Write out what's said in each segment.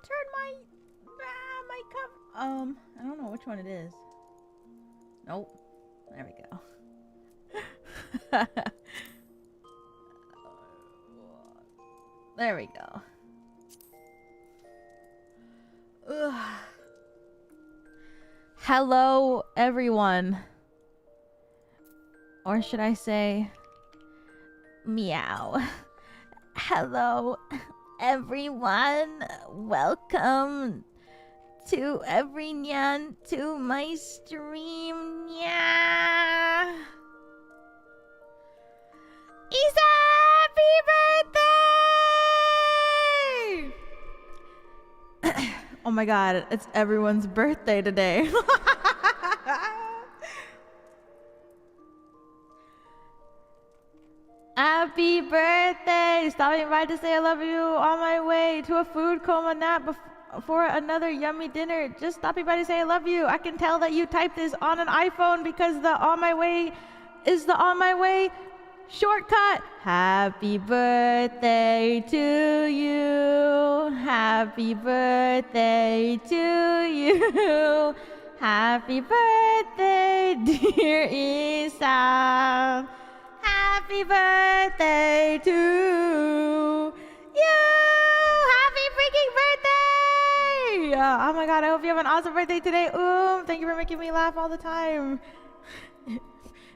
turn my cup. I don't know which one it is. Nope. There we go. There we go. Ugh. Hello, everyone. Or should I say, meow. Hello, everyone. Welcome to everyone to my stream. Yeah. It's happy birthday! Oh my god, it's everyone's birthday today. Happy birthday! Stopping by to say I love you on my way to a food coma nap before another yummy dinner. Just stopping by to say I love you. I can tell that you typed this on an iPhone because the on my way is the on my way shortcut. Happy birthday to you. Happy birthday to you. Happy birthday, dear Isa. Happy birthday to you. Happy freaking birthday. Oh my god, I hope you have an awesome birthday today. Thank you for making me laugh all the time.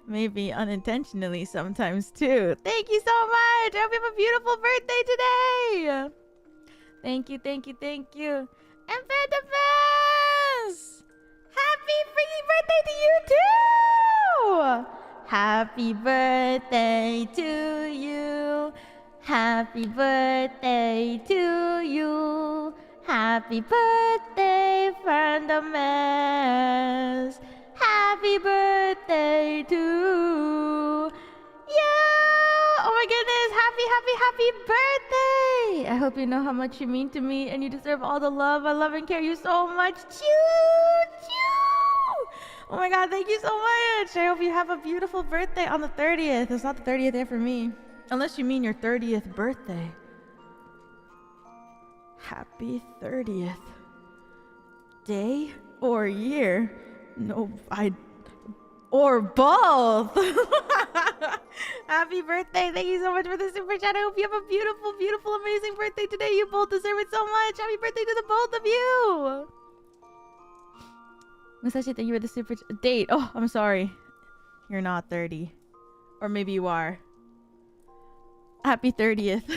Maybe unintentionally sometimes too. Thank you so much. I hope you have a beautiful birthday today. Thank you, thank you, thank you. And Fantabus! Happy freaking birthday to you too! Happy birthday to you. Happy birthday to you. Happy birthday, Fantabus. Happy birthday to you! Oh my goodness! Happy birthday! I hope you know how much you mean to me and you deserve all the love. I love and care you so much. Choo! Oh my god, thank you so much! I hope you have a beautiful birthday on the 30th. It's not the 30th day for me. Unless you mean your 30th birthday. Happy 30th day or year? No, or both. Happy birthday. Thank you so much for the super chat. I hope you have a beautiful, beautiful, amazing birthday today. You both deserve it so much. Happy birthday to the both of you. Musashi, thank you for the super date. Oh, I'm sorry. You're not 30. Or maybe you are. Happy 30th.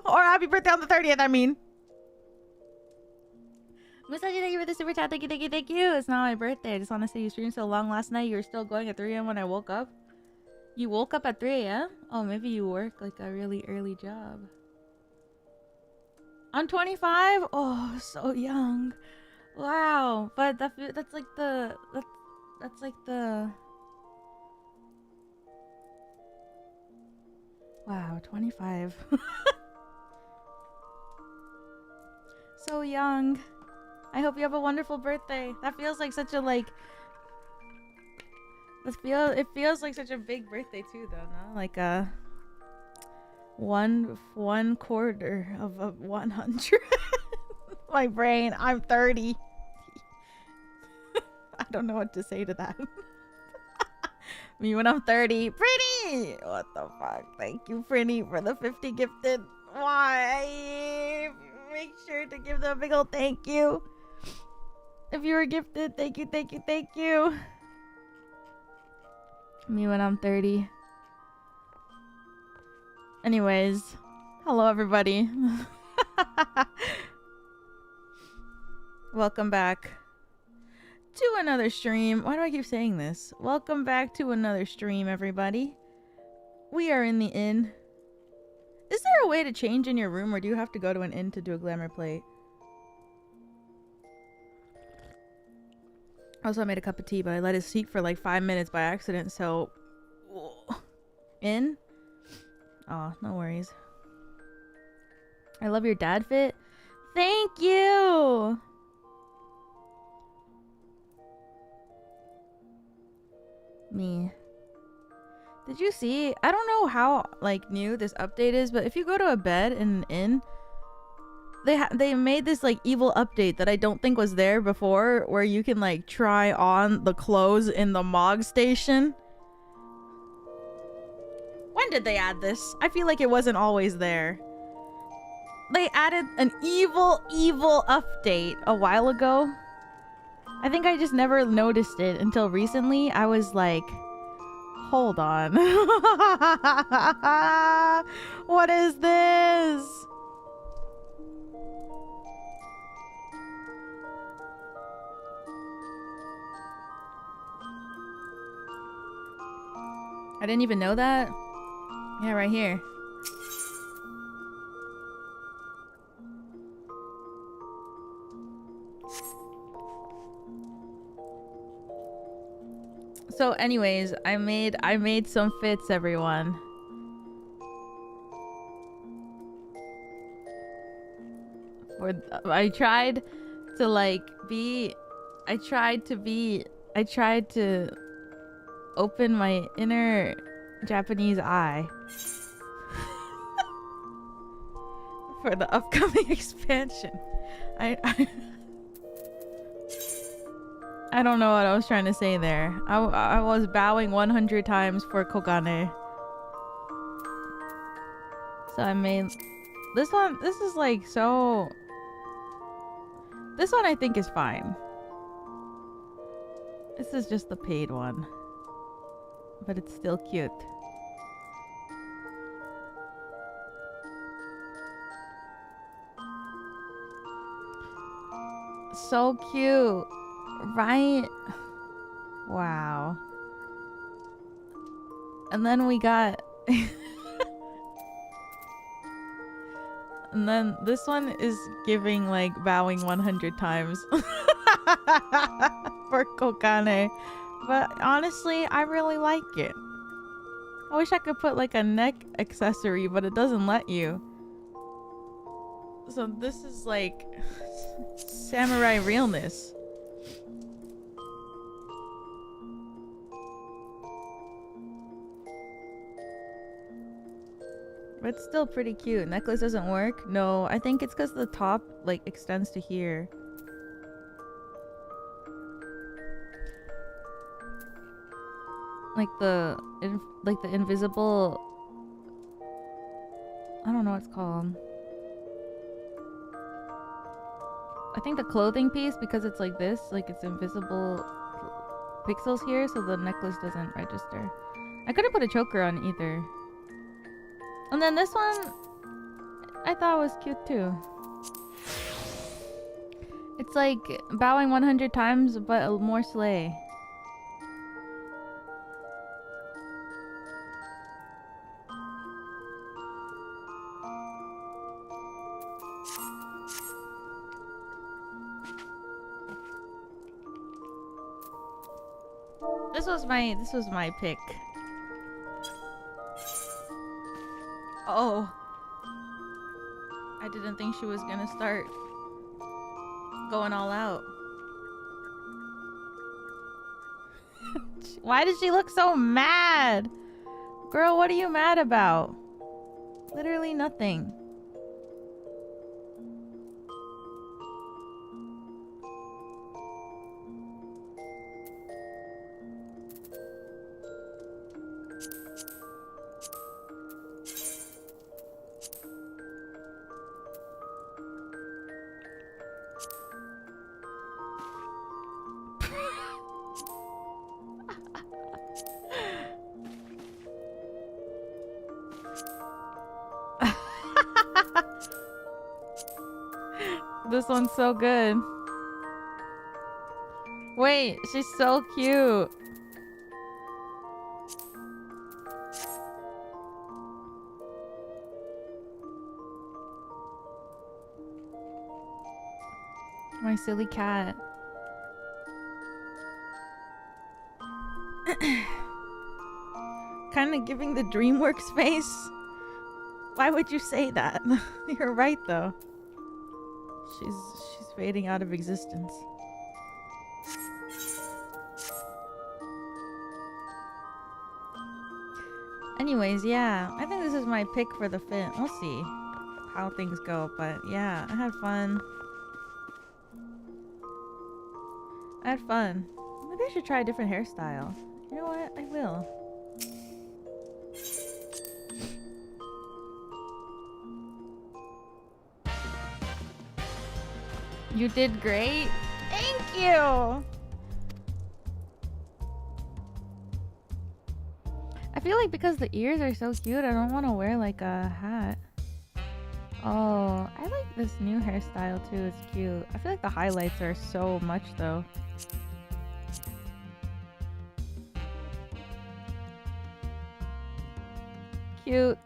Or happy birthday on the 30th, I mean. Musashi, thank you for the super chat. Thank you, thank you, thank you. It's not my birthday. I just want to say you streamed so long last night. You were still going at 3 a.m. when I woke up. You woke up at 3 a.m.? Oh, maybe you work like a really early job. I'm 25? Oh, so young. Wow. But that's like the... That's like the... Wow, 25. So young. I hope you have a wonderful birthday. That feels like such a like. It feels like such a big birthday too, though. No, like one quarter of a 100. My brain. I'm 30. I don't know what to say to that. Me when I'm 30. Pretty. What the fuck? Thank you, Pretty, for the 50 gifted. Why? Make sure to give them a big old thank you. If you were gifted, thank you, thank you, thank you. Me when I'm 30. Anyways, hello everybody. Welcome back to another stream. Why do I keep saying this? Welcome back to another stream, everybody. We are in the inn. Is there a way to change in your room, or do you have to go to an inn to do a glamour plate? Also, I made a cup of tea, but I let it steep for like 5 minutes by accident, so... In? Oh, no worries. I love your dad fit. Thank you! Me. Did you see? I don't know how like new this update is, but if you go to a bed in an inn, they made this like evil update that I don't think was there before, where you can like try on the clothes in the Mog Station. When did they add this? I feel like it wasn't always there. They added an evil update a while ago. I think I just never noticed it until recently. I was like, hold on. What is this? I didn't even know that. Yeah, right here. So anyways, I made some fits, everyone. I tried to open my inner Japanese eye for the upcoming expansion. I don't know what I was trying to say there. I was bowing 100 times for Kugane. So I made this one. This is like so. This one I think is fine. This is just the paid one, but it's still cute. So cute. Right? Wow. And then we got and then this one is giving like bowing 100 times for Kugane. But honestly, I really like it. I wish I could put like a neck accessory, but it doesn't let you. So this is like samurai realness. But it's still pretty cute. Necklace doesn't work? No, I think it's because the top like extends to here. Like the invisible, I don't know what it's called. I think the clothing piece, because it's like this, like it's invisible pixels here, so the necklace doesn't register. I could have put a choker on either. And then this one, I thought was cute too. It's like bowing 100 times, but more slay. This was my pick. Oh. I didn't think she was gonna start going all out. Why does she look so mad? Girl, what are you mad about? Literally nothing. This one's so good. Wait, she's so cute. My silly cat. Kind of giving the DreamWorks face. Why would you say that? You're right though. She's fading out of existence. Anyways, yeah, I think this is my pick for the fit. We'll see. how things go. But yeah, I had fun. Maybe I should try a different hairstyle. You know what? I will. You did great. Thank you. I feel like because the ears are so cute, I don't want to wear like a hat. Oh, I like this new hairstyle too. It's cute. I feel like the highlights are so much though. Cute.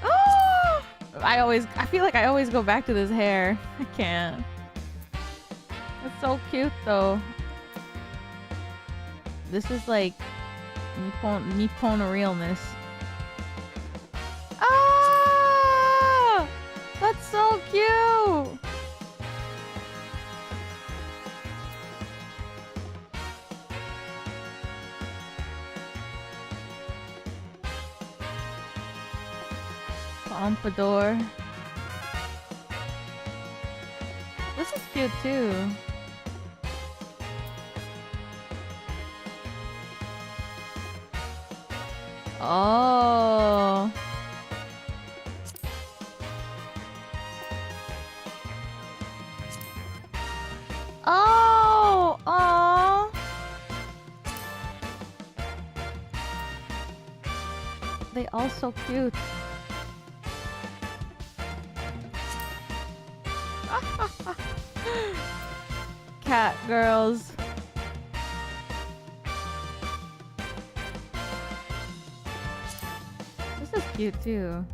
Oh! I feel like I always go back to this hair. I can't. It's so cute though. This is like Nippon realness. Ah! That's so cute! Pompadour. This is cute too. Oh. Oh. Oh. They all so cute. Cat girls. This is cute too.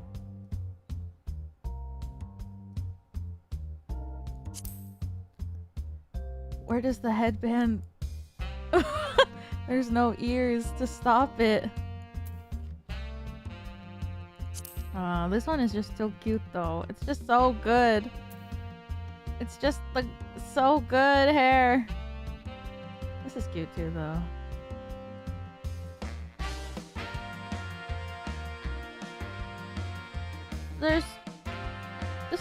Where does the headband? There's no ears to stop it. This one is just so cute though. It's just so good. It's just like so good hair. This is cute too though. This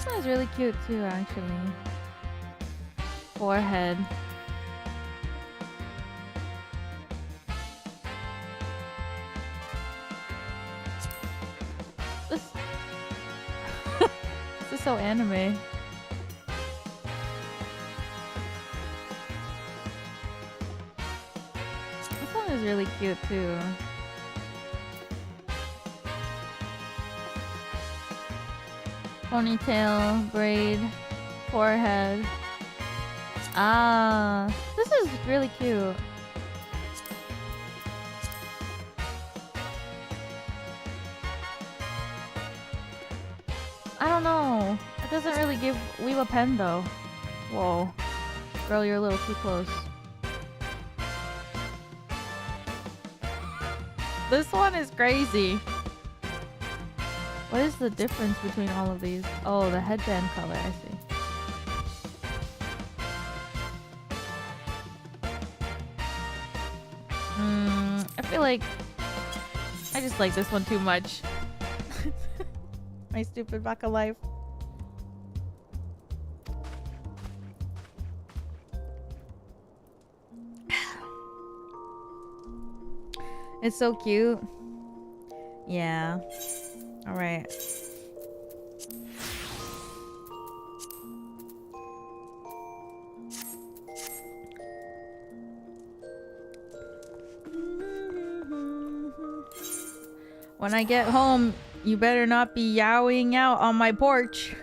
one is really cute too actually. Forehead. This is so anime. This one is really cute too. Ponytail, braid, forehead. Ah, this is really cute. I don't know. It doesn't really give Wheel a pen though. Whoa. Girl, you're a little too close. This one is crazy. What is the difference between all of these? Oh, the headband color, I see. I feel like I just like this one too much. My stupid Baka life. It's so cute. Yeah. All right. When I get home, you better not be yowing out on my porch.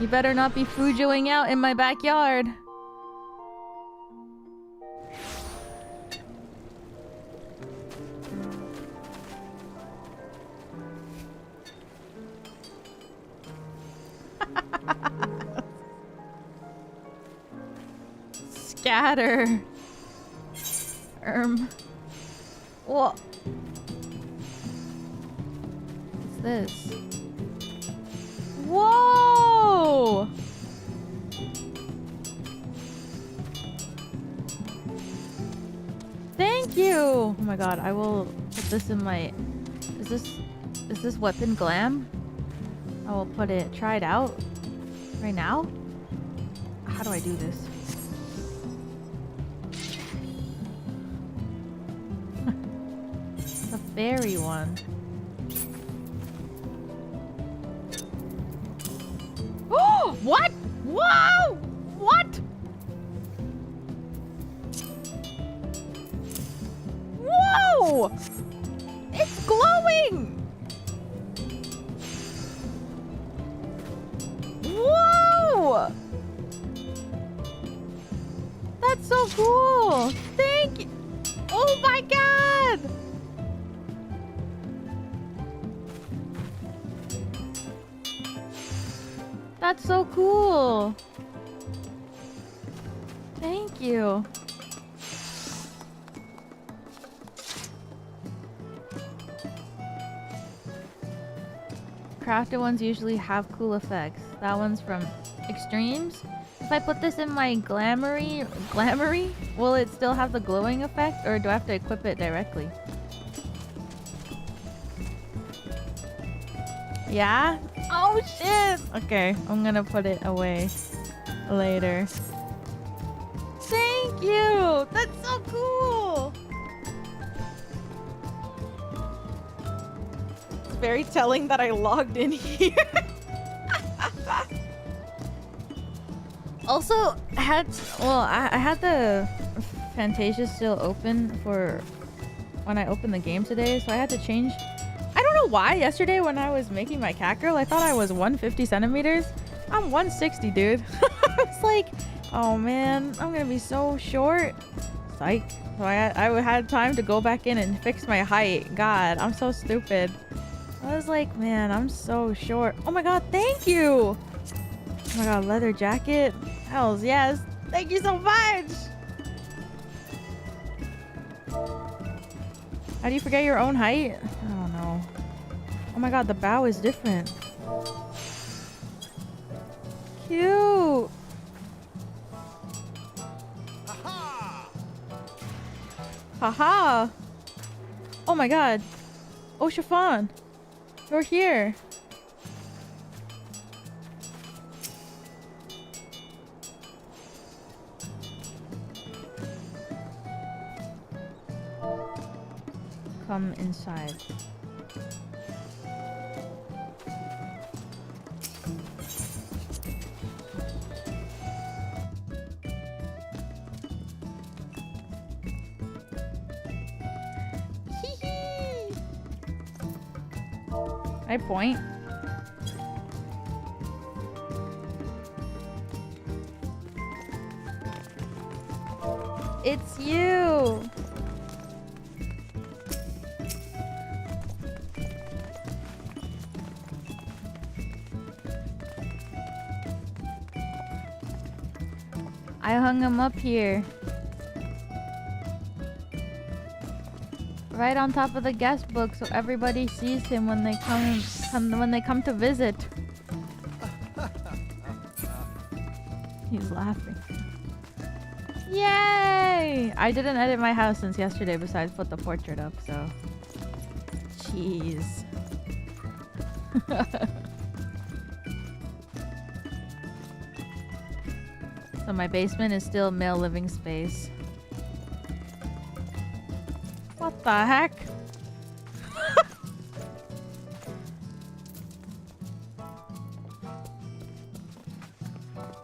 You better not be fujoing out in my backyard. Scatter. What? What's this? Whoa! you! Oh my god, I will put this in my... Is this weapon glam? I will put it... Try it out. Right now? How do I do this? The fairy one. Oh! What? Whoa! What? Whoa! It's glowing! Whoa! That's so cool! Thank you! Oh my god! That's so cool! Thank you! Crafted ones usually have cool effects. That one's from Extremes. If I put this in my Glamoury, will it still have the glowing effect, or do I have to equip it directly? Yeah? Oh shit! Okay, I'm gonna put it away later. Thank you! That's so cool! It's very telling that I logged in here. Also, I had the Fantasia still open for when I opened the game today, so I had to change. I don't know why yesterday when I was making my cat girl, I thought I was 150 centimeters. I'm 160, dude. I was like, oh man, I'm gonna be so short. Psych. So I had time to go back in and fix my height. God, I'm so stupid. I was like, man, I'm so short. Oh my god, thank you! Oh my god, leather jacket. Hells yes. Thank you so much! How do you forget your own height? I don't know. Oh my god, the bow is different. Cute! Haha! Oh my god. Oh, Chiffon. You're here. Come inside. Can I point? It's you! I hung him up here. Right on top of the guest book so everybody sees him when they come to visit. He's laughing. Yay! I didn't edit my house since yesterday besides put the portrait up, so jeez. So my basement is still male living space. What the heck?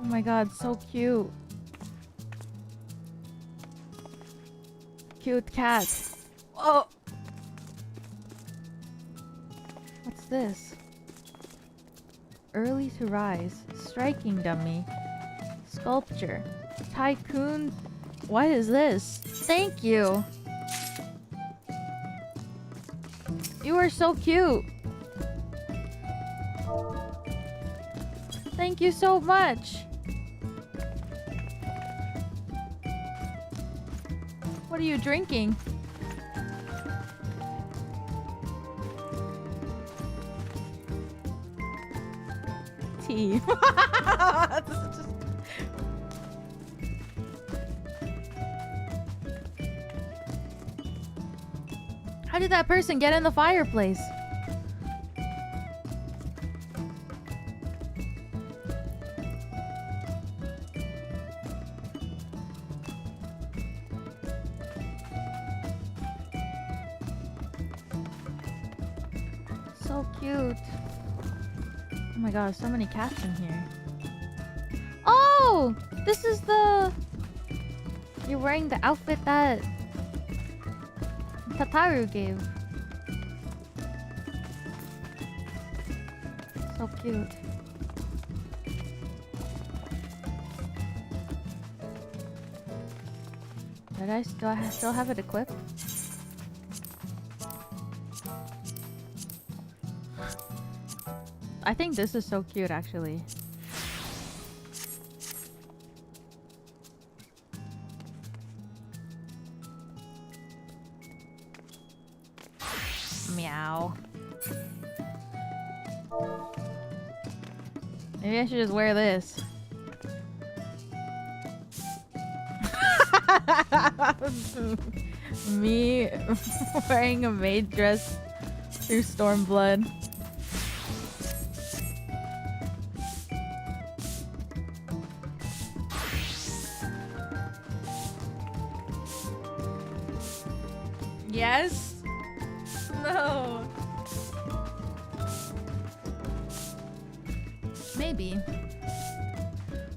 Oh my god, so cute. Cute cat. Oh! What's this? Early to rise. Striking dummy. Sculpture. Tycoon. What is this? Thank you. You are so cute. Thank you so much. What are you drinking? Tea. How did that person get in the fireplace? So cute. Oh my god, so many cats in here. Oh! This is the... You're wearing the outfit that Tataru gave. So cute. Do I still have it equipped? I think this is so cute actually. Meow. Maybe I should just wear this. Me wearing a maid dress through Stormblood. Yes? No. Maybe.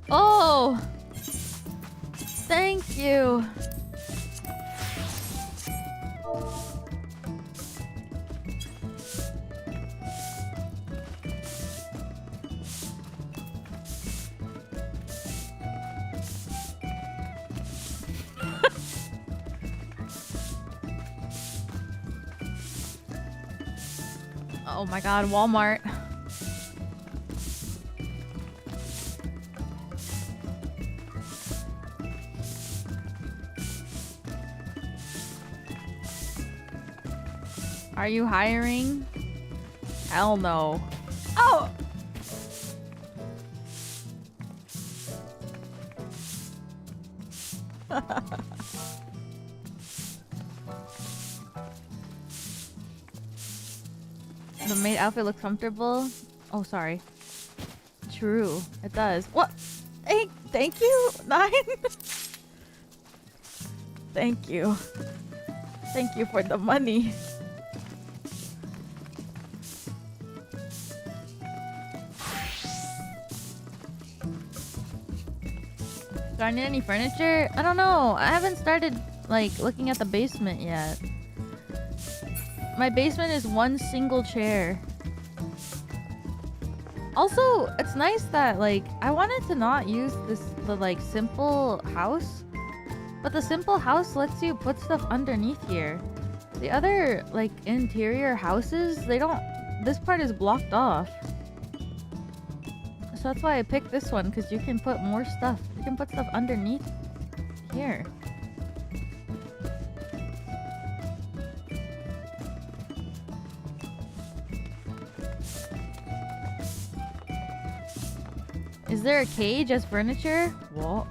Oh! Thank you. Oh my god, Walmart. Are you hiring? Hell no. Oh! The maid outfit looks comfortable. Oh, sorry. True, it does. What? Thank you, 9. Thank you. Thank you for the money. Do I need any furniture? I don't know. I haven't started like looking at the basement yet. My basement is one single chair. Also, it's nice that like I wanted to not use the like simple house, but the simple house lets you put stuff underneath here. The other like interior houses, they don't. This part is blocked off. So that's why I picked this one, because you can put more stuff. You can put stuff underneath here. Is there a cage as furniture? What?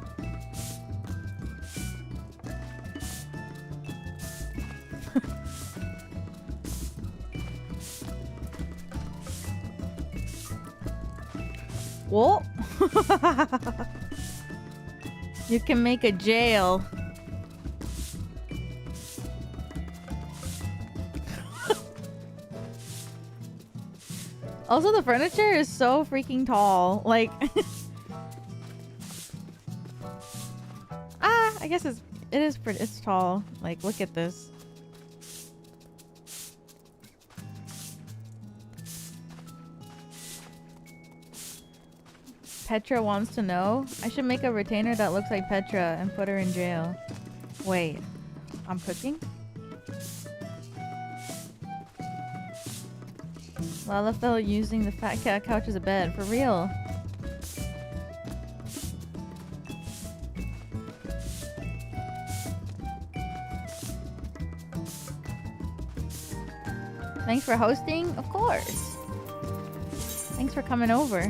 What? You can make a jail. Also, the furniture is so freaking tall. Like, I guess it's tall. Like, look at this. Petra wants to know. I should make a retainer that looks like Petra and put her in jail. Wait, I'm cooking? Lalafell using the fat cat couch as a bed. For real. Thanks for hosting? Of course. Thanks for coming over.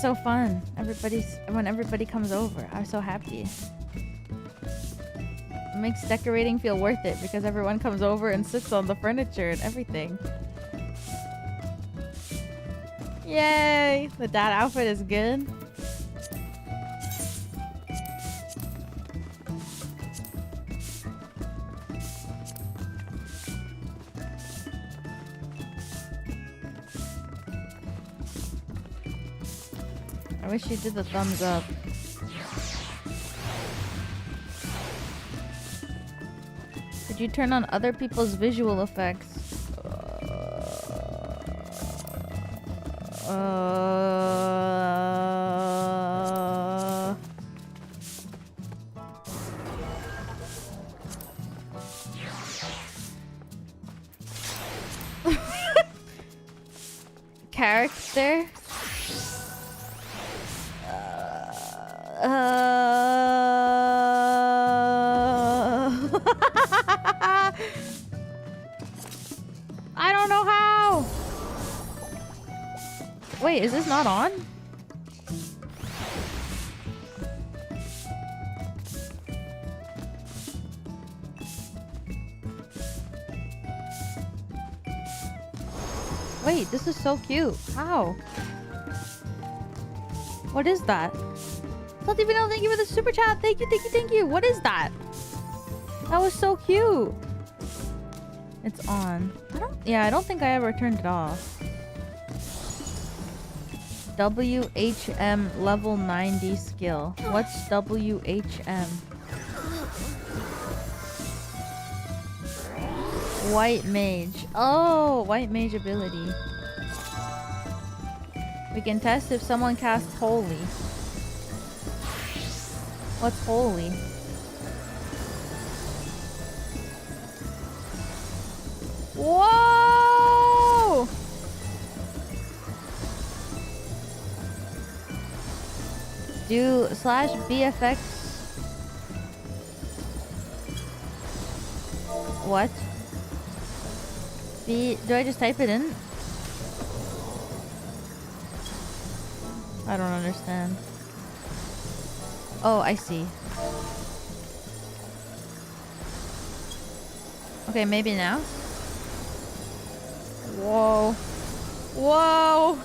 so fun. When everybody comes over, I'm so happy. It makes decorating feel worth it because everyone comes over and sits on the furniture and everything. Yay! The dad outfit is good. I wish you did the thumbs up. Could you turn on other people's visual effects? Character? I don't know how. Wait, is this not on? Wait, this is so cute. How? What is that? Saltivino, thank you for the super chat. Thank you, thank you, thank you. What is that? That was so cute. It's on. I don't think I ever turned it off. WHM level 90 skill. What's WHM? White mage. Oh, white mage ability. We can test if someone casts holy. What's holy? Whoa! Do /BFX. What? Do I just type it in? I don't understand. Oh, I see. Okay, maybe now. Whoa. Whoa!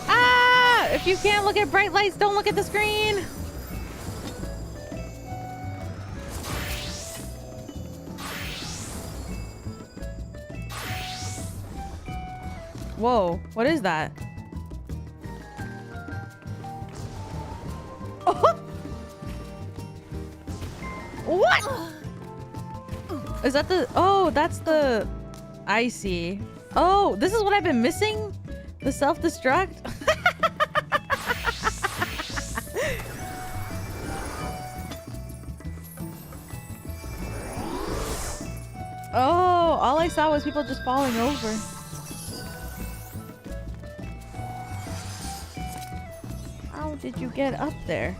Ah! If you can't look at bright lights, don't look at the screen! Whoa, what is that? Oh. What? Is that the... Oh, that's the... I see. Oh, this is what I've been missing? The self-destruct? Oh, all I saw was people just falling over. How did you get up there?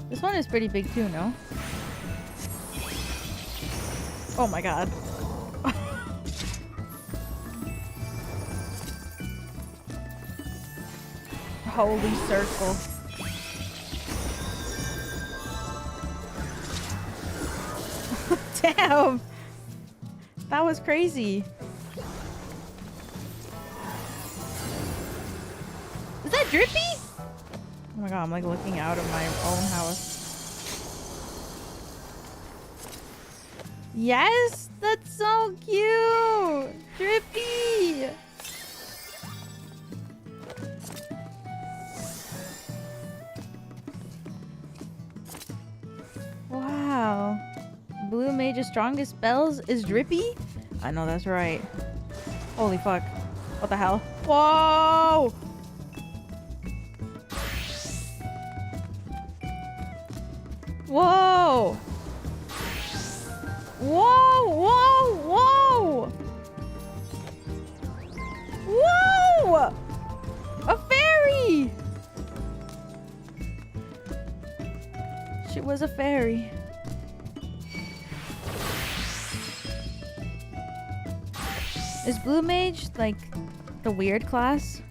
This one is pretty big too, no? Oh my god. Holy circle. Damn! That was crazy. Is that drippy? Oh my god, I'm like looking out of my own house. Yes! That's so cute! Drippy! Wow. Blue Mage's strongest spells is drippy? I know that's right. Holy fuck. What the hell? Whoa! Whoa! Whoa! Whoa! Whoa! Whoa! A fairy! was a fairy. Is Blue Mage like the weird class?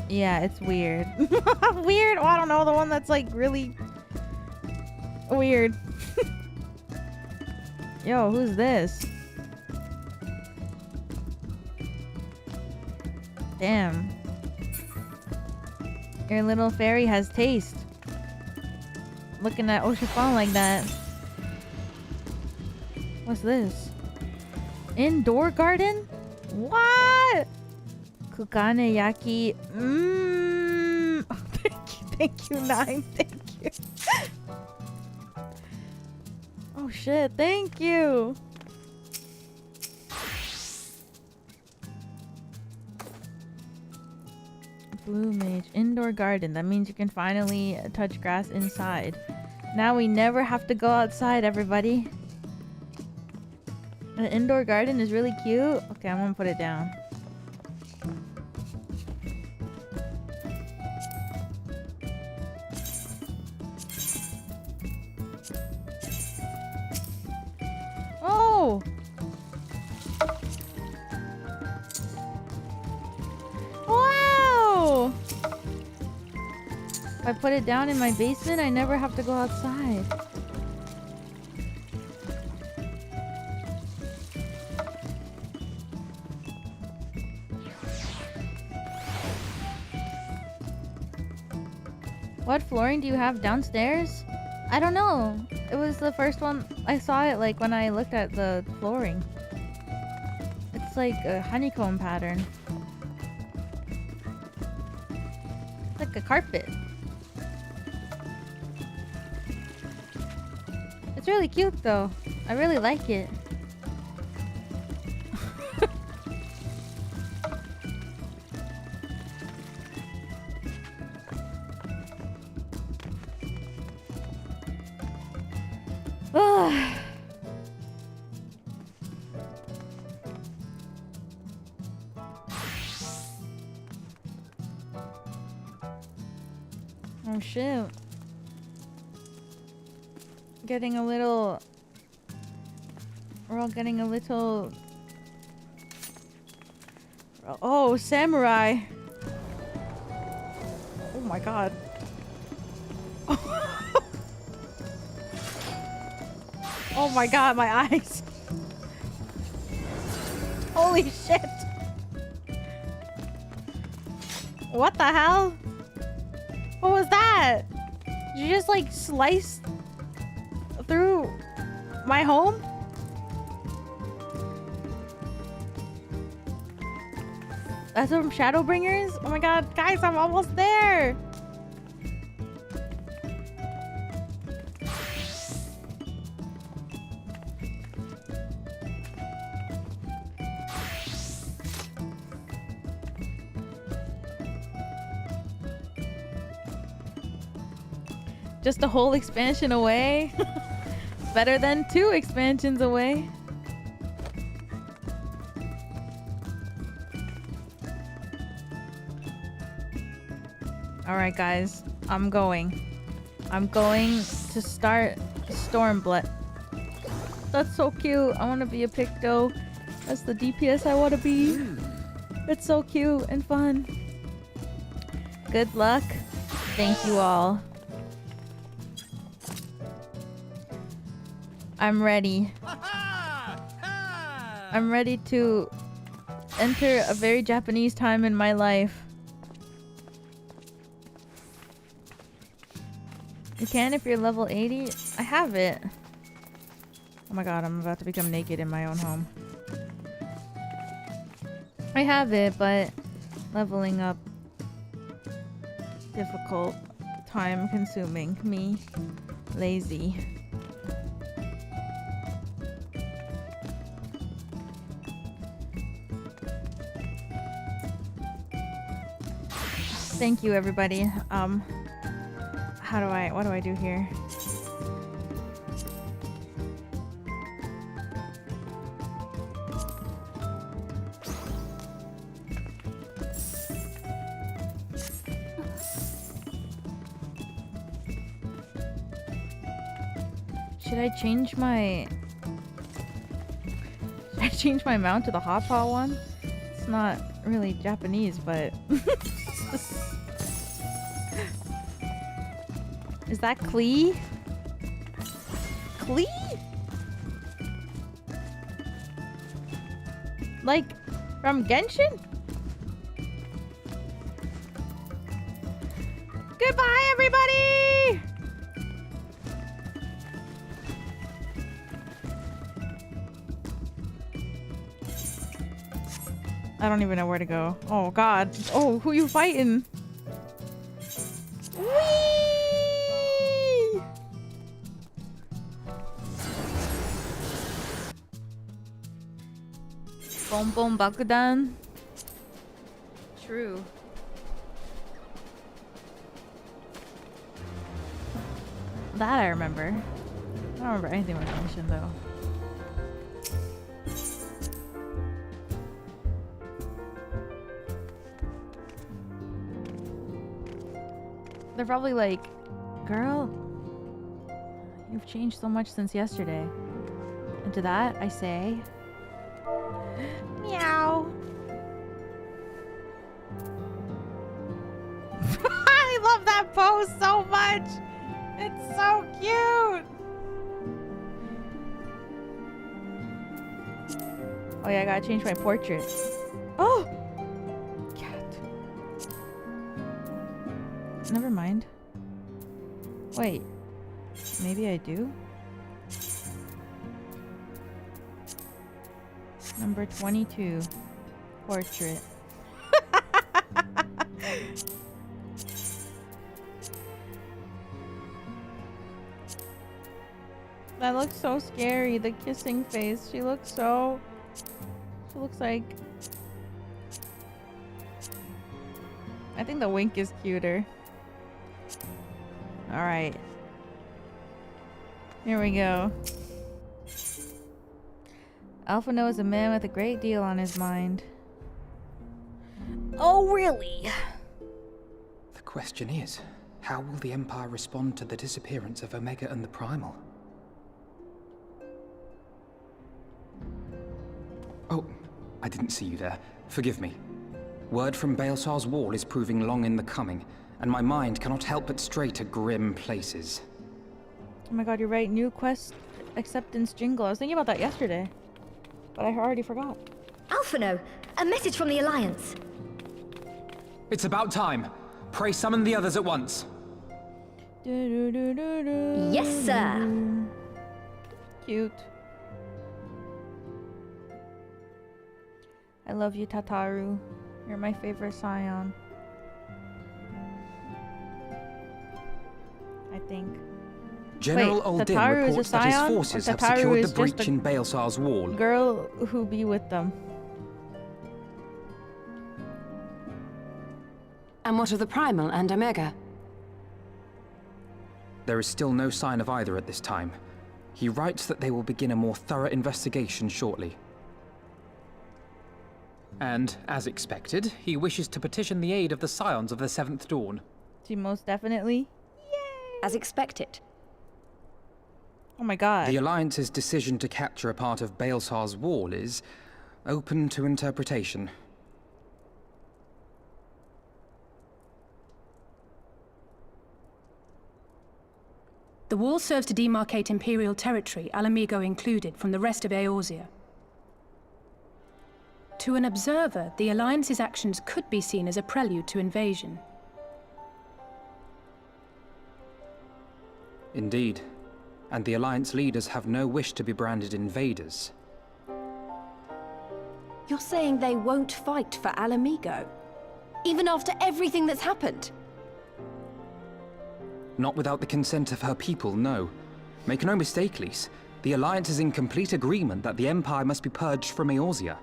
Yeah, it's weird. Weird? Oh, I don't know. The one that's like really weird. Yo, who's this? Damn. Your little fairy has taste. Looking at Oshifon like that. What's this? Indoor garden? What? Kugane Yaki. Mmm. Thank you, 9. Thank you. Oh shit, thank you. Blue Mage. Indoor garden. That means you can finally touch grass inside. Now we never have to go outside, everybody. An indoor garden is really cute. Okay, I'm gonna put it down. Oh! Wow! If I put it down in my basement, I never have to go outside. What flooring do you have downstairs? I don't know. It was the first one I saw it like when I looked at the flooring. It's like a honeycomb pattern. It's like a carpet. It's really cute though. I really like it. Oh shoot. Getting a little... We're all getting a little... Oh, samurai! Oh my god. Oh my god, my eyes! Holy shit! What the hell? What was that? Did you just like slice through my home? That's from Shadowbringers? Oh my god, guys, I'm almost there! Just a whole expansion away. Better than 2 expansions away. Alright guys, I'm going to start Stormblood. That's so cute. I want to be a Picto. That's the DPS I want to be. It's so cute and fun. Good luck. Thank you all. I'm ready. I'm ready to enter a very Japanese time in my life. You can if you're level 80? I have it. Oh my god, I'm about to become naked in my own home. I have it, but leveling up difficult, time consuming, me lazy. Thank you everybody. What do I do here? Should I change my mount to the hot pot one? It's not really Japanese, but is that Klee? Klee? Like from Genshin? Goodbye, everybody! I don't even know where to go. Oh god. Oh, who you fighting? Whee! Bom bom bakudan. True. That I remember. I don't remember anything with Genshin though. They're probably like, girl, you've changed so much since yesterday. And to that, I say, meow. I love that pose so much. It's so cute. Oh yeah, I gotta change my portrait. Oh! Never mind. Wait. Maybe I do? Number 22. Portrait. That looks so scary. The kissing face. She looks like... I think the wink is cuter. Alright. Here we go. Alphino is a man with a great deal on his mind. Oh, really? The question is, how will the Empire respond to the disappearance of Omega and the Primal? Oh, I didn't see you there. Forgive me. Word from Baelsar's wall is proving long in the coming, and my mind cannot help but stray to grim places. Oh my god, you're right. New quest acceptance jingle. I was thinking about that yesterday, but I already forgot. Alphino, a message from the Alliance. It's about time. Pray summon the others at once. Yes, sir. Cute. I love you, Tataru. You're my favorite scion. I think. General Wait, Oldin Tataru reports is a that his scion, forces or have Tataru secured is the breach just a in Baelsar's wall. Girl who be with them. And what of the Primal and Omega? There is still no sign of either at this time. He writes that they will begin a more thorough investigation shortly. And, as expected, he wishes to petition the aid of the Scions of the Seventh Dawn. She most definitely. As expected. Oh my god. The Alliance's decision to capture a part of Baelsar's wall is open to interpretation. The wall serves to demarcate Imperial territory, Alamigo included, from the rest of Eorzea. To an observer, the Alliance's actions could be seen as a prelude to invasion. Indeed. And the Alliance leaders have no wish to be branded invaders. You're saying they won't fight for Alamigo? Even after everything that's happened? Not without the consent of her people, no. Make no mistake, Lise. The Alliance is in complete agreement that the Empire must be purged from Eorzea.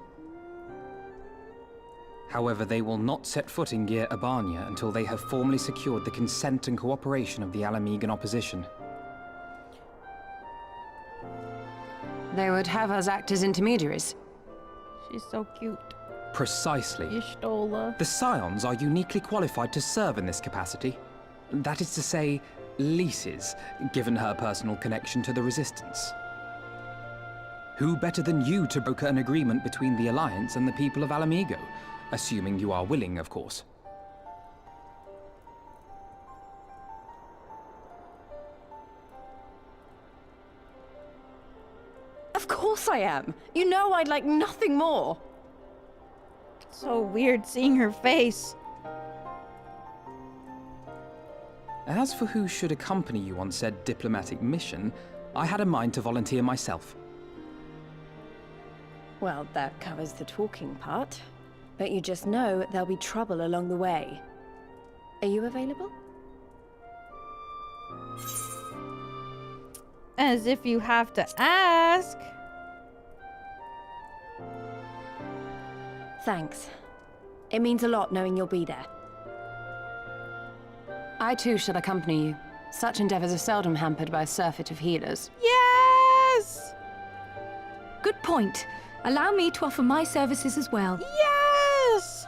However, they will not set foot in Gyr Abania until they have formally secured the consent and cooperation of the Alamigan opposition. They would have us act as intermediaries. She's so cute. Precisely. Y'shtola. The Scions are uniquely qualified to serve in this capacity. That is to say, leases, given her personal connection to the Resistance. Who better than you to broker an agreement between the Alliance and the people of Alamigo? Assuming you are willing, of course. Of course I am. You know I'd like nothing more. So weird seeing her face. As for who should accompany you on said diplomatic mission, I had a mind to volunteer myself. Well, that covers the talking part. But you just know there'll be trouble along the way. Are you available? As if you have to ask. Thanks. It means a lot knowing you'll be there. I too shall accompany you. Such endeavors are seldom hampered by a surfeit of healers. Yes! Good point. Allow me to offer my services as well. Yes!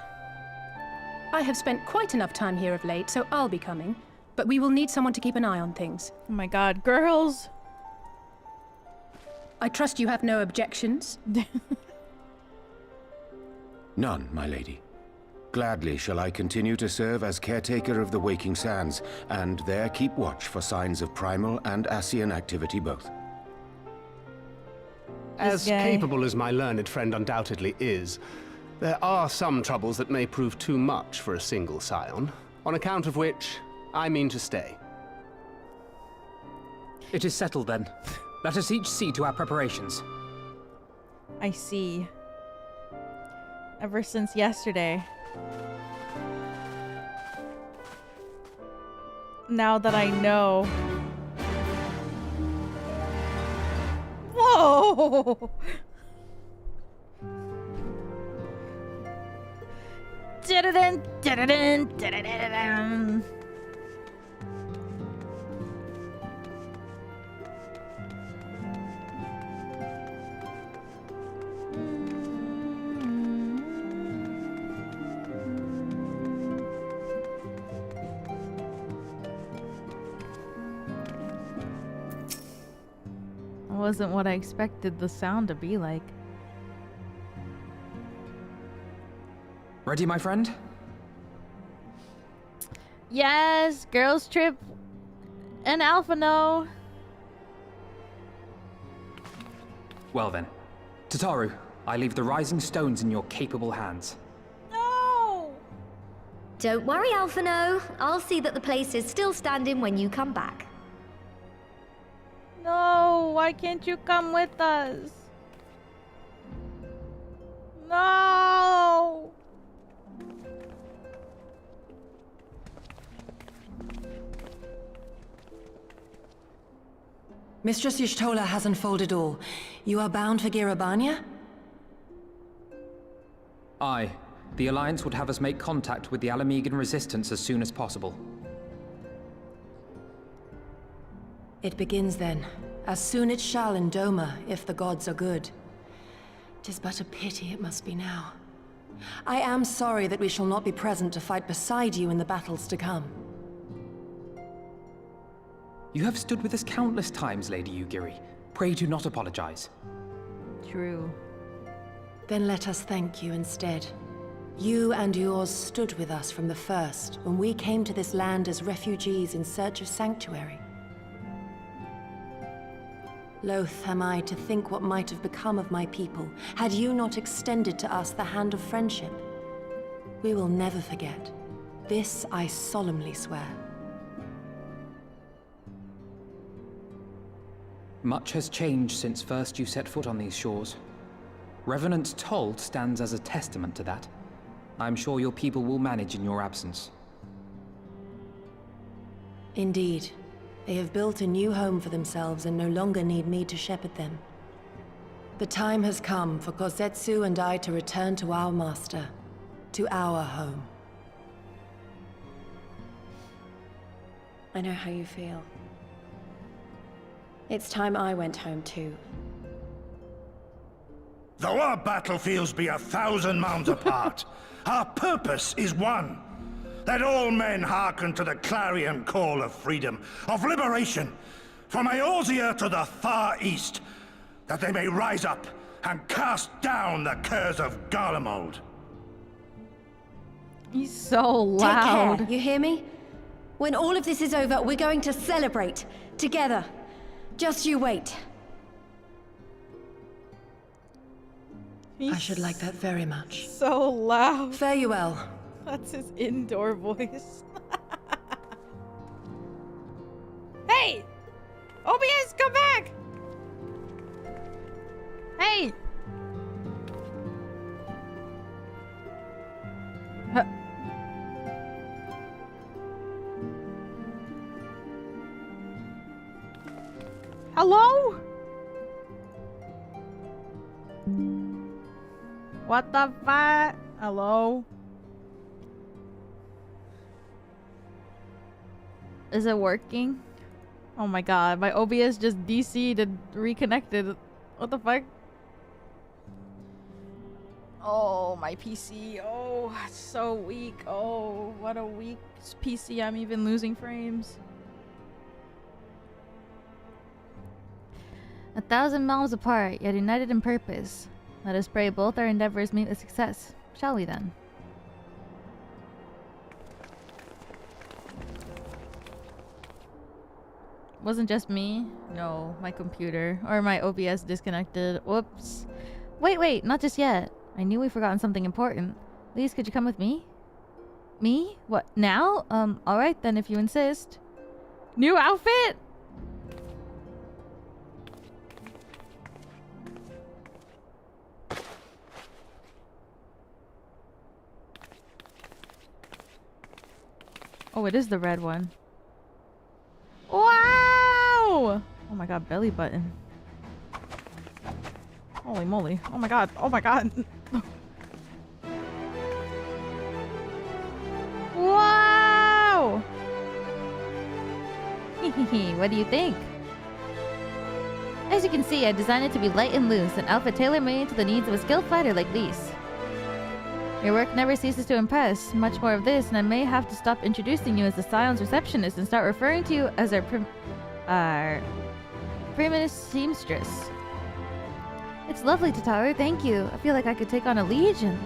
I have spent quite enough time here of late, so I'll be coming. But we will need someone to keep an eye on things. Oh my god, girls! I trust you have no objections? None, my lady. Gladly shall I continue to serve as caretaker of the Waking Sands, and there keep watch for signs of primal and Ascian activity both. As capable as my learned friend undoubtedly is, there are some troubles that may prove too much for a single scion, on account of which I mean to stay. It is settled then. Let us each see to our preparations. I see. Ever since yesterday. Now that I know. Whoa! Da-da-dun, da-da-dun, da-da-da-da-dun. Wasn't what I expected the sound to be like. Ready, my friend? Yes, girls trip and Alpha no. Well then. Tataru, I leave the rising stones in your capable hands. No! Don't worry, Alphino. I'll see that the place is still standing when you come back. No, why can't you come with us? No! Mistress Y'shtola has unfolded all. You are bound for Girabania? Aye. The Alliance would have us make contact with the Alamigan Resistance as soon as possible. It begins then. As soon it shall in Doma, if the gods are good. 'Tis but a pity it must be now. I am sorry that we shall not be present to fight beside you in the battles to come. You have stood with us countless times, Lady Yugiri. Pray do not apologize. True. Then let us thank you instead. You and yours stood with us from the first, when we came to this land as refugees in search of sanctuary. Loath am I to think what might have become of my people, had you not extended to us the hand of friendship. We will never forget. This I solemnly swear. Much has changed since first you set foot on these shores. Revenant Toll stands as a testament to that. I'm sure your people will manage in your absence. Indeed. They have built a new home for themselves and no longer need me to shepherd them. The time has come for Gosetsu and I to return to our master, to our home. I know how you feel. It's time I went home too. Though our battlefields be 1,000 miles apart, our purpose is one. Let all men hearken to the clarion call of freedom, of liberation, from Eorzea to the far east, that they may rise up and cast down the curse of Garlemald. He's so loud. Take care, you hear me? When all of this is over, we're going to celebrate together. Just you wait. I should like that very much. So loud. Fare you well. That's his indoor voice. Hey! OBS, come back! Hey! Hello? What the fuck? Hello? Is it working? Oh my god, my OBS just DC'd and reconnected. What the fuck? Oh, my PC. Oh, it's so weak. Oh, what a weak PC. I'm even losing frames. 1,000 miles apart, yet united in purpose. Let us pray both our endeavors meet with success. Shall we then? Wasn't just me? No, my computer. Or my OBS disconnected. Whoops. Wait, not just yet. I knew we'd forgotten something important. Please, could you come with me? Me? What, now? Alright then, if you insist. New outfit? Oh, it is the red one. Wow! Oh my god, belly button. Holy moly. Oh my god. Oh my god. Wow! What do you think? As you can see, I designed it to be light and loose, an outfit tailor-made to the needs of a skilled fighter like Lise. Your work never ceases to impress. Much more of this, and I may have to stop introducing you as the Scion's receptionist and start referring to you as our Primus seamstress. It's lovely, Tataru. Thank you. I feel like I could take on a legion.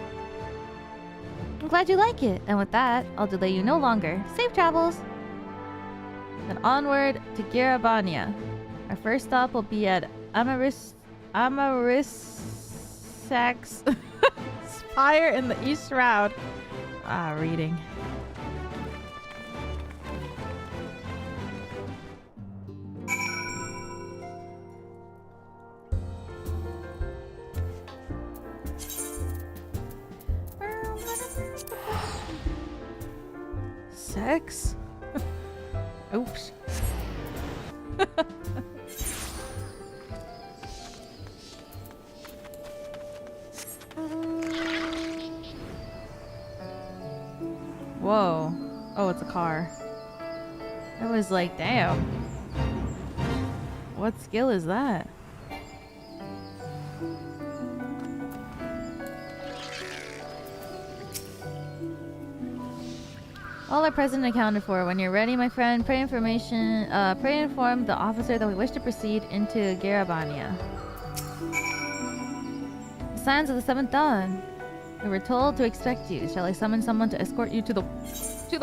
I'm glad you like it. And with that, I'll delay you no longer. Safe travels! Then onward to Garabania. Our first stop will be at Amarissax Spire in the East Shroud. Reading. Sex? Oops. Whoa. Oh, it's a car. I was like, damn. What skill is that? All are present and accounted for. When you're ready, my friend, pray inform the officer that we wish to proceed into Garabania. The signs of the 7th dawn. We were told to expect you. Shall I summon someone to escort you to the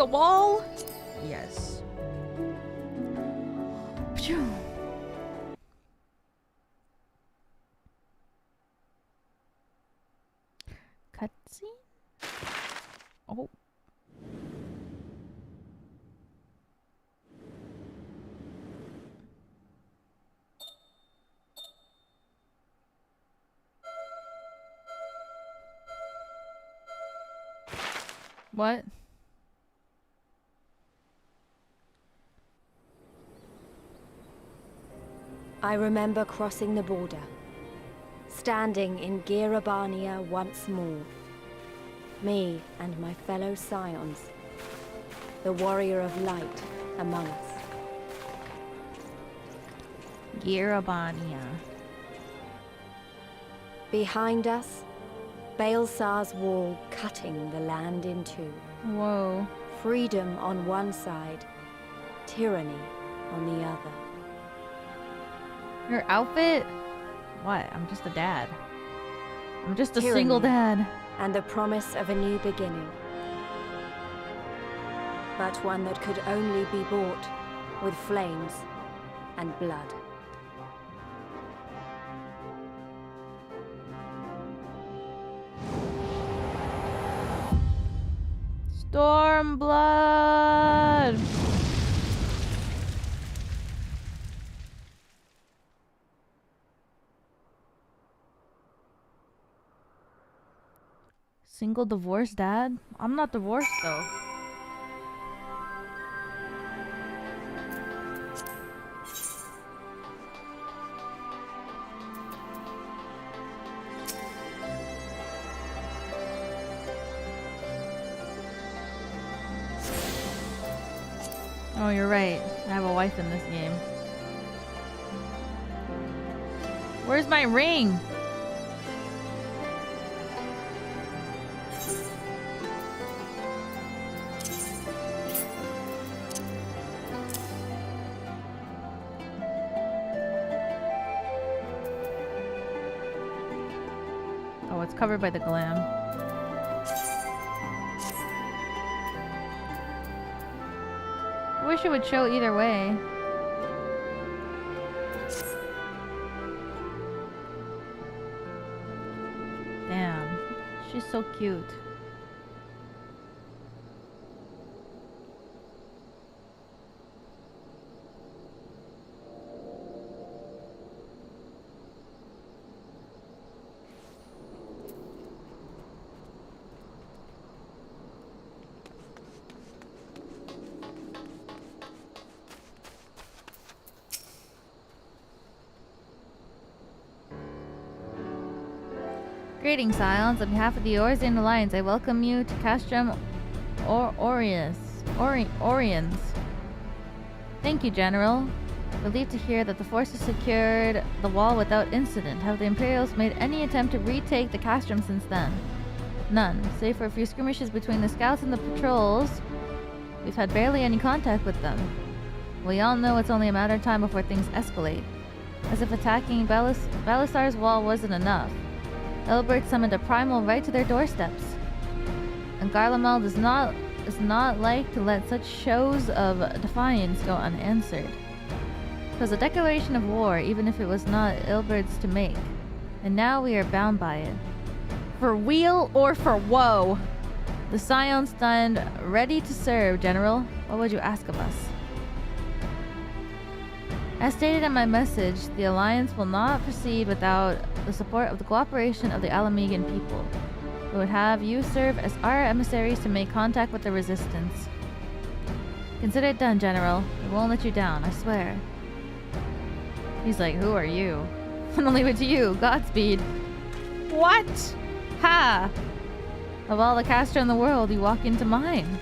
wall? Yes. Phew. Cutscene? Oh. What? I remember crossing the border, standing in Garabania once more. Me and my fellow scions, the warrior of light among us. Garabania. Behind us, Baelsar's wall cutting the land in two. Whoa. Freedom on one side, tyranny on the other. Your outfit? What? I'm just a dad. I'm just a Tyranny single dad. And the promise of a new beginning. But one that could only be bought with flames and blood. Stormblood! Single divorced dad? I'm not divorced though. Oh, you're right. I have a wife in this game. Where's my ring? Oh, it's covered by the glam. I wish it would show either way. Damn, she's so cute. Greetings, Scions. On behalf of the Eorzean Alliance, I welcome you to Castrum Oriens. Thank you, General. Relieved to hear that the forces secured the wall without incident. Have the Imperials made any attempt to retake the Castrum since then? None. Save for a few skirmishes between the scouts and the patrols, we've had barely any contact with them. We all know it's only a matter of time before things escalate. As if attacking Balasar's wall wasn't enough. Elbert summoned a primal right to their doorsteps. And Garlemald does not like to let such shows of defiance go unanswered. It was a declaration of war, even if it was not Elbert's to make. And now we are bound by it. For weal or for woe? The Scions stand ready to serve, General. What would you ask of us? As stated in my message, the Alliance will not proceed without the support of the cooperation of the Alamegan people. We would have you serve as our emissaries to make contact with the Resistance. Consider it done, General. We won't let you down, I swear. He's like, who are you? I'm gonna leave it to you. Godspeed. What? Ha! Of all the Castra in the world, you walk into mine.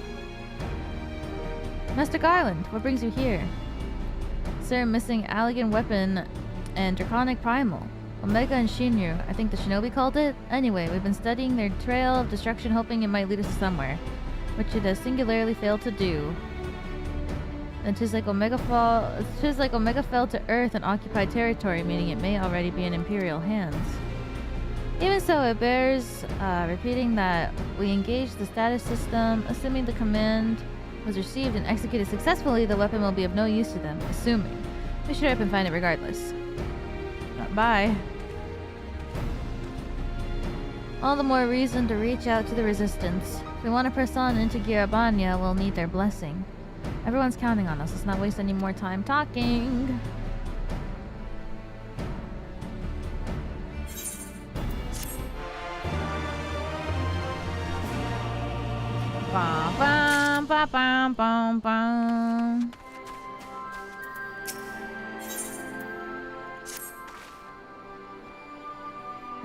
Master Garland, what brings you here? Sir, missing Allegan weapon and Draconic Primal. Omega and Shinryu, I think the Shinobi called it. Anyway, we've been studying their trail of destruction, hoping it might lead us to somewhere, which it has singularly failed to do. And 'tis like Omega fell to Earth and occupied territory, meaning it may already be in Imperial hands. Even so, it bears repeating that we engaged the status system, assuming the command was received and executed successfully, the weapon will be of no use to them, assuming. We should up and find it regardless. Bye. All the more reason to reach out to the Resistance. If we want to press on into Girabania, we'll need their blessing. Everyone's counting on us. Let's not waste any more time talking. Bum, bum, bum, bum, bum, bum.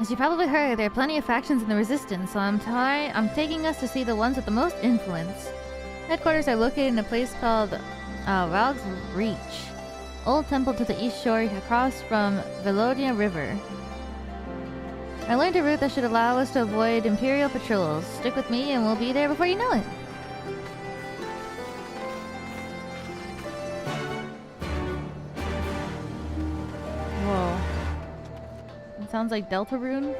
As you probably heard, there are plenty of factions in the Resistance, so I'm taking us to see the ones with the most influence. Headquarters are located in a place called Rhalgr's Reach. Old temple to the east shore across from Velodia River. I learned a route that should allow us to avoid Imperial patrols. Stick with me and we'll be there before you know it. sounds like Deltarune.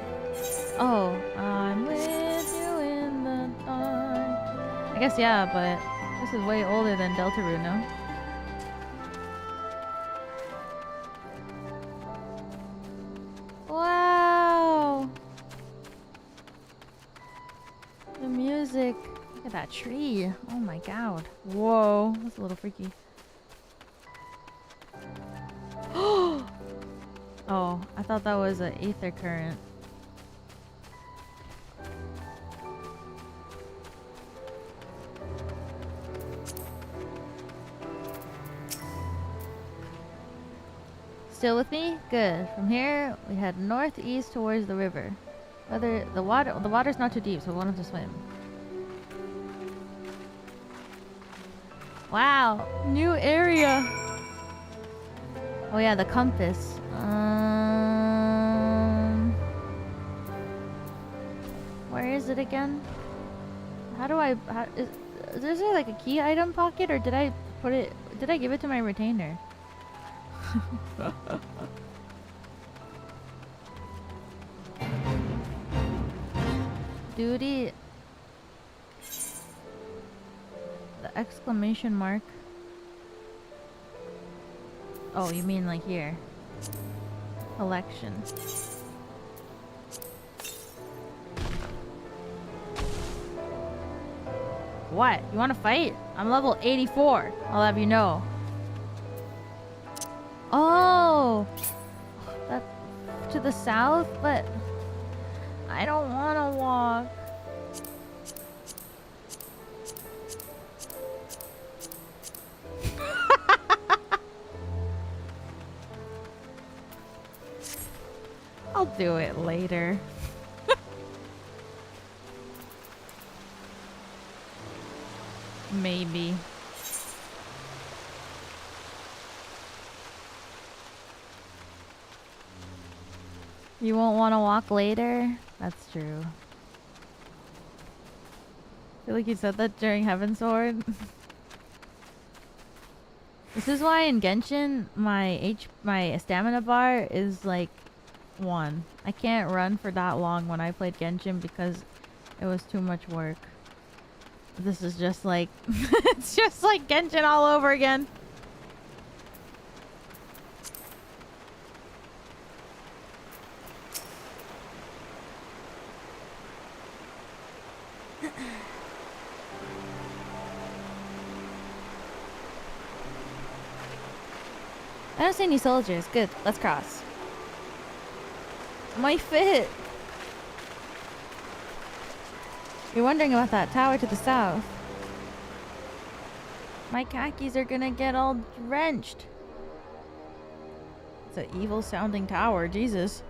Oh, I'm with you in the dark. I guess yeah, but this is way older than Deltarune, no? Wow! The music. Look at that tree. Oh my god. Whoa, that's a little freaky. Oh, I thought that was an aether current. Still with me? Good. From here, we head northeast towards the river. Whether the water's not too deep, so we won't have to swim. Wow, new area. Oh yeah, the compass. Where is it again? How do I? Is there like a key item pocket, or did I put it? Did I give it to my retainer? Duty. The exclamation mark. Oh, you mean like here? Collection. What? You want to fight? I'm level 84. I'll have you know. Oh! That's to the south, but I don't want to walk. I'll do it later. Maybe. You won't want to walk later? That's true. I feel like you said that during Heaven's Sword. This is why in Genshin my stamina bar is like 1. I can't run for that long when I played Genshin because it was too much work. This is just like it's just like Genshin all over again. I don't see any soldiers. Good, let's cross. My fit. You're wondering about that tower to the south. My khakis are gonna get all drenched. It's an evil sounding tower, Jesus.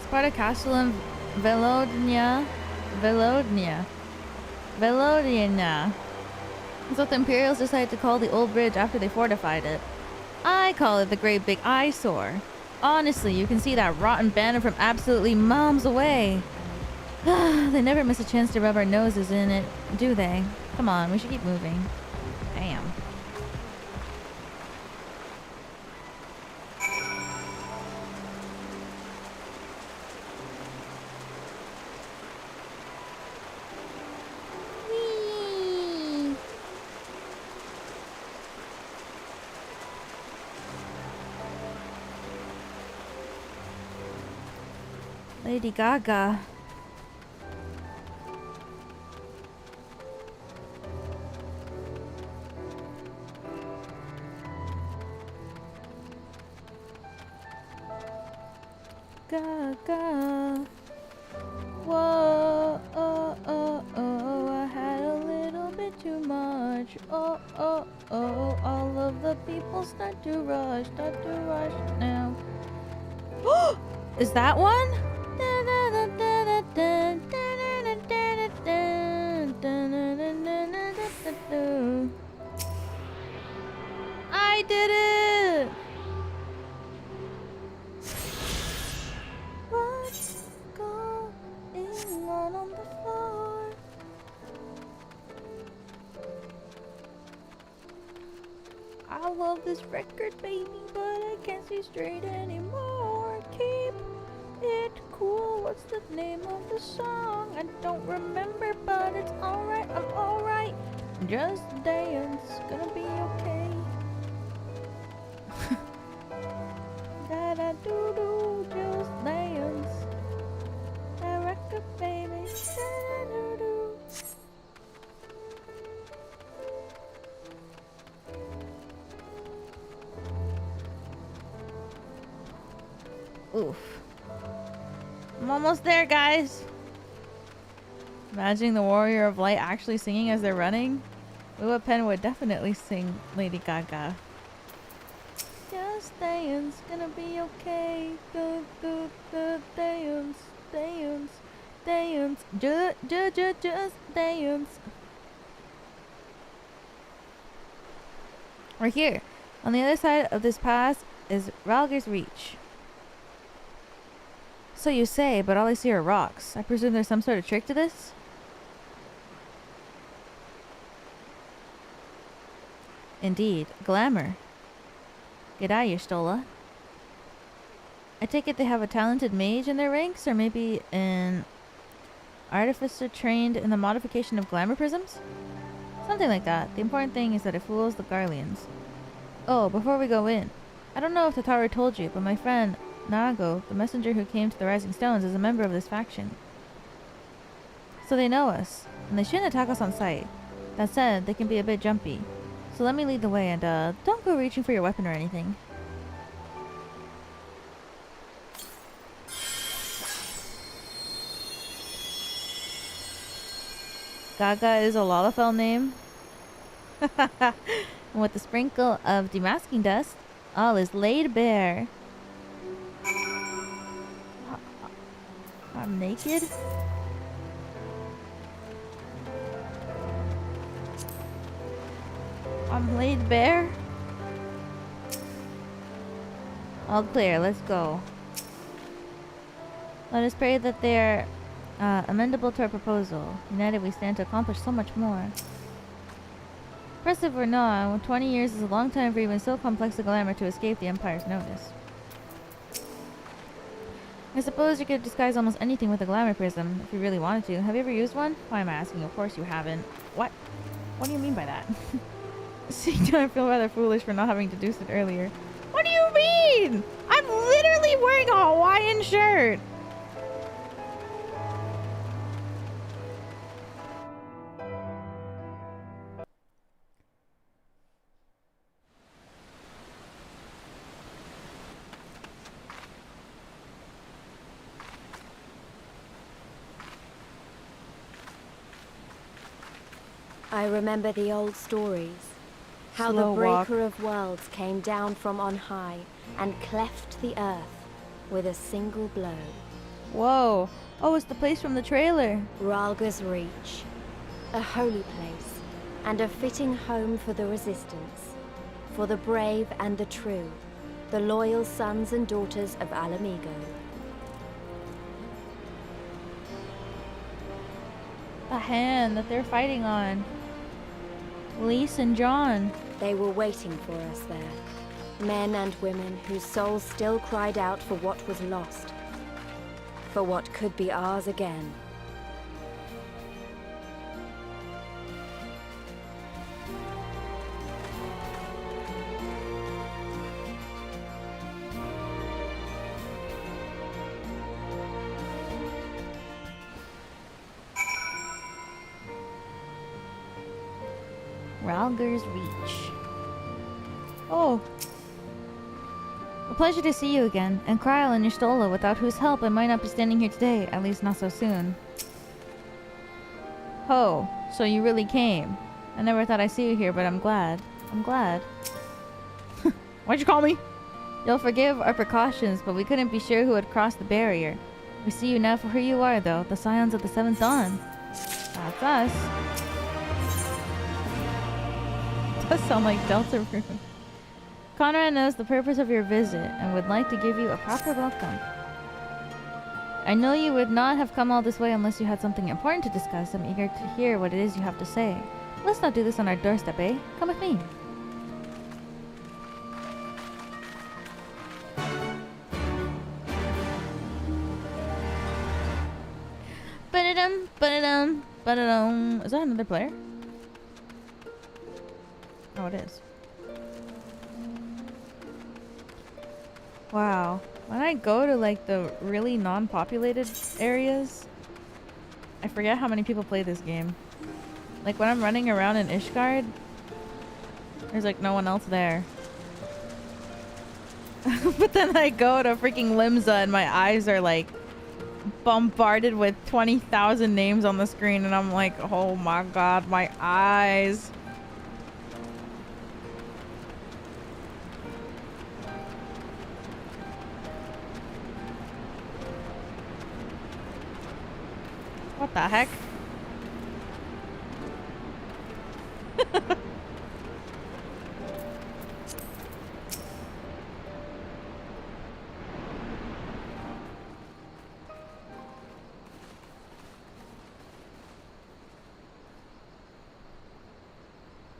Sparta Castle in Velodnia. That's what the Imperials decided to call the old bridge after they fortified it. I call it the Great Big Eyesore. Honestly, you can see that rotten banner from absolutely miles away. They never miss a chance to rub our noses in it, do they? Come on, we should keep moving. Damn. Lady Gaga. Gaga. Whoa, oh, oh, oh, I had a little bit too much. Oh, oh, oh, all of the people start to rush now. Is that one? I did it! What's going on the floor? I love this record, baby, but I can't see straight anymore. Keep it cool. What's the name of the song? I don't remember, but it's alright. I'm alright. Just dance. Gonna be okay. Da da doo doo. Just dance. That record, baby. Da da doo doo. Oof. I'm almost there, guys. Imagining the Warrior of Light actually singing as they're running. Lua Pen would definitely sing Lady Gaga. Just dance, gonna be okay. Good, good, good, dance, dance, dance. Just dance. We're here. On the other side of this pass is Rhalgr's Reach. So you say, but all I see are rocks. I presume there's some sort of trick to this? Indeed. Glamour. G'day, Y'shtola. I take it they have a talented mage in their ranks, or maybe an artificer trained in the modification of glamour prisms? Something like that. The important thing is that it fools the Garleans. Oh, before we go in, I don't know if Tataru told you, but my friend Nago, the messenger who came to the Rising Stones, is a member of this faction. So they know us, and they shouldn't attack us on sight. That said, they can be a bit jumpy. So let me lead the way, and don't go reaching for your weapon or anything. Gaga is a Lalafell name. And with a sprinkle of demasking dust, all is laid bare. I'm naked? I'm laid bare? All clear, let's go. Let us pray that they are amendable to our proposal. United we stand to accomplish so much more. Impressive or not, 20 years is a long time for even so complex a glamour to escape the Empire's notice. I suppose you could disguise almost anything with a glamour prism, if you really wanted to. Have you ever used one? Why am I asking? Of course you haven't. What? What do you mean by that? See, I feel rather foolish for not having deduced it earlier. What do you mean? I'm literally wearing a Hawaiian shirt! I remember the old stories. How Slow the Breaker walk. of Worlds came down from on high and cleft the earth with a single blow. Whoa. Oh, it's the place from the trailer. Rhalgr's Reach. A holy place, and a fitting home for the Resistance. For the brave and the true, the loyal sons and daughters of Alamigo. The hand that they're fighting on. Lise and John. They were waiting for us there. Men and women whose souls still cried out for what was lost. For what could be ours again. Rhalgr's Reach. Oh. A pleasure to see you again, and Kryl and Y'shtola, without whose help I might not be standing here today, at least not so soon. Ho, so you really came. I never thought I'd see you here, but I'm glad. I'm glad. What'd you call me? You'll forgive our precautions, but we couldn't be sure who had crossed the barrier. We see you now for who you are, though, the Scions of the Seventh Dawn. That's us. Does sound like Delta Rune. Conrad knows the purpose of your visit and would like to give you a proper welcome. I know you would not have come all this way unless you had something important to discuss. I'm eager to hear what it is you have to say. Let's not do this on our doorstep, eh? Come with me. another player? Oh, it is. Wow. When I go to like the really non-populated areas, I forget how many people play this game. Like when I'm running around in Ishgard, there's like no one else there. But then I go to freaking Limsa and my eyes are like bombarded with 20,000 names on the screen and I'm like, oh my god, my eyes. What the heck?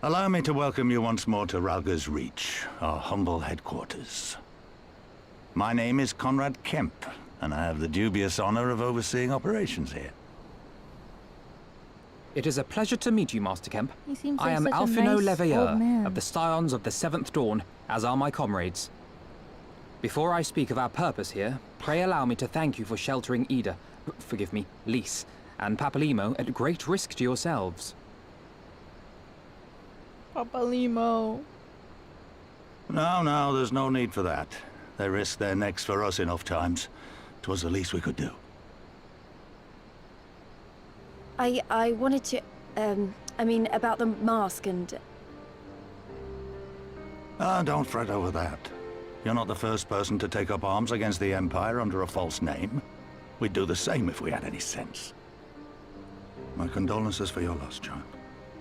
Allow me to welcome you once more to Rhalgr's Reach, our humble headquarters. My name is Conrad Kemp, and I have the dubious honor of overseeing operations here. It is a pleasure to meet you, Master Kemp. He seems I like am such a Alphino nice Leveilleur old man. of the Scions of the Seventh Dawn, as are my comrades. Before I speak of our purpose here, pray allow me to thank you for sheltering Ida, forgive me, Lys, and Papalimo at great risk to yourselves. Papalimo. No, there's no need for that. They risked their necks for us enough times. 'Twas the least we could do. I wanted to, I mean, about the mask and... Don't fret over that. You're not the first person to take up arms against the Empire under a false name. We'd do the same if we had any sense. My condolences for your loss, child.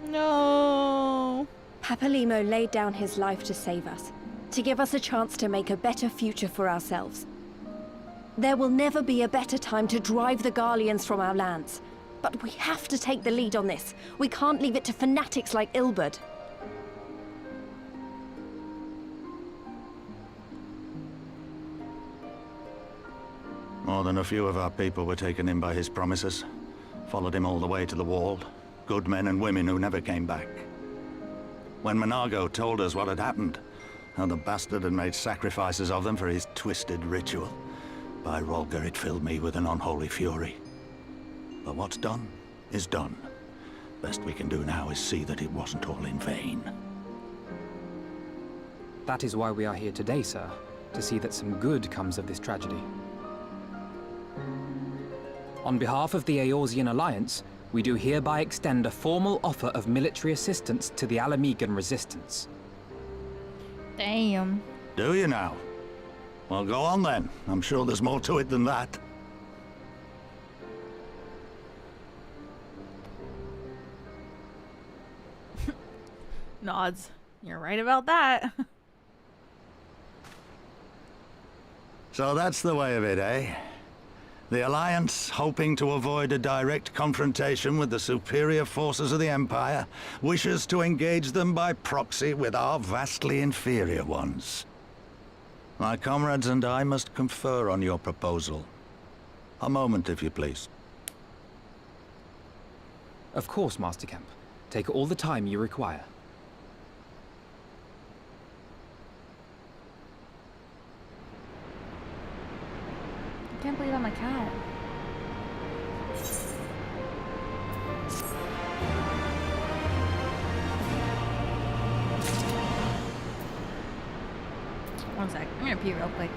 No. Papalimo laid down his life to save us, to give us a chance to make a better future for ourselves. There will never be a better time to drive the Garleans from our lands. But we have to take the lead on this. We can't leave it to fanatics like Ilberd. More than a few of our people were taken in by his promises. Followed him all the way to the wall. Good men and women who never came back. When Monago told us what had happened, how the bastard had made sacrifices of them for his twisted ritual, by Rhalgr it filled me with an unholy fury. But what's done is done. Best we can do now is see that it wasn't all in vain. That is why we are here today, sir, to see that some good comes of this tragedy. On behalf of the Eorzean Alliance, we do hereby extend a formal offer of military assistance to the Alamegan Resistance. Damn. Do you now? Well, go on then. I'm sure there's more to it than that. Nods. You're right about that. So that's the way of it, eh? The Alliance, hoping to avoid a direct confrontation with the superior forces of the Empire, wishes to engage them by proxy with our vastly inferior ones. My comrades and I must confer on your proposal. A moment, if you please. Of course, Master Kemp. Take all the time you require. I can't believe I'm a cat. One sec. I'm gonna pee real quick.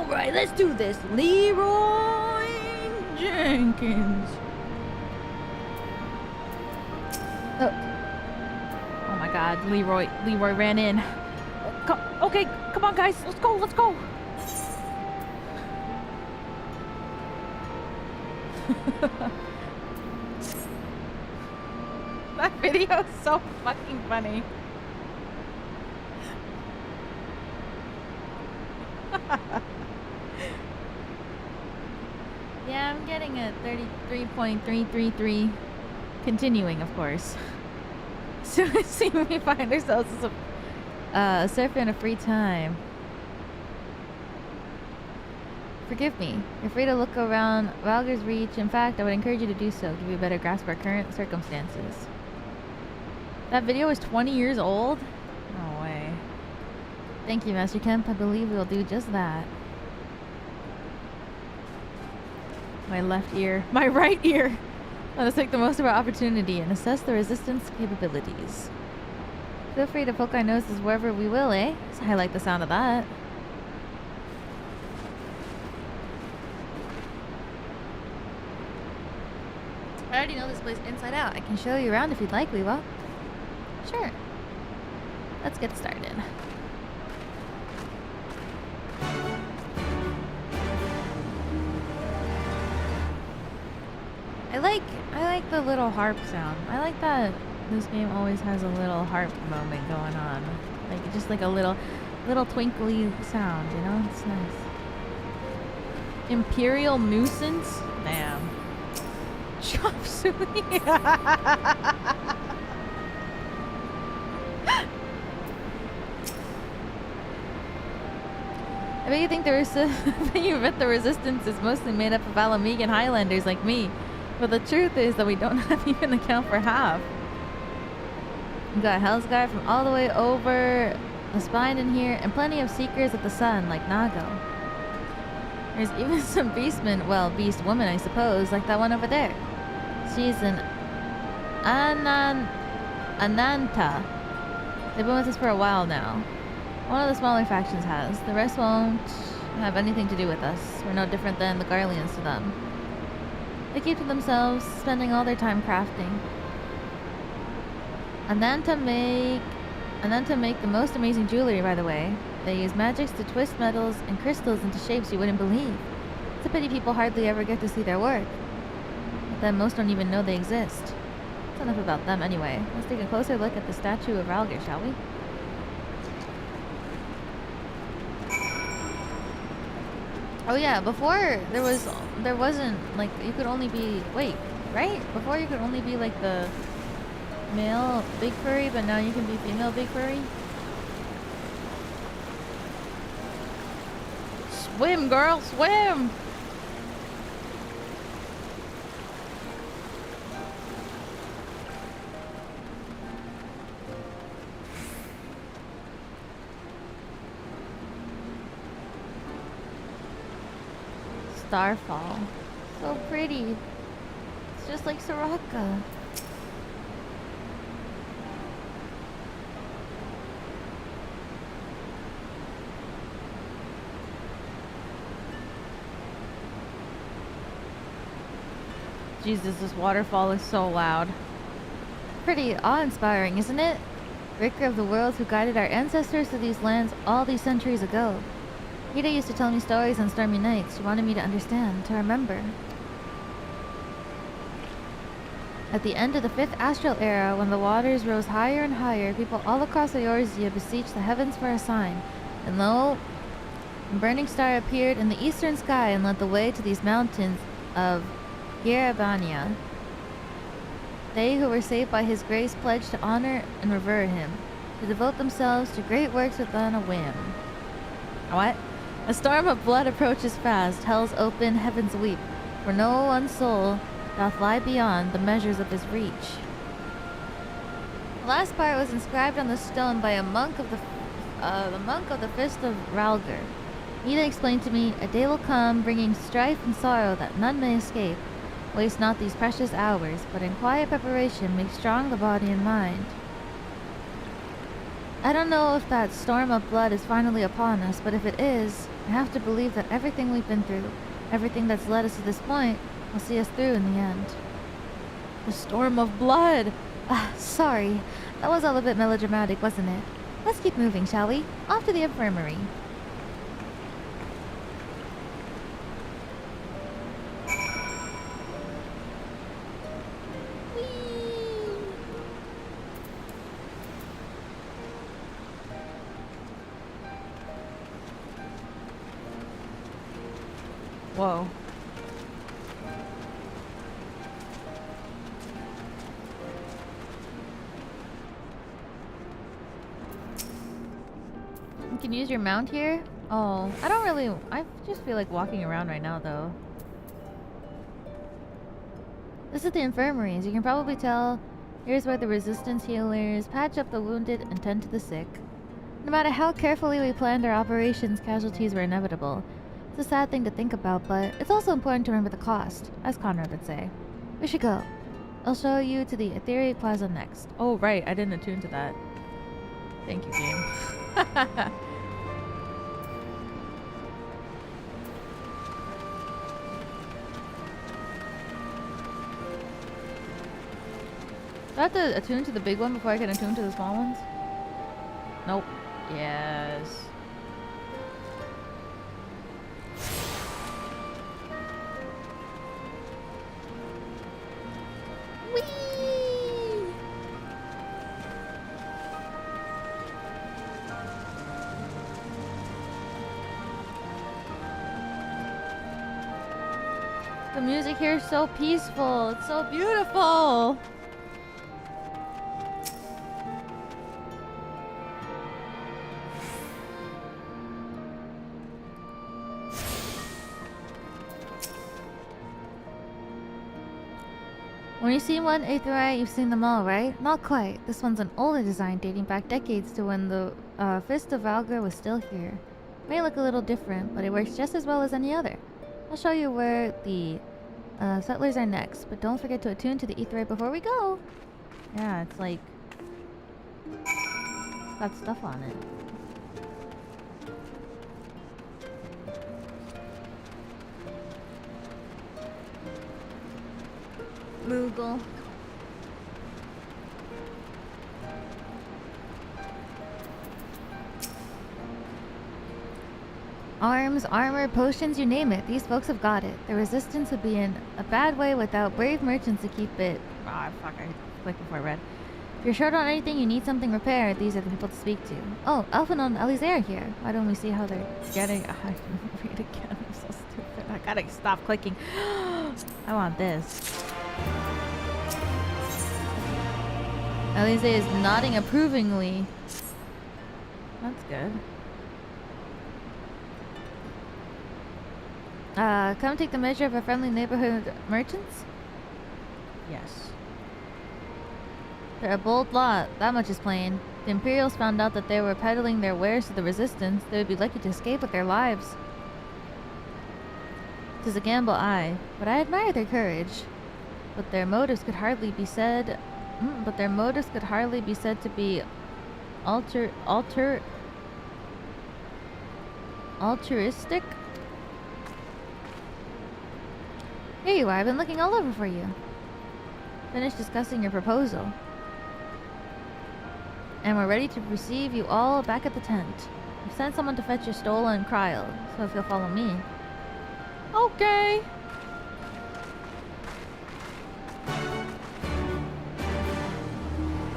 Alright, let's do this. Leroy Jenkins. Oh my god, Leroy ran in. Okay, come on guys, let's go. That video is so fucking funny. Yeah, I'm getting a 33.333. Continuing, of course. So we find ourselves as a surfer in a free time. Forgive me. You're free to look around Rhalgr's reach. In fact, I would encourage you to do so. Give you a better grasp of our current circumstances. That video is 20 years old? No way. Thank you, Master Kemp. I believe we will do just that. My left ear. My right ear! Let us make the most of our opportunity and assess the resistance capabilities. Feel free to poke our noses wherever we will, eh? I like the sound of that. I already know this place inside out. I can show you around if you'd like, we will. Sure. Let's get started. I like the little harp sound. I like that this game always has a little harp moment going on. Like just like a little twinkly sound, you know? It's nice. Imperial nuisance? Damn. Chop suey. I bet you think the resistance is mostly made up of Alamegan Highlanders like me. But the truth is that we don't have even account for half. We got Hell's Guard from all the way over the spine in here, and plenty of Seekers of the Sun like Nago. There's even some beastmen, well, beast woman I suppose, like that one over there. She's an Ananta. They've been with us for a while now. One of the smaller factions has. The rest won't have anything to do with us. We're no different than the Garleans to them. They keep to themselves, spending all their time crafting. Ananta make the most amazing jewelry, by the way. They use magics to twist metals and crystals into shapes you wouldn't believe. It's a pity people hardly ever get to see their work. But then most don't even know they exist. That's enough about them anyway. Let's take a closer look at the statue of Rhalgr, shall we? Oh yeah, before there wasn't like you could only be right? Before you could only be like the male big furry, but now you can be female big furry. Swim, girl, swim! Starfall. So pretty. It's just like Soraka. Jesus, this waterfall is so loud. Pretty awe-inspiring, isn't it? Breaker of the world who guided our ancestors to these lands all these centuries ago. Ida used to tell me stories on stormy nights. She wanted me to understand, to remember. At the end of the 5th Astral Era, when the waters rose higher and higher, people all across Eorzea beseeched the heavens for a sign. And lo, a burning star appeared in the eastern sky and led the way to these mountains of Girabania. They who were saved by his grace pledged to honor and revere him, to devote themselves to great works without a whim. What? A storm of blood approaches fast, hell's open, heavens weep, for no one soul doth lie beyond the measures of his reach. The last part was inscribed on the stone by a monk of the Fist of Rhalgr. Ida explained to me, a day will come, bringing strife and sorrow that none may escape. Waste not these precious hours, but in quiet preparation make strong the body and mind. I don't know if that storm of blood is finally upon us, but if it is, I have to believe that everything we've been through, everything that's led us to this point, will see us through in the end. The storm of blood! Sorry. That was all a bit melodramatic, wasn't it? Let's keep moving, shall we? Off to the infirmary. Whoa. You can use your mount here? Oh, I just feel like walking around right now though. This is the infirmary, as you can probably tell. Here's where the resistance healers patch up the wounded and tend to the sick. No matter how carefully we planned our operations, casualties were inevitable. It's a sad thing to think about, but it's also important to remember the cost, as Conrad would say. We should go. I'll show you to the Ethereal Plaza next. Oh right, I didn't attune to that. Thank you, game. Do I have to attune to the big one before I can attune to the small ones? Nope. Yes. The music here is so peaceful. It's so beautiful. When you see one Aetherai, you've seen them all, right? Not quite. This one's an older design dating back decades to when the Fist of Rhalgr was still here. It may look a little different, but it works just as well as any other. I'll show you where the settlers are next, but don't forget to attune to the Aetherai before we go. Yeah, it's like... it's got stuff on it. Moogle. Arms, armor, potions, you name it. These folks have got it. The resistance would be in a bad way without brave merchants to keep it. Ah, fuck, I clicked before I read. If you're short on anything, you need something repaired, these are the people to speak to. Oh, Elfin and Elira are here. Why don't we see how they're getting... I can read again. I'm so stupid. I gotta stop clicking. I want this. Elise is nodding approvingly. That's good. Come take the measure of our friendly neighborhood merchants? Yes. They're a bold lot, that much is plain. If the Imperials found out that they were peddling their wares to the Resistance, they would be lucky to escape with their lives. 'Tis a gamble, aye, but I admire their courage. But their motives could hardly be said to be altruistic. Here you are, I've been looking all over for you. Finished discussing your proposal. And we're ready to receive you all back at the tent. I've sent someone to fetch your stolen Kryl, so if you'll follow me. Okay.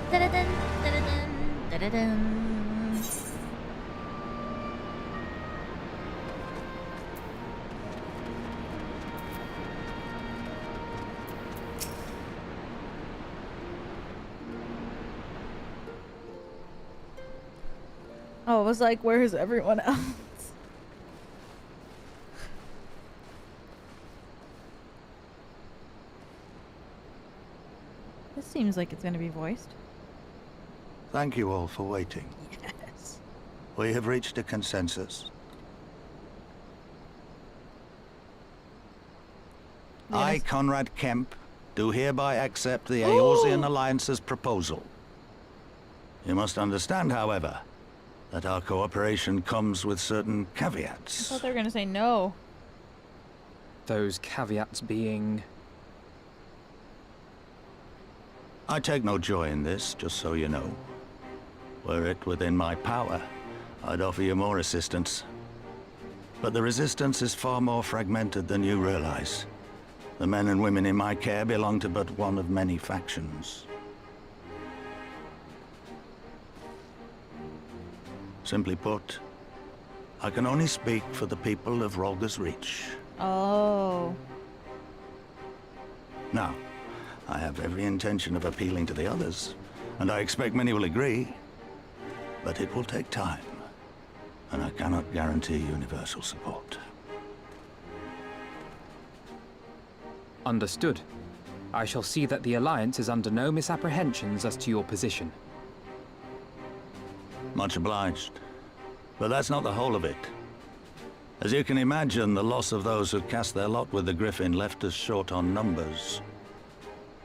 Da-da-dun, da-da-dun, da-da-dun. Oh, it was like, where's everyone else? This seems like it's going to be voiced. Thank you all for waiting. Yes. We have reached a consensus. Yes. I, Conrad Kemp, do hereby accept the Eorzean Alliance's proposal. You must understand, however, that our cooperation comes with certain I caveats. thought they were gonna say no. Those caveats being... I take no joy in this, just so you know. Were it within my power, I'd offer you more assistance. But the Resistance is far more fragmented than you realize. The men and women in my care belong to but one of many factions. Simply put, I can only speak for the people of Rhalgr's Reach. Oh. Now, I have every intention of appealing to the others, and I expect many will agree. But it will take time, and I cannot guarantee universal support. Understood. I shall see that the Alliance is under no misapprehensions as to your position. Much obliged. But that's not the whole of it. As you can imagine, the loss of those who cast their lot with the Griffin left us short on numbers.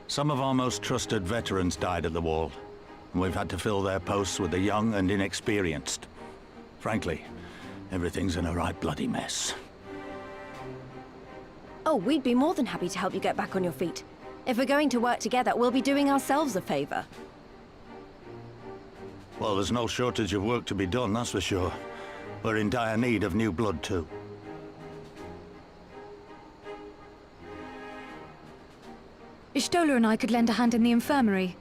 Some of our most trusted veterans died at the wall, and we've had to fill their posts with the young and inexperienced. Frankly, everything's in a right bloody mess. Oh, we'd be more than happy to help you get back on your feet. If we're going to work together, we'll be doing ourselves a favor. Well, there's no shortage of work to be done, that's for sure. We're in dire need of new blood, too. Ishtola and I could lend a hand in the infirmary.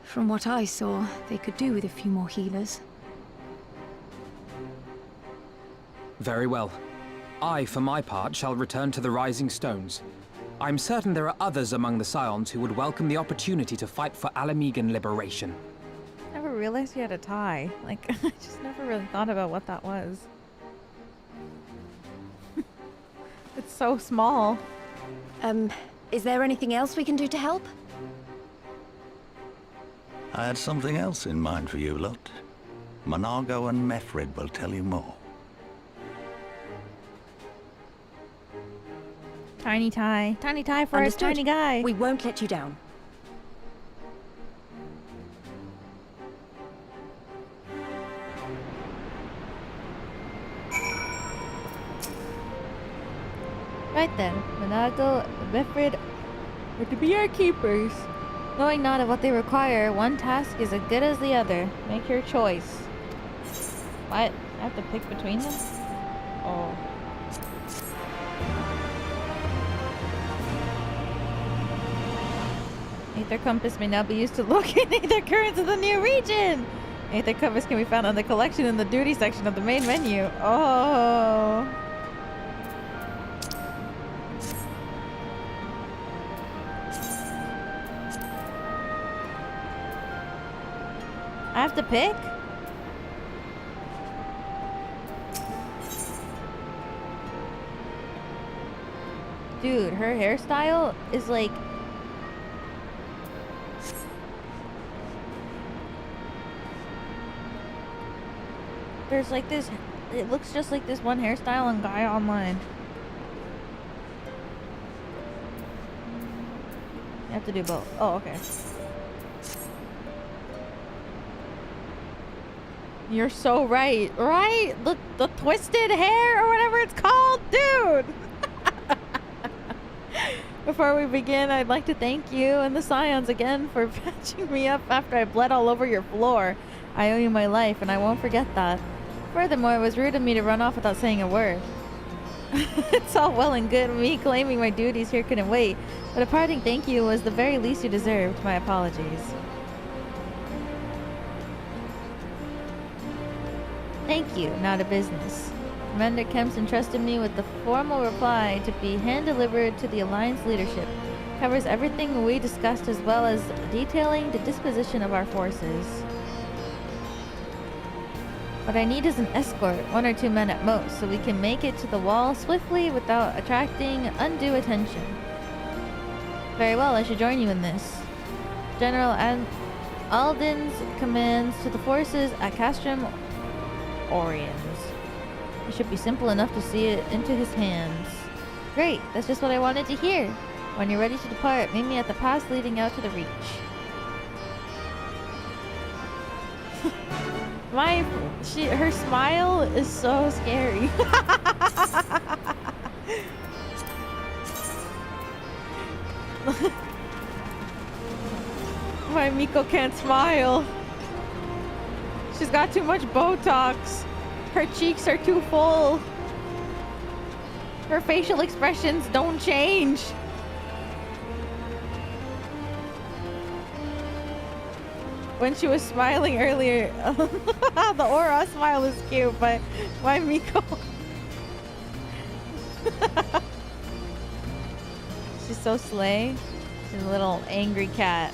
From what I saw, they could do with a few more healers. Very well. I, for my part, shall return to the Rising Stones. I'm certain there are others among the Scions who would welcome the opportunity to fight for Alamegan liberation. I never realized you had a tie. Like, I just never really thought about what that was. It's so small. Is there anything else we can do to help? I had something else in mind for you lot. Monago and Mefred will tell you more. Tiny tie. Tiny tie for Understood. a tiny guy. We won't let you down. Right then, Monago and Mefred are to be our keepers. Knowing not of what they require, one task is as good as the other. Make your choice. What? I have to pick between them? Oh. Aether Compass may now be used to locate Aether Currents of the new region! Aether Compass can be found on the collection in the duty section of the main menu. Oh. I have to pick? Dude, her hairstyle is like... There's like this... It looks just like this one hairstyle on guy online. You have to do both. Oh, okay. You're so right, right? The twisted hair or whatever it's called, dude. Before we begin, I'd like to thank you and the Scions again for patching me up after I bled all over your floor. I owe you my life, and I won't forget that. Furthermore, it was rude of me to run off without saying a word. It's all well and good, me claiming my duties here couldn't wait, but a parting thank you was the very least you deserved. My apologies. Thank you, not a business. Commander Kemps entrusted me with the formal reply to be hand-delivered to the Alliance leadership. Covers everything we discussed as well as detailing the disposition of our forces. What I need is an escort, 1 or 2 men at most, so we can make it to the wall swiftly without attracting undue attention. Very well, I should join you in this. General Alden's commands to the forces at Castrum Oriens. It should be simple enough to see it into his hands. Great, that's just what I wanted to hear. When you're ready to depart, meet me at the pass leading out to the Reach. Her smile is so scary. My Miko can't smile. She's got too much Botox. Her cheeks are too full. Her facial expressions don't change. When she was smiling earlier, the aura smile is cute, but my Miko. She's so slay. She's a little angry cat.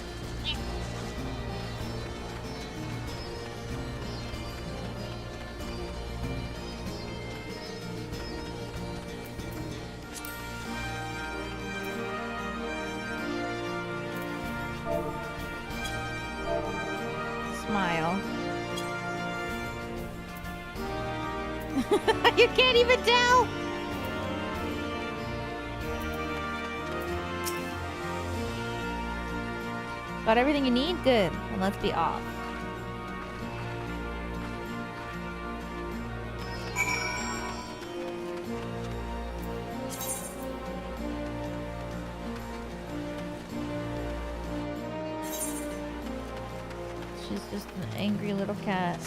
Smile. You can't even tell. Got everything you need? Good. Then let's be off. She's just an angry little cat.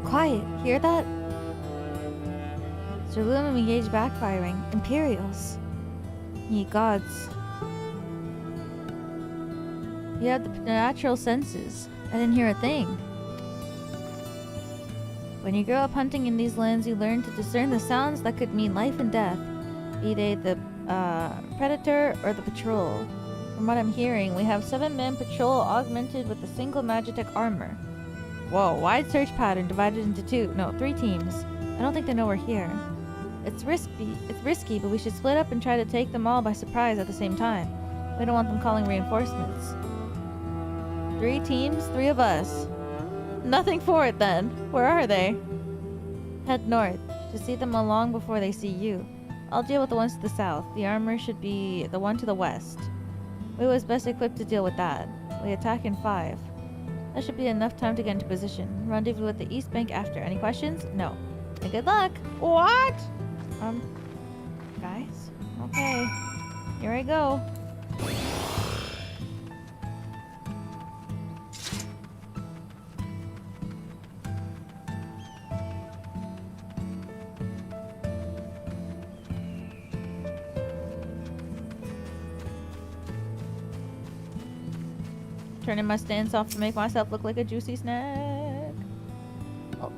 Quiet, hear that? Zerlum engaged backfiring. Imperials. Ye gods. You have the natural senses. I didn't hear a thing. When you grow up hunting in these lands, you learn to discern the sounds that could mean life and death, be they the predator or the patrol. From what I'm hearing, we have 7-man patrol augmented with a single Magitech armor. Whoa, wide search pattern divided into 3 teams. I don't think they know we're here. It's risky, but we should split up and try to take them all by surprise at the same time. We don't want them calling reinforcements. 3 teams, 3 of us. Nothing for it then. Where are they? Head north, to see them along before they see you. I'll deal with the ones to the south. The armor should be the one to the west. We was best equipped to deal with that. We attack in 5. That should be enough time to get into position. Rendezvous at the east bank after. Any questions? No. And good luck. What? Guys? Okay. Here I go. Turning my stance off to make myself look like a juicy snack. Oh.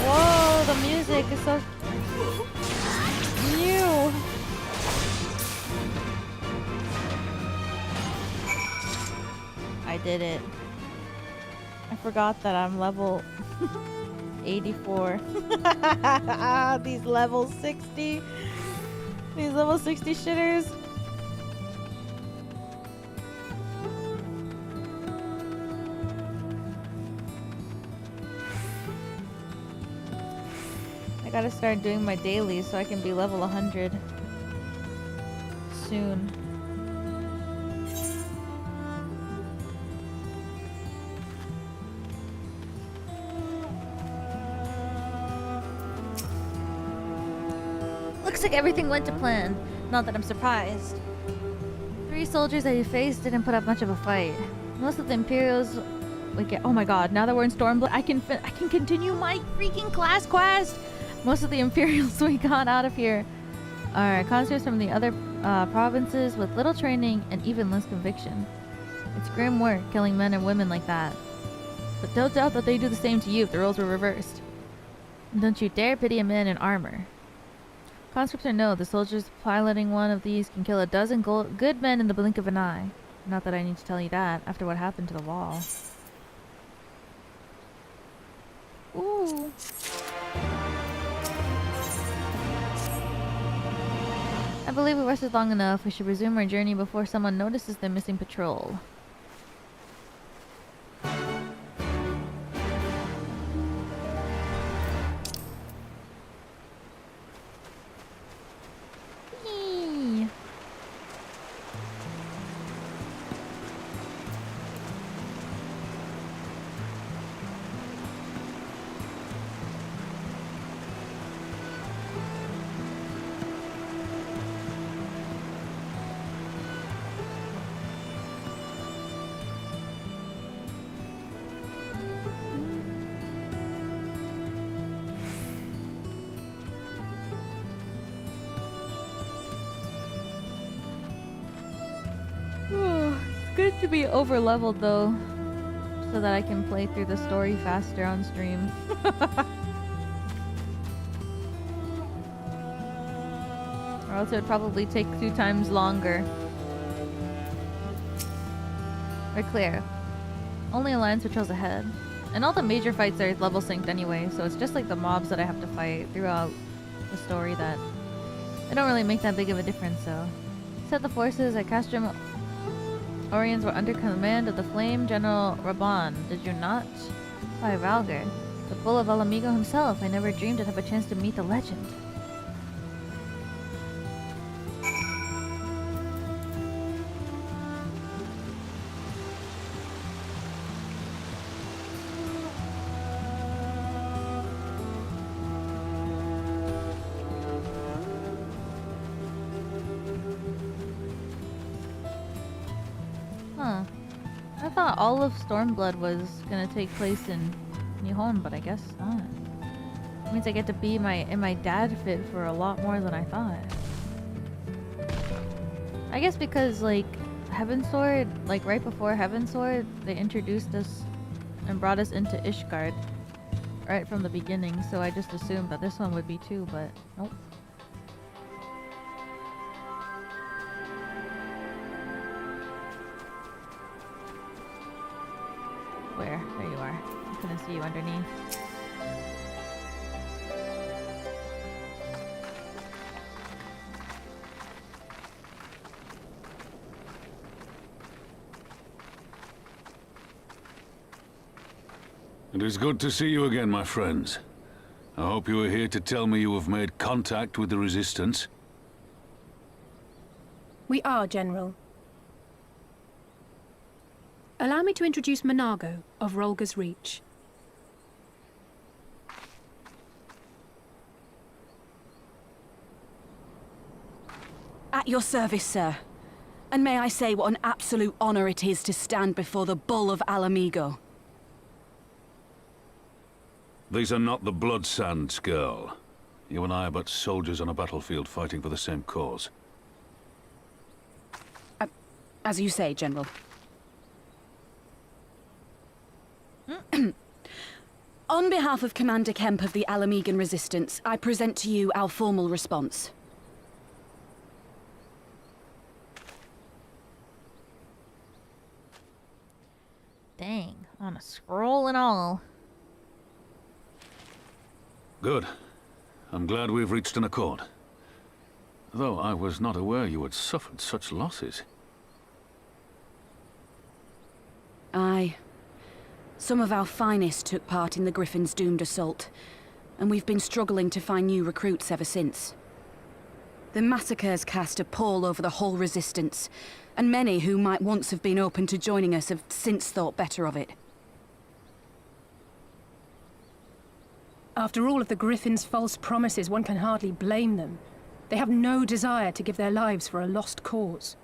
Whoa, the music is so new. I did it. I forgot that I'm level 84. These level 60. These level 60 shitters. I gotta start doing my dailies so I can be level 100 soon. Looks like everything went to plan. Not that I'm surprised. 3 soldiers that you faced didn't put up much of a fight. Most of the Imperials we get. Oh my god! Now that we're in Stormblood, I can continue my freaking class quest. Most of the Imperials we got out of here are conscripts from the other provinces with little training and even less conviction. It's grim work killing men and women like that. But don't doubt that they do the same to you if the roles were reversed. And don't you dare pity a man in armor. Conscript or no, the soldiers piloting one of these can kill a dozen good men in the blink of an eye. Not that I need to tell you that after what happened to the wall. Ooh. I believe we rested long enough. We should resume our journey before someone notices the missing patrol. Yee. It's good to be over leveled though, so that I can play through the story faster on stream. Or else it would probably take 2 times longer. We're clear. Only Alliance patrols ahead. And all the major fights are level synced anyway, so it's just like the mobs that I have to fight throughout the story that they don't really make that big of a difference, so. Said the forces at Castrum Orions were under command of the Flame General Raban, did you not? By Rhalgr, the bull of Alamigo himself. I never dreamed I'd have a chance to meet the legend. Huh. I thought all of Stormblood was gonna take place in Nihon, but I guess not. It means I get to be in my dad fit for a lot more than I thought. I guess because like Heavensward, like right before Heavensward, they introduced us and brought us into Ishgard right from the beginning, so I just assumed that this one would be too, but nope. Where? There you are. I couldn't see you underneath. It is good to see you again, my friends. I hope you are here to tell me you have made contact with the Resistance. We are, General. Allow me to introduce Monago of Rhalgr's Reach. At your service, sir. And may I say what an absolute honor it is to stand before the Bull of Alamigo. These are not the Blood Sands, girl. You and I are but soldiers on a battlefield fighting for the same cause. As you say, General. On behalf of Commander Kemp of the Alamigan Resistance, I present to you our formal response. Dang, on a scroll and all. Good. I'm glad we've reached an accord. Though I was not aware you had suffered such losses. Aye. Some of our finest took part in the Griffin's doomed assault, and we've been struggling to find new recruits ever since. The massacres cast a pall over the whole Resistance, and many who might once have been open to joining us have since thought better of it. After all of the Griffin's false promises, one can hardly blame them. They have no desire to give their lives for a lost cause.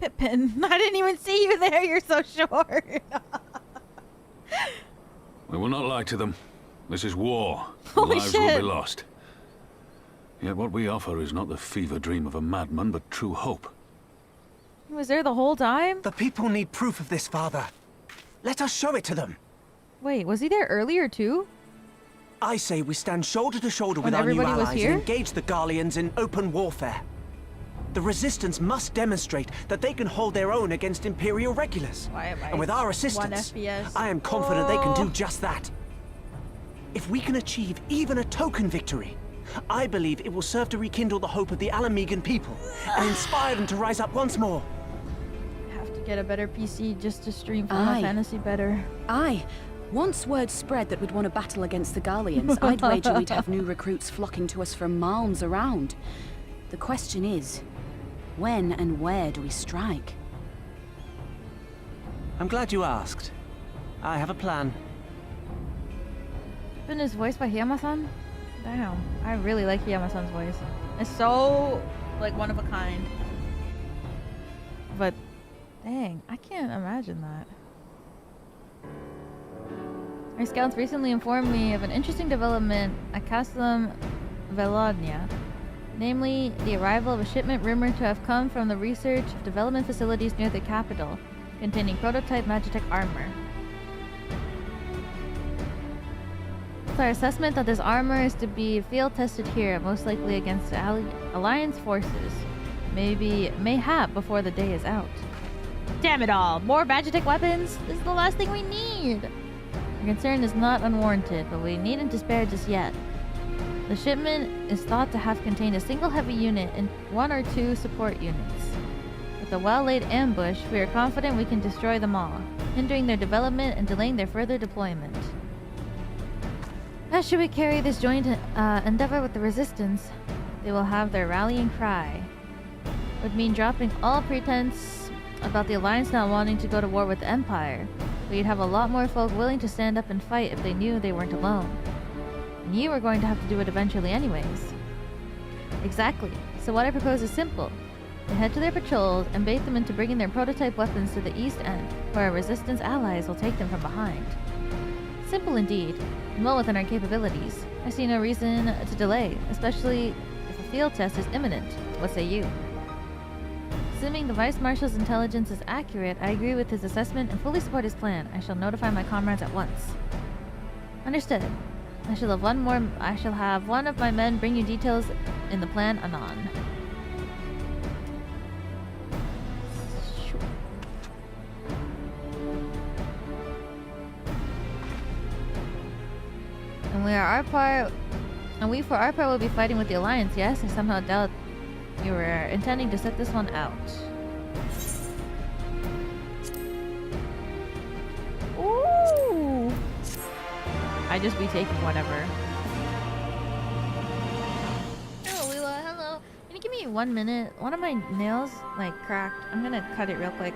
Pippin, I didn't even see you there. You're so short. We will not lie to them. This is war. Holy Lives shit. will be lost. Yet what we offer is not the fever dream of a madman, but true hope. He was there the whole time? The people need proof of this, Father. Let us show it to them. Wait, was he there earlier too? I say we stand shoulder to shoulder When with our new everybody was allies here? and engage the Garleans in open warfare. The Resistance must demonstrate that they can hold their own against Imperial regulars. Why am I And with our 1 assistance, FPS? I am confident they can Oh. do just that. If we can achieve even a token victory, I believe it will serve to rekindle the hope of the Alamegan people and inspire them to rise up once more. I have to get a better PC just to stream Final Fantasy better. Aye. Once word spread that we'd won a battle against the Garleans, I'd wager we'd have new recruits flocking to us from malms around. The question is, when and where do we strike? I'm glad you asked. I have a plan. Pippin is voiced by Hiyama-san? Damn, I really like Hiyama-san's voice. It's so, like, one of a kind. But, dang, I can't imagine that. Our scouts recently informed me of an interesting development at Castle Velodnia. Namely, the arrival of a shipment rumored to have come from the research development facilities near the capital, containing prototype Magitech armor. It's our assessment that this armor is to be field tested here, most likely against the Alliance forces. Mayhap before the day is out. Damn it all! More Magitech weapons? This is the last thing we need! Our concern is not unwarranted, but we needn't despair just yet. The shipment is thought to have contained a single heavy unit and 1 or 2 support units. With a well-laid ambush, we are confident we can destroy them all, hindering their development and delaying their further deployment. How should we carry this joint endeavor with the Resistance? They will have their rallying cry. It would mean dropping all pretense about the Alliance not wanting to go to war with the Empire, but you'd have a lot more folk willing to stand up and fight if they knew they weren't alone. And you were going to have to do it eventually anyways. Exactly. So what I propose is simple. We head to their patrols and bait them into bringing their prototype weapons to the east end, where our Resistance allies will take them from behind. Simple indeed, and well within our capabilities. I see no reason to delay, especially if a field test is imminent. What say you? Assuming the Vice Marshal's intelligence is accurate, I agree with his assessment and fully support his plan. I shall notify my comrades at once. Understood. I shall have one of my men bring you details in the plan anon. And we for our part will be fighting with the Alliance, yes? I somehow doubt you were intending to set this one out. Ooh! I just be taking whatever. Oh, Lila, hello. Can you give me 1 minute? One of my nails, like, cracked. I'm gonna cut it real quick.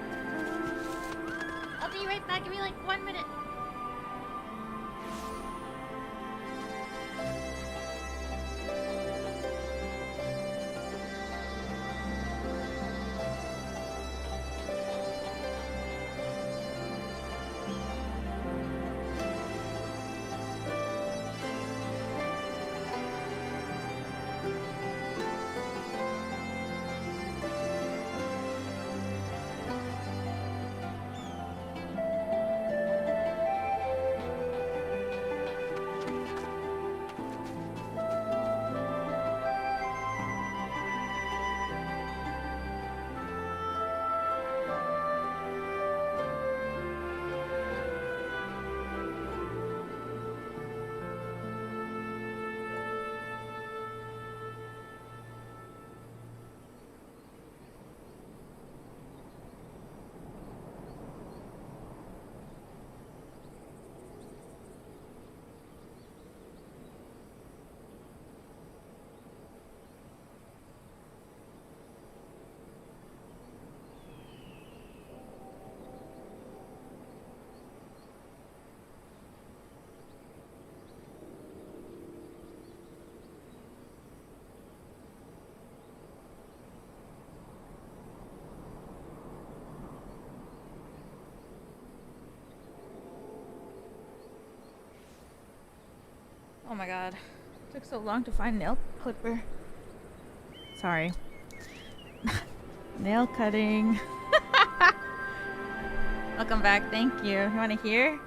I'll be right back. Give me, like, 1 minute. Oh my god. It took so long to find nail clipper. Sorry. Nail cutting. Welcome back, thank you. You wanna hear?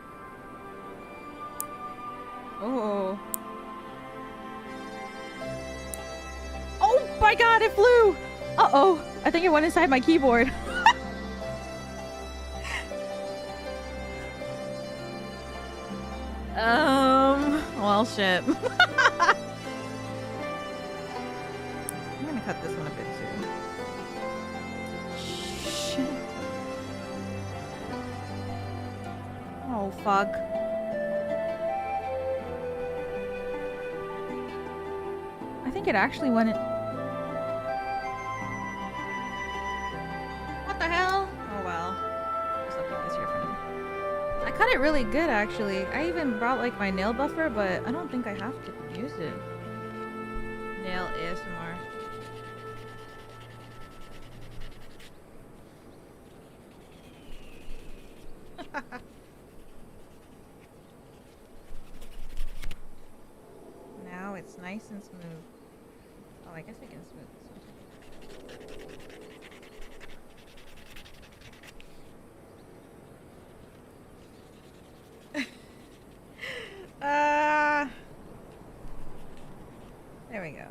Oh. Oh my god, it flew! Uh-oh. I think it went inside my keyboard. Well, shit. I'm gonna cut this one a bit too. Shit. Oh, fuck. I think it actually went in. What the hell? Oh well. Guess I'll keep this here for now. I cut it really good actually. I even brought like my nail buffer, but I don't think I have to use it. Nail ASMR. Now it's nice and smooth. Oh, I guess I can smooth this one. There we go.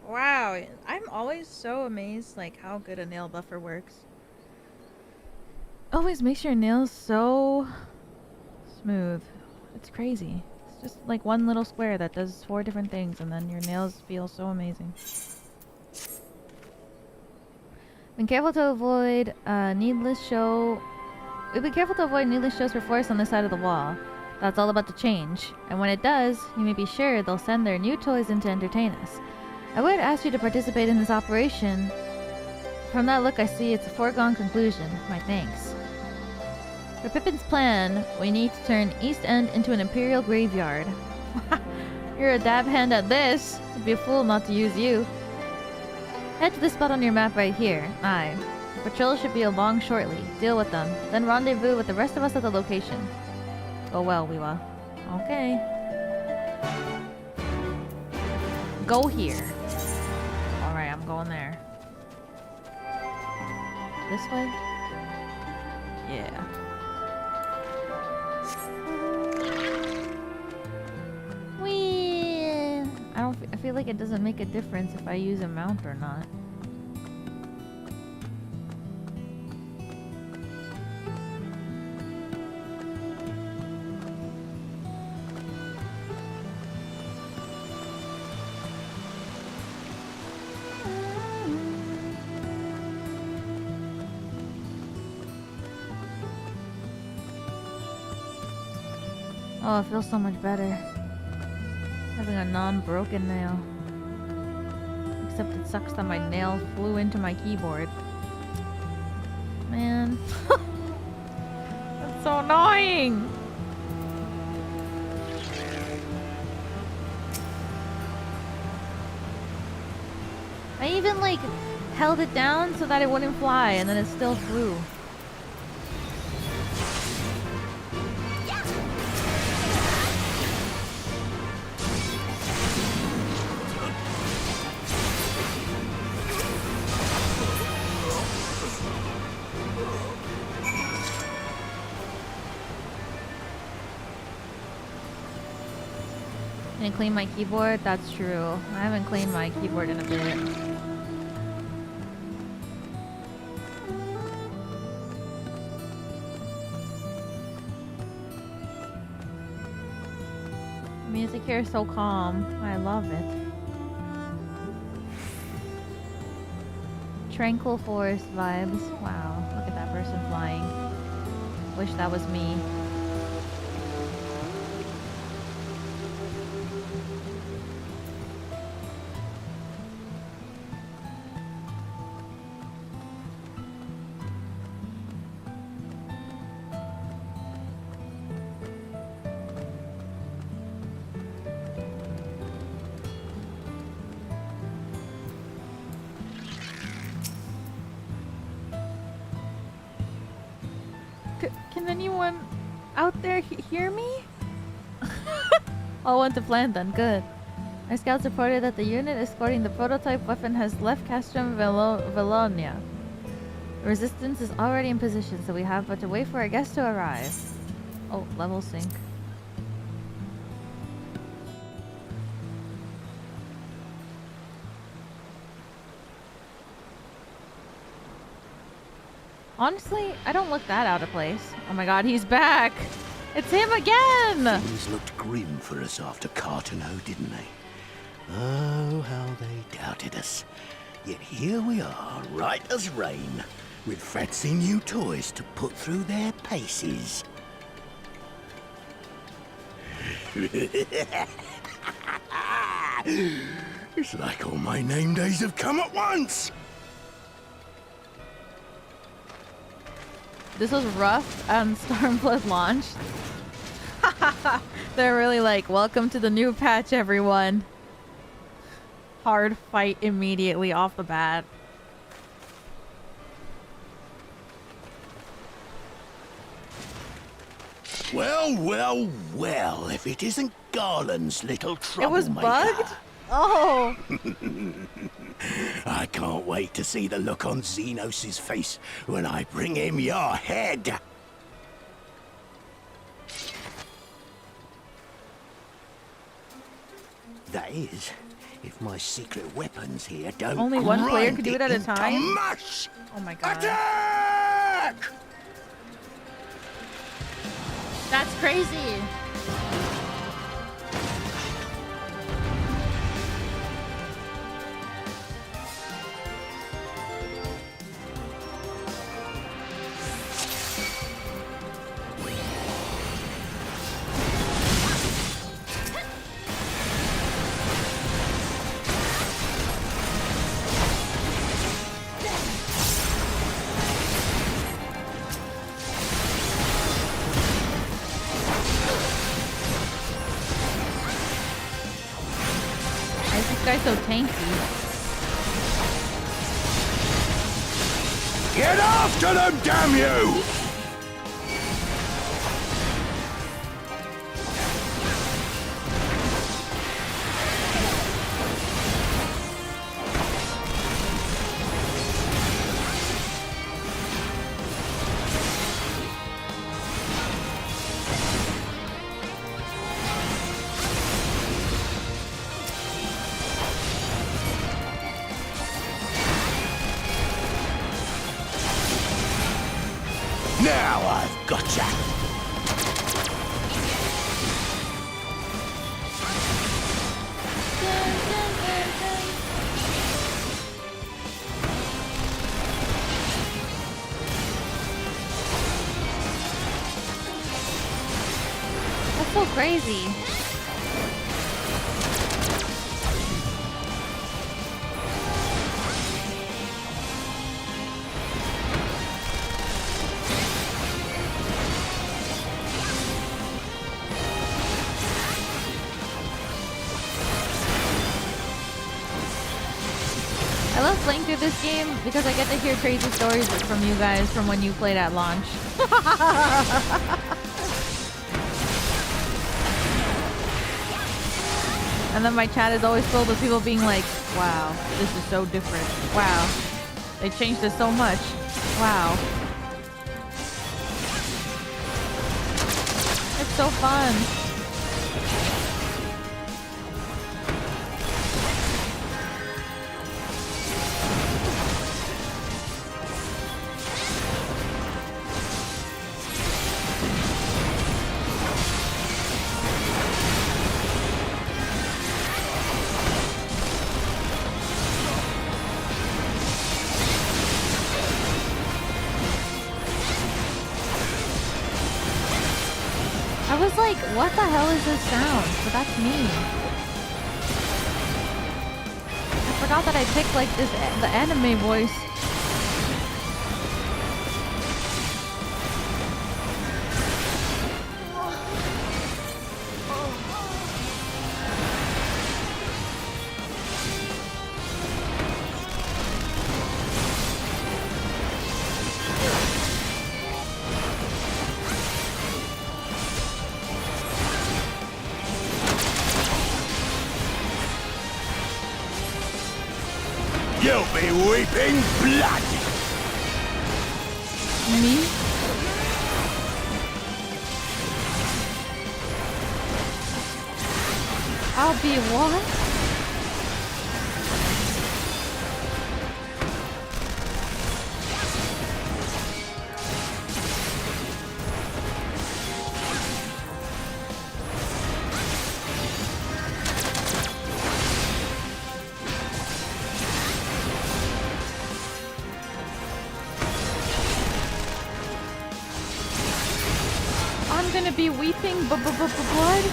Wow, I'm always so amazed like how good a nail buffer works. Always makes your nails so smooth. It's crazy. It's just like one little square that does 4 different things and then your nails feel so amazing. Been careful to avoid needless shows for forest on this side of the wall. That's all about to change, and when it does, you may be sure they'll send their new toys in to entertain us. I would ask you to participate in this operation. From that look I see it's a foregone conclusion. My thanks. For Pippin's plan, we need to turn East End into an Imperial graveyard. You're a dab hand at this. I'd be a fool not to use you. Head to the spot on your map right here. Aye. The patrol should be along shortly. Deal with them, then rendezvous with the rest of us at the location. Go well, Weewa. Okay. Go here. Alright, I'm going there. This way? Yeah. Whee! I feel like it doesn't make a difference if I use a mount or not. Oh, it feels so much better. Having a non-broken nail. Except it sucks that my nail flew into my keyboard. Man. That's so annoying! I even like held it down so that it wouldn't fly and then it still flew. Clean my keyboard? That's true. I haven't cleaned my keyboard in a bit. Music here is so calm. I love it. Tranquil forest vibes. Wow, look at that person flying. Wish that was me. Can anyone out there hear me? All went to plan then, good. My scouts reported that the unit escorting the prototype weapon has left Castrum Velonia. The resistance is already in position, so we have but to wait for our guests to arrive. Oh, level sync. Honestly, I don't look that out of place. Oh my god, he's back! It's him again! Things looked grim for us after Cartano, didn't they? Oh, how they doubted us. Yet here we are, right as rain, with fancy new toys to put through their paces. It's like all my name days have come at once! This was rough on Stormblood launch. They're really like, welcome to the new patch, everyone. Hard fight immediately off the bat. Well, well, well, if it isn't Garland's little troublemaker. It was bugged? Oh! I can't wait to see the look on Xenos' face when I bring him your head. That is, if my secret weapons here don't Only one player could do it at a into time? mush. Oh my god. Attack! That's crazy! Guy's so tanky. Get after them, damn you! Now I've gotcha! That's so crazy. I love playing through this game because I get to hear crazy stories from you guys from when you played at launch. And then my chat is always filled with people being like, wow, this is so different. Wow, they changed it so much. Wow. It's so fun. I was like, what the hell is this sound? But that's me. I forgot that I picked like this, the anime voice. You'll be weeping blood! Me? I'll be what? I'm gonna be weeping blood?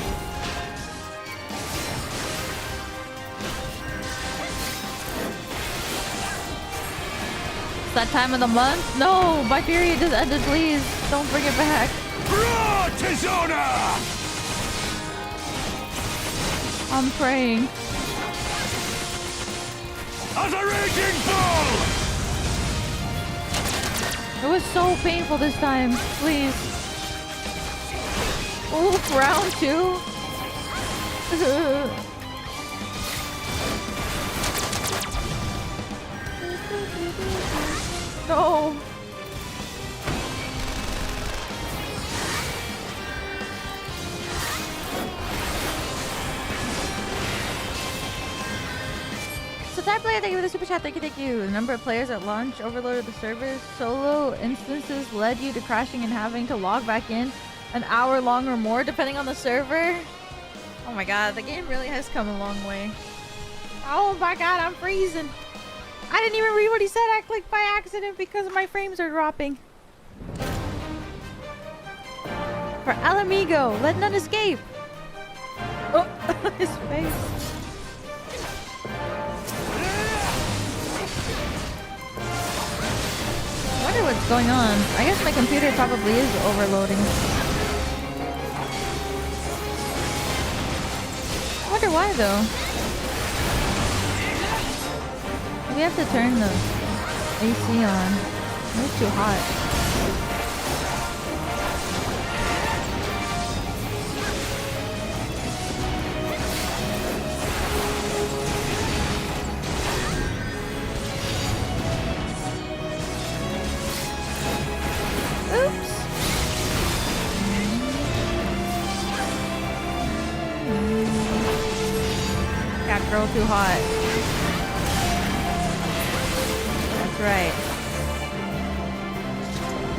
That time of the month? No, my period just ended, please. Don't bring it back. I'm praying. As a raging bull! It was so painful this time. Please. Oh, round 2. No. So that player, thank you for the super chat. Thank you. The number of players at launch overloaded the servers. Solo instances led you to crashing and having to log back in an hour long or more, depending on the server. Oh my god, the game really has come a long way. Oh my god, I'm freezing. I didn't even read what he said. I clicked by accident because my frames are dropping. For El Amigo, let none escape. Oh, his face. I wonder what's going on. I guess my computer probably is overloading. I wonder why though. We have to turn the AC on. It's too hot. Oops. Cat girl too hot. Right.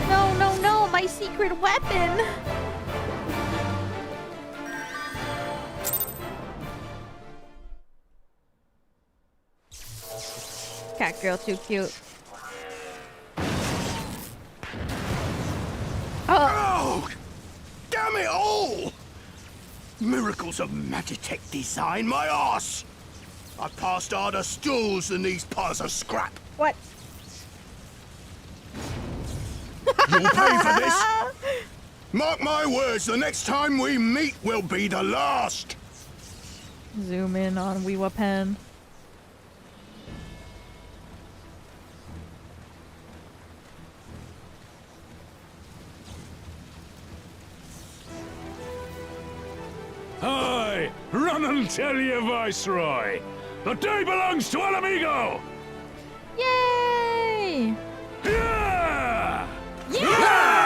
No, no, no, my secret weapon! Cat girl too cute. Oh! Damn it all! Miracles of Magitech design, my arse! I passed harder stools than these piles of scrap. What? You'll pay for this! Mark my words, the next time we meet will be the last! Zoom in on Weewa Pen. Hi! Run and tell your Viceroy! The day belongs to El Amigo! Yay! Yeah! Yeah!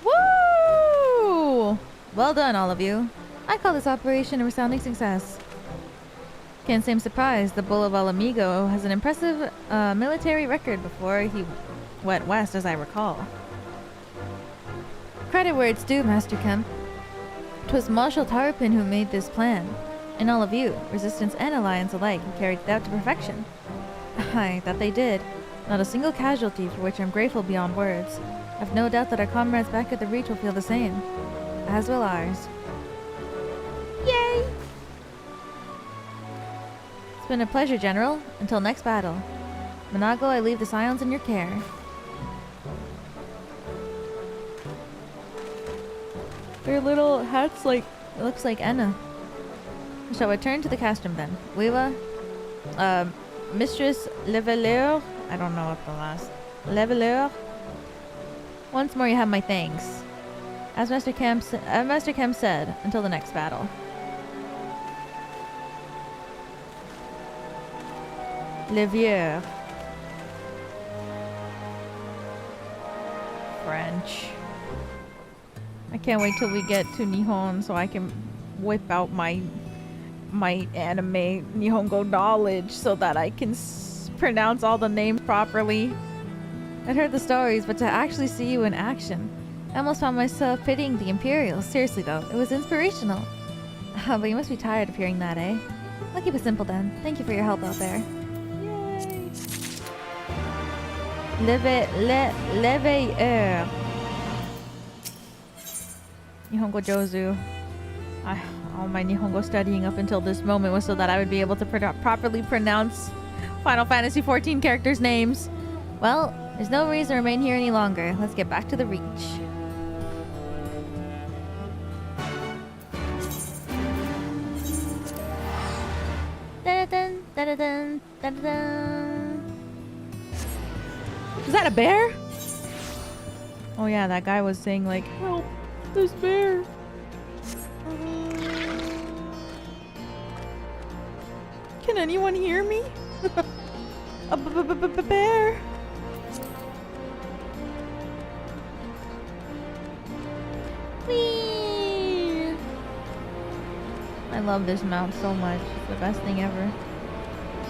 Woo! Well done, all of you. I call this operation a resounding success. Can't say I'm surprised. The Bull of El Amigo has an impressive military record before he went west, as I recall. Credit where it's due, Master Kemp. 'Twas Marshal Tarpin who made this plan, and all of you, Resistance and Alliance alike, who carried it out to perfection. Aye, that they did. Not a single casualty, for which I'm grateful beyond words. I've no doubt that our comrades back at the Reach will feel the same. As will ours. Yay! It's been a pleasure, General. Until next battle. Monago, I leave the Scions in your care. Their little hats it looks like Enna. We shall return to the castrum then. Weewa, Mistress Leveleur. I don't know what the last. Leveleur. Once more, you have my thanks. As Master Kemp said, until the next battle. Levier. French. I can't wait till we get to Nihon so I can whip out my anime Nihongo knowledge so that I can pronounce all the names properly. I'd heard the stories, but to actually see you in action, I almost found myself pitying the Imperials. Seriously though, it was inspirational. But you must be tired of hearing that, eh? I'll keep it simple then. Thank you for your help out there. Yay! Leveilleur. Nihongo Jozu. All my Nihongo studying up until this moment was so that I would be able to properly pronounce Final Fantasy XIV characters' names. Well, there's no reason to remain here any longer. Let's get back to the Reach. Da-da-dun, da-da-dun, da-da-dun. Is that a bear? Oh yeah, that guy was saying like, help, this bear. Can anyone hear me? A bear. Whee! I love this mount so much. It's the best thing ever.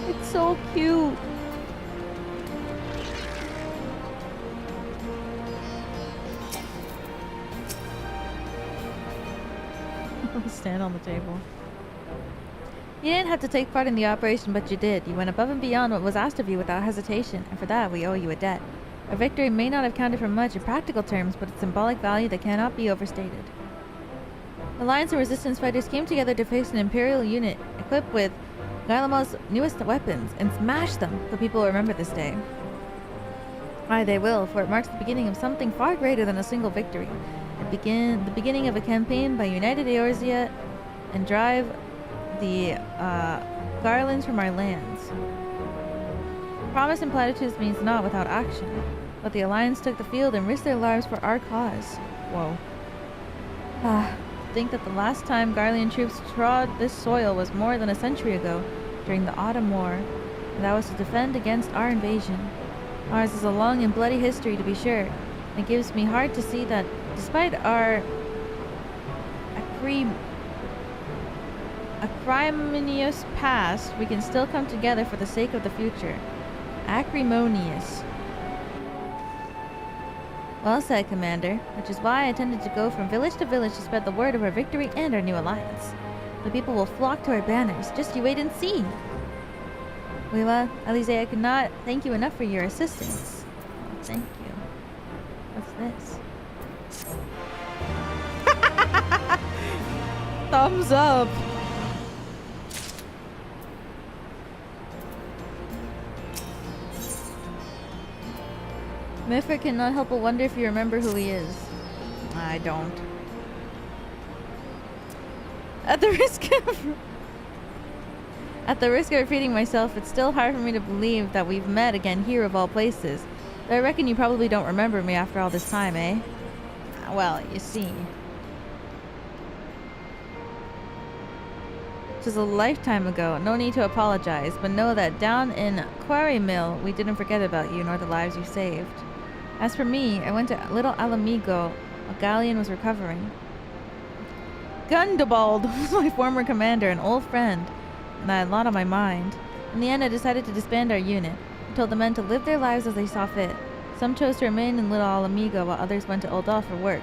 It's so cute. Stand on the table. You didn't have to take part in the operation, but you did. You went above and beyond what was asked of you without hesitation, and for that we owe you a debt. Our victory may not have counted for much in practical terms, but its symbolic value that cannot be overstated. Alliance and Resistance fighters came together to face an Imperial unit equipped with Guillemot's newest weapons and smashed them. The people will remember this day. Aye, they will, for it marks the beginning of something far greater than a single victory. The beginning of a campaign by United Eorzea and drive the garlands from our lands. Promise and platitudes means naught without action, but the Alliance took the field and risked their lives for our cause. Whoa. Think that the last time Garlean troops trod this soil was more than a century ago, during the Autumn War, and that was to defend against our invasion. Ours is a long and bloody history, to be sure, and it gives me heart to see that despite our acrimonious past, we can still come together for the sake of the future. Acrimonious. Well said, Commander, which is why I intended to go from village to village to spread the word of our victory and our new alliance. The people will flock to our banners, just you wait and see. Wewa, Alize, I could not thank you enough for your assistance. Oh, thank you. What's this? Thumbs up! Miffer cannot help but wonder if you remember who he is. I don't. At the risk of repeating myself, it's still hard for me to believe that we've met again here of all places. Though I reckon you probably don't remember me after all this time, eh? Well, you see. It was a lifetime ago. No need to apologize, but know that down in Quarry Mill, we didn't forget about you nor the lives you saved. As for me, I went to Little Alamigo. A galleon was recovering. Gundobald was my former commander, an old friend, and I had a lot on my mind. In the end, I decided to disband our unit. I told the men to live their lives as they saw fit. Some chose to remain in Little Alamigo, while others went to Oldal for work.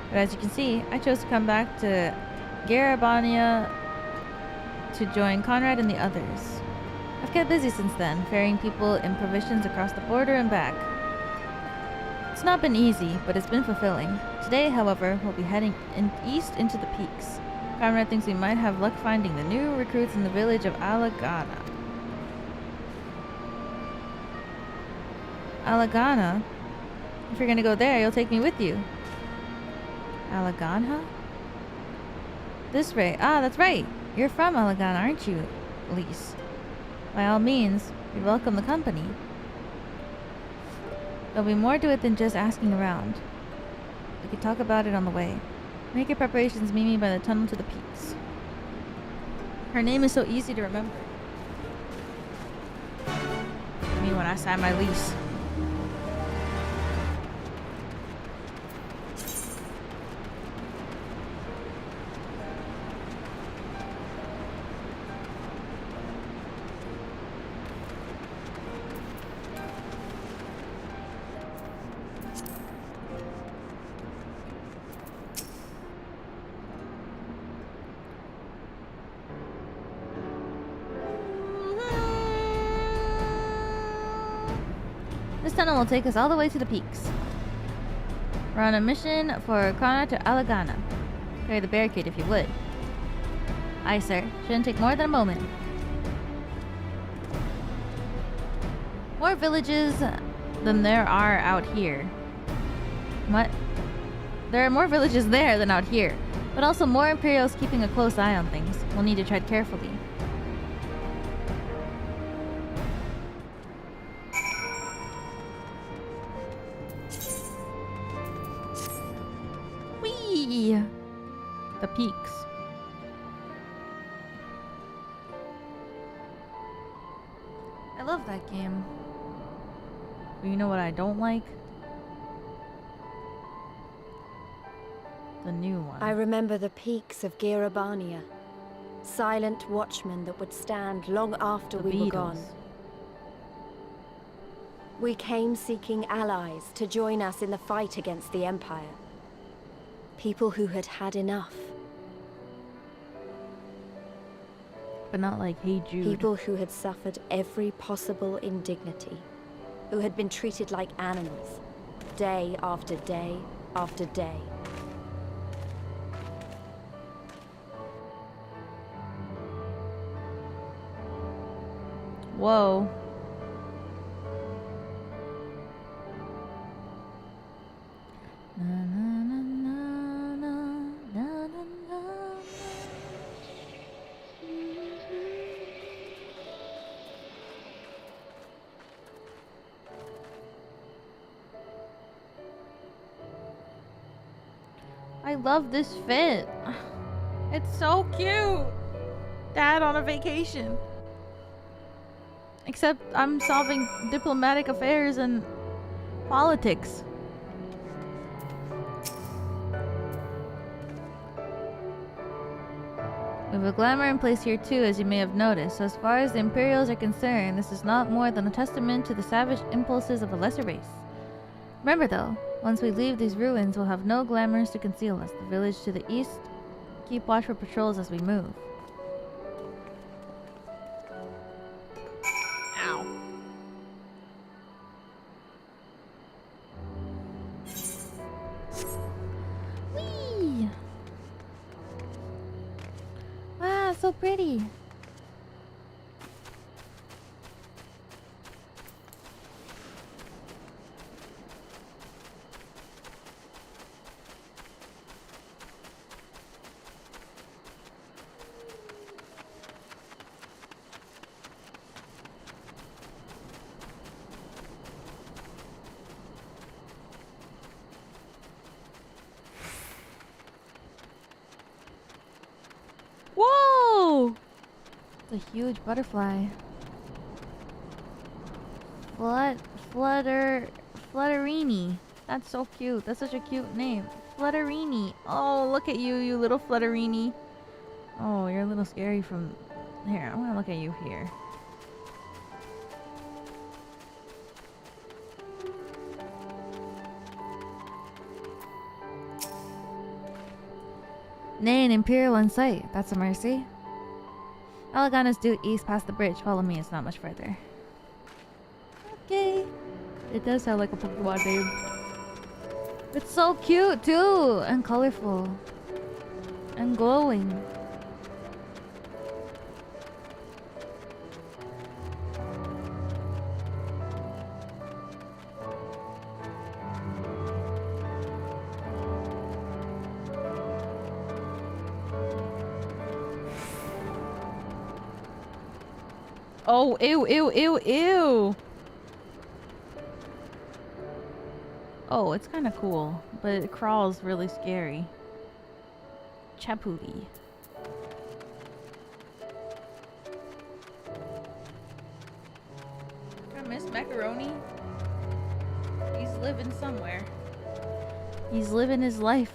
But as you can see, I chose to come back to Garabania to join Conrad and the others. I've kept busy since then, ferrying people and provisions across the border and back. It's not been easy, but it's been fulfilling. Today, however, we'll be heading east into the peaks. Conrad thinks we might have luck finding the new recruits in the village of Alagana. Alagana? If you're gonna go there, you'll take me with you. Alagana? This way. Ah, that's right. You're from Alagana, aren't you, Lise? By all means, we welcome the company. There'll be more to it than just asking around. We could talk about it on the way. Make your preparations, meet me by the tunnel to the peaks. Her name is so easy to remember. I mean, when I signed my lease. This tunnel will take us all the way to the peaks. We're on a mission for Kana to Alagana. Carry the barricade if you would. Aye, sir. Shouldn't take more than a moment. More villages than there are out here. What? There are more villages there than out here, but also more Imperials keeping a close eye on things. We'll need to tread carefully. Whee! The peaks. I love that game. But you know what I don't like? The new one. I remember the peaks of Girabania. Silent watchmen that would stand long after we were gone. We came seeking allies to join us in the fight against the Empire. People who had had enough. But not like Hey Jude. People who had suffered every possible indignity. Who had been treated like animals. Day after day after day. Whoa. I love this fit. It's so cute. Dad on a vacation. Except I'm solving diplomatic affairs and politics. We have a glamour in place here too, as you may have noticed. So as far as the Imperials are concerned, this is not more than a testament to the savage impulses of a lesser race. Remember though, once we leave these ruins, we'll have no glamours to conceal us. The village to the east, keep watch for patrols as we move. Ow. Whee! Wow, so pretty. Whoa! It's a huge butterfly. Flutterini. That's so cute. That's such a cute name. Flutterini. Oh, look at you, you little Flutterini. Oh, you're a little scary from here. I'm gonna look at you here. Nay, an Imperial in sight. That's a mercy. Alagana's due east past the bridge. Follow me, it's not much further. Okay. It does sound like a Pokemon name. It's so cute too! And colorful. And glowing. Oh, ew, ew, ew, ew. Oh, it's kind of cool, but it crawls really scary. Chapuli. I miss Macaroni. He's living somewhere. He's living his life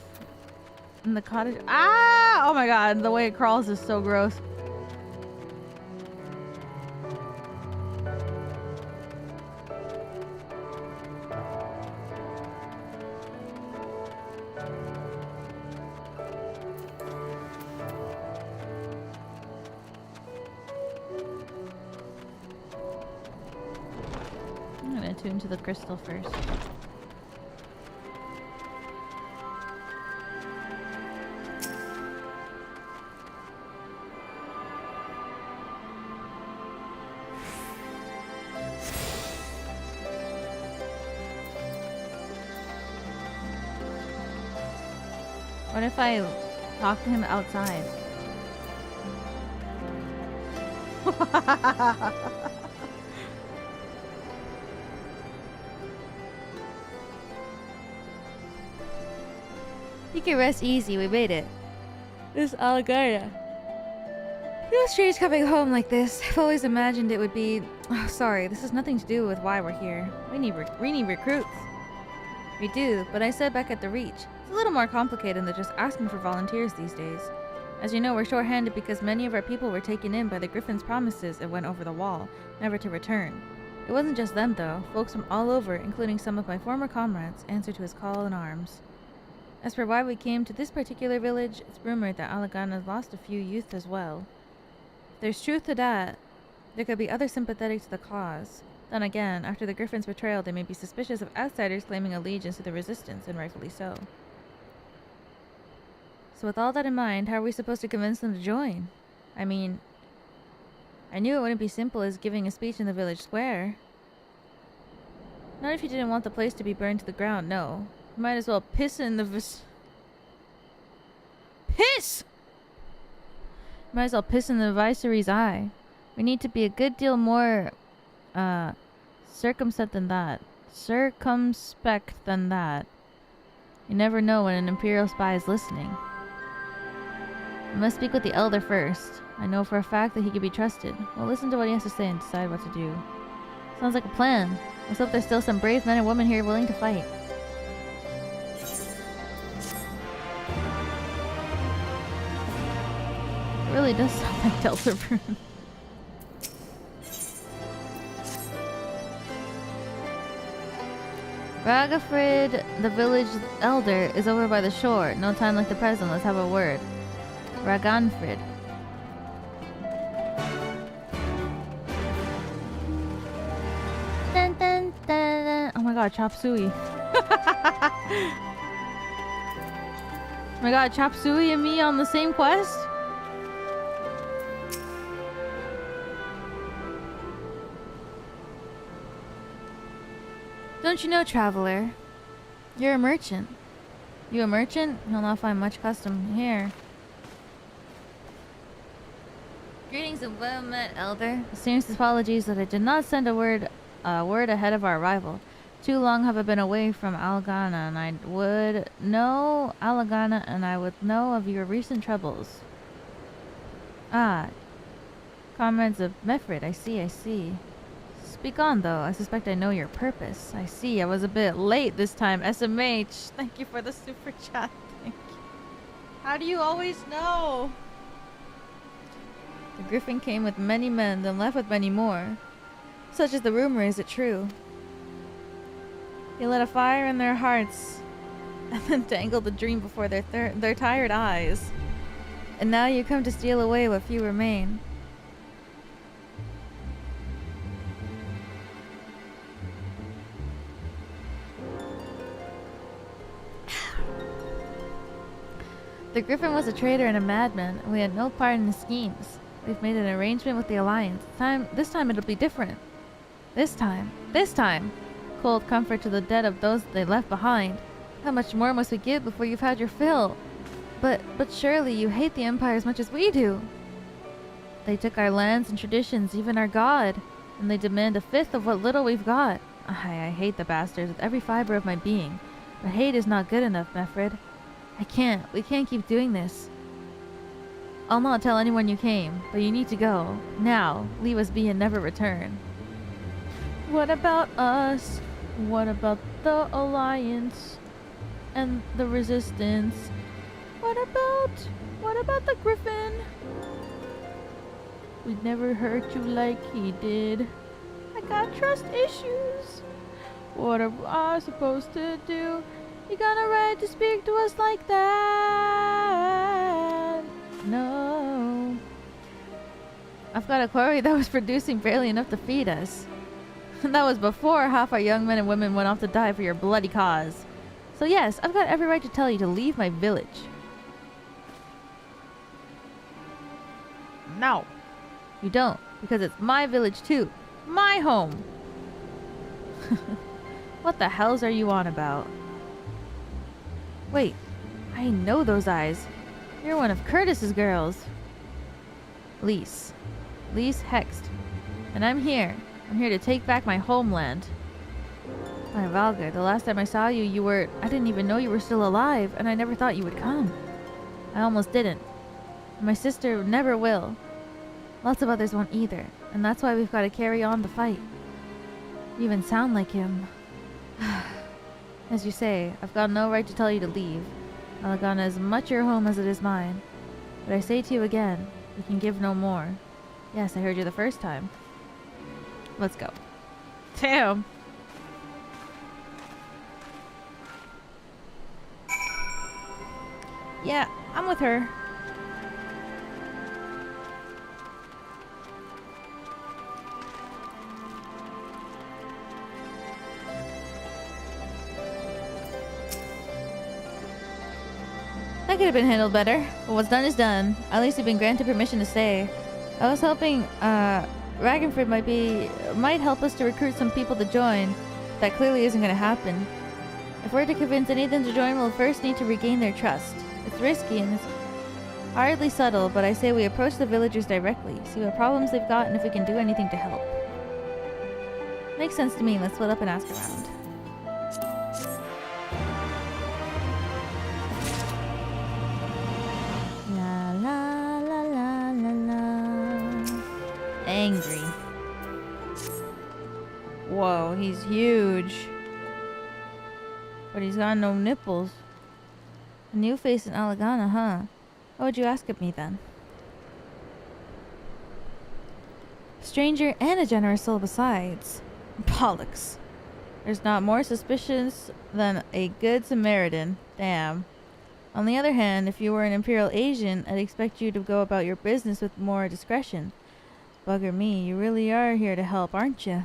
in the cottage. Ah! Oh my god, the way it crawls is so gross. I'm gonna attune to the crystal first. What if I talk to him outside? You can rest easy, we made it. This is Algarda. Feels strange coming home like this. I've always imagined it would be... Oh, sorry, this has nothing to do with why we're here. We need recruits. We do, but I said back at the Reach. It's a little more complicated than just asking for volunteers these days. As you know, we're short-handed because many of our people were taken in by the Griffin's promises and went over the wall, never to return. It wasn't just them, though. Folks from all over, including some of my former comrades, answered to his call in arms. As for why we came to this particular village, it's rumored that Alagana's lost a few youth as well. If there's truth to that, there could be others sympathetic to the cause. Then again, after the Griffin's betrayal, they may be suspicious of outsiders claiming allegiance to the Resistance, and rightfully so. So with all that in mind, how are we supposed to convince them to join? I mean, I knew it wouldn't be simple as giving a speech in the village square. Not if you didn't want the place to be burned to the ground, no. You might as well piss in the piss! Might as well piss in the viceroy's eye. We need to be a good deal more, circumspect than that. You never know when an Imperial spy is listening. I must speak with the Elder first. I know for a fact that he can be trusted. We'll listen to what he has to say and decide what to do. Sounds like a plan. Let's hope there's still some brave men and women here willing to fight. It really does sound like Delta Rune. Ragafrid, the village elder, is over by the shore. No time like the present. Let's have a word. Raganfrid. Dun, dun, dun, dun. Oh my god, Chop Suey. Oh my god, Chop Suey and me on the same quest? Don't you know, traveler? You're a merchant. You a merchant? You'll not find much custom here. Greetings and well met, Elder. Serious apologies that I did not send a word ahead of our arrival. Too long have I been away from Alagana, and I would know of your recent troubles. Ah, comrades of Mefrid, I see. Speak on, though. I suspect I know your purpose. I see. I was a bit late this time. SMH. Thank you for the super chat. Thank you. How do you always know? The Griffin came with many men, then left with many more. Such is the rumor. Is it true? He lit a fire in their hearts, and then dangled the dream before their tired eyes. And now you come to steal away what few remain. The Griffin was a traitor and a madman, and we had no part in his schemes. We've made an arrangement with the Alliance. This time it'll be different. This time! Cold comfort to the dead of those they left behind. How much more must we give before you've had your fill? But surely you hate the Empire as much as we do. They took our lands and traditions, even our god, and they demand 1/5 of what little we've got. I hate the bastards with every fiber of my being. But hate is not good enough, Mefred. We can't keep doing this. I'll not tell anyone you came, but you need to go. Now, leave us be and never return. What about us? What about the Alliance? And the Resistance? What about the Griffin? We'd never hurt you like he did. I got trust issues. What am I supposed to do? You got a right to speak to us like that. No. I've got a quarry that was producing barely enough to feed us. And that was before half our young men and women went off to die for your bloody cause. So yes, I've got every right to tell you to leave my village. No. You don't, because it's my village too. My home. What the hells are you on about? Wait, I know those eyes. You're one of Curtis's girls. Lise Hext. And I'm here. I'm here to take back my homeland. My Rhalgr, the last time I saw you, I didn't even know you were still alive, and I never thought you would come. I almost didn't. And my sister never will. Lots of others won't either, and that's why we've got to carry on the fight. You even sound like him. As you say, I've got no right to tell you to leave. Alagana is much your home as it is mine. But I say to you again, we can give no more. Yes, I heard you the first time. Let's go. Damn. Yeah, I'm with her. That could have been handled better, but what's done is done. At least you've been granted permission to stay. I was hoping, Ragnford might help us to recruit some people to join. That clearly isn't going to happen. If we're to convince anything to join, we'll first need to regain their trust. It's risky and it's hardly subtle, but I say we approach the villagers directly, see what problems they've got, and if we can do anything to help. Makes sense to me. Let's split up and ask around. Angry. Whoa, he's huge. But he's got no nipples. A new face in Alagana, huh? What would you ask of me then? Stranger and a generous soul besides. Bollocks. There's not more suspicious than a good Samaritan. Damn. On the other hand, if you were an Imperial agent, I'd expect you to go about your business with more discretion. Bugger me, you really are here to help, aren't you?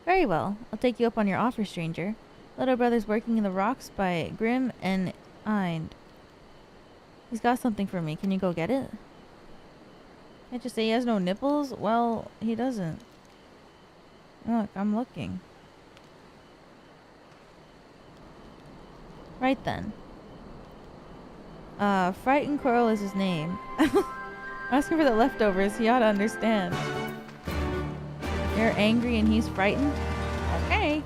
Very well, I'll take you up on your offer, stranger. Little brother's working in the rocks by Grim and Eind. He's got something for me. Can you go get it? Can't you say he has no nipples? Well, he doesn't. Look, I'm looking. Right then. Frightened Coral is his name. Asking for the leftovers, he ought to understand. You're angry and he's frightened? Okay.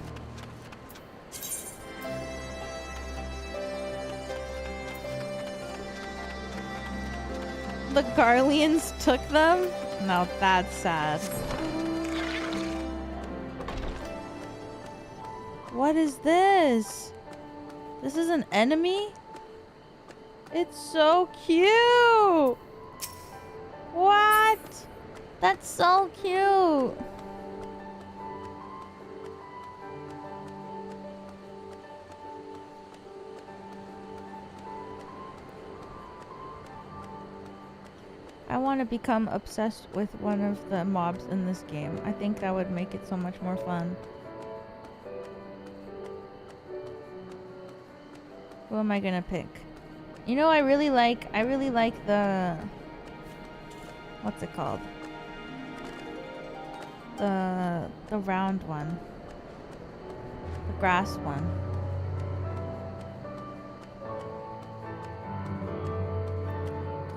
The Garleans took them? No, that's sad. What is this? This is an enemy? It's so cute! What? That's so cute! I want to become obsessed with one of the mobs in this game. I think that would make it so much more fun. Who am I gonna pick? You know, I really like the... What's it called? The round one. The grass one.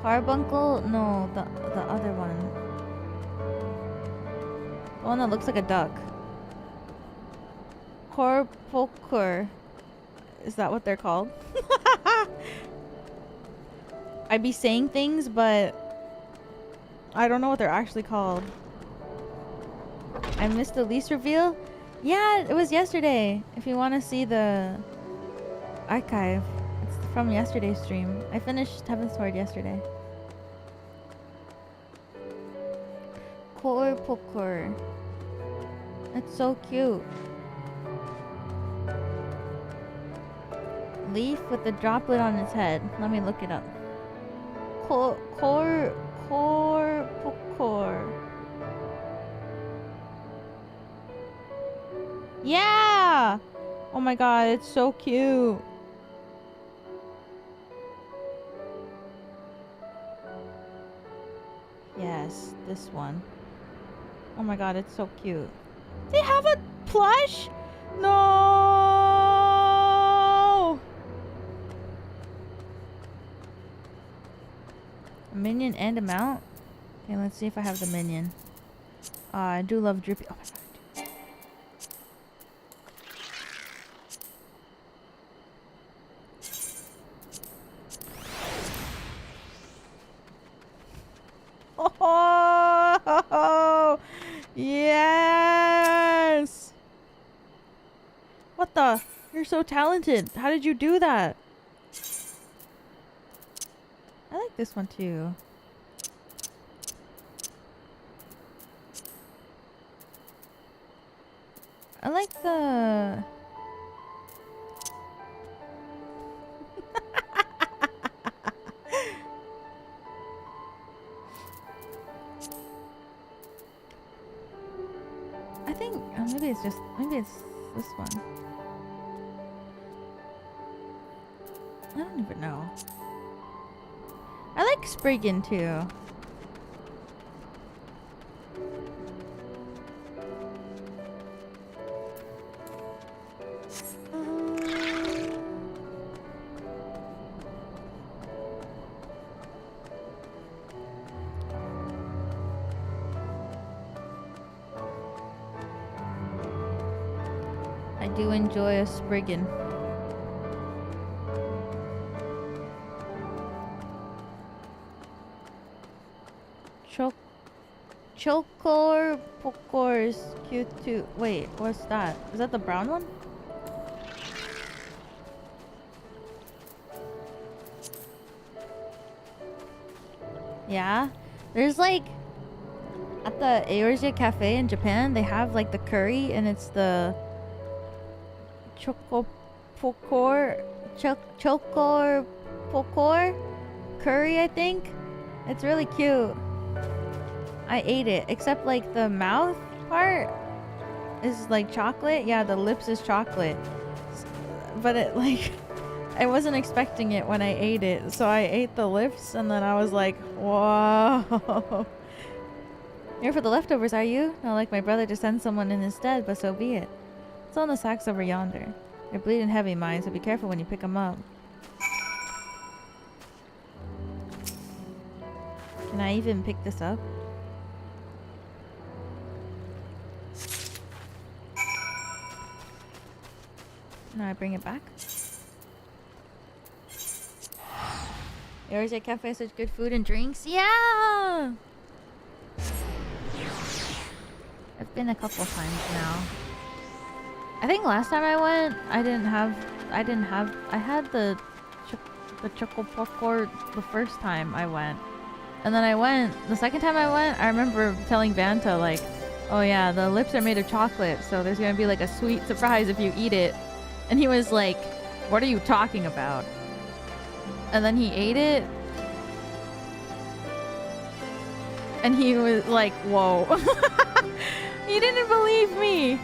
Carbuncle? No, the other one. The one that looks like a duck. Korpokur. Is that what they're called? I'd be saying things, but I don't know what they're actually called. I missed the lease reveal? Yeah, it was yesterday. If you want to see the archive, it's from yesterday's stream. I finished Heaven's Sword yesterday. Korpokur. That's so cute. Leaf with the droplet on its head. Let me look it up. Korpokur. Yeah! Oh my god, it's so cute. Yes, this one. Oh my god, it's so cute. They have a plush? No! A minion and a mount? Okay, let's see if I have the minion. I do love Drippy. Oh my god. Oh, yes! What the? You're so talented. How did you do that? I like this one too. I like the... I think maybe it's this one. I don't even know. I like Spriggan too. I do enjoy a Spriggan. Chokor Pokor's cute too. Wait, what's that? Is that the brown one? Yeah. There's like at the Eorzea Cafe in Japan, they have like the curry and it's the Chokor Pokor curry, I think. It's really cute. I ate it, except like the mouth part is like chocolate. Yeah, the lips is chocolate. But it like, I wasn't expecting it when I ate it. So I ate the lips and then I was like, whoa. Here for the leftovers, are you? Not like my brother to send someone in instead, but so be it. It's on the sacks over yonder. They're bleeding heavy, mine, so be careful when you pick them up. Can I even pick this up? Now I bring it back. Eorzea Cafe, such good food and drinks. Yeah! I've been a couple times now. I think last time I went, I had the Choco Popcorn the first time I went. And then the second time I went, I remember telling Vanta like, oh yeah, the lips are made of chocolate, so there's gonna be like a sweet surprise if you eat it. And he was like, what are you talking about? And then he ate it. And he was like, whoa. He didn't believe me.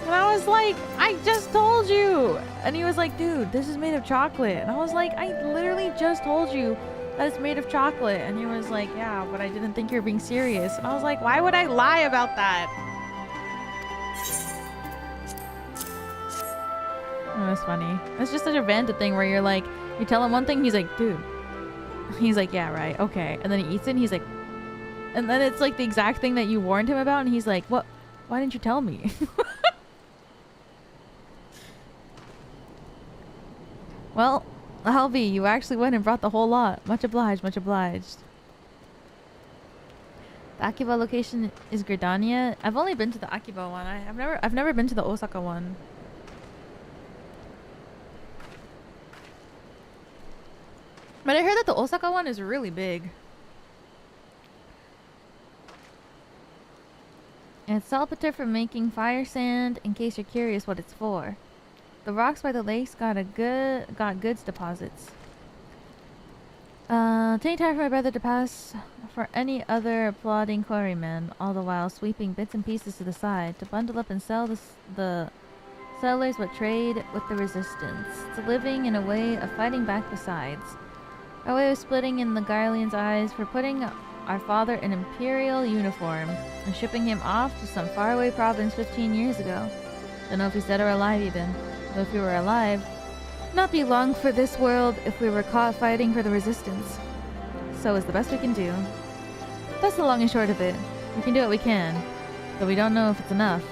And I was like, I just told you. And he was like, dude, this is made of chocolate. And I was like, I literally just told you that it's made of chocolate. And he was like, yeah, but I didn't think you were being serious. And I was like, why would I lie about that? Oh, that's funny. It's just such a Vanta thing where you're like, you tell him one thing, he's like, dude. He's like, yeah, right, okay. And then he eats it and he's like, And then it's like the exact thing that you warned him about, and he's like, what? Why didn't you tell me? Well, Alvi, you actually went and brought the whole lot. Much obliged, much obliged. The Akiba location is Gridania. I've only been to the Akiba one. I've never been to the Osaka one. But I heard that the Osaka one is really big. And it's saltpeter for making fire sand, in case you're curious what it's for. The rocks by the lakes got goods deposits. Take time for my brother to pass for any other applauding quarrymen, all the while sweeping bits and pieces to the side to bundle up and sell the settlers what trade with the resistance. It's a living and a way of fighting back besides. A way of splitting in the Garlean's eyes for putting our father in Imperial uniform and shipping him off to some faraway province 15 years ago. Don't know if he's dead or alive even. Though if we were alive, not be long for this world if we were caught fighting for the resistance. So it's the best we can do. That's the long and short of it. We can do what we can, but we don't know if it's enough.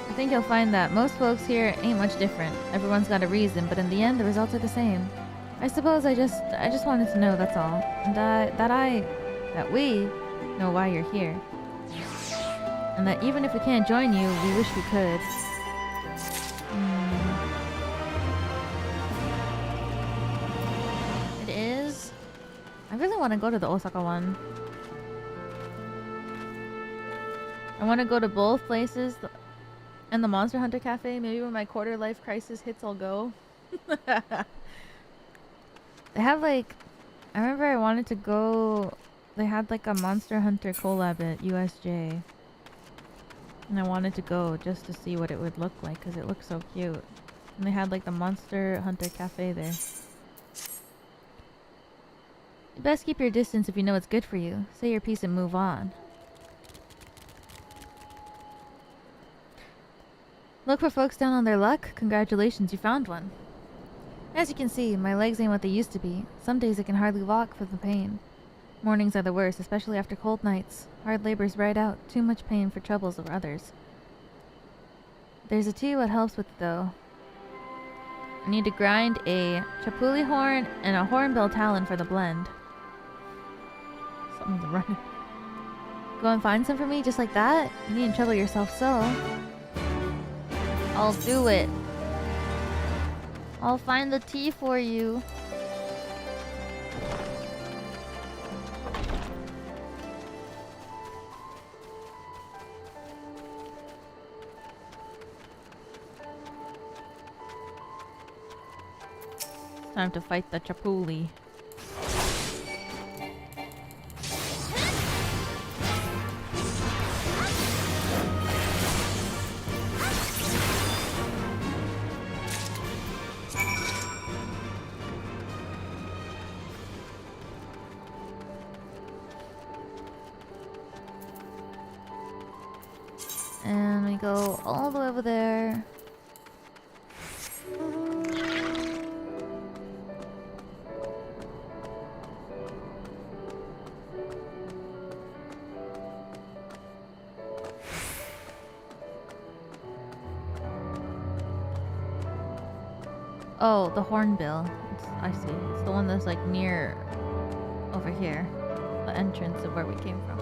I think you'll find that most folks here ain't much different. Everyone's got a reason, but in the end the results are the same. I suppose I just wanted to know, that's all. And that we know why you're here. And that even if we can't join you, we wish we could. It is. I really want to go to the Osaka one. I want to go to both places and the Monster Hunter Cafe. Maybe when my quarter life crisis hits, I'll go. They have like, I remember I wanted to go. They had like a Monster Hunter collab at USJ. And I wanted to go just to see what it would look like because it looked so cute. And they had like the Monster Hunter Cafe there. You best keep your distance if you know it's good for you. Say your piece and move on. Look for folks down on their luck. Congratulations, you found one. As you can see, my legs ain't what they used to be. Some days I can hardly walk for the pain. Mornings are the worst, especially after cold nights. Hard labor's right out. Too much pain for troubles of others. There's a tea what helps with it though. I need to grind a chapuli horn and a hornbill talon for the blend. Someone's running. Go and find some for me just like that? You needn't trouble yourself so. I'll do it. I'll find the tea for you. Time to fight the chapuli. And we go all the way over there. Oh, the hornbill. I see. It's the one that's like near over here. The entrance of where we came from.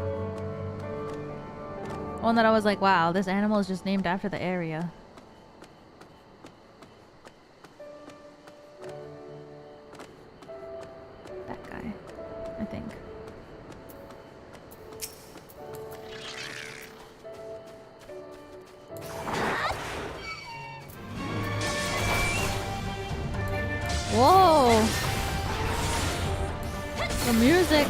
One that I was like, wow, this animal is just named after the area. That guy, I think. Whoa! The music!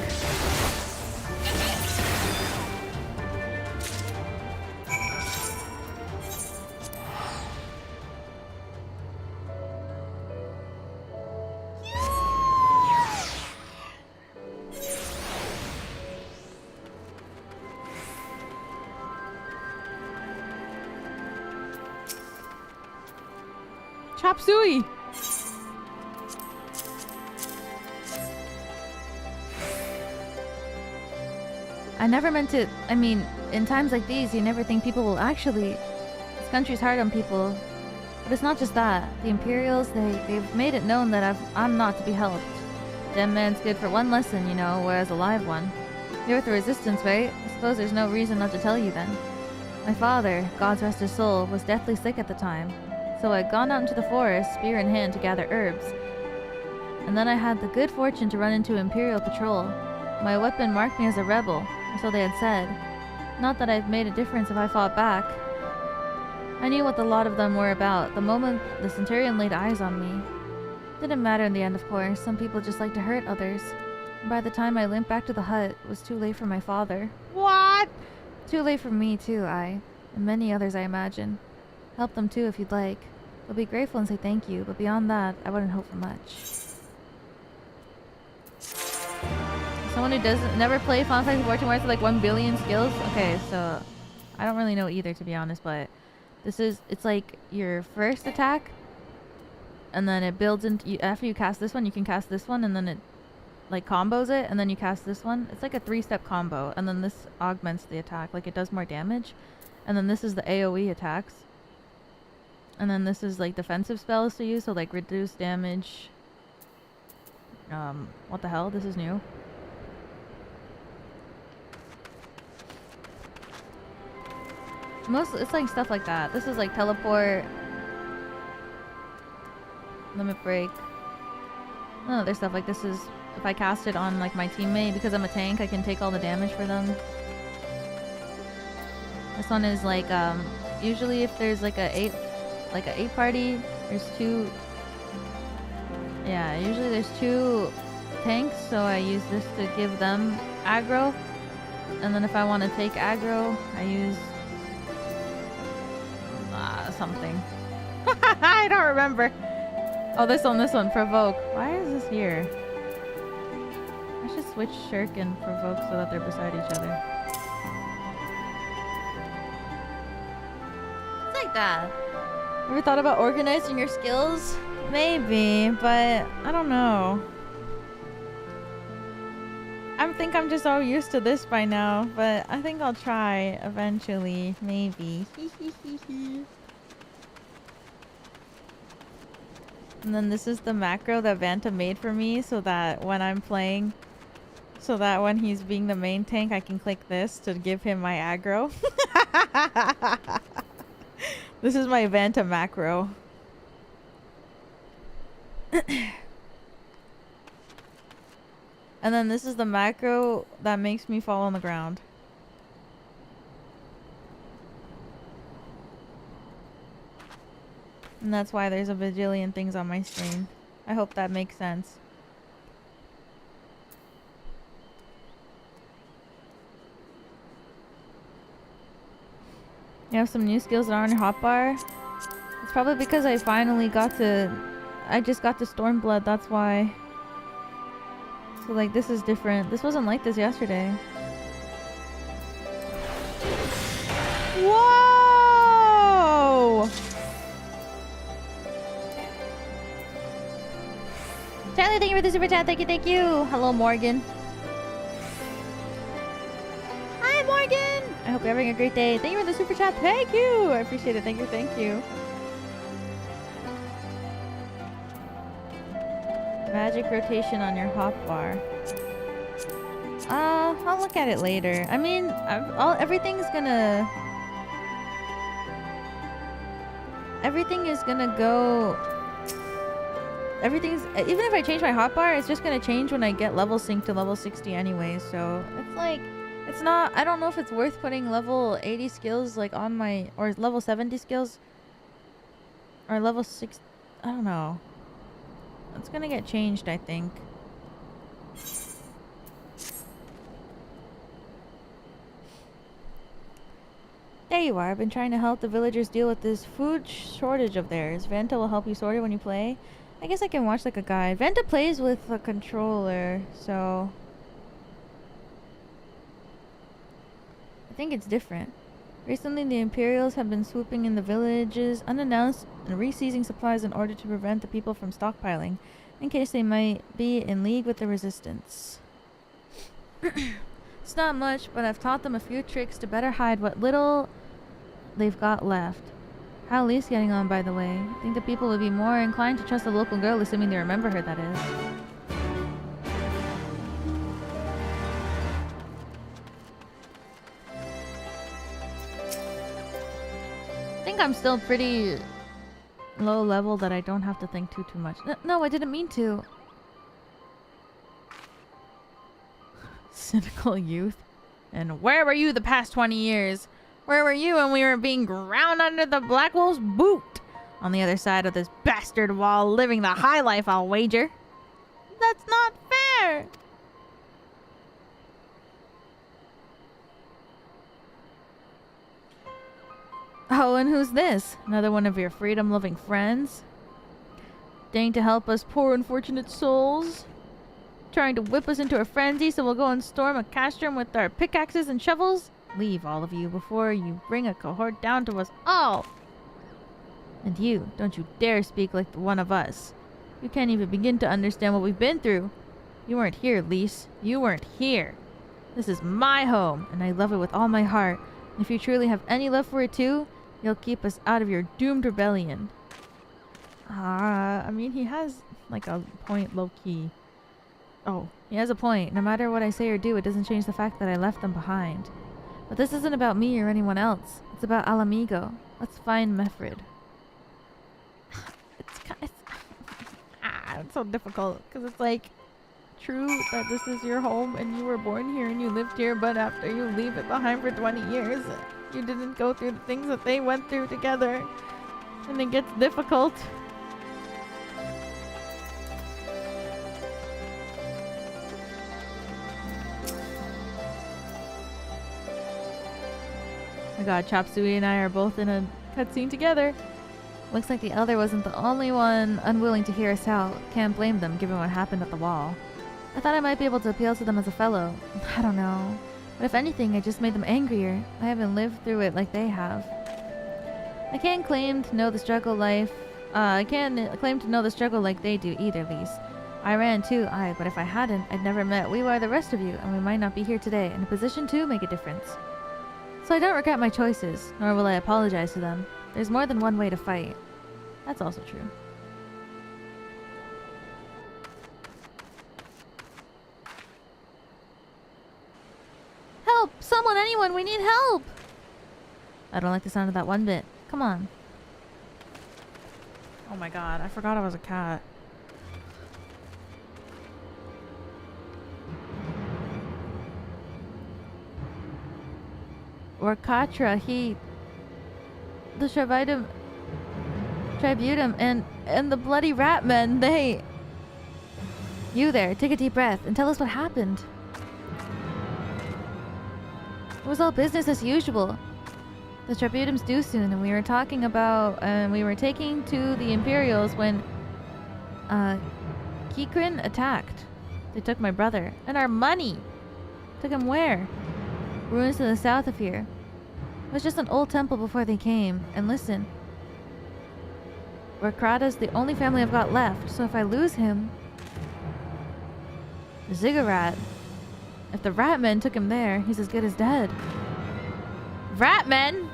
Chop Suey! I never meant to, I mean, in times like these, you never think people will actually... This country's hard on people. But it's not just that. The Imperials, they've made it known that I'm not to be helped. Dead man's good for one lesson, you know, whereas a live one. You're with the Resistance, right? I suppose there's no reason not to tell you then. My father, God's rest his soul, was deathly sick at the time. So I'd gone out into the forest, spear in hand, to gather herbs. And then I had the good fortune to run into Imperial patrol. My weapon marked me as a rebel, or so they had said. Not that I've made a difference if I fought back. I knew what the lot of them were about the moment the Centurion laid eyes on me. Didn't matter in the end, of course. Some people just like to hurt others. And by the time I limped back to the hut, it was too late for my father. What? Too late for me, too, and many others, I imagine. Help them, too, if you'd like. They'll be grateful and say thank you, but beyond that, I wouldn't hope for much. Someone who never played Final Fantasy XIV wants like 1 billion skills? Okay, so... I don't really know either, to be honest, but... It's like your first attack, and then it builds into... After you cast this one, you can cast this one, and then it like combos it, and then you cast this one. It's like a 3-step combo, and then this augments the attack. Like, it does more damage. And then this is the AoE attacks. And then this is like defensive spells to use, so like reduce damage. What the hell? This is new. It's like stuff like that. This is like teleport, limit break. No, there's stuff like this is if I cast it on like my teammate, because I'm a tank, I can take all the damage for them. This one is like usually if there's like a 8 party, there's 2. Yeah, usually there's 2 tanks, so I use this to give them aggro. And then if I want to take aggro, I use something. I don't remember. Oh, this one, provoke. Why is this here? I should switch shirk and provoke so that they're beside each other. It's like that. Ever thought about organizing your skills? Maybe, but I don't know. I think I'm just all used to this by now, but I think I'll try eventually, maybe. And then this is the macro that Vanta made for me so that when I'm playing, so that when he's being the main tank, I can click this to give him my aggro. This is my Vanta macro. And then this is the macro that makes me fall on the ground. And that's why there's a bajillion things on my screen. I hope that makes sense. You have some new skills that are on your hotbar? It's probably because I finally got to... I just got to Stormblood, that's why. So like this is different. This wasn't like this yesterday. Whoa! Charlie, thank you for the super chat. Thank you, thank you. Hello, Morgan. Hi, Morgan. I hope you're having a great day. Thank you for the super chat. Thank you. I appreciate it. Thank you, thank you. Magic rotation on your hotbar. I'll look at it later. I mean, everything is gonna go. Everything's, even if I change my hotbar, it's just gonna change when I get level sync to level 60 anyway. So it's like, it's not. I don't know if it's worth putting level 80 skills like on my, or level 70 skills, or level 6. I don't know. It's gonna get changed, I think. There you are. I've been trying to help the villagers deal with this food shortage of theirs. Vanta will help you sort it when you play. I guess I can watch like a guide. Vanta plays with a controller, so I think it's different. Recently, the Imperials have been swooping in the villages unannounced and re-seizing supplies in order to prevent the people from stockpiling, in case they might be in league with the Resistance. It's not much, but I've taught them a few tricks to better hide what little they've got left. How Lee's getting on, by the way? I think the people would be more inclined to trust a local girl, assuming they remember her, that is. I think I'm still pretty low level that I don't have to think too much. No, I didn't mean to. Cynical youth. And where were you the past 20 years? Where were you when we were being ground under the Black Wolf's boot? On the other side of this bastard wall, living the high life, I'll wager. That's not fair! Oh, and who's this? Another one of your freedom-loving friends? Staying to help us poor unfortunate souls? Trying to whip us into a frenzy so we'll go and storm a castrum with our pickaxes and shovels? Leave, all of you, before you bring a cohort down to us all! And you, don't you dare speak like one of us. You can't even begin to understand what we've been through. You weren't here, Lise. You weren't here. This is my home, and I love it with all my heart. And if you truly have any love for it too, you'll keep us out of your doomed rebellion. I mean, he has, like, a point low-key. Oh, he has a point. No matter what I say or do, it doesn't change the fact that I left them behind. But this isn't about me or anyone else. It's about Alamigo. Let's find Mefrid. It's so difficult, because it's like, true that this is your home and you were born here and you lived here, but after you leave it behind for 20 years, you didn't go through the things that they went through together, and it gets difficult. Oh my god, Chopsui and I are both in a cutscene together. Looks like the elder wasn't the only one unwilling to hear us out. Can't blame them, given what happened at the wall. I thought I might be able to appeal to them as a fellow. I don't know. But if anything, I just made them angrier. I haven't lived through it like they have. I can't claim to know the struggle like they do either, Lise. I ran too, but if I hadn't, I'd never met We Are the rest of you, and we might not be here today, in a position to make a difference. So I don't regret my choices, nor will I apologize to them. There's more than one way to fight. That's also true. Help! Someone, anyone, we need help! I don't like the sound of that one bit. Come on. Oh my god, I forgot I was a cat. Orkatra, the Tributum and the bloody rat men, they... You there, take a deep breath and tell us what happened. It was all business as usual. The Tributum's due soon, and we were talking about, we were taking to the Imperials when, Kikrin attacked. They took my brother. And our money! Took him where? Ruins to the south of here. It was just an old temple before they came. And listen. Rakrada's the only family I've got left, so if I lose him... Ziggurat. If the Ratmen took him there, he's as good as dead. Ratmen?!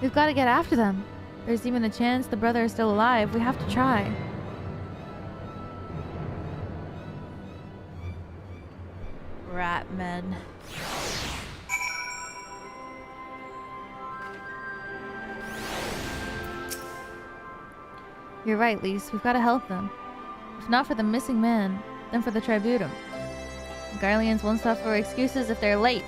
We've got to get after them. There's even a chance the brother is still alive. We have to try. Ratmen. You're right, Lise. We've got to help them. If not for the missing man, then for the Tributum. The Garleans won't stop for excuses if they're late.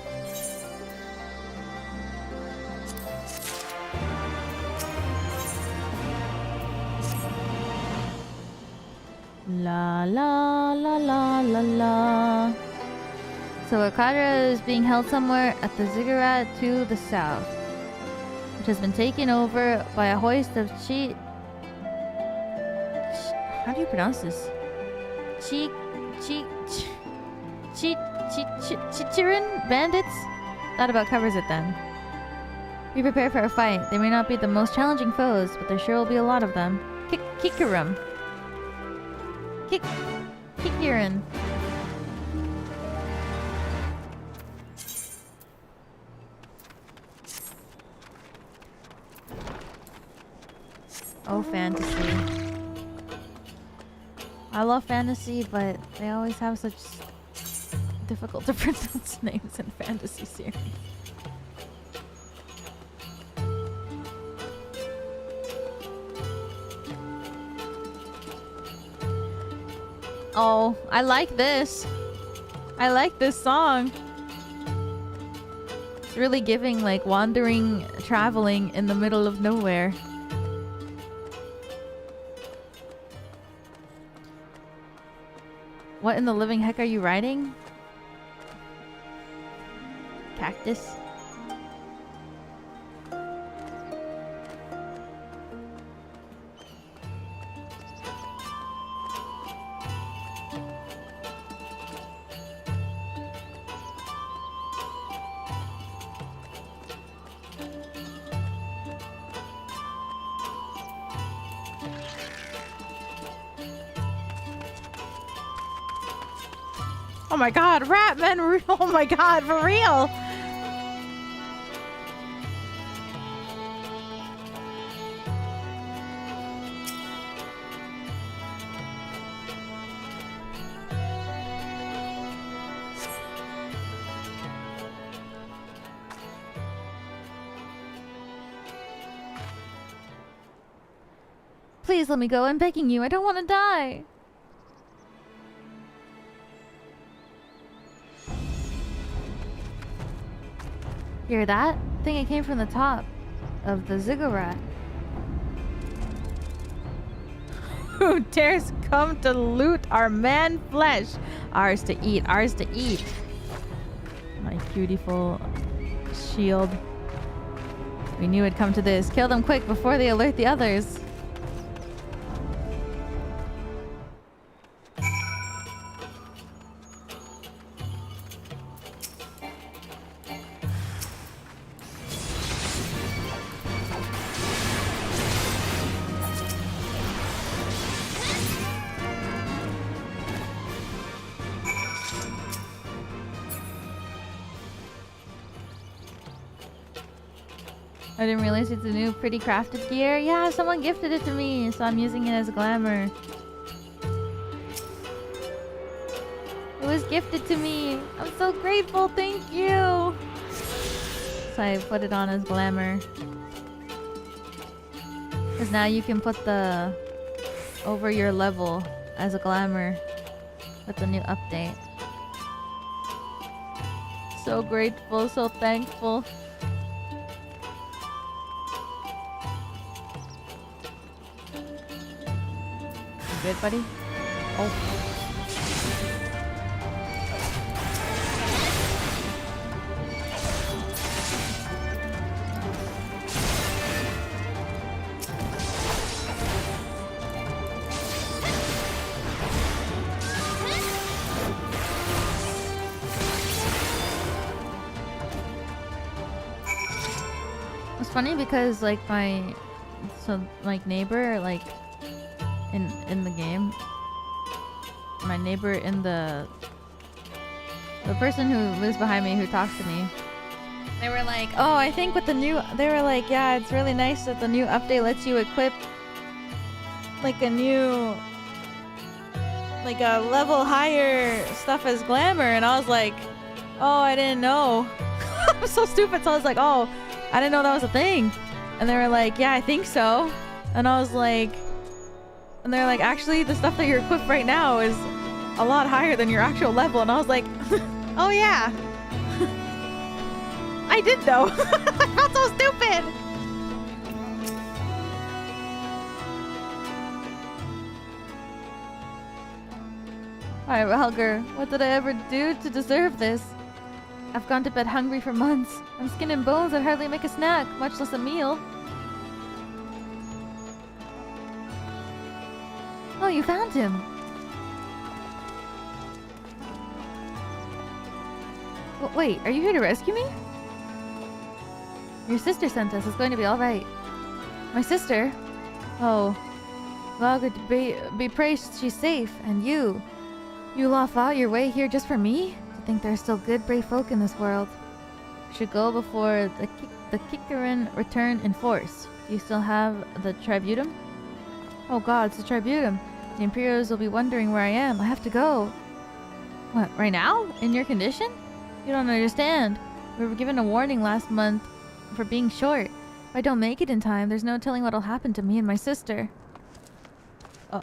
La la la la la la. So Akadra is being held somewhere at the Ziggurat to the south, which has been taken over by a hoist of how do you pronounce this? Chichirin bandits? That about covers it then. Be prepared for a fight. They may not be the most challenging foes, but there sure will be a lot of them. Kikarum. Kikirin. Oh, fantasy. I love fantasy, but they always have such difficult to pronounce names in fantasy series. Oh, I like this. I like this song. It's really giving like wandering, traveling in the middle of nowhere. What in the living heck are you riding? Cactus? Oh my god, Ratman! Oh my god, for real! Please let me go, I'm begging you, I don't want to die! Hear that? I think it came from the top of the ziggurat. Who dares come to loot our man flesh? Ours to eat, ours to eat. My beautiful shield. We knew it'd come to this. Kill them quick before they alert the others. I didn't realize it's a new pretty crafted gear. Yeah, someone gifted it to me, so I'm using it as glamour. It was gifted to me. I'm so grateful, thank you. So I put it on as glamour. Because now you can put the over your level as a glamour with the new update. So grateful, so thankful. Good, buddy? Oh. It's funny because like my neighbor like in the game, my neighbor in the person who lives behind me who talks to me, they were like, oh, I think with the new, they were like, yeah, it's really nice that the new update lets you equip like a new, like a level higher stuff as glamour, and I was like, oh, I didn't know. I'm so stupid. So I was like, oh, I didn't know that was a thing. And they were like, yeah, I think so. And I was like, and they're like, actually, the stuff that you're equipped right now is a lot higher than your actual level. And I was like, oh yeah. I did though. I felt so stupid. Alright, Rhalgr, what did I ever do to deserve this? I've gone to bed hungry for months. I'm skin and bones that hardly make a snack, much less a meal. Oh, you found him. Wait, are you here to rescue me? Your sister sent us. It's going to be all right. My sister? Oh, Rhalgr, be praised she's safe. And you all fought your way here just for me? To think there are still good, brave folk in this world. We should go before the Kikarin return in force. Do you still have the Tribunum? Oh god, it's the Tribunum. The Imperials will be wondering where I am. I have to go. What, right now? In your condition? You don't understand. We were given a warning last month for being short. If I don't make it in time, there's no telling what'll happen to me and my sister. Oh.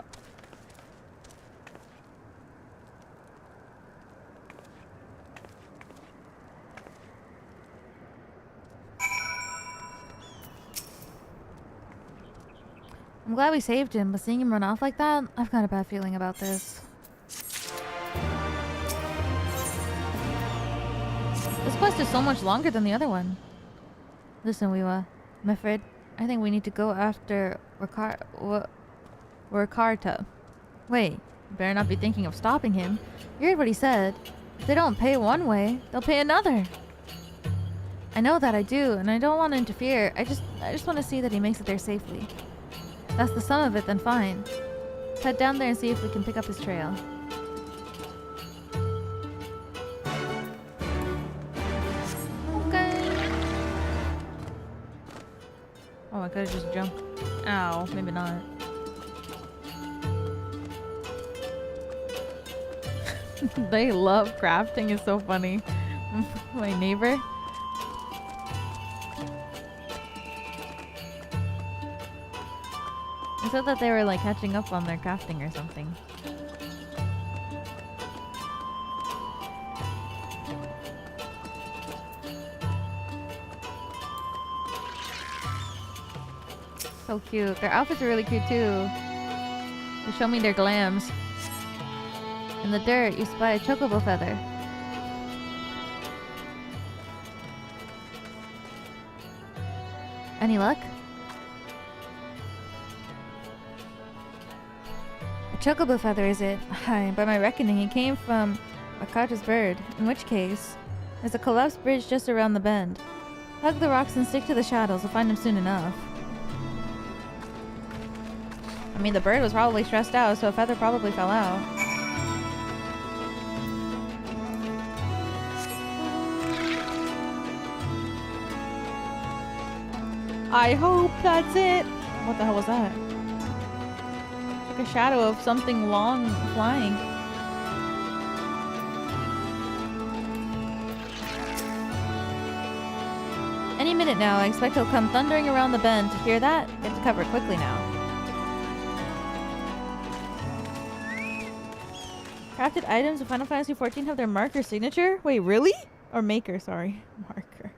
I'm glad we saved him, but seeing him run off like that, I've got a bad feeling about this. This quest is so much longer than the other one. Listen, Wiwa, my friend, I think we need to go after Rhalgr. Wait, you better not be thinking of stopping him. You heard what he said. If they don't pay one way, they'll pay another. I know that, I do, and I don't want to interfere. I just want to see that he makes it there safely. If that's the sum of it, then fine. Let's head down there and see if we can pick up his trail. Okay. Oh, I could've just jumped. Ow, maybe not. They love crafting, it's so funny. My neighbor. I said that they were like catching up on their crafting or something. So cute. Their outfits are really cute too. They show me their glams. In the dirt, you spy a chocobo feather. Any luck? A chocobo feather, is it? Hi, by my reckoning, it came from a carter's bird. In which case, there's a collapsed bridge just around the bend. Hug the rocks and stick to the shadows. We'll find him soon enough. I mean, the bird was probably stressed out, so a feather probably fell out. I hope that's it. What the hell was that? Like a shadow of something long flying. Any minute now, I expect he'll come thundering around the bend. To hear that? Get to cover quickly now. Crafted items in Final Fantasy XIV have their marker signature? Wait, really? Or maker, sorry. Marker.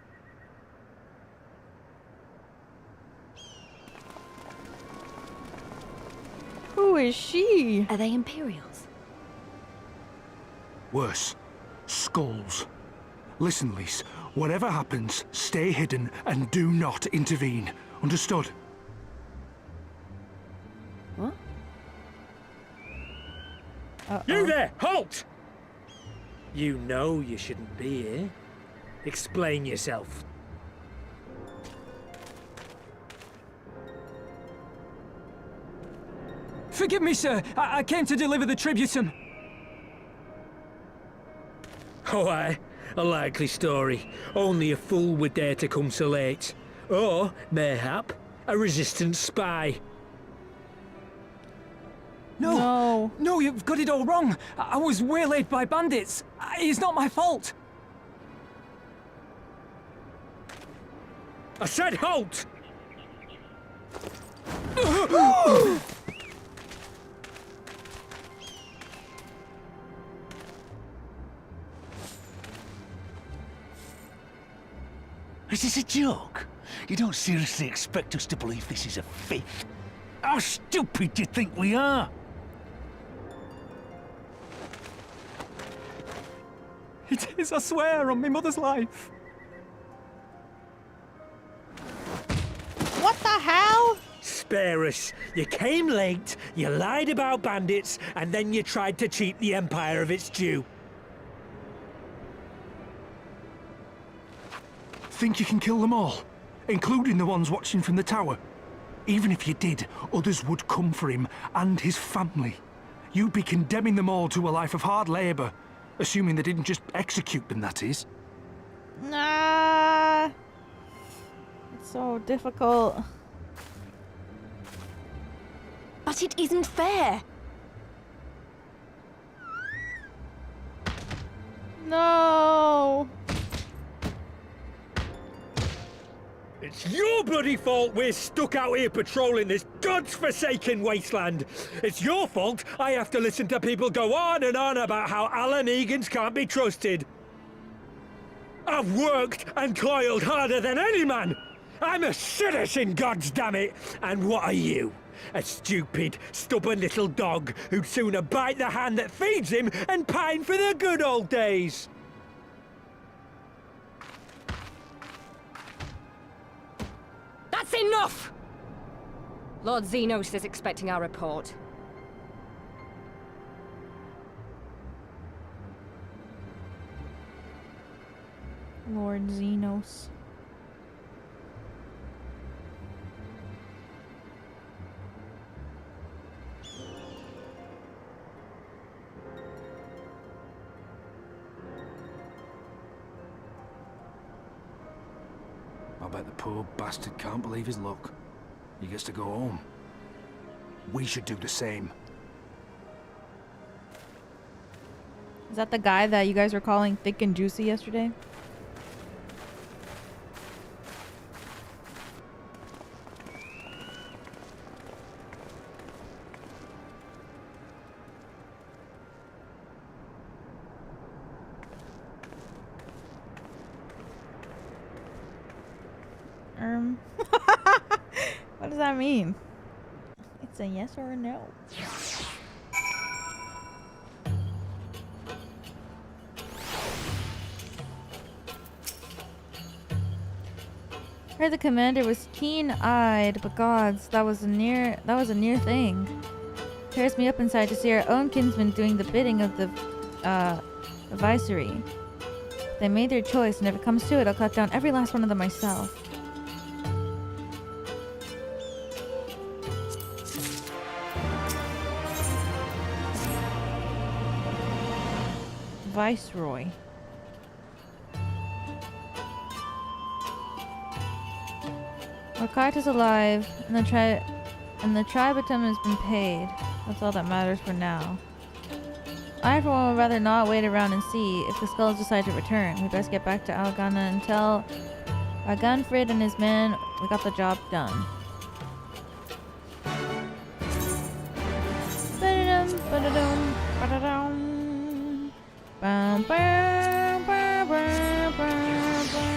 Who is she? Are they Imperials? Worse. Skulls. Listen, Lise. Whatever happens, stay hidden and do not intervene. Understood? What? You there! Halt! You know you shouldn't be here. Explain yourself. Forgive me, sir. I came to deliver the tributum. Oh, aye. A likely story. Only a fool would dare to come so late. Or, mayhap, a resistance spy. No, you've got it all wrong. I was waylaid by bandits. It's not my fault. I said halt! Is this a joke? You don't seriously expect us to believe this is a fake? How stupid do you think we are? It is, I swear, on my mother's life. What the hell? Spare us. You came late, you lied about bandits, and then you tried to cheat the Empire of its due. Think you can kill them all? Including the ones watching from the tower? Even if you did, others would come for him and his family. You'd be condemning them all to a life of hard labor. Assuming they didn't just execute them, that is. Nah. It's so difficult. But But it isn't fair. No. It's your bloody fault we're stuck out here patrolling this god's-forsaken wasteland. It's your fault I have to listen to people go on and on about how Alamegans can't be trusted. I've worked and toiled harder than any man. I'm a citizen, goddammit. And what are you? A stupid, stubborn little dog who'd sooner bite the hand that feeds him and pine for the good old days. That's enough! Lord Xenos is expecting our report. Lord Xenos. I bet the poor bastard can't believe his luck. He gets to go home. We should do the same. Is that the guy that you guys were calling thick and juicy yesterday? What does that mean? It's a yes or a no. Heard the commander was keen-eyed, but gods, that was a near thing. Tears me up inside to see our own kinsmen doing the bidding of the viceroy. They made their choice, and if it comes to it, I'll cut down every last one of them myself. Viceroy. Wakata's alive, and the tributum has been paid. That's all that matters for now. I, for one, would rather not wait around and see if the skulls decide to return. We best get back to Algana and tell Gunfrid and his men we got the job done. Ba-da-dum, ba-da-dum, ba-da-dum. Bum, bum, bum, bum, bum, bum.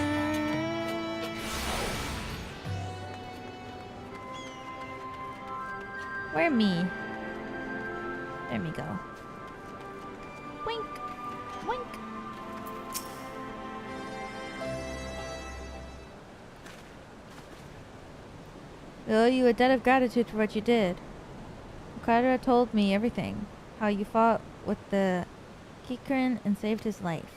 Where me? There we go. Wink, wink. We owe you a debt of gratitude for what you did. Okada told me everything. How you fought with the Kikrin and saved his life.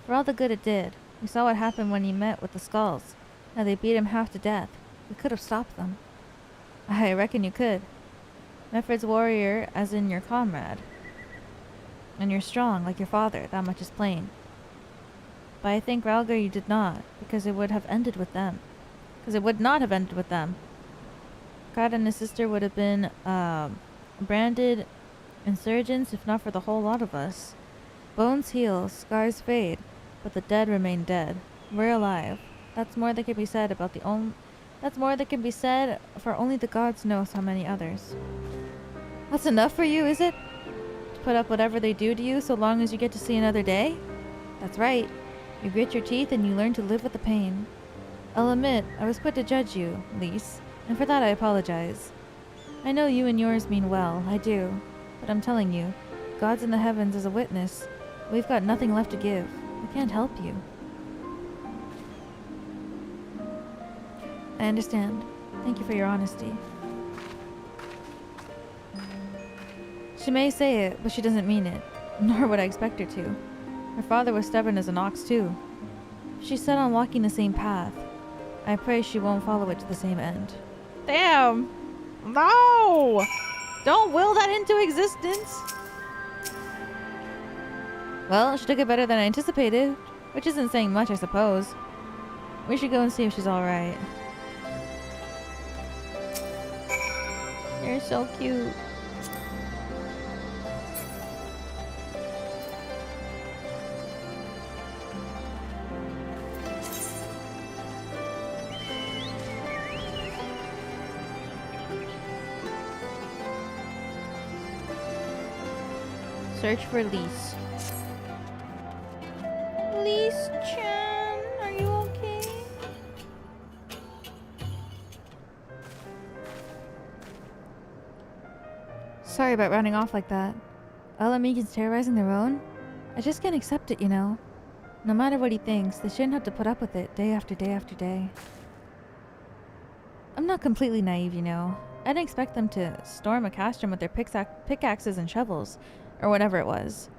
For all the good it did. We saw what happened when he met with the skulls. How they beat him half to death. We could have stopped them. I reckon you could. Mefred's warrior, as in your comrade. And you're strong, like your father, that much is plain. But I think Rhalgr you did not, because it would have ended with them. Because it would not have ended with them. God and his sister would have been, branded insurgents, if not for the whole lot of us. Bones heal, scars fade, but the dead remain dead. We're alive. That's more that can be said about that's more that can be said, for only the gods knows how many others. That's enough for you, is it? To put up whatever they do to you so long as you get to see another day? That's right. You grit your teeth and you learn to live with the pain. I'll admit, I was quick to judge you, Lise, and for that I apologize. I know you and yours mean well, I do. But I'm telling you, God's in the heavens as a witness. We've got nothing left to give. We can't help you. I understand. Thank you for your honesty. She may say it, but she doesn't mean it. Nor would I expect her to. Her father was stubborn as an ox, too. She's set on walking the same path. I pray she won't follow it to the same end. Damn! No! Don't will that into existence! Well, she took it better than I anticipated, which isn't saying much, I suppose. We should go and see if she's alright. You're so cute. Search for Lise. Lise-chan, are you okay? Sorry about running off like that. Alamigans terrorizing their own? I just can't accept it, you know. No matter what he thinks, they shouldn't have to put up with it day after day after day. I'm not completely naive, you know. I didn't expect them to storm a castrum with their pickaxes and shovels, or whatever it was.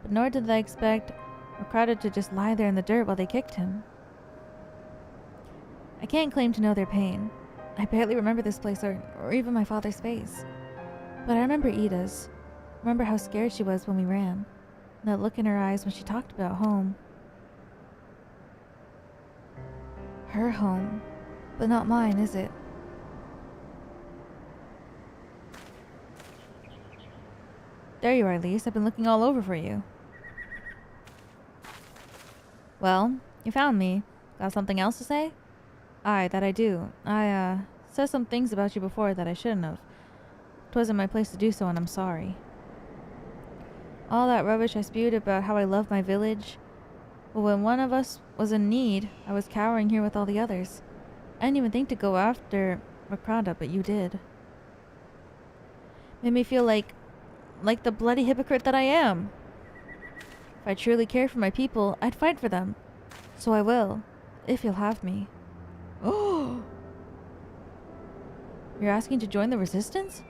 But nor did I expect Rhalgr to just lie there in the dirt while they kicked him. I can't claim to know their pain. I barely remember this place or even my father's face. But I remember Ida's. Remember how scared she was when we ran. And that look in her eyes when she talked about home. Her home. But not mine, is it? There you are, Lise. I've been looking all over for you. Well, you found me. Got something else to say? Aye, that I do. I, said some things about you before that I shouldn't have. 'Twasn't my place to do so, and I'm sorry. All that rubbish I spewed about how I love my village. Well, when one of us was in need, I was cowering here with all the others. I didn't even think to go after Rhalgr, but you did. Made me feel like the bloody hypocrite that I am. If I truly care for my people, I'd fight for them. So I will, if you'll have me. Oh! You're asking to join the Resistance?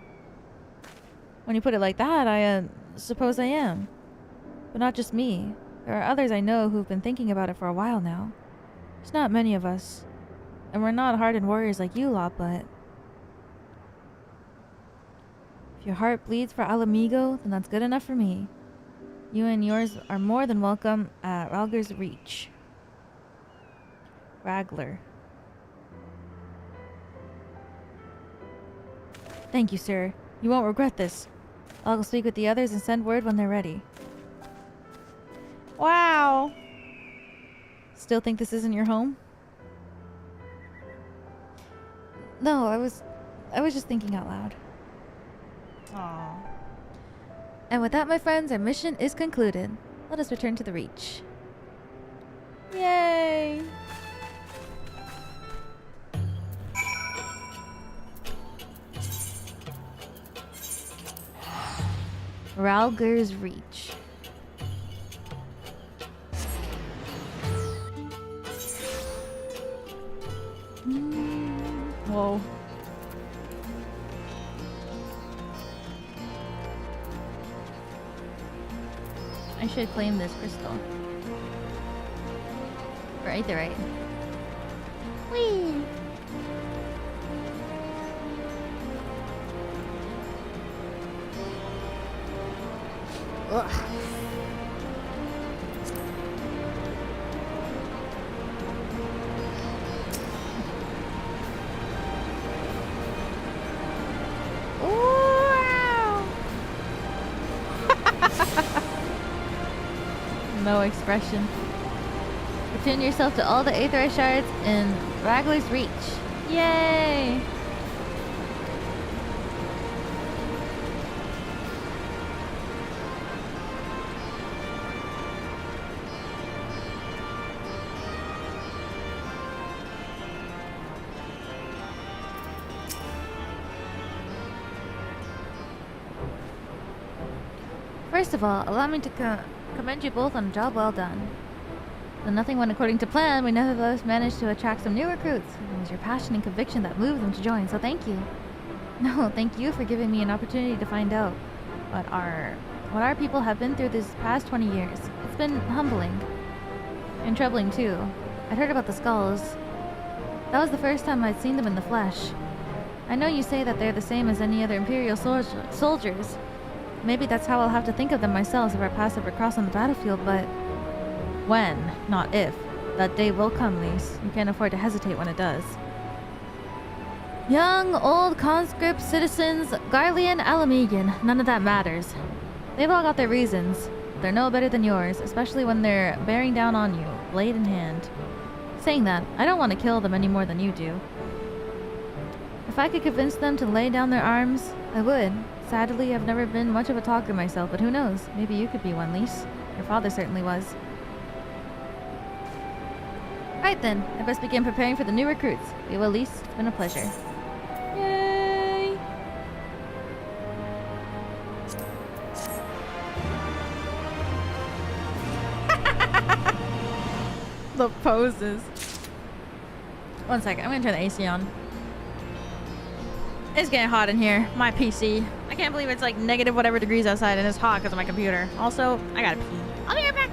When you put it like that, I suppose I am. But not just me. There are others I know who've been thinking about it for a while now. There's not many of us. And we're not hardened warriors like you lot, but... if your heart bleeds for Alamigo, then that's good enough for me. You and yours are more than welcome at Rhalgr's Reach. Rhalgr. Thank you, sir. You won't regret this. I'll go speak with the others and send word when they're ready. Wow. Still think this isn't your home? No, I was just thinking out loud. Aww. And with that, my friends, our mission is concluded. Let us return to the Reach. Yay! Rhalgr's Reach. Whoa. I should claim this crystal. Right, they're right. Whee! Ugh. No expression. Attune yourself to all the Aetherized shards in Rhalgr's Reach. Yay! First of all, allow me to commend you both on a job well done. Though nothing went according to plan, we nevertheless managed to attract some new recruits. It was your passion and conviction that moved them to join, so thank you. No, thank you for giving me an opportunity to find out what our people have been through this past 20 years. It's been humbling. And troubling too. I'd heard about the skulls. That was the first time I'd seen them in the flesh. I know you say that they're the same as any other Imperial soldiers. Maybe that's how I'll have to think of them myself if our paths ever cross on the battlefield, but... when, not if. That day will come, Lise. You can't afford to hesitate when it does. Young, old, conscript, citizens, Garlean, Alamegan, none of that matters. They've all got their reasons. They're no better than yours, especially when they're bearing down on you, blade in hand. Saying that, I don't want to kill them any more than you do. If I could convince them to lay down their arms, I would. Sadly, I've never been much of a talker myself, but who knows? Maybe you could be one, Lise. Your father certainly was. Right then, I best begin preparing for the new recruits. Be well, Lise. It's been a pleasure. Yay! The poses. One second, I'm gonna turn the AC on. It's getting hot in here. My PC. I can't believe it's like negative whatever degrees outside and it's hot because of my computer. Also, I gotta pee. I'll be right back.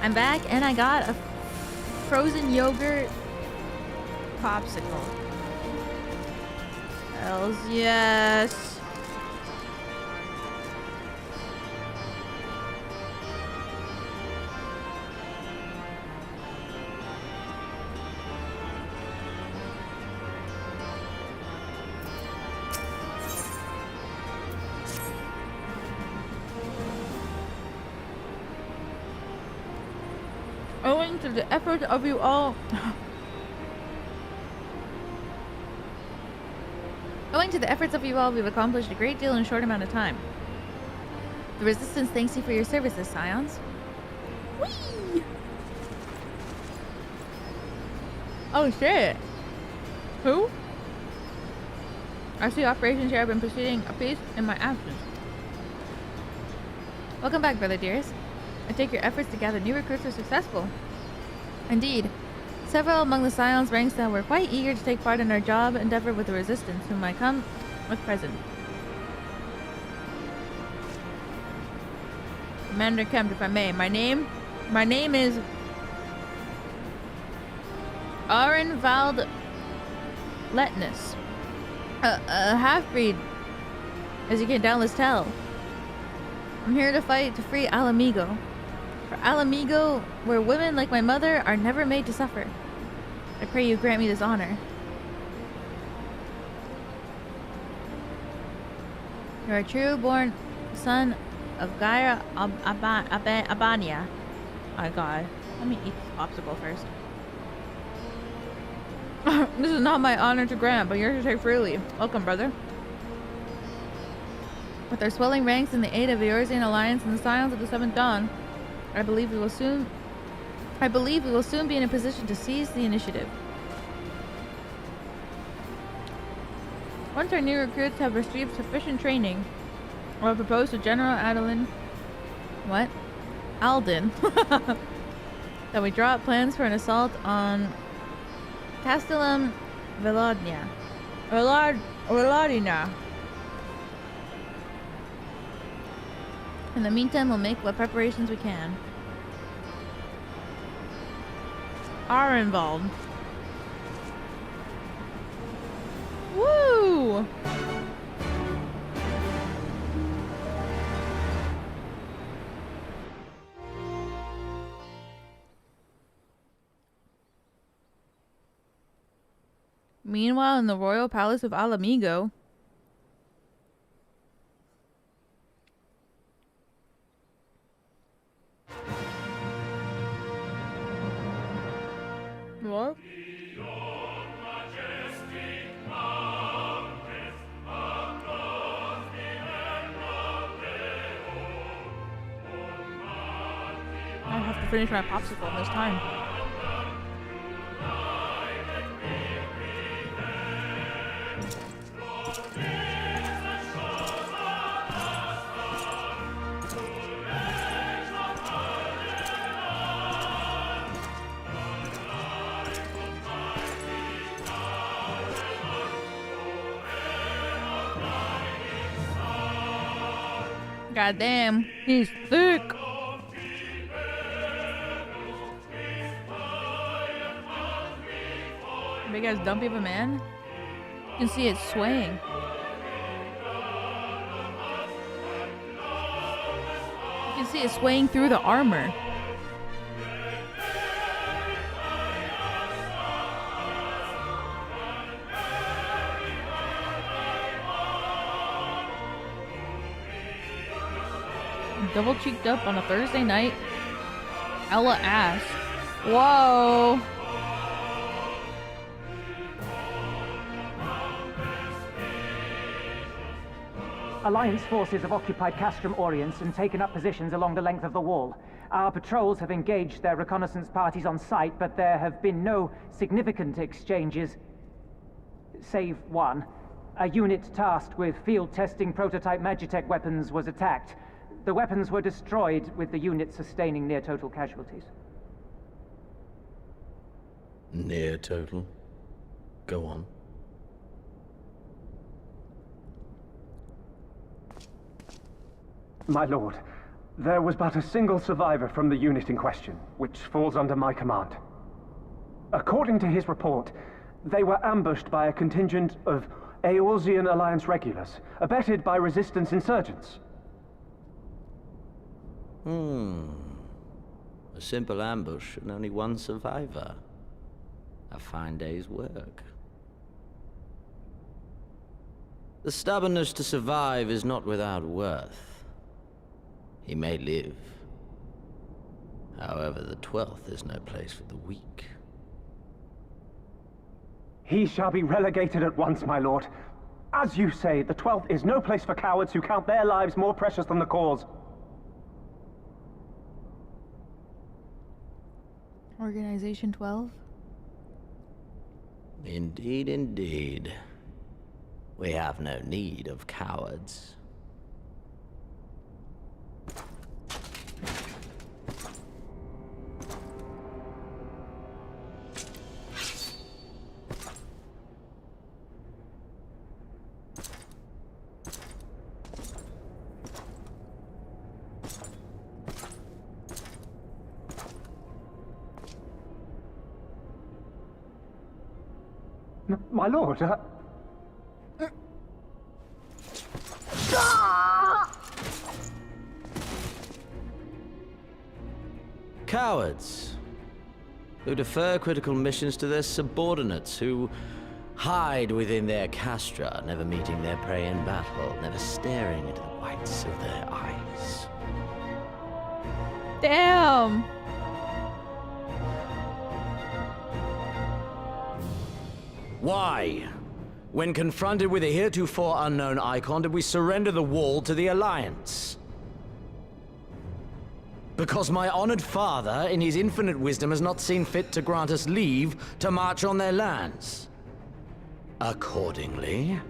I'm back and I got a frozen yogurt popsicle. Hells yes. Owing to the effort of you all, we've accomplished a great deal in a short amount of time. The Resistance thanks you for your services, Scions. Whee! Oh shit! Who? I see operations here have been proceeding apace in my absence. Welcome back, brother dears. I take your efforts to gather new recruits are successful. Indeed, several among the Scions ranks that were quite eager to take part in our job endeavor with the Resistance, whom I come with present. Commander Kemp, if I may, my name is Arenvald Letness, a half-breed, as you can doubtless tell. I'm here to fight to free Alamigo. For Alamigo, where women like my mother are never made to suffer. I pray you grant me this honor. You're a true-born son of Gaia Abania. Oh god. Let me eat this popsicle first. This is not my honor to grant, but yours to take freely. Welcome, brother. With our swelling ranks and the aid of the Eorzean Alliance and the Scions of the Seventh Dawn, I believe we will soon be in a position to seize the initiative. Once our new recruits have received sufficient training, I will propose to General Alden that we draw up plans for an assault on Castellum Velodina. In the meantime, we'll make what preparations we can. Are involved. Woo! Meanwhile, in the royal palace of Alamigo, what? I have to finish my popsicle in this time. God damn, he's thick. Big ass dumpy of a man. You can see it swaying. You can see it swaying through the armor. Double cheeked up on a Thursday night. Ella ass. Whoa. Alliance forces have occupied Castrum Orients and taken up positions along the length of the wall. Our patrols have engaged their reconnaissance parties on site, but there have been no significant exchanges, save one. A unit tasked with field testing prototype Magitech weapons was attacked. The weapons were destroyed, with the unit sustaining near-total casualties. Near-total? Go on. My lord, there was but a single survivor from the unit in question, which falls under my command. According to his report, they were ambushed by a contingent of Eorzean Alliance regulars, abetted by resistance insurgents. A simple ambush and only one survivor. A fine day's work. The stubbornness to survive is not without worth. He may live. However, the 12th is no place for the weak. He shall be relegated at once, my lord. As you say, the 12th is no place for cowards who count their lives more precious than the cause. Organization 12? Indeed, indeed. We have no need of cowards. My lord, cowards who defer critical missions to their subordinates, who hide within their castra, never meeting their prey in battle, never staring into the whites of their eyes. Damn! Why? When confronted with a heretofore unknown icon, did we surrender the wall to the Alliance? Because my honored father, in his infinite wisdom, has not seen fit to grant us leave to march on their lands. Accordingly,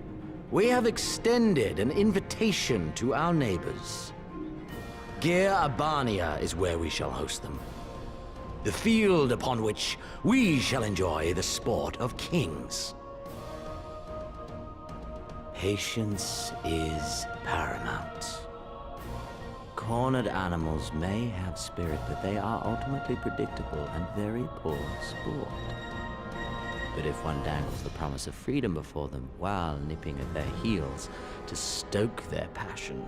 we have extended an invitation to our neighbors. Gear-Abania is where we shall host them. The field upon which we shall enjoy the sport of kings. Patience is paramount. Cornered animals may have spirit, but they are ultimately predictable and very poor sport. But if one dangles the promise of freedom before them while nipping at their heels to stoke their passion,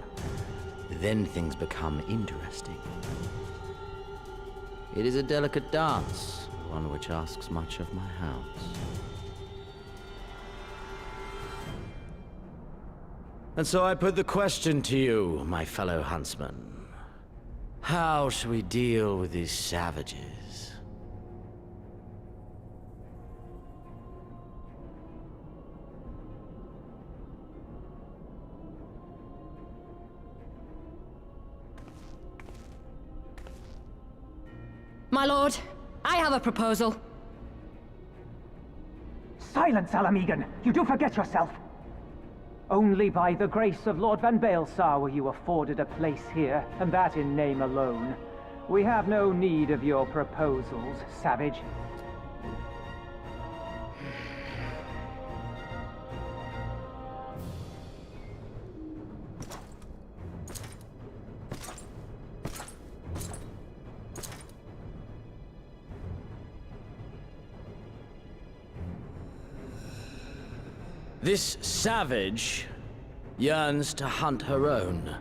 then things become interesting. It is a delicate dance, one which asks much of my hounds. And so I put the question to you, my fellow huntsman. How shall we deal with these savages? My lord, I have a proposal. Silence, Alamegan! You do forget yourself! Only by the grace of Lord Van Baelsar were you afforded a place here, and that in name alone. We have no need of your proposals, savage. This savage yearns to hunt her own.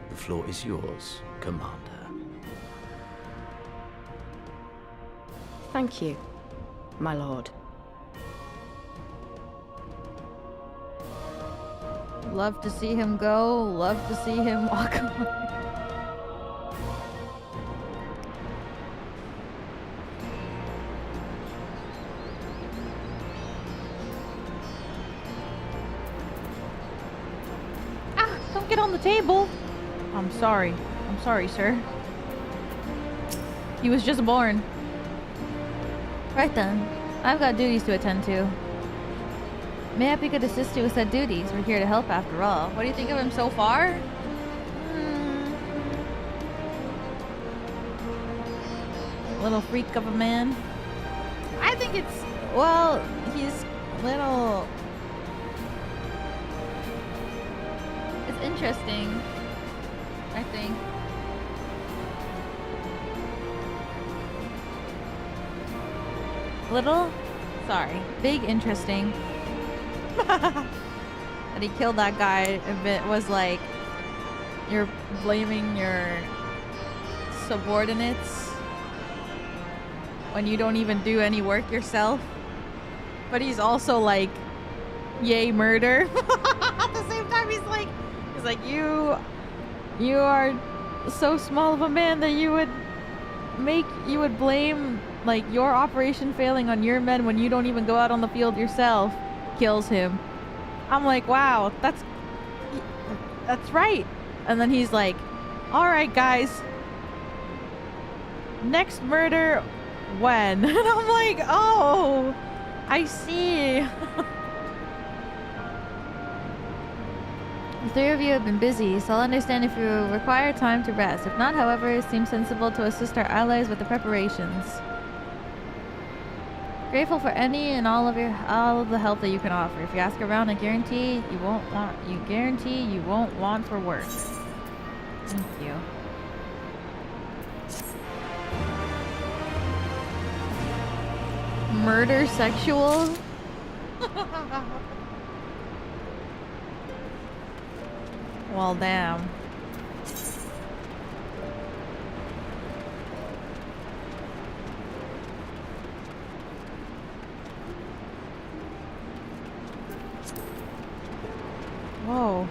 The floor is yours, Commander. Thank you, my lord. Love to see him go, love to see him walk away. Get on the table. I'm sorry, sir. He was just born. Right then, I've got duties to attend to. Mayhap we could assist you with said duties. We're here to help after all. What do you think of him so far? Little freak of a man. I think it's, well, he's little... interesting, I think. Little? Sorry. Big interesting. That he killed that guy a bit was like, you're blaming your subordinates when you don't even do any work yourself. But he's also like, yay murder. At the same time, he's like, you are so small of a man that you would blame like your operation failing on your men when you don't even go out on the field yourself. Kills him. I'm like, wow, that's right. And then he's like, all right, guys, next murder when? And I'm like, oh, I see. The three of you have been busy, so I'll understand if you require time to rest. If not, however, it seems sensible to assist our allies with the preparations. Grateful for any and all of the help that you can offer. If you ask around, I guarantee you won't want for work. Thank you. Murder sexual? Well, damn. Whoa.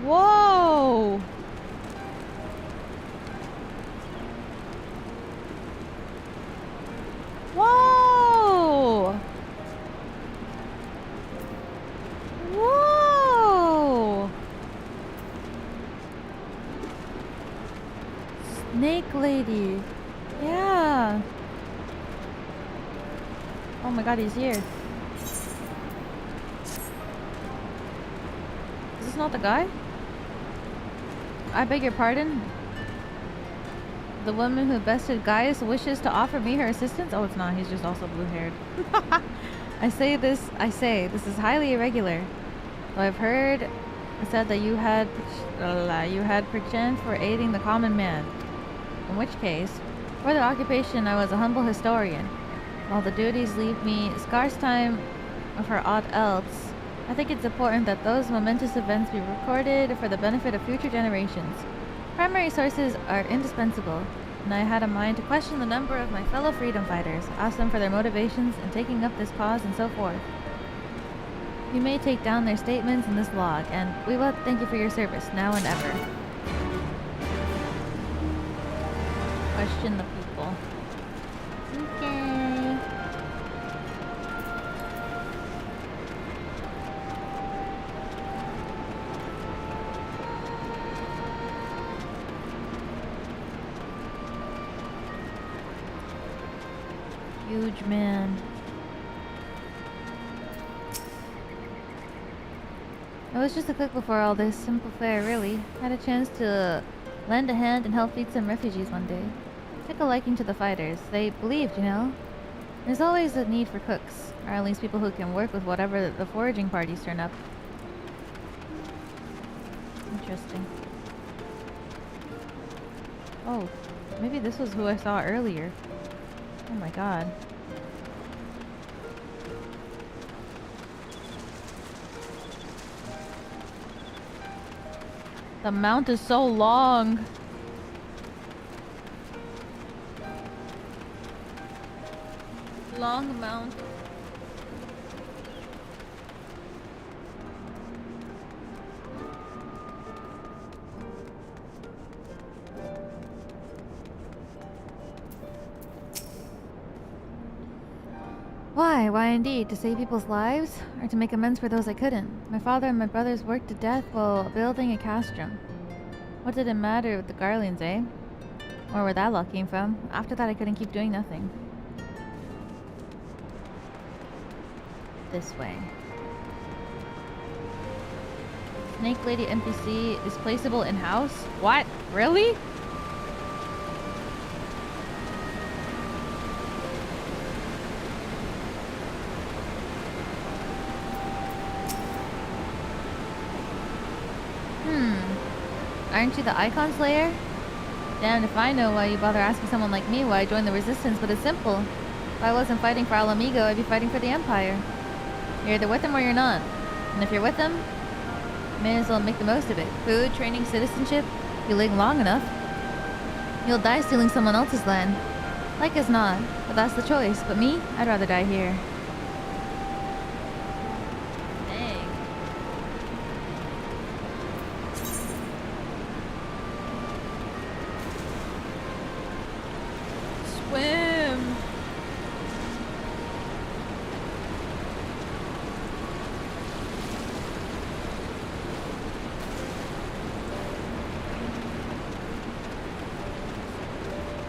Whoa! Whoa! Whoa! Snake lady. Yeah. Oh my god, he's here. Is this not the guy? I beg your pardon? The woman who bested Gaius wishes to offer me her assistance? Oh, it's not. He's just also blue-haired. I say, this is highly irregular. Though I've heard said that you had perchance for aiding the common man. In which case, for the occupation, I was a humble historian. While the duties leave me scarce time for aught else, I think it's important that those momentous events be recorded for the benefit of future generations. Primary sources are indispensable, and I had a mind to question the number of my fellow freedom fighters, ask them for their motivations in taking up this cause, and so forth. You may take down their statements in this log, and we will thank you for your service, now and ever. Question the people. Okay. Huge man. It was just a click before all this. Simple fare, really. Had a chance to lend a hand and help feed some refugees one day. Took a liking to the fighters. They believed, you know. There's always a need for cooks, or at least people who can work with whatever the foraging parties turn up. Interesting. Oh, maybe this was who I saw earlier. Oh my god. The mount is so long. Long mount. Why? Why indeed? To save people's lives? Or to make amends for those I couldn't? My father and my brothers worked to death while building a castrum. What did it matter with the Garleans, eh? Or where that luck came from? After that I couldn't keep doing nothing. This way. Snake Lady NPC is placeable in-house? What? Really? Aren't you the Icon Slayer? Damned if I know why you bother asking someone like me why I joined the Resistance, but it's simple. If I wasn't fighting for Alamigo, I'd be fighting for the Empire. You're either with them or you're not. And if you're with them, you may as well make the most of it. Food, training, citizenship. If you live long enough, you'll die stealing someone else's land. Like as not, but that's the choice. But me, I'd rather die here.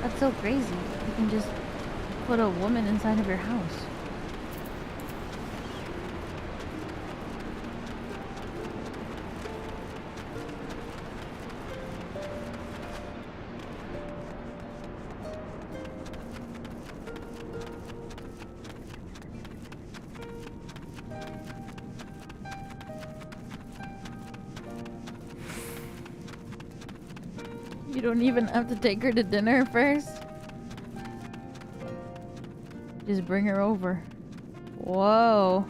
That's so crazy. You can just put a woman inside of your house. You don't even have to take her to dinner first. Just bring her over. Whoa.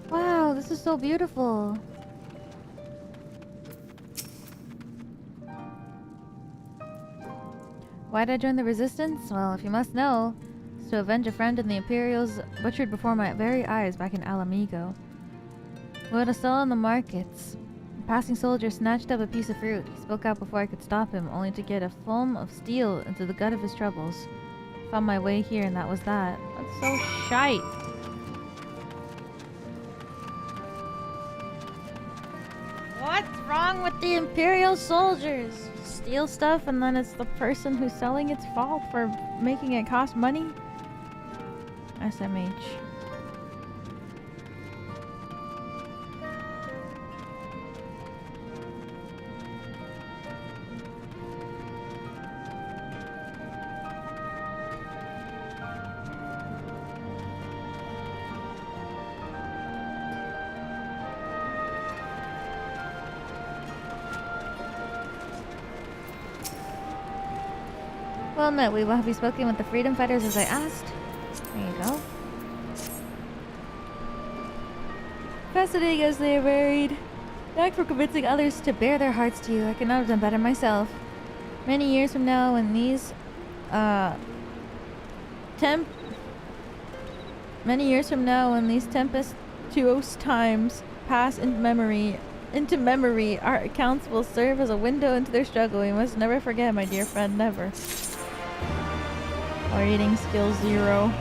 Wow, this is so beautiful. Why'd I join the Resistance? Well, if you must know, it's to avenge a friend in the Imperials butchered before my very eyes back in Alamigo. We had a stall in the markets. A passing soldier snatched up a piece of fruit. He spoke out before I could stop him, only to get a foam of steel into the gut of his troubles. Found my way here, and that was that. That's so shite. What's wrong with the Imperial soldiers? Steal stuff and then it's the person who's selling its fault for making it cost money? SMH. Well met, we will have you spoken with the freedom fighters as I asked. There you go. Fascinating as they are varied. Thanks for convincing others to bare their hearts to you. I could not have done better myself. Many years from now, when these tempestuous times pass into memory, our accounts will serve as a window into their struggle. We must never forget, my dear friend, never. Our eating skill 0.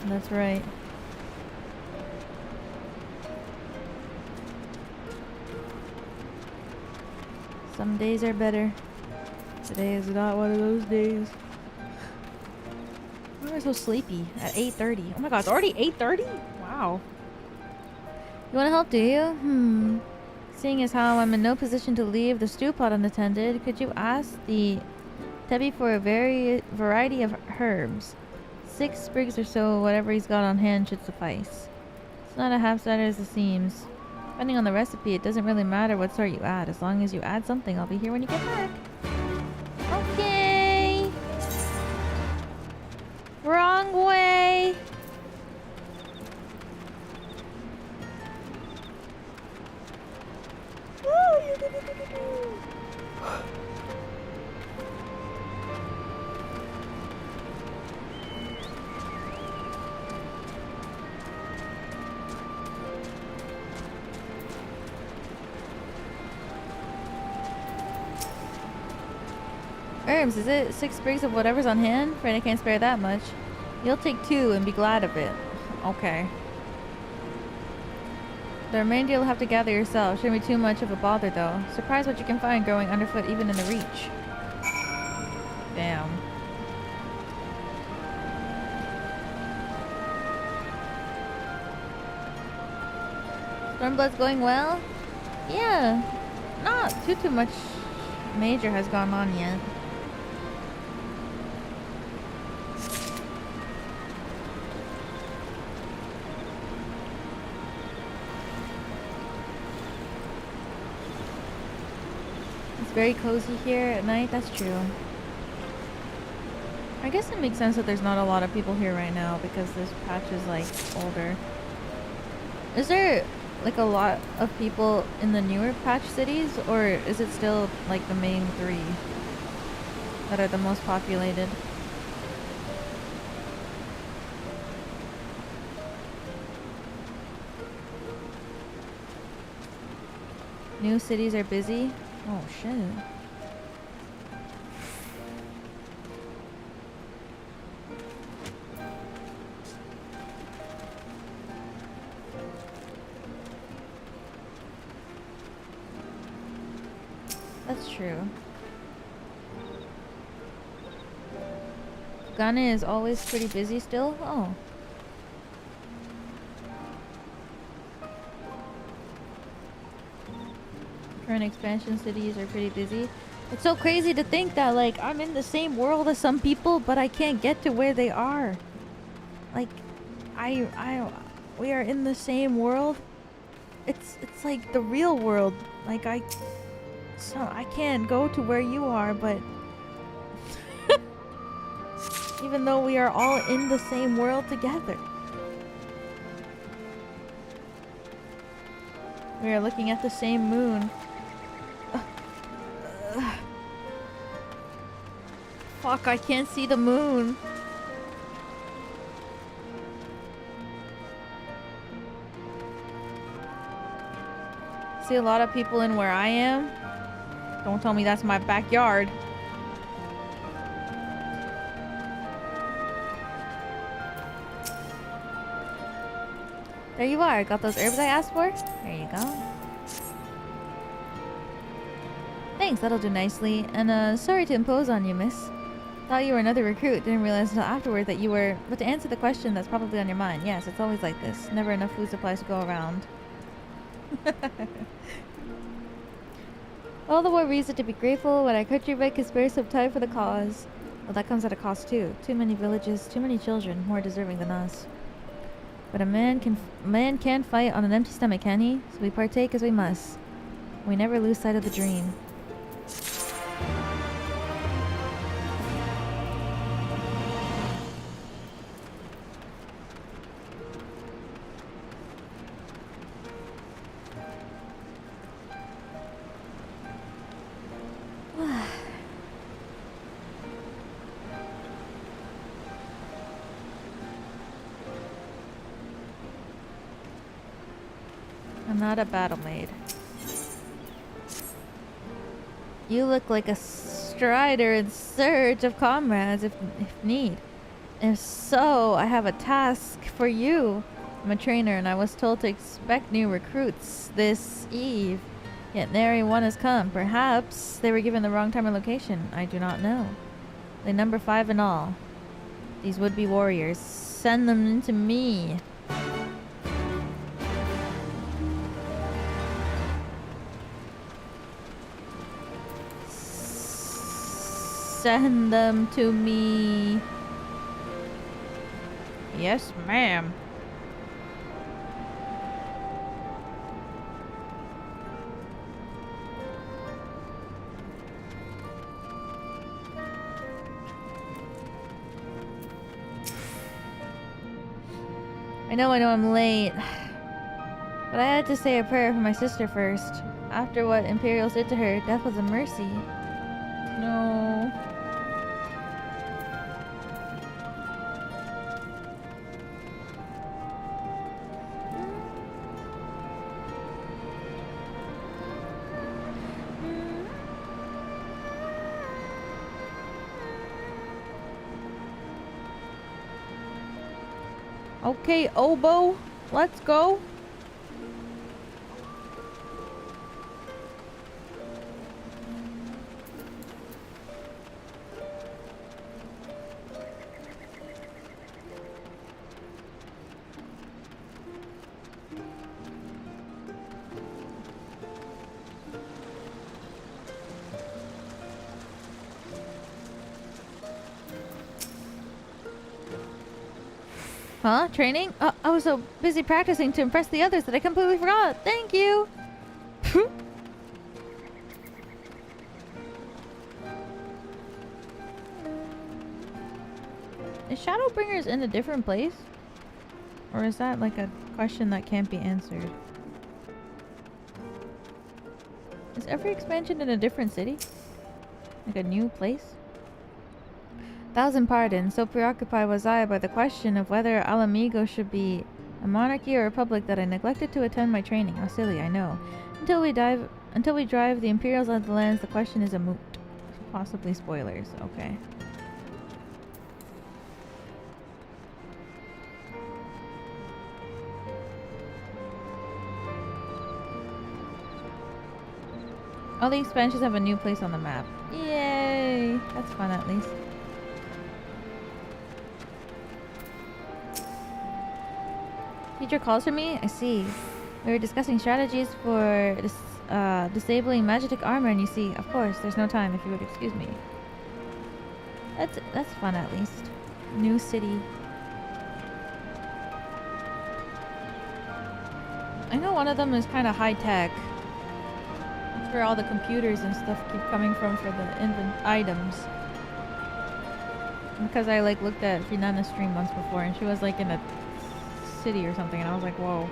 That's right. Some days are better. Today is not one of those days. Why am I so sleepy at 8:30? Oh my god, it's already 8:30? Wow. You want to help, do you? Seeing as how I'm in no position to leave the stew pot unattended, could you ask the Tebby for a variety of herbs? 6 sprigs or so, whatever he's got on hand should suffice. It's not a half-starter as it seems. Depending on the recipe, it doesn't really matter what sort you add. As long as you add something, I'll be here when you get back. Okay. Wrong way. Herbs, is it 6 sprigs of whatever's on hand? Afraid I can't spare that much. You'll take 2 and be glad of it. Okay. The remainder you'll have to gather yourself. Shouldn't be too much of a bother though. Surprised what you can find growing underfoot even in the reach. Damn. Stormblood's going well? Yeah. Not too much major has gone on yet. It's very cozy here at night, that's true. I guess it makes sense that there's not a lot of people here right now because this patch is like older. Is there like a lot of people in the newer patch cities, or is it still like the main 3 that are the most populated? New cities are busy? Oh shit. That's true. Kugane is always pretty busy still? Oh. Current expansion cities are pretty busy. It's so crazy to think that like I'm in the same world as some people, but I can't get to where they are. Like we are in the same world. It's like the real world. Like I can't go to where you are, but even though we are all in the same world together. We are looking at the same moon. Fuck, I can't see the moon. See a lot of people in where I am. Don't tell me that's my backyard. There you are. Got those herbs I asked for? There you go. Thanks, that'll do nicely. And sorry to impose on you, miss. Thought you were another recruit. Didn't realize until afterward that you were... But to answer the question that's probably on your mind, yes, it's always like this. Never enough food supplies to go around. All the more reason to be grateful when our countrymen can spare some time for the cause. Well, that comes at a cost too. Too many villages, too many children, more deserving than us. But a man can fight on an empty stomach, can he? So we partake as we must. We never lose sight of the dream. I'm not a battle maid. You look like a strider in search of comrades if need. If so, I have a task for you. I'm a trainer and I was told to expect new recruits this eve. Yet nary one has come. Perhaps they were given the wrong time and location. I do not know. They number 5 in all. These would-be warriors. Send them into me. Send them to me. Yes, ma'am. I know I'm late. But I had to say a prayer for my sister first. After what Imperial did to her, death was a mercy. No. Okay, Oboe, let's go. Huh? Training? I was so busy practicing to impress the others that I completely forgot. Thank you! Is Shadowbringers in a different place? Or is that like a question that can't be answered? Is every expansion in a different city? Like a new place? 1,000 pardons, so preoccupied was I by the question of whether Alamigo should be a monarchy or a republic that I neglected to attend my training. How silly, I know. Until we drive the Imperials out of the lands, the question is a moot. Possibly spoilers, okay. All the expansions have a new place on the map. Yay! That's fun at least. Teacher calls for me? I see. We were discussing strategies for disabling magic armor, and you see, of course, there's no time if you would excuse me. That's fun at least. New city. I know one of them is kind of high tech. That's where all the computers and stuff keep coming from for the items. Because I like looked at Finana's stream once before, and she was like in a city or something, and I was like, whoa.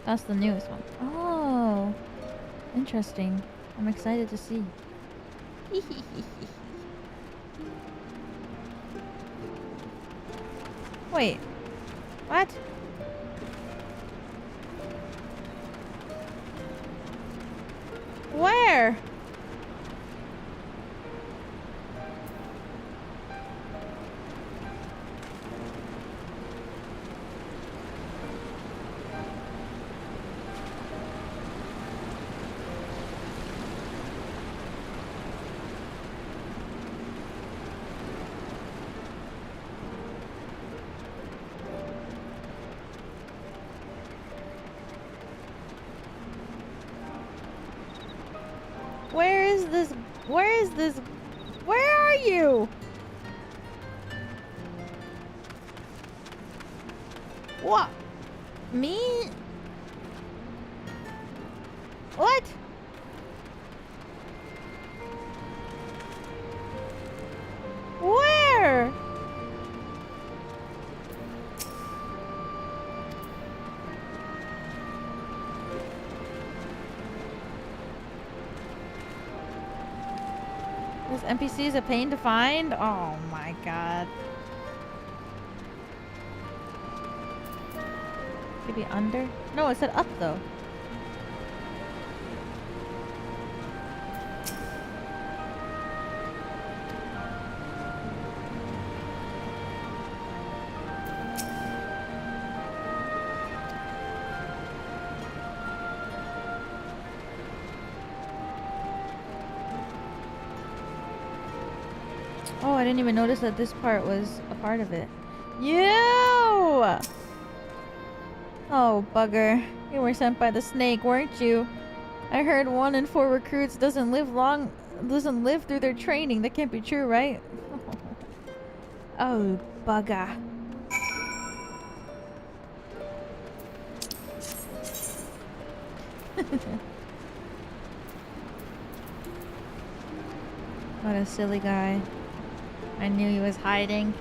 That's the newest one. Oh, interesting. I'm excited to see. Wait, what? Where? Where is this? Where is this? Where are you? What? Me? What? Where? This NPC is a pain to find? Oh my god. Could be under? No, it said up though. Oh, I didn't even notice that this part was a part of it. You! Oh, bugger. You were sent by the snake, weren't you? I heard 1 in 4 recruits doesn't live through their training. That can't be true, right? Oh, bugger. What a silly guy. I knew he was hiding.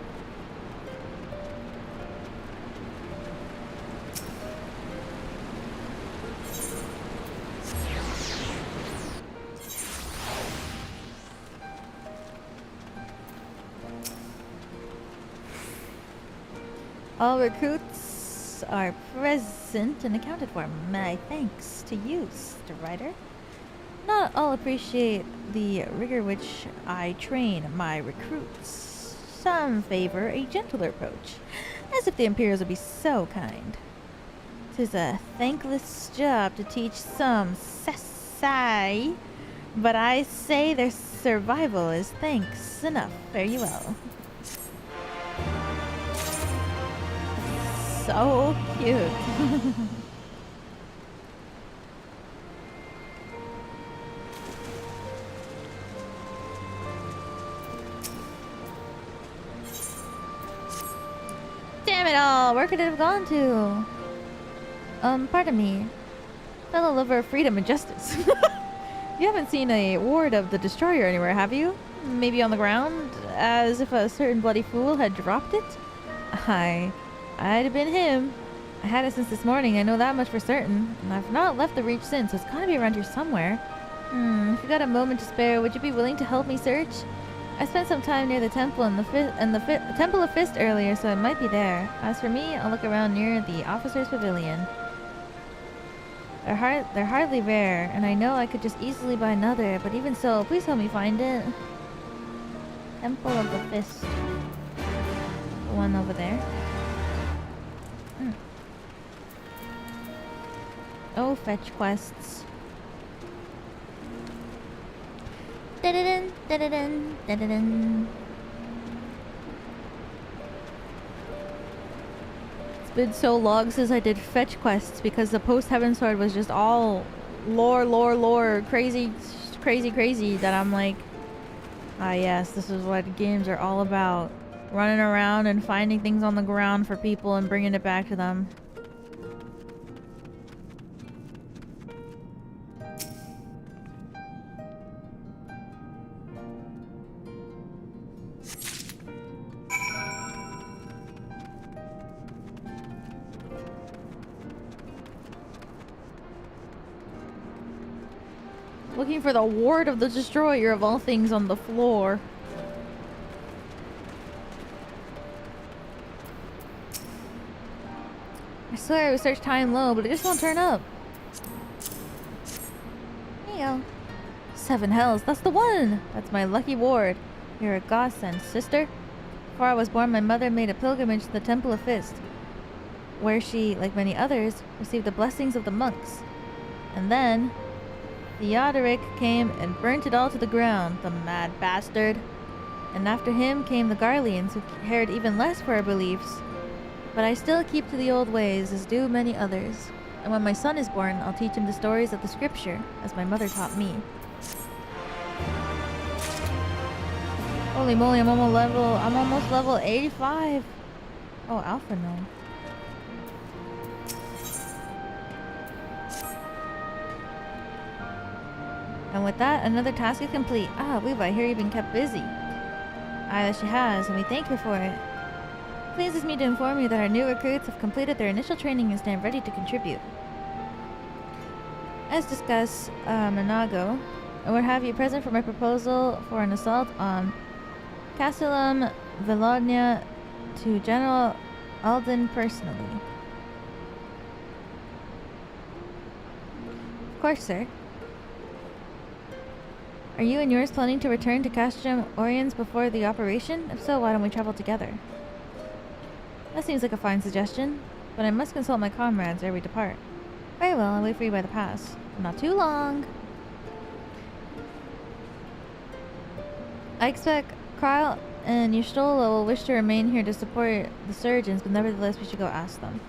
All recruits are present and accounted for. My thanks to you, Strider. Not all appreciate the rigor which I train my recruits. Some favor a gentler approach, as if the Imperials would be so kind. 'Tis a thankless job to teach some sassai, but I say their survival is thanks enough. Fare you well. So cute. Damn it all! Where could it have gone to? Pardon me. Fellow lover of freedom and justice. You haven't seen a ward of the destroyer anywhere, have you? Maybe on the ground, as if a certain bloody fool had dropped it? I'd have been him. I had it since this morning, I know that much for certain. And I've not left the Reach since, so it's gotta be around here somewhere. If you got a moment to spare, would you be willing to help me search? I spent some time near the temple and the Temple of Fist earlier, so it might be there. As for me, I'll look around near the officer's pavilion. They're hardly rare, and I know I could just easily buy another, but even so, please help me find it. Temple of the Fist. The one over there. Oh, fetch quests. Da-da-dun, da-da-dun, da-da-dun. It's been so long since I did fetch quests because the post-Heaven Sword was just all lore, crazy that I'm like, ah yes, this is what games are all about. Running around and finding things on the ground for people and bringing it back to them. Looking for the ward of the destroyer of all things on the floor. I swear we searched high and low, but it just won't turn up. Hey, 7 hells, that's the one! That's my lucky ward. You're a godsend, sister. Before I was born, my mother made a pilgrimage to the Temple of Fist, where she, like many others, received the blessings of the monks. And then, Theodoric came and burnt it all to the ground, the mad bastard. And after him came the Garleans, who cared even less for our beliefs. But I still keep to the old ways, as do many others. And when my son is born, I'll teach him the stories of the scripture, as my mother taught me. Holy moly, I'm almost level 85. Oh, Alpha no. And with that, another task is complete. Ah, Weeva, I hear you've been kept busy. Aye, that she has, and we thank her for it. It pleases me to inform you that our new recruits have completed their initial training and stand ready to contribute. As discussed, Manago, I would have you present for my proposal for an assault on Castellum Velogna to General Alden personally. Of course, sir. Are you and yours planning to return to Castrum Oriens before the operation? If so, why don't we travel together? That seems like a fine suggestion, but I must consult my comrades ere we depart. Very well, I'll wait for you by the pass. Not too long. I expect Kyle and Yustola will wish to remain here to support the surgeons, but nevertheless we should go ask them.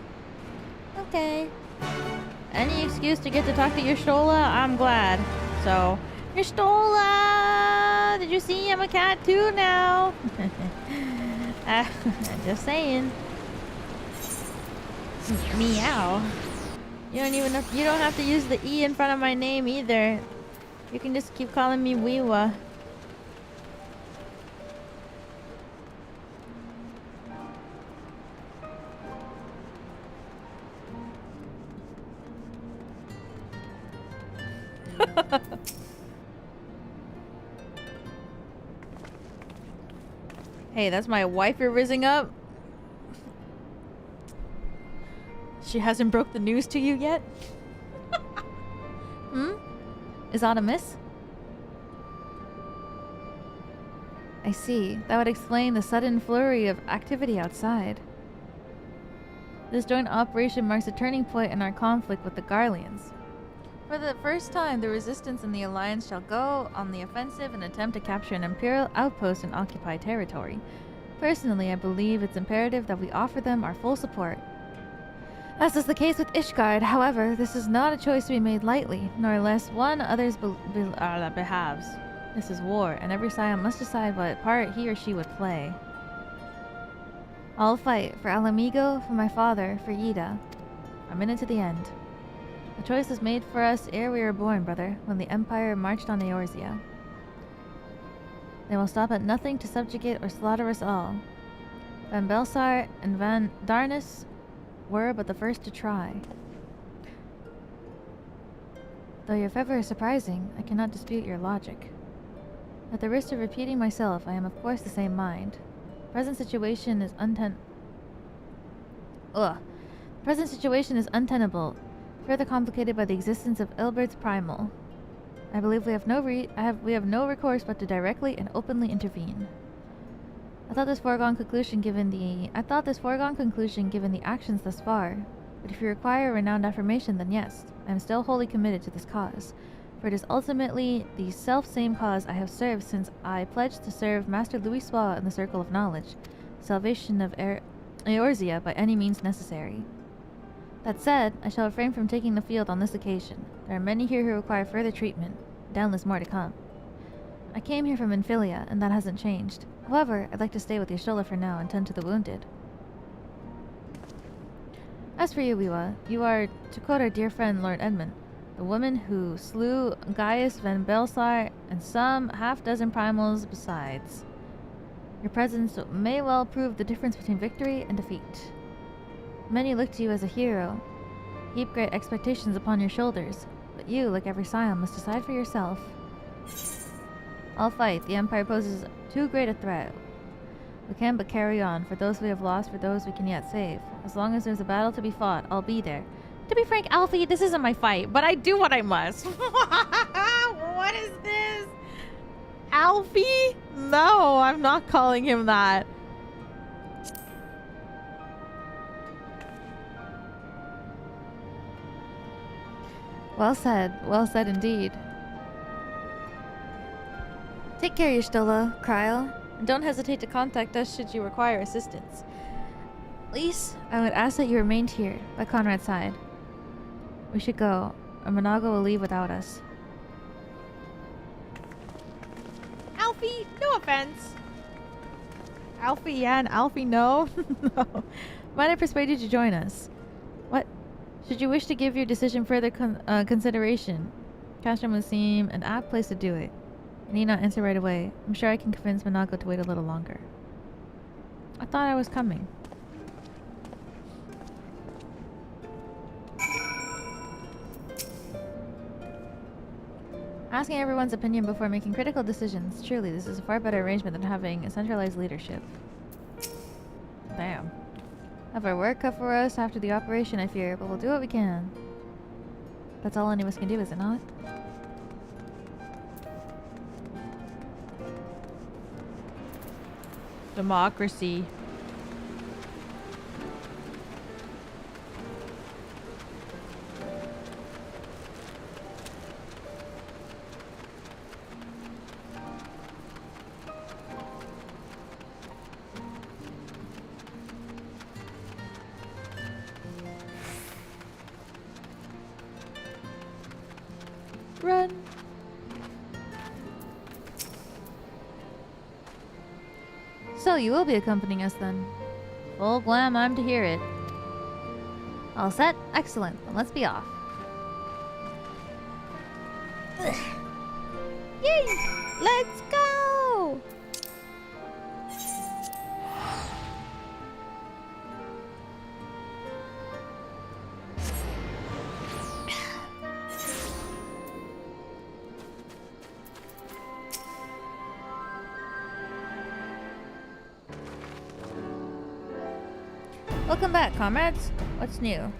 Okay. Any excuse to get to talk to Yustola, I'm glad. So, Yustola! Did you see I'm a cat too now? Just saying. Meow. You don't have to use the E in front of my name either. You can just keep calling me Weeva. Hey, that's my wife you're rizzing up? She hasn't broke the news to you yet? Is aught amiss? I see. That would explain the sudden flurry of activity outside. This joint operation marks a turning point in our conflict with the Garleans. For the first time, the Resistance and the Alliance shall go on the offensive and attempt to capture an Imperial outpost in occupied territory. Personally, I believe it's imperative that we offer them our full support. As is the case with Ishgard, however, this is not a choice to be made lightly, nor less one others behalves. This is war, and every scion must decide what part he or she would play. I'll fight for Alamigo, for my father, for Yida. I'm in it to the end. The choice was made for us ere we were born, brother, when the Empire marched on Eorzea. They will stop at nothing to subjugate or slaughter us all. Van Belsar and Van Darnus were but the first to try. Though your favor is surprising, I cannot dispute your logic. At the risk of repeating myself, I am of course the same mind. The present situation is untenable, further complicated by the existence of Ilbert's Primal. I believe we have no recourse but to directly and openly intervene. I thought this foregone conclusion given the actions thus far. But if you require a renowned affirmation, then yes, I am still wholly committed to this cause, for it is ultimately the self-same cause I have served since I pledged to serve Master Louis Swa in the Circle of Knowledge, salvation of Eorzea by any means necessary. That said, I shall refrain from taking the field on this occasion. There are many here who require further treatment, doubtless more to come. I came here from Infilia, and that hasn't changed. However, I'd like to stay with Y'shtola for now and tend to the wounded. As for you, Weeva, you are, to quote our dear friend Lord Edmund, the woman who slew Gaius Van Belsar and some half-dozen primals besides. Your presence may well prove the difference between victory and defeat. Many look to you as a hero, heap great expectations upon your shoulders, But you, like every scion, must decide for yourself. I'll fight. The Empire poses too great a threat. We can but carry on, for those we have lost, for those we can yet save. As long as there's a battle to be fought, I'll be there. To be frank, Alfie, this isn't my fight, but I do what I must. What is this? Alfie? No, I'm not calling him that. Well said indeed. Take care, Y'shtola, Kryl, and don't hesitate to contact us should you require assistance. Lise, I would ask that you remained here, by Conrad's side. We should go, or Monago will leave without us. Alfie, no offense. Alfie, yeah, and Alfie, no. No. Might I persuade you to join us? What? Should you wish to give your decision further consideration, Castrum would seem an apt place to do it. I need not answer right away. I'm sure I can convince Monago to wait a little longer. I thought I was coming. Asking everyone's opinion before making critical decisions. Truly, this is a far better arrangement than having a centralized leadership. Damn. Have our work cut for us after the operation, I fear, but we'll do what we can. That's all any of us can do, is it not? Democracy. Run. So you will be accompanying us then. Full glam, I'm to hear it. All set? Excellent. Then let's be off. Ugh. Yay! Let's go! Welcome back, comrades. What's new?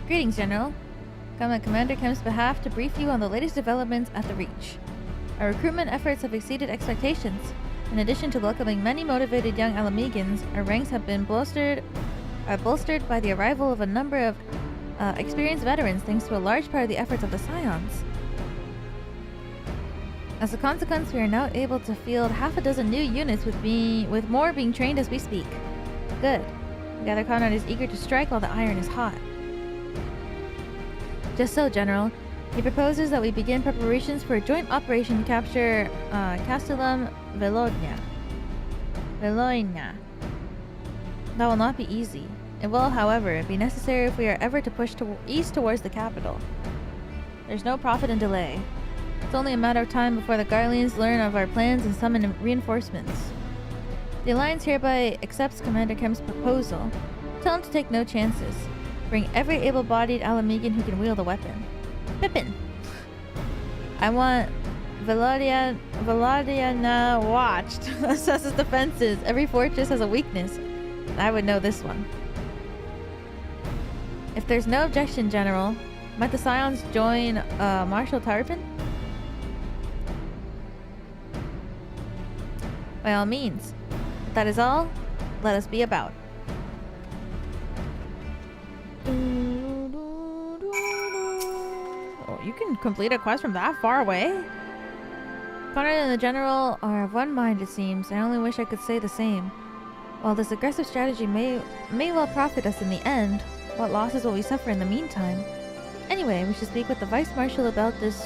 Greetings, General. Come at Commander Kemp's behalf to brief you on the latest developments at the Reach. Our recruitment efforts have exceeded expectations. In addition to welcoming many motivated young Alamegans, our ranks have been bolstered by the arrival of a number of experienced veterans thanks to a large part of the efforts of the Scions. As a consequence, we are now able to field half a dozen new units with more being trained as we speak. Good. I gather Conrad is eager to strike while the iron is hot. Just so, General. He proposes that we begin preparations for a joint operation to capture Castellum Veloina. That will not be easy. It will, however, be necessary if we are ever to push east towards the capital. There's no profit in delay. It's only a matter of time before the Garleans learn of our plans and summon reinforcements. The Alliance hereby accepts Commander Kemp's proposal. Tell him to take no chances. Bring every able-bodied Alamegan who can wield a weapon. Pippin! I want Valadiana watched. Assess its defenses. Every fortress has a weakness. I would know this one. If there's no objection, General, might the Scions join Marshal Tarpin? By all means. If that is all, let us be about. Oh, you can complete a quest from that far away? Conrad and the General are of one mind, it seems. I only wish I could say the same. While this aggressive strategy may well profit us in the end, what losses will we suffer in the meantime? Anyway, we should speak with the Vice Marshal about this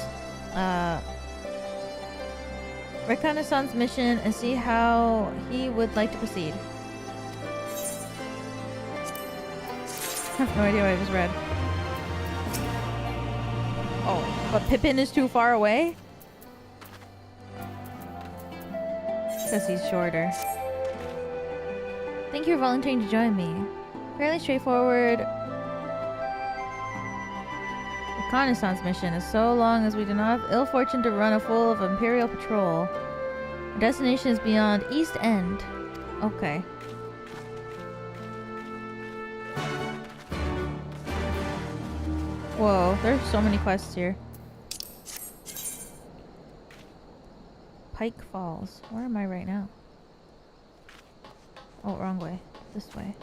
reconnaissance mission and see how he would like to proceed. I have no idea what I just read. Oh, but Pippin is too far away? Because he's shorter. Thank you for volunteering to join me. Fairly straightforward reconnaissance mission, as so long as we do not have ill fortune to run a full of Imperial patrol. Our destination is beyond East End. Okay. Whoa, there's so many quests here. Pike Falls. Where am I right now? Oh, wrong way. This way.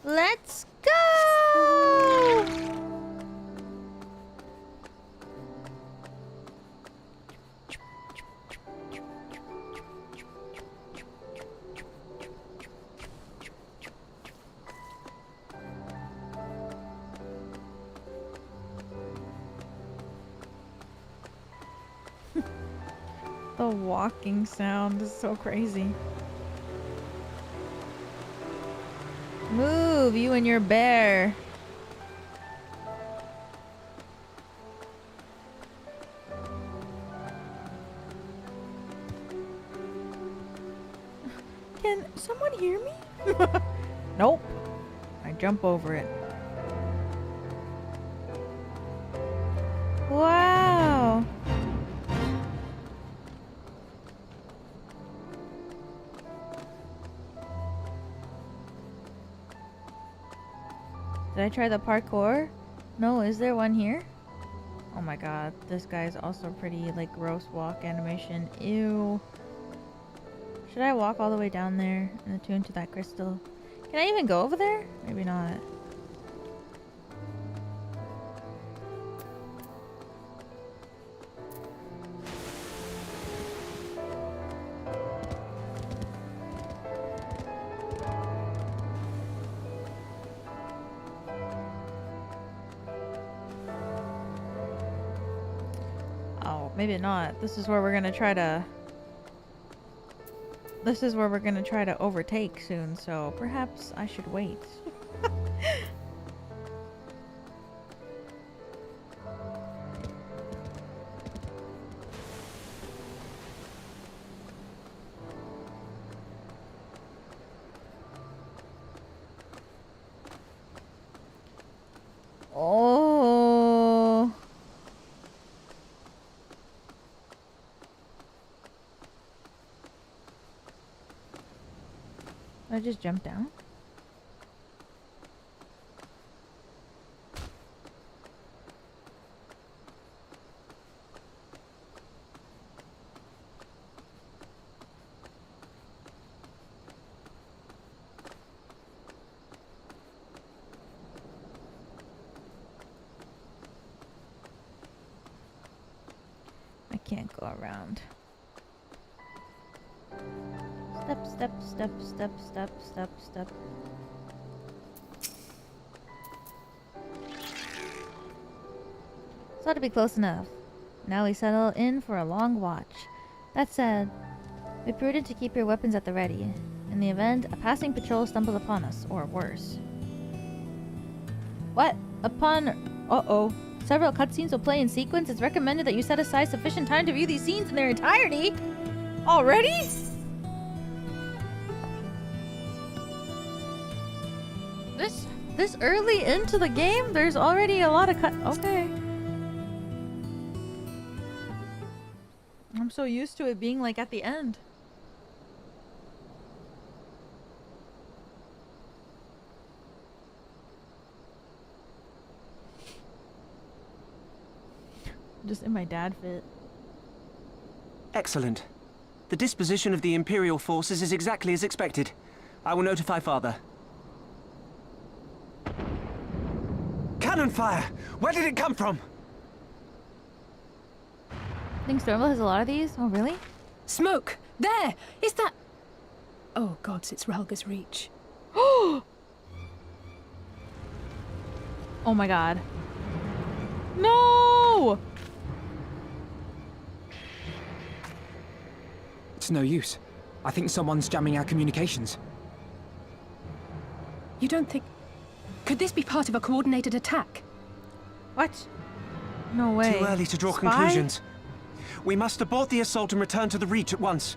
Let's go! The walking sound is so crazy. Move, you and your bear. Can someone hear me? Nope. I jump over it. Wow. Did I try the parkour? No, is there one here? Oh my god, this guy's also pretty, like, gross walk animation. Ew. Should I walk all the way down there and attune to that crystal? Can I even go over there? Maybe not. Maybe not. This is where we're gonna try to... This is where we're gonna try to overtake soon, so perhaps I should wait. I just jump down? I can't go around. Step, step, step, step, step, step, step. This ought to be close enough. Now we settle in for a long watch. That said, be prudent to keep your weapons at the ready. In the event, a passing patrol stumbles upon us, or worse. What? Uh-oh. Several cutscenes will play in sequence. It's recommended that you set aside sufficient time to view these scenes in their entirety. Already? This early into the game, there's already a lot of okay. I'm so used to it being like at the end. Just in my dad fit. Excellent. The disposition of the Imperial forces is exactly as expected. I will notify Father. Cannon fire! Where did it come from? I think Stormville has a lot of these. Oh, really? Smoke! There! Is that... Oh, gods, it's Rhalgr's reach. Oh my god. No! It's no use. I think someone's jamming our communications. You don't think... Could this be part of a coordinated attack? What? No way. Too early to draw conclusions. We must abort the assault and return to the Reach at once.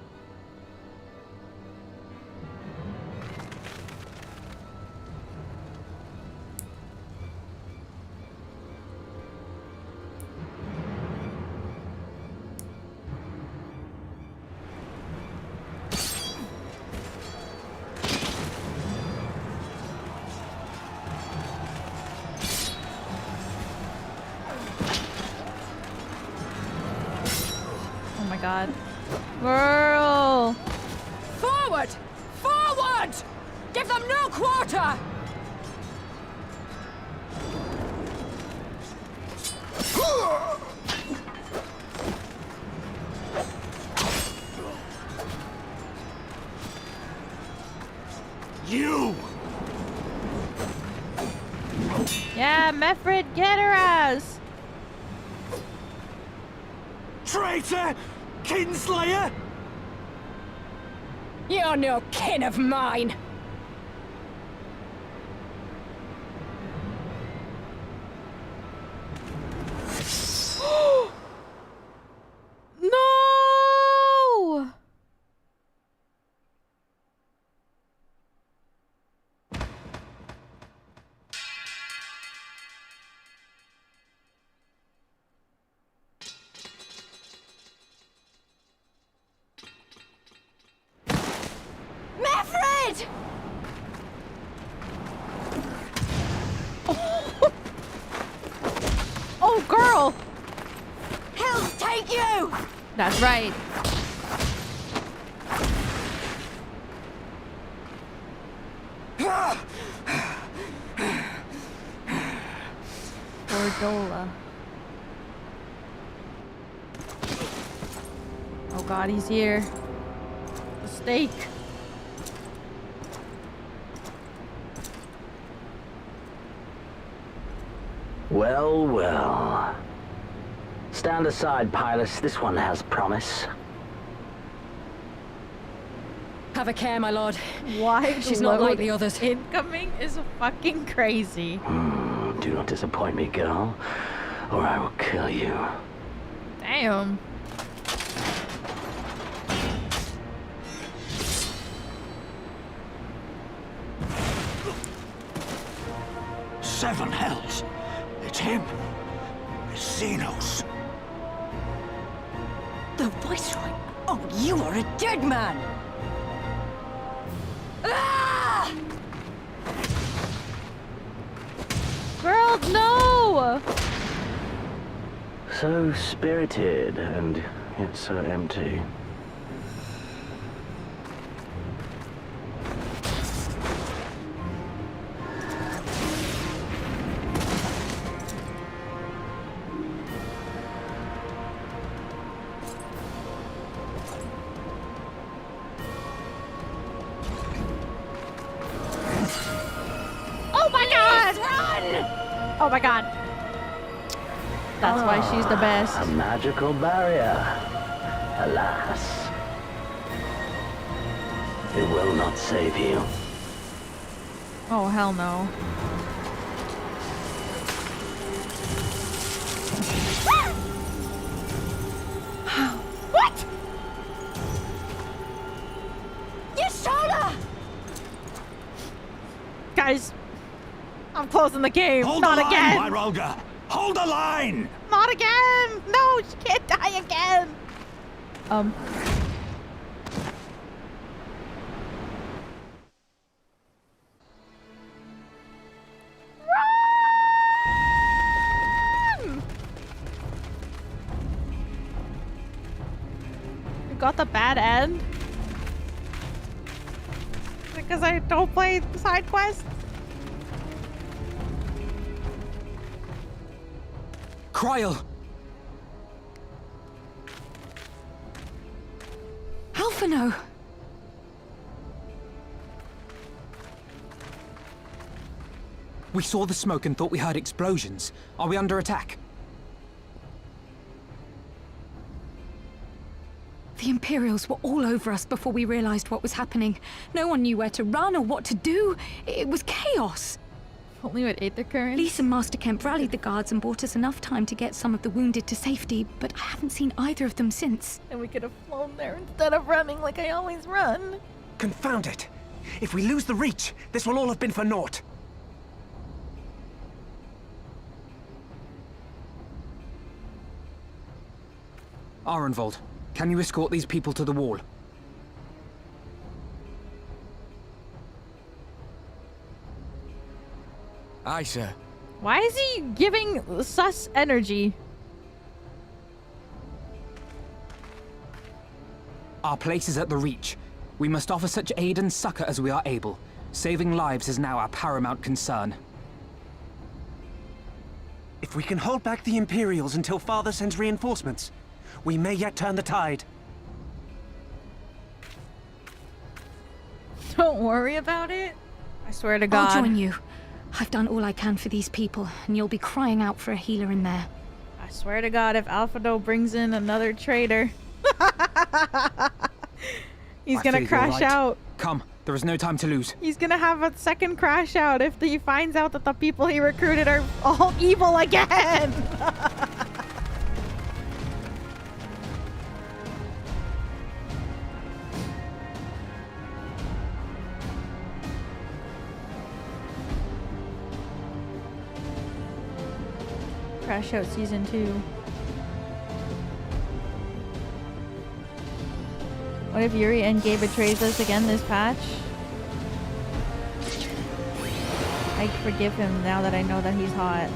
god. Girl! Forward! Forward! Give them no quarter! You! Yeah, Mefrid, get her ass! Traitor! Kinslayer! You're no kin of mine! No! Mefrid! Oh, girl! Hells take you! That's right. Or Dola. Oh god, he's here. The stake. Well, well. Stand aside, Pilus. This one has promise. Have a care, my lord. Why? She's not like the others. Incoming is fucking crazy. Do not disappoint me, girl, or I will kill you. Damn. Seven hells! It's him! It's Xenos! The Viceroy? Oh, you are a dead man! Ah! Girl, no! So spirited, and yet so empty. Oh my god. That's why she's the best. A magical barrier. Alas. It will not save you. Oh, hell no. What? Yashoda! Guys, I'm closing the game. Hold Not the line, again. my Rhalgr! Hold the line! Not again. No, she can't die again. Run! You got the bad end? Because I don't play side quests? Kryl! Alphino! We saw the smoke and thought we heard explosions. Are we under attack? The Imperials were all over us before we realized what was happening. No one knew where to run or what to do. It was chaos. Only with Aether Current. Lise and Master Kemp rallied the guards and bought us enough time to get some of the wounded to safety, but I haven't seen either of them since. And we could have flown there instead of running like I always run. Confound it! If we lose the reach, this will all have been for naught. Arenvold, can you escort these people to the wall? Aye, sir. Why is he giving sus energy? Our place is at the Reach. We must offer such aid and succor as we are able. Saving lives is now our paramount concern. If we can hold back the Imperials until Father sends reinforcements, we may yet turn the tide. Don't worry about it. I swear to God. I'll join you. I've done all I can for these people, and you'll be crying out for a healer in there. I swear to God, if Alphado brings in another traitor, he's gonna crash out. Come, there is no time to lose. He's gonna have a second crash out if he finds out that the people he recruited are all evil again. Crash Out Season 2. What if Yuri N-Gay betrays us again this patch? I forgive him now that I know that he's hot.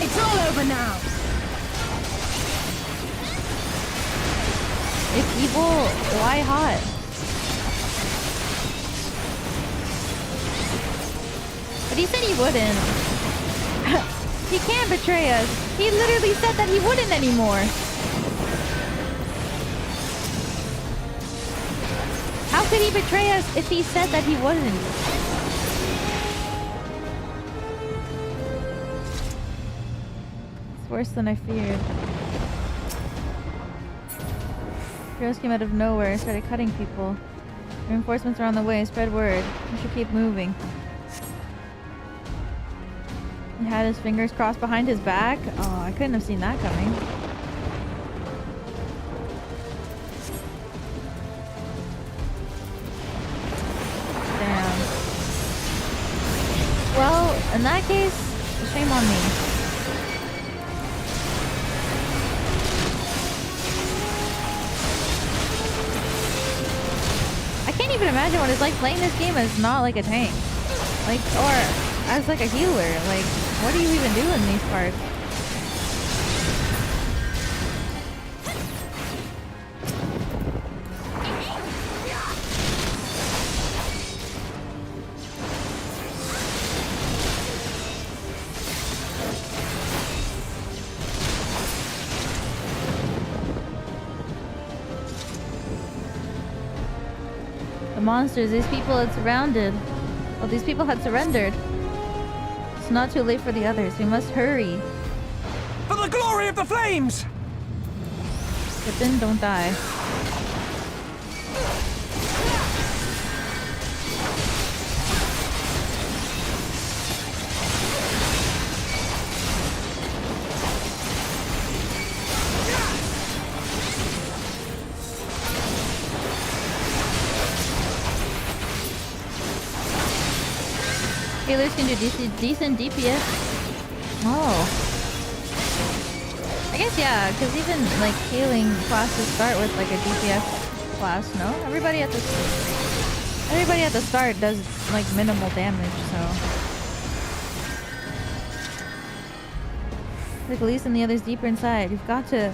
It's all over now! It's evil. Why hot? But he said he wouldn't. He can't betray us. He literally said that he wouldn't anymore. How could he betray us if he said that he wouldn't? It's worse than I feared. Heroes came out of nowhere and started cutting people. Reinforcements are on the way. Spread word. We should keep moving. He had his fingers crossed behind his back. Oh, I couldn't have seen that coming. Damn. Well, in that case, shame on me. I can't even imagine what it's like playing this game as not like a tank. Like, or as like a healer. Like, what do you even do in these parts? The monsters, these people had surrounded. Oh, these people had surrendered. It's not too late for the others. We must hurry. For the glory of the flames! But then don't die. Healers can do decent DPS. Oh. I guess, yeah, because even, like, healing classes start with, like, a DPS class, no? Everybody at the start does, like, minimal damage, so... Like, Elise and the others deeper inside. You've got to...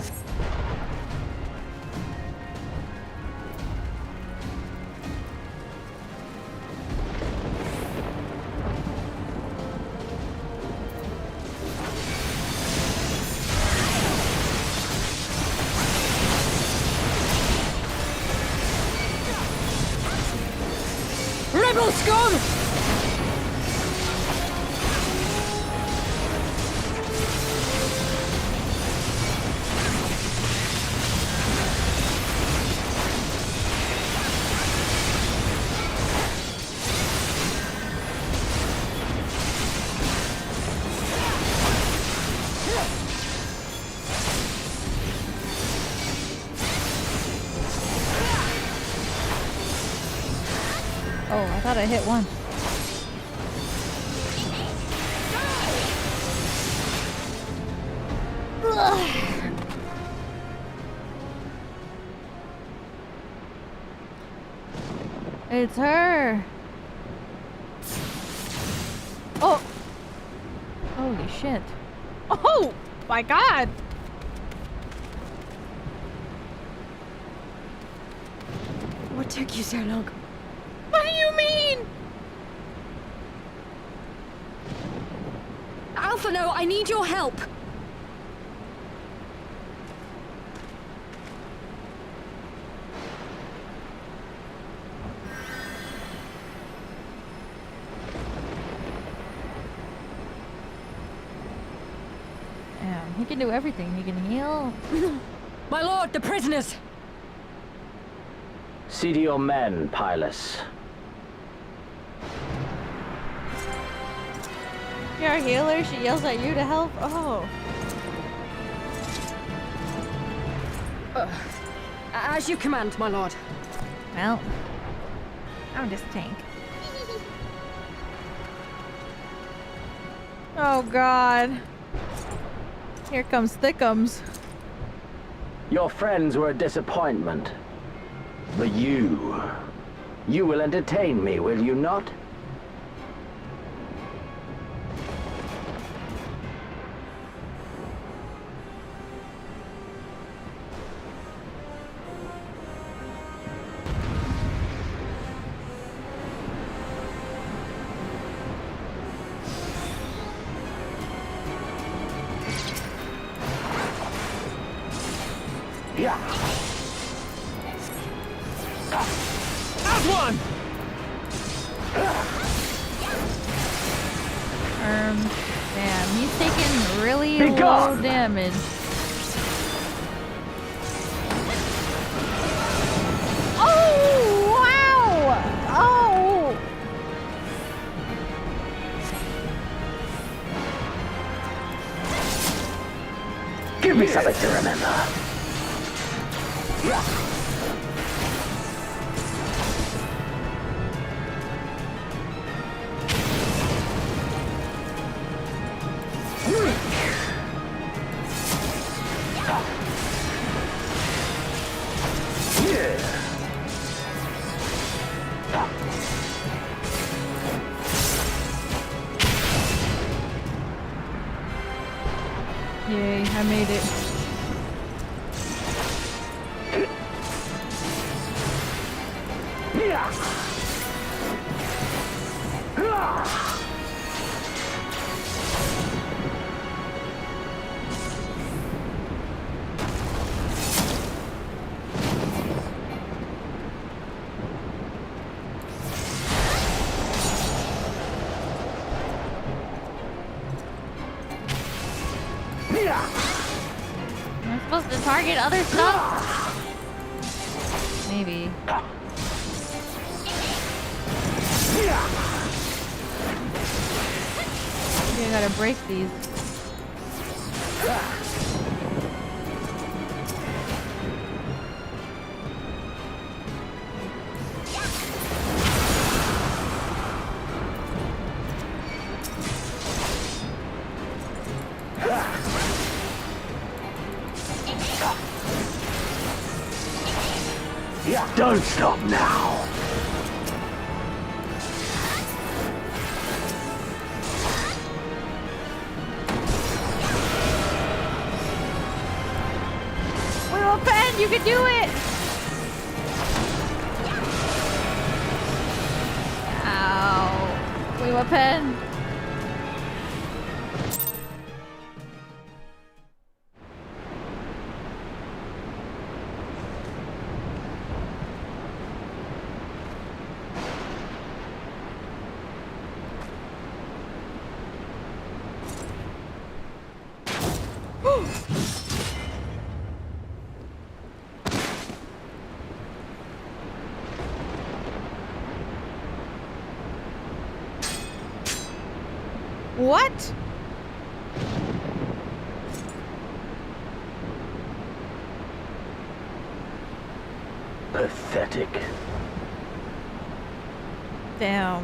Rebel scum! Oh, I thought I hit one. it's her. Oh! Holy shit. Oh my god! What took you so long? What do you mean? Alphino, I need your help! Damn, he can do everything. He can heal. My lord, the prisoners! See to your men, Pylus. You're a healer, she yells at you to help. Oh. As you command, my lord. Well, I'm just tank. Oh god. Here comes Thickums. Your friends were a disappointment. But you will entertain me, will you not? Yeah. As one. Damn, he's taking really low damage. Oh, wow! Oh! Give me something to remember. Yay, I made it. Am I supposed to target other stuff? Maybe. Maybe I gotta break these. Don't stop now. Wheel of Pen, you can do it! Ow. Wheel of Pen. What? Pathetic. Damn.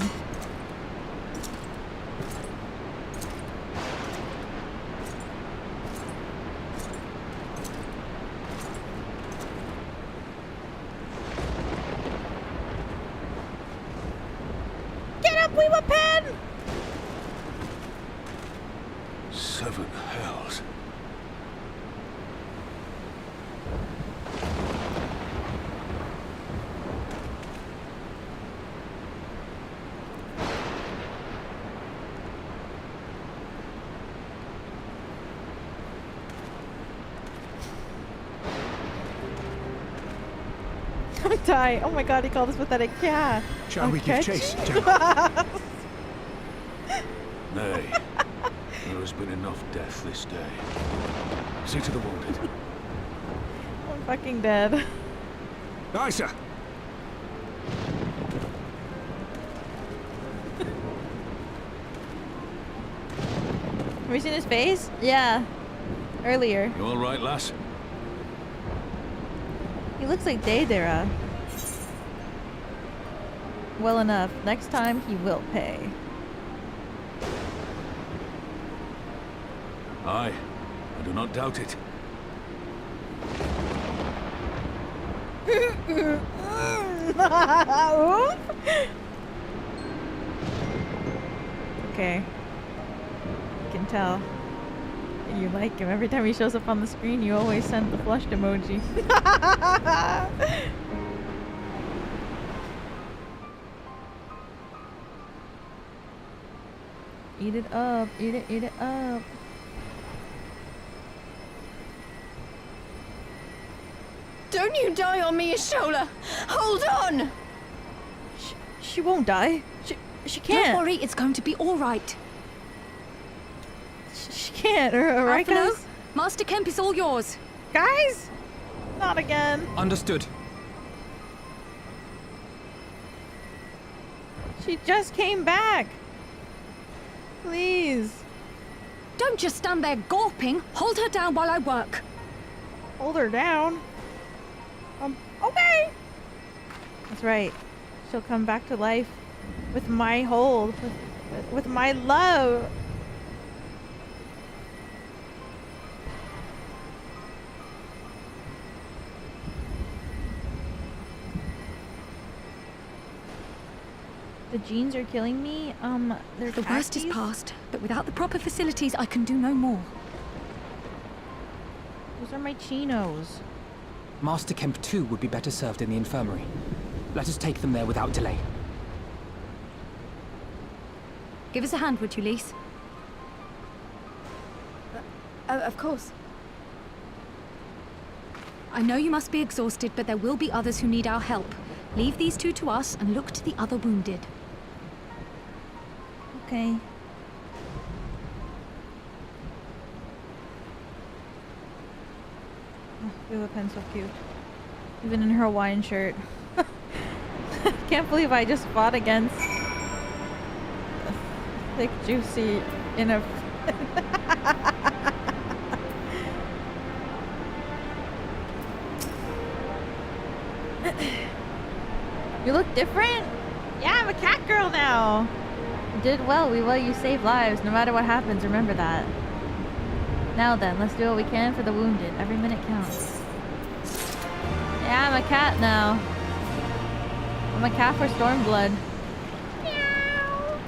Weave a pen! 7 hells. I'm dying. Oh my god, he called us pathetic cat. Shall we give chase, Joe? Nay. There has been enough death this day. See to the wounded. I'm fucking dead. Aye, sir. Have you seen his face? Yeah. Earlier. You all right, lass? He looks like Daedra. Well enough. Next time he will pay. Aye. I do not doubt it. Okay. I can tell. You like him. Every time he shows up on the screen, you always send the flushed emoji. Eat it up. Eat it up. Don't you die on me, Ashola! Hold on! She won't die. She can't. Don't worry, it's going to be all right. She can't, right, Alphino, guys? Master Kemp is all yours. Guys? Not again. Understood. She just came back. Please. Don't just stand there gawping. Hold her down while I work. Hold her down? Okay. That's right. She'll come back to life with my hold, with my love. The genes are killing me. They're The worst is past, but without the proper facilities, I can do no more. Those are my chinos. Master Kemp too would be better served in the infirmary. Let us take them there without delay. Give us a hand, would you, Lise? Of course. I know you must be exhausted, but there will be others who need our help. Leave these two to us and look to the other wounded. Okay. Oh, Viva Pen's so cute. Even in her Hawaiian shirt. Can't believe I just fought against a thick, juicy in a... You look different? Yeah, I'm a cat girl now. You did well, Weeva. You saved lives. No matter what happens, remember that. Now then, let's do what we can for the wounded. Every minute counts. Yeah, I'm a cat now. I'm a cat for Stormblood. Meow.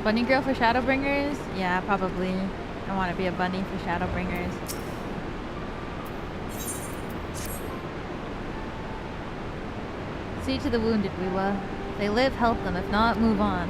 Bunny girl for Shadowbringers? Yeah, probably. I want to be a bunny for Shadowbringers. See to the wounded, Weeva. If they live, help them. If not, move on.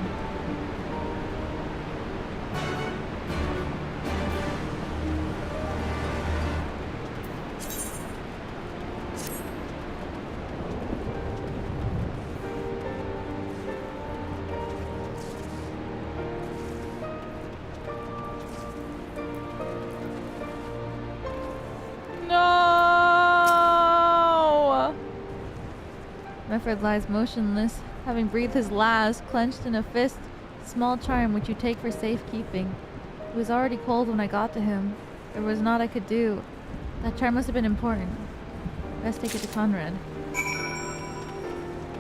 Mefford lies motionless, having breathed his last, clenched in a fist, small charm which you take for safekeeping. It was already cold when I got to him. There was naught I could do. That charm must have been important. Best take it to Conrad.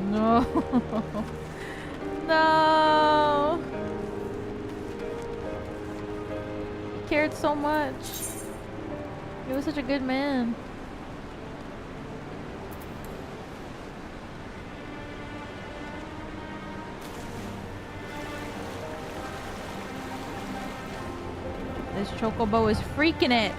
No. No. He cared so much. He was such a good man. This chocobo is freaking it.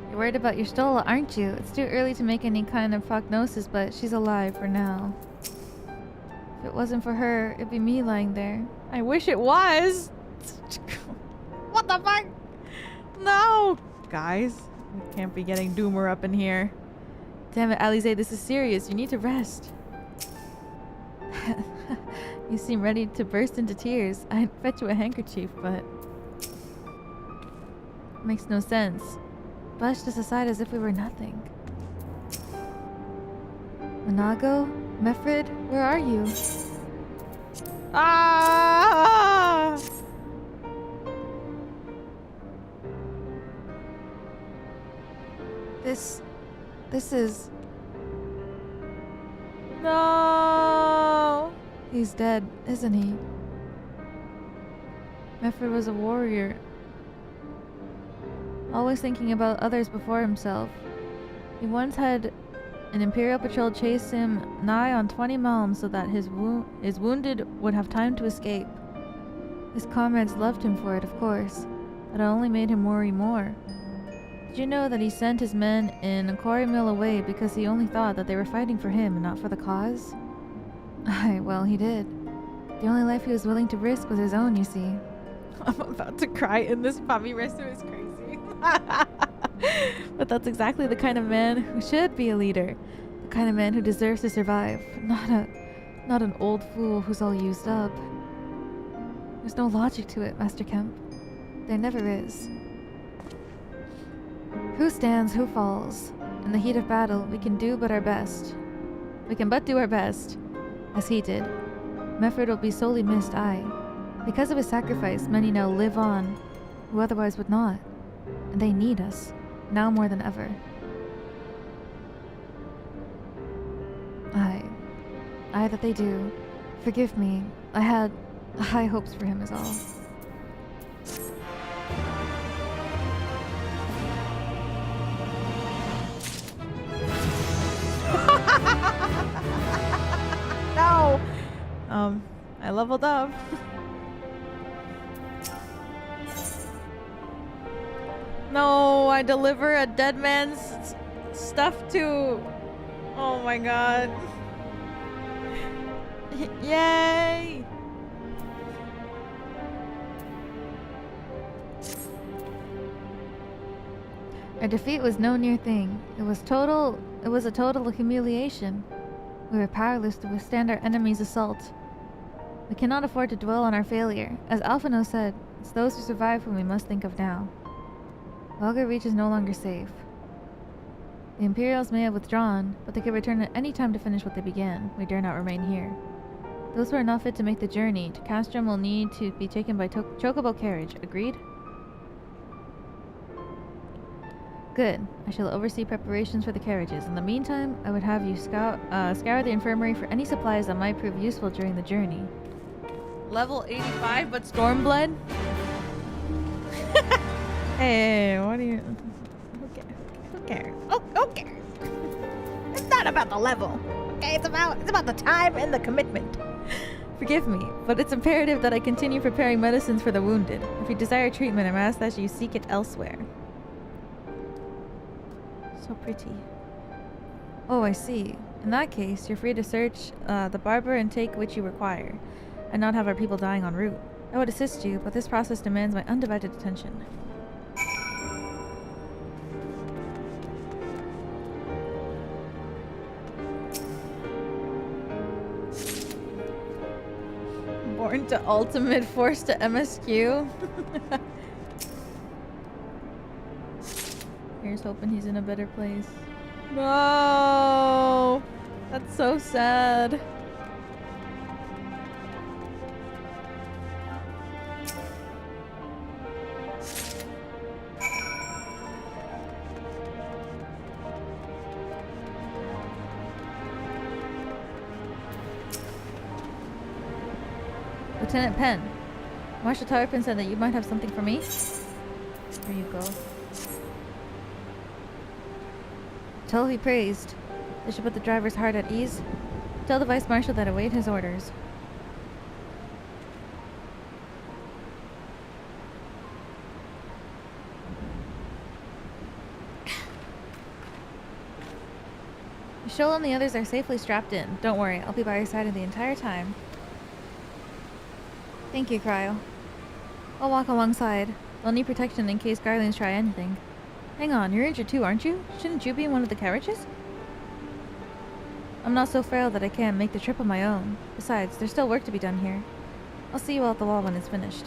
You're worried about your Stola, aren't you? It's too early to make any kind of prognosis, but she's alive for now. If it wasn't for her, it'd be me lying there. I wish it was! What the fuck? No! Guys, we can't be getting Doomer up in here. Damn it, Alize, this is serious. You need to rest. You seem ready to burst into tears. I'd fetch you a handkerchief, but... makes no sense. Brushed us aside as if we were nothing. Monago? Mefrid? Where are you? Ah! This is... No! He's dead, isn't he? Mefrid was a warrior. Always thinking about others before himself. He once had an Imperial patrol chase him nigh on 20 malms so that his wounded would have time to escape. His comrades loved him for it, of course, but it only made him worry more. Did you know that he sent his men in a quarry mill away because he only thought that they were fighting for him and not for the cause? Aye, well, he did. The only life he was willing to risk was his own, you see. I'm about to cry, and this puppy wrestler is crazy. But that's exactly the kind of man who should be a leader. The kind of man who deserves to survive. Not an old fool who's all used up. There's no logic to it, Master Kemp. There never is. Who stands, who falls. In the heat of battle, we can do but our best. We can but do our best, as he did. Mefrid will be sorely missed, aye. Because of his sacrifice, many now live on, who otherwise would not. And they need us, now more than ever. Aye, that they do. Forgive me, I had high hopes for him is all. No! I leveled up. No, I deliver a dead man's stuff to... Oh my god. Yay! Our defeat was no near thing. It was a total humiliation. We were powerless to withstand our enemy's assault. We cannot afford to dwell on our failure. As Alphino said, it's those who survive whom we must think of now. Rhalgr Reach is no longer safe. The Imperials may have withdrawn, but they could return at any time to finish what they began. We dare not remain here. Those who are not fit to make the journey to Castrum will need to be taken by chocobo carriage. Agreed? Good. I shall oversee preparations for the carriages. In the meantime, I would have you scour the infirmary for any supplies that might prove useful during the journey. Level 85, but Stormblood? Hey, what do you... Who cares? Who cares? It's not about the level. Okay, it's about the time and the commitment. Forgive me, but it's imperative that I continue preparing medicines for the wounded. If you desire treatment, I'm asked that you seek it elsewhere. So pretty. Oh, I see. In that case, you're free to search the barber and take which you require, and not have our people dying en route. I would assist you, but this process demands my undivided attention. Born to ultimate, forced to MSQ. Here's hoping he's in a better place. No! That's so sad. Lieutenant Penn. Marshal Tarpin said that you might have something for me. Here you go. Tell he praised. They should put the driver's heart at ease. Tell the Vice Marshal that I await his orders. Shoal and the others are safely strapped in. Don't worry, I'll be by your side the entire time. Thank you, Cryo. I'll walk alongside. They'll need protection in case Garleans try anything. Hang on, you're injured too, aren't you? Shouldn't you be in one of the carriages? I'm not so frail that I can't make the trip on my own. Besides, there's still work to be done here. I'll see you all at the wall when it's finished.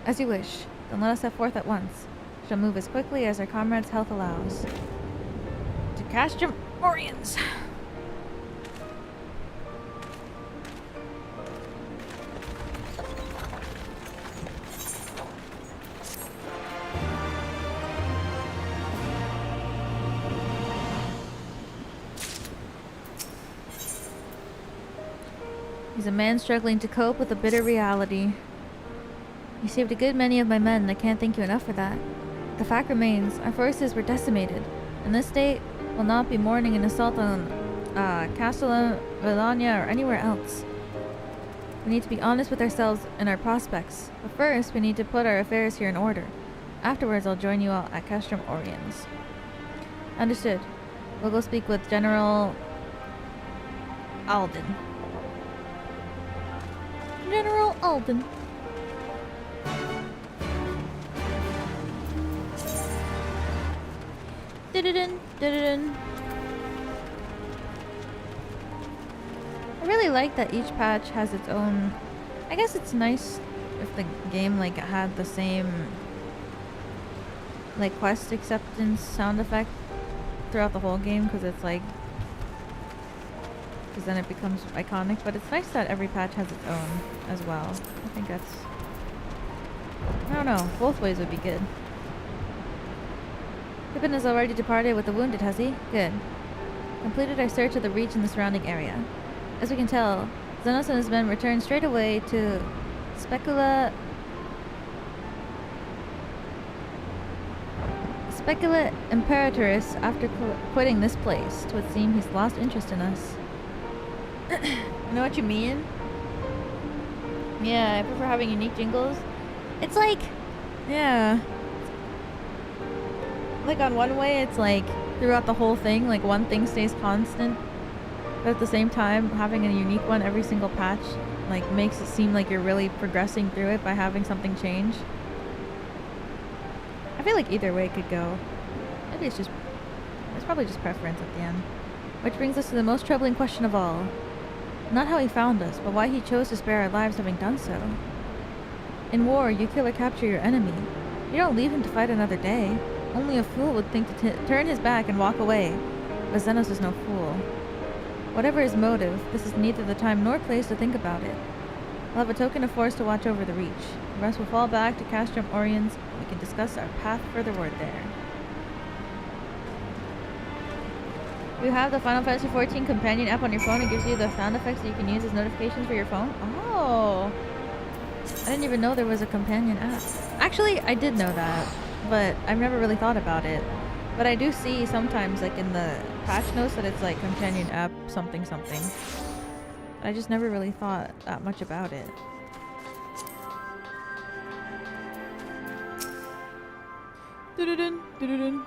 As you wish. Then let us set forth at once. We shall move as quickly as our comrades' health allows. To Castrum Oriens. He's a man struggling to cope with a bitter reality. You saved a good many of my men, and I can't thank you enough for that. The fact remains, our forces were decimated. In this state, we'll not be mourning an assault on Castellan, Villania, or anywhere else. We need to be honest with ourselves and our prospects. But first, we need to put our affairs here in order. Afterwards, I'll join you all at Castrum Oriens. Understood. We'll go speak with General Alden. General Alden. Dun-dun-dun, dun-dun-dun. I really like that each patch has its own... I guess it's nice if the game like had the same like quest acceptance sound effect throughout the whole game, because it's like, because then it becomes iconic. But it's nice that every patch has its own as well. I think that's, I don't know, both ways would be good. Pippin has already departed with the wounded, has he? Good. Completed our search of the Reach and the surrounding area. As we can tell, Xenos and his men returned straight away to Specula Imperatrice after quitting this place. It would seem he's lost interest in us. You know what you mean? Yeah, I prefer having unique jingles. It's like, yeah. Like on one way, it's like throughout the whole thing, like one thing stays constant. But at the same time, having a unique one every single patch like makes it seem like you're really progressing through it by having something change. I feel like either way could go. Maybe it's probably just preference at the end. Which brings us to the most troubling question of all. Not how he found us, but why he chose to spare our lives having done so. In war, you kill or capture your enemy. You don't leave him to fight another day. Only a fool would think to turn his back and walk away. But Xenos is no fool. Whatever his motive, this is neither the time nor place to think about it. We'll have a token of force to watch over the Reach. The rest will fall back to Castrum Oriens, and we can discuss our path furtherward there. You have the Final Fantasy XIV companion app on your phone. It gives you the sound effects that you can use as notifications for your phone. Oh! I didn't even know there was a companion app. Actually, I did know that, but I've never really thought about it. But I do see sometimes, like in the patch notes, that it's like companion app something something. I just never really thought that much about it. Dun-dun-dun, dun-dun-dun.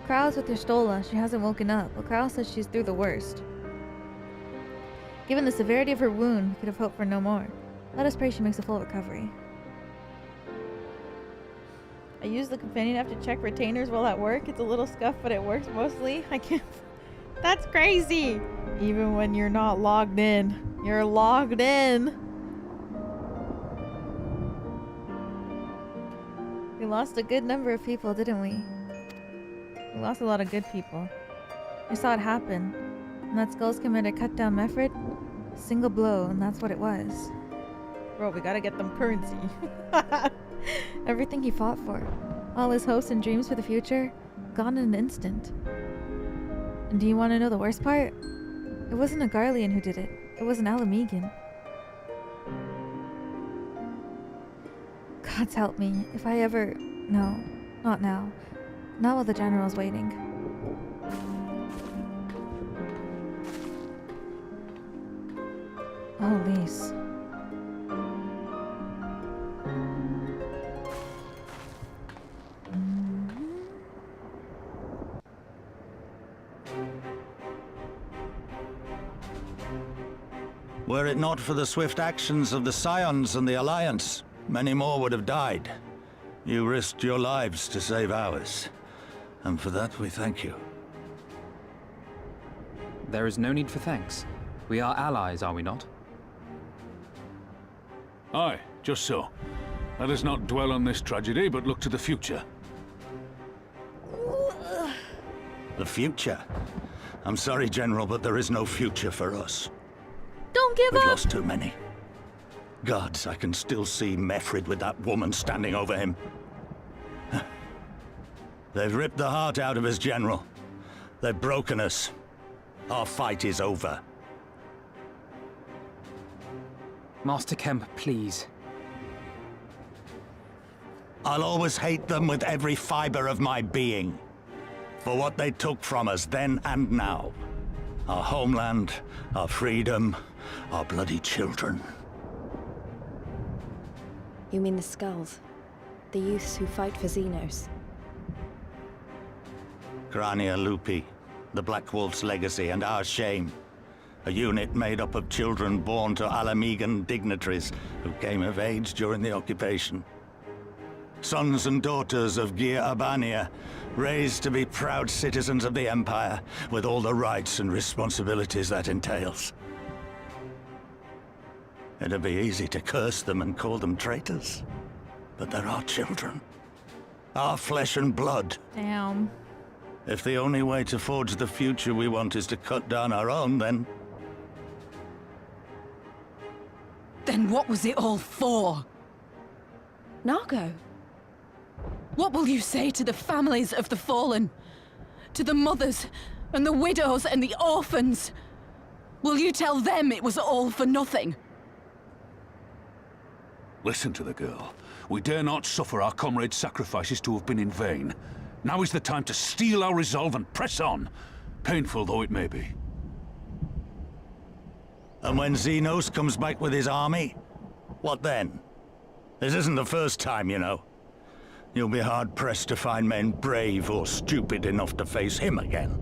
Krau's with your Stola. She hasn't woken up, but Krau says she's through the worst. Given the severity of her wound, we could have hoped for no more. Let us pray she makes a full recovery. I use the companion app to check retainers while at work. It's a little scuffed, but it works mostly. I can't... That's crazy! Even when you're not logged in. You're logged in! We lost a good number of people, didn't we? We lost a lot of good people. I saw it happen. When that Skull's commander cut down Mefred, a single blow, and that's what it was. Bro, we gotta get them currency. Everything he fought for, all his hopes and dreams for the future, gone in an instant. And do you want to know the worst part? It wasn't a Garlean who did it. It was an Alamegan. Gods help me, if I ever... No, not now. Not while the General's waiting. Oh, Lise. Were it not for the swift actions of the Scions and the Alliance, many more would have died. You risked your lives to save ours, and for that we thank you. There is no need for thanks. We are allies, are we not? Aye, just so. Let us not dwell on this tragedy, but look to the future. The future? I'm sorry, General, but there is no future for us. Don't give We've up! lost too many. Gods, I can still see Mefrid with that woman standing over him. They've ripped the heart out of us, General. They've broken us. Our fight is over. Master Kemp, please. I'll always hate them with every fiber of my being. For what they took from us then and now. Our homeland, our freedom, our bloody children. You mean the Skulls? The youths who fight for Xenos? Grania Lupi, the Black Wolf's legacy and our shame. A unit made up of children born to Alamegan dignitaries who came of age during the occupation. Sons and daughters of Gir Abania, raised to be proud citizens of the Empire, with all the rights and responsibilities that entails. It'd be easy to curse them and call them traitors, but they're our children. Our flesh and blood. Damn. If the only way to forge the future we want is to cut down our own, then... Then what was it all for? Nargo? What will you say to the families of the fallen? To the mothers, and the widows, and the orphans? Will you tell them it was all for nothing? Listen to the girl. We dare not suffer our comrades' sacrifices to have been in vain. Now is the time to steel our resolve and press on, painful though it may be. And when Xenos comes back with his army, what then? This isn't the first time, you know. You'll be hard-pressed to find men brave or stupid enough to face him again.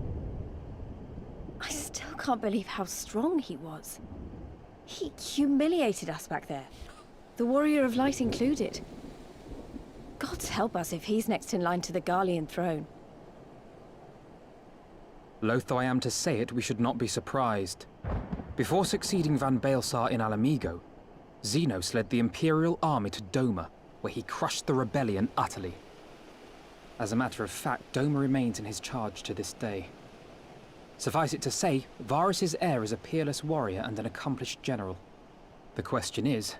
I still can't believe how strong he was. He humiliated us back there. The Warrior of Light included. Gods help us if he's next in line to the Garlean throne. Loath though I am to say it, we should not be surprised. Before succeeding Van Baelsar in Alamigo, Xenos led the Imperial army to Doma, where he crushed the rebellion utterly. As a matter of fact, Doma remains in his charge to this day. Suffice it to say, Varus's heir is a peerless warrior and an accomplished general. The question is,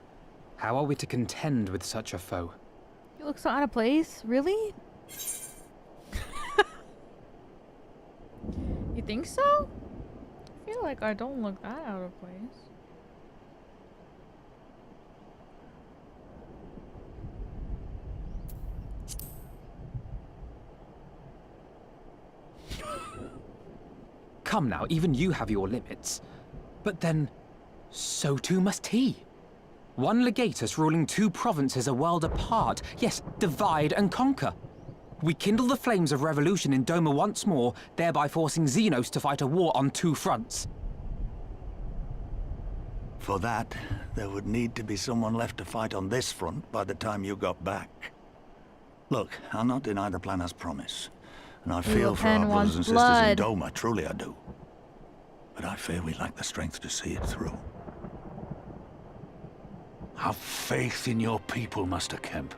how are we to contend with such a foe? You look so out of place. Really? You think so? I feel like I don't look that out of place. Come now, even you have your limits. But then, so too must he. One legatus ruling two provinces a world apart. Yes, divide and conquer. We kindle the flames of revolution in Doma once more, thereby forcing Xenos to fight a war on two fronts. For that, there would need to be someone left to fight on this front by the time you got back. Look, I'll not deny the plan as promised. And I feel for our brothers and sisters in Doma, truly I do. But I fear we lack the strength to see it through. Have faith in your people, Master Kemp.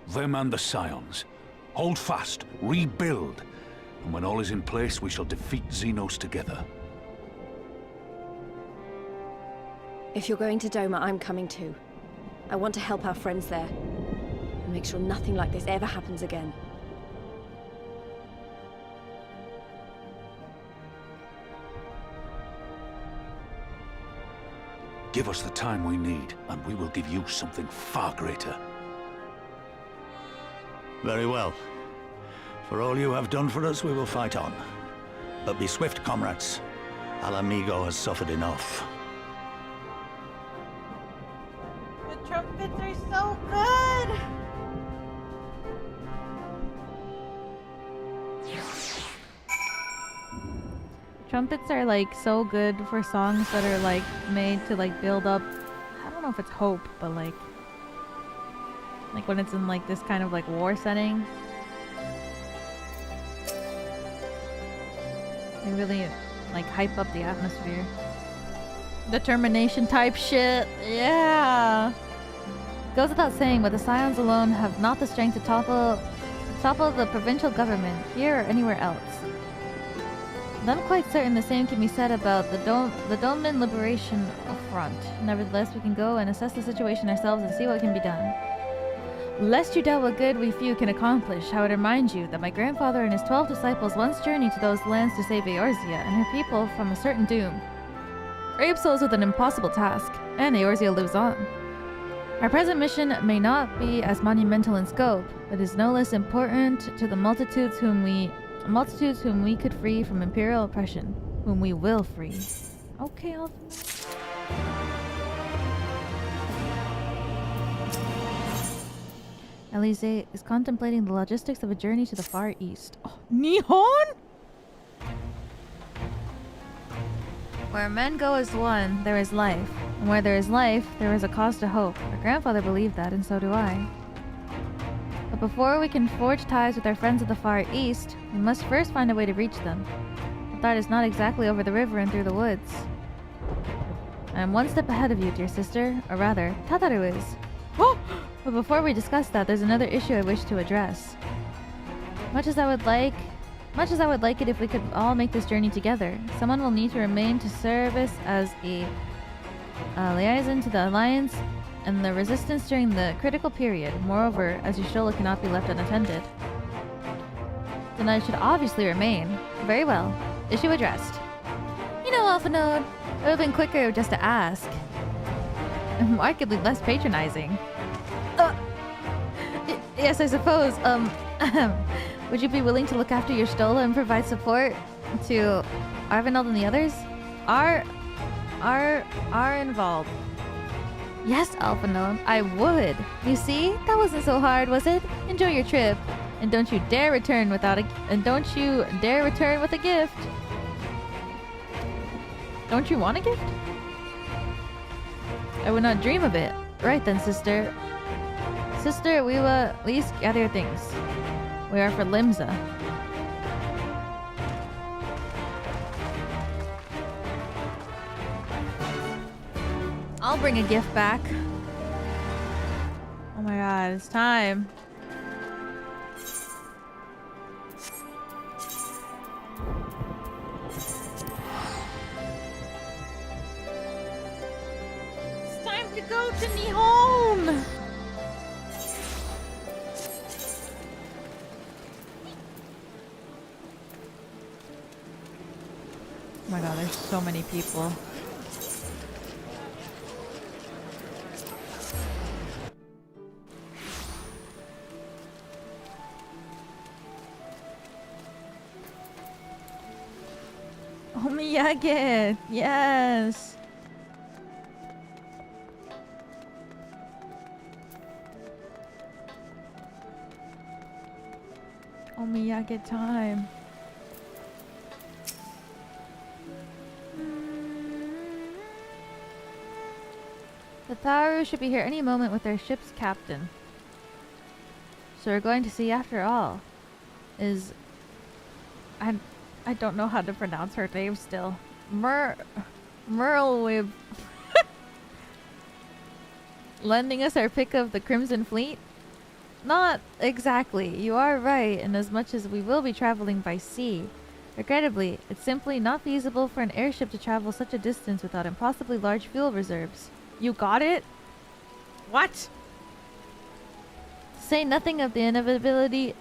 Them and the Scions. Hold fast, rebuild, and when all is in place, we shall defeat Xenos together. If you're going to Doma, I'm coming too. I want to help our friends there. And make sure nothing like this ever happens again. Give us the time we need, and we will give you something far greater. Very well. For all you have done for us, we will fight on. But be swift, comrades. Al Amigo has suffered enough. The trumpets are so good! Trumpets are like so good for songs that are like made to like build up, I don't know if it's hope, but like when it's in like this kind of like war setting. They really like hype up the atmosphere. Determination type shit, yeah! Goes without saying, but the Scions alone have not the strength to topple the provincial government, here or anywhere else. I'm quite certain the same can be said about the Doman Liberation Front. Nevertheless, we can go and assess the situation ourselves and see what can be done. Lest you doubt what good we few can accomplish, I would remind you that my grandfather and his 12 disciples once journeyed to those lands to save Eorzea and her people from a certain doom. Rape souls with an impossible task, and Eorzea lives on. Our present mission may not be as monumental in scope, but is no less important to the multitudes whom we could free from Imperial oppression, whom we will free. Okay, Elise is contemplating the logistics of a journey to the Far East. Oh, Nihon? Where men go as one, there is life. And where there is life, there is a cause to hope. Our grandfather believed that, and so do I. But before we can forge ties with our friends of the Far East, we must first find a way to reach them. That is not exactly over the river and through the woods. I am one step ahead of you, dear sister. Or rather, Tataru is. Oh! But before we discuss that, there's another issue I wish to address. Much as I would like it if we could all make this journey together, someone will need to remain to service as a liaison to the Alliance and the Resistance during the critical period. Moreover, as Y'shtola cannot be left unattended, then I should obviously remain. Very well. Issue addressed. You know, Alphanode, it would have been quicker just to ask. And markedly less patronizing. Yes, I suppose. Would you be willing to look after Y'shtola and provide support to Arvinald and the others? Are involved. Yes, Alphanode, I would. You see, that wasn't so hard, was it? Enjoy your trip, and don't you dare return with a gift. Don't you want a gift? I would not dream of it. Right then, sister. Sister, we will at least gather your things. We are for Limsa. I'll bring a gift back. Oh my god, it's time. It's time to go to Nihon! Oh my god, there's so many people. Omiyage! Yes! Omiyage time. The Taru should be here any moment with their ship's captain. So we're going to see after all. Is... I don't know how to pronounce her name still. Merlwib. Lending us our pick of the Crimson Fleet? Not exactly. You are right, in as much as we will be traveling by sea. Regrettably, it's simply not feasible for an airship to travel such a distance without impossibly large fuel reserves. You got it? What? To say nothing of the inevitability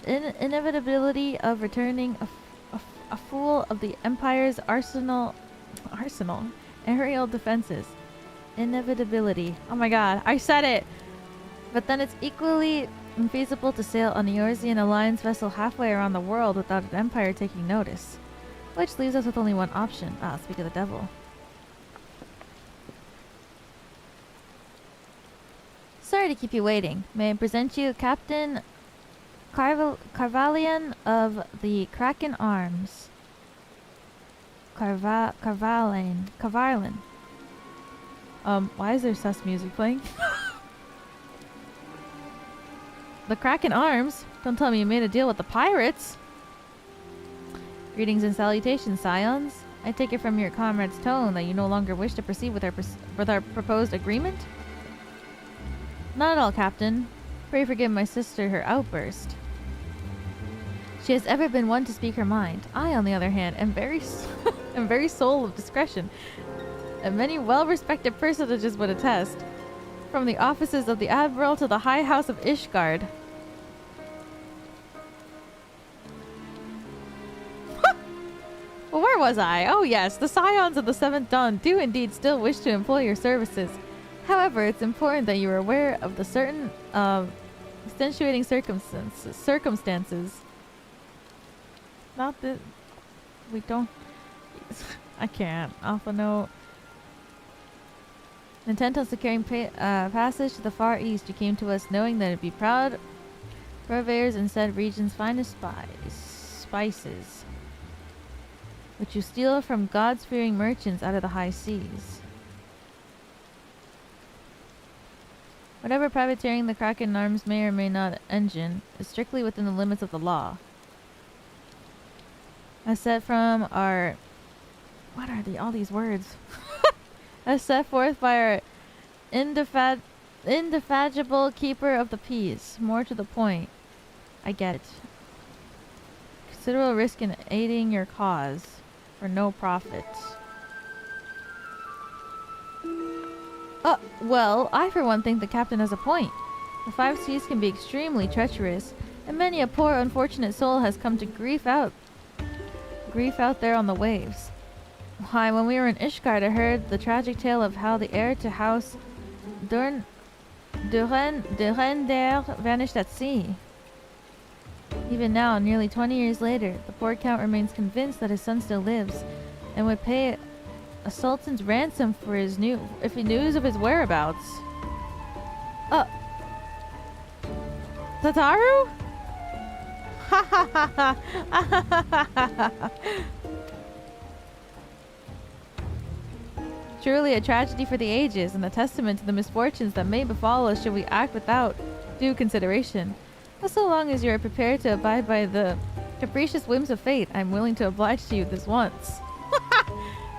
of returning a fool of the Empire's arsenal aerial defenses. inevitability. Oh my god, I said it! But then it's equally infeasible to sail an Eorzean Alliance vessel halfway around the world without an empire taking notice. Which leaves us with only one option. Ah, speak of the devil. Sorry to keep you waiting. May I present you Captain Carvalian of the Kraken Arms. Carvalin. Why is there sus music playing? The Kraken Arms? Don't tell me you made a deal with the pirates! Greetings and salutations, Scions. I take it from your comrade's tone that you no longer wish to proceed with our proposed agreement? Not at all, Captain. Pray forgive my sister her outburst. She has ever been one to speak her mind. I, on the other hand, am very soul of discretion, and many well-respected personages would attest, from the offices of the Admiral to the High House of Ishgard. Well, where was I? Oh yes, the Scions of the Seventh Dawn do indeed still wish to employ your services. However, it's important that you are aware of the certain extenuating circumstances. Not that we don't. I can't. Alpha note. Intent on securing passage to the Far East, you came to us knowing that it'd be proud purveyors in said region's finest spices, which you steal from God-fearing merchants out of the high seas. Whatever privateering the Kraken Arms may or may not engine is strictly within the limits of the law. As set from our... What are all these words? As set forth by our indefatigable keeper of the peace. More to the point. I get it. Considerable risk in aiding your cause for no profit. Well, I for one think the captain has a point. The five seas can be extremely treacherous, and many a poor unfortunate soul has come to grief out there on the waves. Why, when we were in Ishgard, I heard the tragic tale of how the heir to House Durender vanished at sea. Even now, nearly 20 years later, the poor count remains convinced that his son still lives, and would pay a sultan's ransom for if he knew of his whereabouts. Tataru? Ha ha ha ha. Truly a tragedy for the ages, and a testament to the misfortunes that may befall us should we act without due consideration. But so long as you are prepared to abide by the capricious whims of fate, I am willing to oblige to you this once.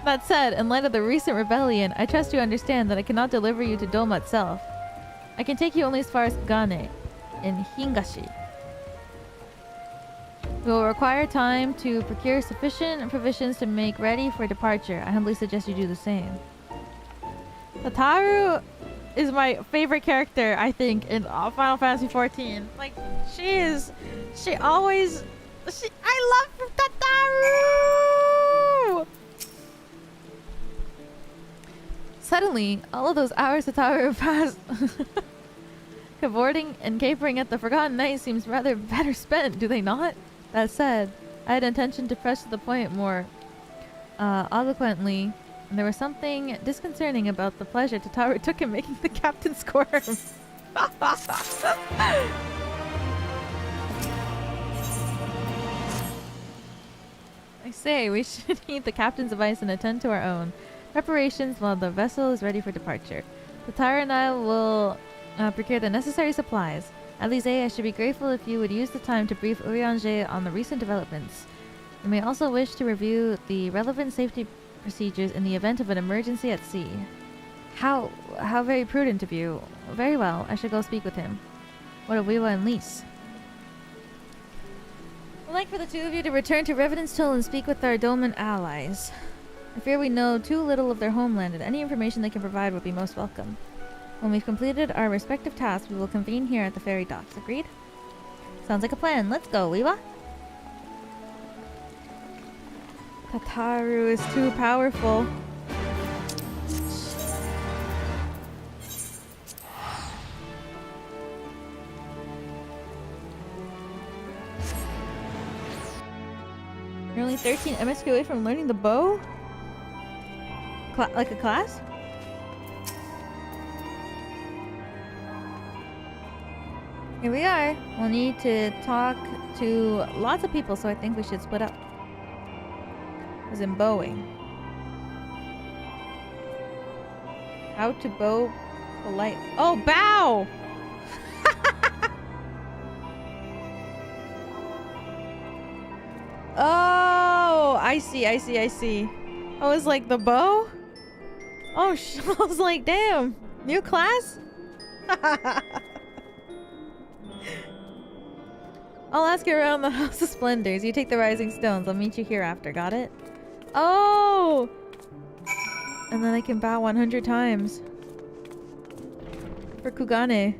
That said, in light of the recent rebellion, I trust you understand that I cannot deliver you to Doma itself. I can take you only as far as Kugane, in Hingashi. We will require time to procure sufficient provisions to make ready for departure. I humbly suggest you do the same. Tataru is my favorite character, I think, in Final Fantasy XIV. Like, I love Tataru! Suddenly, all of those hours Tataru passed cavorting and capering at the Forgotten Knight seems rather better spent, do they not? That said, I had intention to press to the point more eloquently, and there was something disconcerting about the pleasure Tataru took in making the captain squirm. I say, we should heed the captain's advice and attend to our own preparations while the vessel is ready for departure. Tataru and I will procure the necessary supplies. Elise, I should be grateful if you would use the time to brief Urianger on the recent developments. You may also wish to review the relevant safety procedures in the event of an emergency at sea. How very prudent of you. Very well, I should go speak with him. What of Wiwa and Lise? I'd like for the two of you to return to Revenant's Toll and speak with our Doman allies. I fear we know too little of their homeland, and any information they can provide would be most welcome. When we've completed our respective tasks, we will convene here at the ferry docks. Agreed? Sounds like a plan. Let's go, Wiwa. Tataru is too powerful. 13 MSQ away from learning the bow? Like a class? Here we are. We'll need to talk to lots of people, so I think we should split up. As in bowing. How to bow polite. Oh, bow! Oh, I see. I was like, the bow? Oh, I was like, damn. New class? I'll ask you around the House of Splendors. You take the Rising Stones. I'll meet you here after. Got it? Oh! And then I can bow 100 times. For Kugane.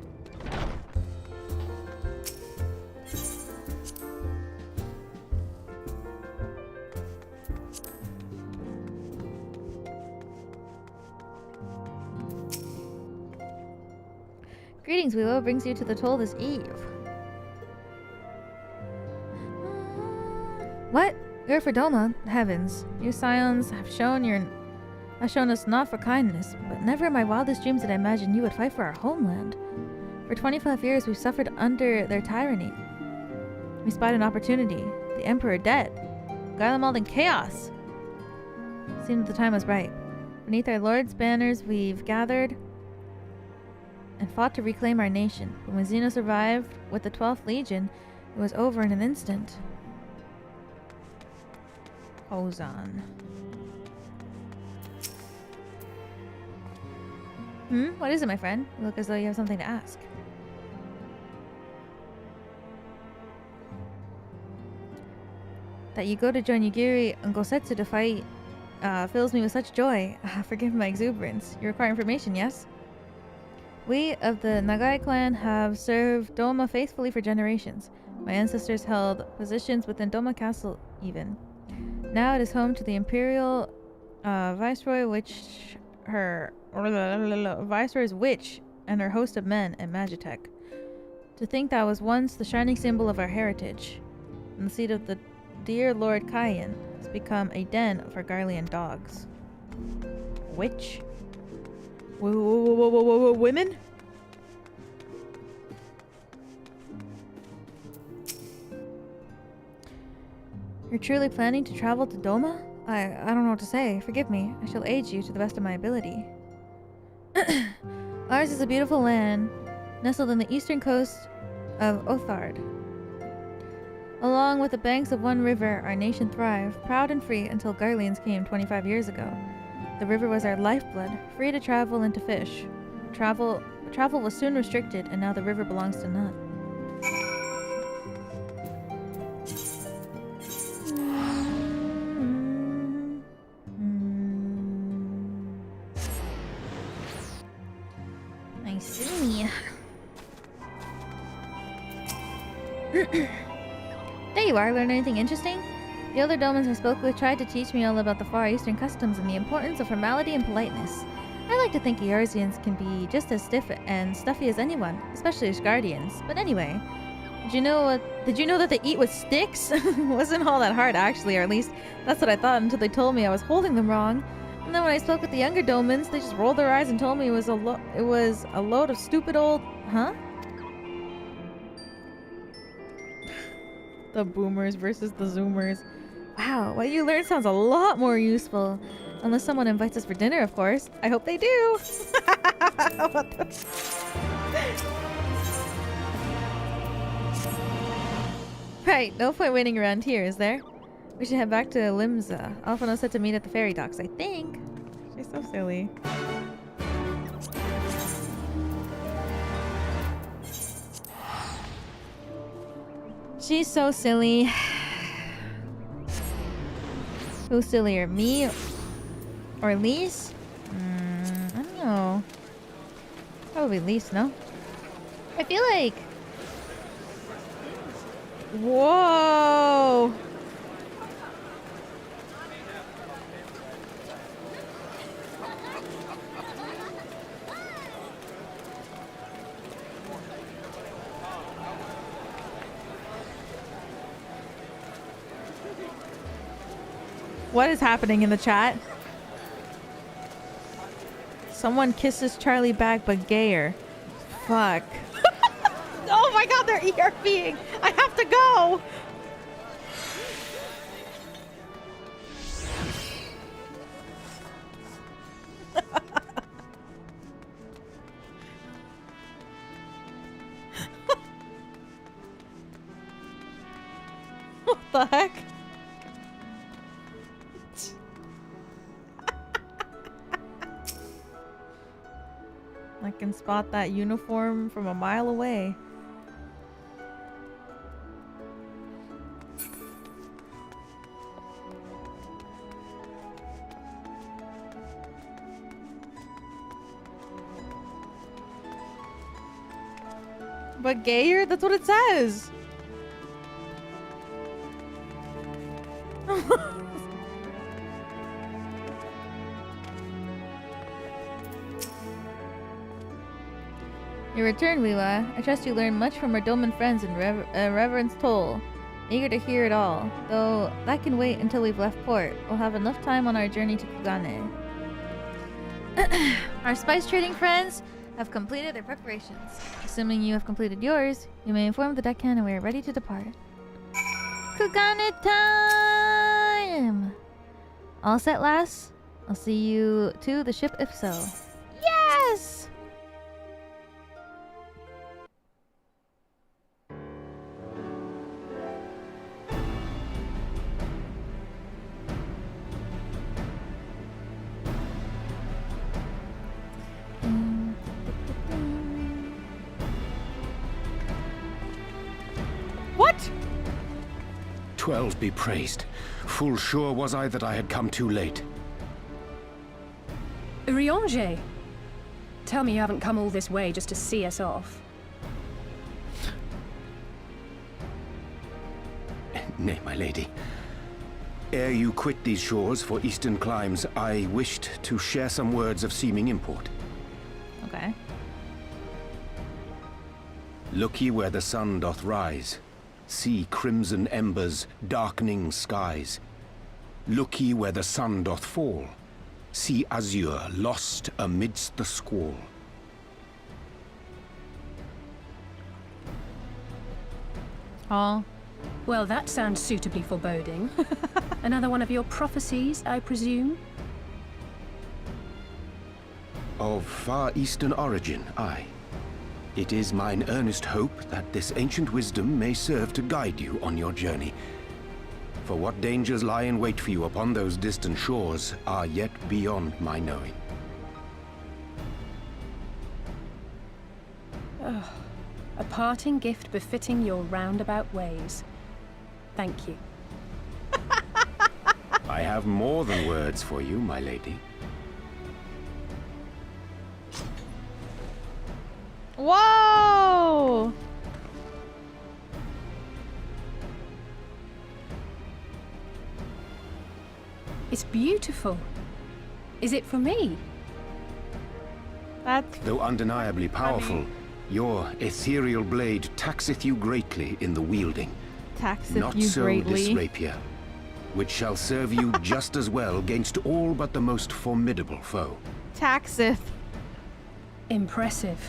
Greetings, Willow. Brings you to the toll this eve. What? You're for Doma? Heavens. You scions have shown us not for kindness, but never in my wildest dreams did I imagine you would fight for our homeland. For 25 years we've suffered under their tyranny. We spied an opportunity. The Emperor dead. Garlemald in chaos. Seemed the time was right. Beneath our Lord's banners we've gathered and fought to reclaim our nation. But when Zeno survived with the 12th Legion, it was over in an instant. Ozan. What is it, my friend? You look as though you have something to ask. That you go to join Yugiri and Gosetsu to fight fills me with such joy. Forgive my exuberance. You require information, yes? We of the Nagai clan have served Doma faithfully for generations. My ancestors held positions within Doma Castle even. Now it is home to the Imperial Viceroy's witch and her host of men and Magitech. To think that was once the shining symbol of our heritage, and the seat of the dear Lord Kayan has become a den for Garlean dogs. Witch? Women? You're truly planning to travel to Doma? I don't know what to say. Forgive me. I shall aid you to the best of my ability. Ours is a beautiful land, nestled in the eastern coast of Othard. Along with the banks of one river, our nation thrived, proud and free until Garleans came 25 years ago. The river was our lifeblood, free to travel and to fish. Travel was soon restricted, and now the river belongs to none. I see. There you are. Learn anything interesting? The older Domans I spoke with tried to teach me all about the Far Eastern customs and the importance of formality and politeness. I like to think Eorzeans can be just as stiff and stuffy as anyone, especially as guardians. But anyway, did you know that they eat with sticks? It wasn't all that hard actually, or at least that's what I thought until they told me I was holding them wrong. And then when I spoke with the younger Domans, they just rolled their eyes and told me it was a load of stupid old... Huh? The boomers versus the zoomers. Wow, what you learned sounds a lot more useful. Unless someone invites us for dinner, of course. I hope they do. What the... Right, no point waiting around here, is there? We should head back to Limsa. Alphino said to meet at the ferry docks, I think. She's so silly. She's so silly. Who's sillier, me or Lise? I don't know. Probably Lise, no? I feel like... Whoa! What is happening in the chat? Someone kisses Charlie back, but gayer. Fuck. Oh my god, they're ERPing. I have to go. What the heck? I can spot that uniform from a mile away. But gayer? That's what it says. Your return, Leela. I trust you learned much from our Doman friends in Reverence Toll. Eager to hear it all, though that can wait until we've left port. We'll have enough time on our journey to Kugane. Our spice trading friends have completed their preparations. Assuming you have completed yours, you may inform the deckhand and we are ready to depart. Kugane time! All set, lass? I'll see you to the ship if so. Yes! What? 12 be praised. Full sure was I that I had come too late. Ryongje! Tell me you haven't come all this way just to see us off. Nay, my lady. Ere you quit these shores for eastern climes, I wished to share some words of seeming import. Okay. Look ye where the sun doth rise. See crimson embers, darkening skies. Look ye where the sun doth fall. See azure lost amidst the squall. Oh. Well, that sounds suitably foreboding. Another one of your prophecies, I presume? Of far eastern origin, aye. It is mine earnest hope that this ancient wisdom may serve to guide you on your journey. For what dangers lie in wait for you upon those distant shores are yet beyond my knowing. Oh, a parting gift befitting your roundabout ways. Thank you. I have more than words for you, my lady. Whoa! It's beautiful. Is it for me? Though undeniably powerful, your ethereal blade taxeth you greatly in the wielding. Taxeth Not you so greatly. this rapier, which shall serve you just as well against all but the most formidable foe. Taxeth. Impressive.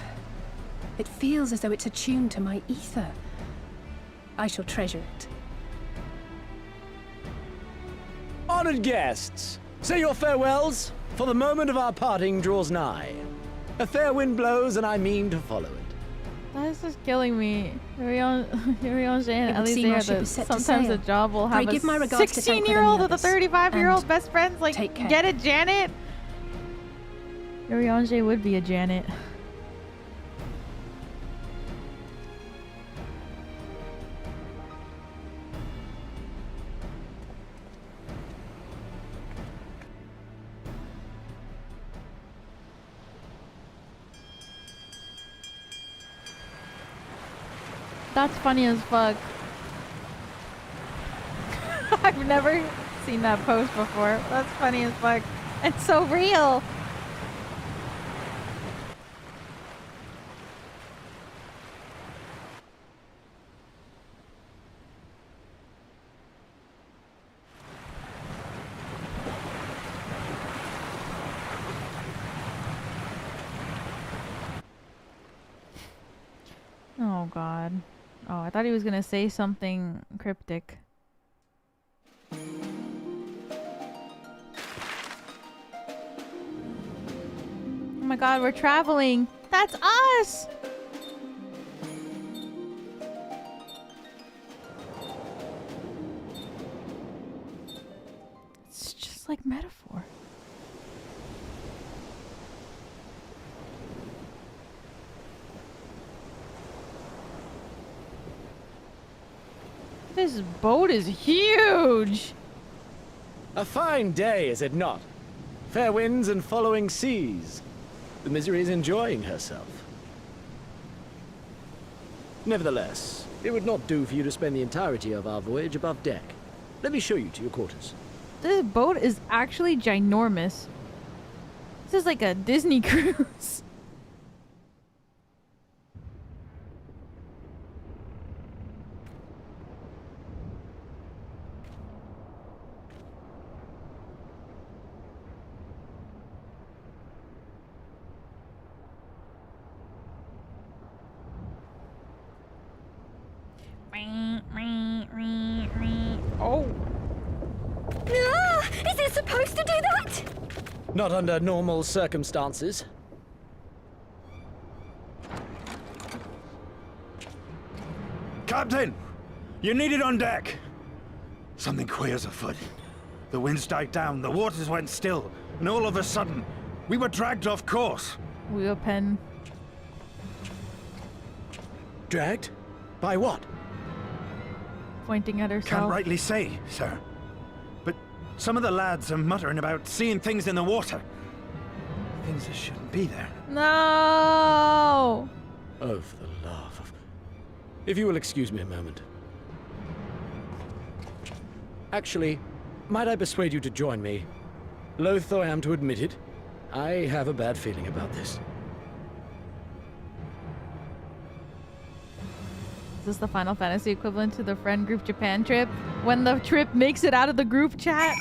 It feels as though it's attuned to my ether. I shall treasure it. Honored guests, say your farewells, for the moment of our parting draws nigh. A fair wind blows, and I mean to follow it. That is just killing me. Ryongje and It would seem our ship Elisa, is set to sometimes sail. a job will Pray have give my a regards to Tancred and the 16-year-old with a others, 35-year-old and best friends. Like, take care. get it, Janet? Ryongje would be a Janet. That's funny as fuck. I've never seen that post before. That's funny as fuck. It's so real. Oh god. Oh, I thought he was gonna say something cryptic. Oh my god, we're traveling! That's us! It's just like metaphor. This boat is huge! A fine day, is it not? Fair winds and following seas. The Misery is enjoying herself. Nevertheless, it would not do for you to spend the entirety of our voyage above deck. Let me show you to your quarters. This boat is actually ginormous. This is like a Disney cruise. Oh. Ah, is it supposed to do that? Not under normal circumstances. Captain! You're needed on deck! Something queer's afoot. The winds died down, the waters went still, and all of a sudden, we were dragged off course. Wheel pen. Dragged? By what? Pointing at herself. Can't rightly say, sir. But some of the lads are muttering about seeing things in the water. Things that shouldn't be there. No! Oh, for the love of... If you will excuse me a moment. Actually, might I persuade you to join me? Loath though I am to admit it, I have a bad feeling about this. Is this the Final Fantasy equivalent to the friend group Japan trip? When the trip makes it out of the group chat?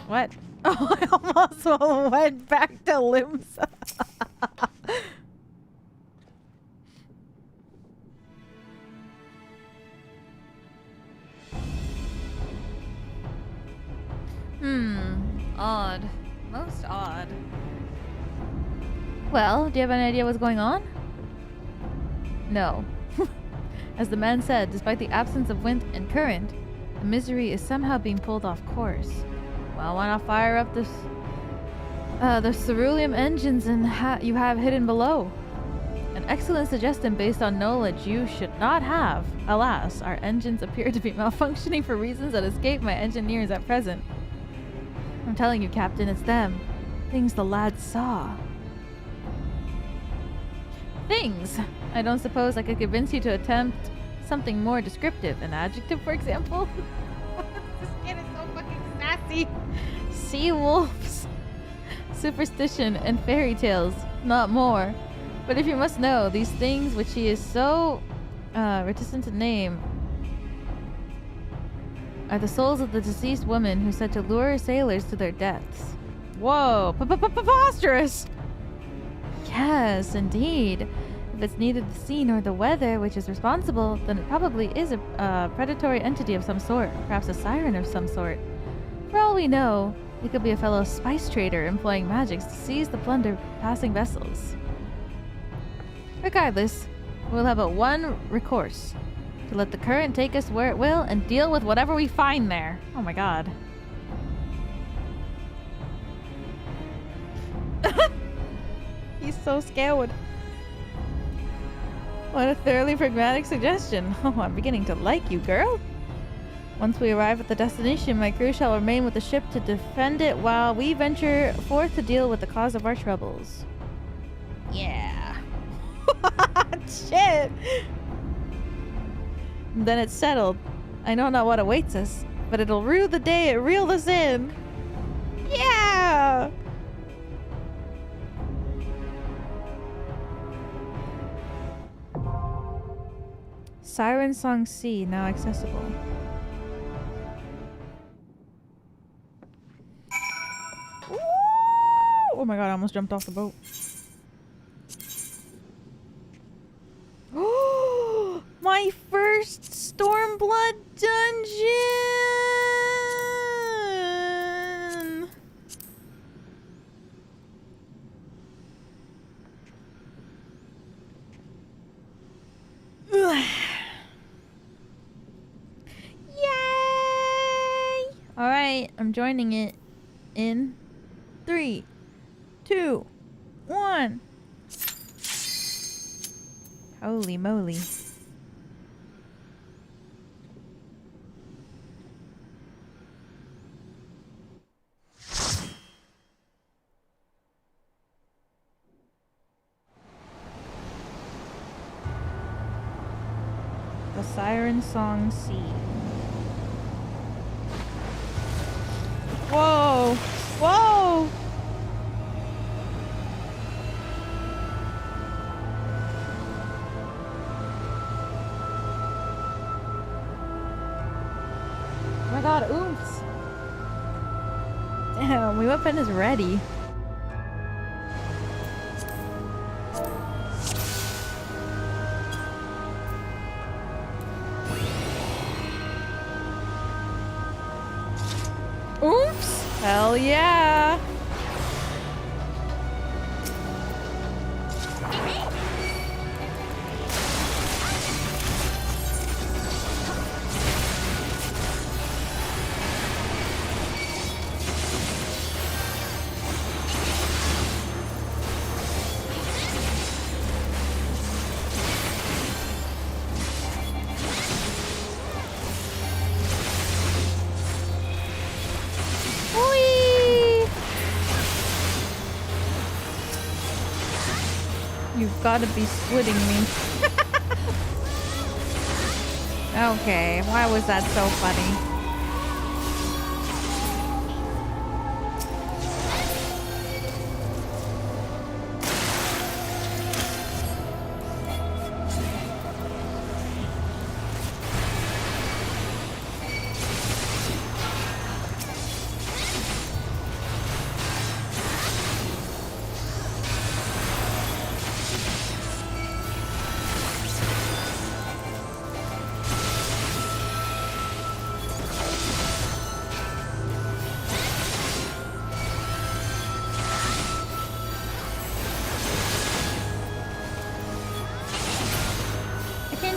What? Oh, I almost went back to limbs. Odd. Most odd. Well, do you have any idea what's going on? No. As the man said, despite the absence of wind and current, the Misery is somehow being pulled off course. Well, why not fire up the cerulean engines you have hidden below? An excellent suggestion based on knowledge you should not have. Alas, our engines appear to be malfunctioning for reasons that escape my engineers at present. I'm telling you, Captain, it's them. Things the lads saw. Things? I don't suppose I could convince you to attempt something more descriptive. An adjective, for example? This kid is so fucking sassy. Sea wolves, superstition, and fairy tales. Not more. But if you must know, these things which he is so reticent to name are the souls of the deceased women who said to lure sailors to their deaths. Whoa! Preposterous! Yes, indeed. If it's neither the sea nor the weather which is responsible, then it probably is a predatory entity of some sort, perhaps a siren of some sort. For all we know, it could be a fellow spice trader employing magics to seize the plunder of passing vessels. Regardless, we'll have but one recourse. To let the current take us where it will and deal with whatever we find there. Oh my god. He's so scared. What a thoroughly pragmatic suggestion. Oh, I'm beginning to like you, girl. Once we arrive at the destination, my crew shall remain with the ship to defend it while we venture forth to deal with the cause of our troubles. Yeah. Shit. Then it's settled. I know not what awaits us, but it'll rue the day it reeled us in. Yeah! Siren Song Sea now accessible. Ooh! Oh my god, I almost jumped off the boat. Oh, my first Stormblood dungeon! Ugh. Yay! Alright, I'm joining it in 3, 2, 1. Holy moly. The Siren Song Sea. Whoa! Whoa! Oh my god, oops! Damn, my weapon is ready. Oops! Hell yeah! You've got to be splitting me. Okay, why was that so funny?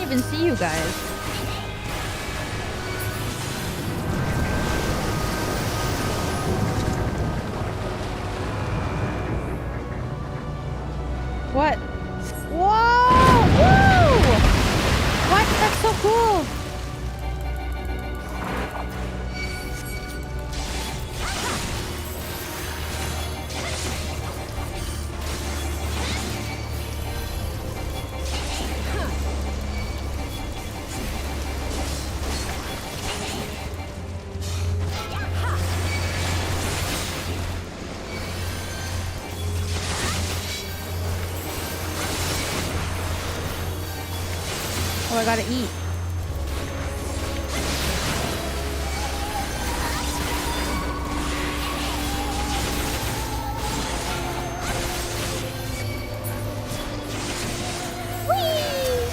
Even see you guys. What? Whoa! Woo! What? That's so cool. Oh, I gotta eat. Whee!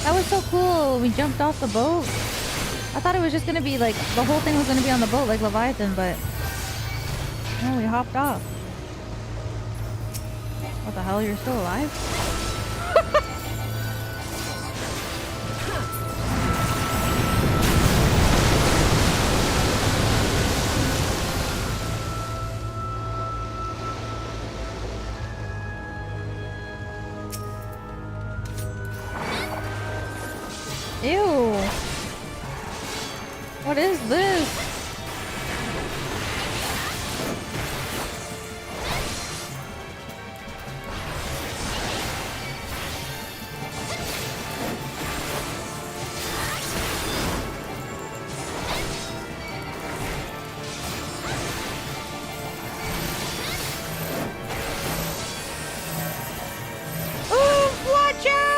That was so cool. We jumped off the boat. I thought it was just gonna be like, the whole thing was gonna be on the boat like Leviathan, but no, we hopped off. What the hell? You're still alive? Ew. What is this? Ooh, watch out!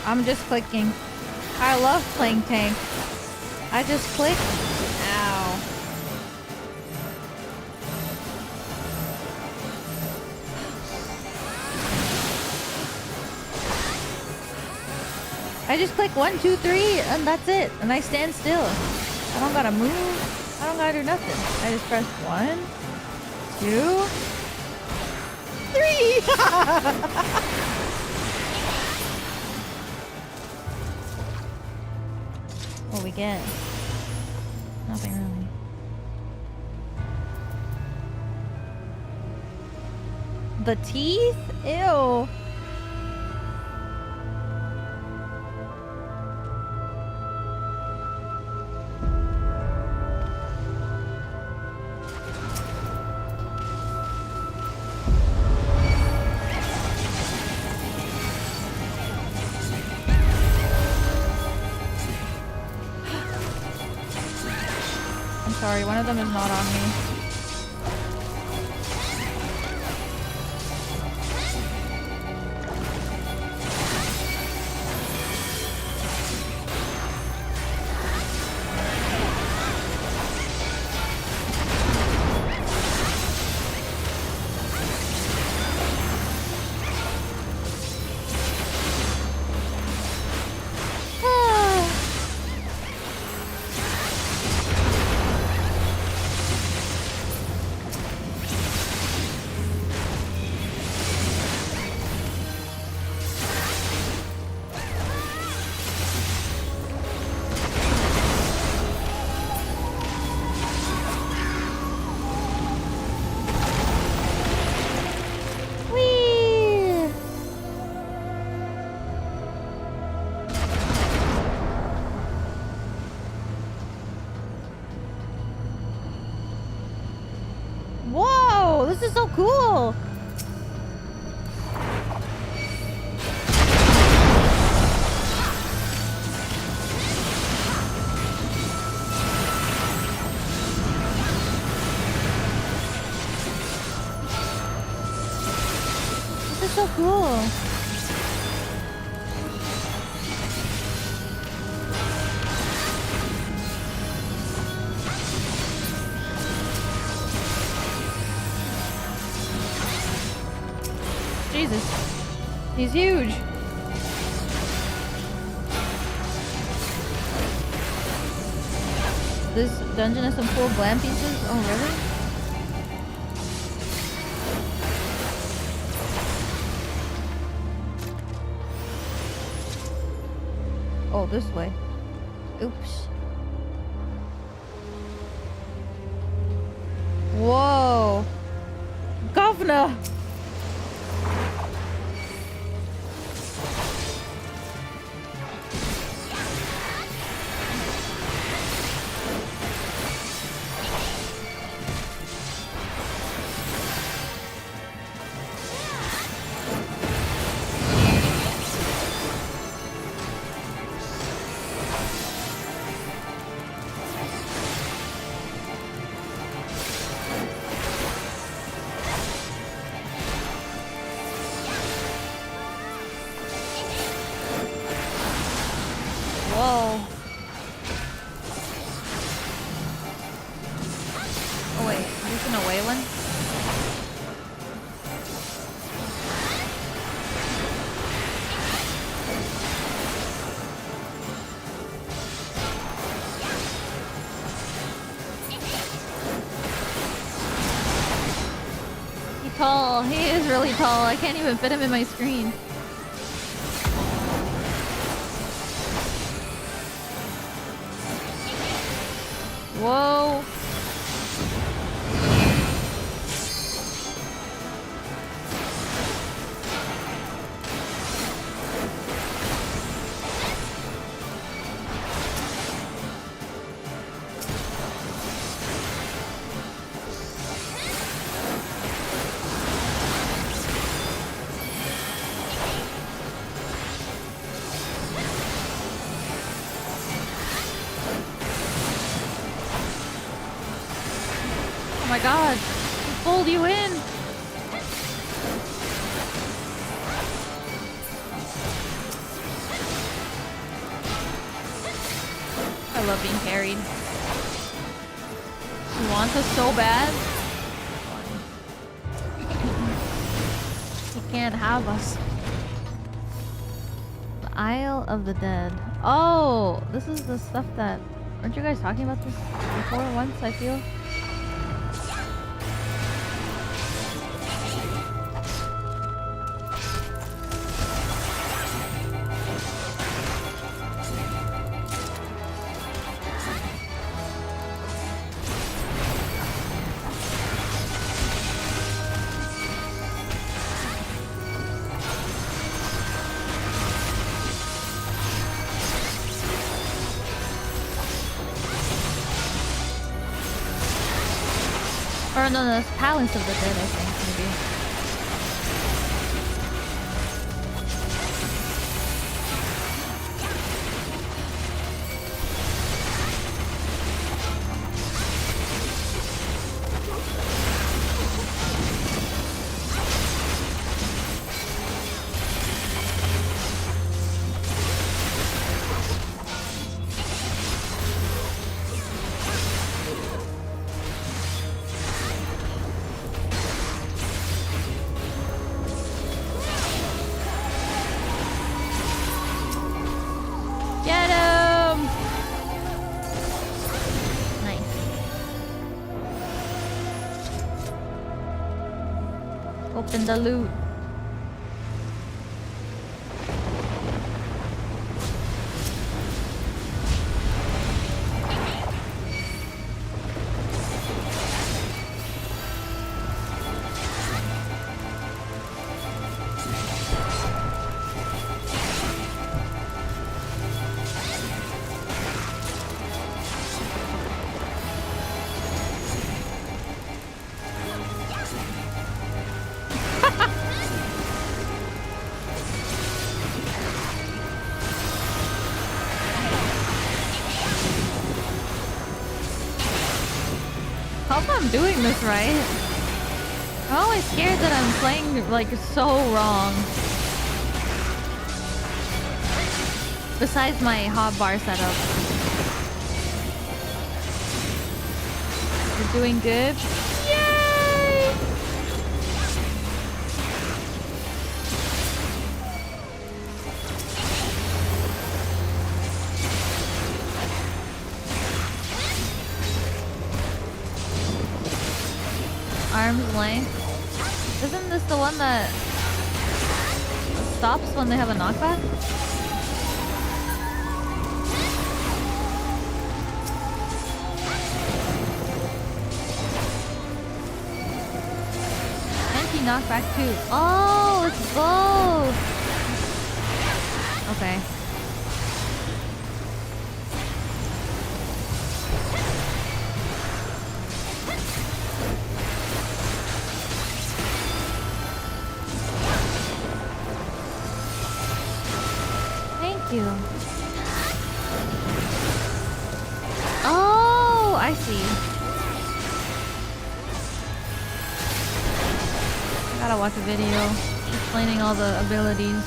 I'm just clicking. I love playing tank. I just click. Ow. I just click 1, 2, 3, and that's it. And I stand still. I don't gotta move. I don't gotta do nothing. I just press 1, 2, 3. What we get? Nothing really. The teeth? Ew. Sorry, one of them is not on me. This is so cool! This is so cool! Jesus. He's huge. This dungeon has some cool glam pieces. Oh, really? Oh, this way. Oops. Whoa. Governor! Tall. He is really tall. I can't even fit him in my screen. Whoa. Oh my god, he pulled you in. love being carried. He wants us so bad. He can't have us. The Isle of the Dead. Oh, this is the stuff that... Aren't you guys talking about this before once, I feel? Or no, that's Palace of the Dead, I think, maybe. Open the loot. I'm doing this right. I'm always scared that I'm playing like so wrong. Besides my hotbar setup. We're doing good. Yay! Arm's length. Isn't this the one that stops when they have a knockback? Anti-knockback too. Oh, it's both. Okay. You. Oh, I see. I gotta watch a video explaining all the abilities.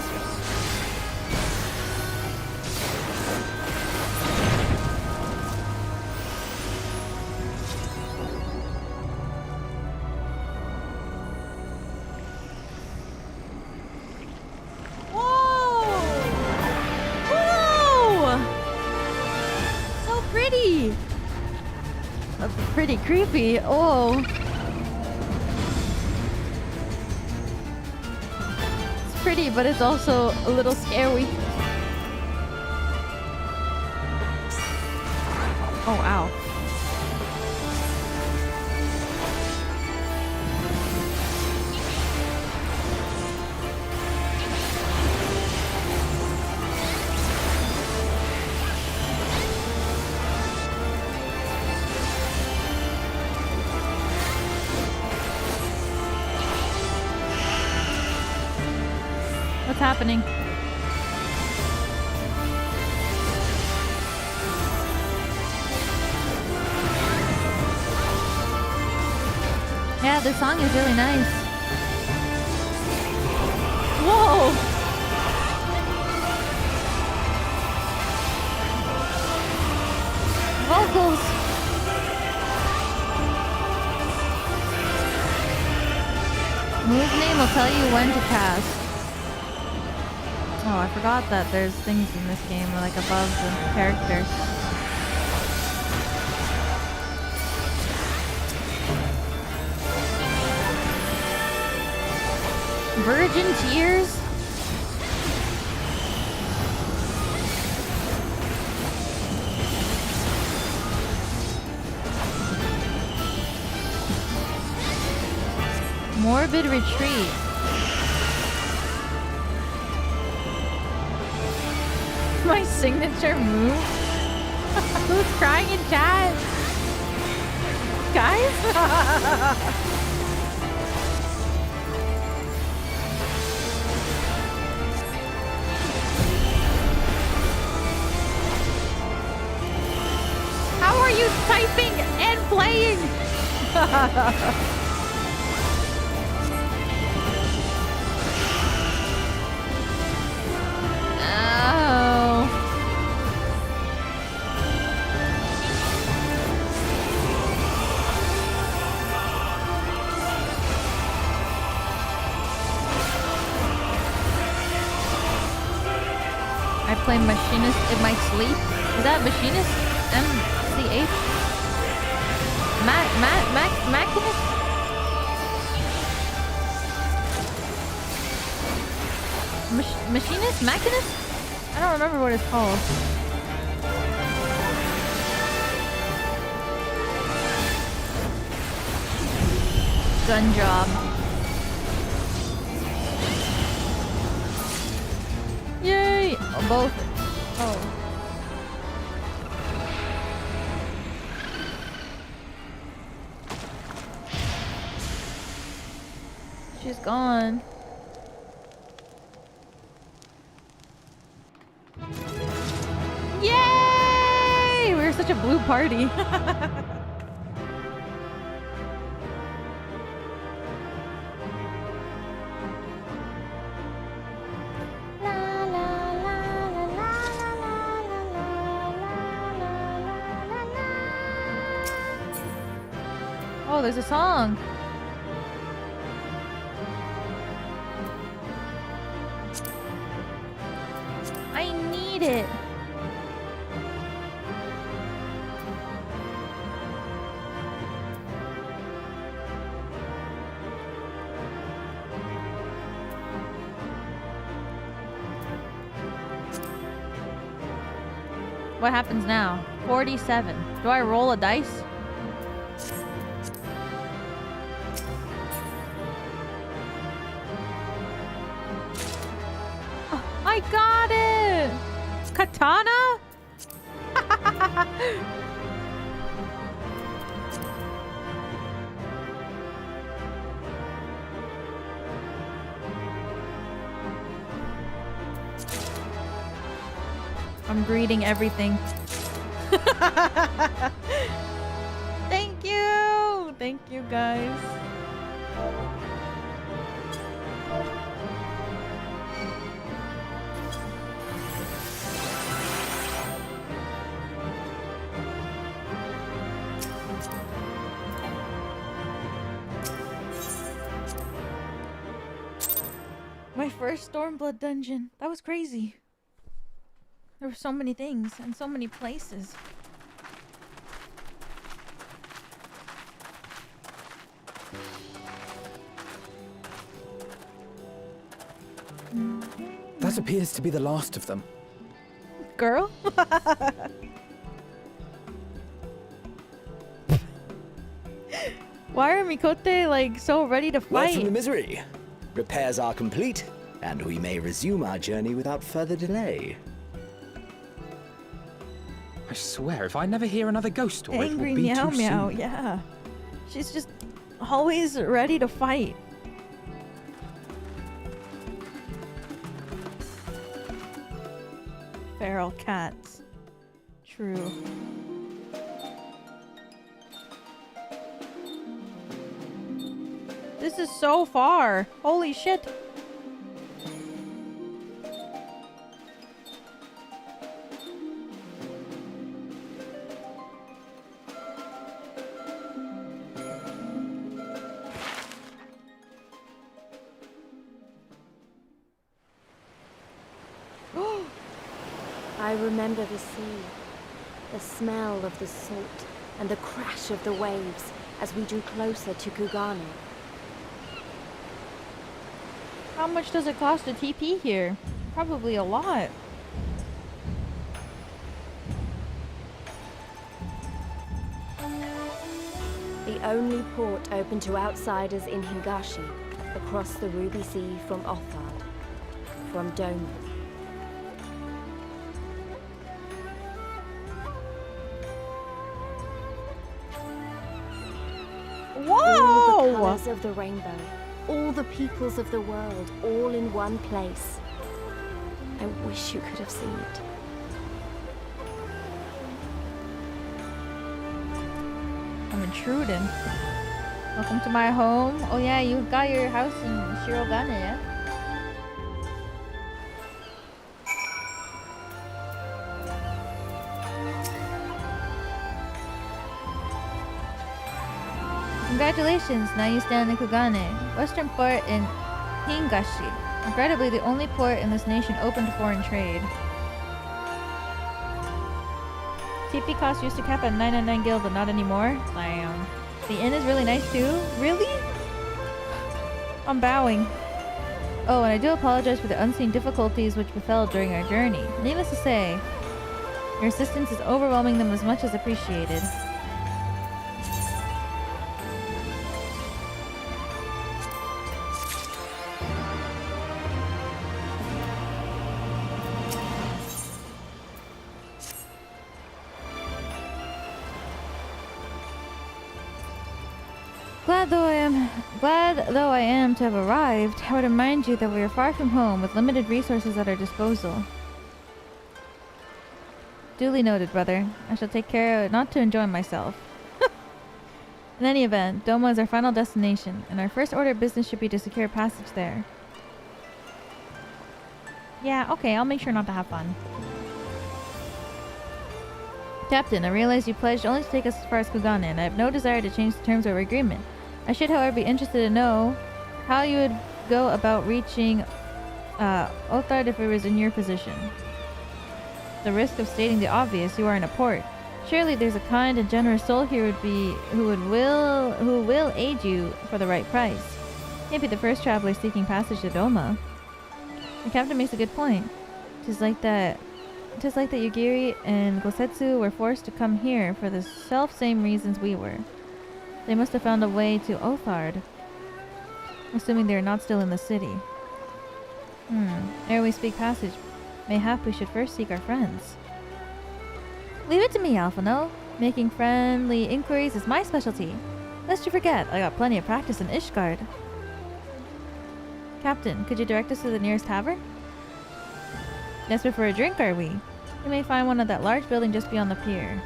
Pretty creepy. Oh. It's pretty, but it's also a little scary. Oh, ow. Happening. Yeah, the song is really nice. Whoa! when to cast. Oh, I forgot that there's things in this game like above the character. Virgin tears? Morbid retreat. My signature move? Who's crying in chat? Guys? How are you typing and playing? Oh. I play Machinist in my sleep. Is that Machinist? MCH? Machinist? Machinist? Machinist? I don't remember what it's called. Gun job. Yay! Oh, both. Oh. She's gone. Yay! We're such a blue party. Oh, there's a song. I need it. What happens now? 47. Do I roll a dice? Oh, I got it! Katana? I'm greeting everything. Thank you! Thank you, guys. My first Stormblood dungeon. That was crazy. There were so many things and so many places. That appears to be the last of them. Girl? Why are Mikote like so ready to fight? Welcome to misery. Repairs are complete, and we may resume our journey without further delay. I swear, if I never hear another ghost story, Angry it will be meow too meow, soon. yeah. She's just always ready to fight. Feral cats. True. This is so far. Holy shit. I remember the sea, the smell of the salt, and the crash of the waves as we drew closer to Kugane. How much does it cost to TP here? Probably a lot. The only port open to outsiders in Higashi, across the Ruby Sea from Othard, from Doma. Whoa! All the colors of the rainbow, all the peoples of the world, all in one place. I wish you could have seen it. I'm intruding. Welcome to my home. Oh yeah, you got your house in Shirogane, yeah? Congratulations, now you stand in Kugane, western port in Higashi. Regrettably, the only port in this nation open to foreign trade. TP cost used to cap at 999 gil, but not anymore. Damn. The inn is really nice too. Really? I'm bowing. Oh, and I do apologize for the unseen difficulties which befell during our journey. Needless to say, your assistance is overwhelming them as much as appreciated. Glad though I am to have arrived, I would remind you that we are far from home with limited resources at our disposal. Duly noted, brother. I shall take care not to enjoy myself. In any event, Doma is our final destination, and our first order of business should be to secure passage there. Yeah, okay, I'll make sure not to have fun. Captain, I realize you pledged only to take us as far as Kugane, and I have no desire to change the terms of our agreement. I should, however, be interested to know how you would go about reaching Othard if it was in your position. The risk of stating the obvious, you are in a port. Surely there's a kind and generous soul here who will aid you for the right price. Can't be the first traveler seeking passage to Doma. The captain makes a good point. Tis like that Yugiri and Gosetsu were forced to come here for the self-same reasons we were. They must have found a way to Othard, assuming they are not still in the city. Ere we speak passage, mayhap we should first seek our friends. Leave it to me, Alphino. Making friendly inquiries is my specialty. Lest you forget, I got plenty of practice in Ishgard. Captain, could you direct us to the nearest tavern? Desperate for a drink, are we? You may find one at that large building just beyond the pier.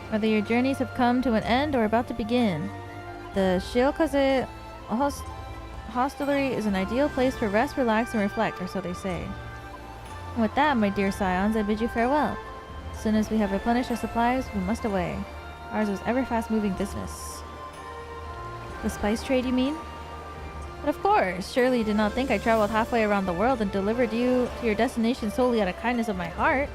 Whether your journeys have come to an end or about to begin, the Shiokaze hostelry is an ideal place for rest, relax, and reflect, or so they say. And with that, my dear scions, I bid you farewell. As soon as we have replenished our supplies, we must away. Ours was ever fast-moving business. The spice trade, you mean? But of course, surely you did not think I traveled halfway around the world and delivered you to your destination solely out of kindness of my heart.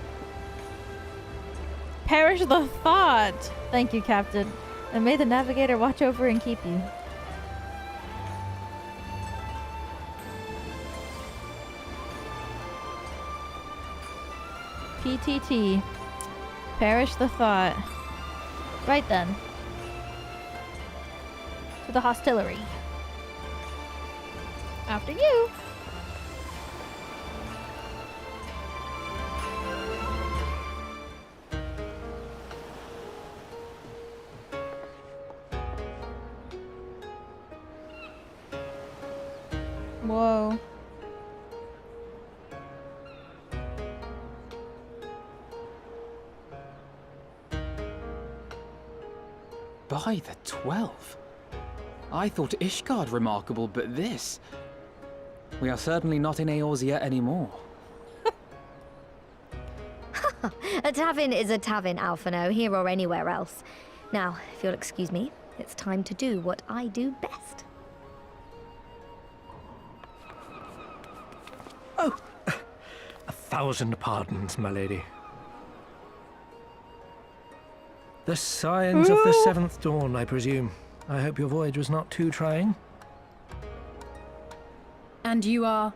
Perish the thought! Thank you, Captain. And may the navigator watch over and keep you. PTT. Perish the thought. Right then. To the hostelry. After you! Whoa. By the 12. I thought Ishgard remarkable, but this... We are certainly not in Eorzea anymore. A tavern is a tavern, Alphino, here or anywhere else. Now, if you'll excuse me, it's time to do what I do best. Oh, 1,000 pardons, my lady. The Scions of the Seventh Dawn, I presume. I hope your voyage was not too trying. And you are?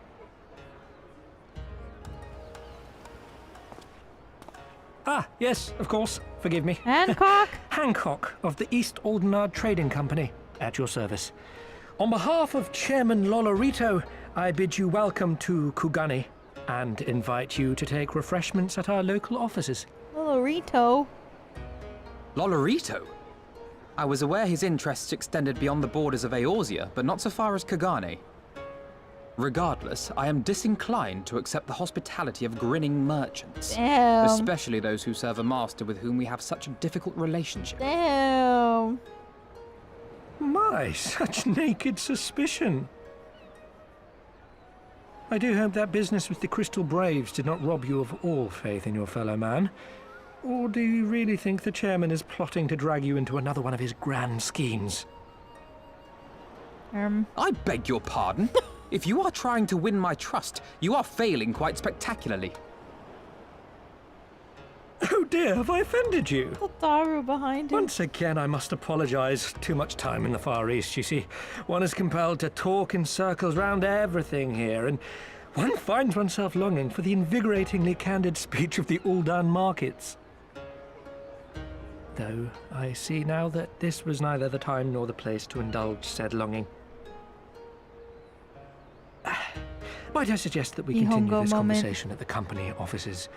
Ah, yes, of course. Forgive me. Hancock? Hancock of the East Aldenard Trading Company, at your service. On behalf of Chairman LazuLight, I bid you welcome to Kugane and invite you to take refreshments at our local offices. LazuLight? LazuLight? I was aware his interests extended beyond the borders of Eorzea, but not so far as Kugane. Regardless, I am disinclined to accept the hospitality of grinning merchants. Damn. Especially those who serve a master with whom we have such a difficult relationship. Damn. My, such naked suspicion. I do hope that business with the Crystal Braves did not rob you of all faith in your fellow man. Or do you really think the chairman is plotting to drag you into another one of his grand schemes? I beg your pardon? If you are trying to win my trust, you are failing quite spectacularly. Oh dear, have I offended you? The Daru behind him. Once again, I must apologize. Too much time in the Far East, you see. One is compelled to talk in circles round everything here, and one finds oneself longing for the invigoratingly candid speech of the Uldan markets. Though I see now that this was neither the time nor the place to indulge said longing. Might I suggest that we continue this conversation at the company offices?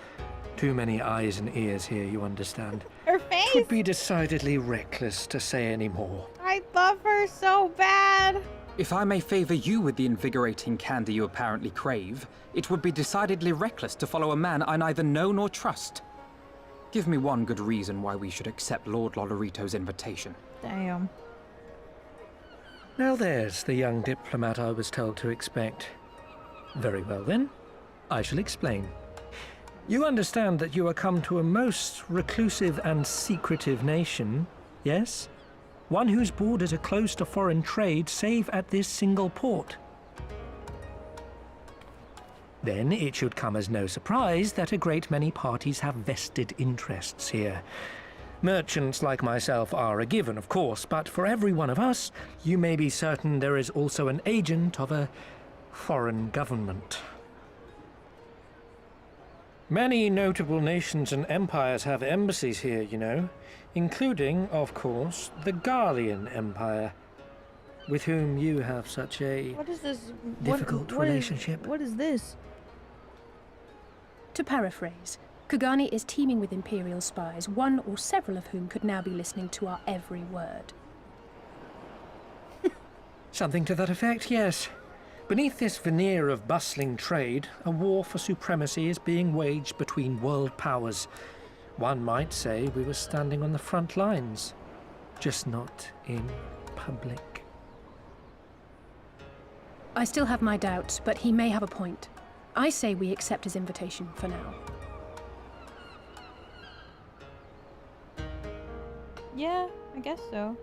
Too many eyes and ears here, you understand. Her face! Would be decidedly reckless to say any more. I love her so bad. If I may favor you with the invigorating candy you apparently crave, it would be decidedly reckless to follow a man I neither know nor trust. Give me one good reason why we should accept Lord LazuLight's invitation. Damn. Now there's the young diplomat I was told to expect. Very well then, I shall explain. You understand that you are come to a most reclusive and secretive nation, yes? One whose borders are closed to foreign trade save at this single port. Then it should come as no surprise that a great many parties have vested interests here. Merchants like myself are a given, of course, but for every one of us, you may be certain there is also an agent of a foreign government. Many notable nations and empires have embassies here, you know, including, of course, the Garlean Empire, with whom you have such a difficult relationship. What is this? To paraphrase, Kugane is teeming with Imperial spies, one or several of whom could now be listening to our every word. Something to that effect, yes. Beneath this veneer of bustling trade, a war for supremacy is being waged between world powers. One might say we were standing on the front lines, just not in public. I still have my doubts, but he may have a point. I say we accept his invitation for now. Yeah, I guess so.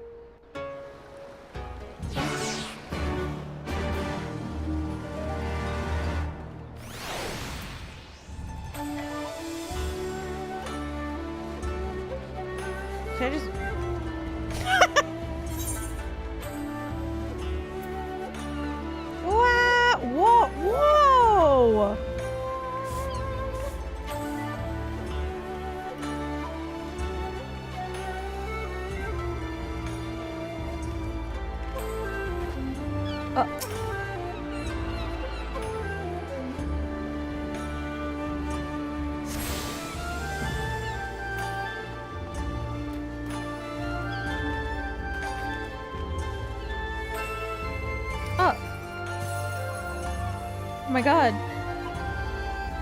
Should I just... Wow! Whoa! Whoa! Oh my god.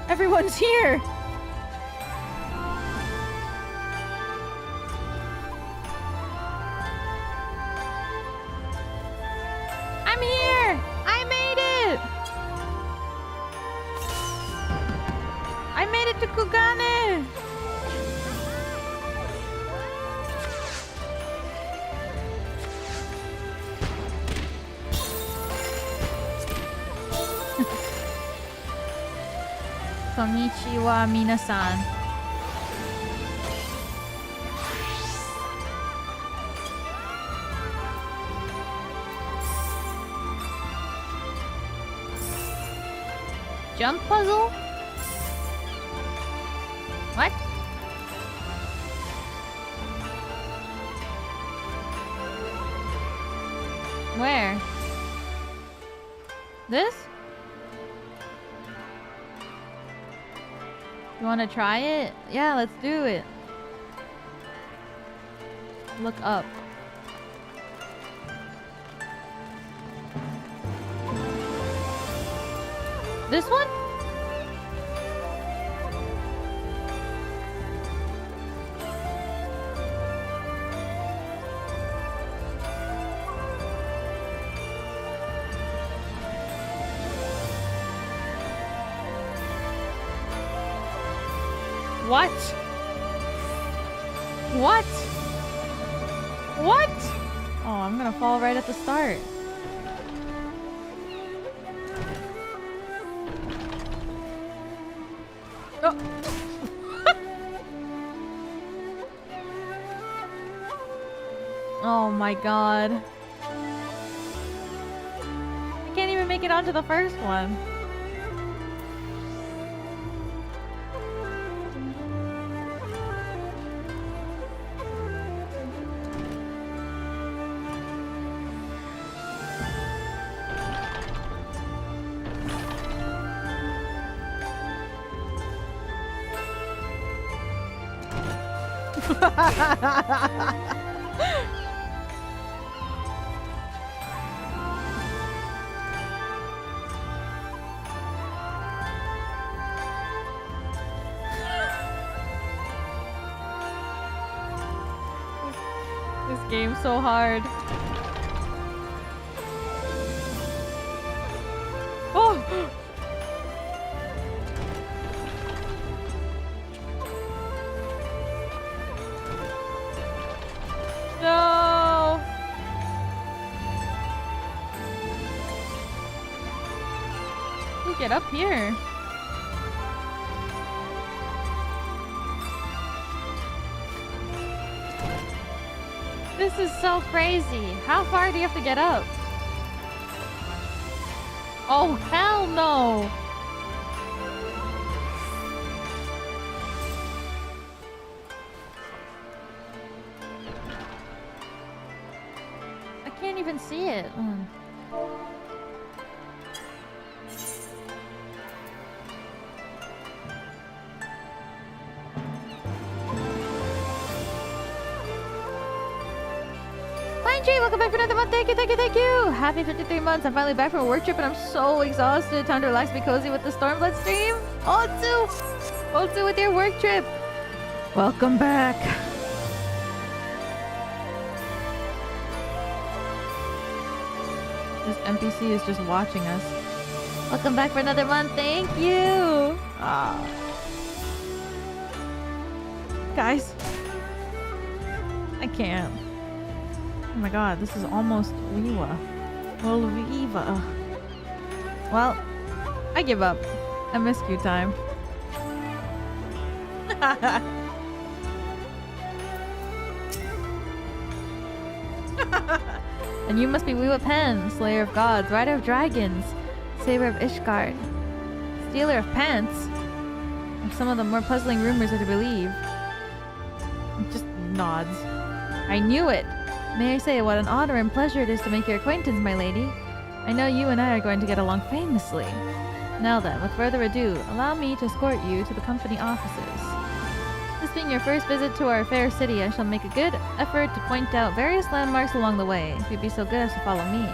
Everyone's here. I'm here. I made it. I made it to Kugane. Konnichiwa, minasan. Jump puzzle? What? Where? This? You wanna try it? Yeah, let's do it. Look up. This one? What? What? What? Oh, I'm gonna fall right at the start. Oh. Oh my god. I can't even make it onto the first one. This game's so hard. Oh! No! We get up here. This is so crazy. How far do you have to get up? Oh, hell no! I can't even see it. Welcome back for another month. Thank you, thank you, thank you. Happy 53 months. I'm finally back from a work trip and I'm so exhausted. Time to relax, be cozy with the Stormblood stream. Otsu with your work trip. Welcome back. This NPC is just watching us. Welcome back for another month. Thank you. Guys. I can't. Oh my god, this is almost Wiwa. Well, Viva. Well, I give up. MSQ time. And you must be Wiwa Pen, Slayer of Gods, Rider of Dragons, Saber of Ishgard, Stealer of Pants. If some of the more puzzling rumors are to believe. Just nods. I knew it! May I say what an honor and pleasure it is to make your acquaintance, my lady. I know you and I are going to get along famously. Now then, with further ado, allow me to escort you to the company offices. This being your first visit to our fair city, I shall make a good effort to point out various landmarks along the way, if you'd be so good as to follow me.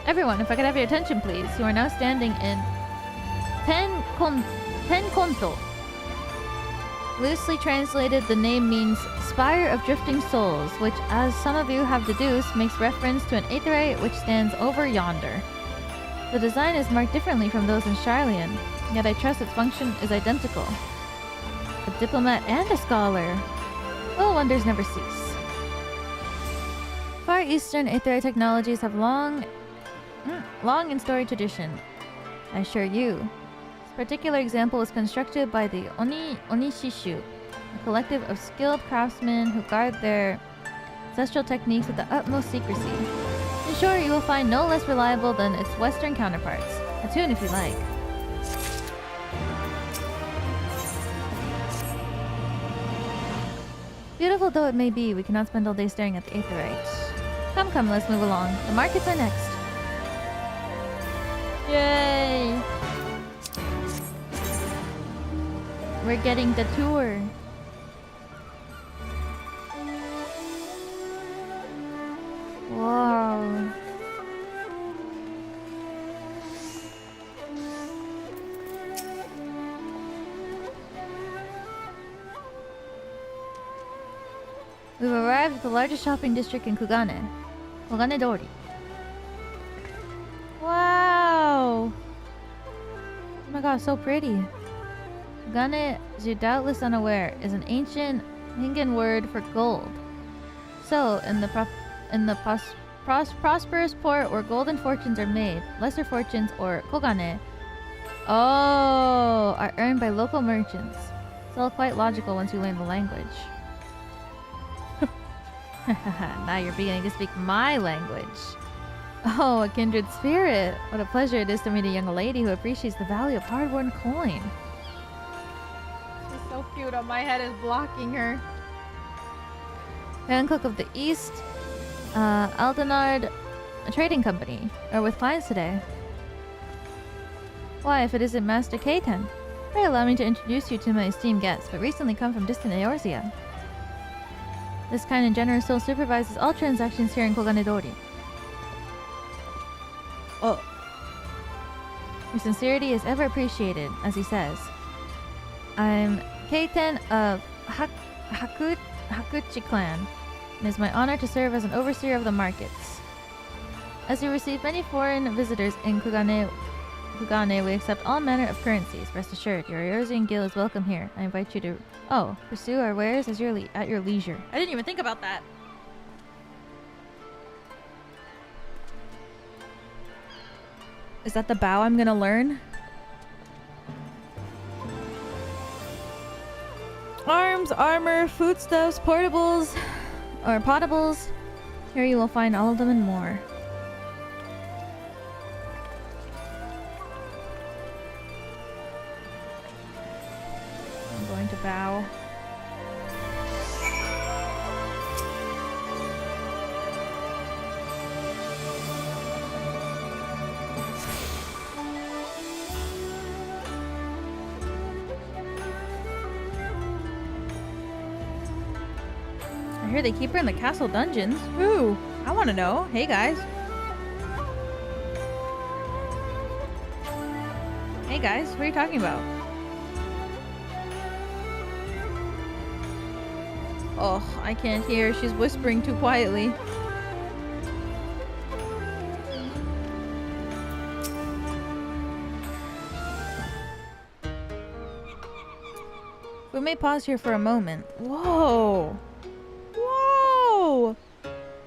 Everyone, if I could have your attention, please. You are now standing in Ten Konto. Loosely translated, the name means Spire of Drifting Souls, which, as some of you have deduced, makes reference to an aetheryte which stands over yonder. The design is marked differently from those in Shylian, yet I trust its function is identical. A diplomat and a scholar. Little wonders never cease. Far Eastern Aetherite technologies have long and storied tradition. I assure you. This particular example was constructed by the Onishishu, a collective of skilled craftsmen who guard their ancestral techniques with the utmost secrecy. In short, you will find no less reliable than its Western counterparts. Attune if you like. Beautiful though it may be, we cannot spend all day staring at the Aetherite. Come, let's move along. The markets are next. Yay! We're getting the tour. Wow. We've arrived at the largest shopping district in Kugane. Kugane Dori. Wow! Oh my god, so pretty. Kugane, as you're doubtless unaware, is an ancient Hingan word for gold. So, in the prosperous port where golden fortunes are made, lesser fortunes, or kogane, are earned by local merchants. It's all quite logical once you learn the language. Now you're beginning to speak my language. Oh, a kindred spirit. What a pleasure it is to meet a young lady who appreciates the value of hard-won coin. She's so cute. My head is blocking her. Hancock of the East, Aldenard, a trading company, are with clients today. Why, if it isn't Master Keiten? Pray allow me to introduce you to my esteemed guests, but recently come from distant Eorzea. This kind and generous soul supervises all transactions here in Kogane Dori. Oh. Your sincerity is ever appreciated, as he says. I'm Keiten of Hakuchi clan. It is my honor to serve as an overseer of the markets. As you receive many foreign visitors in Kugane, we accept all manner of currencies. Rest assured, your Eorzean guild is welcome here. I invite you to pursue our wares as at your leisure. I didn't even think about that. Is that the bow I'm gonna learn? Arms, armor, foodstuffs, potables. Here you will find all of them and more. I'm going to bow. I hear they keep her in the castle dungeons. Ooh, I want to know. Hey guys. Hey guys, what are you talking about? Oh, I can't hear. She's whispering too quietly. We may pause here for a moment. Whoa! Whoa!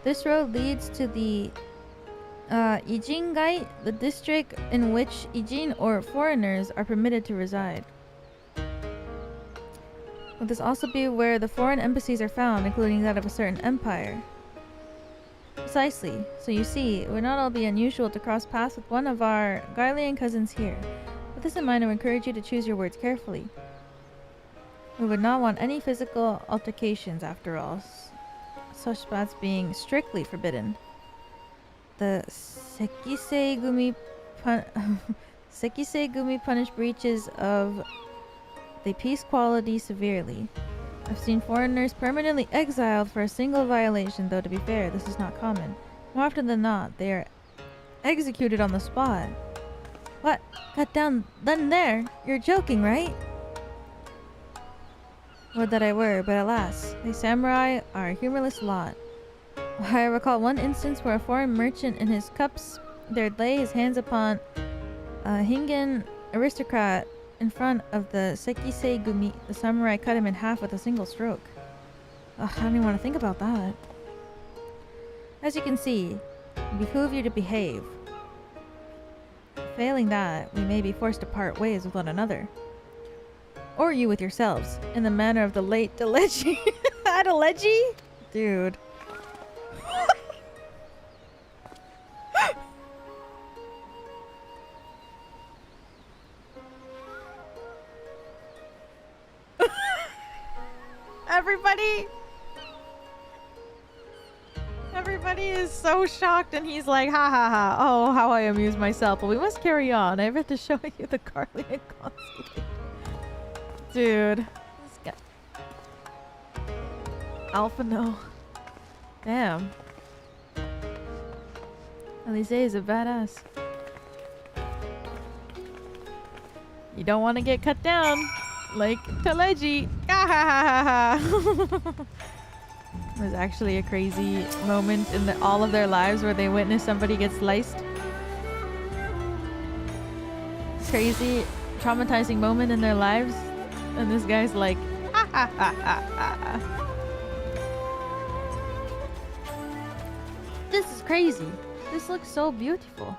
This road leads to the Ijingai, the district in which Ijin or foreigners are permitted to reside. Will this also be where the foreign embassies are found, including that of a certain empire? Precisely. So you see, it would not all be unusual to cross paths with one of our Garlean cousins here. With this in mind, I would encourage you to choose your words carefully. We would not want any physical altercations, after all. Such spats being strictly forbidden. The Sekisei Gumi punish breaches of the peace quality severely. I've seen foreigners permanently exiled for a single violation, though to be fair, this is not common. More often than not, they are executed on the spot. What? Cut down then there? You're joking, right? Would that I were, but alas, the samurai are a humorless lot. I recall one instance where a foreign merchant in his cups dared lay his hands upon a Hingan aristocrat in front of the Sekisei Gumi, the samurai cut him in half with a single stroke. Ugh, I don't even want to think about that. As you can see, it behooves you to behave. Failing that, we may be forced to part ways with one another. Or you with yourselves, in the manner of the late Deleji. Deleji? Dude. Everybody is so shocked, and he's like, ha ha ha, oh, how I amuse myself. But we must carry on. I have to show you the Carly and Constantine. Dude. This guy. Alpha no. Damn. Elise is a badass. You don't want to get cut down. Like Teleji. Ah ha ha ha ha. It was actually a crazy moment in all of their lives where they witness somebody get sliced. Crazy, traumatizing moment in their lives. And this guy's like, ha ha ha ha ha. This is crazy. This looks so beautiful.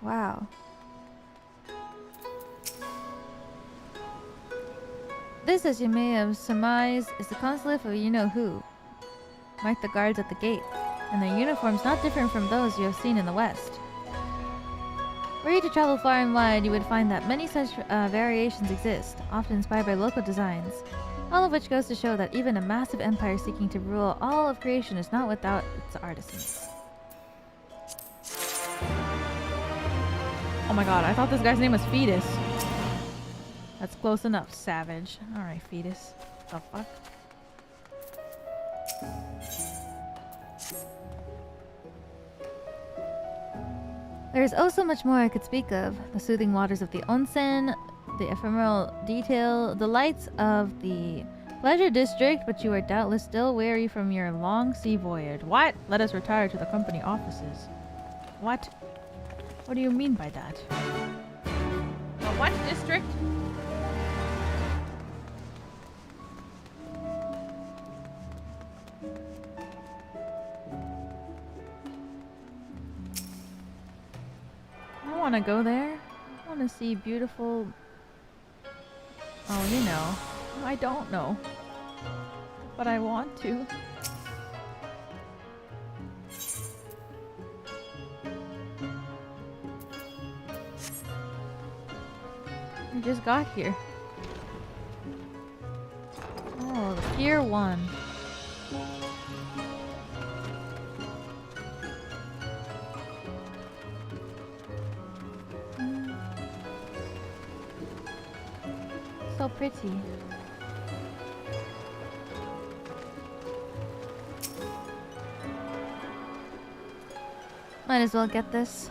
Wow. This, as you may have surmised, is the consulate of you-know-who. Mark the guards at the gate, and their uniforms not different from those you have seen in the West. Were you to travel far and wide, you would find that many such variations exist, often inspired by local designs, all of which goes to show that even a massive empire seeking to rule all of creation is not without its artisans. Oh my god, I thought this guy's name was Fetus. That's close enough, savage. Alright, Fetus. The fuck? There is oh so much more I could speak of. The soothing waters of the onsen, the ephemeral detail, the lights of the pleasure district, but you are doubtless still weary from your long sea voyage. What? Let us retire to the company offices. What? What do you mean by that? The what district? I want to go there. I want to see beautiful... Oh, you know. I don't know. But I want to. We just got here. Oh, the Pier 1. So pretty. Might as well get this.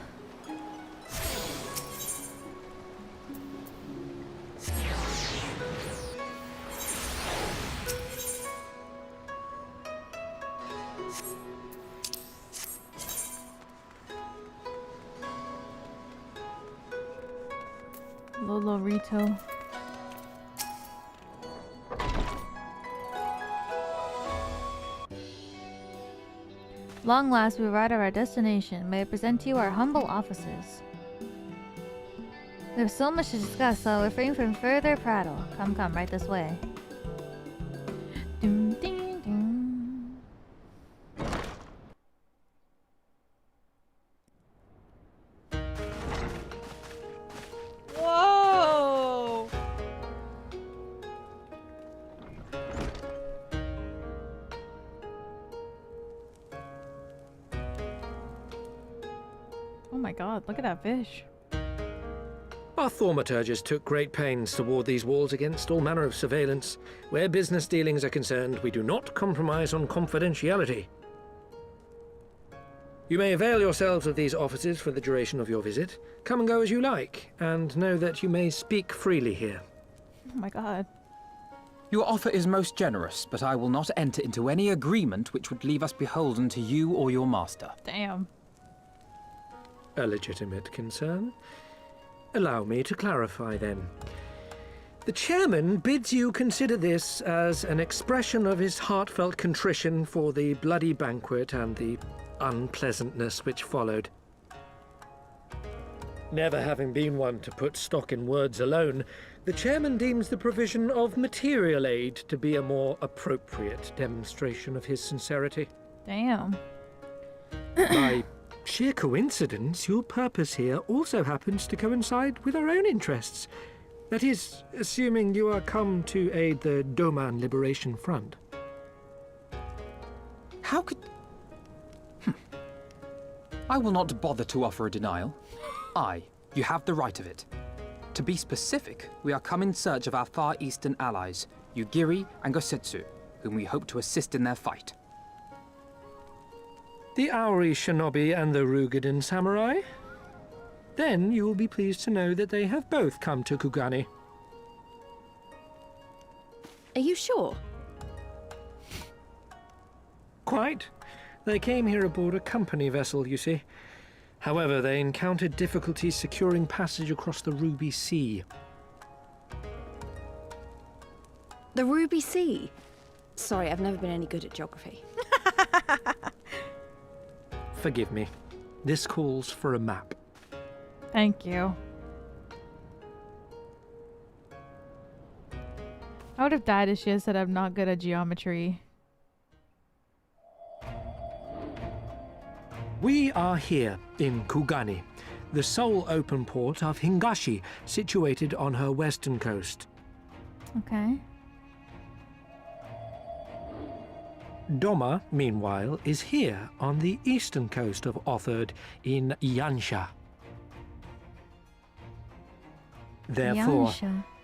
Lolo Rito. Long last, we arrived at our destination. May I present to you our humble offices. We have so much to discuss, so I'll refrain from further prattle. Come, come, right this way. Ding, ding, ding. Whoa! Oh my god, look at that fish. Our thaumaturges took great pains to ward these walls against all manner of surveillance. Where business dealings are concerned, we do not compromise on confidentiality. You may avail yourselves of these offices for the duration of your visit. Come and go as you like, and know that you may speak freely here. Oh my god. Your offer is most generous, but I will not enter into any agreement which would leave us beholden to you or your master. Damn. A legitimate concern. Allow me to clarify then. The chairman bids you consider this as an expression of his heartfelt contrition for the bloody banquet and the unpleasantness which followed. Never having been one to put stock in words alone, the chairman deems the provision of material aid to be a more appropriate demonstration of his sincerity. Damn. By sheer coincidence, your purpose here also happens to coincide with our own interests. That is, assuming you are come to aid the Doma Liberation Front. How could... I will not bother to offer a denial. You have the right of it. To be specific, we are come in search of our Far Eastern allies, Yugiri and Gosetsu, whom we hope to assist in their fight. The Auri Shinobi and the Rhalgr Samurai? Then you will be pleased to know that they have both come to Kugane. Are you sure? Quite. They came here aboard a company vessel, you see. However, they encountered difficulties securing passage across the Ruby Sea. The Ruby Sea? Sorry, I've never been any good at geography. Forgive me. This calls for a map. Thank you. I would have died if she had said I'm not good at geometry. We are here in Kugane, the sole open port of Hingashi, situated on her western coast. Okay. Doma, meanwhile, is here on the eastern coast of Othard in Yansha. Therefore,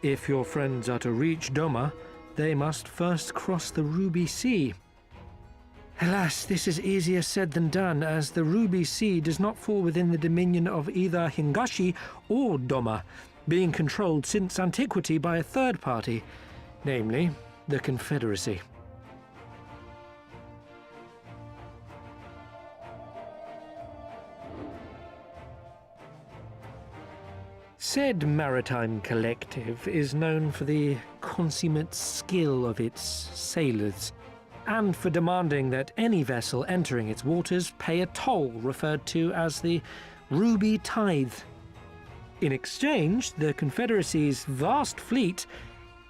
if your friends are to reach Doma, they must first cross the Ruby Sea. Alas, this is easier said than done, as the Ruby Sea does not fall within the dominion of either Hingashi or Doma, being controlled since antiquity by a third party, namely the Confederacy. Said maritime collective is known for the consummate skill of its sailors, and for demanding that any vessel entering its waters pay a toll referred to as the Ruby Tithe. In exchange, the Confederacy's vast fleet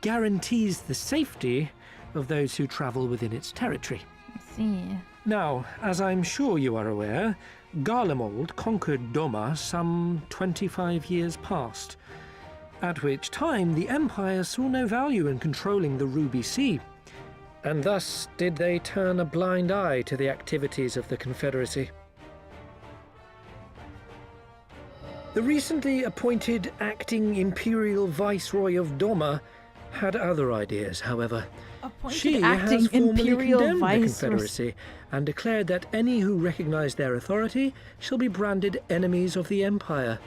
guarantees the safety of those who travel within its territory. I see. Now, as I'm sure you are aware, Garlemald conquered Doma some 25 years past, at which time the Empire saw no value in controlling the Ruby Sea, and thus did they turn a blind eye to the activities of the Confederacy. The recently appointed acting Imperial Viceroy of Doma had other ideas, however. She has formally condemned the Confederacy and declared that any who recognize their authority shall be branded enemies of the Empire.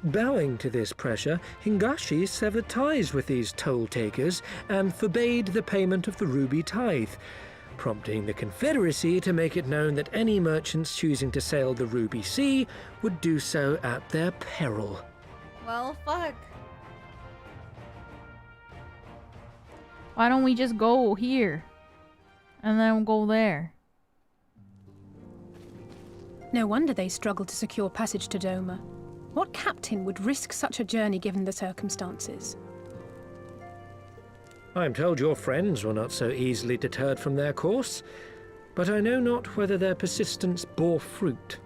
Bowing to this pressure, Hingashi severed ties with these toll-takers and forbade the payment of the Ruby Tithe, prompting the Confederacy to make it known that any merchants choosing to sail the Ruby Sea would do so at their peril. Well, fuck. Why don't we just go here? And then go there. No wonder they struggled to secure passage to Doma. What captain would risk such a journey given the circumstances? I am told your friends were not so easily deterred from their course, but I know not whether their persistence bore fruit.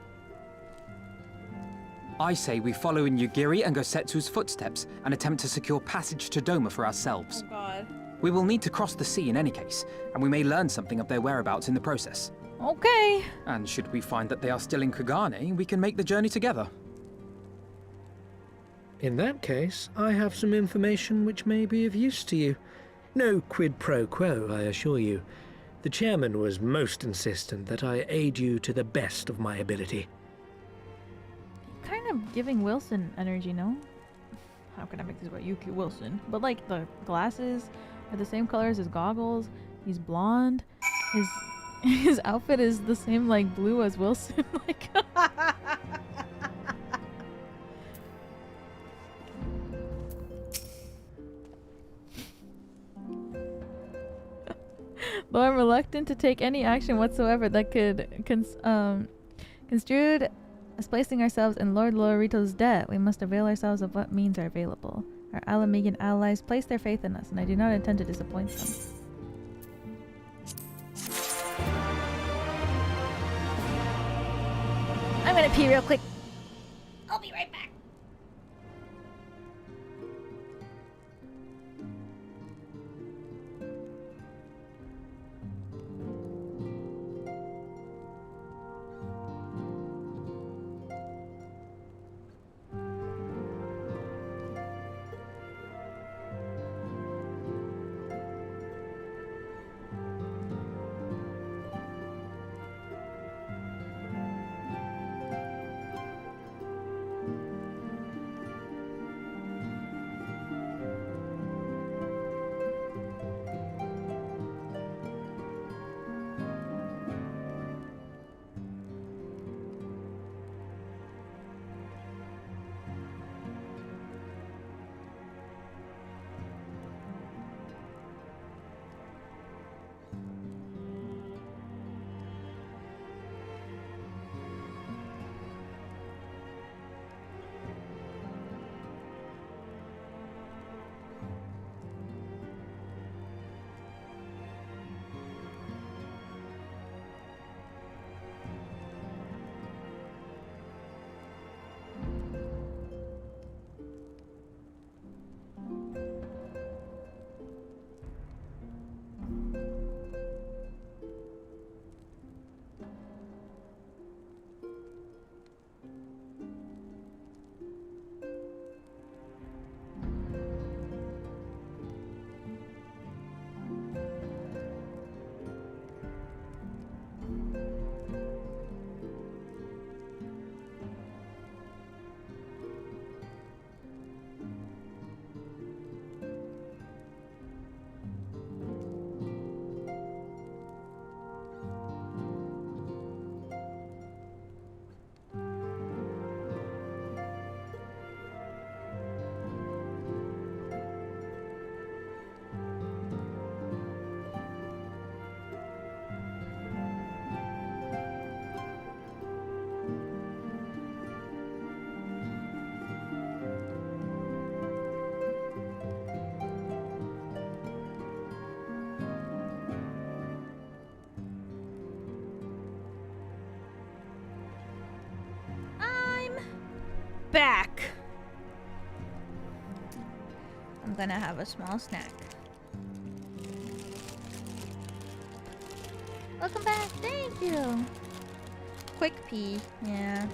I say we follow in Yugiri and Gosetsu's footsteps and attempt to secure passage to Doma for ourselves. Oh God. We will need to cross the sea in any case, and we may learn something of their whereabouts in the process. Okay. And should we find that they are still in Kugane, we can make the journey together. In that case, I have some information which may be of use to you. No quid pro quo, I assure you. The chairman was most insistent that I aid you to the best of my ability. Kind of giving Wilson energy, no? How can I make this about Yuki Wilson? But like the glasses, are the same color as his goggles. He's blonde. His outfit is the same like blue as Wilson. Like though I'm reluctant to take any action whatsoever that could construed as placing ourselves in Lord Lorito's debt, we must avail ourselves of what means are available. Our Alamegan allies place their faith in us, and I do not intend to disappoint them. I'm gonna pee real quick. I'll be right back. Back. I'm gonna have a small snack. Welcome back. Thank you. Quick pee. Yeah.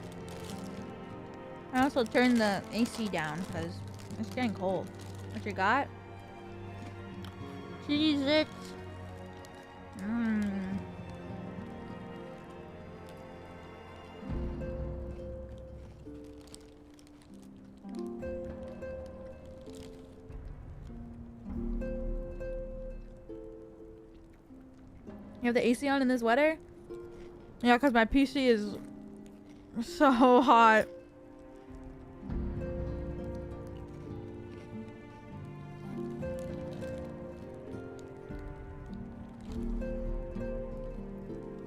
I also turned the AC down because it's getting cold. What you got? Cheese it. You have the AC on in this weather? Yeah, because my PC is so hot.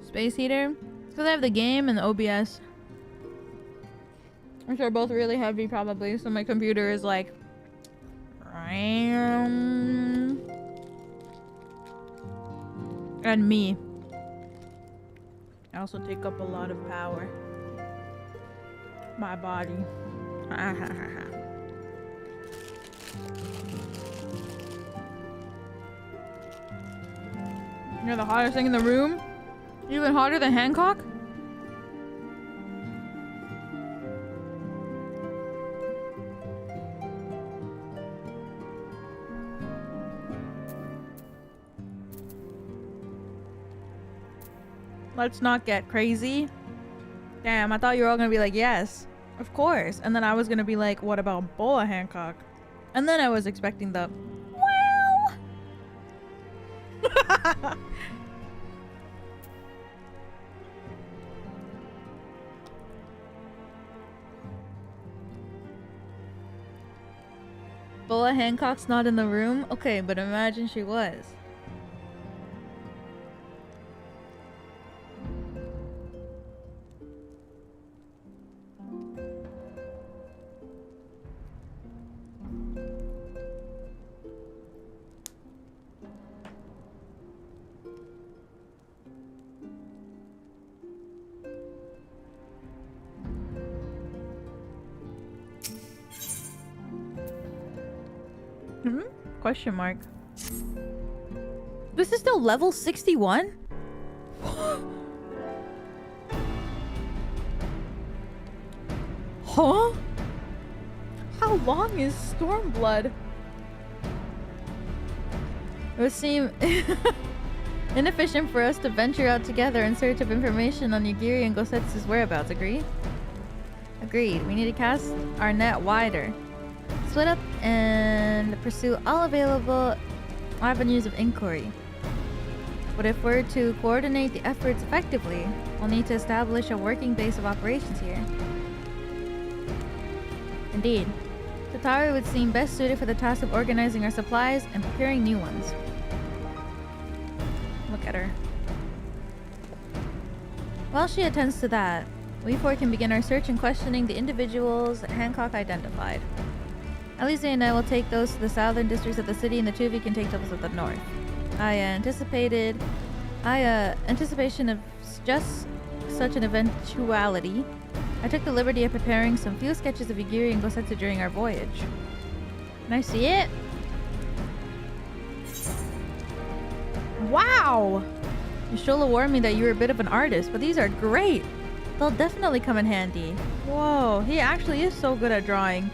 Space heater? Because I have the game and the OBS. Which are both really heavy probably, so my computer is like... And me. I also take up a lot of power. My body. You're the hottest thing in the room? Even hotter than Hancock? Let's not get crazy. Damn, I thought you were all gonna be like, yes, of course. And then I was gonna be like, what about Boa Hancock? And then I was expecting the, well. Boa Hancock's not in the room? Okay, but imagine she was. Question mark. This is still level 61? Huh? How long is Stormblood? It would seem inefficient for us to venture out together in search of information on Yugiri and Gosetsu's whereabouts. Agreed? Agreed. We need to cast our net wider. Split up and pursue all available avenues of inquiry. But if we're to coordinate the efforts effectively, we'll need to establish a working base of operations here. Indeed. Tataru would seem best suited for the task of organizing our supplies and procuring new ones. Look at her. While she attends to that, we four can begin our search and questioning the individuals Hancock identified. Elise and I will take those to the southern districts of the city, and the two of you can take those of the north. Anticipation of just such an eventuality, I took the liberty of preparing some few sketches of Yugiri and Gosetsu during our voyage. Can I see it? Wow! Yashola warned me that you were a bit of an artist, but these are great! They'll definitely come in handy. Whoa, he actually is so good at drawing.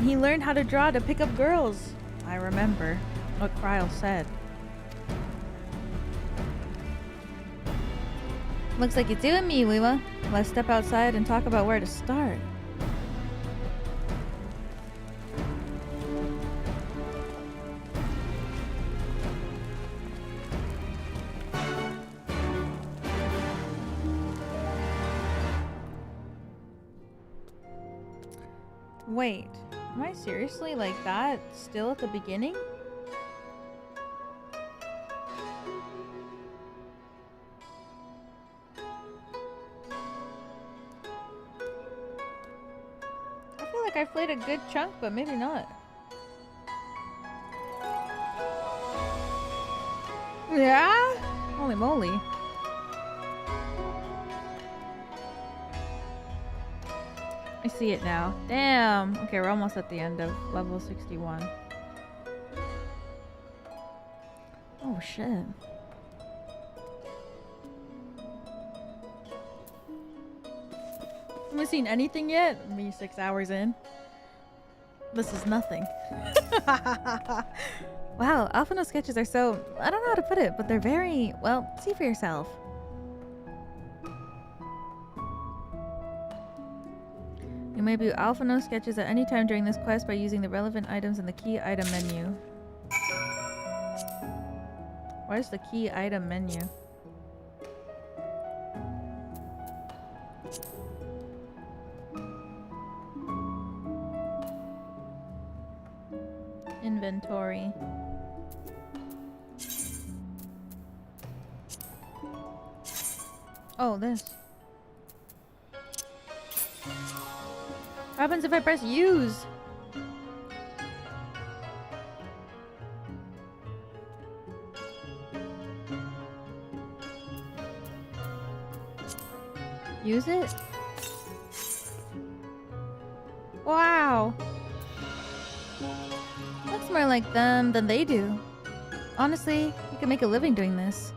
He learned how to draw to pick up girls. I remember what Kryl said. Looks like it's you and me, Wiwa. Let's step outside and talk about where to start. Wait, am I seriously like that still at the beginning? I feel like I've played a good chunk, but maybe not. Yeah? Holy moly. I see it now. Damn. Okay, we're almost at the end of level 61. Oh shit. Haven't seen anything yet? Me 6 hours in. This is nothing. Wow, Alphino sketches are so... I don't know how to put it, but they're very... Well, see for yourself. You may view Alphino sketches at any time during this quest by using the relevant items in the key item menu. Where's the key item menu? Inventory. Oh, this. What happens if I press use? Use it? Wow. Looks more like them than they do. Honestly, you can make a living doing this.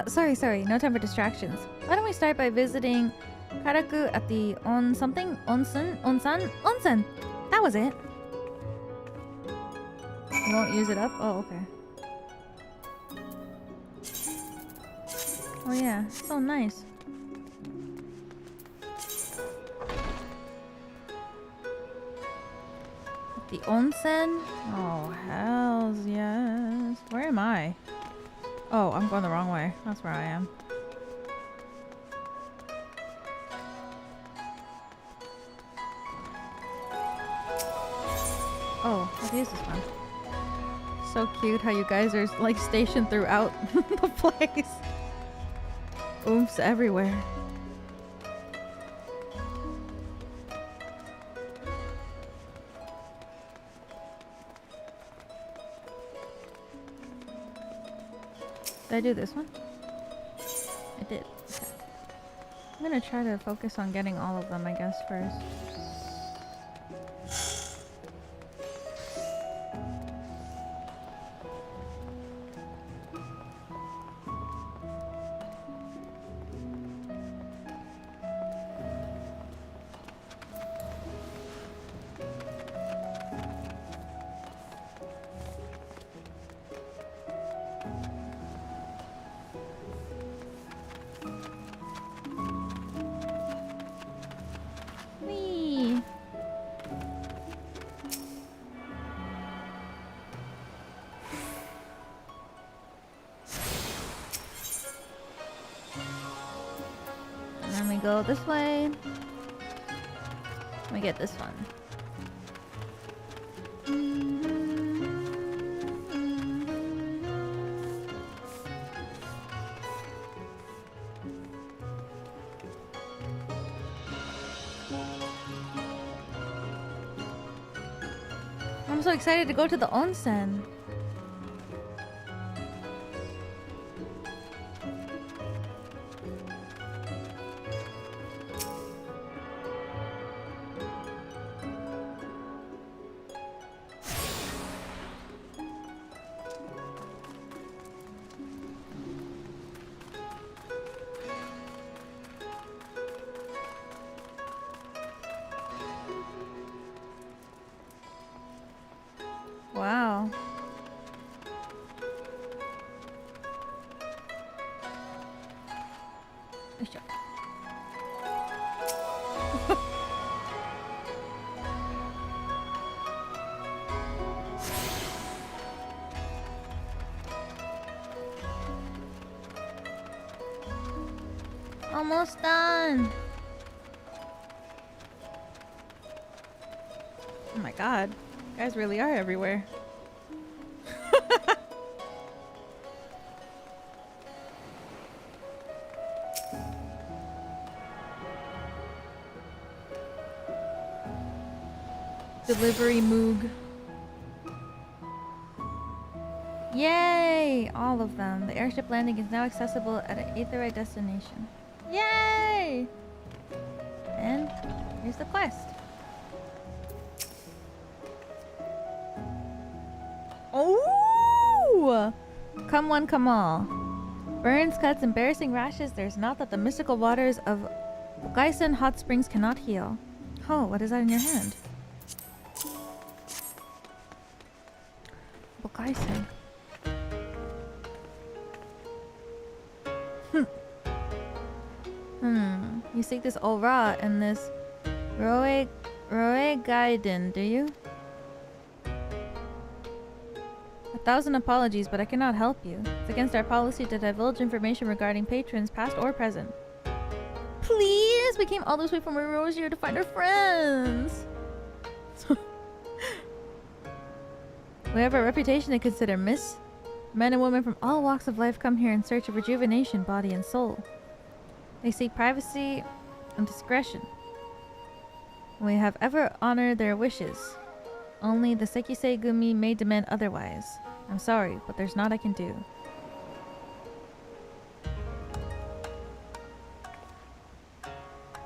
Sorry. No time for distractions. Why don't we start by visiting Karaku at the onsen? That was it. You won't use it up? Oh, okay. Oh yeah, so nice. The onsen? Oh, hells yes. Where am I? Oh, I'm going the wrong way. That's where I am. Oh, what is this one? So cute how you guys are like stationed throughout the place. Oomphs everywhere. Did I do this one? I did. Okay. I'm gonna try to focus on getting all of them, I guess, first. Go this way. Let me get this one. I'm so excited to go to the onsen. Wow. Almost done. Oh my god. You guys really are everywhere. Delivery Moog. Yay! All of them. The airship landing is now accessible at an Aetherite destination. Yay! And here's the quest. Oh! Come one, come all. Burns, cuts, embarrassing rashes. There's naught that the mystical waters of Bokaisen hot springs cannot heal. Oh, what is that in your hand? Bokaisen. You seek this Ora and this Roe Gaiden, do you? 1,000 apologies, but I cannot help you. It's against our policy to divulge information regarding patrons, past or present. Please! We came all this way from Erosio to find our friends! We have a reputation to consider, miss. Men and women from all walks of life come here in search of rejuvenation, body and soul. They seek privacy and discretion. We have ever honored their wishes. Only the Sekisei Gumi may demand otherwise. I'm sorry, but there's naught I can do.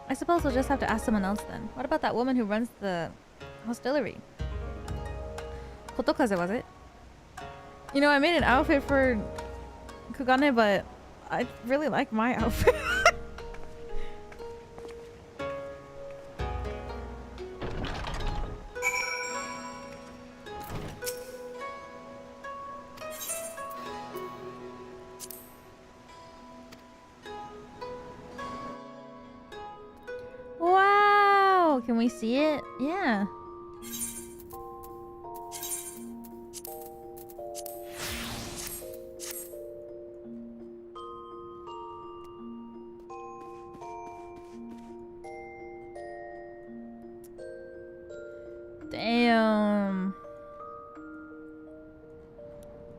I suppose we'll just have to ask someone else then. What about that woman who runs the hostelry? Kotokaze, was it? You know, I made an outfit for Kugane, but I really like my outfit. Wow! Can we see it? Yeah.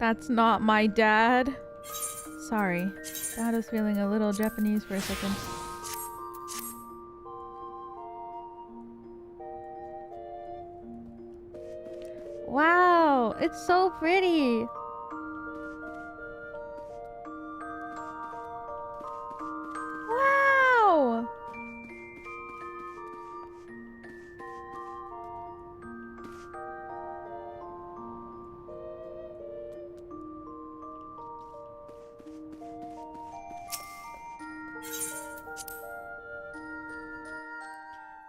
That's not my dad. Sorry. Dad was feeling a little Japanese for a second. Wow, it's so pretty. Wow.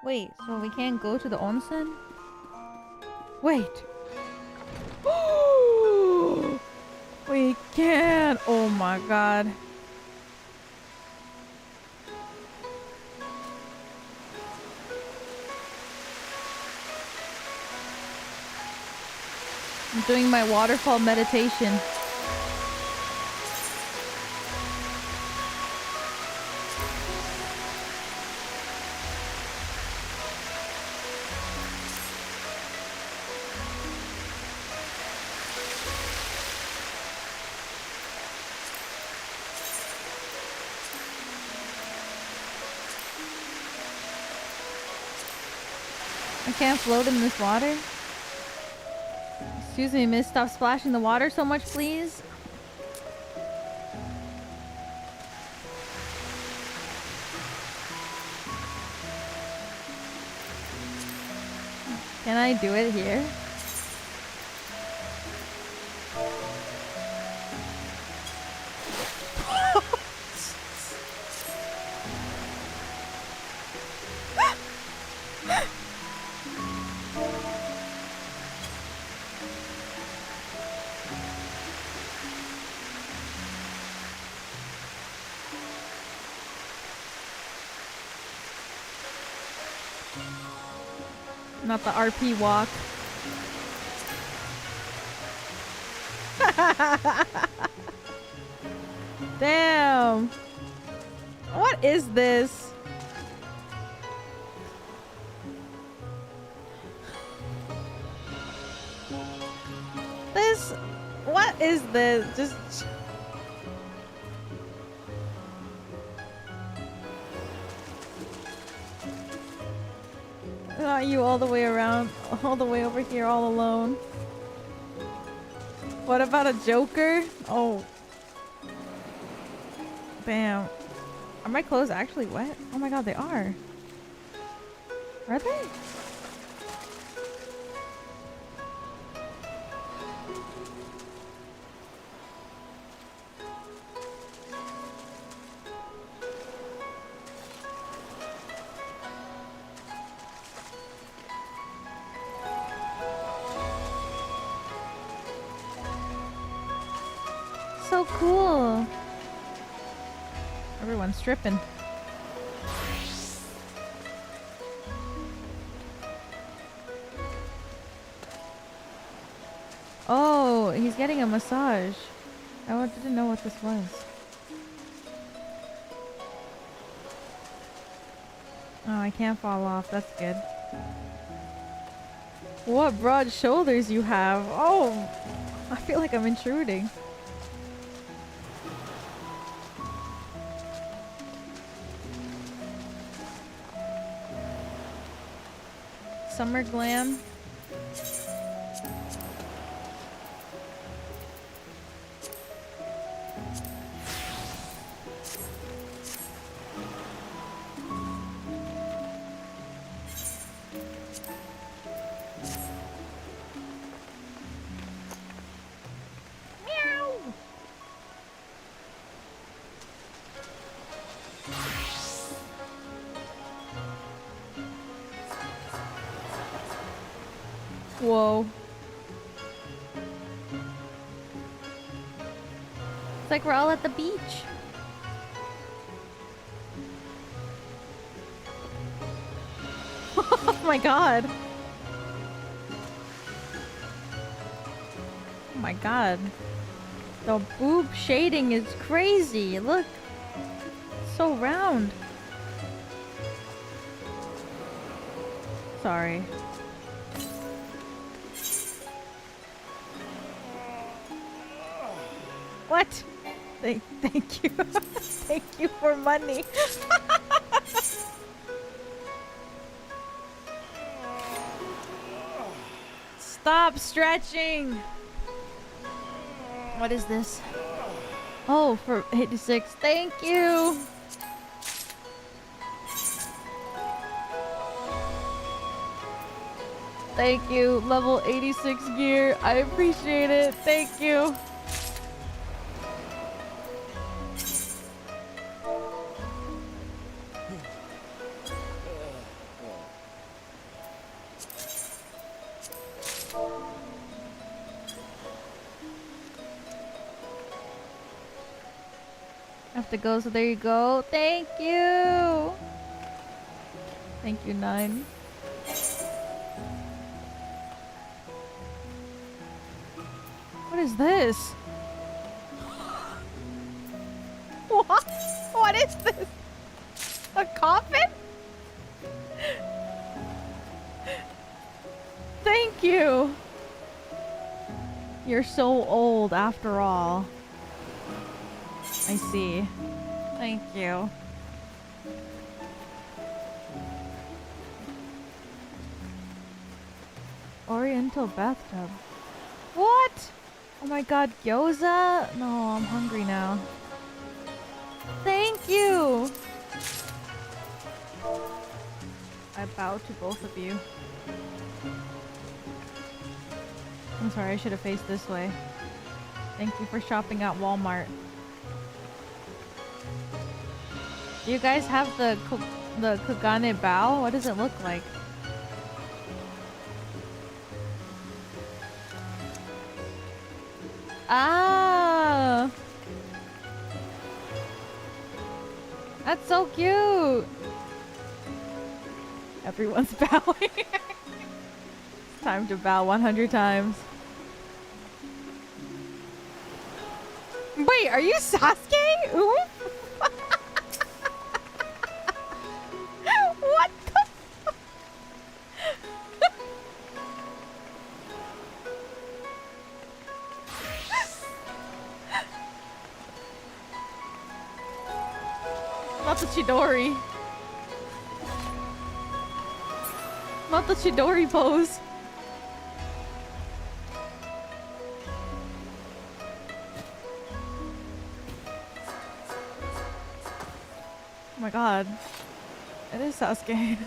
Wait, so we can't go to the onsen? Wait. We can. Oh my god. I'm doing my waterfall meditation. I can't float in this water. Excuse me, miss, stop splashing the water so much, please. Can I do it here? Not the RP walk. Damn. What is this? What is this? Just... Not you all the way around, all the way over here all alone. What about a Joker? Oh. Bam. Are my clothes actually wet? Oh my god, they are. Are they? So cool. Everyone's stripping. Oh, he's getting a massage. I didn't know what this was. Oh, I can't fall off. That's good. What broad shoulders you have. Oh, I feel like I'm intruding. Summer glam. Whoa. It's like we're all at the beach. Oh my god. Oh my god. The boob shading is crazy. Look. It's so round. Sorry. What? Thank you. Thank you for money. Stop stretching. What is this? Oh, for 86. Thank you. Thank you. Level 86 gear. I appreciate it. Thank you. Have to go, so there you go. Thank you. Thank you, 9. What is this? What? What is this? A coffin? Thank you. You're so old after all. I see. Thank you. Oriental bathtub. What? Oh my god, gyoza? No, I'm hungry now. Thank you! I bow to both of you. I'm sorry, I should have faced this way. Thank you for shopping at Walmart. Do you guys have the Kugane bow? What does it look like? Ah! That's so cute! Everyone's bowing. It's time to bow 100 times. Wait, are you Sasuke? Ooh? What the Not the Chidori. Not the Chidori pose. Oh my god. It is Sasuke.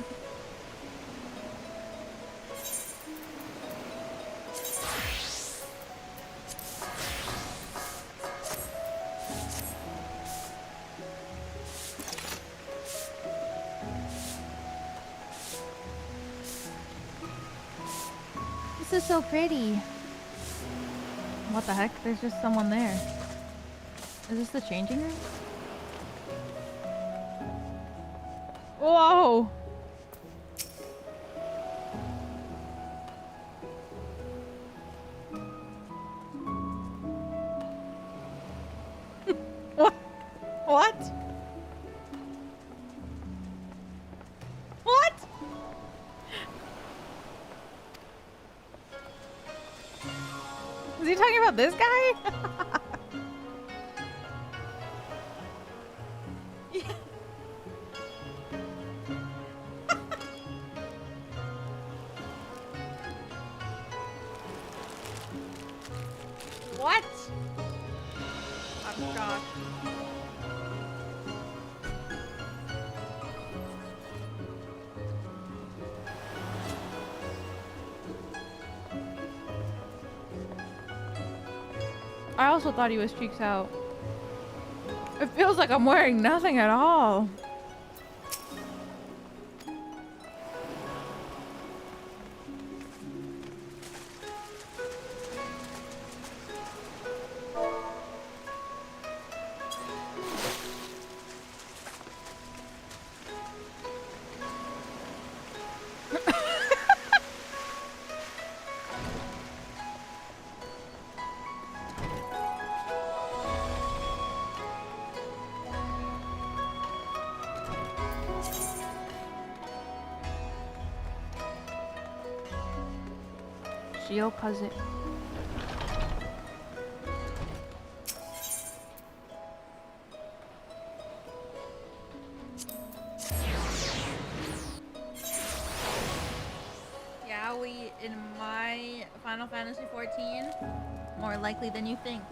This is so pretty. What the heck? There's just someone there. Is this the changing room? Whoa! What? What? What? Is he talking about this guy? What? I'm shocked. I also thought he was cheeks out. It feels like I'm wearing nothing at all. Shiokaze. Final Fantasy 14? More likely than you think.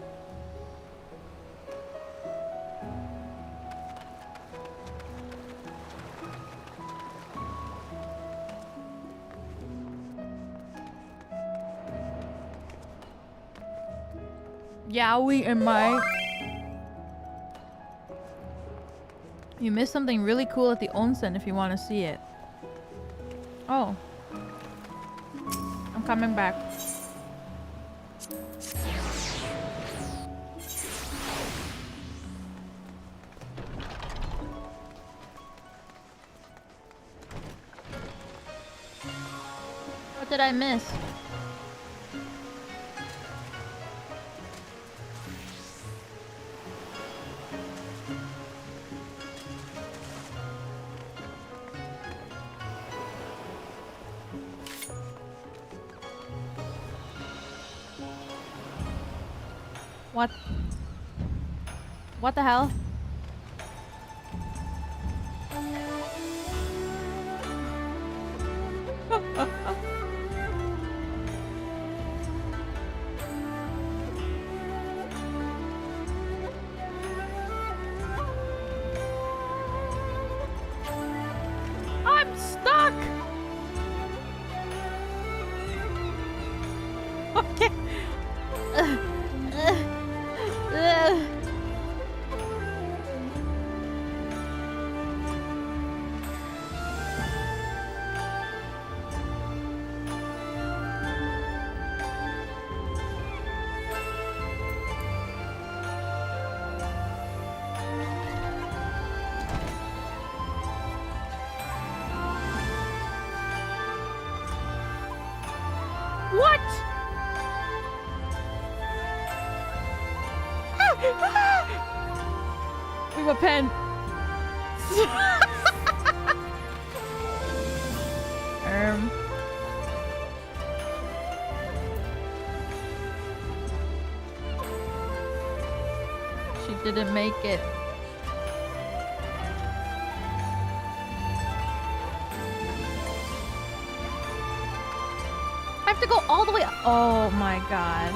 Yowie and Mike. You missed something really cool at the onsen if you want to see it. Oh. I'm coming back. What did I miss? What? What the hell? I'm stuck! Okay. What? We have a pen. She didn't make it. I have to go all the way up. Oh my god.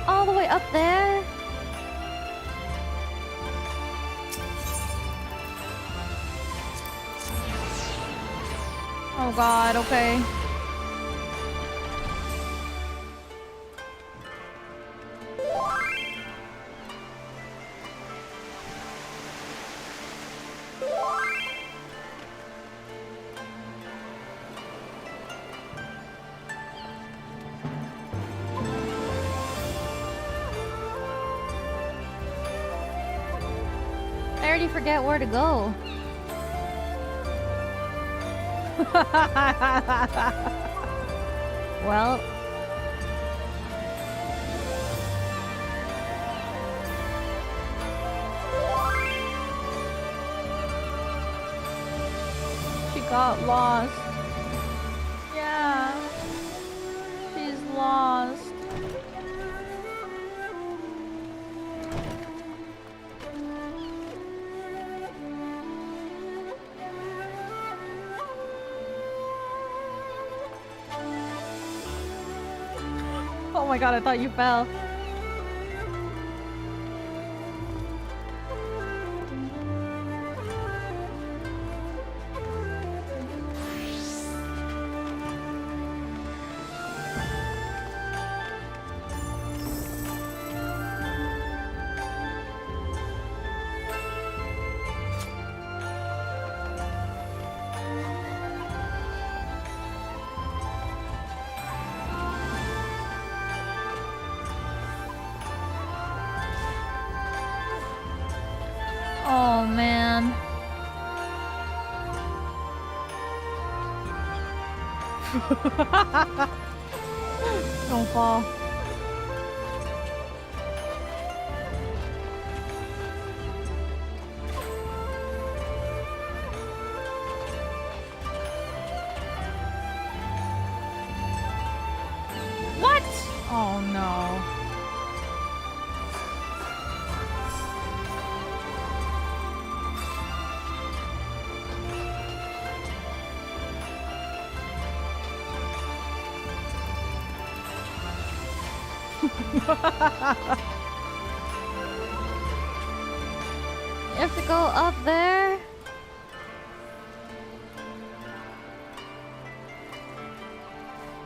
All the way up there? Oh god, okay. I already forget where to go. Well, she got lost. Yeah, she's lost. Oh my god, I thought you fell. Oh man. Don't fall. What? Oh no. You have to go up there?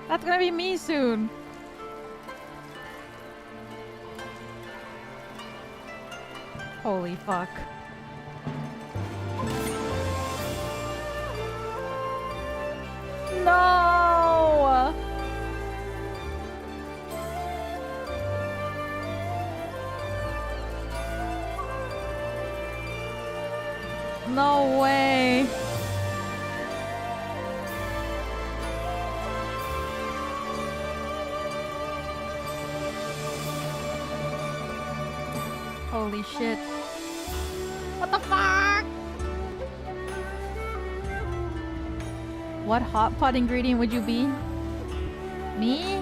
That's gonna be me soon. Holy fuck. No! No way. Holy shit. What the fuck? What hot pot ingredient would you be? Me? I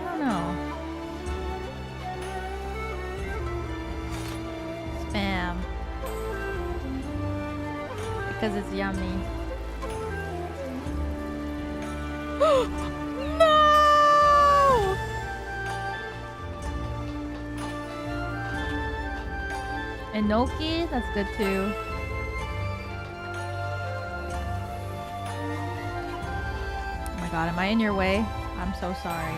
don't know. Spam. Because it's yummy. No! Enoki? That's good too. Oh my god, am I in your way? I'm so sorry.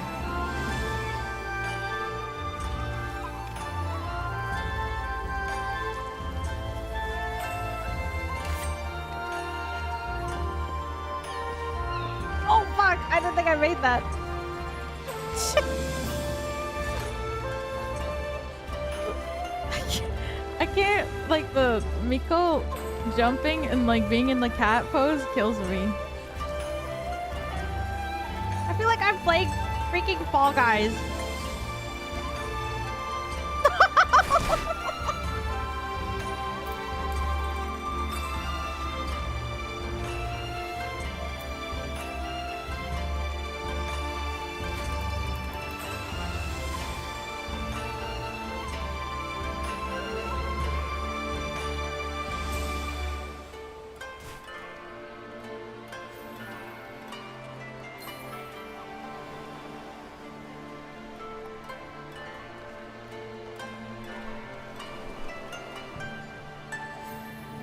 Oh fuck! I don't think I made that. I can't, like, the Miko jumping and like being in the cat pose kills me. I feel like I'm playing freaking Fall Guys.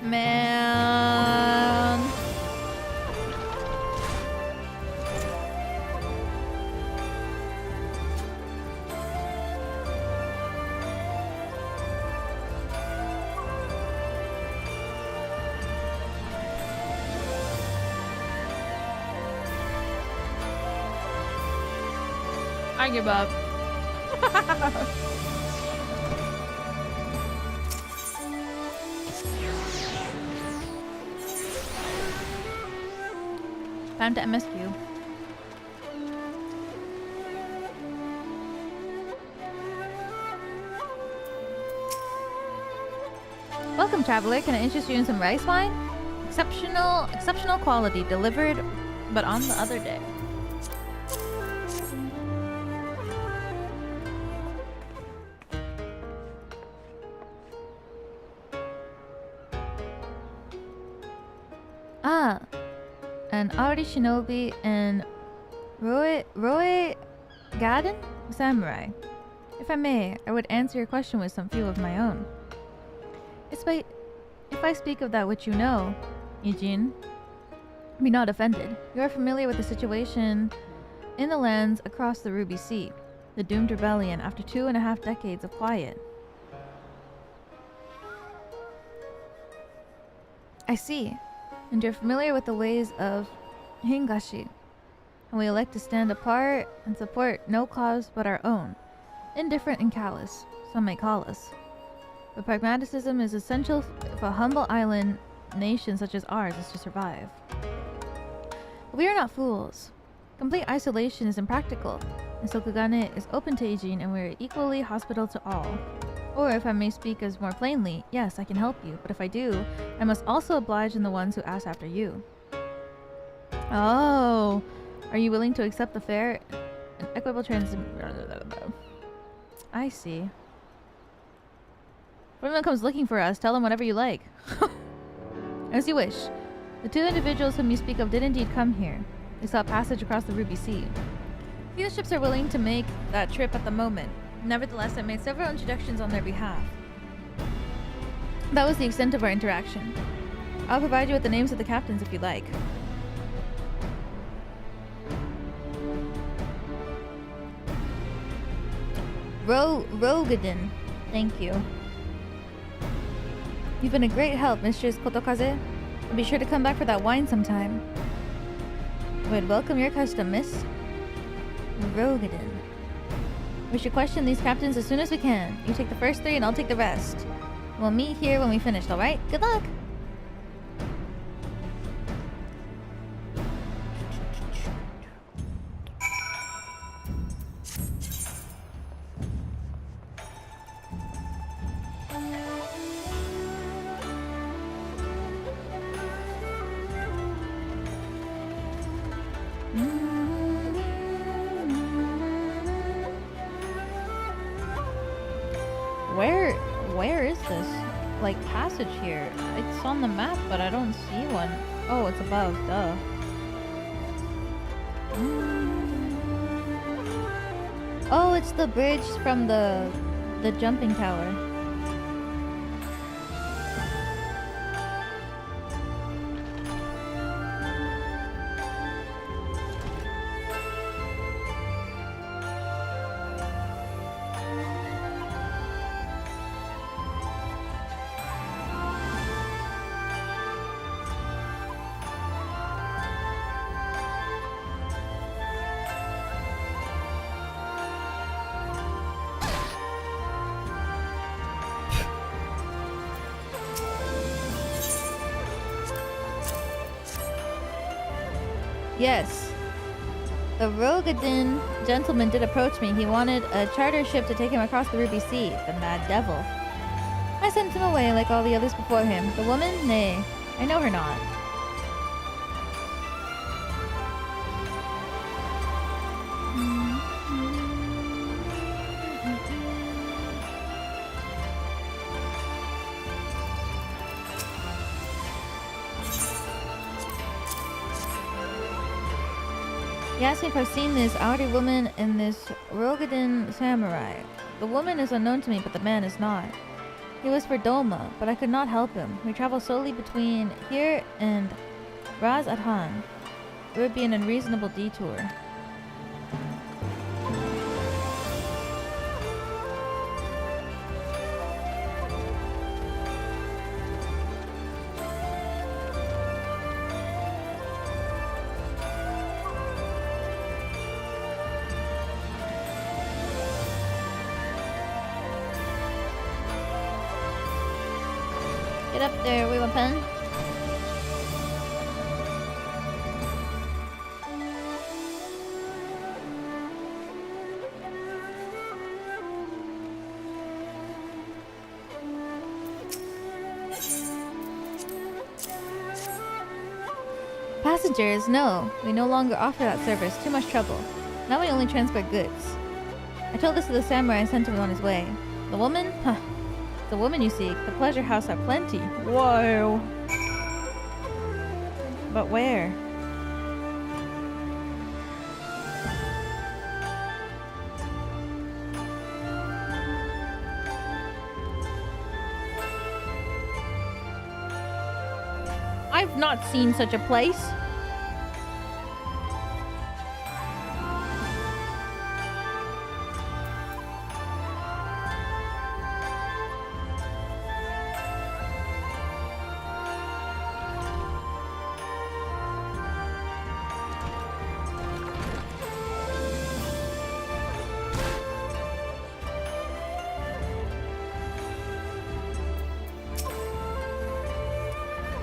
Man. I give up. Time to MSQ. Welcome, traveler. Can I interest you in some rice wine? Exceptional quality, delivered, but on the other day. Ah. An Ari Shinobi and Roy Gaden? Samurai. If I may, I would answer your question with some few of my own. If I speak of that which you know, Eugene, be not offended. You are familiar with the situation in the lands across the Ruby Sea, the doomed rebellion after 2.5 decades of quiet. I see. And you're familiar with the ways of Hingashi, and we elect to stand apart and support no cause but our own. Indifferent and callous, some may call us. But pragmatism is essential if a humble island nation such as ours is to survive. But we are not fools. Complete isolation is impractical, and so Kugane is open to Eugene and we are equally hospitable to all. Or if I may speak as more plainly, yes, I can help you, but if I do, I must also oblige in the ones who ask after you. Oh, are you willing to accept the fair and equitable I see. If anyone comes looking for us, tell them whatever you like. As you wish. The two individuals whom you speak of did indeed come here. They saw a passage across the Ruby Sea. Few ships are willing to make that trip at the moment. Nevertheless, I made several introductions on their behalf. That was the extent of our interaction. I'll provide you with the names of the captains if you like. Rhalgr. Thank you. You've been a great help, Mistress Kotokaze. Be sure to come back for that wine sometime. Would welcome your custom, Miss. Rhalgr. We should question these captains as soon as we can. You take the first three and I'll take the rest. We'll meet here when we finished, alright? Good luck! Where is this, like, passage here? It's on the map, but I don't see one. Oh, it's above, duh. Oh, it's the bridge from the jumping tower. Yes. The Rhalgr gentleman did approach me. He wanted a charter ship to take him across the Ruby Sea, the mad devil. I sent him away like all the others before him. The woman? Nay, I know her not. He asked me if I've seen this outer woman and this Rhalgr samurai. The woman is unknown to me, but the man is not. He was for Doma, but I could not help him. We travel solely between here and Raz Adhan. It would be an unreasonable detour. Get up there, we have a pen. Passengers, no. We no longer offer that service. Too much trouble. Now we only transport goods. I told this to the samurai and sent him on his way. The woman? Huh. The woman you seek. The pleasure house have plenty. Whoa. But where? I've not seen such a place.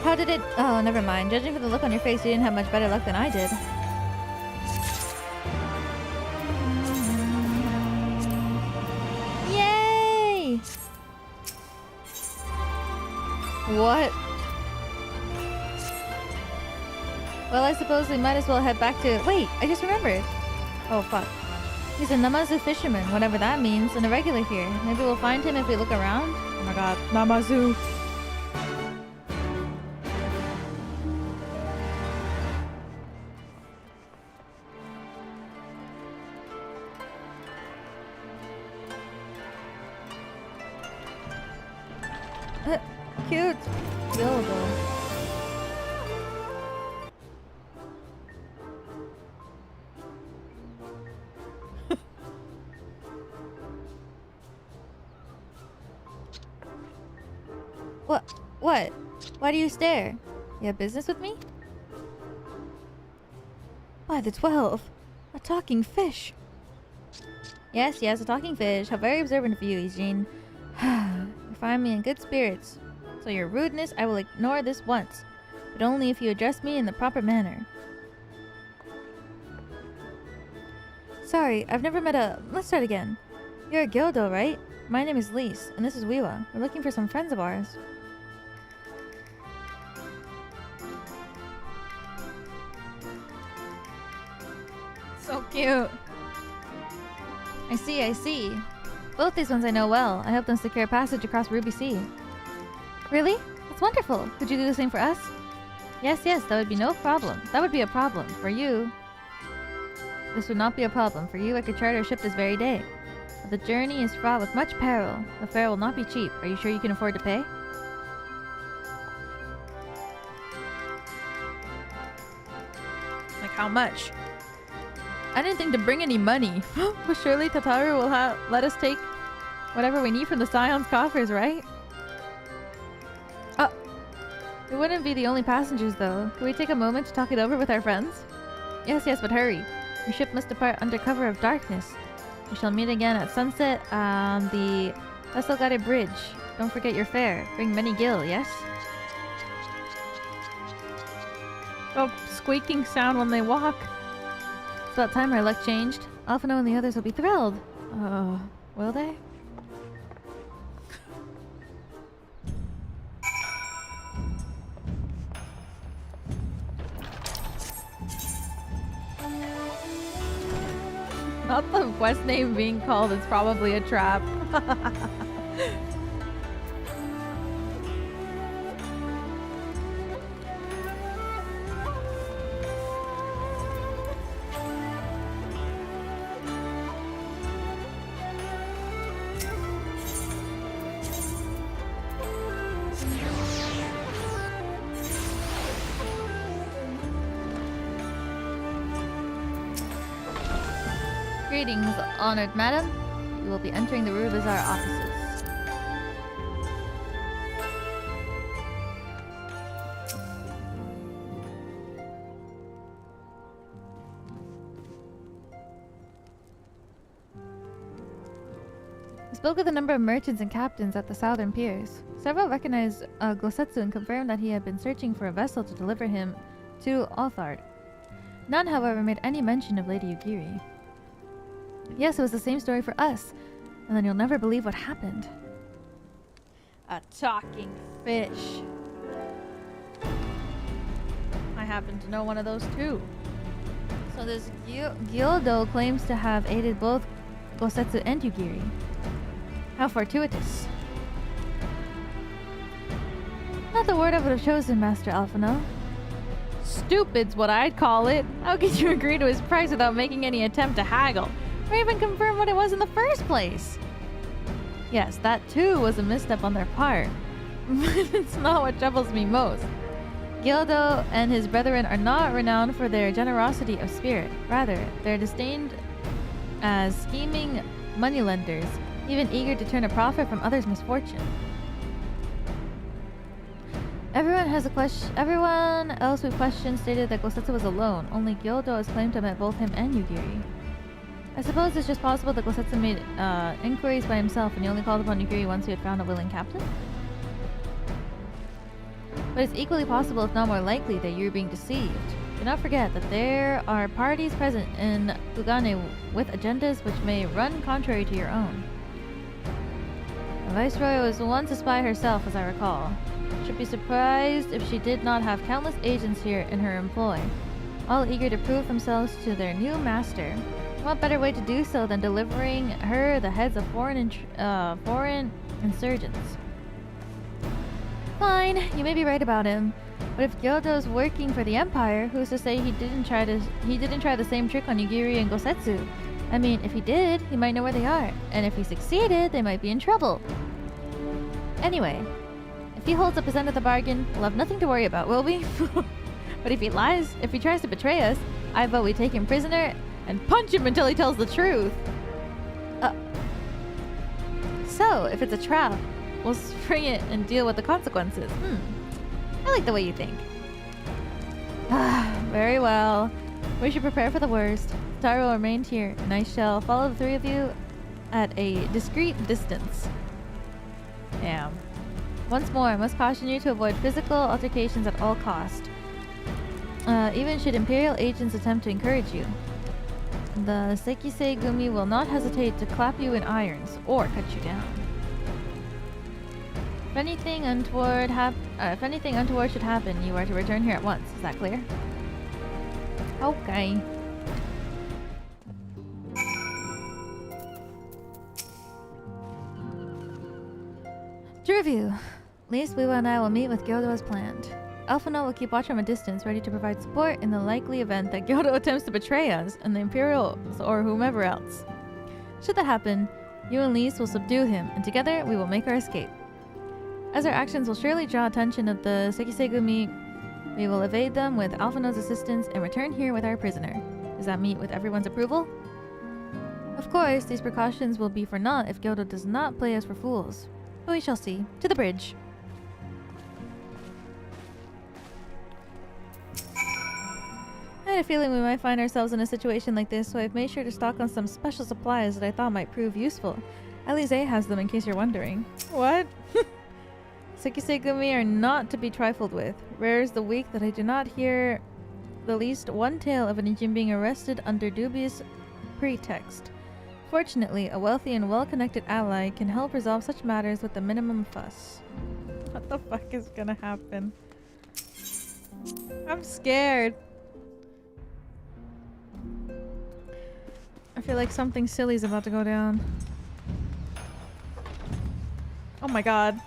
How did it... Oh, never mind. Judging from the look on your face, you didn't have much better luck than I did. Yay! What? Well, I suppose we might as well head back to... Wait, I just remembered. Oh, fuck. He's a Namazu fisherman, whatever that means, and a regular here. Maybe we'll find him if we look around? Oh my god, Namazu. cute. Gildo. What? Why do you stare? You have business with me? By the 12, a talking fish. Yes, a talking fish. How very observant of you, Eugene. You find me in good spirits. So your rudeness, I will ignore this once. But only if you address me in the proper manner. Sorry, I've never met a... Let's start again. You're a Gildo, right? My name is Lise, and this is Wiwa. We're looking for some friends of ours. So cute. I see. Both these ones I know well. I helped them secure passage across Ruby Sea. Really? That's wonderful. Could you do the same for us? Yes, that would be no problem. That would be a problem. For you... This would not be a problem. For you, I could charter a ship this very day. But the journey is fraught with much peril. The fare will not be cheap. Are you sure you can afford to pay? Like how much? I didn't think to bring any money. But surely Tataru will let us take whatever we need from the Scion's coffers, right? We wouldn't be the only passengers, though. Could we take a moment to talk it over with our friends? Yes, but hurry. Your ship must depart under cover of darkness. We shall meet again at sunset on the Rhalgr Bridge. Don't forget your fare. Bring many gil, yes? Oh, squeaking sound when they walk. It's about time our luck changed. Alphino and the others will be thrilled. Will they? Not the quest name being called, it's probably a trap. Greetings, honored madam. You will be entering the Rue Bazaar offices. We spoke with a number of merchants and captains at the southern piers. Several recognized Gosetsu and confirmed that he had been searching for a vessel to deliver him to Othard. None, however, made any mention of Lady Yugiri. Yes, it was the same story for us. And then you'll never believe what happened. A talking fish. I happen to know one of those too. So this Gildo claims to have aided both Gosetsu and Yugiri. How fortuitous. Not the word I would have chosen, Master Alphino. Stupid's what I'd call it. How could you agree to his price without making any attempt to haggle? Or even confirm what it was in the first place? Yes, that too was a misstep on their part. But it's not what troubles me most. Gildo and his brethren are not renowned for their generosity of spirit. Rather, they're disdained as scheming moneylenders, even eager to turn a profit from others' misfortune. Everyone else we questioned stated that Gosetsu was alone. Only Gildo has claimed to have met both him and Yugiri. I suppose it's just possible that Gosetsu made inquiries by himself and he only called upon Yugiri once he had found a willing captain? But it's equally possible, if not more likely, that you're being deceived. Do not forget that there are parties present in Kugane with agendas which may run contrary to your own. The Viceroy was once a spy herself, as I recall. Should be surprised if she did not have countless agents here in her employ, all eager to prove themselves to their new master. What better way to do so than delivering her the heads of foreign insurgents? Fine, you may be right about him. But if Gildo's working for the Empire, who's to say he didn't try the same trick on Yugiri and Gosetsu? I mean, if he did, he might know where they are. And if he succeeded, they might be in trouble. Anyway, if If he holds up his end of the bargain, we'll have nothing to worry about, will we? But if he lies, if he tries to betray us, I vote we take him prisoner and punch him until he tells the truth. So, if it's a trap, we'll spring it and deal with the consequences. I like the way you think. Very well. We should prepare for the worst. Star will remain here, and I shall follow the three of you at a discreet distance. Damn. Once more, I must caution you to avoid physical altercations at all cost. Even should Imperial agents attempt to encourage you. The Sekisei Gumi will not hesitate to clap you in irons or cut you down. If anything untoward should happen, you are to return here at once. Is that clear? Okay. To review, Lise, Wiwa, and I will meet with Gyodo as planned. Alphino will keep watch from a distance, ready to provide support in the likely event that Gyodo attempts to betray us and the Imperials or whomever else. Should that happen, you and Lise will subdue him, and together we will make our escape. As our actions will surely draw attention of the Sekisei Gumi, we will evade them with Alphino's assistance and return here with our prisoner. Does that meet with everyone's approval? Of course, these precautions will be for naught if Gyodo does not play us for fools. But we shall see. To the bridge. I had a feeling we might find ourselves in a situation like this, so I've made sure to stock on some special supplies that I thought might prove useful. Alize has them in case you're wondering. What? Sekisei Gumi are not to be trifled with. Rare is the week that I do not hear the least one tale of a Nijin being arrested under dubious pretext. Fortunately, a wealthy and well-connected ally can help resolve such matters with the minimum fuss. What the fuck is gonna happen? I'm scared. I feel like something silly is about to go down. Oh my god.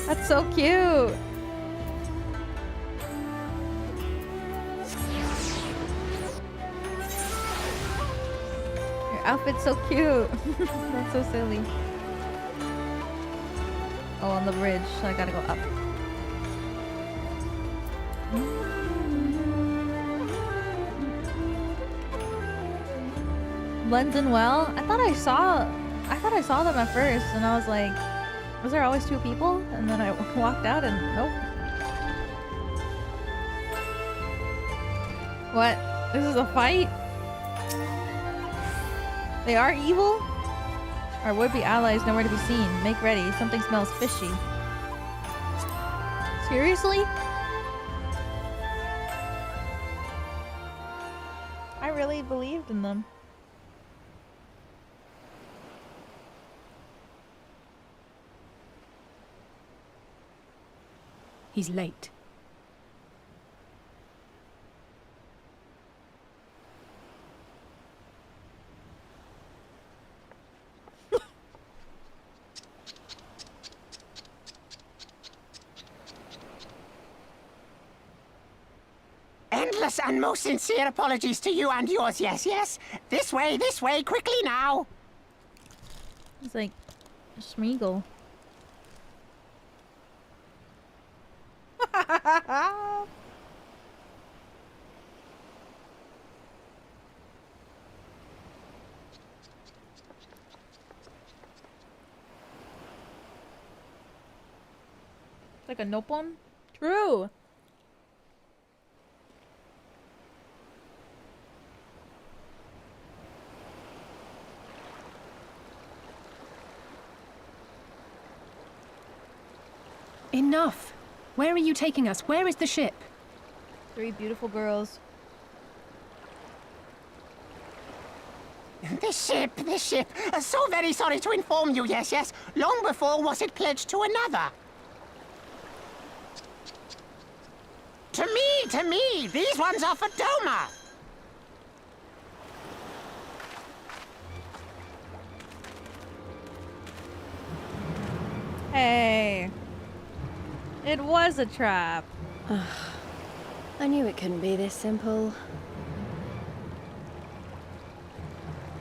That's so cute. Your outfit's so cute. That's so silly. Oh, on the bridge, so I gotta go up. Blends in well. I thought I saw them at first, and I was like, was there always two people? And then I walked out, and nope. What? This is a fight? They are evil? Our would-be allies nowhere to be seen. Make ready. Something smells fishy. Seriously? I really believed in them. He's late. Endless and most sincere apologies to you and yours, yes, yes. This way, quickly now. It's like Schmeagol. Like a nopon? True. Enough! Where are you taking us? Where is the ship? Three beautiful girls. The ship. So very sorry to inform you, yes, yes. Long before was it pledged to another. To me. These ones are for Doma. Hey. It was a trap. I knew it couldn't be this simple.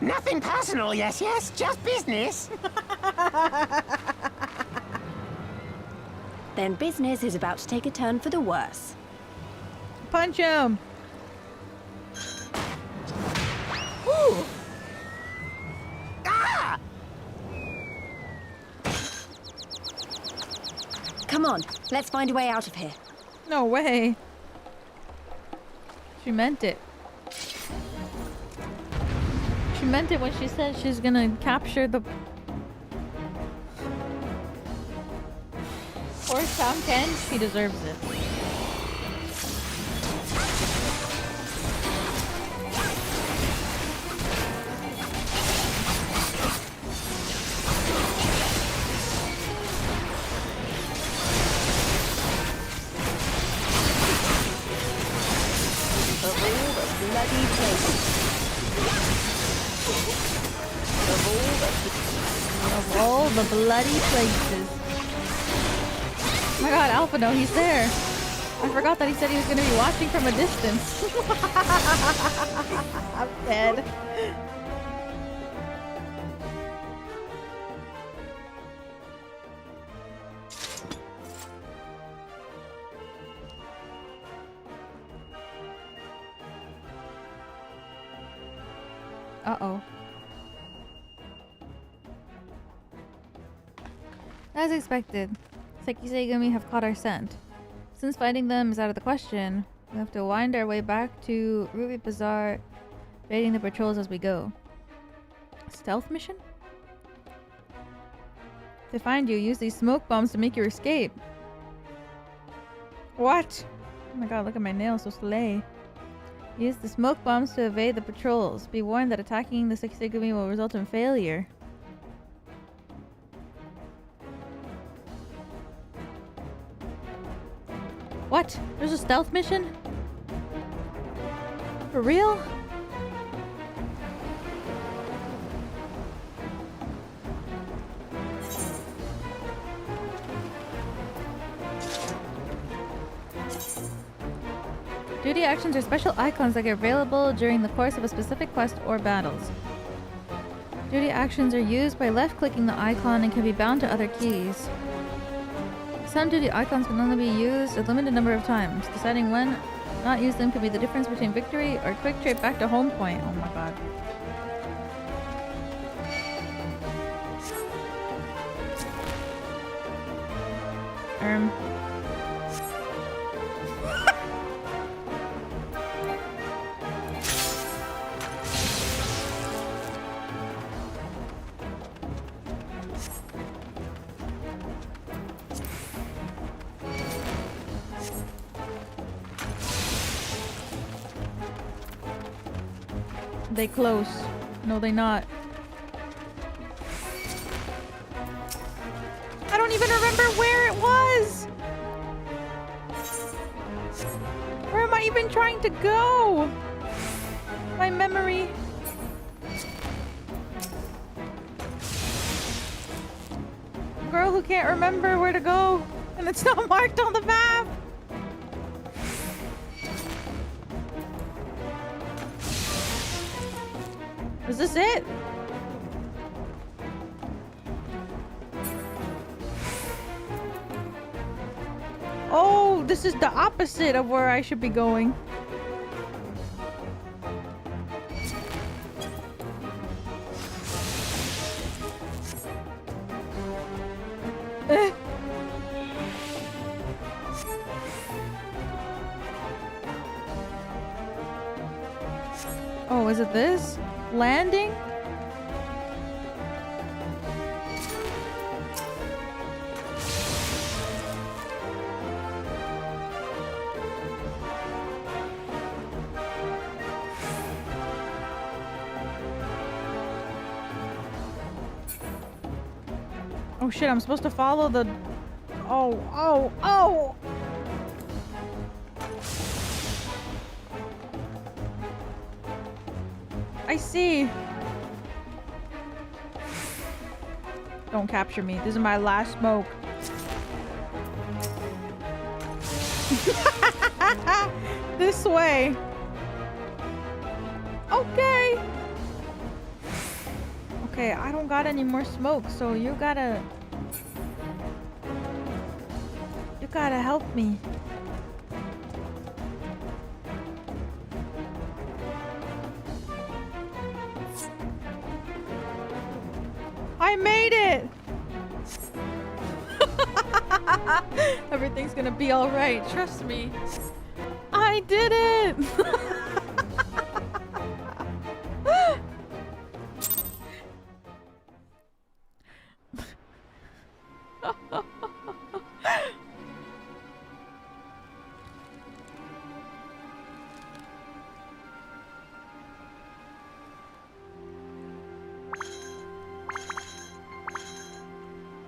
Nothing personal, yes, yes, just business. Then business is about to take a turn for the worse. Punch him! Ooh. Ah! Come on, let's find a way out of here. No way. She meant it. She meant it when she said she's gonna capture the... Horse Town 10, she deserves it. Of all the bloody places. Oh my god, Alphino, he's there. I forgot that he said he was going to be watching from a distance. I'm dead. Uh-oh. As expected, Sekisei-gumi have caught our scent. Since fighting them is out of the question, we have to wind our way back to Ruby Bazaar, baiting the patrols as we go. Stealth mission? To find you, use these smoke bombs to make your escape. What? Oh my god, look at my nails, so slay. Use the smoke bombs to evade the patrols. Be warned that attacking the Sekisei-gumi will result in failure. What? There's a stealth mission? For real? Duty actions are special icons that get available during the course of a specific quest or battles. Duty actions are used by left-clicking the icon and can be bound to other keys. Some duty icons can only be used a limited number of times. Deciding when not use them could be the difference between victory or quick trip back to home point. Oh my god. They close. No, they not. I don't even remember where it was! Where am I even trying to go? My memory. Girl who can't remember where to go, and it's not marked on the map. Is this it? Oh, this is the opposite of where I should be going. Oh, is it this? Landing? Oh shit, I'm supposed to follow the... Oh! I see. Don't capture me. This is my last smoke. This way. Okay. Okay, I don't got any more smoke, so you gotta help me. I made it! Everything's gonna be alright, trust me. I did it!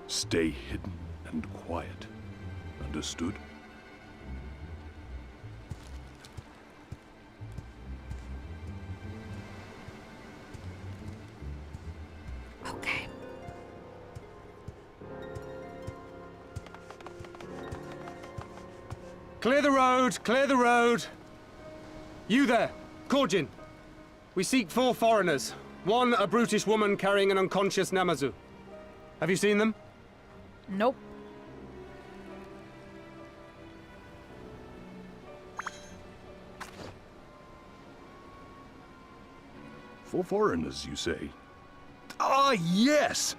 Stay hidden and quiet. Understood? Okay. Clear the road! Clear the road! You there, Kojin. We seek 4 foreigners. 1, a brutish woman carrying an unconscious Namazu. Have you seen them? Nope. For foreigners, you say? Ah, yes!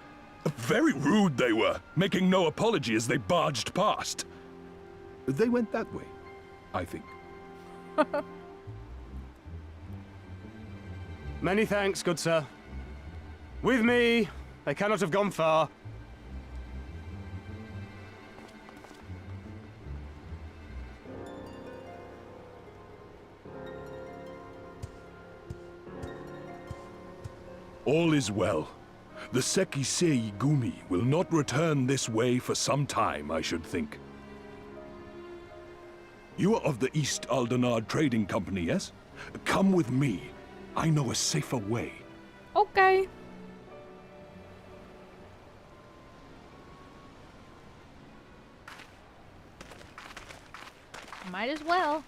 Very rude they were, making no apology as they barged past. They went that way, I think. Many thanks, good sir. With me, they cannot have gone far. All is well. The Sekisei Gumi will not return this way for some time, I should think. You are of the East Aldenard Trading Company, yes? Come with me. I know a safer way. Okay. Might as well.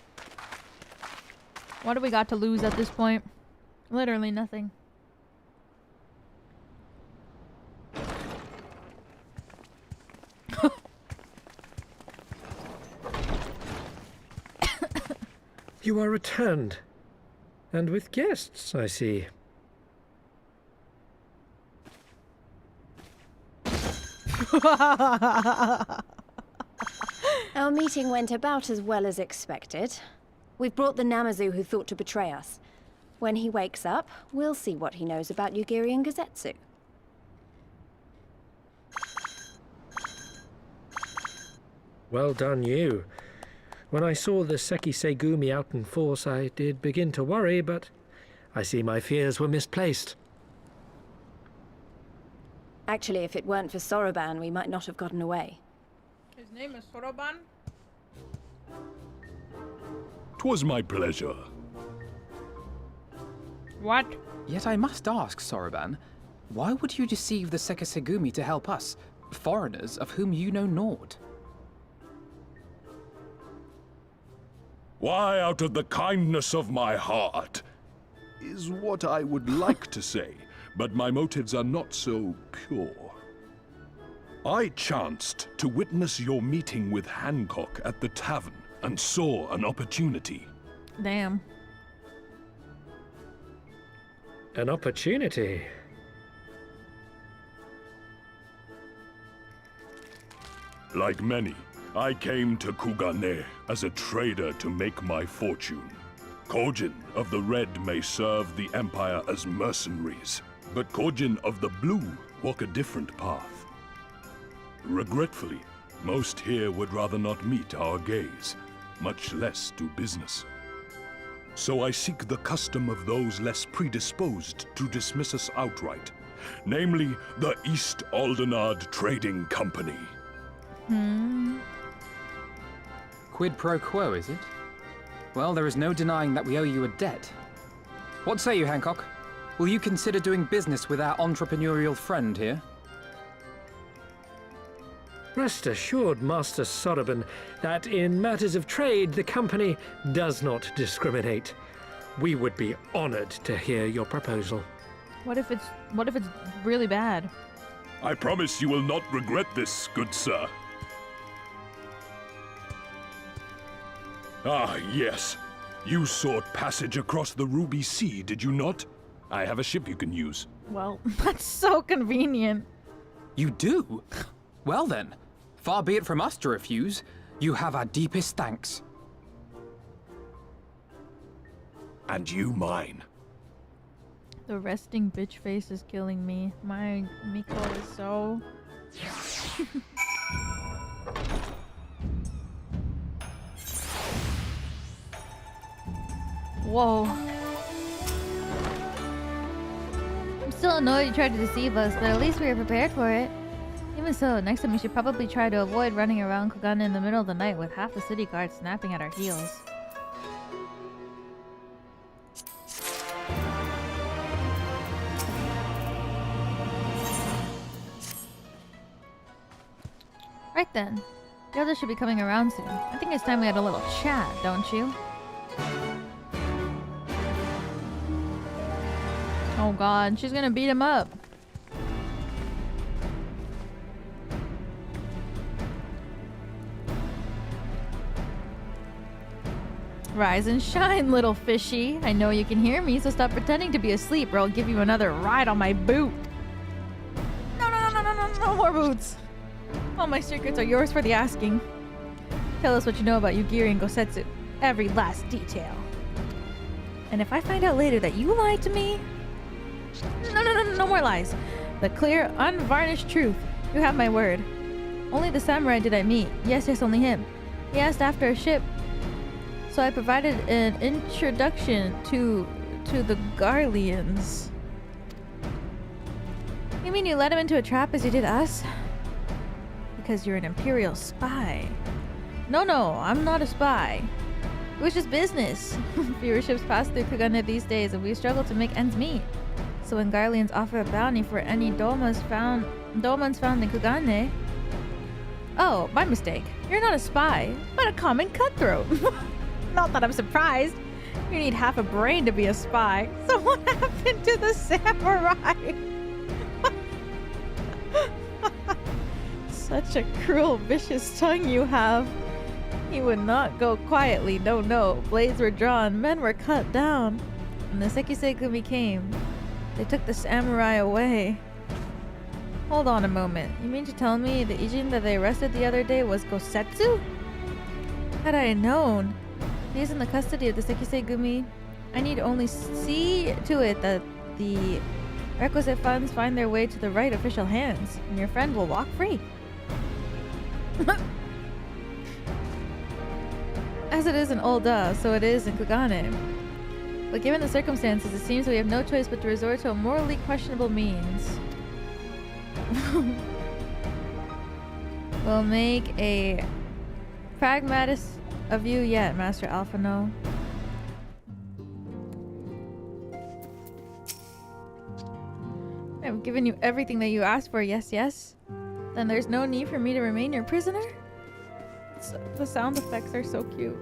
What do we got to lose at this point? Literally nothing. You are returned. And with guests, I see. Our meeting went about as well as expected. We've brought the Namazu who thought to betray us. When he wakes up, we'll see what he knows about Yugiri and Gosetsu. Well done, you. When I saw the Sekisei Gumi out in force, I did begin to worry, but I see my fears were misplaced. Actually, if it weren't for Soroban, we might not have gotten away. His name is Soroban? 'Twas my pleasure. What? Yet I must ask, Soroban, why would you deceive the Sekisei Gumi to help us, foreigners of whom you know naught? Why, out of the kindness of my heart, is what I would like to say, but my motives are not so pure. I chanced to witness your meeting with Hancock at the tavern and saw an opportunity. Damn. An opportunity? Like many, I came to Kugane as a trader to make my fortune. Kojin of the Red may serve the Empire as mercenaries, but Kojin of the Blue walk a different path. Regretfully, most here would rather not meet our gaze, much less do business. So I seek the custom of those less predisposed to dismiss us outright, namely the East Aldenard Trading Company. Quid pro quo, is it? Well, there is no denying that we owe you a debt. What say you, Hancock? Will you consider doing business with our entrepreneurial friend here? Rest assured, Master Soroban, that in matters of trade, the company does not discriminate. We would be honored to hear your proposal. What if it's really bad? I promise you will not regret this, good sir. Ah, yes. You sought passage across the Ruby Sea, did you not? I have a ship you can use. Well, that's so convenient. You do? Well then, far be it from us to refuse. You have our deepest thanks. And you mine. The resting bitch face is killing me. My Miko is so... Whoa. I'm still annoyed you tried to deceive us, but at least we were prepared for it. Even so, next time we should probably try to avoid running around Kugane in the middle of the night with half the city guards snapping at our heels. Right then. The others should be coming around soon. I think it's time we had a little chat, don't you? Oh god, she's gonna beat him up. Rise and shine, little fishy. I know you can hear me, so stop pretending to be asleep or I'll give you another ride on my boot. No more boots. All my secrets are yours for the asking. Tell us what you know about Yugiri and Gosetsu. Every last detail. And if I find out later that you lied to me... No more lies. The clear, unvarnished truth. You have my word. Only the samurai did I meet. Yes, only him. He asked after a ship. So I provided an introduction to the Garleans. You mean you led him into a trap as you did us? Because you're an Imperial spy. No, I'm not a spy. It was just business. Fewer ships pass through Kugane these days and we struggle to make ends meet. So when Garleans offer a bounty for any Domans found in Kugane... Oh, my mistake. You're not a spy, but a common cutthroat. Not that I'm surprised. You need half a brain to be a spy. So what happened to the samurai? Such a cruel, vicious tongue you have. He would not go quietly, no. Blades were drawn, men were cut down. When the Sekisei-gumi came, they took the samurai away. Hold on a moment. You mean to tell me the Ijin that they arrested the other day was Gosetsu? Had I known. He is in the custody of the Sekisei-gumi. I need only see to it that the requisite funds find their way to the right official hands, and your friend will walk free. As it is in Olda, so it is in Kugane. But given the circumstances, it seems we have no choice but to resort to a morally questionable means. We'll make a pragmatist of you yet, Master Alphano. I've given you everything that you asked for, yes? Then there's no need for me to remain your prisoner? The sound effects are so cute.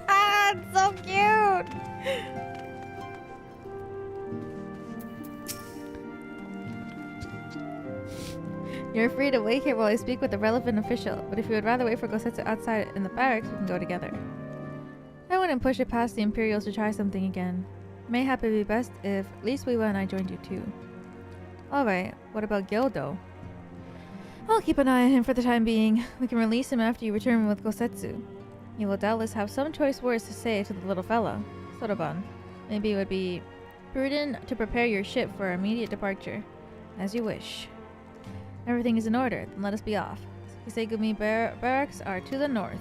Ah, it's so cute! You're free to wait here while I speak with the relevant official, but if you would rather wait for Gosetsu outside in the barracks, we can go together. I wouldn't push it past the Imperials to try something again. Mayhap it'd be best if at least Weiwa and I joined you too. Alright, what about Gildo? I'll keep an eye on him for the time being. We can release him after you return with Gosetsu. You will doubtless have some choice words to say to the little fella. Sotoban, maybe it would be prudent to prepare your ship for immediate departure. As you wish. Everything is in order, then let us be off. Sekisei-gumi barracks are to the north.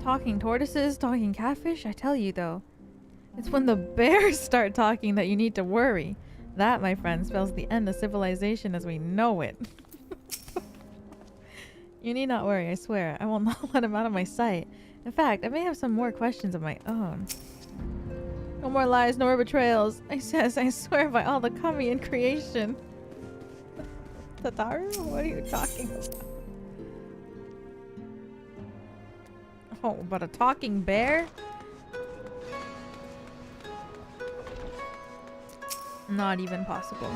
Talking tortoises, talking catfish? I tell you though, it's when the bears start talking that you need to worry. That, my friend, spells the end of civilization as we know it. You need not worry, I swear. I will not let him out of my sight. In fact, I may have some more questions of my own. No more lies, no more betrayals. I swear by all the kami in creation. Tataru? What are you talking about? Oh, but a talking bear? Not even possible.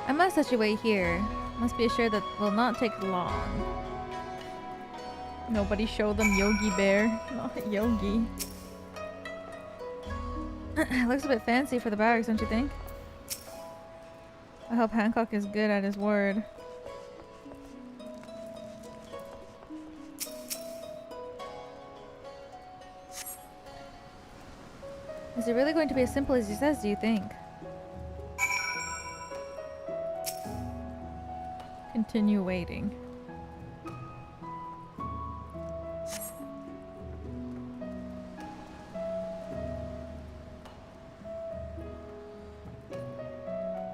I must situate here. Must be assured that will not take long. Nobody show them Yogi Bear. Not Yogi. Looks a bit fancy for the barracks, don't you think? I hope Hancock is good at his word. Is it really going to be as simple as he says, do you think? Continue waiting.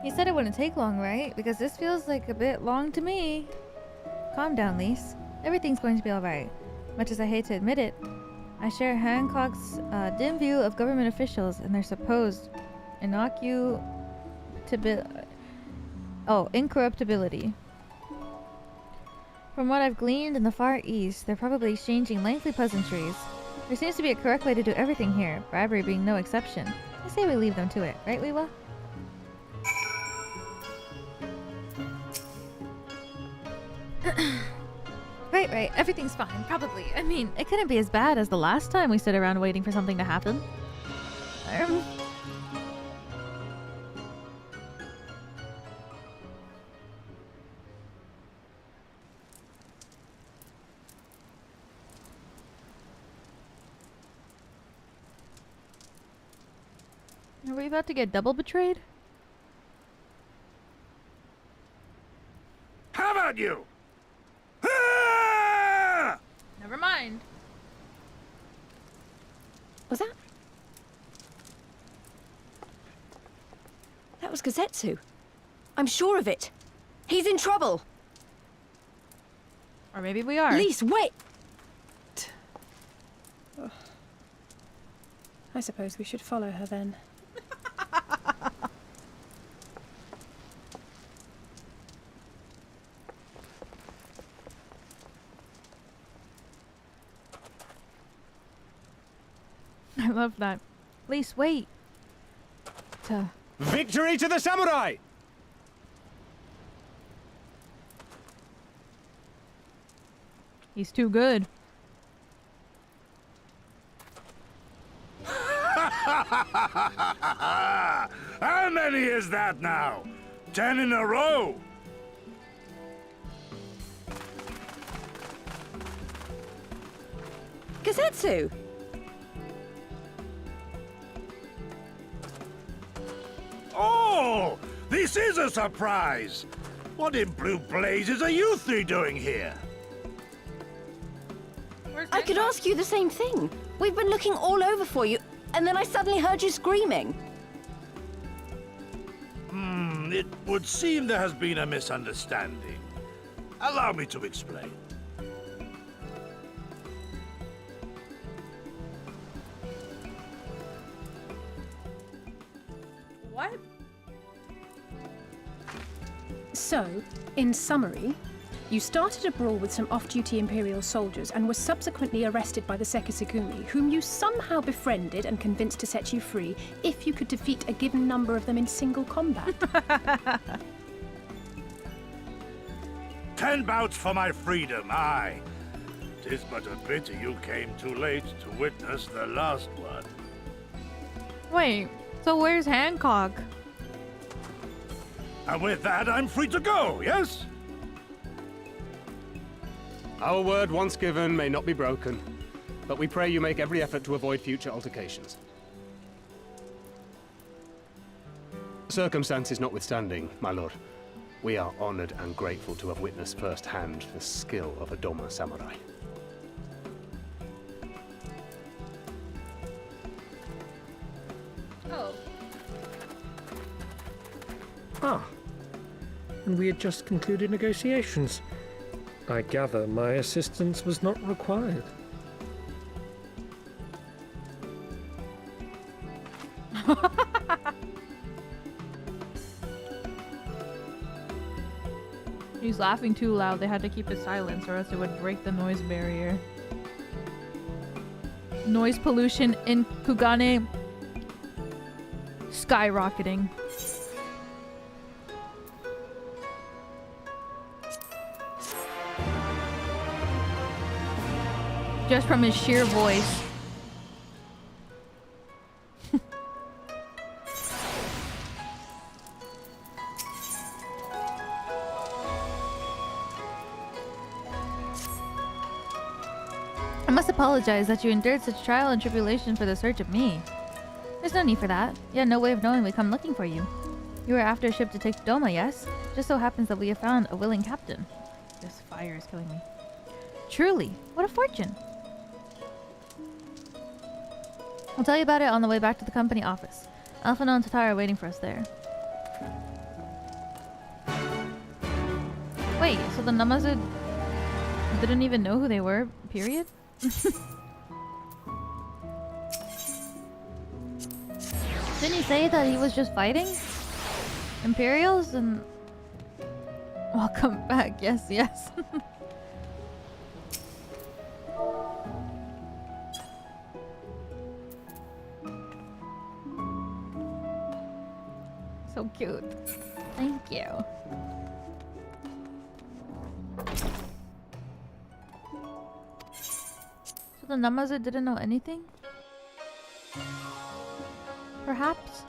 He said it wouldn't take long, right? Because this feels like a bit long to me. Calm down, Lise. Everything's going to be alright. Much as I hate to admit it, I share Hancock's dim view of government officials and their supposed incorruptibility. From what I've gleaned in the Far East, they're probably exchanging lengthy pleasantries. There seems to be a correct way to do everything here, bribery being no exception. I say we leave them to it, right, Weewa? Right. Everything's fine, probably. I mean, it couldn't be as bad as the last time we stood around waiting for something to happen. Are we about to get double betrayed? How about you? Never mind. Was that? That was Gosetsu. I'm sure of it. He's in trouble. Or maybe we are. Lise, wait! I suppose we should follow her then. I love that. Lise, wait. Victory to the samurai! He's too good. How many is that now? 10 in a row? Gosetsu! Oh! This is a surprise! What in blue blazes are you three doing here? I could ask you the same thing. We've been looking all over for you, and then I suddenly heard you screaming. It would seem there has been a misunderstanding. Allow me to explain. What? So, in summary, you started a brawl with some off-duty Imperial soldiers and were subsequently arrested by the Sekisugumi, whom you somehow befriended and convinced to set you free if you could defeat a given number of them in single combat. 10 bouts for my freedom, aye. 'Tis but a pity you came too late to witness the last one. Wait, so where's Hancock? And with that, I'm free to go, yes? Our word once given may not be broken, but we pray you make every effort to avoid future altercations. Circumstances notwithstanding, my lord, we are honored and grateful to have witnessed firsthand the skill of a Doma samurai. Oh. Ah. And we had just concluded negotiations. I gather my assistance was not required. He's laughing too loud. They had to keep it silent or else it would break the noise barrier. Noise pollution in Kugane skyrocketing. Just from his sheer voice. I must apologize that you endured such trial and tribulation for the search of me. There's no need for that. You had no way of knowing we come looking for you. You were after a ship to take to Doma, yes? Just so happens that we have found a willing captain. This fire is killing me. Truly, what a fortune! I'll tell you about it on the way back to the company office. Alphana and Tatara are waiting for us there. Wait, so the Namazu didn't even know who they were, period? Didn't he say that he was just fighting? Imperials and... Welcome back, yes, yes. So cute. Thank you. So the Namazu didn't know anything? Perhaps?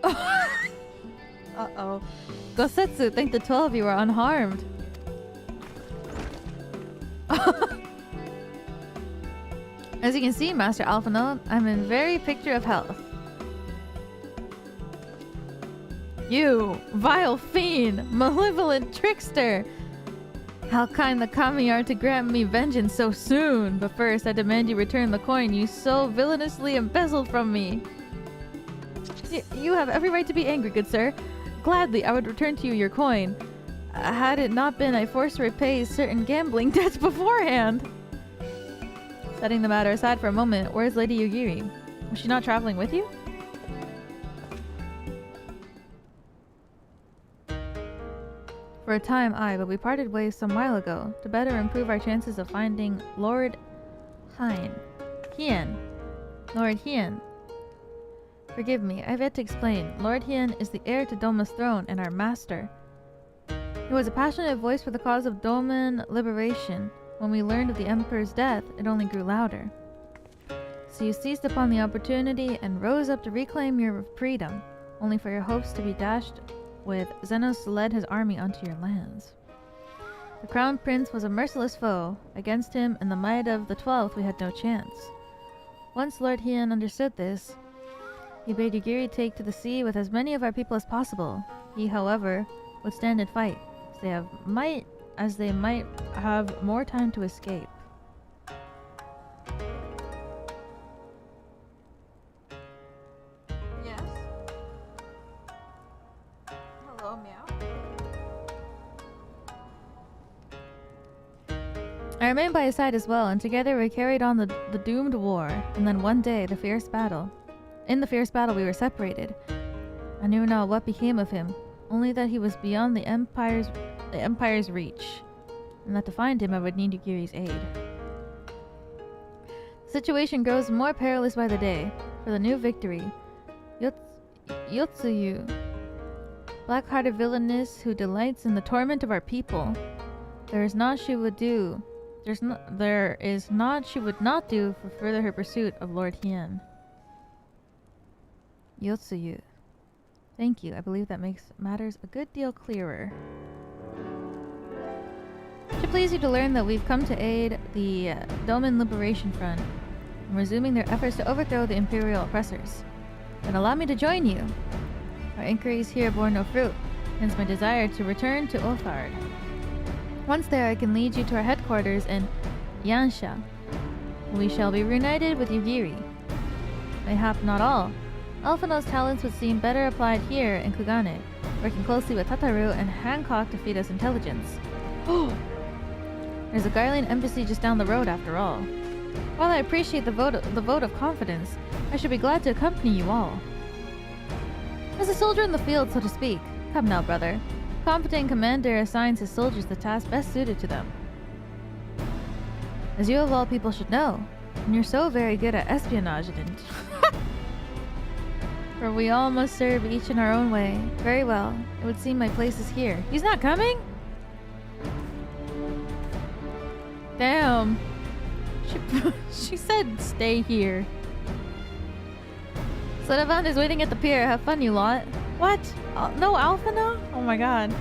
Uh-oh. Gosetsu, think the 12 of you are unharmed. As you can see, Master Alphana, I'm in very picture of health. You, vile fiend, malevolent trickster! How kind the kami are to grant me vengeance so soon! But first, I demand you return the coin you so villainously embezzled from me. You have every right to be angry, good sir. Gladly, I would return to you your coin. Had it not been I forced to repay certain gambling debts beforehand. Setting the matter aside for a moment, where's Lady Yugiri? Was she not traveling with you? For a time, aye, but we parted ways some while ago, to better improve our chances of finding Lord Hien. Lord Hien. Forgive me, I've yet to explain. Lord Hien is the heir to Doma's throne and our master. He was a passionate voice for the cause of Doman liberation. When we learned of the Emperor's death, it only grew louder. So you seized upon the opportunity and rose up to reclaim your freedom, only for your hopes to be dashed with Zenos led his army onto your lands. The Crown Prince was a merciless foe. Against him and the might of the 12th we had no chance. Once Lord Hien understood this, he bade Yugiri take to the sea with as many of our people as possible. He, however, would stand and fight, as they might have more time to escape. Yes. Hello, meow. I remained by his side as well, and together we carried on the doomed war, and then one day, In the fierce battle we were separated. I knew not what became of him, only that he was beyond the Empire's reach, and that to find him I would need Yugiri's aid. The situation grows more perilous by the day. For the new victory, Yotsuyu, black-hearted villainess who delights in the torment of our people, there is naught she would not do for further her pursuit of Lord Hien. Yotsuyu. Thank you. I believe that makes matters a good deal clearer. It should please you to learn that we've come to aid the Doman Liberation Front in resuming their efforts to overthrow the Imperial oppressors. Then allow me to join you. Our inquiries here bore no fruit, hence my desire to return to Othard. Once there, I can lead you to our headquarters in Yansha. We shall be reunited with Yugiri. Mayhap not all. Alphana's talents would seem better applied here in Kugane, working closely with Tataru and Hancock to feed us intelligence. There's a Garlean embassy just down the road after all. While I appreciate the vote of confidence, I should be glad to accompany you all. As a soldier in the field, so to speak. Come now, brother. The competent commander assigns his soldiers the task best suited to them. As you of all people should know, and you're so very good at espionage and for we all must serve each in our own way. Very well. It would seem my place is here. He's not coming? Damn. She said stay here. Sadavan is waiting at the pier. Have fun, you lot. What? No Alpha now? Oh my god.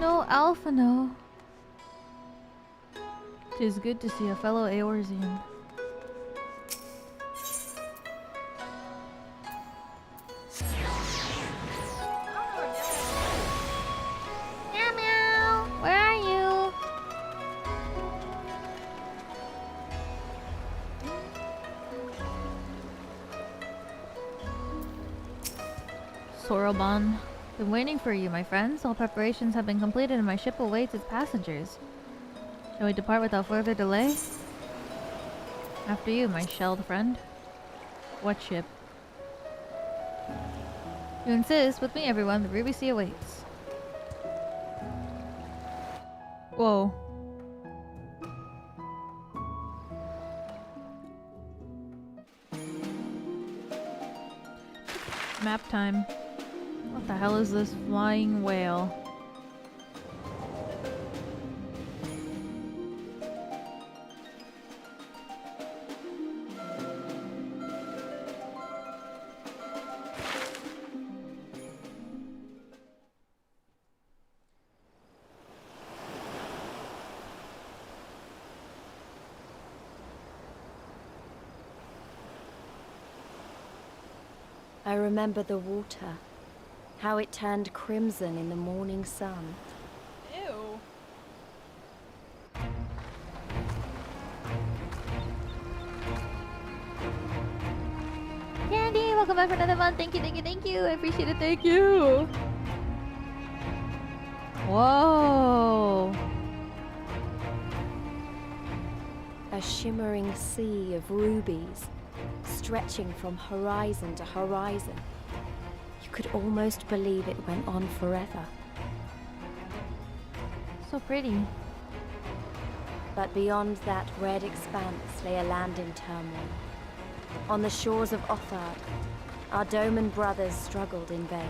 No Alpha, no. Tis good to see a fellow Eorzean. Meow meow! Where are you? Soroban. Been waiting for you, my friends. All preparations have been completed and my ship awaits its passengers. Shall we depart without further delay? After you, my shelled friend. What ship? You insist. With me, everyone. The Ruby Sea awaits. Whoa. Map time. What the hell is this flying whale? I remember the water. How it turned crimson in the morning sun. Ew. Candy, welcome back for another month. Thank you, thank you, thank you. I appreciate it. Thank you. Whoa. A shimmering sea of rubies, stretching from horizon to horizon. You could almost believe it went on forever. So pretty. But beyond that red expanse lay a land in turmoil. On the shores of Othard, our Doman brothers struggled in vain.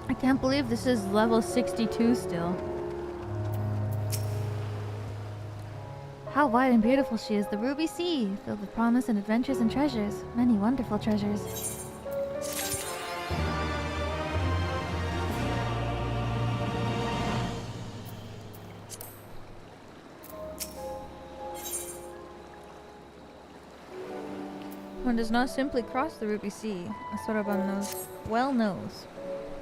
I can't believe this is level 62 still. How wide and beautiful she is, the Ruby Sea, filled with promise and adventures and treasures. Many wonderful treasures. One does not simply cross the Ruby Sea, as Soroban well knows.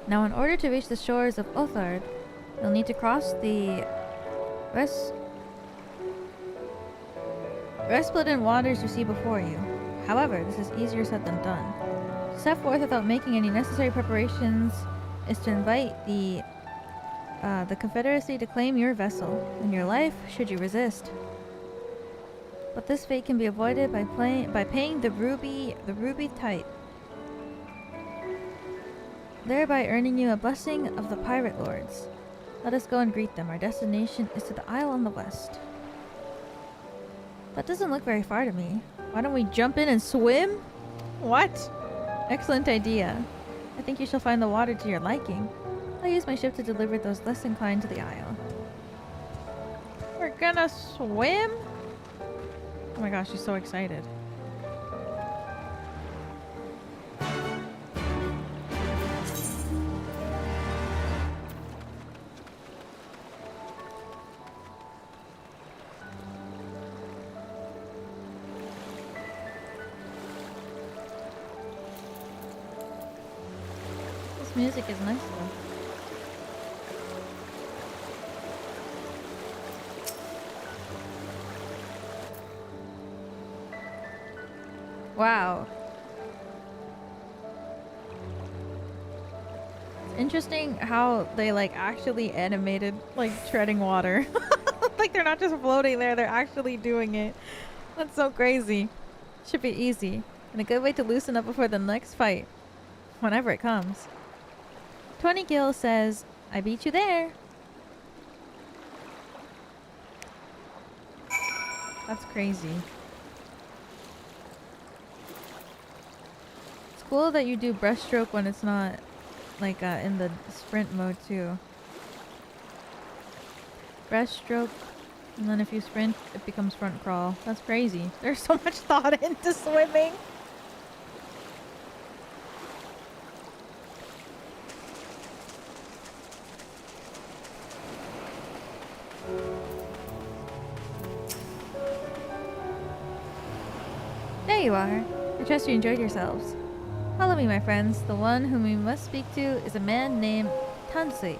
Now, in order to reach the shores of Othard, you'll need to cross the resplendent waters you see before you. However, this is easier said than done. To set forth without making any necessary preparations is to invite the Confederacy to claim your vessel and your life should you resist. But this fate can be avoided by paying the ruby tithe, thereby earning you a blessing of the pirate lords. Let us go and greet them. Our destination is to the isle on the west. That doesn't look very far to me. Why don't we jump in and swim? What? Excellent idea. I think you shall find the water to your liking. I'll use my ship to deliver those less inclined to the isle. We're gonna swim? Oh my gosh, she's so excited. Music is nice though. Wow. It's interesting how they like actually animated like treading water. Like they're not just floating there, they're actually doing it. That's so crazy. Should be easy. And a good way to loosen up before the next fight. Whenever it comes. 20 Gil says, I beat you there. That's crazy. It's cool that you do breaststroke when it's not like in the sprint mode too. Breaststroke, and then if you sprint, it becomes front crawl. That's crazy. There's so much thought into swimming. There you are. I trust you enjoyed yourselves. Follow me, my friends. The one whom we must speak to is a man named Tansui.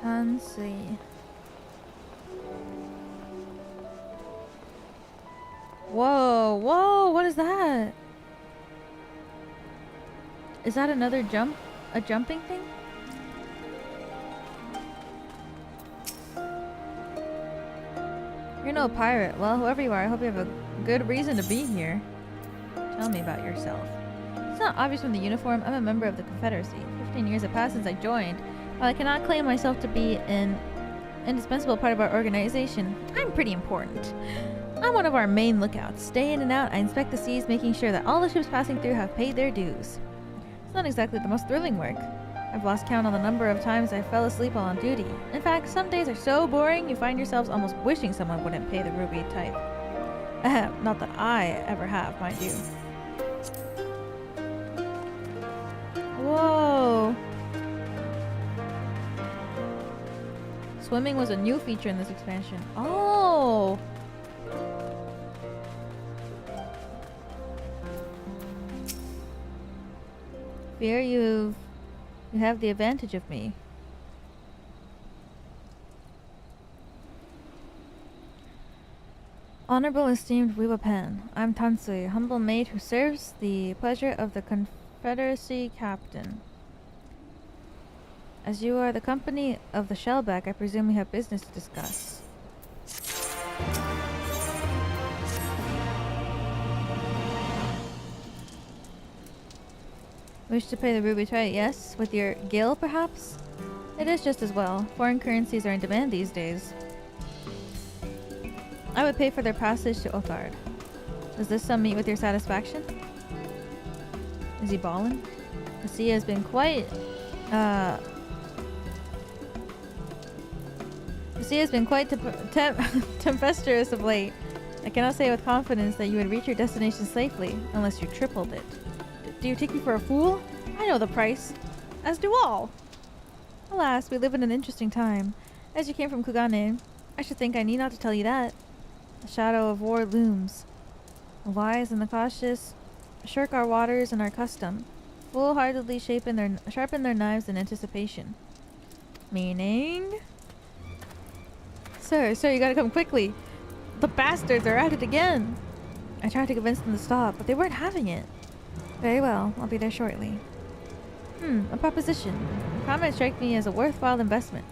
Tansui. Whoa, whoa, what is that? Is that another jump? A jumping thing? You're no pirate. Well, whoever you are, I hope you have a good reason to be here. Tell me about yourself. It's not obvious from the uniform. I'm a member of the Confederacy. 15 years have passed since I joined. While I cannot claim myself to be an indispensable part of our organization, I'm pretty important. I'm one of our main lookouts. Day in and out, I inspect the seas, making sure that all the ships passing through have paid their dues. It's not exactly the most thrilling work. I've lost count on the number of times I fell asleep while on duty. In fact, some days are so boring you find yourselves almost wishing someone wouldn't pay the ruby type. Not that I ever have, mind you. Whoa! Swimming was a new feature in this expansion. Oh! Fear you have the advantage of me. Honorable esteemed Weewa Pen, I'm Tansui, humble maid who serves the pleasure of the Confederacy captain. As you are the company of the Shellback, I presume we have business to discuss. Wish to pay the ruby trade, yes? With your gil, perhaps? It is just as well. Foreign currencies are in demand these days. I would pay for their passage to Othard. Does this sum meet with your satisfaction? Is he ballin'? The sea has been quite, tempestuous of late. I cannot say with confidence that you would reach your destination safely, unless you tripled it. Do you take me for a fool? I know the price. As do all. Alas, we live in an interesting time. As you came from Kugane, I should think I need not to tell you that. The shadow of war looms. The wise and the cautious shirk our waters and our custom, full-heartedly sharpen their knives in anticipation. Meaning? Sir, you gotta come quickly. The bastards are at it again. I tried to convince them to stop, but they weren't having it. Very well, I'll be there shortly. A proposition. The comment strike me as a worthwhile investment.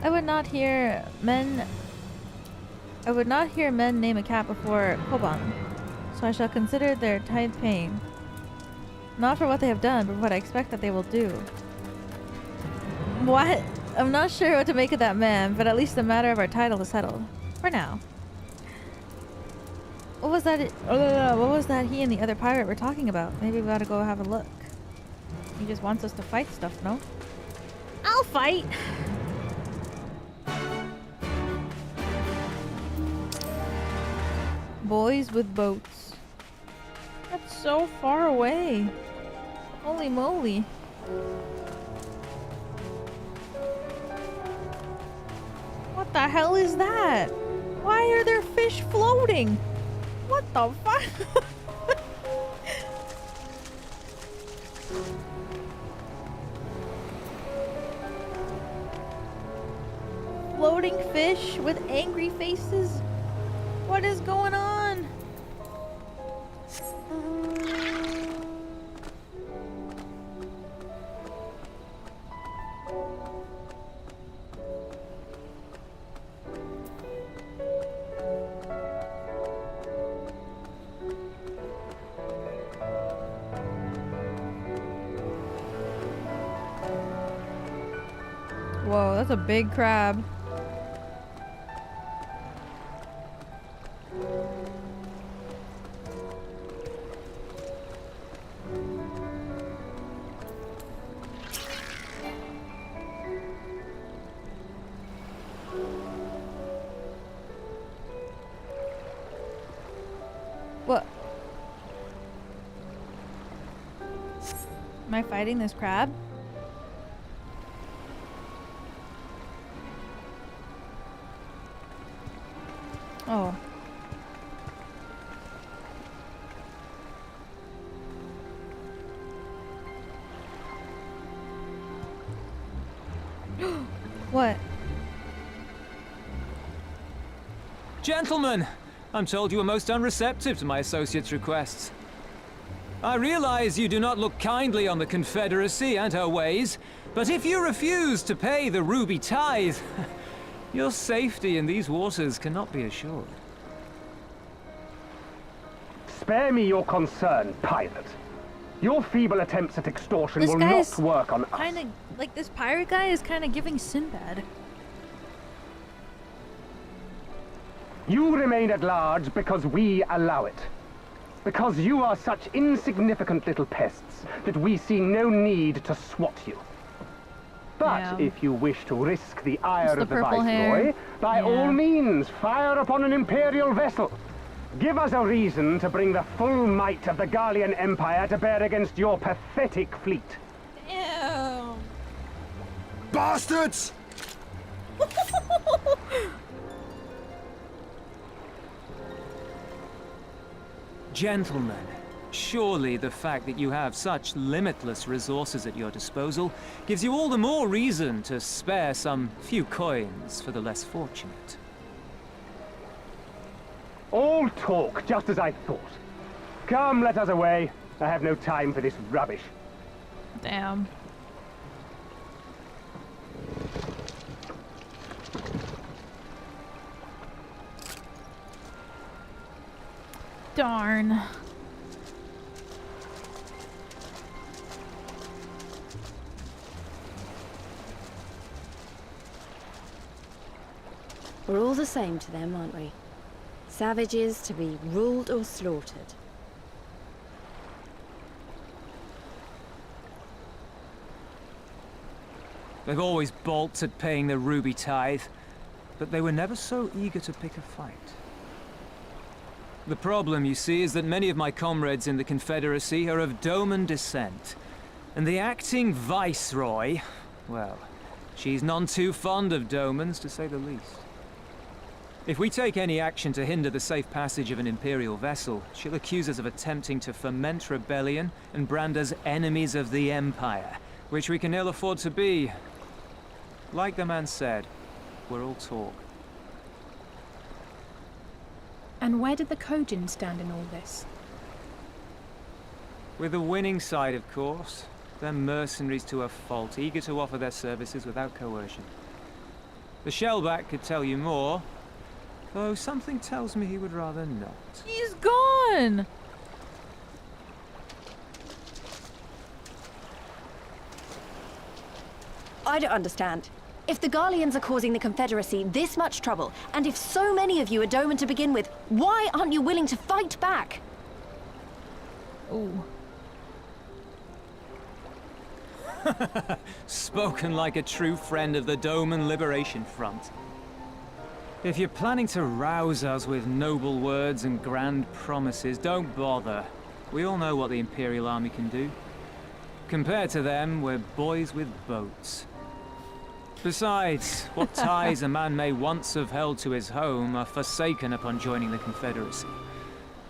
I would not hear men name a cat before Koban, so I shall consider their tithe paying. Not for what they have done, but what I expect that they will do. What? I'm not sure what to make of that man, but at least the matter of our title is settled. For now. What was that? What was that he and the other pirate were talking about? Maybe we ought to go have a look. He just wants us to fight stuff, no? I'll fight! Boys with boats. That's so far away. Holy moly. the hell is that? Why are there fish floating? What the fuck? Floating fish with angry faces? What is going on? Whoa, that's a big crab. What? Am I fighting this crab? Oh. What? Gentlemen, I'm told you are most unreceptive to my associate's requests. I realize you do not look kindly on the Confederacy and her ways, but if you refuse to pay the ruby tithe, your safety in these waters cannot be assured. Spare me your concern, pirate. Your feeble attempts at extortion will not work on us. Kinda, like, this pirate guy is kind of giving Sinbad. You remain at large because we allow it. Because you are such insignificant little pests that we see no need to swat you. But if you wish to risk the ire of the Viceroy, by all means, fire upon an Imperial vessel. Give us a reason to bring the full might of the Gallian Empire to bear against your pathetic fleet. Ew. Bastards! Gentlemen, surely the fact that you have such limitless resources at your disposal gives you all the more reason to spare some few coins for the less fortunate. All talk, just as I thought. Come, let us away. I have no time for this rubbish. Damn. Darn. We're all the same to them, aren't we? Savages to be ruled or slaughtered. They've always balked at paying the ruby tithe, but they were never so eager to pick a fight. The problem, you see, is that many of my comrades in the Confederacy are of Doman descent. And the acting Viceroy, well, she's none too fond of Domans, to say the least. If we take any action to hinder the safe passage of an Imperial vessel, she'll accuse us of attempting to foment rebellion and brand us enemies of the Empire, which we can ill afford to be. Like the man said, we're all talk. And where did the Kogin stand in all this? With the winning side, of course. They're mercenaries to a fault, eager to offer their services without coercion. The Shellback could tell you more, though something tells me he would rather not. He's gone! I don't understand. If the Garleans are causing the Confederacy this much trouble, and if so many of you are Doman to begin with, why aren't you willing to fight back? Ooh. Spoken like a true friend of the Doman Liberation Front. If you're planning to rouse us with noble words and grand promises, don't bother. We all know what the Imperial Army can do. Compared to them, we're boys with boats. Besides, what ties a man may once have held to his home are forsaken upon joining the Confederacy.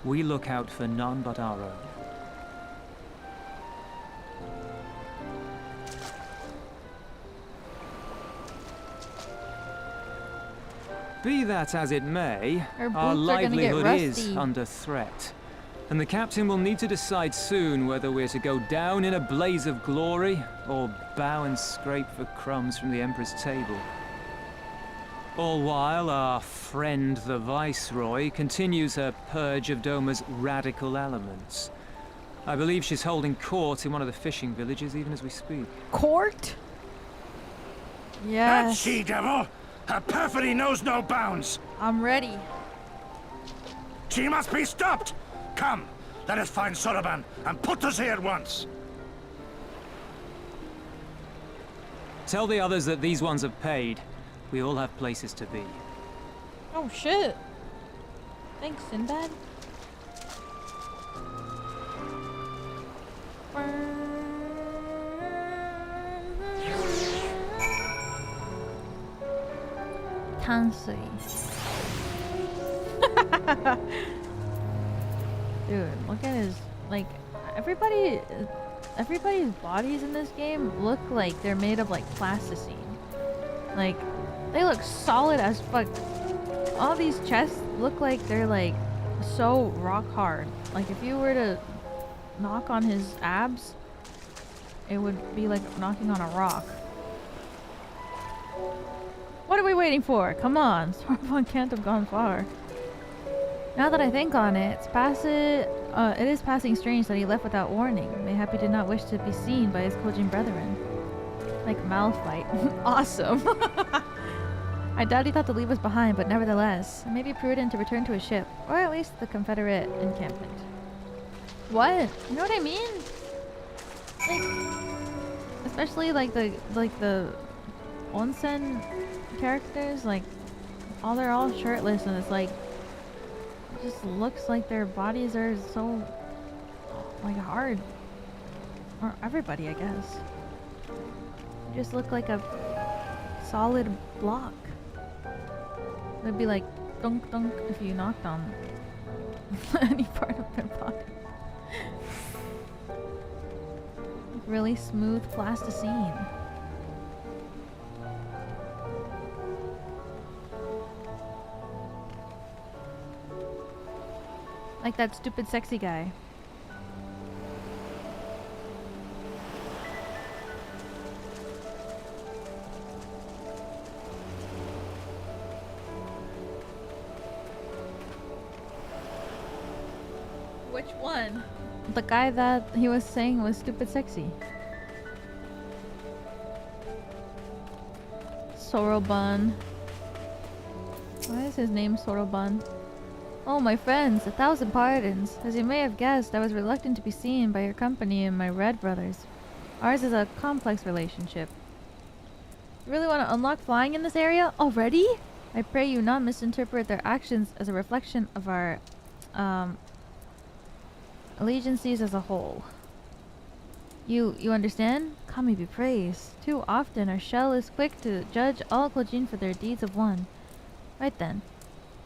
We look out for none but our own. Be that as it may, our livelihood is under threat. And the captain will need to decide soon whether we're to go down in a blaze of glory or bow and scrape for crumbs from the Emperor's table. All while our friend the Viceroy continues her purge of Doma's radical elements. I believe she's holding court in one of the fishing villages even as we speak. Court? That Yes. she-devil! Her perfidy knows no bounds! I'm ready. She must be stopped! Come, let us find Soroban and put to sea at once! Tell the others that these ones have paid. We all have places to be. Oh shit. Thanks, Sinbad. Tansui. Dude, look at his, like, everybody's bodies in this game look like they're made of like plasticine. Like, they look solid as fuck. All these chests look like they're like so rock hard. Like if you were to knock on his abs, it would be like knocking on a rock. What are we waiting for? Come on, Soroban can't have gone far. Now that I think on it, it is passing strange that he left without warning. Mayhap he did not wish to be seen by his Kojin brethren. Like Malphite. Awesome. I doubt he thought to leave us behind, but nevertheless, it may be prudent to return to his ship, or at least the Confederate encampment. What? You know what I mean? Like, especially like the onsen characters, like they're all shirtless, and it's like it just looks like their bodies are so like hard. Or everybody, I guess. They just look like a solid block. It'd be like dunk dunk if you knocked on any part of their body. Really smooth plasticine. Like that stupid sexy guy. Which one? The guy that he was saying was stupid sexy. Soroban. Why is his name Soroban? Oh, my friends, 1,000 pardons. As you may have guessed, I was reluctant to be seen by your company and my Red brothers. Ours is a complex relationship. You really want to unlock flying in this area already? I pray you not misinterpret their actions as a reflection of our allegiances as a whole. You understand? Kami be praised. Too often our shell is quick to judge all Kojin for their deeds of one. Right then.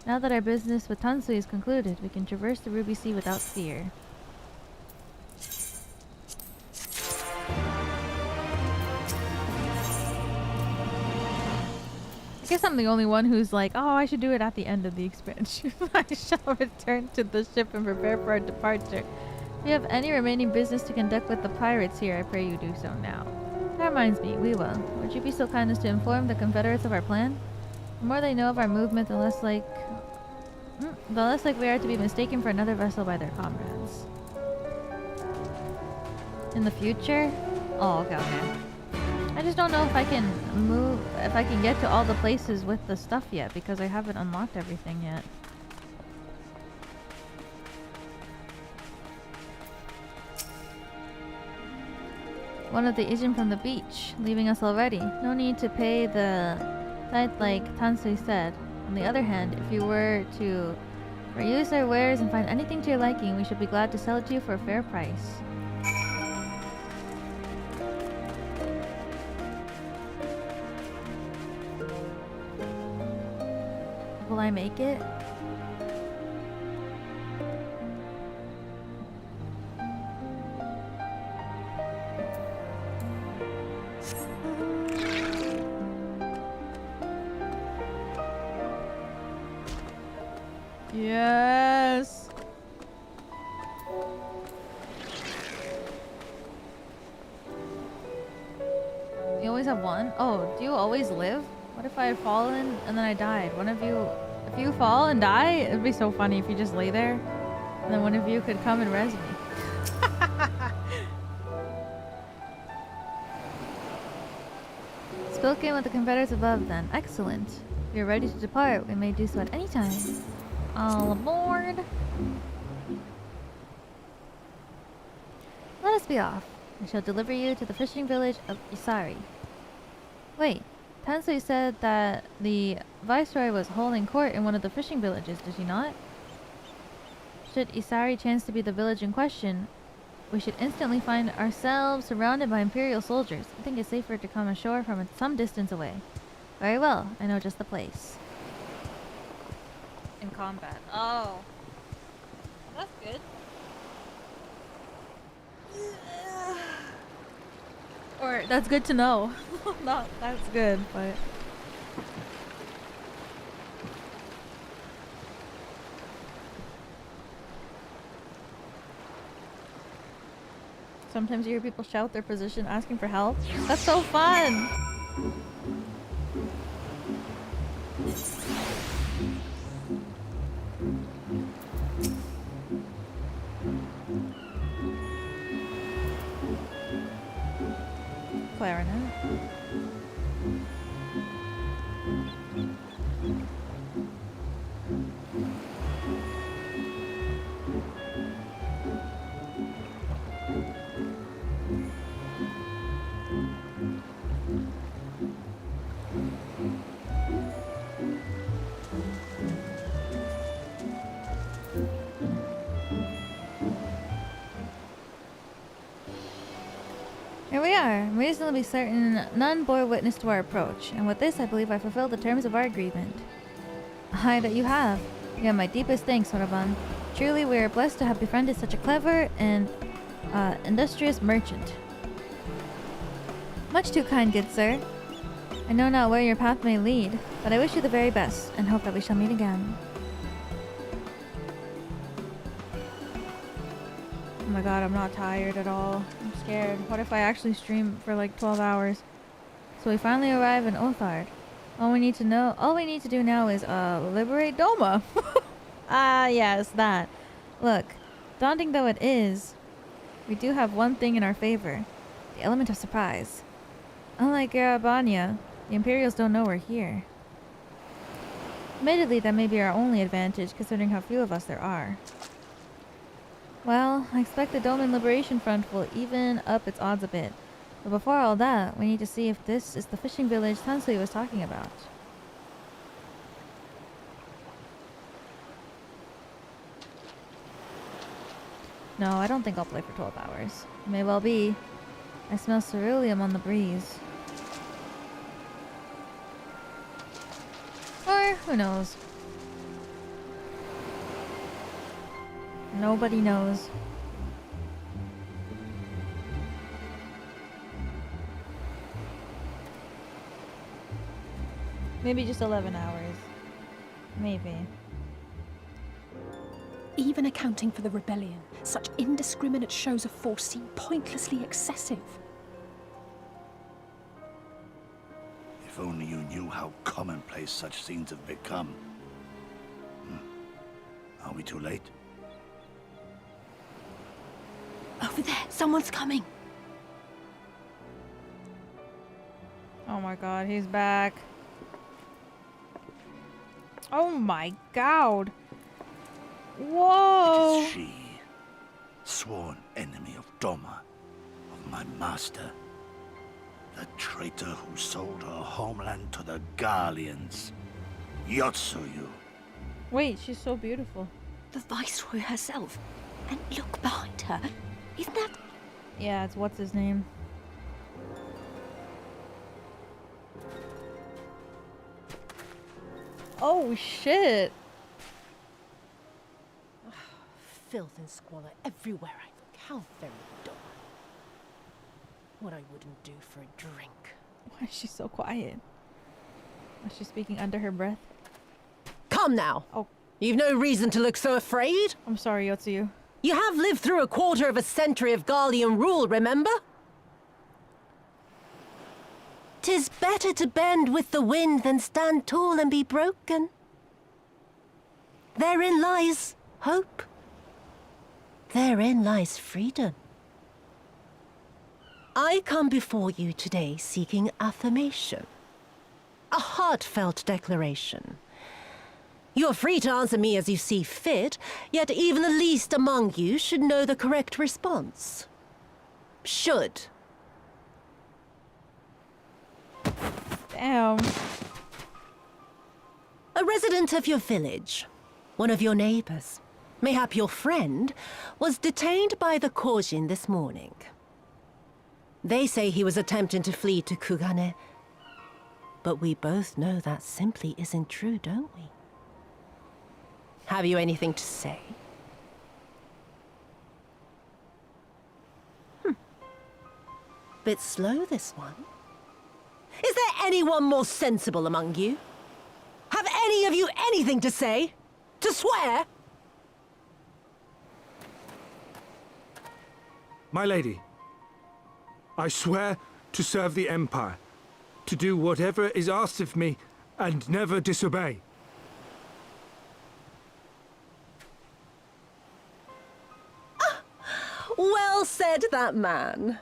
Now that our business with Tansui is concluded, we can traverse the Ruby Sea without fear. I guess I'm the only one who's like, oh, I should do it at the end of the expansion. I shall return to the ship and prepare for our departure. If you have any remaining business to conduct with the pirates here, I pray you do so now. That reminds me, we will. Would you be so kind as to inform the Confederates of our plan? The more they know of our movement, the less like we are to be mistaken for another vessel by their comrades. In the future? Oh, okay. I just don't know if I can get to all the places with the stuff yet, because I haven't unlocked everything yet. One of the Ijin from the beach, leaving us already. No need to pay the tithe like Tansui said. On the other hand, if you were to reuse our wares and find anything to your liking, we should be glad to sell it to you for a fair price. Will I make it? Yes. You always have one? Oh, do you always live? What if I had fallen and then I died? One of you, if you fall and die, it'd be so funny if you just lay there and then one of you could come and res me. Spoken with the Confederates above then. Excellent. We are ready to depart. We may do so at any time. All aboard. Let us be off. I shall deliver you to the fishing village of Isari. Wait, Tansui said that the Viceroy was holding court in one of the fishing villages, did he not? Should Isari chance to be the village in question, we should instantly find ourselves surrounded by Imperial soldiers. I think it's safer to come ashore from some distance away. Very well, I know just the place. In combat. Oh. That's good. Or, that's good to know. Not that's good, but... Sometimes you hear people shout their position asking for help. That's so fun! Clarinet. Here we are. I'm reasonably certain none bore witness to our approach, and with this I believe I fulfilled the terms of our agreement. Aye, that you have. You have my deepest thanks, Soraban. Truly, we are blessed to have befriended such a clever and industrious merchant. Much too kind, good sir. I know not where your path may lead, but I wish you the very best, and hope that we shall meet again. Oh my god, I'm not tired at all. I'm scared. What if I actually stream for like 12 hours? So we finally arrive in Othard. All we need to do now is liberate Doma. Ah, yes, that. Look, daunting though it is, we do have one thing in our favor. The element of surprise. Unlike Garabania, the Imperials don't know we're here. Admittedly, that may be our only advantage, considering how few of us there are. Well, I expect the Doman Liberation Front will even up its odds a bit. But before all that, we need to see if this is the fishing village Tansui was talking about. No, I don't think I'll play for 12 hours. It may well be. I smell ceruleum on the breeze. Or, who knows? Nobody knows. Maybe just 11 hours. Maybe. Even accounting for the rebellion, such indiscriminate shows of force seem pointlessly excessive. If only you knew how commonplace such scenes have become. Are we too late? Over there, someone's coming. Oh my god, he's back. Oh my god. Whoa. It is she, sworn enemy of Doma, of my master. The traitor who sold her homeland to the Garleans. Yotsuyu. Wait, she's so beautiful. The Viceroy herself. And look behind her. Isn't that... Yeah, it's what's his name. Oh shit. Filth and squalor everywhere I look. How very dull. What I wouldn't do for a drink. Why is she so quiet? Was she speaking under her breath? Come now. Oh. You've no reason to look so afraid. I'm sorry, Yotsuyu. You have lived through a quarter of a century of Garlean rule, remember? 'Tis better to bend with the wind than stand tall and be broken. Therein lies hope. Therein lies freedom. I come before you today seeking affirmation. A heartfelt declaration. You are free to answer me as you see fit, yet even the least among you should know the correct response. Should. Damn. A resident of your village, one of your neighbors, mayhap your friend, was detained by the Kojin this morning. They say he was attempting to flee to Kugane, but we both know that simply isn't true, don't we? Have you anything to say? Bit slow, this one. Is there anyone more sensible among you? Have any of you anything to say? To swear? My lady, I swear to serve the Empire, to do whatever is asked of me, and never disobey. Well said, that man.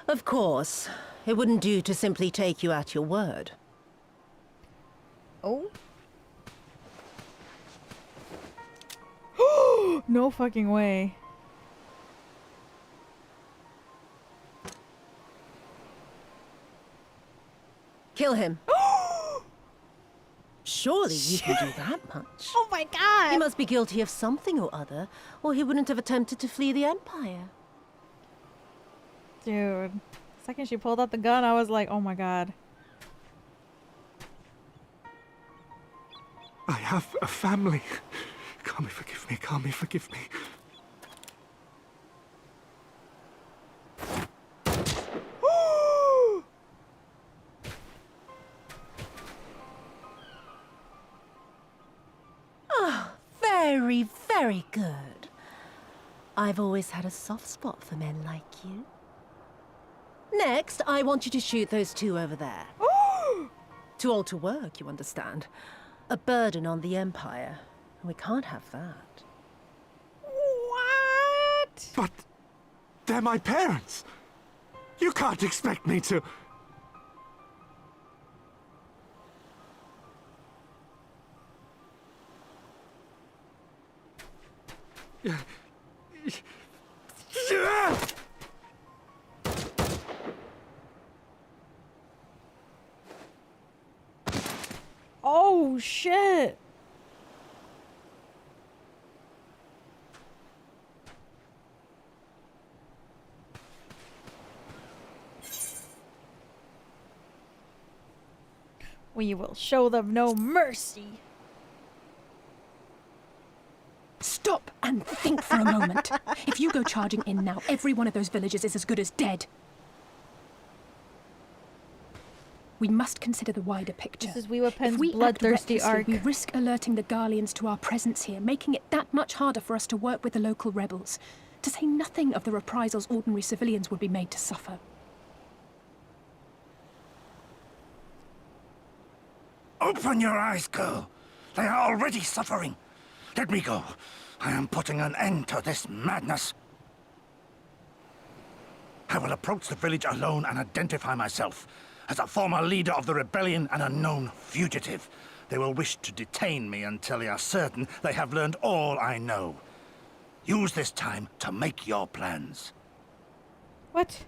Of course, it wouldn't do to simply take you at your word. Oh? No fucking way. Kill him. Surely you can do that much. Oh my god! He must be guilty of something or other, or he wouldn't have attempted to flee the Empire. Dude. The second she pulled out the gun, I was like, oh my god. I have a family. Kami, forgive me. Kami, forgive me. Very, very good. I've always had a soft spot for men like you. Next, I want you to shoot those two over there. Too old to work, you understand. A burden on the Empire. We can't have that. What? But they're my parents. You can't expect me to... Oh shit! We will show them no mercy. Stop and think for a moment. If you go charging in now, every one of those villagers is as good as dead. We must consider the wider picture. This is Weewapen's if we bloodthirsty act recklessly, arc. we risk alerting the Garleans to our presence here, making it that much harder for us to work with the local rebels. To say nothing of the reprisals ordinary civilians would be made to suffer. Open your eyes, girl. They are already suffering. Let me go. I am putting an end to this madness. I will approach the village alone and identify myself as a former leader of the rebellion and a known fugitive. They will wish to detain me until they are certain they have learned all I know. Use this time to make your plans. What?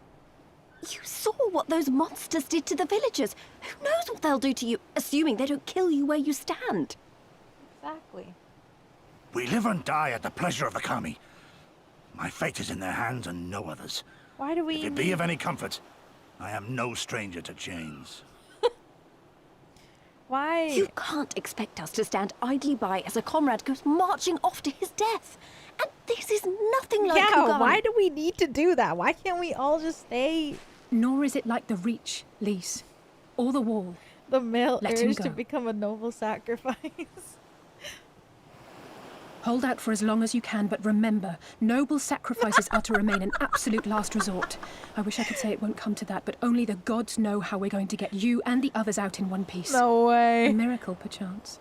You saw what those monsters did to the villagers. Who knows what they'll do to you, assuming they don't kill you where you stand. Exactly. We live and die at the pleasure of the Kami. My fate is in their hands and no others. Why do we If it be of any comfort, I am no stranger to chains. Why? You can't expect us to stand idly by as a comrade goes marching off to his death. And this is nothing like Kugane. Why do we need to do that? Why can't we all just stay? Nor is it like the Reach, Lise. Or the Wall. The male Let him urge go. to become a noble sacrifice. Hold out for as long as you can, but remember, noble sacrifices are to remain an absolute last resort. I wish I could say it won't come to that, but only the gods know how we're going to get you and the others out in one piece. No way. A miracle, perchance.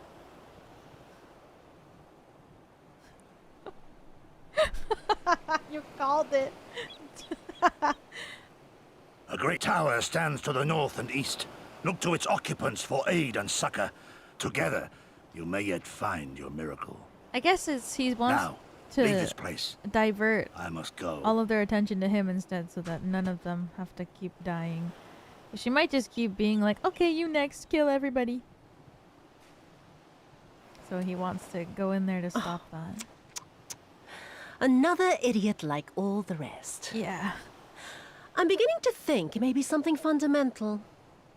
You called it. A great tower stands to the north and east. Look to its occupants for aid and succor. Together, you may yet find your miracle. I guess he wants Now, to leave this place. divert I must go. all of their attention to him instead so that none of them have to keep dying. She might just keep being like, okay, you next, kill everybody. So he wants to go in there to stop that. Another idiot like all the rest. Yeah. I'm beginning to think it may be something fundamental.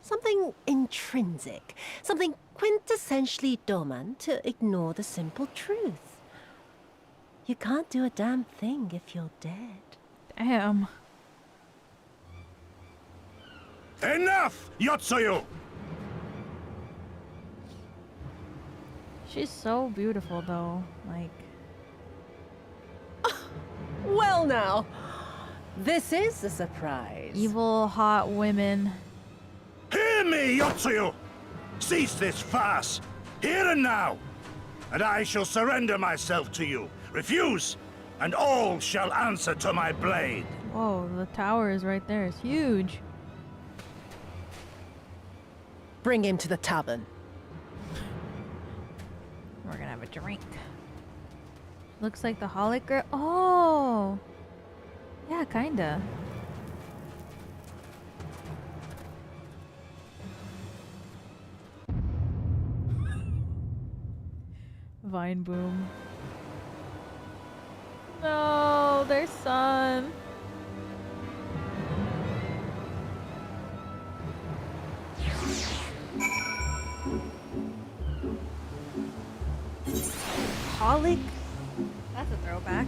Something intrinsic. Something quintessentially Doman to ignore the simple truth. You can't do a damn thing if you're dead. Damn. Enough, Yotsuyu! She's so beautiful though. Like... Well now, this is a surprise. Evil, hot women. Hear me, Yotsuyu! Cease this farce, here and now, and I shall surrender myself to you. Refuse, and all shall answer to my blade. Whoa, the tower is right there. It's huge. Bring him to the tavern. We're gonna have a drink. Looks like the Holic girl. Oh! Yeah, kinda. Vine boom. No, their son. Holic? That's a throwback.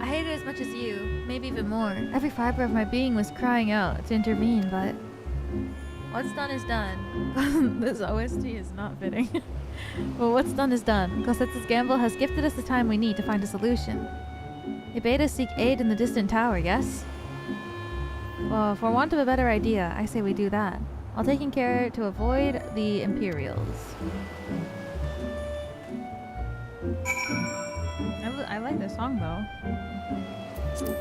I hate it as much as you, maybe even more. Every fiber of my being was crying out to intervene, but what's done is done. This OST is not fitting. But what's done is done. Gosetsu's gamble has gifted us the time we need to find a solution. He bade us seek aid in the distant tower, yes? Well, for want of a better idea, I say we do that, while taking care to avoid the Imperials. I like this song though.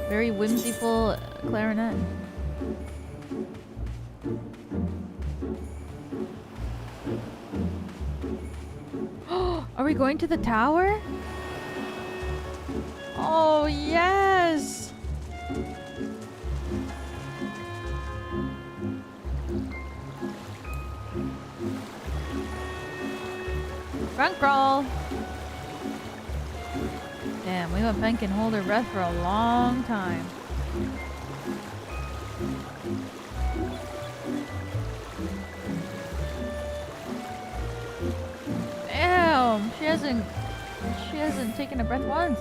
Very whimsical clarinet. Are we going to the tower? Oh yes! Front crawl! Damn, Lima Pen can hold her breath for a long time. Damn, she hasn't taken a breath once.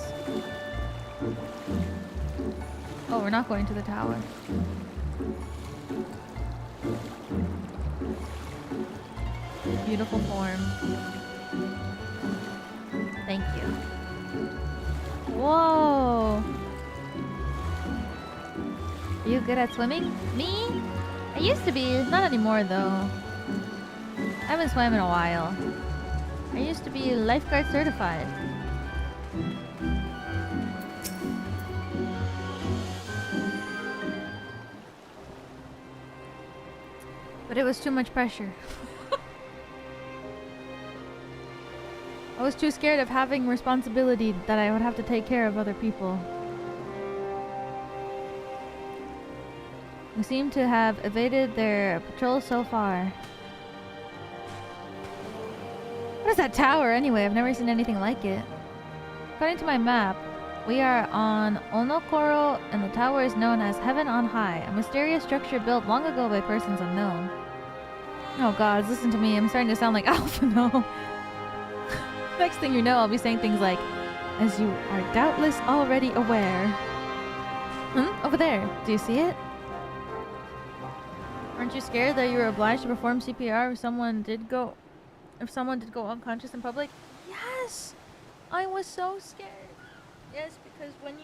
Oh, we're not going to the tower. Beautiful form. Thank you. Whoa! Are you good at swimming? Me? I used to be, not anymore though. I haven't swam in a while. I used to be lifeguard certified. But it was too much pressure. I was too scared of having responsibility that I would have to take care of other people. We seem to have evaded their patrol so far. What is that tower anyway? I've never seen anything like it. According to my map, We are on Onokoro, and the tower is known as Heaven on High, a mysterious structure built long ago by persons unknown. Oh gods, listen to me, I'm starting to sound like Alphino. Next thing you know, I'll be saying things like, as you are doubtless already aware. Over there, do you see it? Aren't you scared that you were obliged to perform CPR if someone did go unconscious in public? Yes! I was so scared. Yes, because when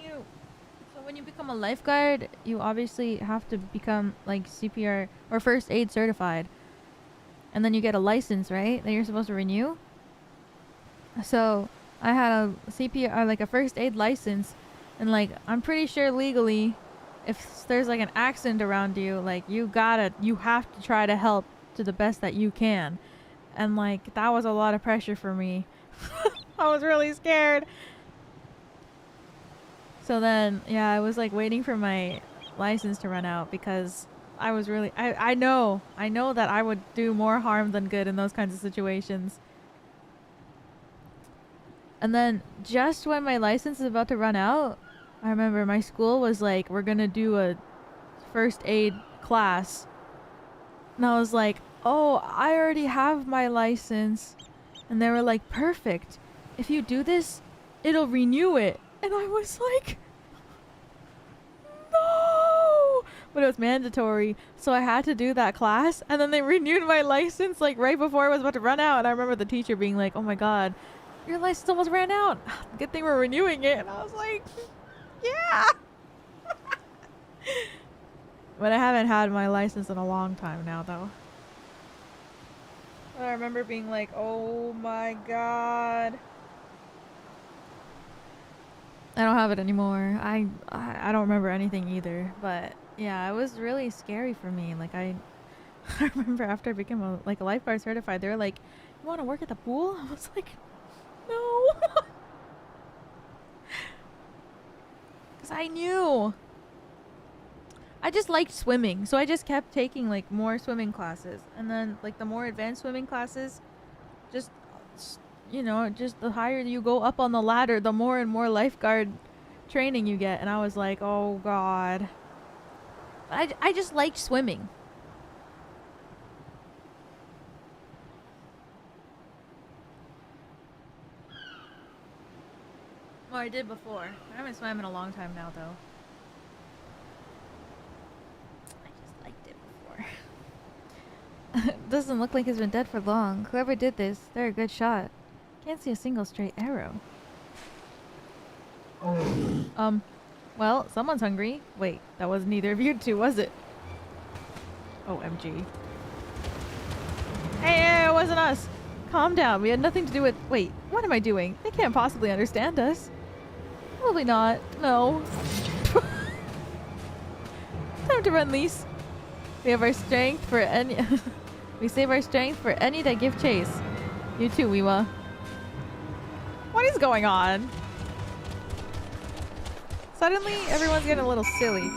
you become a lifeguard, you obviously have to become like CPR or first aid certified. And then you get a license, right? That you're supposed to renew. So I had a CPR, like a first aid license, and like I'm pretty sure legally, if there's like an accident around you, like you have to try to help to the best that you can. And like that was a lot of pressure for me. I was really scared. So then, yeah, I was like waiting for my license to run out because I was really, I know that I would do more harm than good in those kinds of situations. And then just when my license is about to run out, I remember my school was like, we're gonna do a first aid class. And I was like, oh, I already have my license. And they were like, perfect. If you do this, it'll renew it. And I was like, no! But it was mandatory. So I had to do that class. And then they renewed my license like right before I was about to run out. And I remember the teacher being like, oh my god, your license almost ran out. Good thing we're renewing it. And I was like, yeah! But I haven't had my license in a long time now though. I remember being like, oh my god. I don't have it anymore. I don't remember anything either. But yeah, it was really scary for me. Like I remember after I became a lifeguard certified, they were like, you want to work at the pool? I was like, no. Because I knew. I just liked swimming. So I just kept taking like more swimming classes. And then like the more advanced swimming classes, just, you know, just the higher you go up on the ladder, the more and more lifeguard training you get. And I was like, oh god. I just liked swimming. Well, I did before. I haven't swam in a long time now, though. I just liked it before. Doesn't look like it's been dead for long. Whoever did this, they're a good shot. Can't see a single straight arrow. Well, someone's hungry. Wait, that wasn't either of you two, was it? OMG. Hey, it wasn't us. Calm down. We had nothing to do with... Wait, what am I doing? They can't possibly understand us. Probably not. No. Time to run, Lise. We have our strength for any... We save our strength for any that give chase. You too, Wiwa. What is going on? Suddenly, everyone's getting a little silly.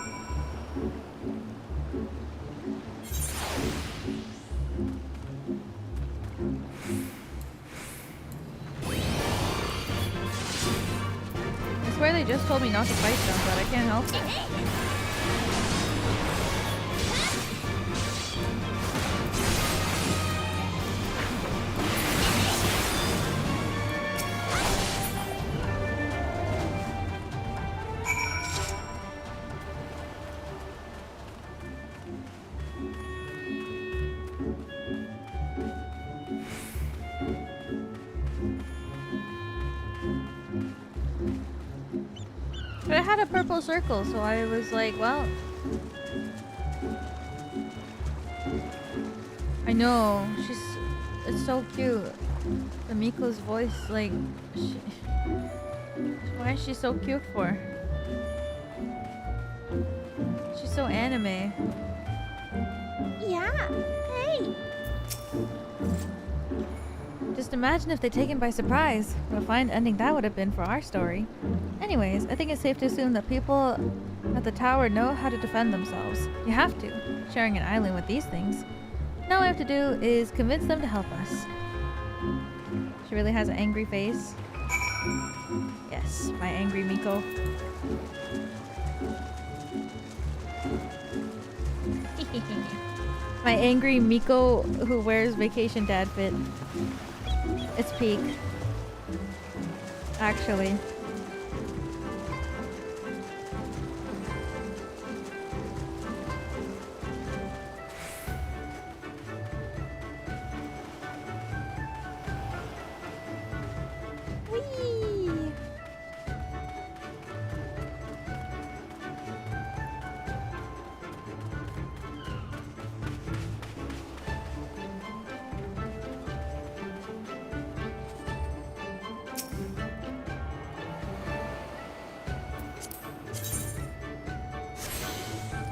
I swear they just told me not to fight them, but I can't help it. But I had a purple circle, so I was like, well... I know, it's so cute. The Miko's voice, like... Why is she so cute for? She's so anime. Yeah, hey! Just imagine if they're taken by surprise. What a fine ending that would have been for our story. Anyways, I think it's safe to assume that people at the tower know how to defend themselves. You have to, sharing an island with these things. Now all we have to do is convince them to help us. She really has an angry face. Yes, my angry Miko. My angry Miko who wears vacation dad fit. It's peak. Actually. Whee!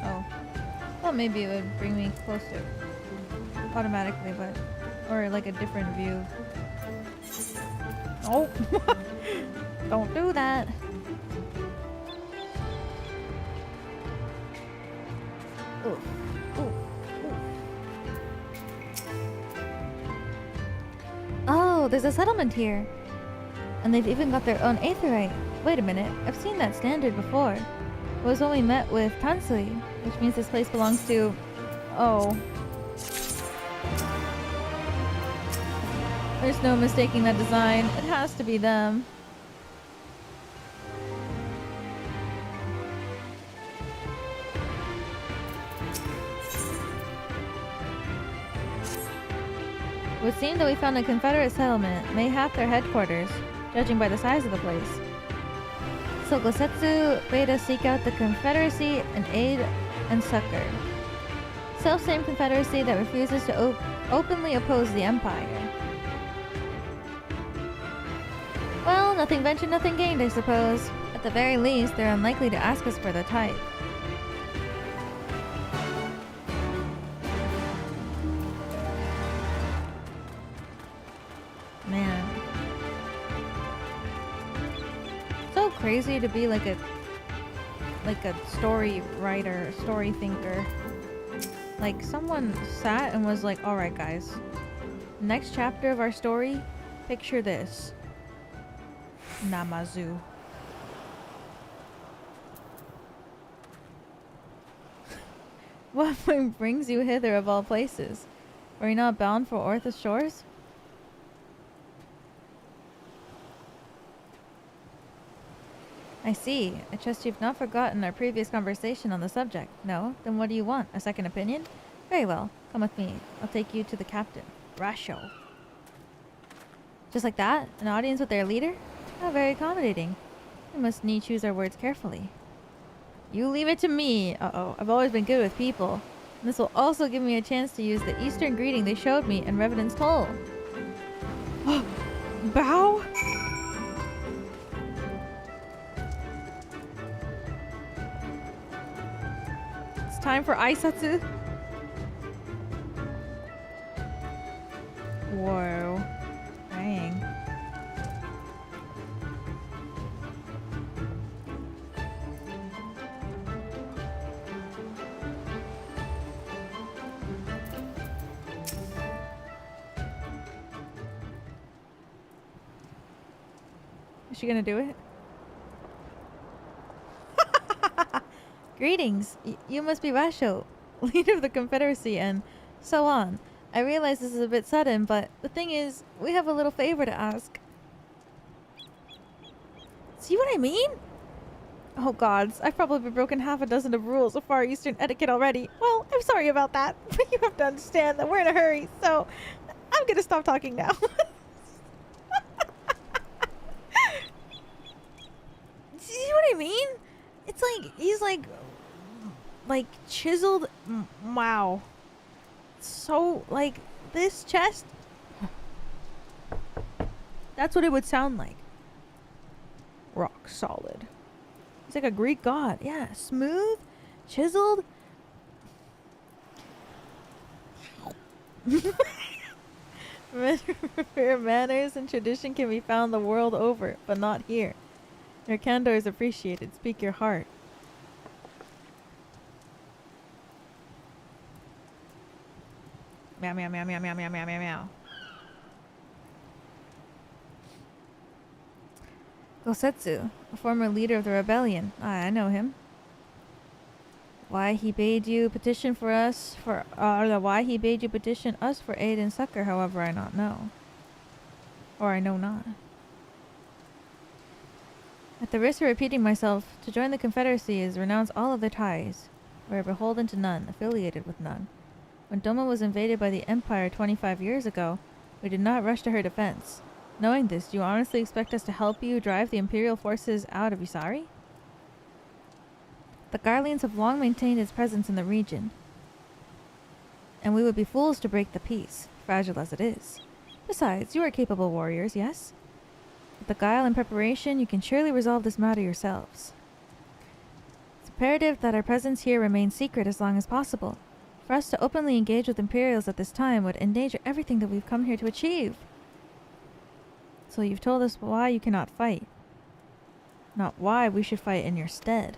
Oh. Well, maybe it would bring me closer automatically, but or like a different view. Oh, don't do that. Ooh. Ooh. Ooh. Oh, there's a settlement here. And they've even got their own aetherite. Wait a minute, I've seen that standard before. It was when we met with Tansui, which means this place belongs to... Oh. There's no mistaking that design. It has to be them. It would seem that we found a Confederate settlement, mayhap their headquarters, judging by the size of the place. So Gosetsu bade us seek out the Confederacy and aid and succor. Self-same Confederacy that refuses to openly oppose the Empire. Well, nothing ventured, nothing gained, I suppose. At the very least, they're unlikely to ask us for the type. Man. So crazy to be like a story writer, story thinker. Like someone sat and was like, alright guys, next chapter of our story, picture this. Namazu. What brings you hither of all places? Were you not bound for Orthus shores? I see. I trust you've not forgotten our previous conversation on the subject. No? Then what do you want? A second opinion? Very well. Come with me. I'll take you to the captain. Rasho. Just like that? An audience with their leader? How very accommodating. We must need choose our words carefully. You leave it to me. Uh-oh. I've always been good with people. And this will also give me a chance to use the Eastern greeting they showed me in Revenant's Toll. Bow? It's time for Aisatsu. Whoa. Dang. Is she gonna do it? Greetings. You must be Rasho, leader of the Confederacy, and so on. I realize this is a bit sudden, but the thing is, we have a little favor to ask. See what I mean? Oh gods, I've probably broken half a dozen of rules of Far Eastern etiquette already. Well, I'm sorry about that, but you have to understand that we're in a hurry, so I'm gonna stop talking now. See what I mean? It's like, he's like chiseled. Wow. So, like, this chest. That's what it would sound like. Rock solid. He's like a Greek god. Yeah, smooth, chiseled. Manners and tradition can be found the world over, but not here. Your candor is appreciated. Speak your heart. Meow, meow, meow, meow, meow, meow, meow, meow, meow. Gosetsu, a former leader of the rebellion. I know him. Why he bade you petition us for aid and succor, however, I not know. Or I know not. At the risk of repeating myself, to join the Confederacy is renounce all of their ties. We are beholden to none, affiliated with none. When Doma was invaded by the Empire 25 years ago, we did not rush to her defense. Knowing this, do you honestly expect us to help you drive the Imperial forces out of Yugiri? The Garleans have long maintained its presence in the region, and we would be fools to break the peace, fragile as it is. Besides, you are capable warriors, yes? With the guile and preparation, you can surely resolve this matter yourselves. It's imperative that our presence here remains secret as long as possible. For us to openly engage with Imperials at this time would endanger everything that we've come here to achieve. So you've told us why you cannot fight. Not why we should fight in your stead.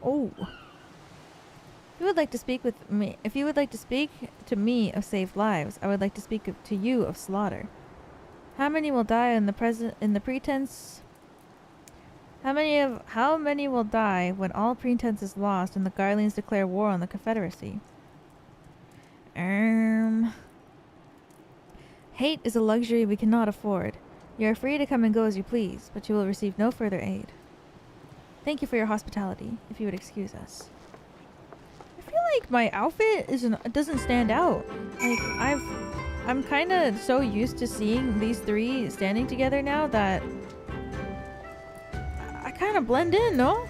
Oh. If you would like to speak to me of saved lives, I would like to speak to you of slaughter. How many will die in the pretense? How many will die when all pretense is lost and the Garleans declare war on the Confederacy? Hate is a luxury we cannot afford. You are free to come and go as you please, but you will receive no further aid. Thank you for your hospitality, if you would excuse us. I feel like my outfit doesn't stand out. Like, I'm kind of so used to seeing these three standing together now that I kind of blend in, no?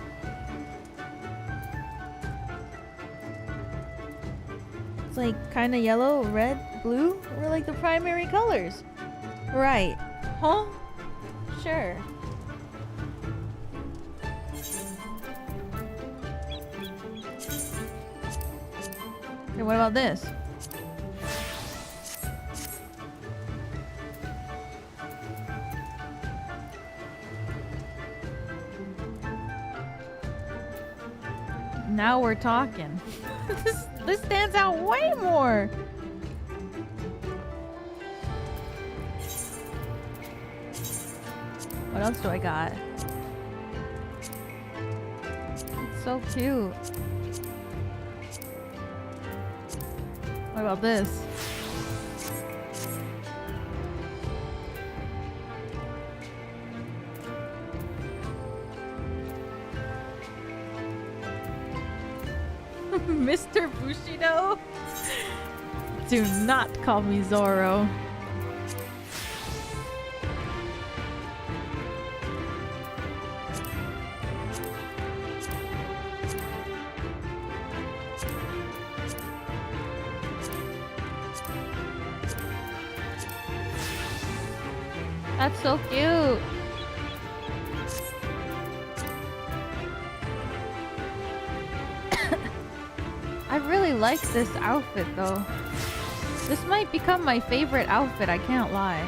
It's like kind of yellow, red, blue were like the primary colors. Right. Huh? Sure. Okay, what about this? Now we're talking. This stands out way more. What else do I got? It's so cute. What about this? Mr. Bushido? Do not call me Zoro. That's so cute. I really like this outfit though. This might become my favorite outfit, I can't lie.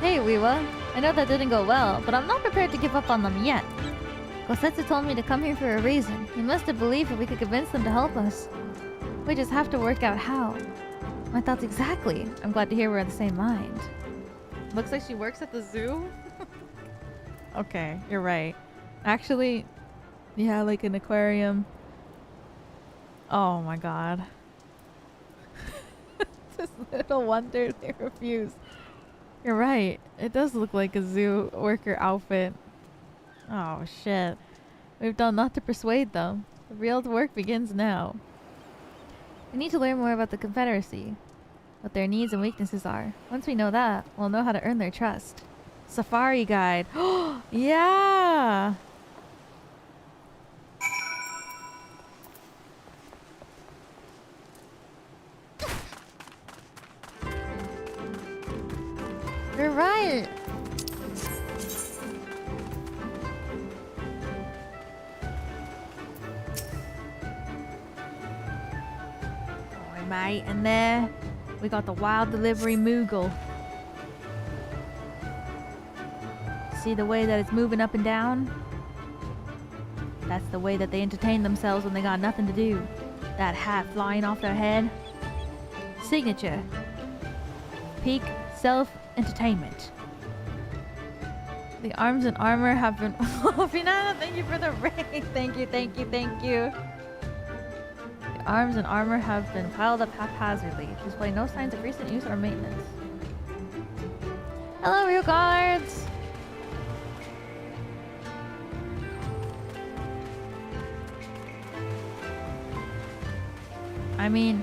Hey Wiwa, I know that didn't go well, but I'm not prepared to give up on them yet. Gosetsu told me to come here for a reason. He must have believed that we could convince them to help us. We just have to work out how. My thoughts exactly. I'm glad to hear we're in the same mind. Looks like she works at the zoo? Okay, you're right. Actually, yeah, like an aquarium. Oh my god. This little wonder they refuse. You're right. It does look like a zoo worker outfit. Oh shit. We've done not to persuade them. The real work begins now. We need to learn more about the Confederacy. What their needs and weaknesses are. Once we know that, we'll know how to earn their trust. Safari guide. Yeah! You're right! Alright, mate, and there we got the wild delivery Moogle. See the way that it's moving up and down? That's the way that they entertain themselves when they got nothing to do. That hat flying off their head. signature. Peak self-entertainment. The arms and armor have been... Oh, Finana, thank you for the raid. Thank you, thank you, thank you. The arms and armor have been piled up haphazardly, display no signs of recent use or maintenance. Hello, real guards! I mean...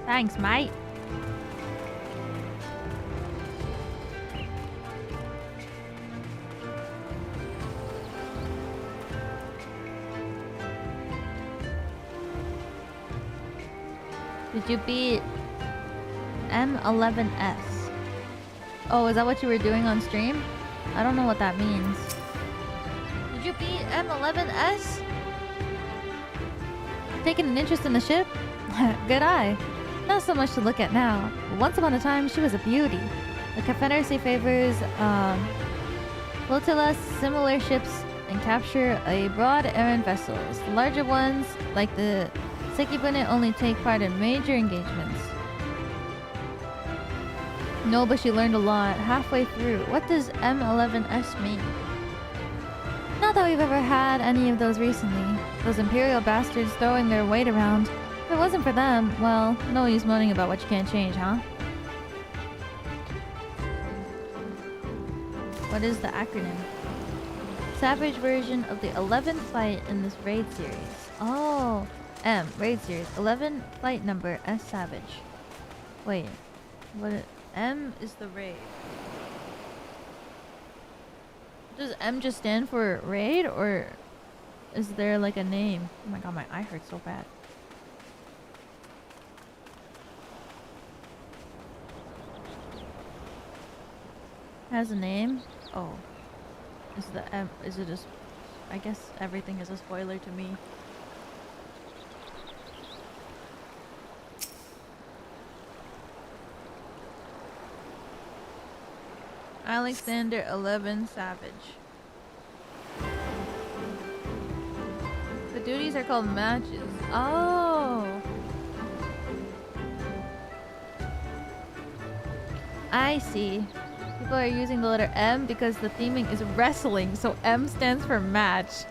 Thanks, mate. Did you beat M11S? Oh, is that what you were doing on stream? I don't know what that means. Did you beat M11S? Taking an interest in the ship? Good eye. Not so much to look at now, but once upon a time she was a beauty. The Confederacy favors flotillas, similar ships, and capture a broad errand vessels. The larger ones, like the Sekibune, only take part in major engagements. No, but she learned a lot halfway through. What does M11S mean? Not that we've ever had any of those recently. Those Imperial bastards throwing their weight around. If it wasn't for them, well, no use moaning about what you can't change, huh? What is the acronym? Savage version of the 11th fight in this raid series. Oh, M, raid series. 11 flight number, S Savage. Wait, M is the raid. Does M just stand for raid, or is there like a name? Oh my god, my eye hurts so bad. Has a name? Oh. Is the M, is it just, I guess everything is a spoiler to me. Alexander 11 Savage. The duties are called matches. Oh! I see. People are using the letter M because the theming is wrestling, so M stands for match.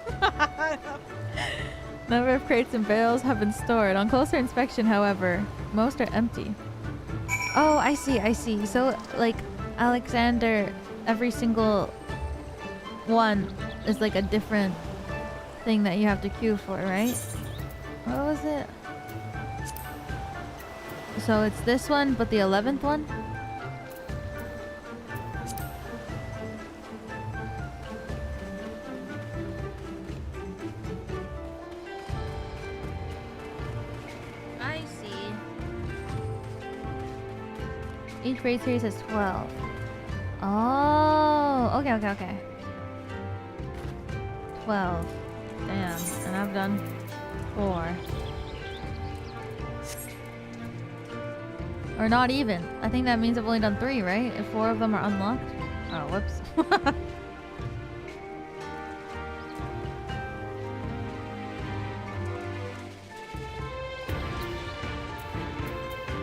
Number of crates and barrels have been stored. On closer inspection, however, most are empty. Oh, I see, I see. So, like, Alexander, every single one is like a different thing that you have to queue for, right? What was it? So it's this one, but the 11th one? I see. Each raid series has 12. Oh, okay, okay, okay. 12. Damn, and I've done 4. Or not even. I think that means I've only done 3, right? If 4 of them are unlocked. Oh, whoops.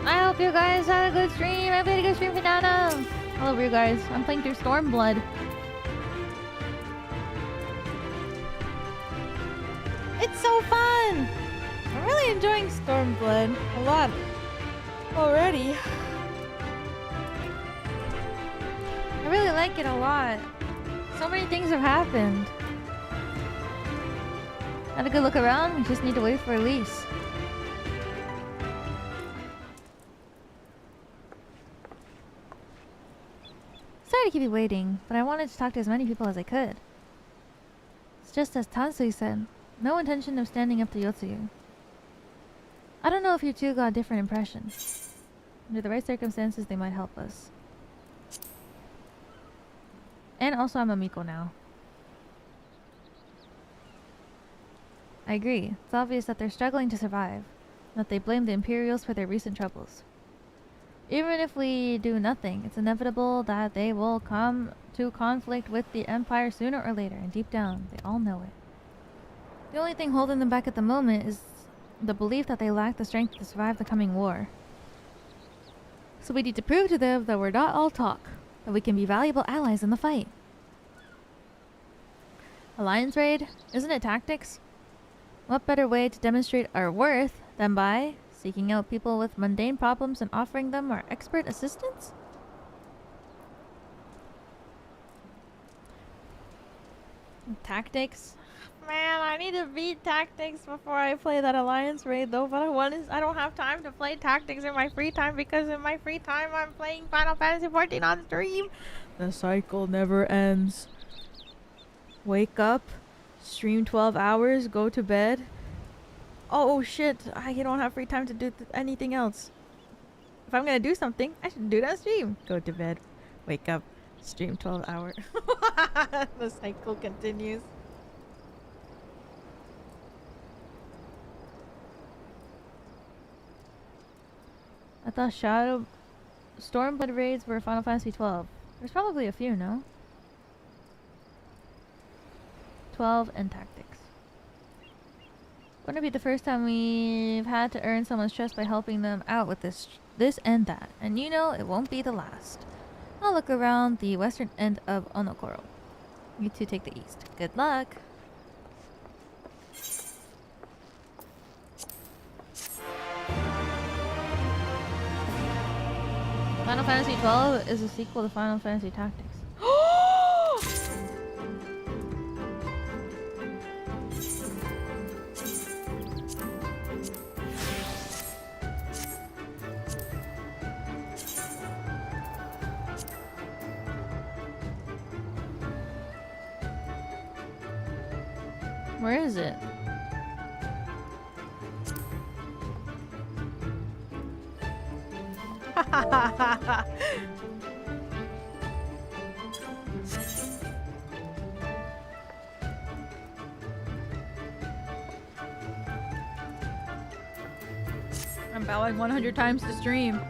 I hope you guys had a good stream. I played a good stream, Finana. Hello, you guys. I'm playing through Stormblood. It's so fun! I'm really enjoying Stormblood a lot already. I really like it a lot. So many things have happened. Had a good look around. We just need to wait for release. Sorry to keep you waiting, but I wanted to talk to as many people as I could. It's just as Tansui said, no intention of standing up to Yotsuyu. I don't know if you two got different impressions. Under the right circumstances, they might help us. And also, I'm a Miko now. I agree. It's obvious that they're struggling to survive, that they blame the Imperials for their recent troubles. Even if we do nothing, it's inevitable that they will come to conflict with the Empire sooner or later, and deep down, they all know it. The only thing holding them back at the moment is the belief that they lack the strength to survive the coming war. So we need to prove to them that we're not all talk, that we can be valuable allies in the fight. Alliance raid? Isn't it tactics? What better way to demonstrate our worth than by seeking out people with mundane problems and offering them our expert assistance? Tactics? Man, I need to beat tactics before I play that alliance raid though, but I don't have time to play tactics in my free time because in my free time I'm playing Final Fantasy XIV on stream. The cycle never ends. Wake up, stream 12 hours, go to bed. Oh shit, I don't have free time to do anything else. If I'm gonna do something, I should do it on stream. Go to bed, wake up, stream 12 hours. The cycle continues. I thought Stormblood raids were Final Fantasy XII. There's probably a few, no? 12 and tactics. Wouldn't it be the first time we've had to earn someone's trust by helping them out with this and that? And you know it won't be the last. I'll look around the western end of Onokoro. You two take the east. Good luck! Final Fantasy XII is a sequel to Final Fantasy Tactics. Where is it? I'm bowing 100 times to stream.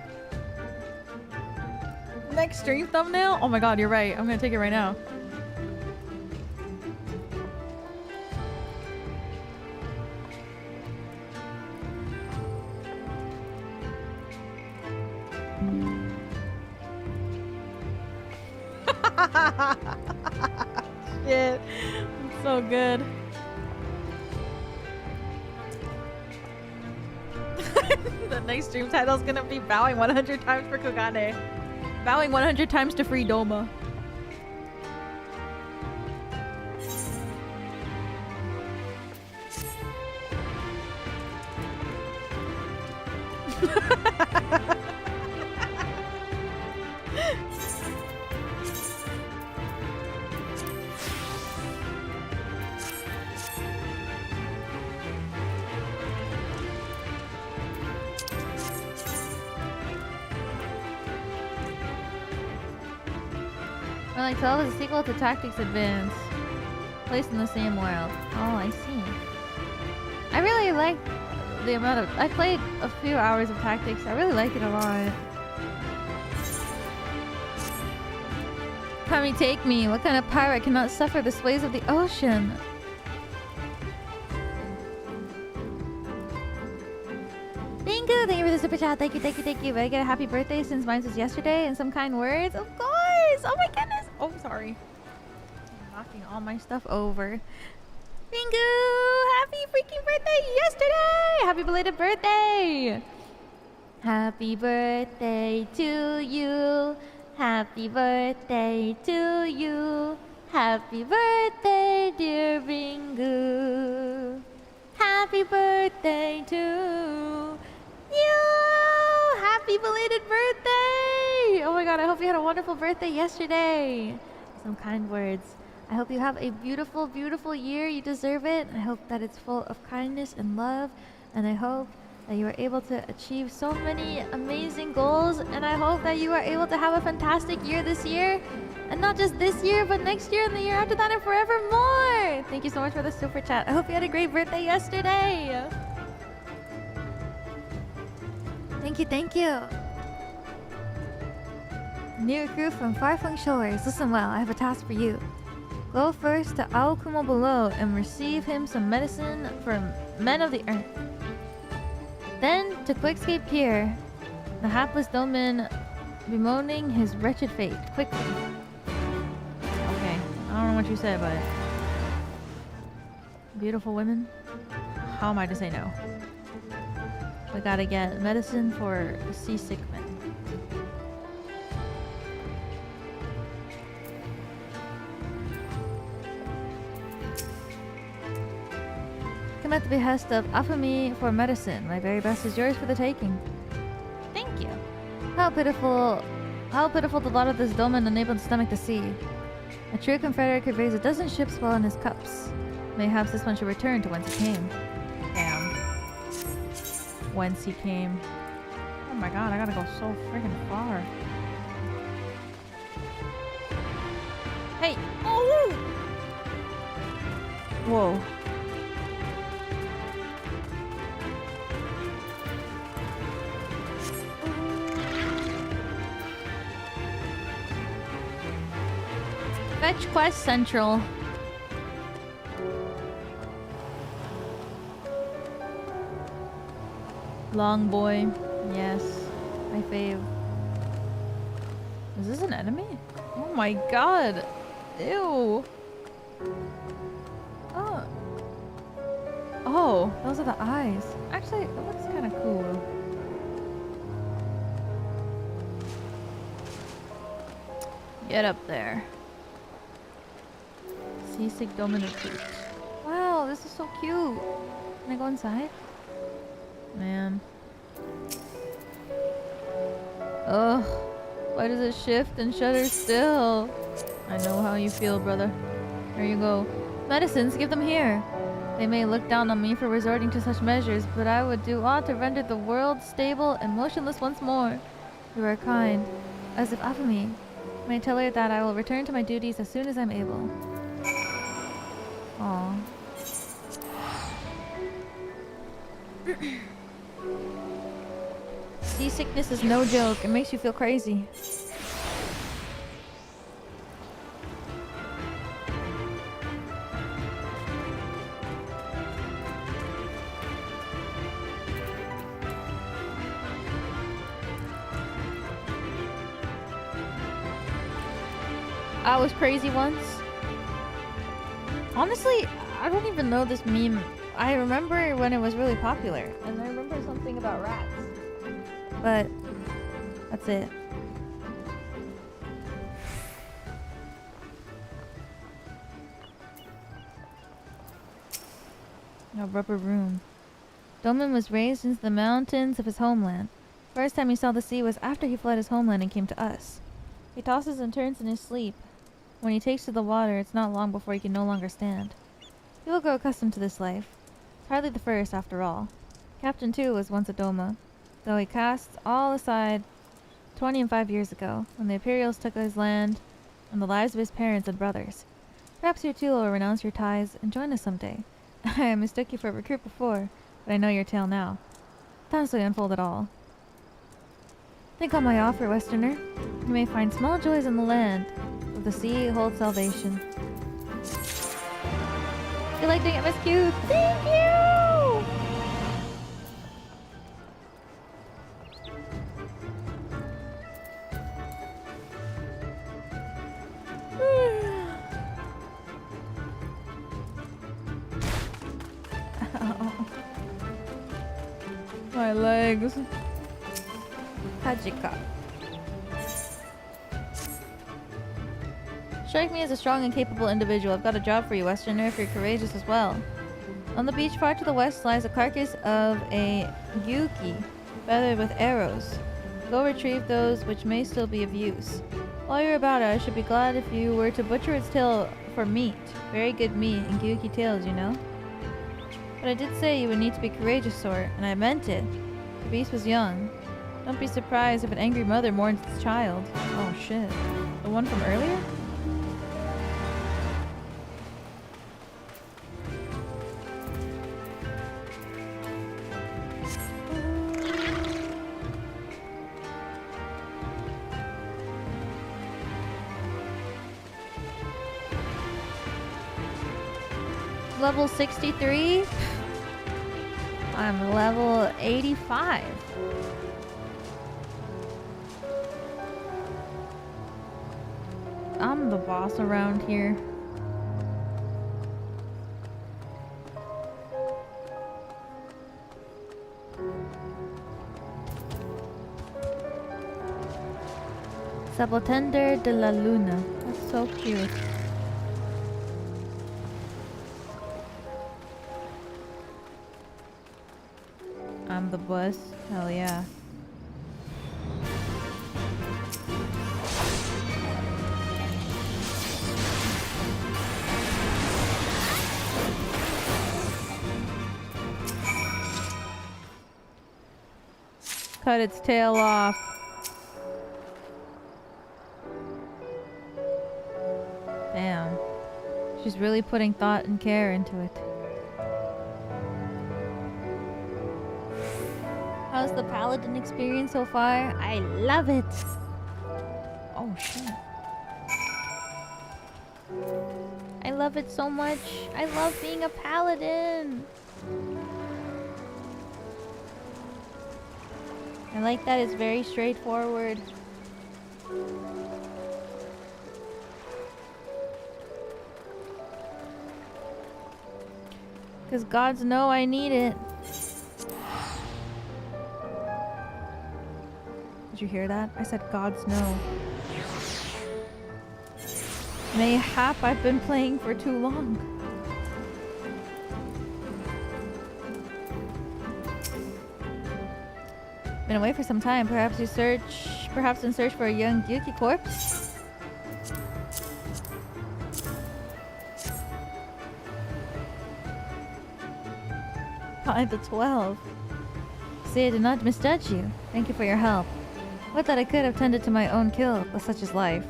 Next stream thumbnail? Oh my god, you're right. I'm gonna take it right now. Shit. It's so good. The next stream title is gonna be bowing 100 times for Kugane. Bowing 100 times to free Doma. Like 12 is a sequel to Tactics Advance, placed in the same world. Oh, I see. I really like the amount of... I played a few hours of Tactics. I really like it a lot. Kami, take me. What kind of pirate cannot suffer the sways of the ocean? Bingo! Thank you for the super chat. Thank you, thank you, thank you. Did I get a happy birthday since mine was yesterday and some kind words? Of course! Oh my goodness! Oh, sorry. I'm knocking all my stuff over. Bingo! Happy freaking birthday yesterday! Happy belated birthday! Happy birthday to you. Happy birthday to you. Happy birthday, dear Bingo. Happy birthday to you! Happy belated birthday! Oh my god, I hope you had a wonderful birthday yesterday. Some kind words. I hope you have a beautiful, beautiful year. You deserve it. I hope that it's full of kindness and love. And I hope that you are able to achieve so many amazing goals. And I hope that you are able to have a fantastic year this year. And not just this year, but next year and the year after that and forevermore. Thank you so much for the super chat. I hope you had a great birthday yesterday. Thank you, thank you. New recruit from far-flung shores. Listen well, I have a task for you. Go first to Aokumo below and receive him some medicine for men of the earth. Then, to quickscape here, the hapless Doman bemoaning his wretched fate, quickly. Okay, I don't know what you said about it. Beautiful women? How am I to say no? We gotta get medicine for seasick men. Come at the behest of Afumi for medicine. My very best is yours for the taking. Thank you. How pitiful the lot of this Doman unable to stomach the sea. A true Confederate could raise a dozen ships while in his cups. Mayhaps this one should return to whence he came. Damn. Whence he came. Oh my god, I gotta go so freaking far. Hey! Oh! Whoa. Fetch Quest Central. Long boy. Yes. My fave. Is this an enemy? Oh my god. Ew. Oh. Oh, those are the eyes. Actually, it looks kind of cool. Get up there. Seasick dominant fruit. Wow, this is so cute. Can I go inside? Man. Ugh. Why does it shift and shudder still? I know how you feel, brother. Here you go. Medicines, give them here. They may look down on me for resorting to such measures, but I would do aught to render the world stable and motionless once more. You are kind. As if Afumi. May I tell her that I will return to my duties as soon as I'm able. Aww. Seasickness is no joke. It makes you feel crazy. I was crazy once. Honestly, I don't even know this meme. I remember when it was really popular, and I remember something about rats. But that's it. A rubber room. Doman was raised into the mountains of his homeland. First time he saw the sea was after he fled his homeland and came to us. He tosses and turns in his sleep. When he takes to the water, it's not long before he can no longer stand. He will grow accustomed to this life. It's hardly the first, after all. Captain, too, was once a Doma, though he cast all aside 25 years ago, when the Imperials took his land and the lives of his parents and brothers. Perhaps you too will renounce your ties and join us someday. I mistook you for a recruit before, but I know your tale now. Time slowly unfold it all. Think on my offer, Westerner. You may find small joys in the land, but the sea holds salvation. You like doing MSQ? Thank you! My legs. Hajika. Strike me as a strong and capable individual. I've got a job for you, Westerner, if you're courageous as well. On the beach far to the west lies the carcass of a Yuki, feathered with arrows. Go retrieve those which may still be of use. While you're about it, I should be glad if you were to butcher its tail for meat. Very good meat and Gyuki tails, you know. But I did say you would need to be courageous sort, and I meant it. The beast was young. Don't be surprised if an angry mother mourns its child. Oh shit. The one from earlier? Level 63? I'm level 85. I'm the boss around here. Sabotender de la Luna. That's so cute. I'm the boss. Hell yeah. Cut its tail off. Damn. She's really putting thought and care into it. How's the paladin experience so far? I love it. Oh shit. I love it so much. I love being a paladin. I like that it's very straightforward. Because gods know I need it. Did you hear that? I said gods know. Mayhap I've been playing for too long. Been away for some time. Perhaps in search for a young Yuki corpse? By the 12. See, I did not misjudge you. Thank you for your help. Would that I could have tended to my own kill, but such is life.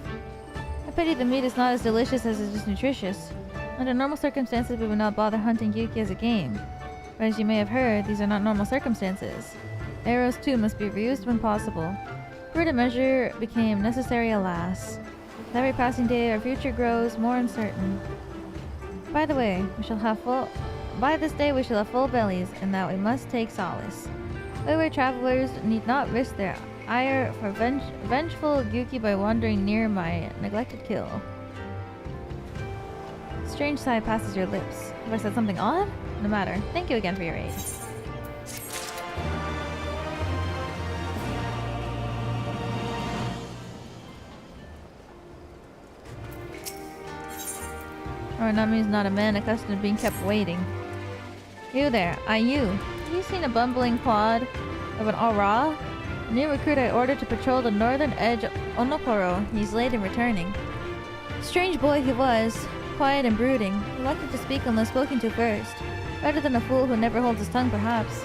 I pity the meat is not as delicious as it is nutritious. Under normal circumstances, we would not bother hunting Yuki as a game. But as you may have heard, these are not normal circumstances. Arrows too must be reused when possible. Prudent measure became necessary, alas. With every passing day, our future grows more uncertain. By the way, by this day we shall have full bellies, and that we must take solace. Wayward travelers need not risk their ire for vengeful Yuki by wandering near my neglected kill. Strange sigh passes your lips. Have I said something odd? No matter. Thank you again for your aid. Oranami is not a man accustomed to being kept waiting. You there, you. Have you seen a bumbling clod of an Aura? A new recruit I ordered to patrol the northern edge of Onokoro. He's late in returning. Strange boy he was, quiet and brooding, reluctant to speak unless spoken to first. Better than a fool who never holds his tongue, perhaps.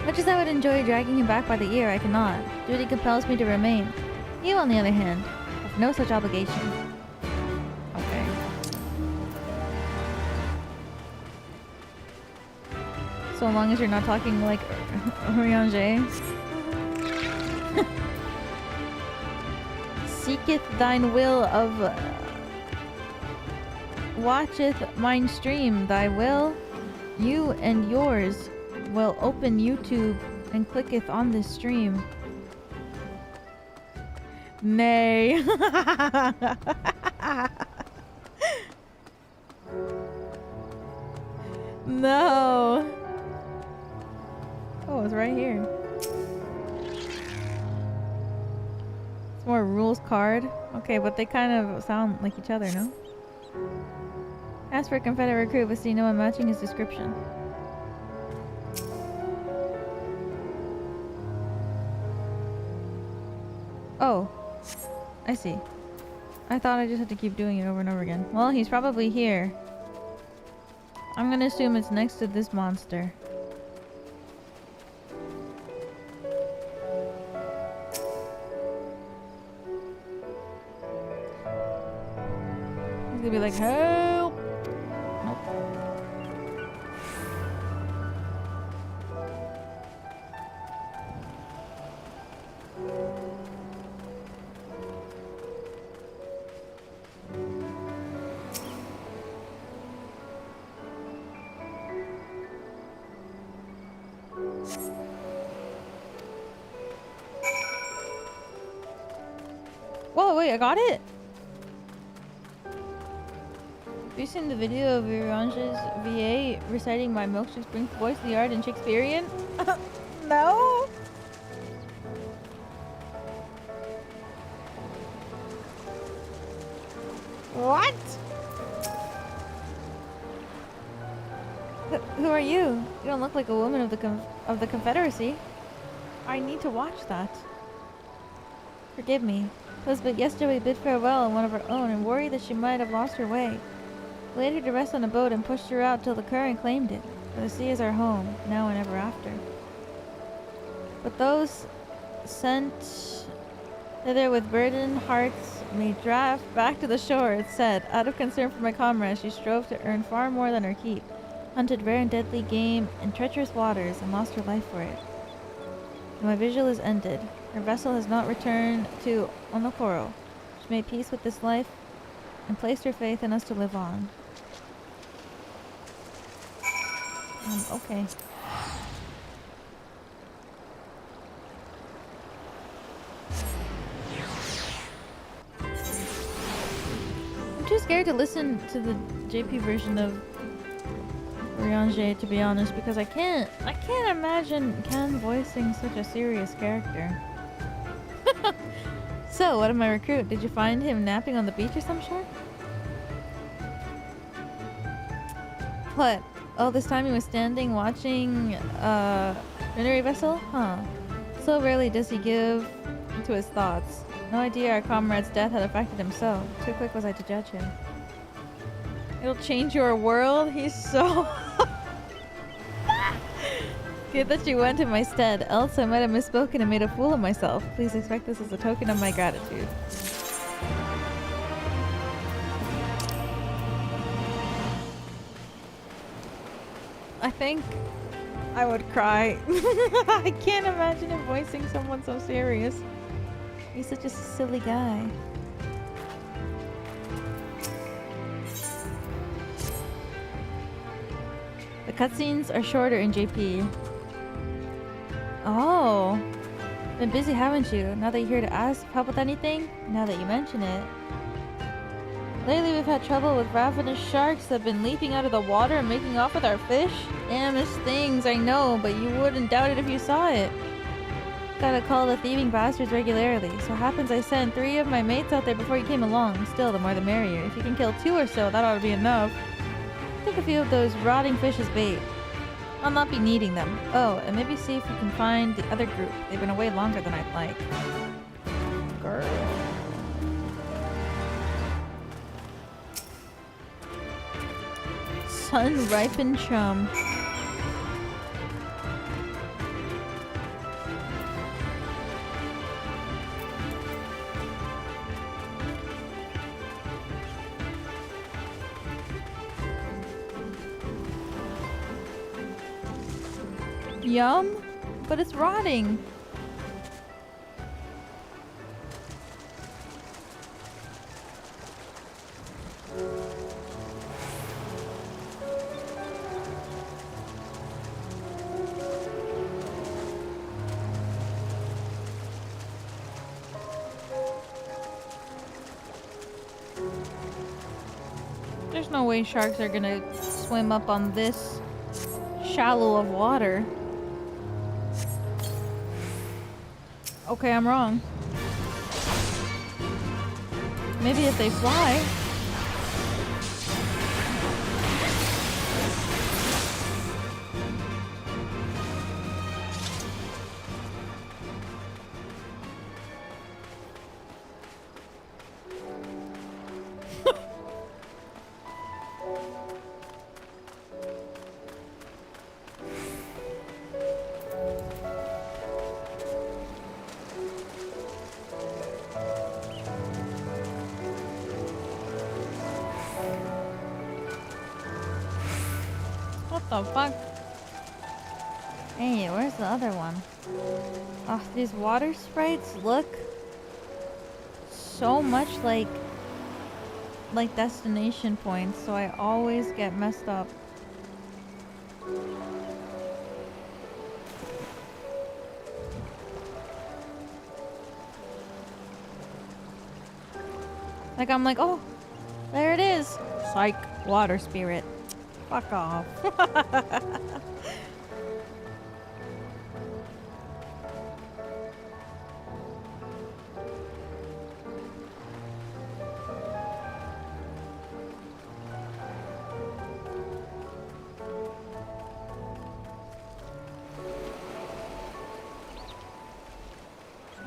Much as I would enjoy dragging him back by the ear, I cannot. Duty compels me to remain. You, on the other hand, have no such obligation. Okay. So long as you're not talking like Urianger. Seeketh thine will of... watcheth mine stream, thy will. You and yours will open YouTube and clicketh on this stream. Nay. No. Oh, it's right here. It's more rules card. Okay, but they kind of sound like each other, no? Ask for a Confederate recruit, but see no one matching his description. Oh. I see. I thought I just had to keep doing it over and over again. Well, he's probably here. I'm gonna assume it's next to this monster. He's gonna be like, help! Nope. Whoa, wait, I got it? Have you seen the video of Irange's VA reciting my milkshakes bring voice to the art in Shakespearean? No? What? Who are you? You don't look like a woman of the Confederacy. I need to watch that. Forgive me. Elizabeth yesterday bid farewell on one of her own and worried that she might have lost her way. We laid her to rest on a boat and pushed her out till the current claimed it. For the sea is our home, now and ever after. But those sent thither with burdened hearts may draft back to the shore, it said. Out of concern for my comrades, she strove to earn far more than her keep, hunted rare and deadly game in treacherous waters, and lost her life for it. And my vigil is ended. Her vessel has not returned to Onokoro. She made peace with this life and placed her faith in us to live on. Okay. I'm too scared to listen to the JP version of Ryanje, to be honest, because I can't imagine Ken voicing such a serious character. So, what of my recruit? Did you find him napping on the beach or some sort? What? Oh, this time he was standing watching a minery vessel? Huh. So rarely does he give to his thoughts. No idea our comrade's death had affected him so. Too quick was I to judge him. It'll change your world? He's so... Good that you went in my stead, else I might have misspoken and made a fool of myself. Please expect this as a token of my gratitude. I think I would cry. I can't imagine him voicing someone so serious. He's such a silly guy. The cutscenes are shorter in JP. Oh, been busy, haven't you? Now that you're here to ask help with anything? Now that you mention it. Lately we've had trouble with ravenous sharks that have been leaping out of the water and making off with our fish. Damnest things, I know, but you wouldn't doubt it if you saw it. Gotta call the thieving bastards regularly. So happens I sent 3 of my mates out there before you came along. Still, the more the merrier. If you can kill 2 or so, that ought to be enough. Took a few of those rotting fish as bait. I'll not be needing them. Oh, and maybe see if you can find the other group. They've been away longer than I'd like. Girl. Sun-ripened chum. Yum, but it's rotting. There's no way sharks are gonna swim up on this shallow of water. Okay, I'm wrong. Maybe if they fly. What the fuck? Hey, where's the other one? Oh, these water sprites look so much like destination points, so I always get messed up. Like, I'm like, oh, there it is. Psych, water spirit. Fuck off.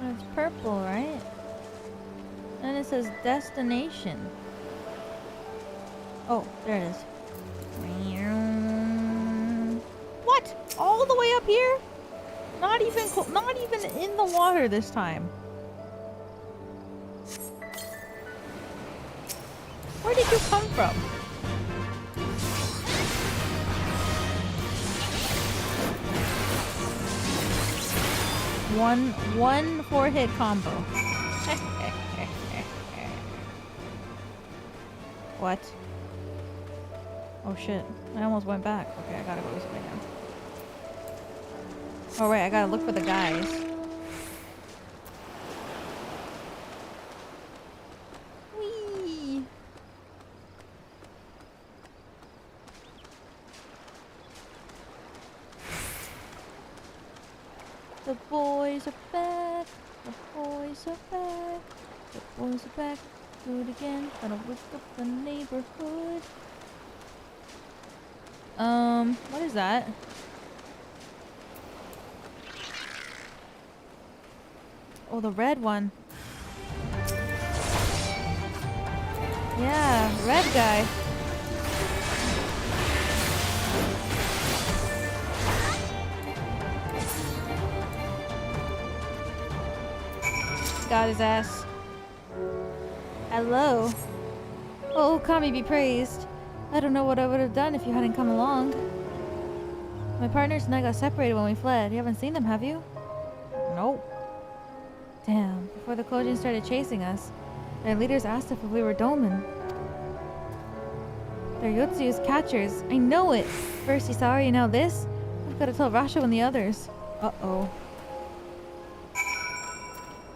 It's purple, right? And it says destination. Oh, there it is. What? All the way up here? Not even in the water this time. Where did you come from? One 4-hit combo. What? Oh shit. I almost went back. Okay, I gotta go this way now. Oh right, I gotta look for the guys. Whee! The boys are back. The boys are back. The boys are back. Do it again. Gotta wake up the neighborhood. What is that? Oh, the red one. Yeah, red guy. Got his ass. Hello. Oh, Kami be praised. I don't know what I would have done if you hadn't come along. My partners and I got separated when we fled. You haven't seen them, have you? Nope. Damn, before the Kojin started chasing us, their leaders asked if we were Doman. They're Yotsuyu's catchers. I know it! First Isari, now this? I've got to tell Rasho and the others. Uh-oh.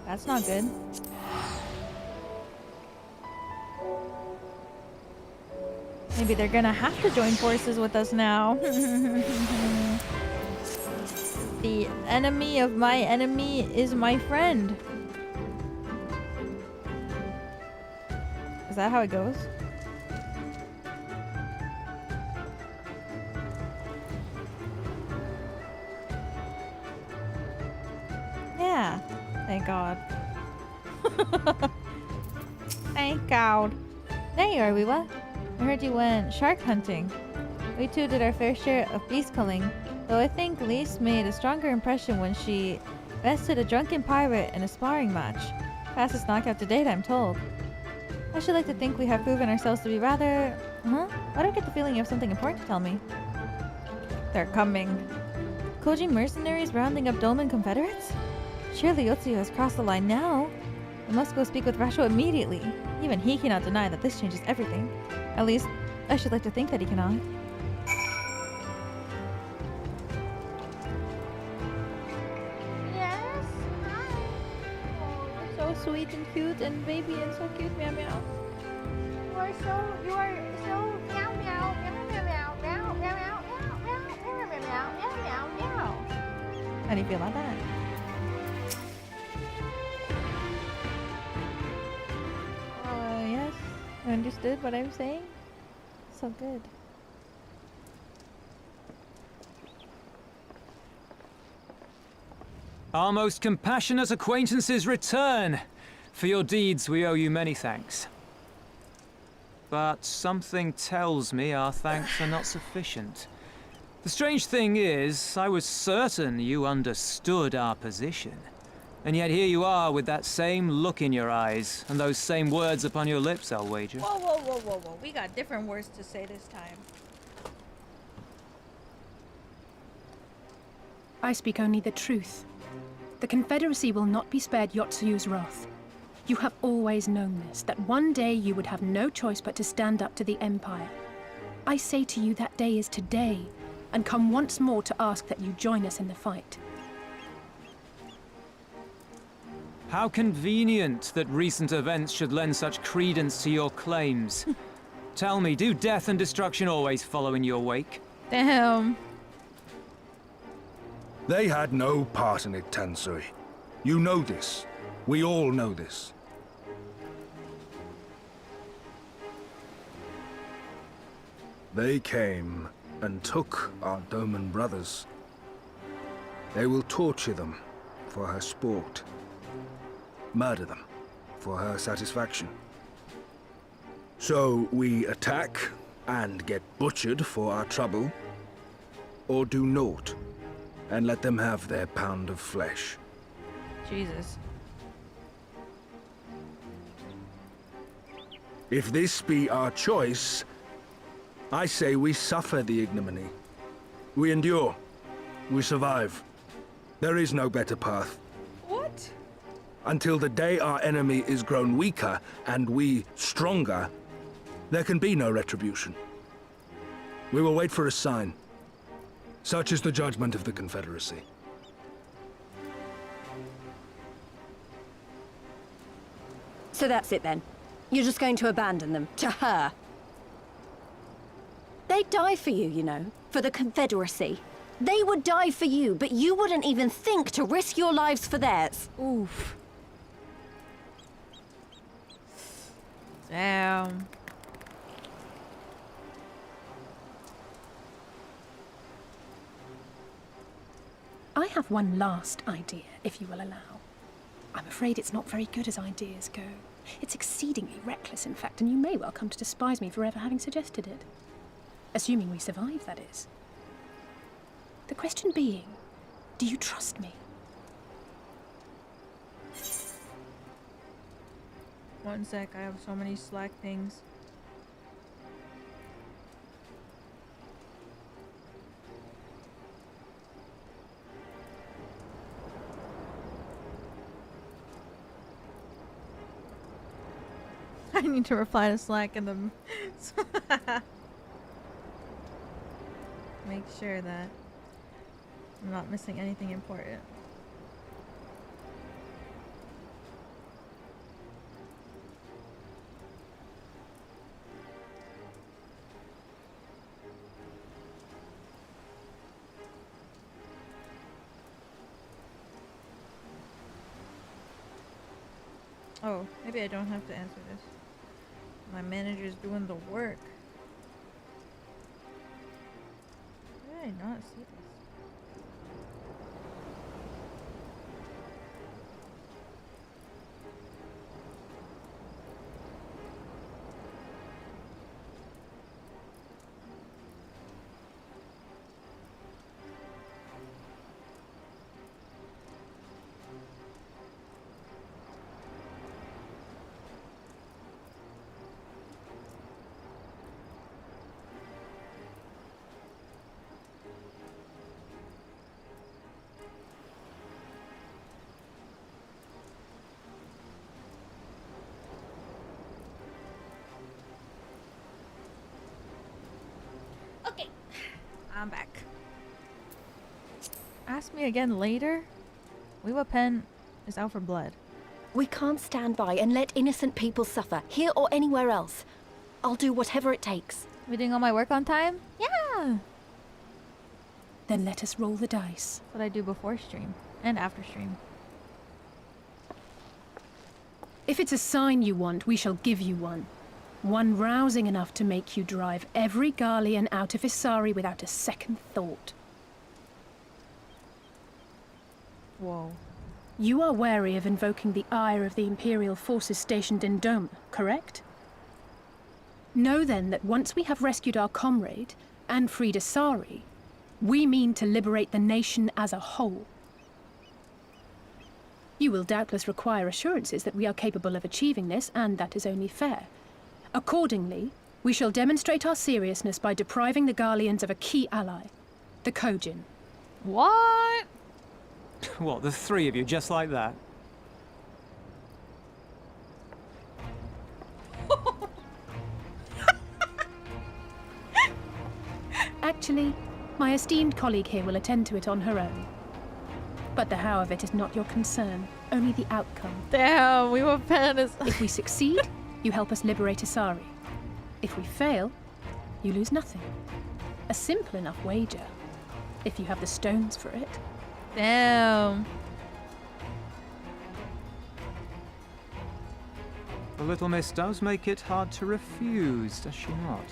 That's not good. Maybe they're gonna have to join forces with us now. The enemy of my enemy is my friend. Is that how it goes? Yeah. Thank God. Thank God. There you are, Weewa. I heard you went shark hunting. We too did our fair share of beast culling, though I think Lise made a stronger impression when she bested a drunken pirate in a sparring match. Fastest knockout to date, I'm told. I should like to think we have proven ourselves to be rather... I don't get the feeling you have something important to tell me. They're coming. Koji mercenaries rounding up Doma and Confederates? Surely Yotsuyu has crossed the line now. I must go speak with Rasho immediately. Even he cannot deny that this changes everything. At least, I should like to think that he cannot. Yes? Hi. Oh, you're so sweet and cute and baby and so cute, meow meow. You are so meow meow, meow meow meow, meow meow meow, meow meow meow meow meow meow. How do you feel about that? Yes. You understood what I'm saying? So good. Our most compassionate acquaintances return. For your deeds, we owe you many thanks. But something tells me our thanks are not sufficient. The strange thing is, I was certain you understood our position. And yet here you are with that same look in your eyes, and those same words upon your lips, I'll wager. Whoa, whoa, whoa, whoa, whoa. We got different words to say this time. I speak only the truth. The Confederacy will not be spared Yotsuyu's wrath. You have always known this, that one day you would have no choice but to stand up to the Empire. I say to you that day is today, and come once more to ask that you join us in the fight. How convenient that recent events should lend such credence to your claims. Tell me, do death and destruction always follow in your wake? Damn. They had no part in it, Tansui. You know this. We all know this. They came and took our Doman brothers. They will torture them for her sport. Murder them for her satisfaction. So we attack and get butchered for our trouble, or do naught and let them have their pound of flesh. Jesus. If this be our choice, I say we suffer the ignominy. We endure. We survive. There is no better path. What? Until the day our enemy is grown weaker and we stronger, there can be no retribution. We will wait for a sign. Such is the judgment of the Confederacy. So that's it then. You're just going to abandon them to her. They'd die for you, you know, for the Confederacy. They would die for you, but you wouldn't even think to risk your lives for theirs. Oof. Damn. I have one last idea, if you will allow. I'm afraid it's not very good as ideas go. It's exceedingly reckless, in fact, and you may well come to despise me for ever having suggested it. Assuming we survive, that is. The question being, do you trust me? One sec, I have so many Slack things. I need to reply to Slack in the... Make sure that I'm not missing anything important. Oh, maybe I don't have to answer this. My manager's doing the work. Why did I not see this? I'm back. Ask me again later? Weewa Pen is out for blood. We can't stand by and let innocent people suffer, here or anywhere else. I'll do whatever it takes. We doing all my work on time? Yeah! Then let us roll the dice. That's what I do before stream and after stream. If it's a sign you want, we shall give you one. One rousing enough to make you drive every Garlean out of Isari without a second thought. Whoa. You are wary of invoking the ire of the Imperial forces stationed in Doma, correct? Know then that once we have rescued our comrade, and freed Isari, we mean to liberate the nation as a whole. You will doubtless require assurances that we are capable of achieving this, and that is only fair. Accordingly, we shall demonstrate our seriousness by depriving the Garleans of a key ally, the Kogin. What? What, the three of you, just like that? Actually, my esteemed colleague here will attend to it on her own. But the how of it is not your concern. only the outcome. Damn, we were pen. If we succeed, you help us liberate Asari. If we fail, you lose nothing. A simple enough wager, if you have the stones for it. Damn. The little miss does make it hard to refuse, does she not?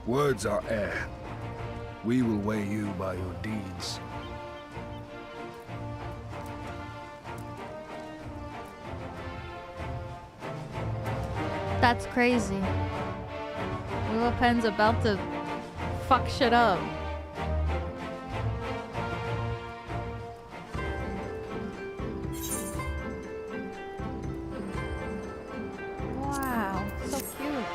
Words are air. We will weigh you by your deeds. That's crazy. Willow Pen's about to fuck shit up. Wow, so cute.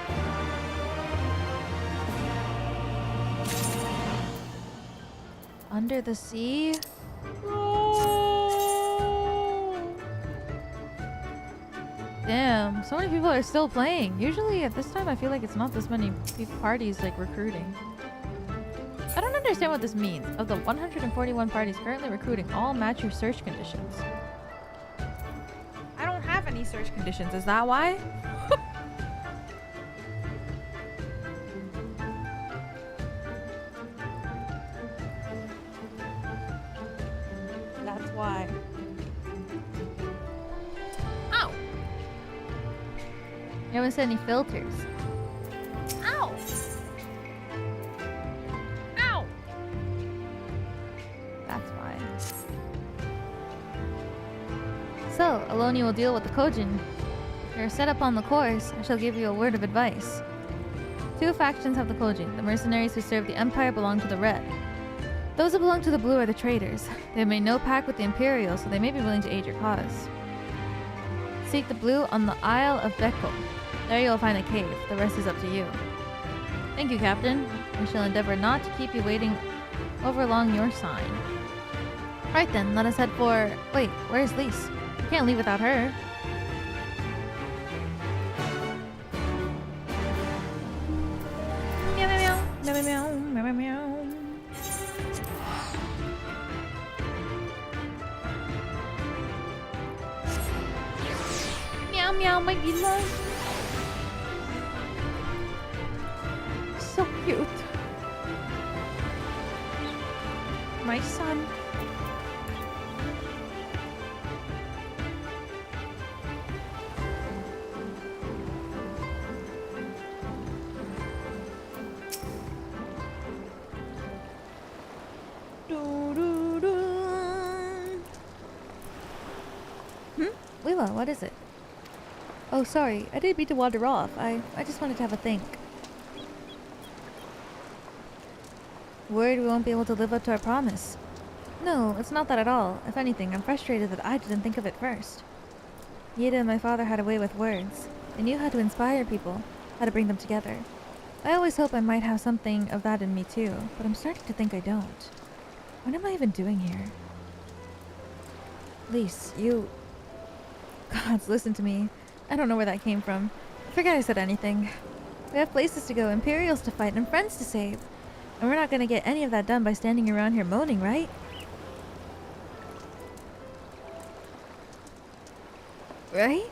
Under the sea? Damn, so many people are still playing. Usually at this time I feel like it's not this many parties like recruiting. I don't understand what this means. Of the 141 parties currently recruiting, all match your search conditions. I don't have any search conditions, is that why? That's why. Ow! You haven't set any filters. Ow! Ow! That's why. So, alone you will deal with the Kojin. If you're set up on the course, I shall give you a word of advice. Two factions have the Kojin. The mercenaries who serve the Empire belong to the Red. Those who belong to the Blue are the traitors. They have made no pact with the Imperial, so they may be willing to aid your cause. Seek the Blue on the Isle of Beko. There you will find a cave. The rest is up to you. Thank you, Captain. We shall endeavor not to keep you waiting over along your sign. Right then, let us head for... Wait, where's Lise? We can't leave without her. Meow meow meow meow meow meow meow meow. Meow meow, my beloved. So cute. My son. Lila, what is it? Oh, sorry. I didn't mean to wander off. I just wanted to have a think. Worried we won't be able to live up to our promise. No, it's not that at all. If anything, I'm frustrated that I didn't think of it first. Yida and my father had a way with words. They knew how to inspire people, how to bring them together. I always hope I might have something of that in me too, but I'm starting to think I don't. What am I even doing here? Lise, you... Gods, listen to me. I don't know where that came from. Forget I said anything. We have places to go, Imperials to fight, and friends to save. And we're not gonna get any of that done by standing around here moaning, right? Right?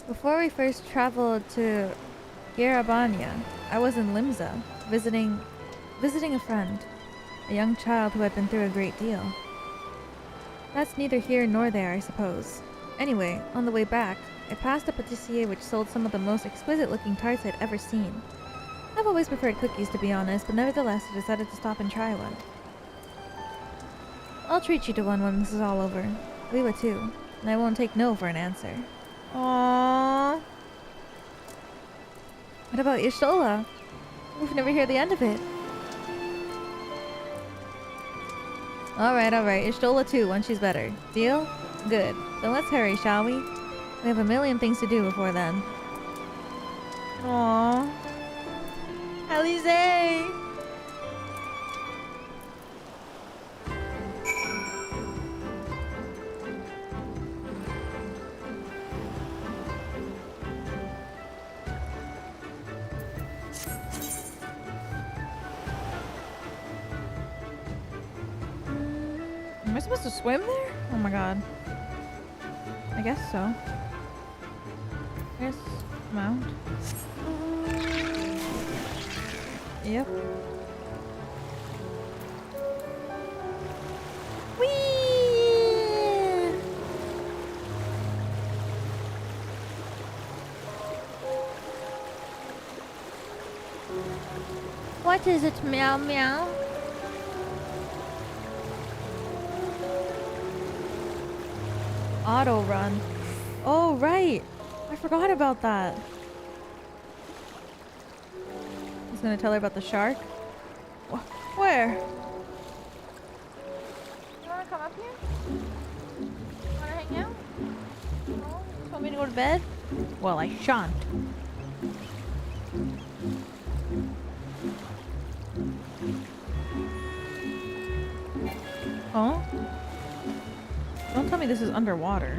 Before we first traveled to Garabania, I was in Limsa, visiting a friend, a young child who had been through a great deal. That's neither here nor there, I suppose. Anyway, on the way back, I passed a patissier which sold some of the most exquisite-looking tarts I'd ever seen. I've always preferred cookies, to be honest, but nevertheless I decided to stop and try one. I'll treat you to one when this is all over. Lila too, and I won't take no for an answer. Aww. What about Y'shtola? We've never heard the end of it. Alright, Y'shtola too, when she's better. Deal? Good. Then let's hurry, shall we? We have a million things to do before then. Aww. Alize! supposed to swim there? Oh my god. I guess so. Here's mount. Yep. Whee! What is it, meow meow? Auto run. Oh, right. I forgot about that. He's gonna tell her about the shark. Where? You wanna come up here? Wanna hang out? No? You told me to go to bed? Well, I shan't. Oh? Don't tell me this is underwater.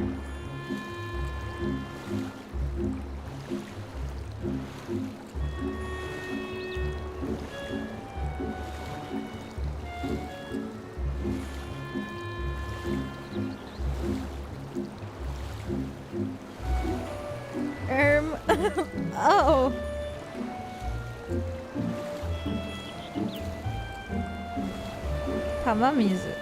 Oh. Kamamizu.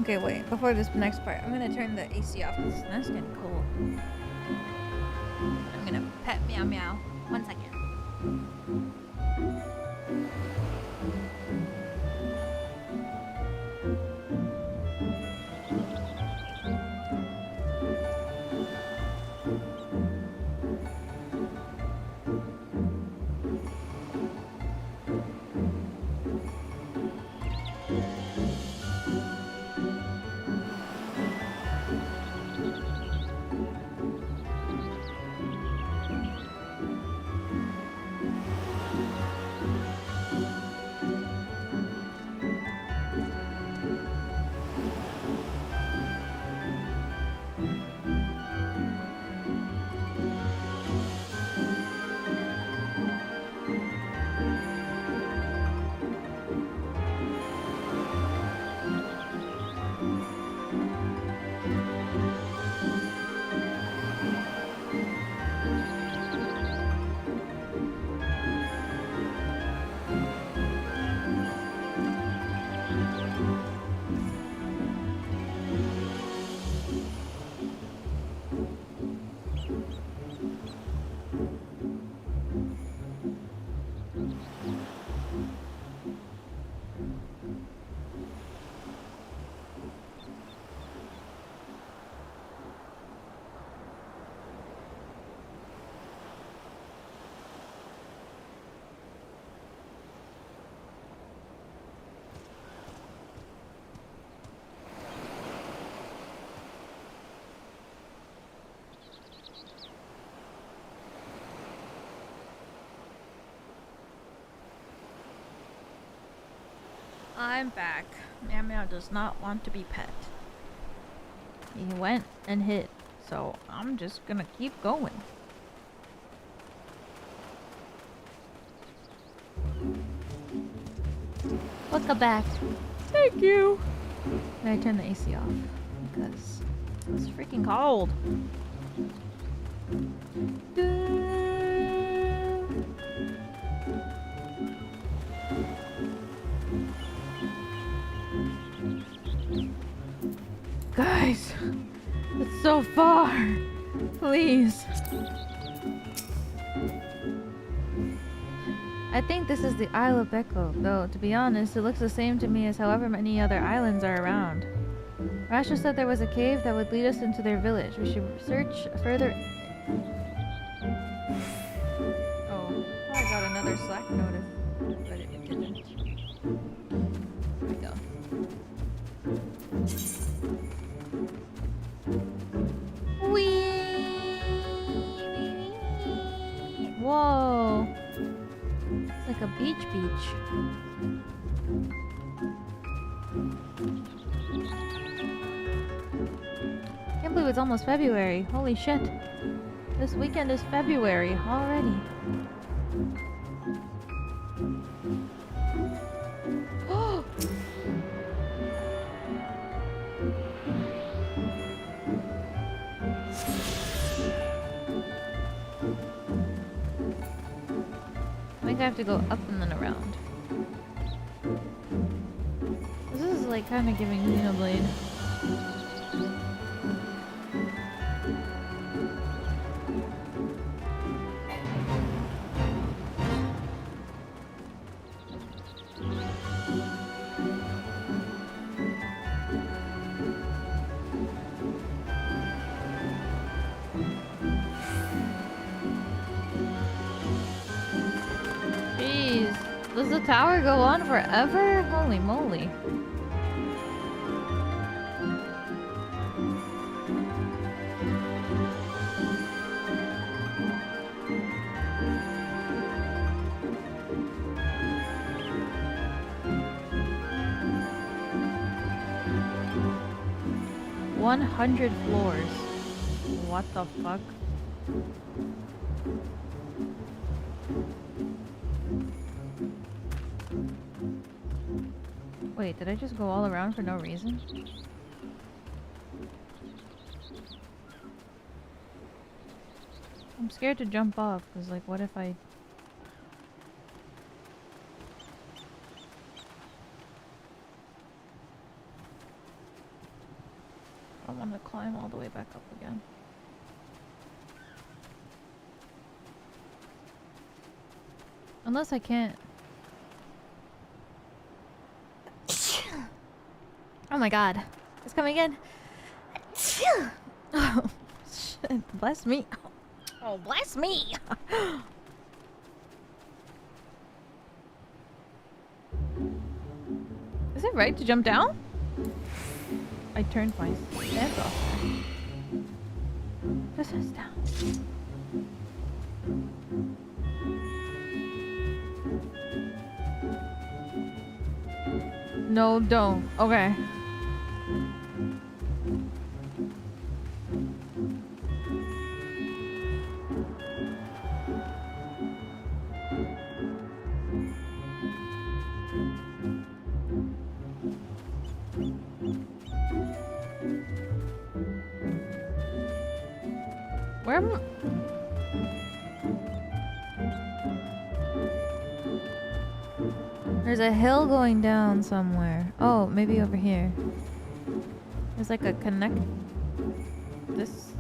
Okay, wait. Before this next part, I'm gonna turn the AC off because that's getting cool. I'm gonna pet meow meow. 1 second. I'm back. Meow Meow does not want to be pet. He went and hid, so I'm just gonna keep going. Welcome back. Thank you. I turn the AC off because it's freaking cold. Guys, it's so far. Please. I think this is the Isle of Beko, though, to be honest, it looks the same to me as however many other islands are around. Rasha said there was a cave that would lead us into their village. We should search further. Oh, I got another Slack notice, but it didn't. There we go. Whee! Whoa! Like a beach. Can't believe it's almost February. Holy shit. This weekend is February already. I think I have to go up and then around. This is like kind of giving Xenoblade. Does the tower go on forever? Holy moly. $100 floors. What the fuck? Wait, did I just go all around for no reason? I'm scared to jump off, because like, what if I... I don't want to climb all the way back up again. Unless I can't. Oh my god. It's coming in. Oh, shit. Bless me. Oh, bless me. Is it right to jump down? I turned my stance off there. This is down. No, don't. Okay. Where am I? There's a hill going down somewhere. Oh, maybe over here. There's like a connect. This.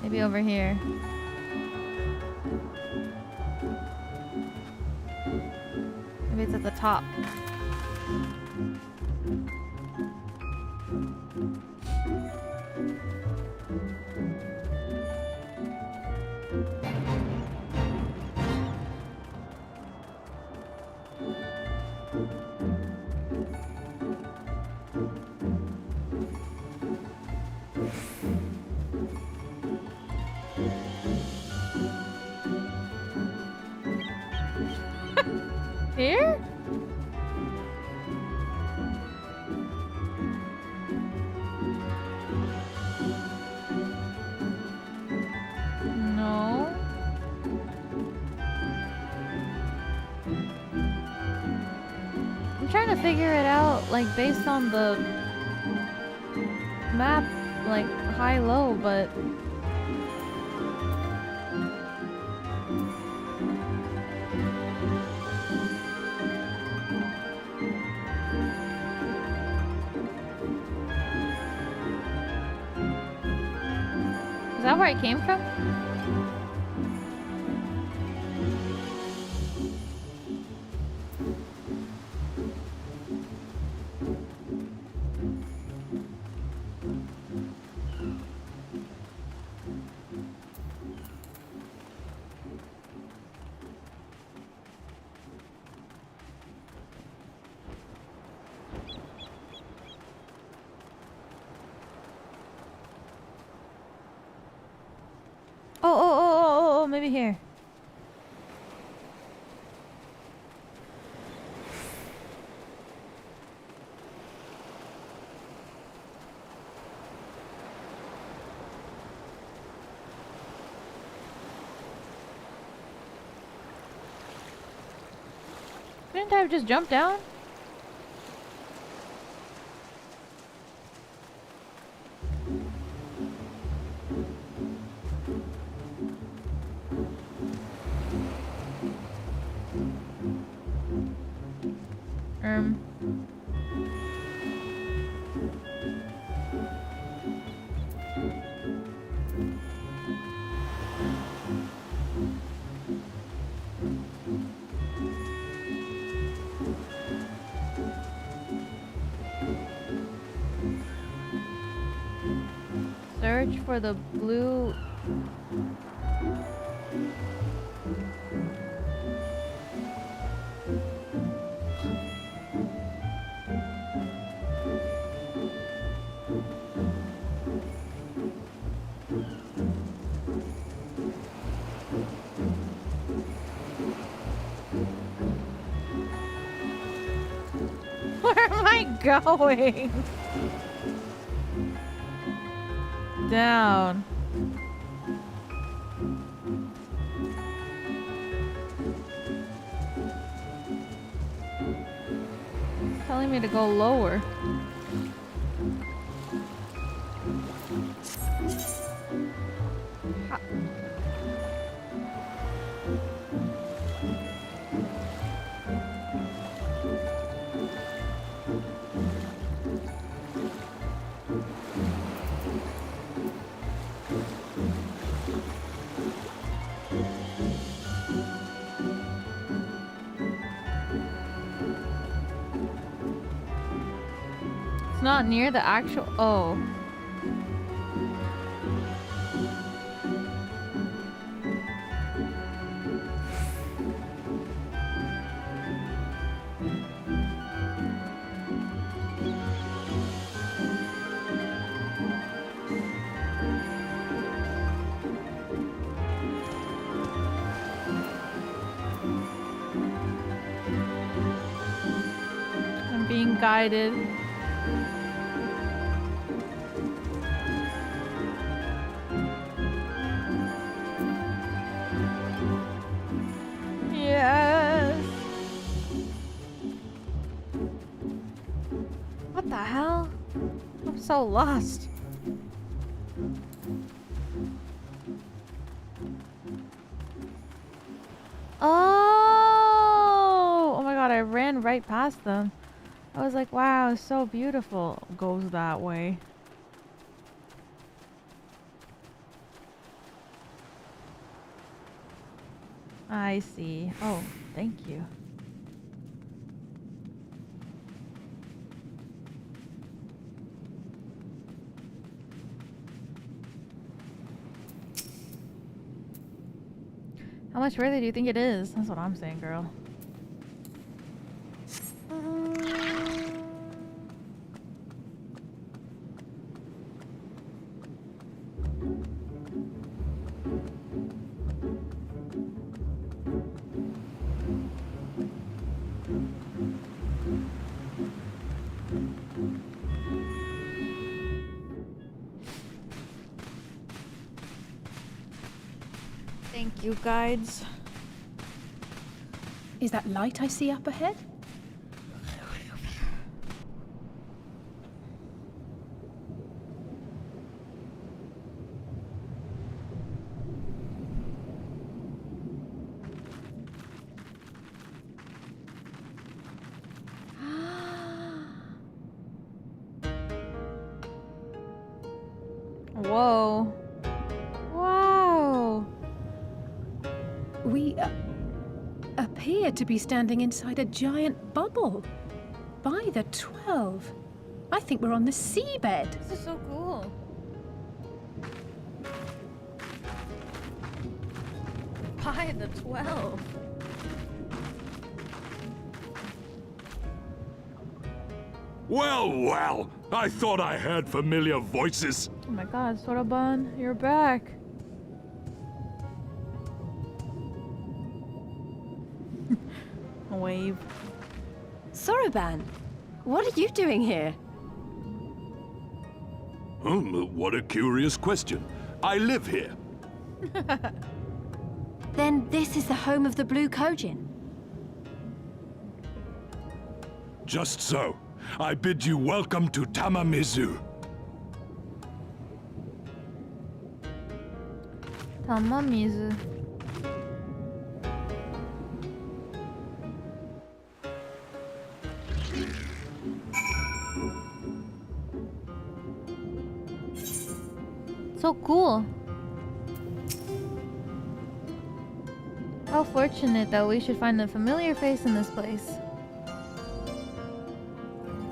Maybe over here. Maybe it's at the top. Here? No. I'm trying to figure it out, like, based on the map, like, high-low, but... Is that where I came from? maybe here. Couldn't I have just jumped down? Search for the blue. Where am I going? Down. It's telling me to go lower. It's not near the actual. Oh. I'm being guided. So lost. Oh my god, I ran right past them. I was like, wow, it's so beautiful. Goes that way. I see. Oh, thank you. How much further do you think it is? That's what I'm saying, girl. Thank you, guides. Is that light I see up ahead? Whoa. Wow. We appear to be standing inside a giant bubble. By the 12. I think we're on the seabed. This is so cool. By the 12. Well, well, I thought I heard familiar voices. Oh my god, Soraban, you're back. wave. Soroban, what are you doing here? What a curious question. I live here. Then this is the home of the Blue Kojin. Just so. I bid you welcome to Tamamizu. Tamamizu. So cool. How fortunate that we should find a familiar face in this place.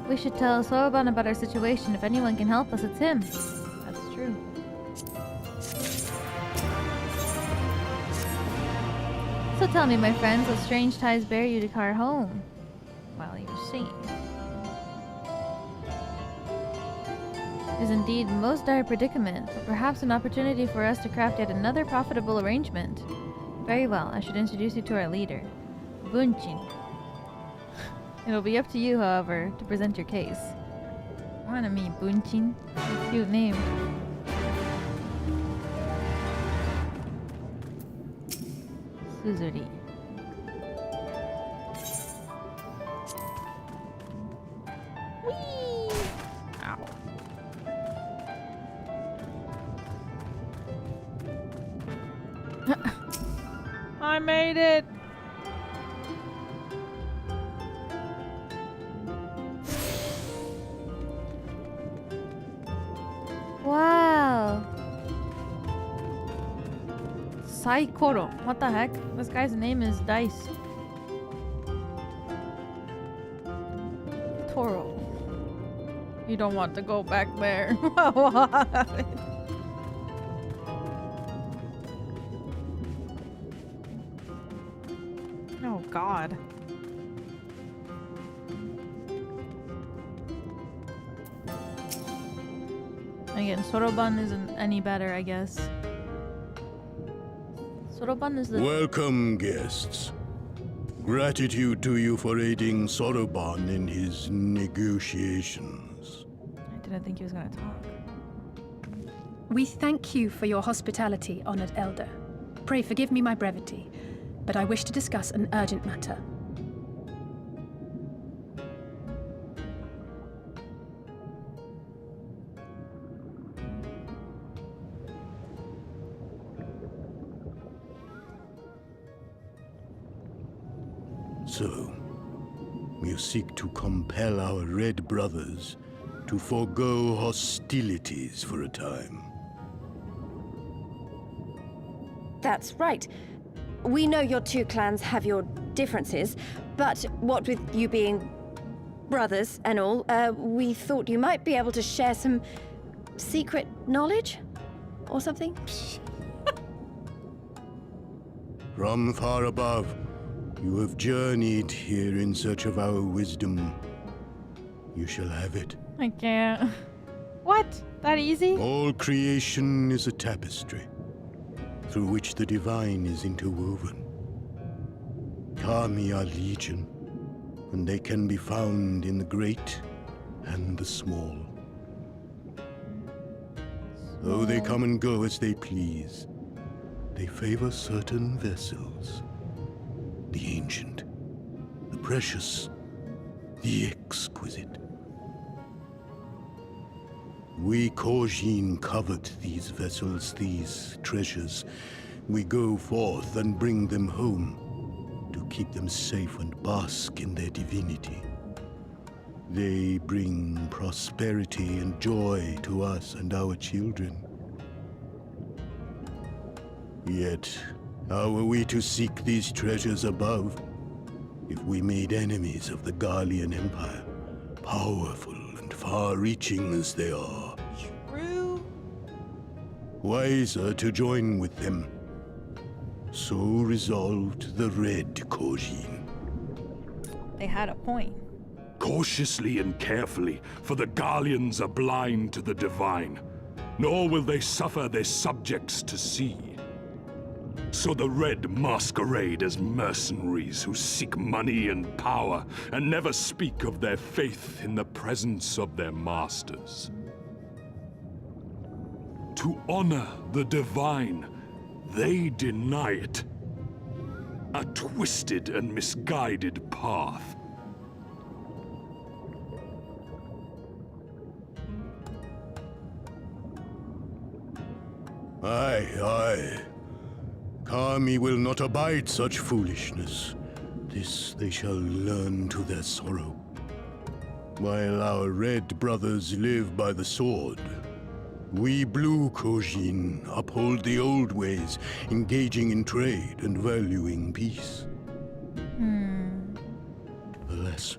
We should tell Soroban about our situation. If anyone can help us, it's him. That's true. So tell me, my friends, what strange ties bear you to our home? Well, you see. Is indeed a most dire predicament, but perhaps an opportunity for us to craft yet another profitable arrangement. Very well, I should introduce you to our leader, Bunchin. It'll be up to you, however, to present your case. I wanna meet Bunchin. That's a cute name. Suzuri. Whee! Ow. I made it! Wow! Saikoro. What the heck? This guy's name is Dice. Toro. You don't want to go back there. What? Oh God. Again, Soroban isn't any better, I guess. Soroban is the— Welcome, guests. Gratitude to you for aiding Soroban in his negotiations. I didn't think he was gonna talk. We thank you for your hospitality, honored elder. Pray forgive me my brevity, but I wish to discuss an urgent matter. So, you seek to compel our Red brothers to forego hostilities for a time. That's right. We know your two clans have your differences, but what with you being brothers and all, we thought you might be able to share some secret knowledge or something? From far above, you have journeyed here in search of our wisdom. You shall have it. I can't. What? That easy? All creation is a tapestry, through which the divine is interwoven. Kami are legion, and they can be found in the great and the small. Though they come and go as they please, they favor certain vessels. The ancient, the precious, the exquisite. We Kojin covet these vessels, these treasures. We go forth and bring them home to keep them safe and bask in their divinity. They bring prosperity and joy to us and our children. Yet, how are we to seek these treasures above if we made enemies of the Gallian Empire, powerful and far-reaching as they are? True. Wiser to join with them. So resolved the Red Kojin. They had a point. Cautiously and carefully, for the Gallians are blind to the divine, nor will they suffer their subjects to see. So the Red masquerade as mercenaries who seek money and power and never speak of their faith in the presence of their masters. To honor the divine, they deny it. A twisted and misguided path. Aye, aye. Kami will not abide such foolishness. This they shall learn to their sorrow. While our red brothers live by the sword, we blue Kojin uphold the old ways, engaging in trade and valuing peace. Alas,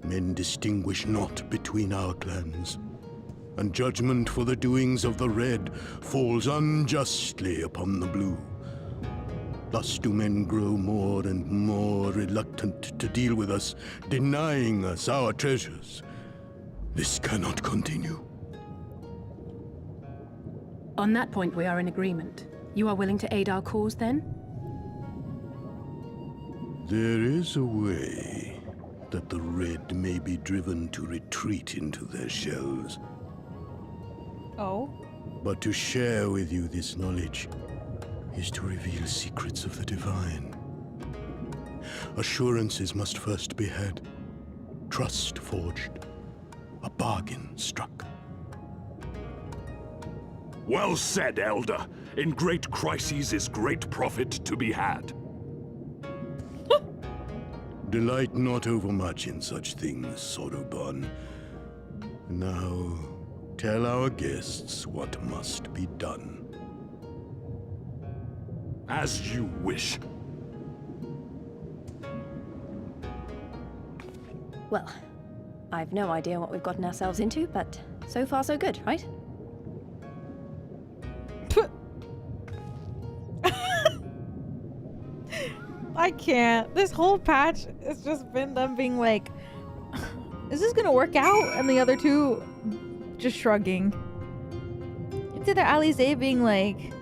men distinguish not between our clans, and judgment for the doings of the red falls unjustly upon the blue. Thus do men grow more and more reluctant to deal with us, denying us our treasures. This cannot continue. On that point, we are in agreement. You are willing to aid our cause, then? There is a way that the red may be driven to retreat into their shells. Oh? But to share with you this knowledge is to reveal secrets of the divine. Assurances must first be had, trust forged, a bargain struck. Well said, Elder. In great crises is great profit to be had. Delight not overmuch in such things, Soroban. Now, tell our guests what must be done. As you wish. Well, I've no idea what we've gotten ourselves into, but so far so good, right? I can't. This whole patch has just been them being like, is this gonna work out? And the other two just shrugging. It's either Alize being like,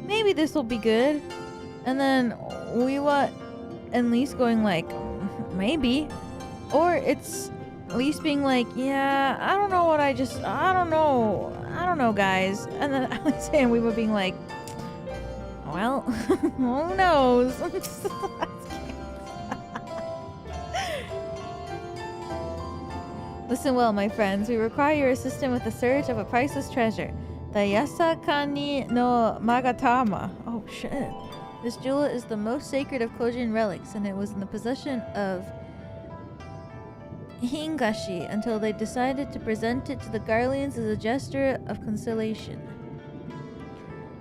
maybe this will be good. And then Wiwa and Lise going like, maybe. Or it's Lise being like, yeah, I don't know, guys. And then Alize and Wiwa being like, well, who knows? Listen well, my friends. We require your assistance with the search of a priceless treasure, the Yasakani no Magatama. Oh shit. This jewel is the most sacred of Kojin relics, and it was in the possession of Hingashi until they decided to present it to the Garleans as a gesture of conciliation.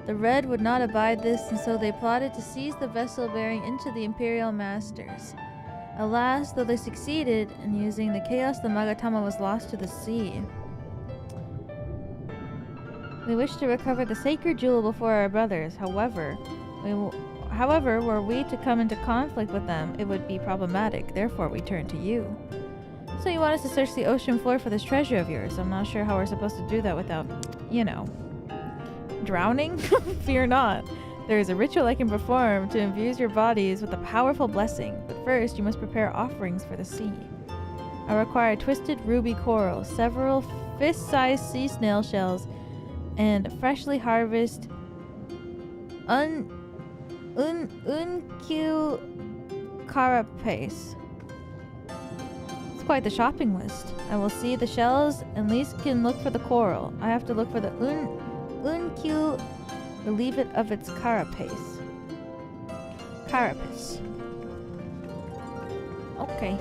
The Red would not abide this, and so they plotted to seize the vessel bearing into the Imperial Masters. Alas, though they succeeded in using the chaos, the Magatama was lost to the sea. We wish to recover the sacred jewel before our brothers. However, were we to come into conflict with them, it would be problematic. Therefore, we turn to you. So you want us to search the ocean floor for this treasure of yours? I'm not sure how we're supposed to do that without, you know, drowning? Fear not. There is a ritual I can perform to infuse your bodies with a powerful blessing, but first you must prepare offerings for the sea. I require twisted ruby coral, several fist-sized sea snail shells, and freshly harvested unkyu carapace. It's quite the shopping list. I will see the shells, and Lise can look for the coral. I have to look for the unkyu, relieve it of its carapace. Carapace. Okay.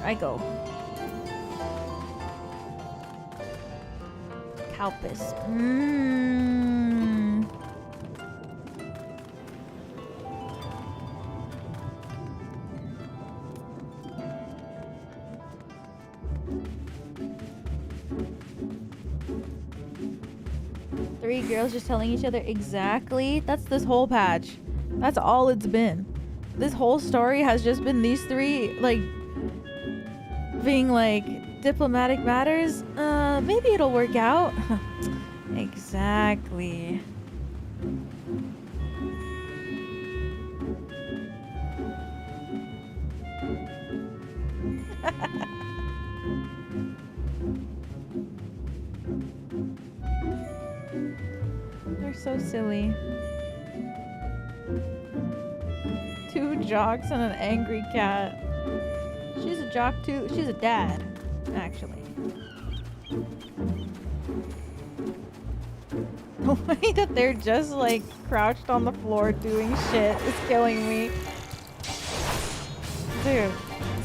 I go. Calpis. Mmm. 3 girls just telling each other exactly. That's this whole patch. That's all it's been. This whole story has just been these 3, like, being like, diplomatic matters. Maybe it'll work out. Exactly. They're so silly. 2 jocks and an angry cat. She's a jock too. She's a dad, actually. The way that they're just like crouched on the floor doing shit is killing me. Dude,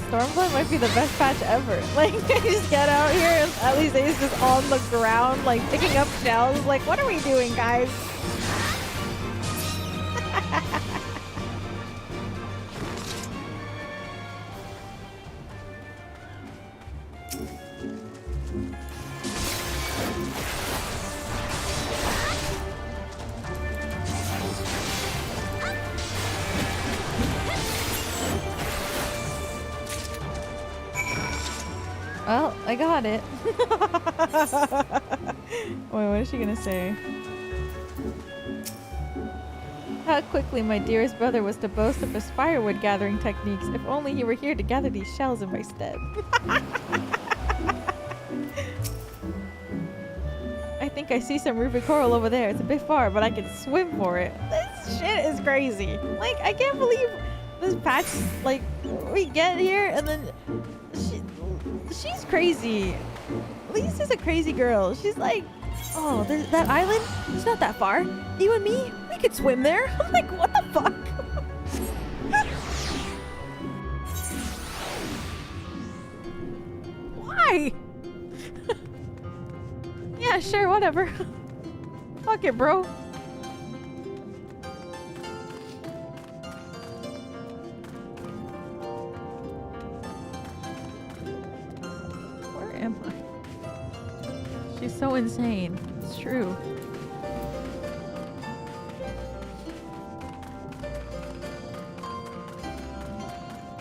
Stormblood might be the best patch ever. Like, they just get out here and at least Ace is on the ground, like picking up shells. Like, what are we doing, guys? Well, I got it. Wait, what is she gonna say? How quickly my dearest brother was to boast of his firewood gathering techniques. If only he were here to gather these shells in my stead. I think I see some ruby coral over there. It's a bit far, but I can swim for it. This shit is crazy. Like, I can't believe this patch, like, we get here and then she's crazy. Lisa's a crazy girl. She's like, oh, that island? It's not that far. You and me, we could swim there. I'm like, what the fuck? Why? Yeah, sure, whatever. Fuck it, bro. Am I? She's so insane. It's true.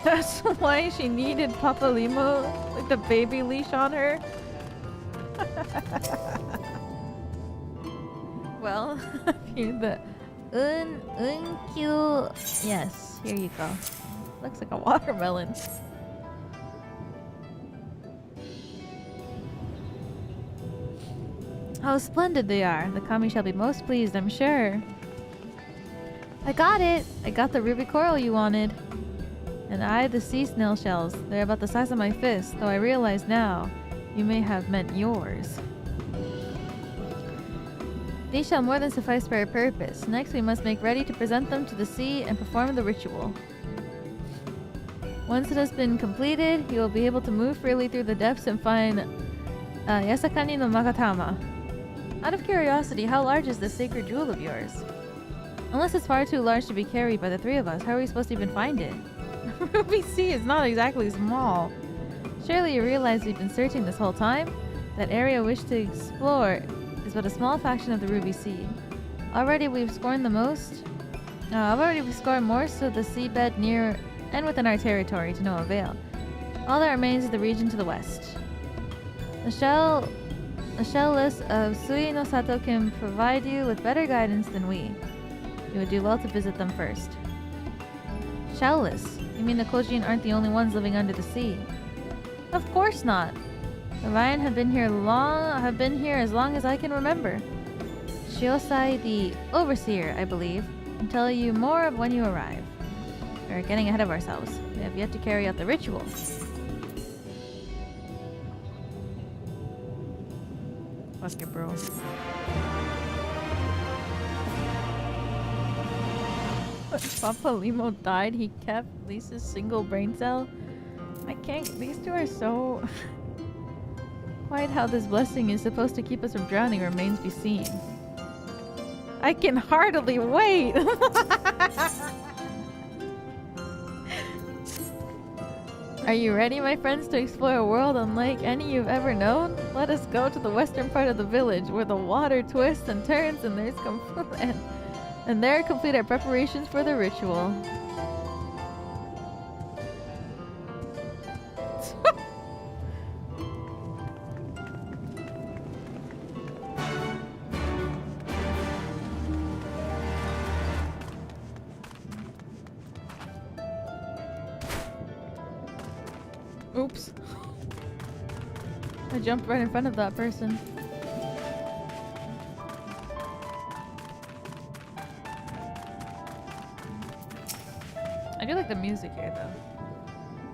That's why she needed Papa Limo, like the baby leash on her. Well, you're the unkyu. Yes, here you go. Looks like a watermelon. How splendid they are. The kami shall be most pleased, I'm sure. I got it! I got the ruby coral you wanted. And I the sea snail shells. They're about the size of my fist, though I realize now you may have meant yours. These shall more than suffice for our purpose. Next we must make ready to present them to the sea and perform the ritual. Once it has been completed, you will be able to move freely through the depths and find Yasakani no Magatama. Out of curiosity, how large is this sacred jewel of yours? Unless it's far too large to be carried by the 3 of us, how are we supposed to even find it? Ruby Sea is not exactly small. Surely you realize we've been searching this whole time? That area we wish to explore is but a small fraction of the Ruby Sea. Already we've scored most of the seabed near and within our territory to no avail. All that remains is the region to the west. The shellless of Sui Nosato can provide you with better guidance than we. You would do well to visit them first. Shellless? You mean the Kojin aren't the only ones living under the sea? Of course not. The Ryan have been here as long as I can remember. Shiosai, the overseer, I believe, can tell you more of when you arrive. We're getting ahead of ourselves. We have yet to carry out the ritual. Fuck it, bro. Papa Limo died, he kept Lisa's single brain cell. I can't. These two are so. Quite how this blessing is supposed to keep us from drowning remains to be seen. I can hardly wait! Are you ready, my friends, to explore a world unlike any you've ever known? Let us go to the western part of the village, where the water twists and turns and and there complete our preparations for the ritual. Oops. I jumped right in front of that person. I do like the music here, though.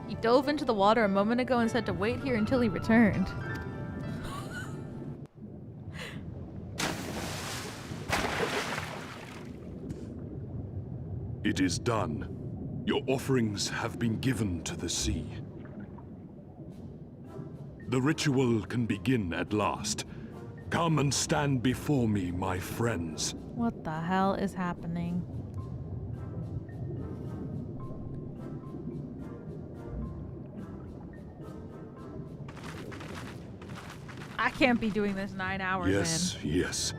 He dove into the water a moment ago and said to wait here until he returned. It is done. Your offerings have been given to the sea. The ritual can begin at last. Come and stand before me, my friends. What the hell is happening? I can't be doing this 9 hours Yes, in. yes.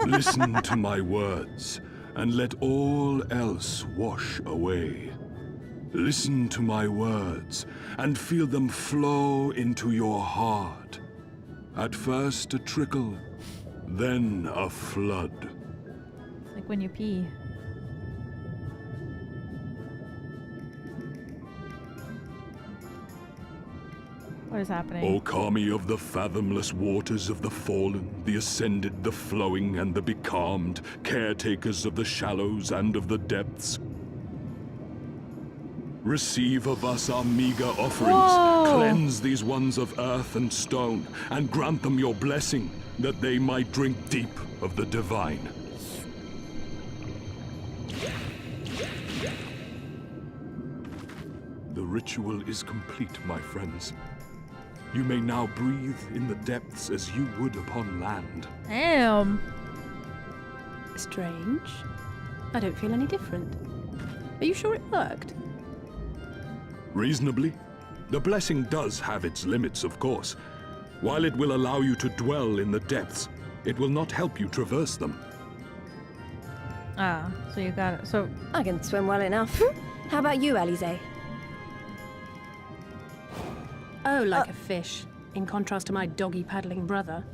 Listen to my words, and let all else wash away. Listen to my words, and feel them flow into your heart. At first a trickle, then a flood. It's like when you pee. What is happening? O Kami of the fathomless waters of the fallen, the ascended, the flowing, and the becalmed, caretakers of the shallows and of the depths. Receive of us our meager offerings, cleanse these ones of earth and stone, and grant them your blessing, that they might drink deep of the divine. The ritual is complete, my friends. You may now breathe in the depths as you would upon land. Damn. Strange. I don't feel any different. Are you sure it worked? Reasonably. The blessing does have its limits, of course. While it will allow you to dwell in the depths, it will not help you traverse them. Ah, so you got it. So I can swim well enough. How about you, Alize? Oh, like a fish. In contrast to my doggy-paddling brother.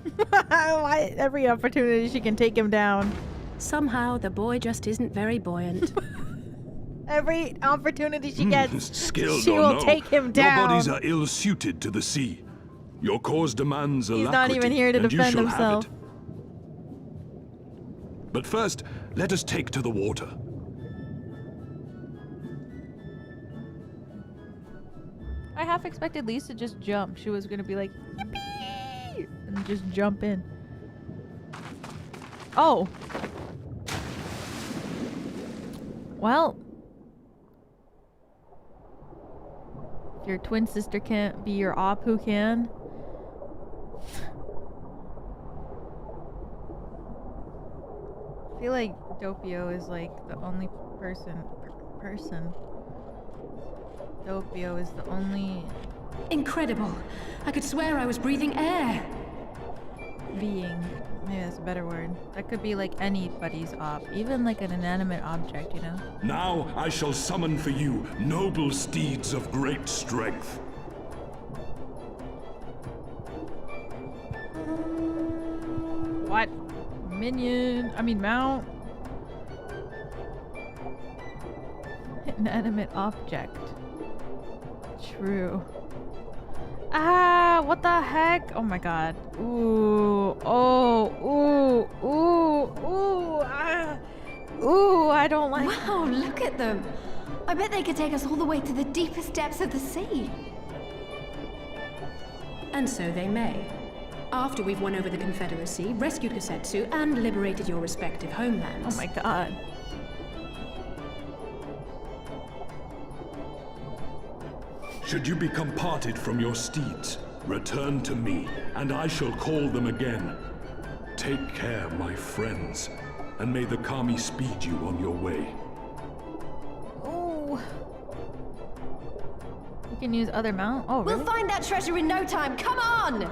Why every opportunity she can take him down. Somehow the boy just isn't very buoyant. Every opportunity she gets, Skilled she or will no, take him down. Your bodies are ill-suited to the sea. Your cause demands alacrity, He's not even here to and defend you shall himself. have it. But first, let us take to the water. I half expected Lise to just jump. She was gonna be like, yippee! And just jump in. Oh. Well. If your twin sister can't be your op, who can? I feel like Doppio is like the only person. Doppio is the only Incredible. I could swear I was breathing air. being. Maybe that's a better word. That could be like anybody's op, even like an inanimate object, you know? Now I shall summon for you noble steeds of great strength. What? Mount. Inanimate object. True. Ah, what the heck? Oh my god. Ooh. Oh. Ooh. Ooh. Ooh. Ah. Ooh, I don't like. Wow, look at them. I bet they could take us all the way to the deepest depths of the sea. And so they may. After we've won over the Confederacy, rescued Gosetsu, and liberated your respective homelands. Oh my god. Should you become parted from your steeds, return to me, and I shall call them again. Take care, my friends, and may the Kami speed you on your way. Ooh. You can use other mount. Oh, really? We'll find that treasure in no time. Come on!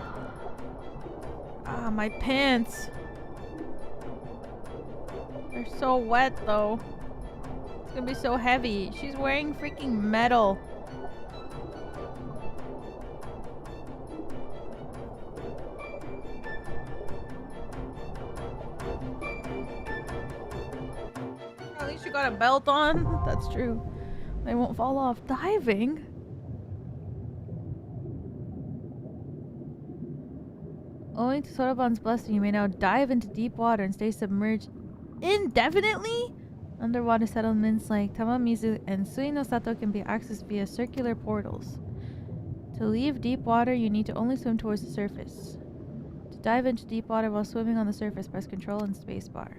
Ah, my pants. They're so wet, though. It's gonna be so heavy. She's wearing freaking metal. At least you got a belt on. That's true. They won't fall off. Diving? Owing to Soroban's blessing, you may now dive into deep water and stay submerged indefinitely? Underwater settlements like Tamamizu and Sui Nosato can be accessed via circular portals. To leave deep water, you need to only swim towards the surface. To dive into deep water while swimming on the surface, press Control and spacebar.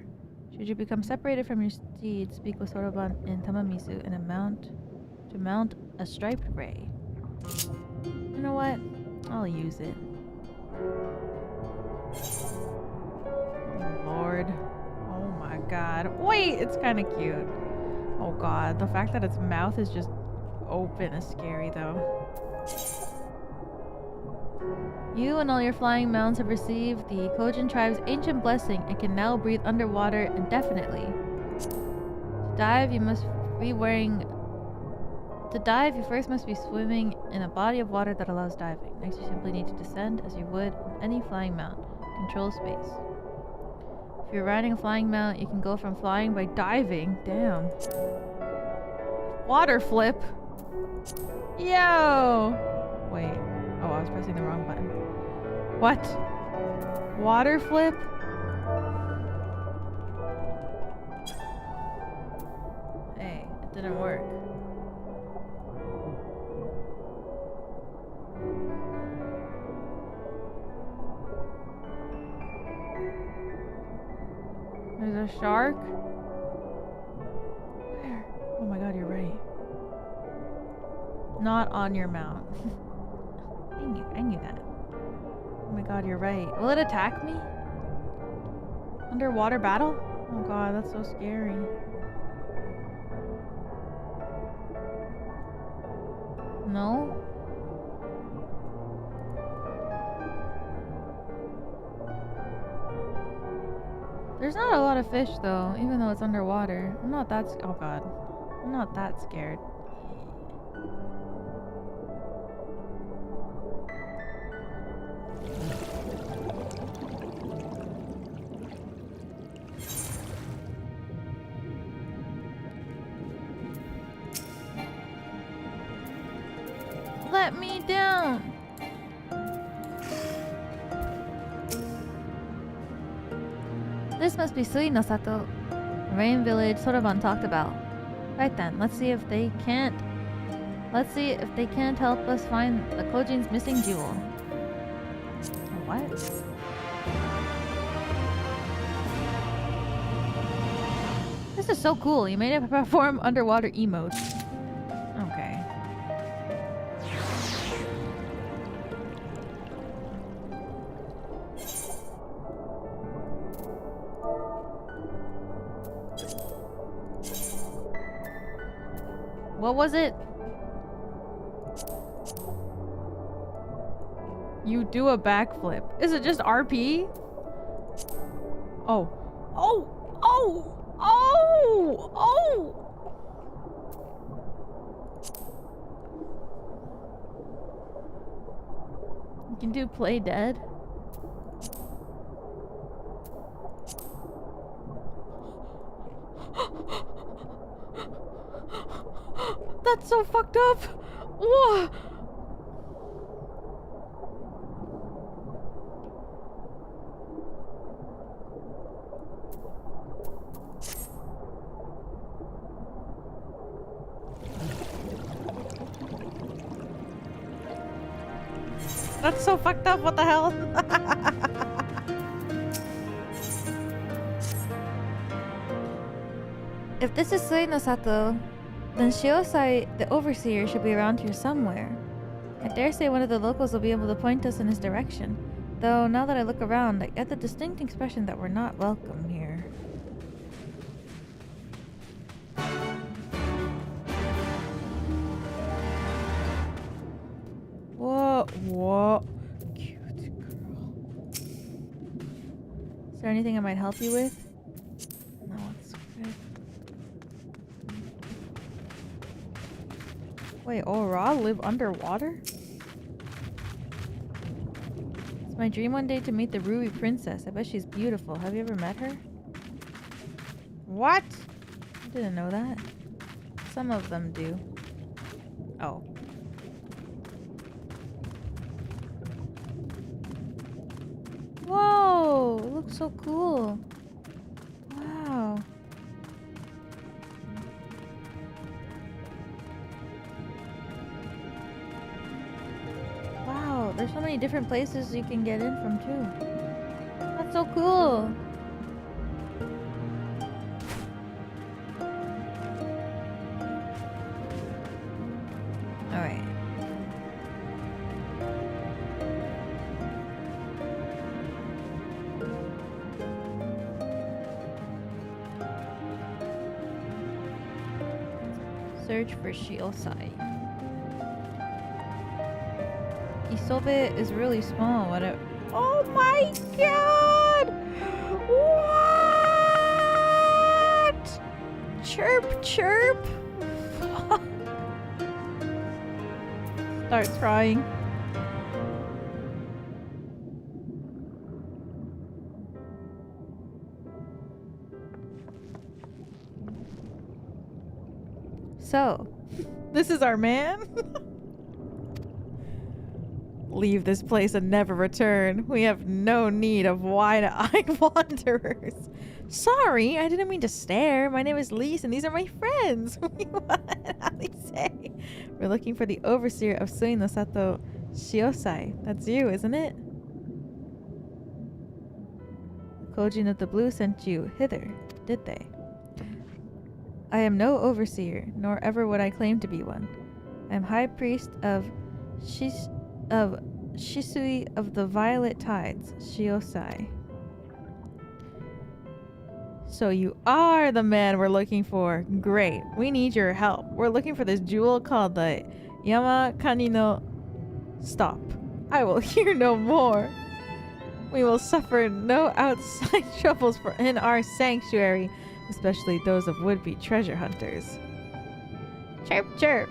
Should you become separated from your steed, speak with Soroban in Tamamizu and mount a striped ray. You know what? I'll use it. Oh, Lord. Oh my god. Wait, it's kind of cute. Oh god, the fact that its mouth is just open is scary though. You and all your flying mounts have received the Kojin tribe's ancient blessing and can now breathe underwater indefinitely. To dive, you first must be swimming in a body of water that allows diving. Next, you simply need to descend as you would on any flying mount. Control space. If you're riding a flying mount, you can go from flying by diving. Damn. Water flip. Yo! Wait. Oh, I was pressing the wrong button. What? Water flip? Hey, it didn't work. There's a shark? Where? Oh my god, you're right. Not on your mount. I knew that. Oh my god, you're right. Will it attack me? Underwater battle? Oh god, that's so scary. No? There's not a lot of fish though, even though it's underwater. I'm not that oh god. I'm not that scared. Let me down! This must be Sui Nosato, the rain village Soroban talked about. Right then, let's see if they can't help us find the Kojin's missing jewel. What? This is so cool. You made it perform underwater emotes. Okay. What was it? You do a backflip. Is it just RP? Oh. Oh! Oh! Oh! Oh! You can do play dead. That's so fucked up. Whoa. That's so fucked up. What the hell? If this is Sui Nosato, then Shiosai, the overseer, should be around here somewhere. I dare say one of the locals will be able to point us in his direction. Though, now that I look around, I get the distinct impression that we're not welcome here. Whoa, whoa. Cute girl. Is there anything I might help you with? No, it's good. Wait, Ora live underwater? It's my dream one day to meet the Ruby Princess. I bet she's beautiful. Have you ever met her? What? I didn't know that. Some of them do. Oh. So cool. Wow. Wow, there's so many different places you can get in from too. That's so cool. Alright. Search for Shiosai. Isobe is really small. What a— oh my god! What? Chirp, chirp. Start trying. So, this is our man? Leave this place and never return. We have no need of wide-eyed wanderers. Sorry, I didn't mean to stare. My name is Lise and these are my friends. How they say? We're looking for the overseer of Sui Nosato, Shiosai. That's you, isn't it? The Kojin of the Blue sent you hither, did they? I am no overseer, nor ever would I claim to be one. I am high priest of Shisui of the Violet Tides, Shiosai. So you are the man we're looking for. Great. We need your help. We're looking for this jewel called the Yamakani no... Stop. I will hear no more. We will suffer no outside troubles in our sanctuary, especially those of would-be treasure hunters. Chirp, chirp.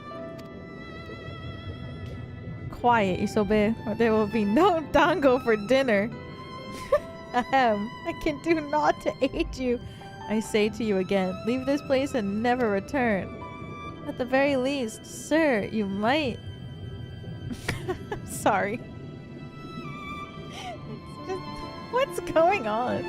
Quiet, Isobe, or there will be no dango for dinner. Ahem, I can do naught to aid you. I say to you again, leave this place and never return. At the very least, sir, you might... Sorry. It's just... what's going on?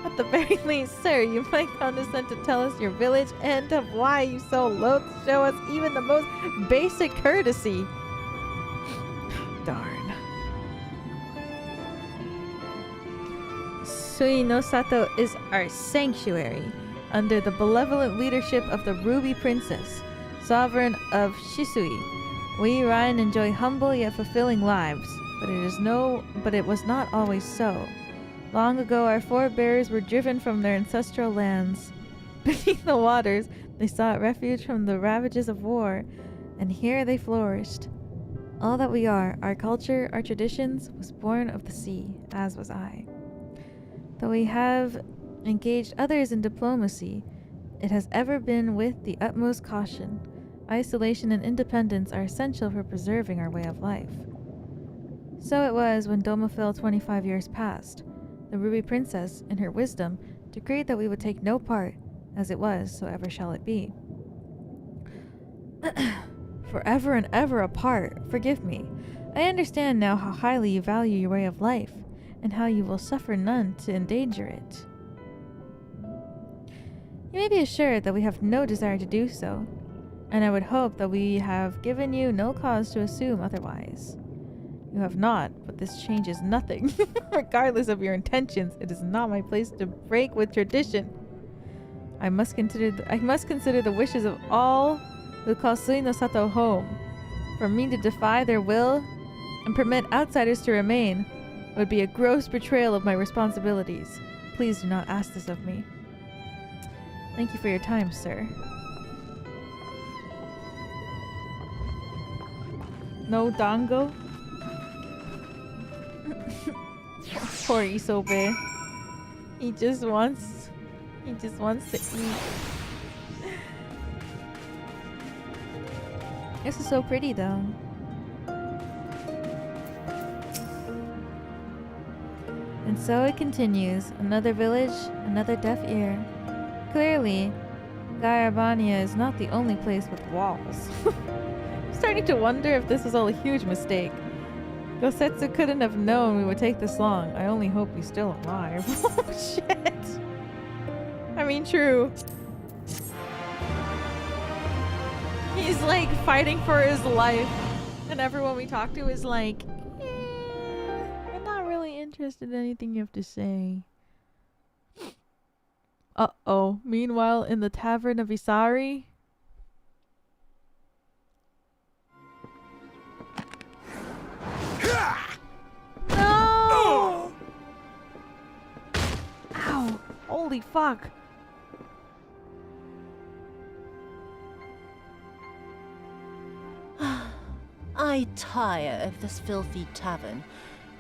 At the very least, sir, you might condescend to tell us your village and of why you so loath to show us even the most basic courtesy. Darn. Sui Nosato is our sanctuary, under the benevolent leadership of the Ruby Princess, sovereign of Shisui. We Ryan enjoy humble yet fulfilling lives, but it was not always so. Long ago, our forebears were driven from their ancestral lands. Beneath the waters, they sought refuge from the ravages of war, and here they flourished. All that we are, our culture, our traditions, was born of the sea, as was I. Though we have engaged others in diplomacy, it has ever been with the utmost caution. Isolation and independence are essential for preserving our way of life. So it was when Doma fell 25 years past. The Ruby Princess, in her wisdom, decreed that we would take no part. As it was, so ever shall it be. Forever and ever apart, forgive me. I understand now how highly you value your way of life, and how you will suffer none to endanger it. You may be assured that we have no desire to do so, and I would hope that we have given you no cause to assume otherwise. You have not, but this changes nothing. Regardless of your intentions, it is not my place to break with tradition. I must consider the wishes of all who call Sui Nosato home. For me to defy their will and permit outsiders to remain would be a gross betrayal of my responsibilities. Please do not ask this of me. Thank you for your time, sir. No dango? Poor Isobe. He just wants to eat. This is so pretty though. And so it continues. Another village, another deaf ear. Clearly, Gaiabania is not the only place with walls. I'm starting to wonder if this was all a huge mistake. Gosetsu couldn't have known we would take this long. I only hope he's still alive. Oh shit. I mean, true. He's like fighting for his life. And everyone we talk to is like, I'm not really interested in anything you have to say. Uh-oh. Meanwhile, in the tavern of Isari. No! Ow. Holy fuck. I tire of this filthy tavern,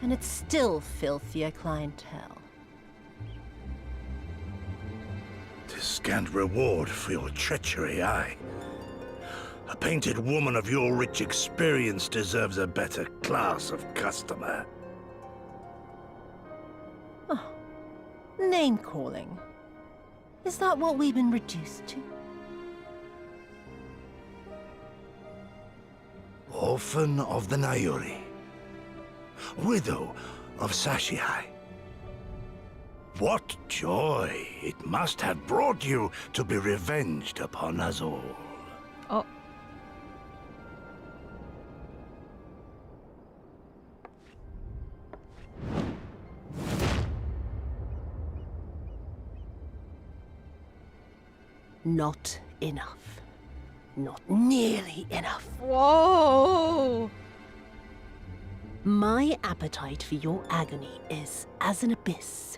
and its still filthier clientele. "'Tis scant reward for your treachery, aye. A painted woman of your rich experience deserves a better class of customer. Oh. Name-calling. Is that what we've been reduced to? Orphan of the Nayuri. Widow of Sashihai. What joy it must have brought you to be revenged upon us all. Oh. Not enough. Not nearly enough. Whoa! My appetite for your agony is as an abyss.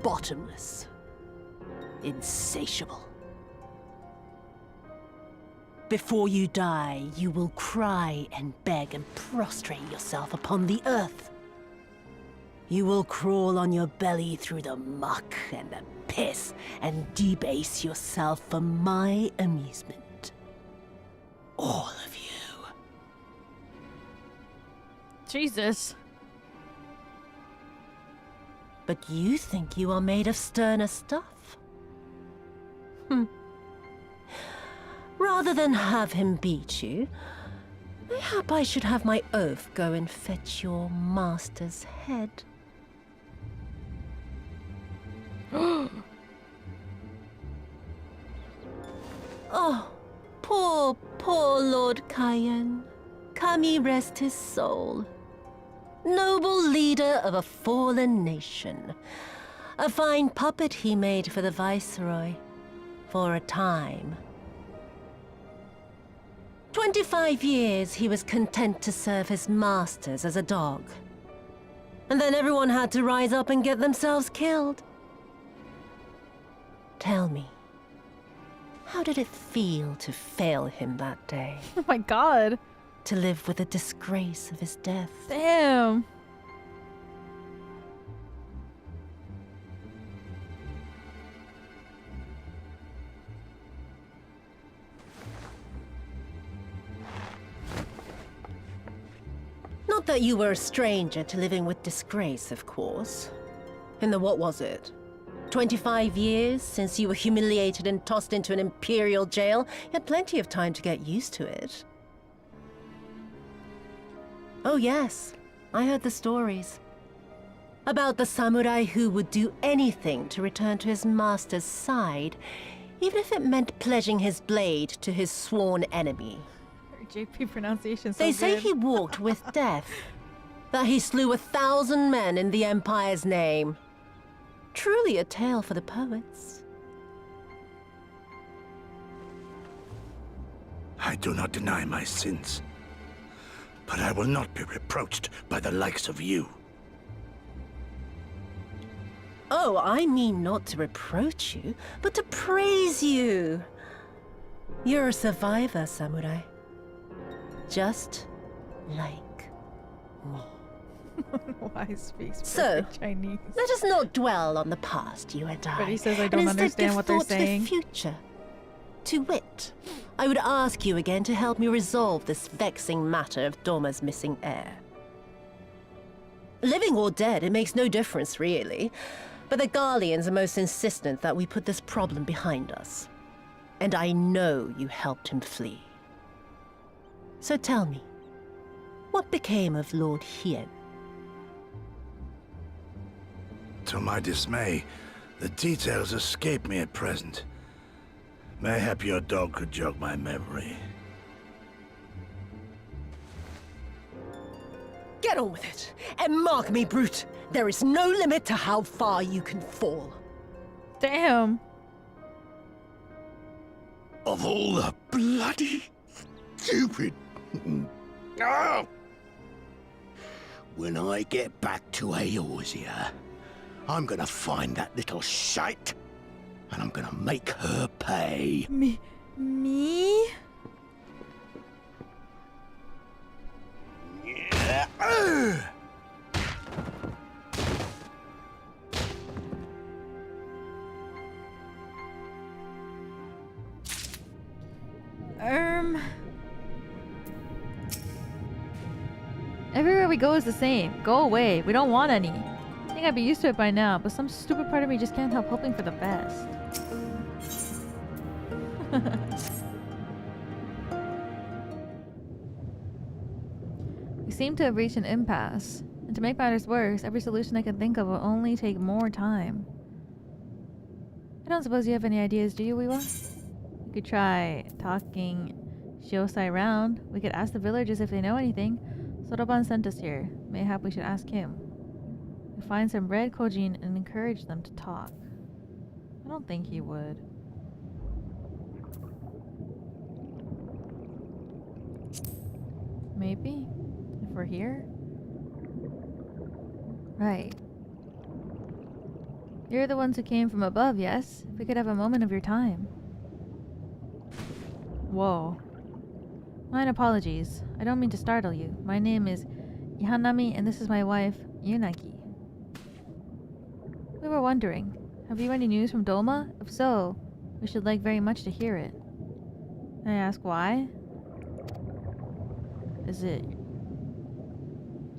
Bottomless. Insatiable. Before you die, you will cry and beg and prostrate yourself upon the earth. You will crawl on your belly through the muck and the piss and debase yourself for my amusement. All of you. Jesus. But you think you are made of sterner stuff? Rather than have him beat you, mayhap I should have my oaf go and fetch your master's head. Oh, poor Lord Cayenne. Kami rest his soul. Noble leader of a fallen nation. A fine puppet he made for the Viceroy. For a time. 25 years he was content to serve his masters as a dog. And then everyone had to rise up and get themselves killed. Tell me, how did it feel to fail him that day? Oh my god. To live with the disgrace of his death? Damn. Not that you were a stranger to living with disgrace, of course. In the what was it? 25 years since you were humiliated and tossed into an Imperial jail? You had plenty of time to get used to it. Oh yes, I heard the stories. About the samurai who would do anything to return to his master's side, even if it meant pledging his blade to his sworn enemy. JP pronunciation so They say good. he walked with death. That he slew 1,000 men in the Empire's name. Truly a tale for the poets. I do not deny my sins, but I will not be reproached by the likes of you. Oh, I mean not to reproach you, but to praise you. You're a survivor, samurai. Just like me. Why speaks So, perfect Chinese? Let us not dwell on the past, you and I. But he says I and don't instead understand give what they're thought saying. To the future. To wit, I would ask you again to help me resolve this vexing matter of Doma's missing heir. Living or dead, it makes no difference, really. But the Garleans are most insistent that we put this problem behind us. And I know you helped him flee. So tell me, What became of Lord Hien? To my dismay, the details escape me at present. Mayhap your dog could jog my memory. Get on with it, and mark me, brute. There is no limit to how far you can fall. Damn. Of all the bloody stupid... Ah! When I get back to Eorzea, I'm gonna find that little shite, and I'm gonna make her pay. Me? Yeah. Everywhere we go is the same. Go away. We don't want any. I think I'd be used to it by now, but some stupid part of me just can't help hoping for the best. We seem to have reached an impasse. And to make matters worse, every solution I can think of will only take more time. I don't suppose you have any ideas, do you, Wiwa? We could try talking Shiosai around. We could ask the villagers if they know anything. Soroban sent us here. Mayhap we should ask him. We find some red Kojin and encourage them to talk. I don't think he would. Maybe? If we're here? Right. You're the ones who came from above, yes? If we could have a moment of your time. Whoa. My apologies. I don't mean to startle you. My name is Ihanami and this is my wife, Yunagi. We were wondering, have you any news from Doma? If so, we should like very much to hear it. May I ask why? Is it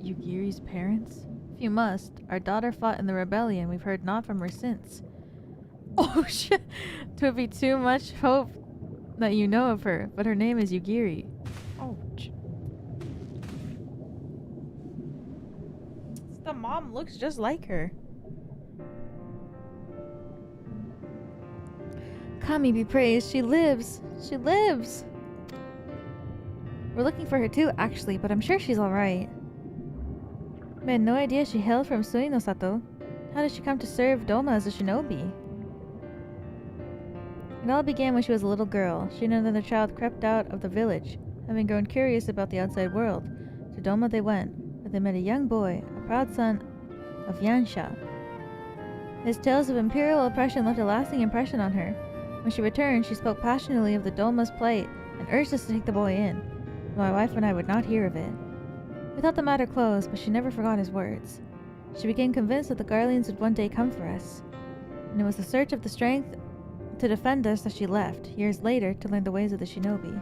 Yugiri's parents? If you must, our daughter fought in the rebellion. We've heard naught from her since. Oh shit! 'Twould be too much hope that you know of her, but her name is Yugiri. Ouch. The mom looks just like her. Kami be praised, she lives! She lives! We're looking for her too, actually, but I'm sure she's alright. I had no idea she hailed from Sui Nosato. How did she come to serve Doma as a shinobi? It all began when she was a little girl. She and another child crept out of the village, having grown curious about the outside world. To Doma they went, where they met a young boy, a proud son of Yansha. His tales of imperial oppression left a lasting impression on her. When she returned, she spoke passionately of the Doma's plight and urged us to take the boy in. My wife and I would not hear of it. We thought the matter closed, but she never forgot his words. She became convinced that the Garleans would one day come for us, and it was the search of the strength to defend us that she left, years later, to learn the ways of the shinobi.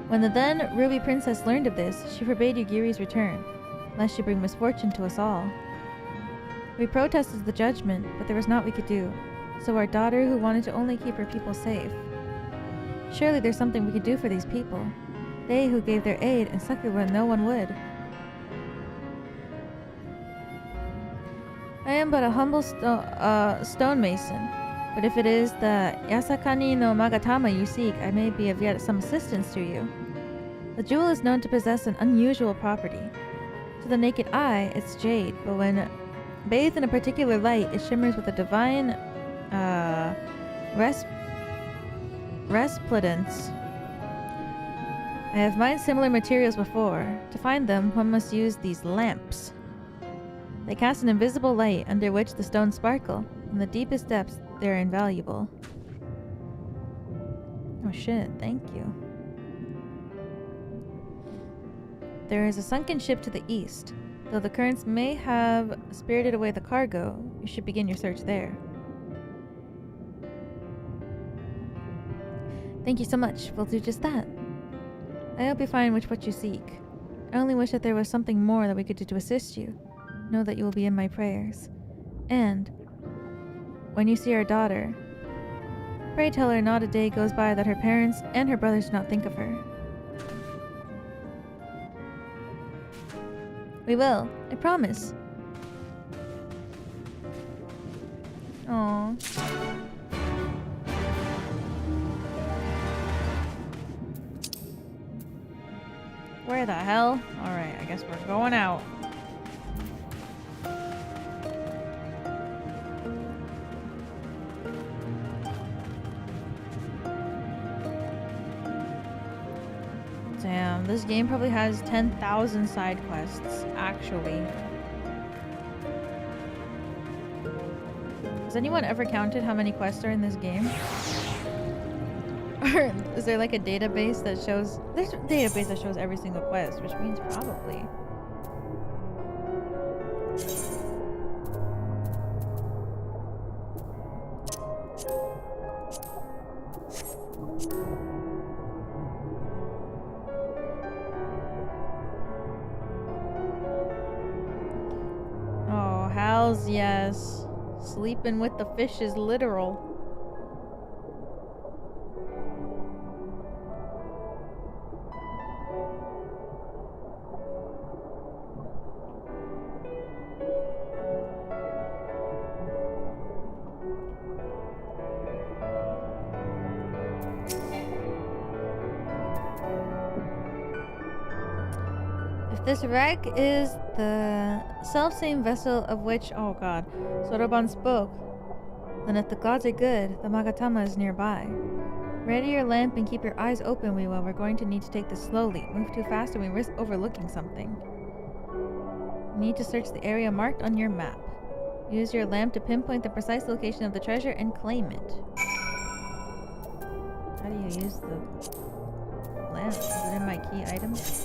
When the then Ruby Princess learned of this, she forbade Yugiri's return, lest she bring misfortune to us all. We protested the judgment, but there was naught we could do, so our daughter, who wanted to only keep her people safe. Surely there's something we could do for these people. They who gave their aid and succor when no one would. I am but a humble stonemason, but if it is the Yasakani no Magatama you seek, I may be of yet some assistance to you. The jewel is known to possess an unusual property. To the naked eye, it's jade, but when bathed in a particular light, it shimmers with a divine resplendence. I have mined similar materials before. To find them, one must use these lamps. They cast an invisible light under which the stones sparkle. In the deepest depths, they are invaluable. Oh shit, thank you. There is a sunken ship to the east. Though the currents may have spirited away the cargo, you should begin your search there. Thank you so much. We'll do just that. I hope you find what you seek. I only wish that there was something more that we could do to assist you. Know that you will be in my prayers. And when you see our daughter, pray tell her not a day goes by that her parents and her brothers do not think of her. We will. I promise. Aww. Where the hell? Alright, I guess we're going out. Damn, this game probably has 10,000 side quests, actually. Has anyone ever counted how many quests are in this game? Or is there like a database that shows... There's a database that shows every single quest, which means probably. Oh, hells yes. Sleeping with the fish is literal. This wreck is the self-same vessel of which, oh god, Soroban spoke. Then if the gods are good, the Magatama is nearby. Ready your lamp and keep your eyes open, Weewa. We're going to need to take this slowly. Move too fast and we risk overlooking something. You need to search the area marked on your map. Use your lamp to pinpoint the precise location of the treasure and claim it. How do you use the lamp? Is it in my key items?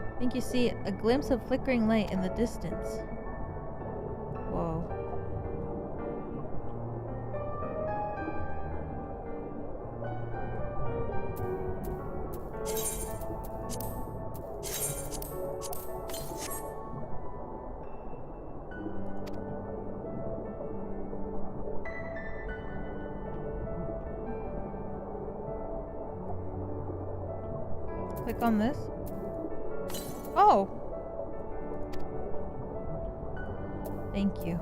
I think you see a glimpse of flickering light in the distance. Whoa. Click on this. Oh! Thank you.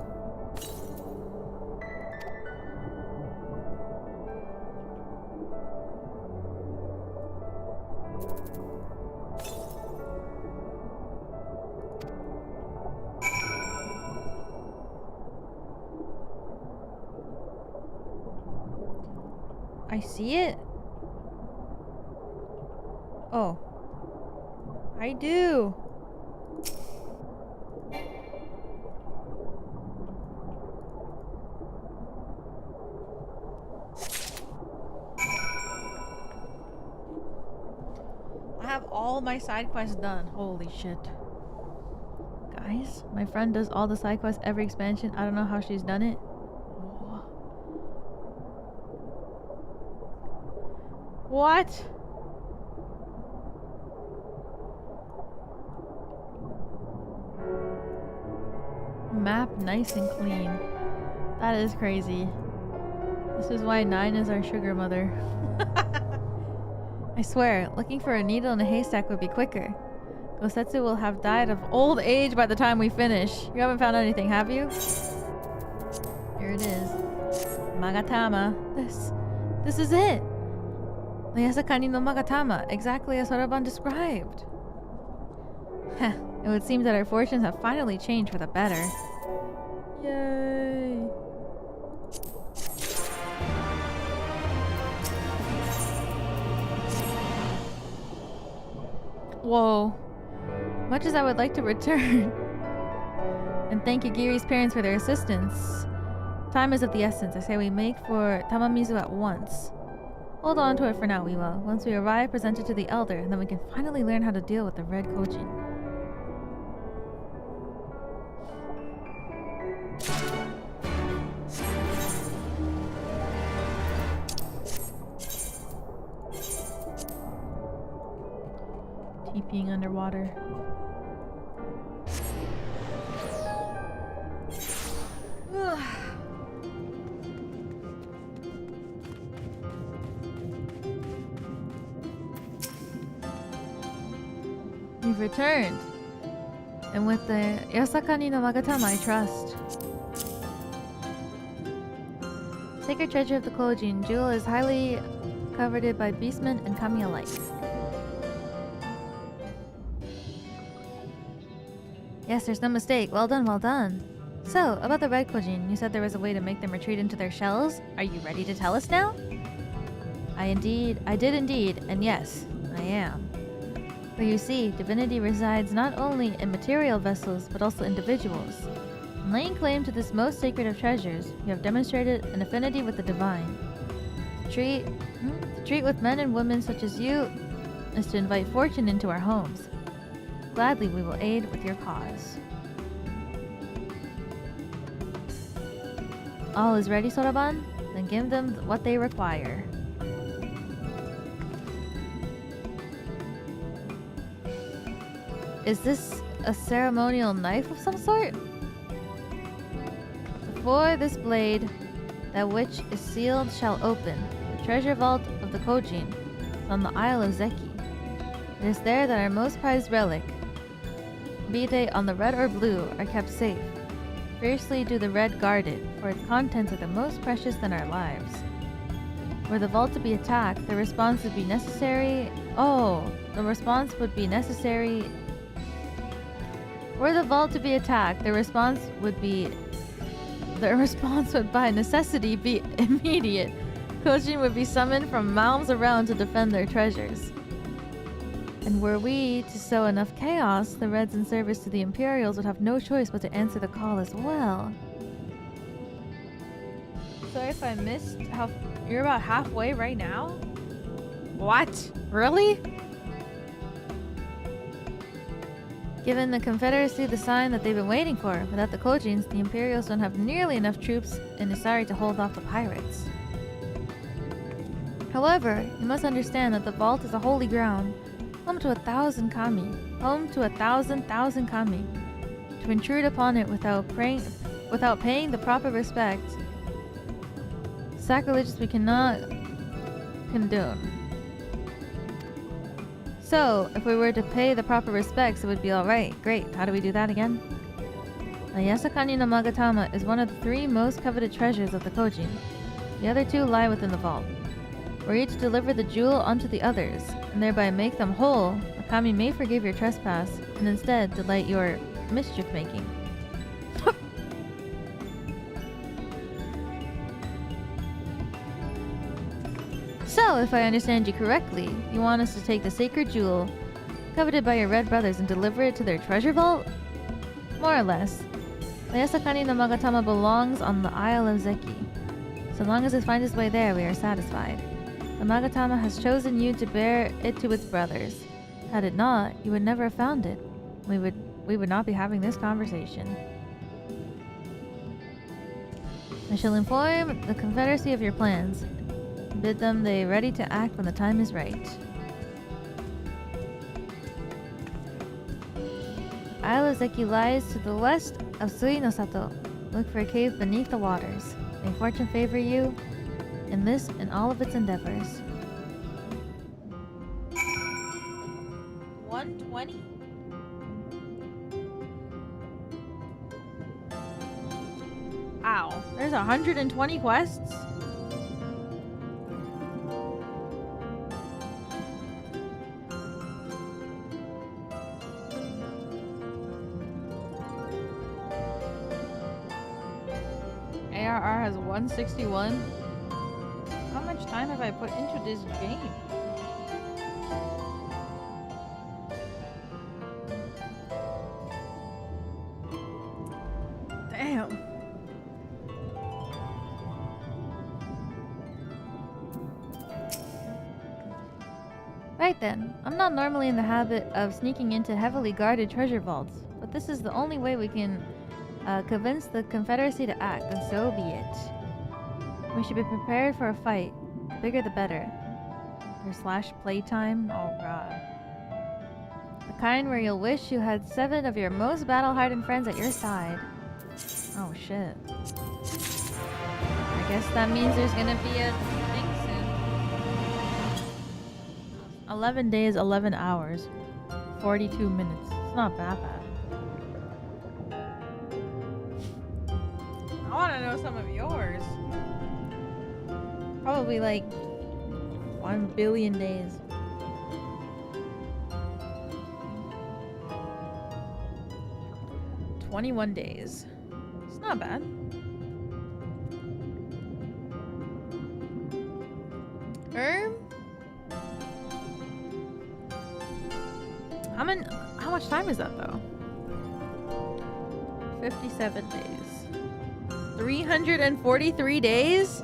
I see it? Oh. I do. I have all my side quests done. Holy shit. Guys, my friend does all the side quests every expansion. I don't know how she's done it. What? Map nice and clean. That is crazy. This is why 9 is our sugar mother. I swear, looking for a needle in a haystack would be quicker. Gosetsu will have died of old age by the time we finish. You haven't found anything, have you? Here it is. Magatama. This is it! The Yasakani no Magatama, exactly as Soroban described. Heh, it would seem that our fortunes have finally changed for the better. Yay! Whoa. Much as I would like to return and thank Yugiri's parents for their assistance, time is of the essence. I say we make for Tamamizu at once. Hold on to it for now, Weewa. Once we arrive, present it to the elder, and then we can finally learn how to deal with the Red Kojin. TPing underwater. You've returned. And with the Yasakani no Magatama, I trust. Sacred treasure of the Kojin. Jewel is highly coveted by beastmen and kami alike. Yes, there's no mistake. Well done, well done. So, about the Red Kojin, you said there was a way to make them retreat into their shells. Are you ready to tell us now? I did indeed, and yes, I am. For you see, divinity resides not only in material vessels, but also individuals. In laying claim to this most sacred of treasures, you have demonstrated an affinity with the divine. To treat with men and women such as you is to invite fortune into our homes. Gladly we will aid with your cause. All is ready, Soraban? Then give them what they require. Is this a ceremonial knife of some sort? Before this blade, that which is sealed shall open. The treasure vault of the Kojin is on the Isle of Zeki. It is there that our most prized relic, be they on the red or blue, are kept safe. Fiercely do the red guard it, for its contents are the most precious than our lives. Were the vault to be attacked, the response would be necessary. Were the vault to be attacked, the response would by necessity be immediate. Kojin would be summoned from realms around to defend their treasures. And were we to sow enough chaos, the Reds in service to the Imperials would have no choice but to answer the call as well. Sorry if I missed how... You're about halfway right now? What? Really? Given the Confederacy the sign that they've been waiting for, without the Kojins, the Imperials don't have nearly enough troops in Isari to hold off the pirates. However, you must understand that the vault is a holy ground, home to 1,000 kami, home to 1,000,000 kami. To intrude upon it without paying the proper respect, sacrilegious we cannot condone. So, if we were to pay the proper respects, it would be alright. Great. How do we do that again? The Yasakani no Magatama is one of the 3 most coveted treasures of the Kojin. The other 2 lie within the vault. Were you to deliver the jewel unto the others, and thereby make them whole, the kami may forgive your trespass, and instead delight your mischief-making. So, if I understand you correctly, you want us to take the sacred jewel, coveted by your red brothers, and deliver it to their treasure vault? More or less. The Yasakani no Magatama belongs on the Isle of Zeki. So long as it finds its way there, we are satisfied. The Magatama has chosen you to bear it to its brothers. Had it not, you would never have found it. We would not be having this conversation. I shall inform the Confederacy of your plans. Bid them they ready to act when the time is right. Isle of Zeki lies to the west of Sui Nosato. Look for a cave beneath the waters. May fortune favor you in this and all of its endeavors. 120? Ow. There's 120 quests? ARR has 161. How much time have I put into this game? Damn. Right then, I'm not normally in the habit of sneaking into heavily guarded treasure vaults, but this is the only way we can convince the Confederacy to act, and so be it. We should be prepared for a fight. The bigger the better. / playtime? Oh god. The kind where you'll wish you had 7 of your most battle-hardened friends at your side. Oh shit. I guess that means there's gonna be a thing soon. 11 days, 11 hours. 42 minutes. It's not that bad. I want to know some of yours. Probably like 1 billion days. "21 days. It's not bad. How much time is that though? 57 days. 343 days?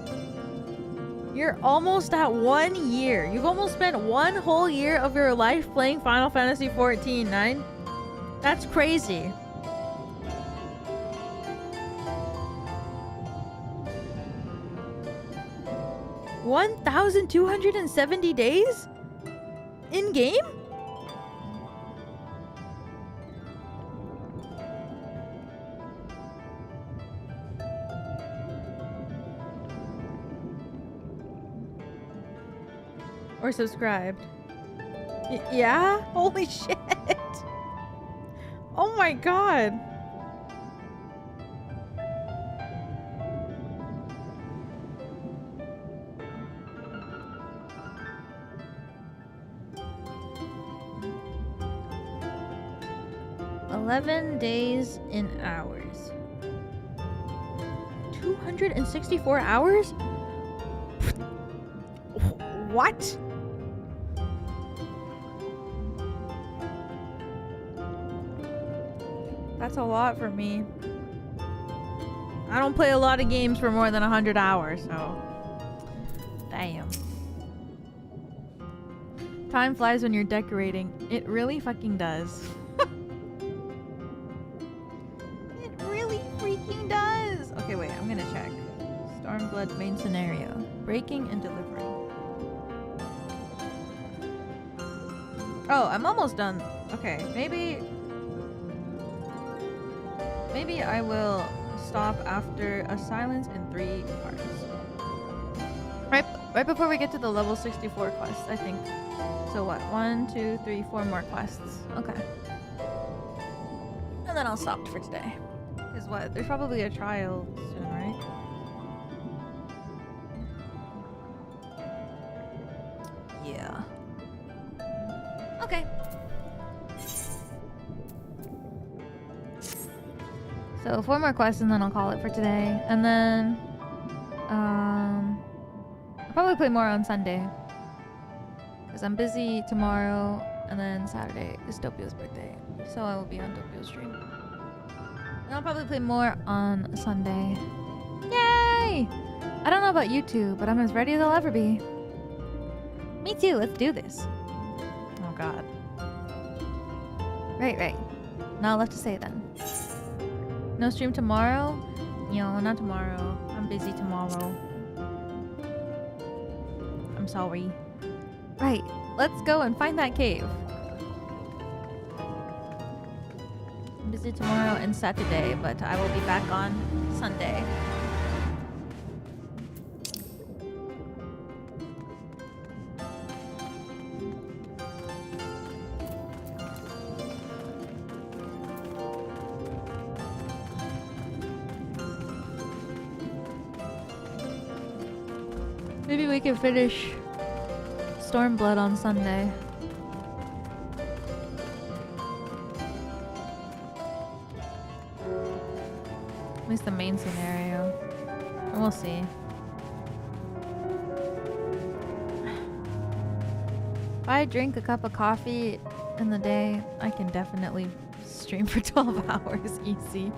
You're almost at 1 year. You've almost spent 1 whole year of your life playing Final Fantasy XIV, 9? That's crazy. $1,270 days? In game? Or subscribed. Yeah? Holy shit. Oh my god. "11 days in hours. 264 hours? What? That's a lot for me. I don't play a lot of games for more than 100 hours, so... Damn. Time flies when you're decorating. It really fucking does. It really freaking does! Okay, wait, I'm gonna check. Stormblood main scenario. Breaking and delivering. Oh, I'm almost done. Okay, maybe I will stop after a silence in 3 parts. Right before we get to the level 64 quest, I think. So what? 1, 2, 3, 4 more quests. Okay. And then I'll stop for today. Because what? There's probably a trial soon, right? Yeah. Okay. So 4 more quests and then I'll call it for today. And then I'll probably play more on Sunday. Because I'm busy tomorrow and then Saturday is Doppio's birthday. So I will be on Doppio's stream. And I'll probably play more on Sunday. Yay! I don't know about you two, but I'm as ready as I'll ever be. Me too, let's do this. Oh god. Right. Not left to say then. No stream tomorrow? No, not tomorrow. I'm busy tomorrow. I'm sorry. Right, let's go and find that cave. I'm busy tomorrow and Saturday, but I will be back on Sunday. Maybe we can finish Stormblood on Sunday. At least the main scenario. And we'll see. If I drink a cup of coffee in the day, I can definitely stream for 12 hours easy.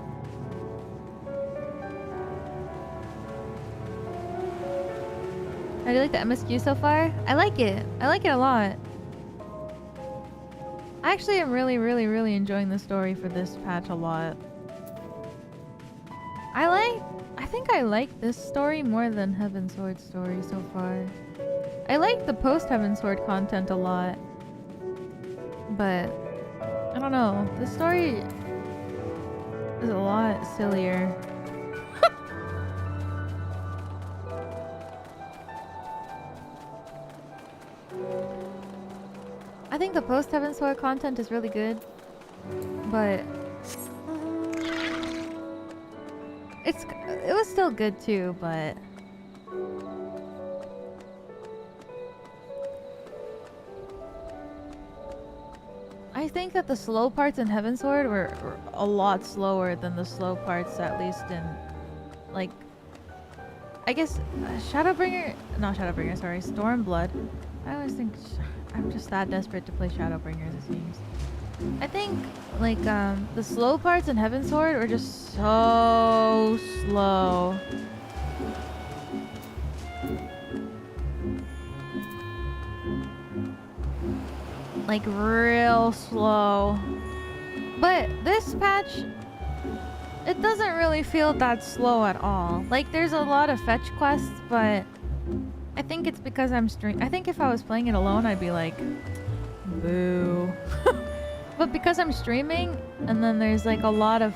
How do you like the MSQ so far? I like it. I like it a lot. I actually am really enjoying the story for this patch a lot. I think I like this story more than Heavensward story so far. I like the post Heavensward content a lot. But I don't know. This story is a lot sillier. I think the post-Heaven Sword content is really good, but it was still good too, but I think that the slow parts in Heaven Sword were a lot slower than the slow parts, at least in, like, I guess Shadowbringer, not Shadowbringer, sorry, Stormblood. I always think I'm just that desperate to play Shadowbringers, it seems. I think, like, the slow parts in Heaven Sword were just so slow. Like, real slow. But this patch, it doesn't really feel that slow at all. Like, there's a lot of fetch quests, but I think it's because I'm I think if I was playing it alone, I'd be like, boo. But because I'm streaming, and then there's like a lot of,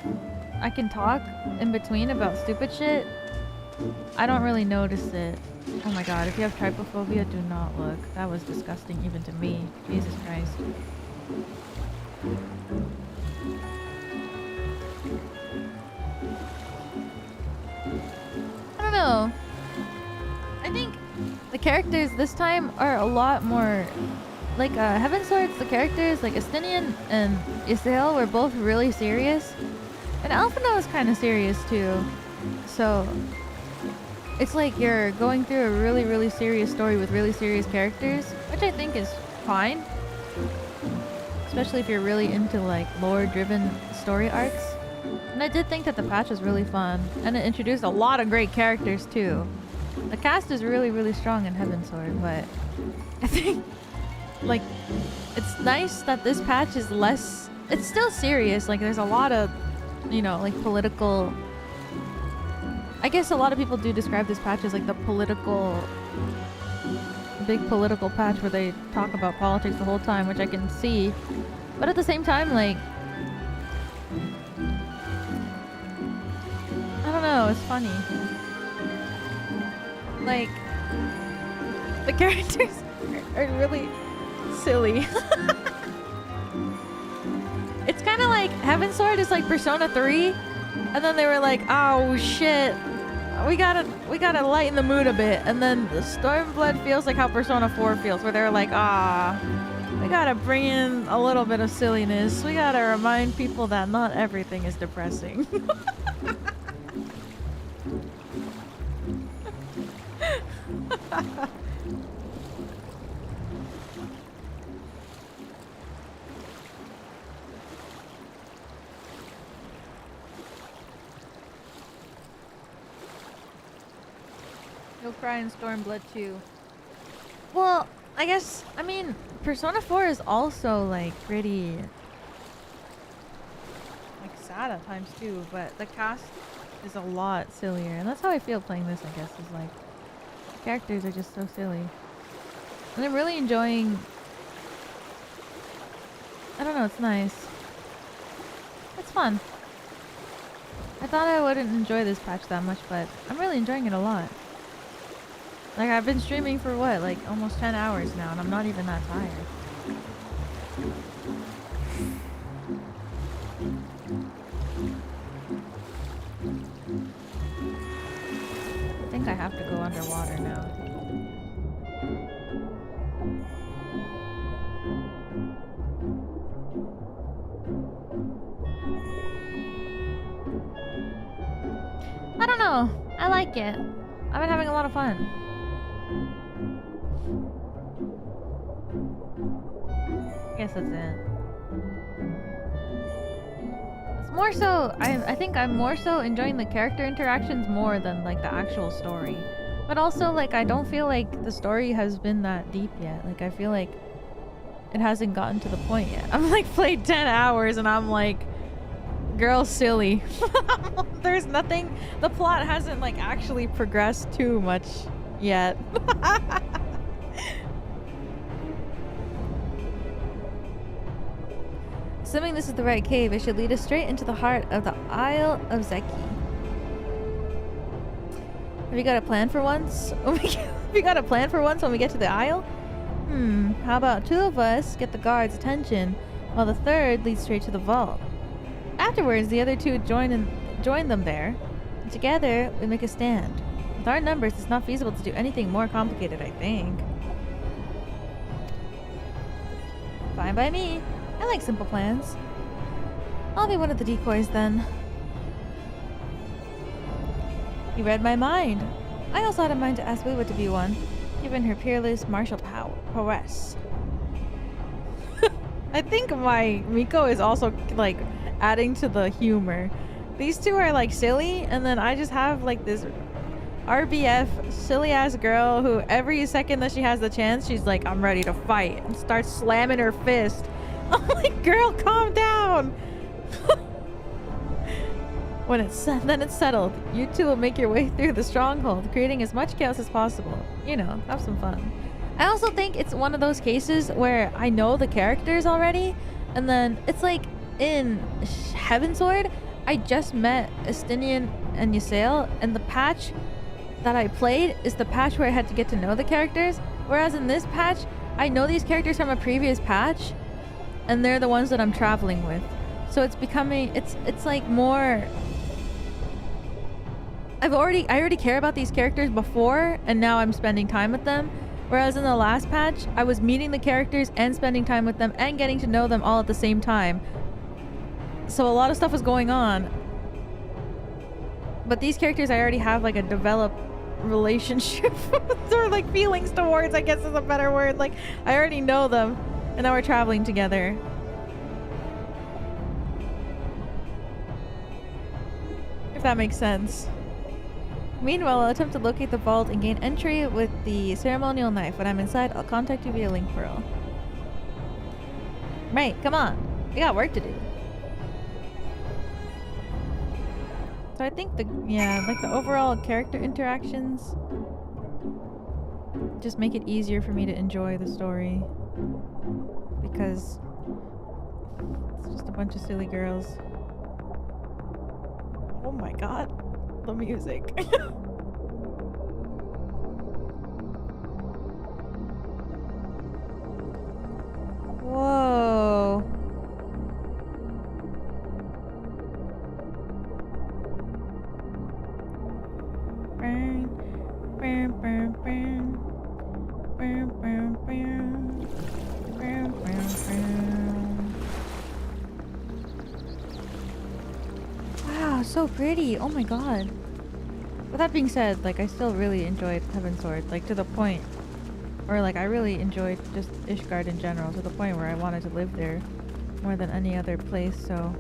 I can talk in between about stupid shit, I don't really notice it. Oh my god, if you have trypophobia, do not look. That was disgusting even to me. Jesus Christ. I don't know. I think the characters this time are a lot more... Like, Heaven Swords, the characters, like Estinian and Isael were both really serious. And Alphina was kind of serious too. So... it's like you're going through a really, really serious story with really serious characters, which I think is fine. Especially if you're really into like lore-driven story arcs. And I did think that the patch was really fun, and it introduced a lot of great characters too. The cast is really, really strong in Heaven Sword, but I think like it's nice that this patch is less, it's still serious, like there's a lot of, you know, like political, I guess a lot of people do describe this patch as like the political, big political patch where they talk about politics the whole time, which I can see. But at the same time, like, I don't know, it's funny. Like, the characters are really silly. It's kind of like Heaven Sword is like Persona 3, and then they were like, oh shit, we gotta lighten the mood a bit, and then the Stormblood feels like how Persona 4 feels, where they're like, we gotta bring in a little bit of silliness. We gotta remind people that not everything is depressing. You'll cry in Stormblood too. Well, I guess, I mean, Persona 4 is also like pretty like sad at times too, but the cast is a lot sillier, and that's how I feel playing this, I guess, is like the characters are just so silly. And I'm really enjoying, I don't know, it's nice. It's fun. I thought I wouldn't enjoy this patch that much, but I'm really enjoying it a lot. Like, I've been streaming for what, like almost 10 hours now, and I'm not even that tired. I think I have to go underwater now. I don't know. I like it. I've been having a lot of fun. I guess that's it. It's more so, I think I'm more so enjoying the character interactions more than like the actual story. But also, like, I don't feel like the story has been that deep yet. Like, I feel like it hasn't gotten to the point yet. I'm like played 10 hours and I'm like, girl, silly. There's nothing, the plot hasn't like actually progressed too much yet. Assuming this is the right cave, it should lead us straight into the heart of the Isle of Zeki. Have you got a plan for once? Have you got a plan for once when we get to the Isle? How about 2 of us get the guards' attention, while the 3rd leads straight to the vault. Afterwards, the other 2 join them there. And together, we make a stand. With our numbers, it's not feasible to do anything more complicated, I think. Fine by me. I like simple plans. I'll be one of the decoys then. You read my mind. I also had in mind to ask Wiwa to be one, given her peerless martial prowess. I think my Miko is also like adding to the humor. These 2 are like silly, and then I just have like this RBF silly ass girl who every second that she has the chance, she's like, I'm ready to fight, and starts slamming her fist. I'm like, girl, calm down. Then it's settled. You 2 will make your way through the stronghold, creating as much chaos as possible. You know, have some fun. I also think it's one of those cases where I know the characters already, and then it's like in Heavensward, I just met Estinian and Ysael, and the patch that I played is the patch where I had to get to know the characters, whereas in this patch, I know these characters from a previous patch, and they're the ones that I'm traveling with. So it's becoming, it's like more... I already care about these characters before, and now I'm spending time with them. Whereas in the last patch, I was meeting the characters and spending time with them and getting to know them all at the same time. So a lot of stuff was going on. But these characters I already have like a developed relationship or like feelings towards, I guess is a better word. Like I already know them, and now we're traveling together. If that makes sense. Meanwhile, I'll attempt to locate the vault and gain entry with the ceremonial knife. When I'm inside, I'll contact you via link pearl. Right, come on. We got work to do. So I think like the overall character interactions just make it easier for me to enjoy the story. Because it's just a bunch of silly girls. Oh my god. The music. Whoa. Burn, burn, burn, burn. Burn, burn, burn. Burn, burn, burn. Wow, so pretty. Oh my god. With that being said, like I still really enjoyed Heavensward, like to the point, or like I really enjoyed just Ishgard in general, to the point where I wanted to live there more than any other place, so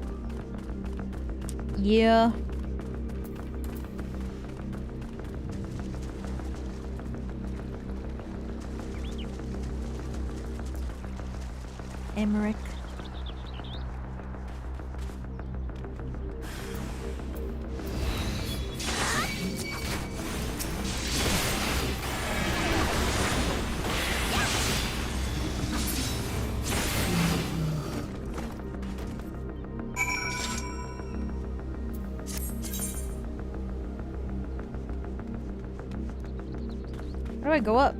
yeah. Emmerich. How do I go up?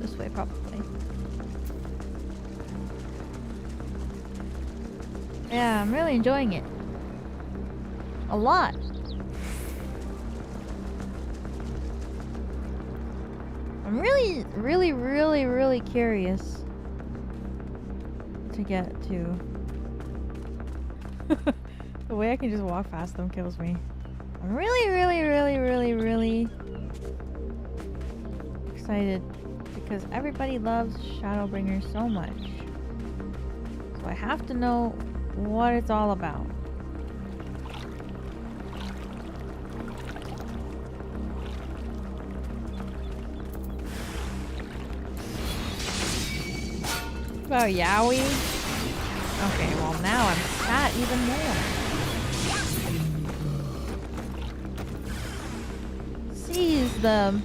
This way, probably. Yeah, I'm really enjoying it. A lot. I'm really curious to get to. The way I can just walk past them kills me. I'm really excited because everybody loves Shadowbringer so much. So I have to know what it's all about. Oh, Yowie? Okay, well now I'm sad even more. Seize them.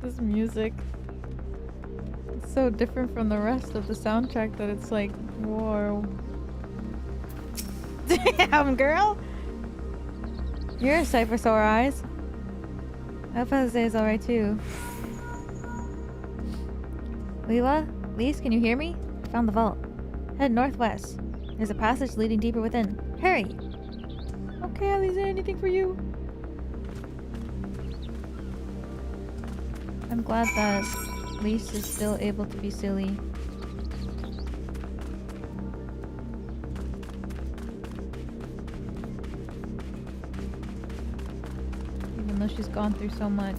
This music. It's so different from the rest of the soundtrack that it's like, whoa. Damn, girl! You're a sight for sore eyes. I hope Jose is alright too. Leela? Lise, can you hear me? I found the vault. Head northwest. There's a passage leading deeper within. Hurry! Okay, Ellie, is there anything for you? I'm glad that Lise is still able to be silly. Even though she's gone through so much.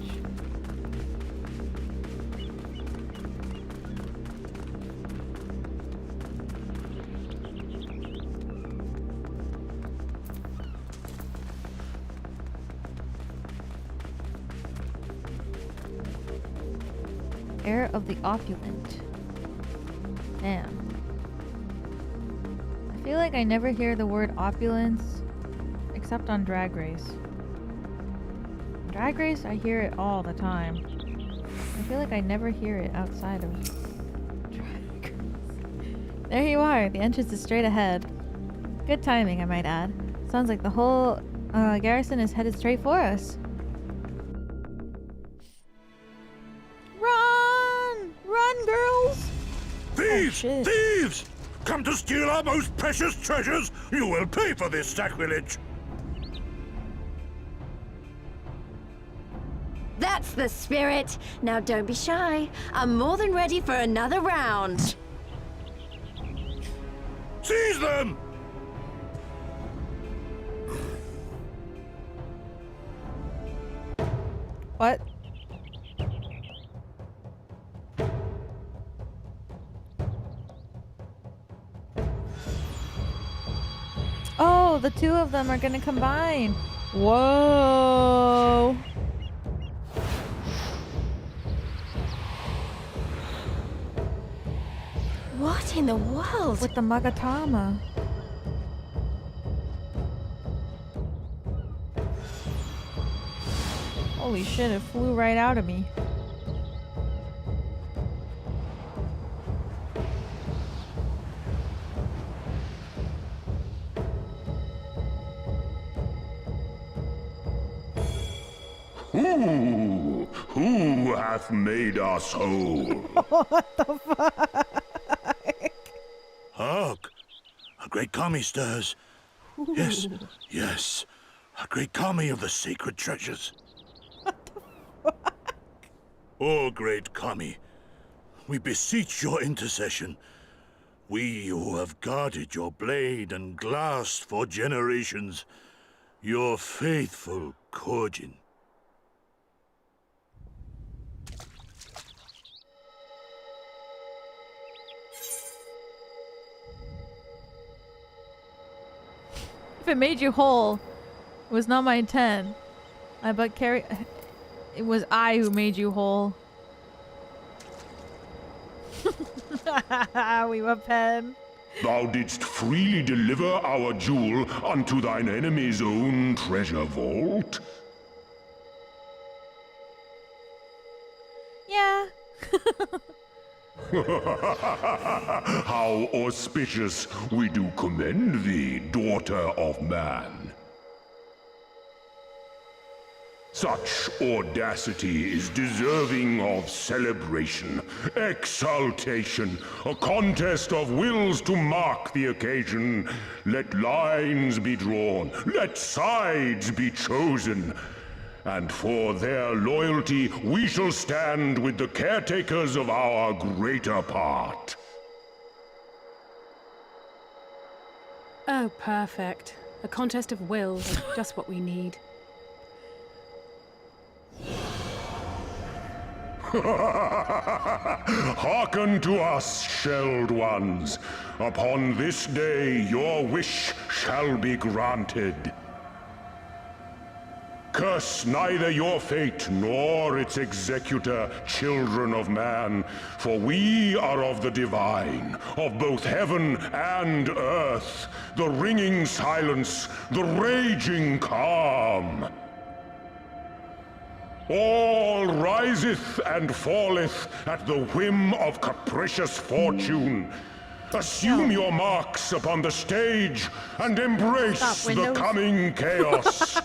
Heir of the opulent. Damn. I feel like I never hear the word opulence except on Drag Race. Drag Race, I hear it all the time. I feel like I never hear it outside of Drag Race. There you are. The entrance is straight ahead. Good timing, I might add. Sounds like the whole garrison is headed straight for us. Run, girls! Thieves! Thieves! Come to steal our most precious treasures? You will pay for this sacrilege! That's the spirit! Now don't be shy. I'm more than ready for another round. Seize them! What? Oh, the two of them are gonna combine. Whoa. What in the world? With the Magatama. Holy shit, it flew right out of me. Who hath made us whole? What the fuck? Hark! A great kami stirs. Ooh. Yes, yes. A great kami of the sacred treasures. What the fuck? O great kami, we beseech your intercession. We who have guarded your blade and glass for generations, your faithful Kojin. If it made you whole, it was not my intent. It was I who made you whole. We were pen. Thou didst freely deliver our jewel unto thine enemy's own treasure vault? Yeah. How auspicious we do commend thee, daughter of man. Such audacity is deserving of celebration, exaltation, a contest of wills to mark the occasion. Let lines be drawn, let sides be chosen. And for their loyalty, we shall stand with the caretakers of our greater part. Oh, perfect. A contest of wills, just what we need. Hearken to us, shelled ones. Upon this day, your wish shall be granted. Curse neither your fate nor its executor, children of man, for we are of the divine, of both heaven and earth, the ringing silence, the raging calm. All riseth and falleth at the whim of capricious fortune. Assume your marks upon the stage and embrace the coming chaos.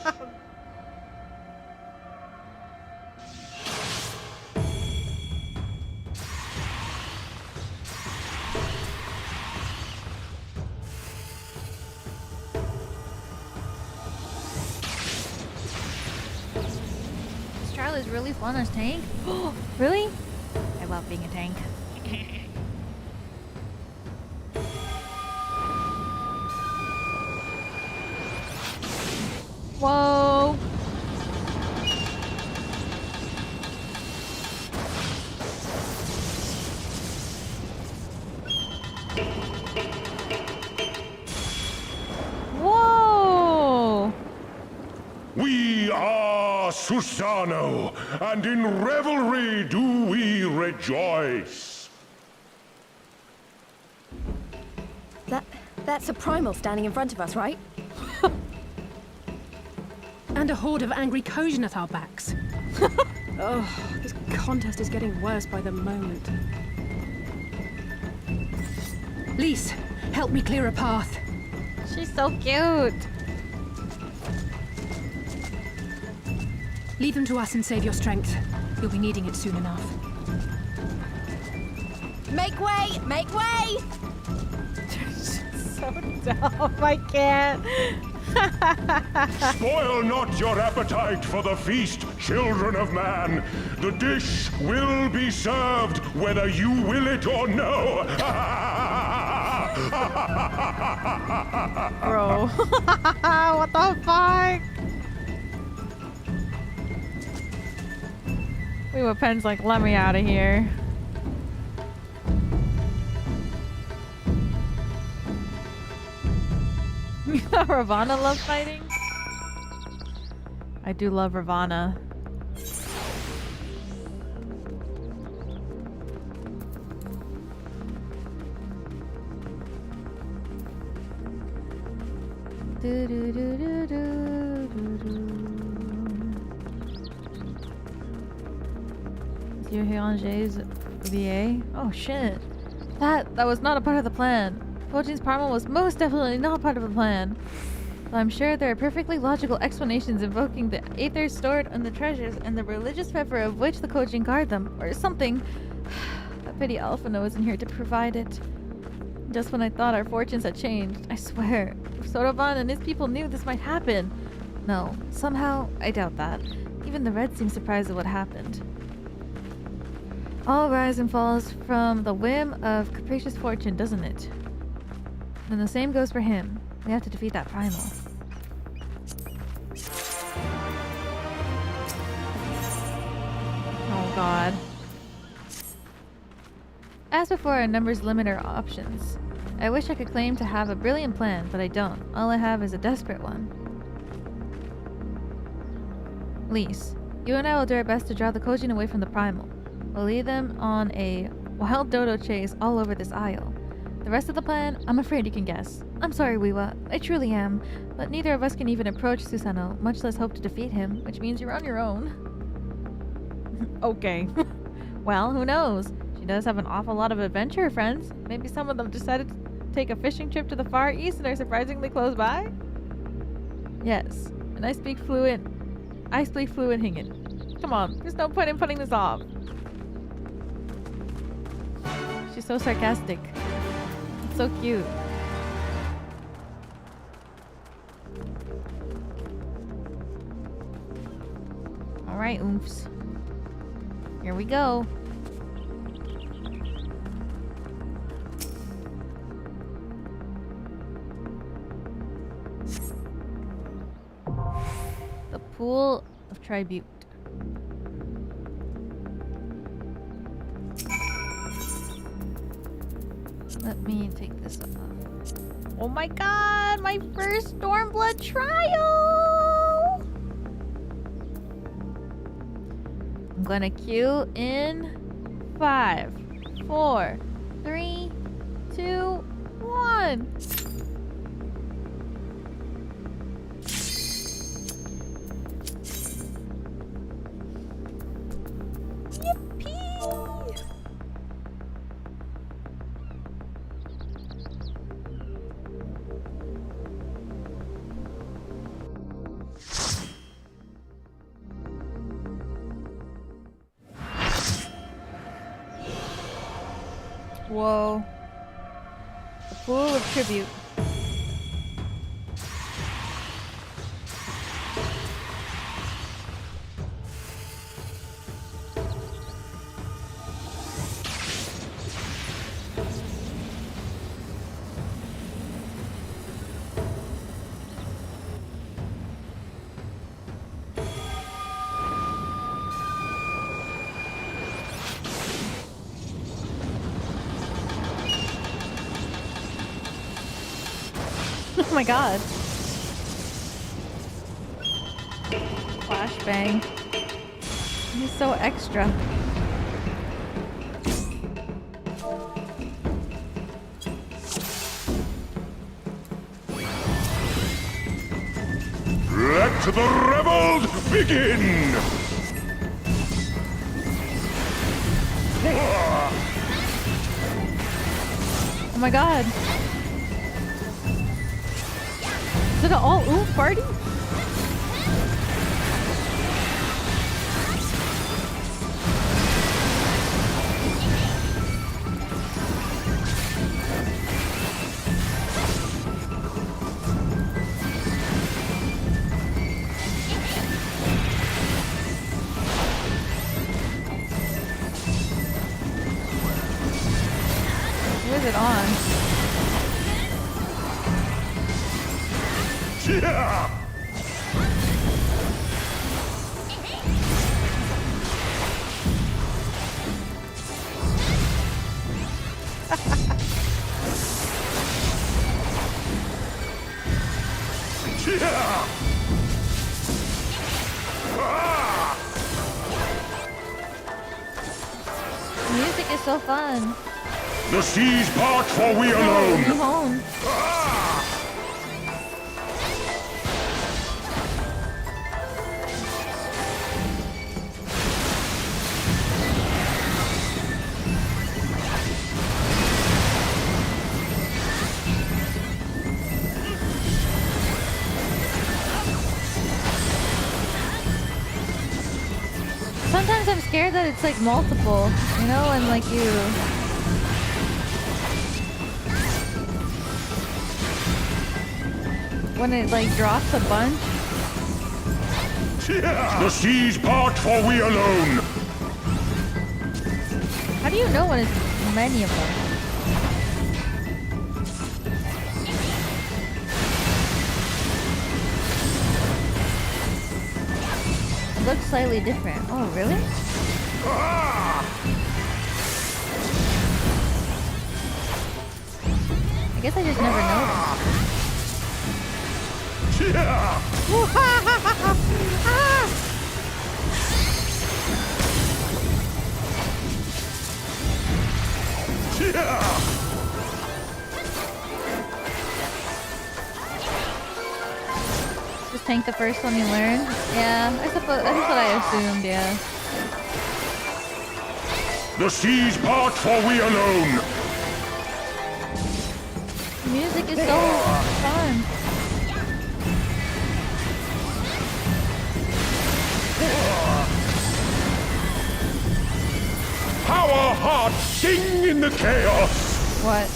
This trial is really fun as tank. Really? I love being a tank. Whoa! Whoa! We are Susano, and in revelry do we rejoice. That's a primal standing in front of us, right? And a horde of angry Kojin at our backs. Oh, this contest is getting worse by the moment. Lise, help me clear a path. She's so cute. Leave them to us and save your strength. You'll be needing it soon enough. Make way! Make way! So dumb, I can't. Spoil not your appetite for the feast, children of man. The dish will be served whether you will it or no. Bro. What the fuck? We were Penn's like, let me out of here. Ravana loves fighting? I do love Ravana. Monsieur Hirange's VA? Oh shit. That was not a part of the plan. Kojin's primal was most definitely not part of the plan. But I'm sure there are perfectly logical explanations invoking the aether stored in the treasures and the religious fervor of which the Kojin guard them, or something. That pity Alphino isn't here to provide it. Just when I thought our fortunes had changed, I swear, if Soroban and his people knew this might happen. No, somehow, I doubt that. Even the Red seems surprised at what happened. All rise and falls from the whim of capricious fortune, doesn't it? Then the same goes for him. We have to defeat that primal. Oh god. As before, our numbers limit our options. I wish I could claim to have a brilliant plan, but I don't. All I have is a desperate one. Lise, you and I will do our best to draw the Kojin away from the primal. We'll lead them on a wild dodo chase all over this isle. The rest of the plan, I'm afraid you can guess. I'm sorry, Wiwa. I truly am. But neither of us can even approach Susano, much less hope to defeat him, which means you're on your own. Okay. Well, who knows? She does have an awful lot of adventure friends. Maybe some of them decided to take a fishing trip to the Far East and are surprisingly close by? Yes. And I speak fluent Hingen. Come on, there's no point in putting this off. She's so sarcastic. It's so cute. Alright, oomphs. Here we go. The Pool of Tribute. Let me take this off. Oh my god, my first Stormblood trial! I'm gonna queue in 5, 4, 3, 2, 1. Whoa. A pool of tribute. Oh my god. Flashbang. He's so extra. Let the rebels begin! Oh my god. Is it an all-oof party? Who is it on? Yeah! Music is so fun. The seas part for we alone! Home. Sometimes I'm scared that it's like multiple, you know, and like you... when it like drops a bunch. The seas part for we alone! How do you know when it's many of them? It looks slightly different. Oh, really? I guess I just never noticed. Just tank the first one you learn? Yeah, I suppose that's what I assumed, yeah. The seas part for we alone! The music is so fun. Our hearts sing in the chaos! What?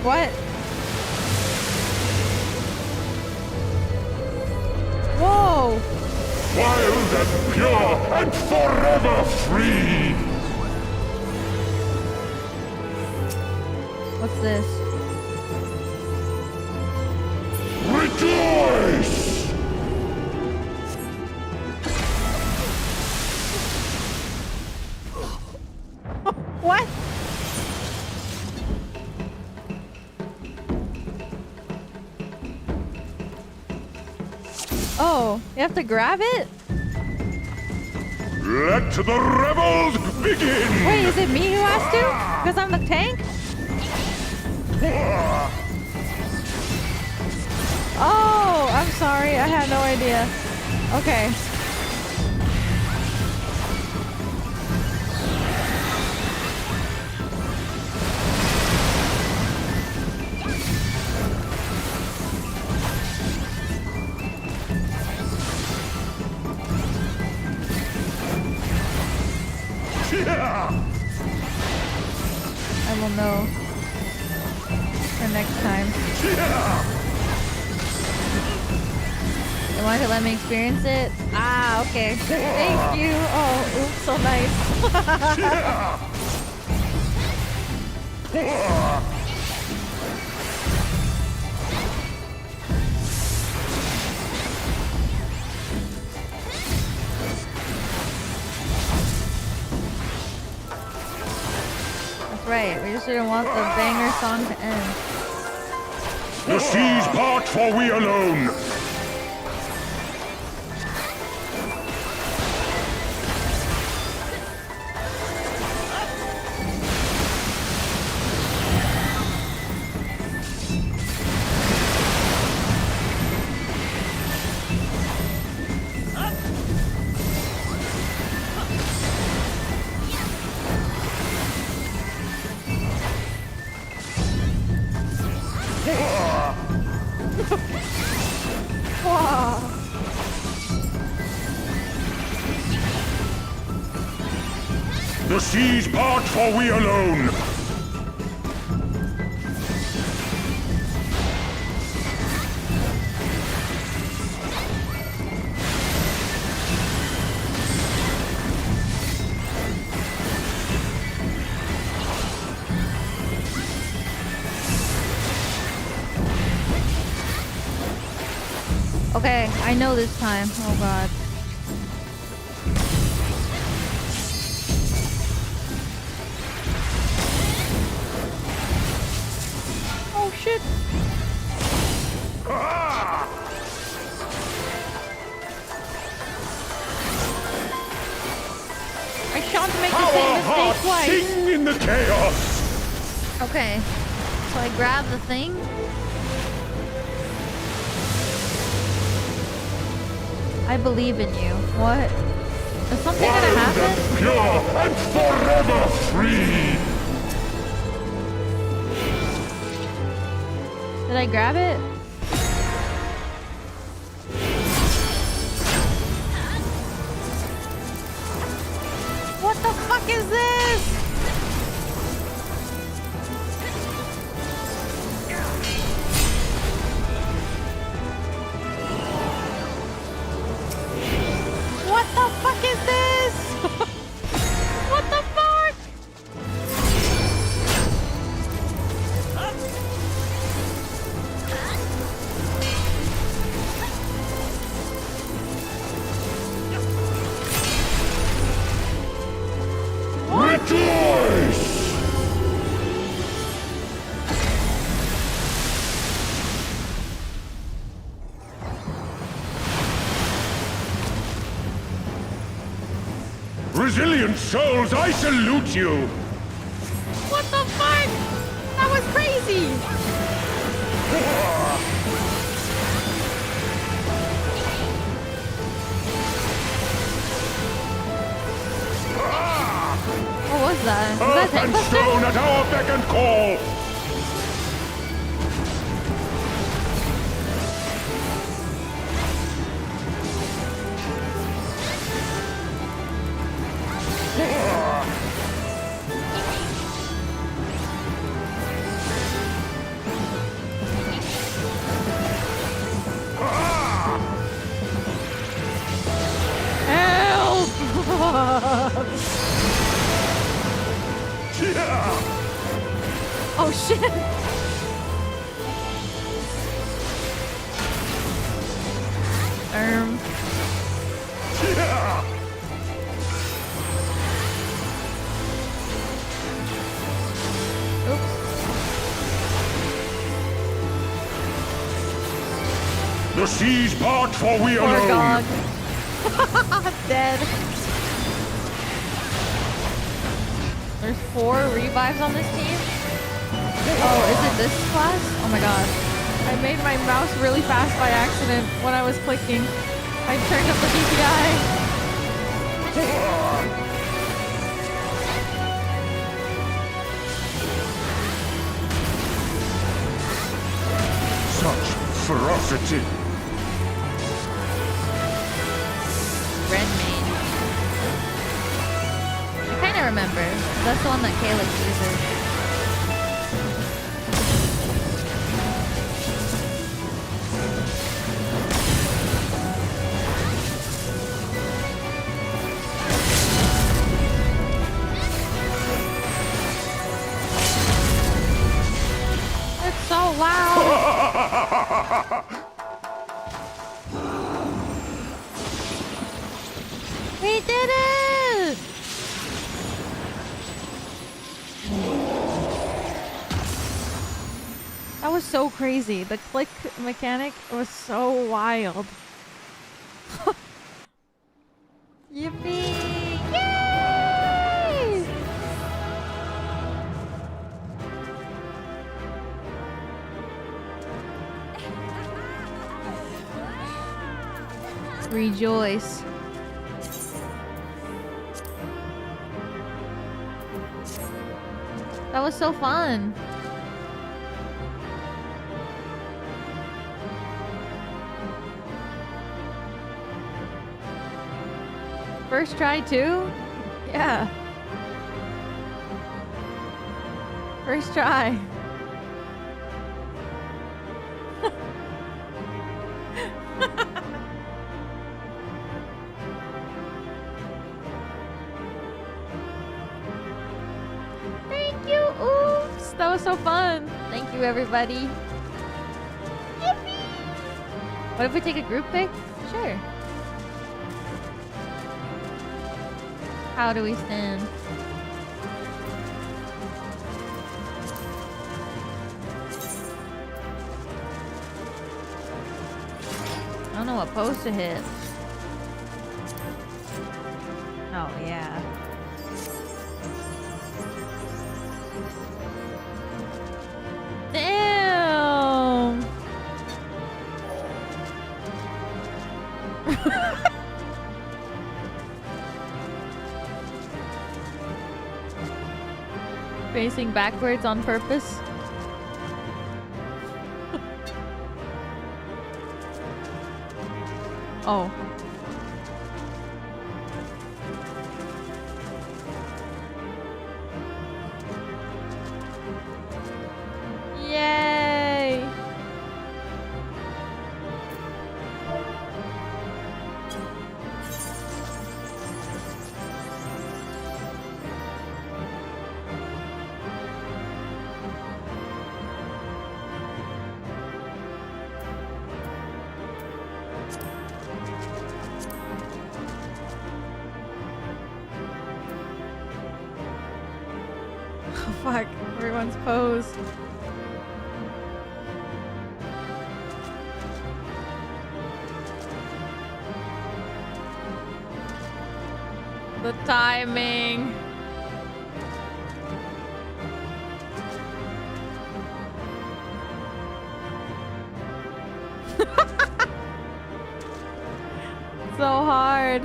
What? Whoa! Wild and pure and forever free! What's this? Rejoice! What? Oh, you have to grab it? Let the rebels begin! Wait, is it me who has to? Because I'm the tank? Oh, I'm sorry. I had no idea. Okay. I will know for next time. You want to let me experience it? Ah, okay. Thank you. Oh, oops, so nice. That's right. We just didn't want the banger song to end. The seas part, for we alone. The seas part, for we alone. Okay, I know this time. Oh god. Oh shit. I shan't make the same mistake twice. Sing in the chaos. Okay, so I grab the thing. I believe in you. What? Is something gonna happen? Pure and forever free. Did I grab it? What the fuck is this? What the fuck is this? What the fuck? Rejoice! Resilient souls, I salute you! What the fuck? That was crazy! What was that? Was Earth that and stone at our beck and call! Help! Oh shit! The seas part, for we Poor alone. dog. Dead. There's 4 revives on this team? Oh, is it this class? Oh my god. I made my mouse really fast by accident when I was clicking. I turned up the DPI. Such ferocity. Red mane. I kind of remember. That's the one that Calix uses. It's so loud. We did it! That was so crazy. The click mechanic was so wild. Yippee! Yay! Rejoice. That was so fun. First try too? Yeah. First try. Thank you, oops! That was so fun. Thank you, everybody. Yippee! What if we take a group pic? Sure. How do we stand? I don't know what pose to hit. Oh, yeah. Damn! Facing backwards on purpose. Oh. Yay! Oh fuck, everyone's pose. The timing. So hard.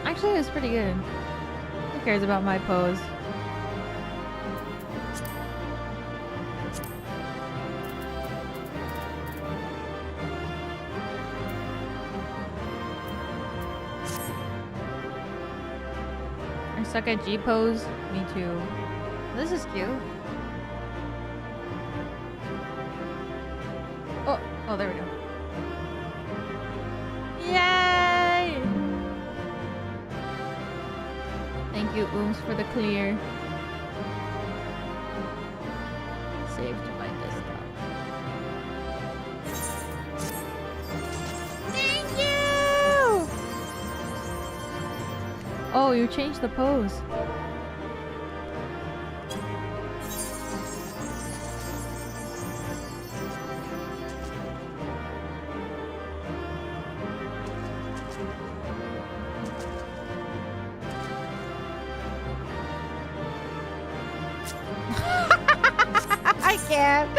Actually, it's pretty good. Who cares about my pose? I suck at G pose. Me too. This is cute. Oh, there we go. Yay! Thank you, Ooms, for the clear. Save to my desktop. Thank you! Oh, you changed the pose. I can't.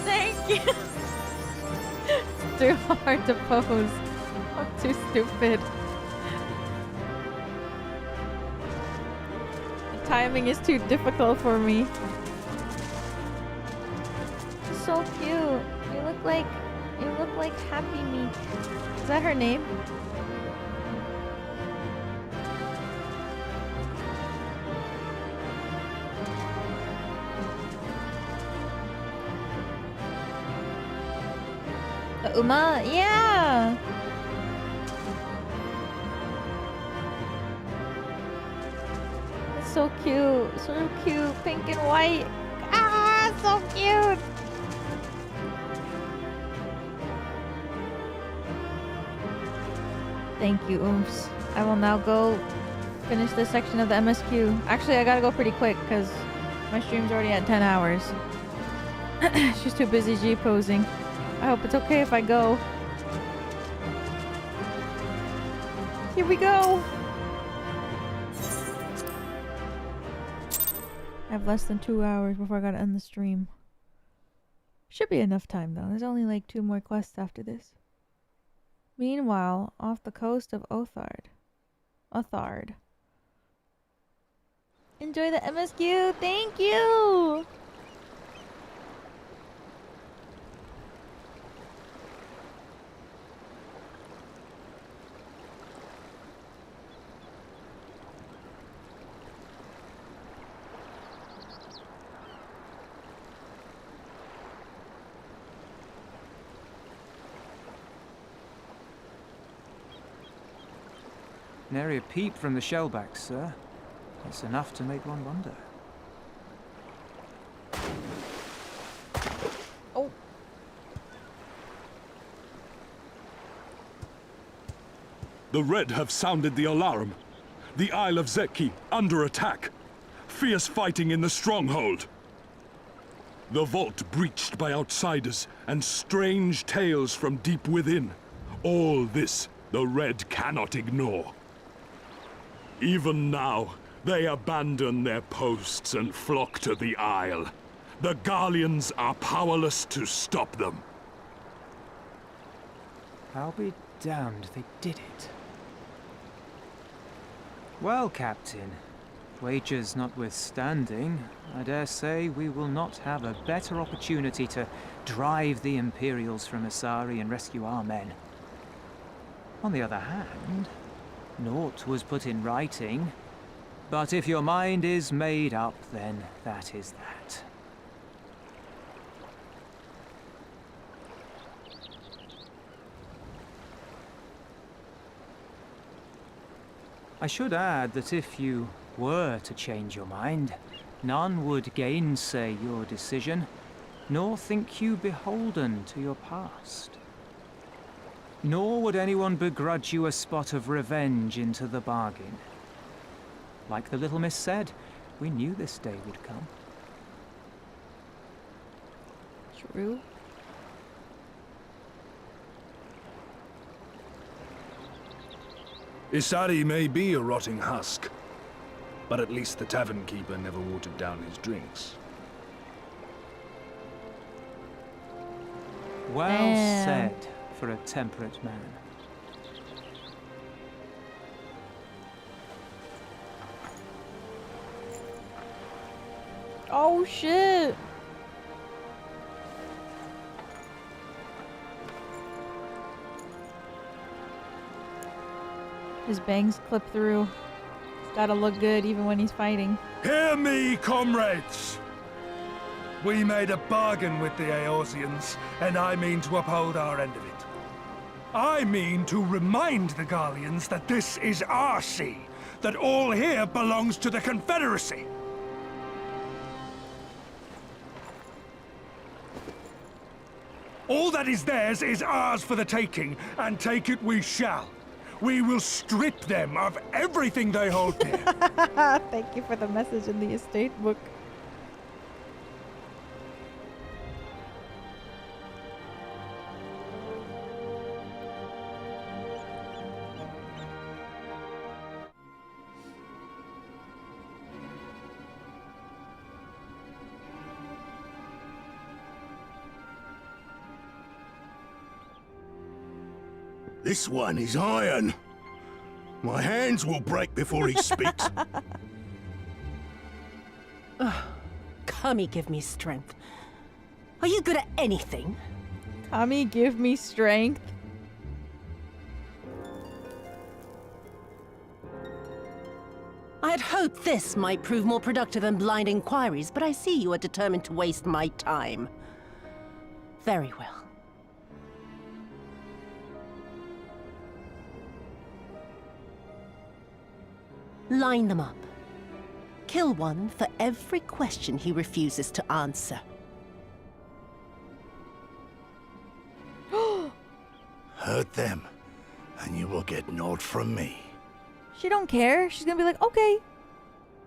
Thank you. It's too hard to pose. I'm too stupid. The timing is too difficult for me. so cute. You look like Happy Meat. Is that her name? Uma? Yeah! It's so cute. So cute. Pink and white. Ah, so cute! Thank you, Oomps. I will now go finish this section of the MSQ. Actually, I gotta go pretty quick because my stream's already at 10 hours. She's too busy G-posing. I hope it's okay if I go. Here we go! I have less than 2 hours before I gotta end the stream. Should be enough time though. There's only like 2 more quests after this. Meanwhile, off the coast of Othard. Enjoy the MSQ! Thank you! Nary a peep from the shellbacks, sir. It's enough to make one wonder. Oh. The Red have sounded the alarm. The Isle of Zeki under attack. Fierce fighting in the stronghold. The vault breached by outsiders and strange tales from deep within. All this the Red cannot ignore. Even now, they abandon their posts and flock to the Isle. The Garleans are powerless to stop them. I'll be damned they did it. Well, Captain, wagers notwithstanding, I dare say we will not have a better opportunity to drive the Imperials from Asari and rescue our men. On the other hand, naught was put in writing, but if your mind is made up, then that is that. I should add that if you were to change your mind, none would gainsay your decision, nor think you beholden to your past. Nor would anyone begrudge you a spot of revenge into the bargain. Like the little miss said, we knew this day would come. True. Isari may be a rotting husk, but at least the tavern keeper never watered down his drinks. Well said for a temperate man. Oh shit! His bangs clip through. He's gotta look good even when he's fighting. Hear me, comrades! We made a bargain with the Eorzeans, and I mean to uphold our end of it. I mean to remind the Garleans that this is our sea, that all here belongs to the Confederacy. All that is theirs is ours for the taking, and take it we shall. We will strip them of everything they hold dear. Thank you for the message in the estate book. This one is iron. My hands will break before he speaks. Kami give me strength. Are you good at anything? Kami, give me strength. I had hoped this might prove more productive than blind inquiries, but I see you are determined to waste my time. Very well. Line them up. Kill one for every question he refuses to answer. Hurt them, and you will get naught from me. She don't care. She's gonna be like, okay.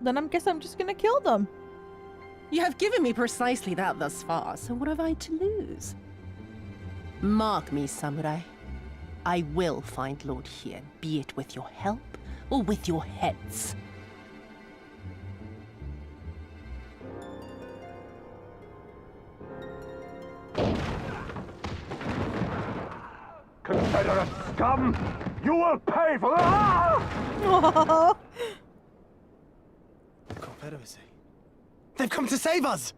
Then I guess I'm just gonna kill them. You have given me precisely that thus far, so what have I to lose? Mark me, samurai. I will find Lord Hien, be it with your help or with your heads. Confederate scum! You will pay for that! Confederacy. They've come to save us!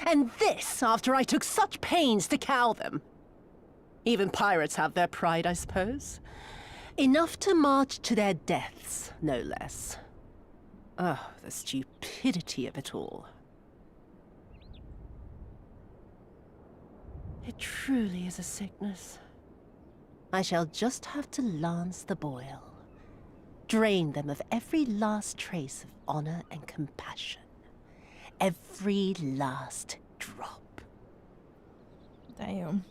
And this after I took such pains to cow them. Even pirates have their pride, I suppose. Enough to march to their deaths, no less. Oh, the stupidity of it all. It truly is a sickness. I shall just have to lance the boil. Drain them of every last trace of honor and compassion. Every last drop. Damn.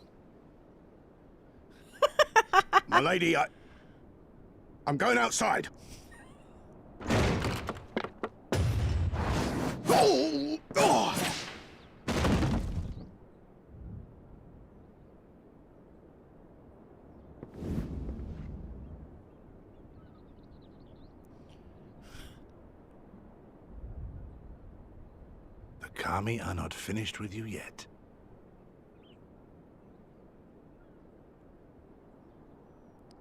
My lady, I'm going outside. Oh! Oh! The Kami are not finished with you yet.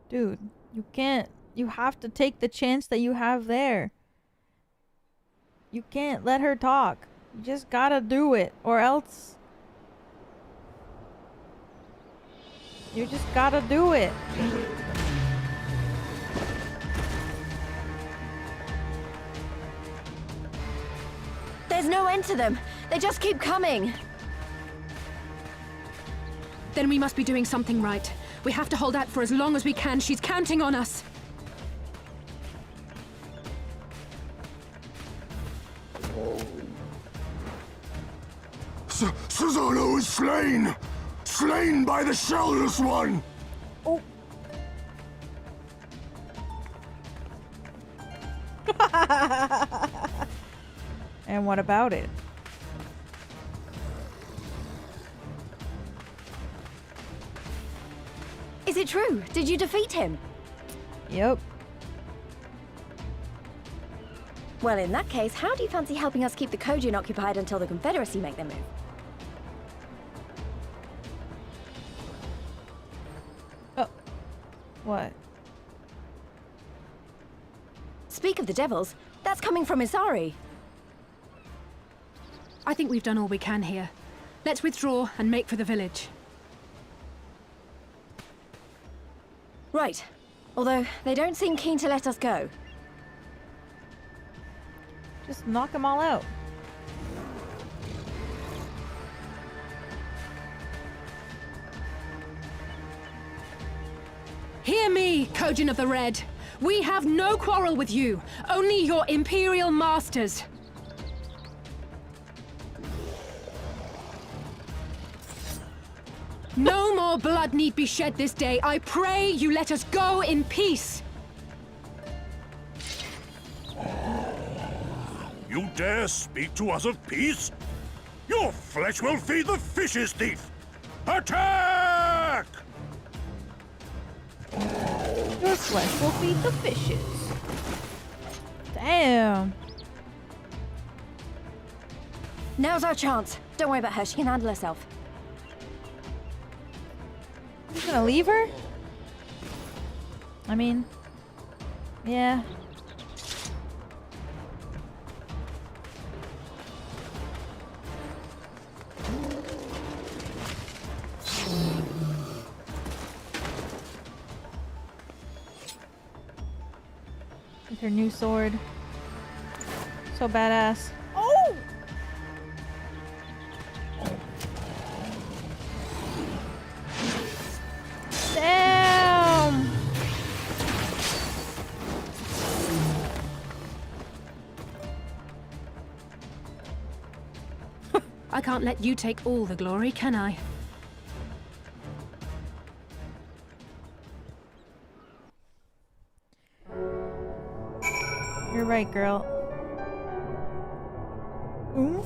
Dude, you can't. You have to take the chance that you have there. You can't let her talk. You just gotta do it, or else you just gotta do it. There's no end to them. They just keep coming. Then we must be doing something right. We have to hold out for as long as we can. She's counting on us. Susano is slain! Slain by the Shellless One! Oh. And what about it? Is it true? Did you defeat him? Yep. Well, in that case, how do you fancy helping us keep the Kojin occupied until the Confederacy make their move? Oh. What? Speak of the devils, that's coming from Isari. I think we've done all we can here. Let's withdraw and make for the village. Right. Although, they don't seem keen to let us go. Just knock them all out. Hear me, Kojin of the Red. We have no quarrel with you, only your Imperial masters. No more blood need be shed this day. I pray you let us go in peace. You dare speak to us of peace? Your flesh will feed the fishes, thief! Attack! Your flesh will feed the fishes. Damn. Now's our chance. Don't worry about her. She can handle herself. You gonna leave her? I mean, Yeah. With her new sword. So badass. Oh! Damn! I can't let you take all the glory, can I? You're right, girl. Oomph.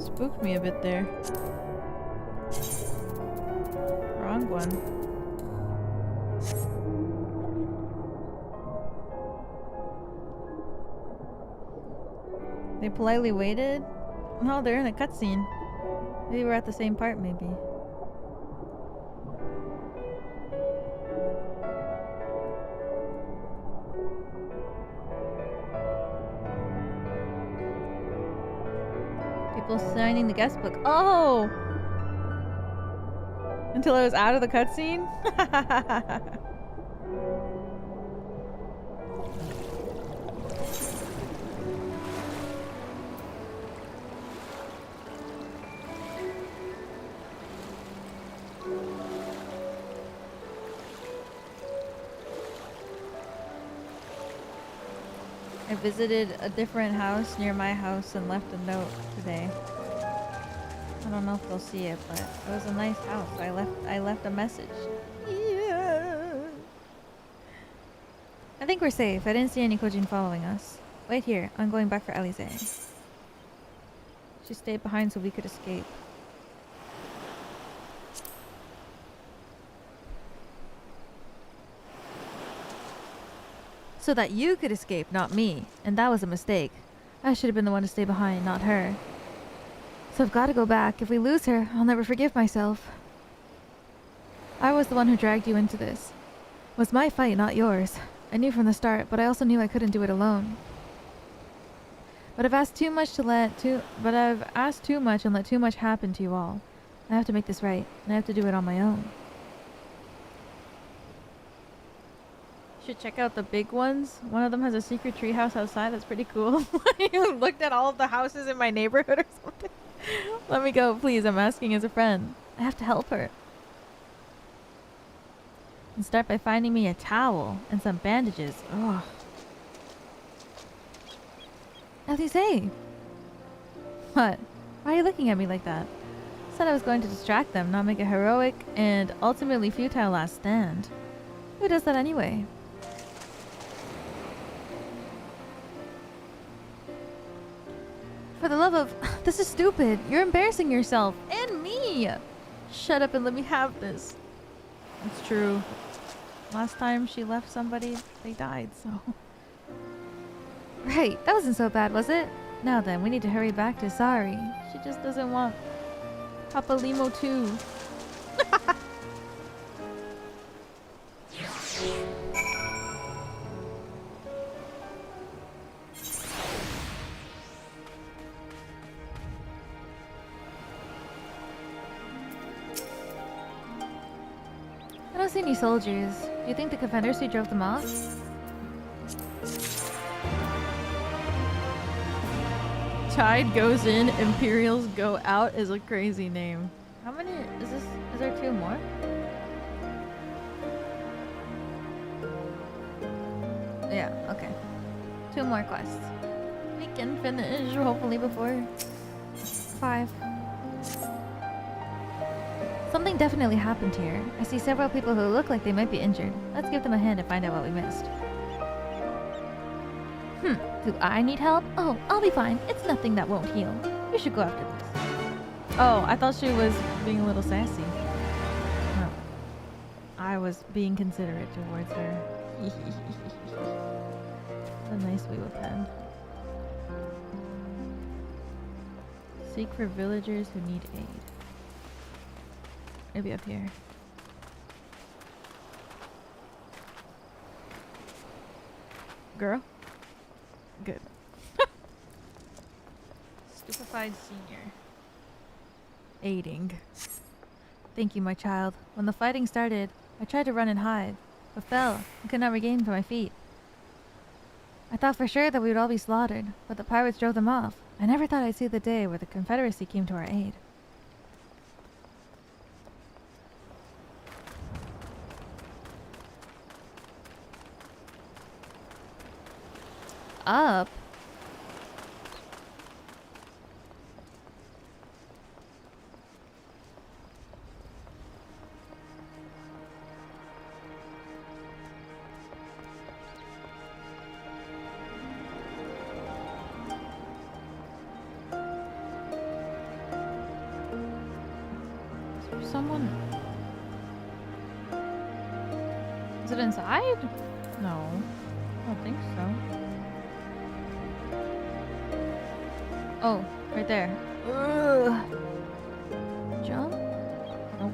Spooked me a bit there. Wrong one. They politely waited? No, they're in a cutscene. Maybe we're at the same part, maybe. People signing the guest book. Oh! Until I was out of the cutscene? I visited a different house near my house and left a note today. I don't know if they'll see it, but it was a nice house. I left a message. Yeah. I think we're safe. I didn't see any Kojin following us. Wait here. I'm going back for Elise. She stayed behind so we could escape. So that you could escape, not me. And that was a mistake. I should have been the one to stay behind, not her. So I've got to go back. If we lose her, I'll never forgive myself. I was the one who dragged you into this. It was my fight, not yours. I knew from the start, but I also knew I couldn't do it alone. But I've asked too much and let too much happen to you all. I have to make this right, and I have to do it on my own. Should check out the big ones. One of them has a secret treehouse outside. That's pretty cool. You looked at all of the houses in my neighborhood or something. Let me go, please. I'm asking as a friend. I have to help her. And start by finding me a towel and some bandages. Ugh. Elise! What? Why are you looking at me like that? I said I was going to distract them, not make a heroic and ultimately futile last stand. Who does that anyway? For the love of... This is stupid. You're embarrassing yourself. And me. Shut up and let me have this. It's true. Last time she left somebody, they died, so... Right. That wasn't so bad, was it? Now then, we need to hurry back to Sari. She just doesn't want... Papa Limo too. I don't see any soldiers. Do you think the Confederacy drove them off? Tide goes in, Imperials go out is a crazy name. How many is this? Is there 2 more? Yeah, okay. 2 more quests. We can finish hopefully before 5. Something definitely happened here. I see several people who look like they might be injured. Let's give them a hand and find out what we missed. Do I need help? Oh, I'll be fine. It's nothing that won't heal. You should go after this. Oh, I thought she was being a little sassy. No. I was being considerate towards her. A nice wee whip pen. Seek for villagers who need aid. Maybe up here. Girl? Good. Stupefied senior. Aiding. Thank you, my child. When the fighting started, I tried to run and hide, but fell and could not regain my feet. I thought for sure that we would all be slaughtered, but the pirates drove them off. I never thought I'd see the day where the Confederacy came to our aid. Up? Someone? Is it inside? No, I don't think so. Oh, right there. Ugh. Jump? Nope.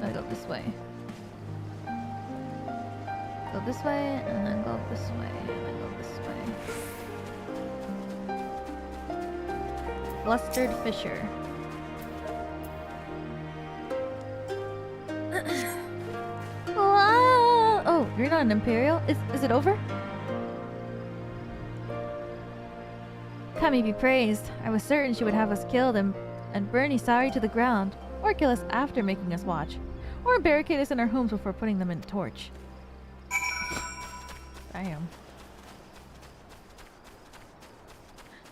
Gotta go this way. Go this way, and then go this way, and then go this way. Flustered Fisher. Oh, you're not an Imperial? Is it over? Kami be praised. I was certain she would have us killed and burn Isari to the ground, or kill us after making us watch, or barricade us in our homes before putting them in the torch. Damn.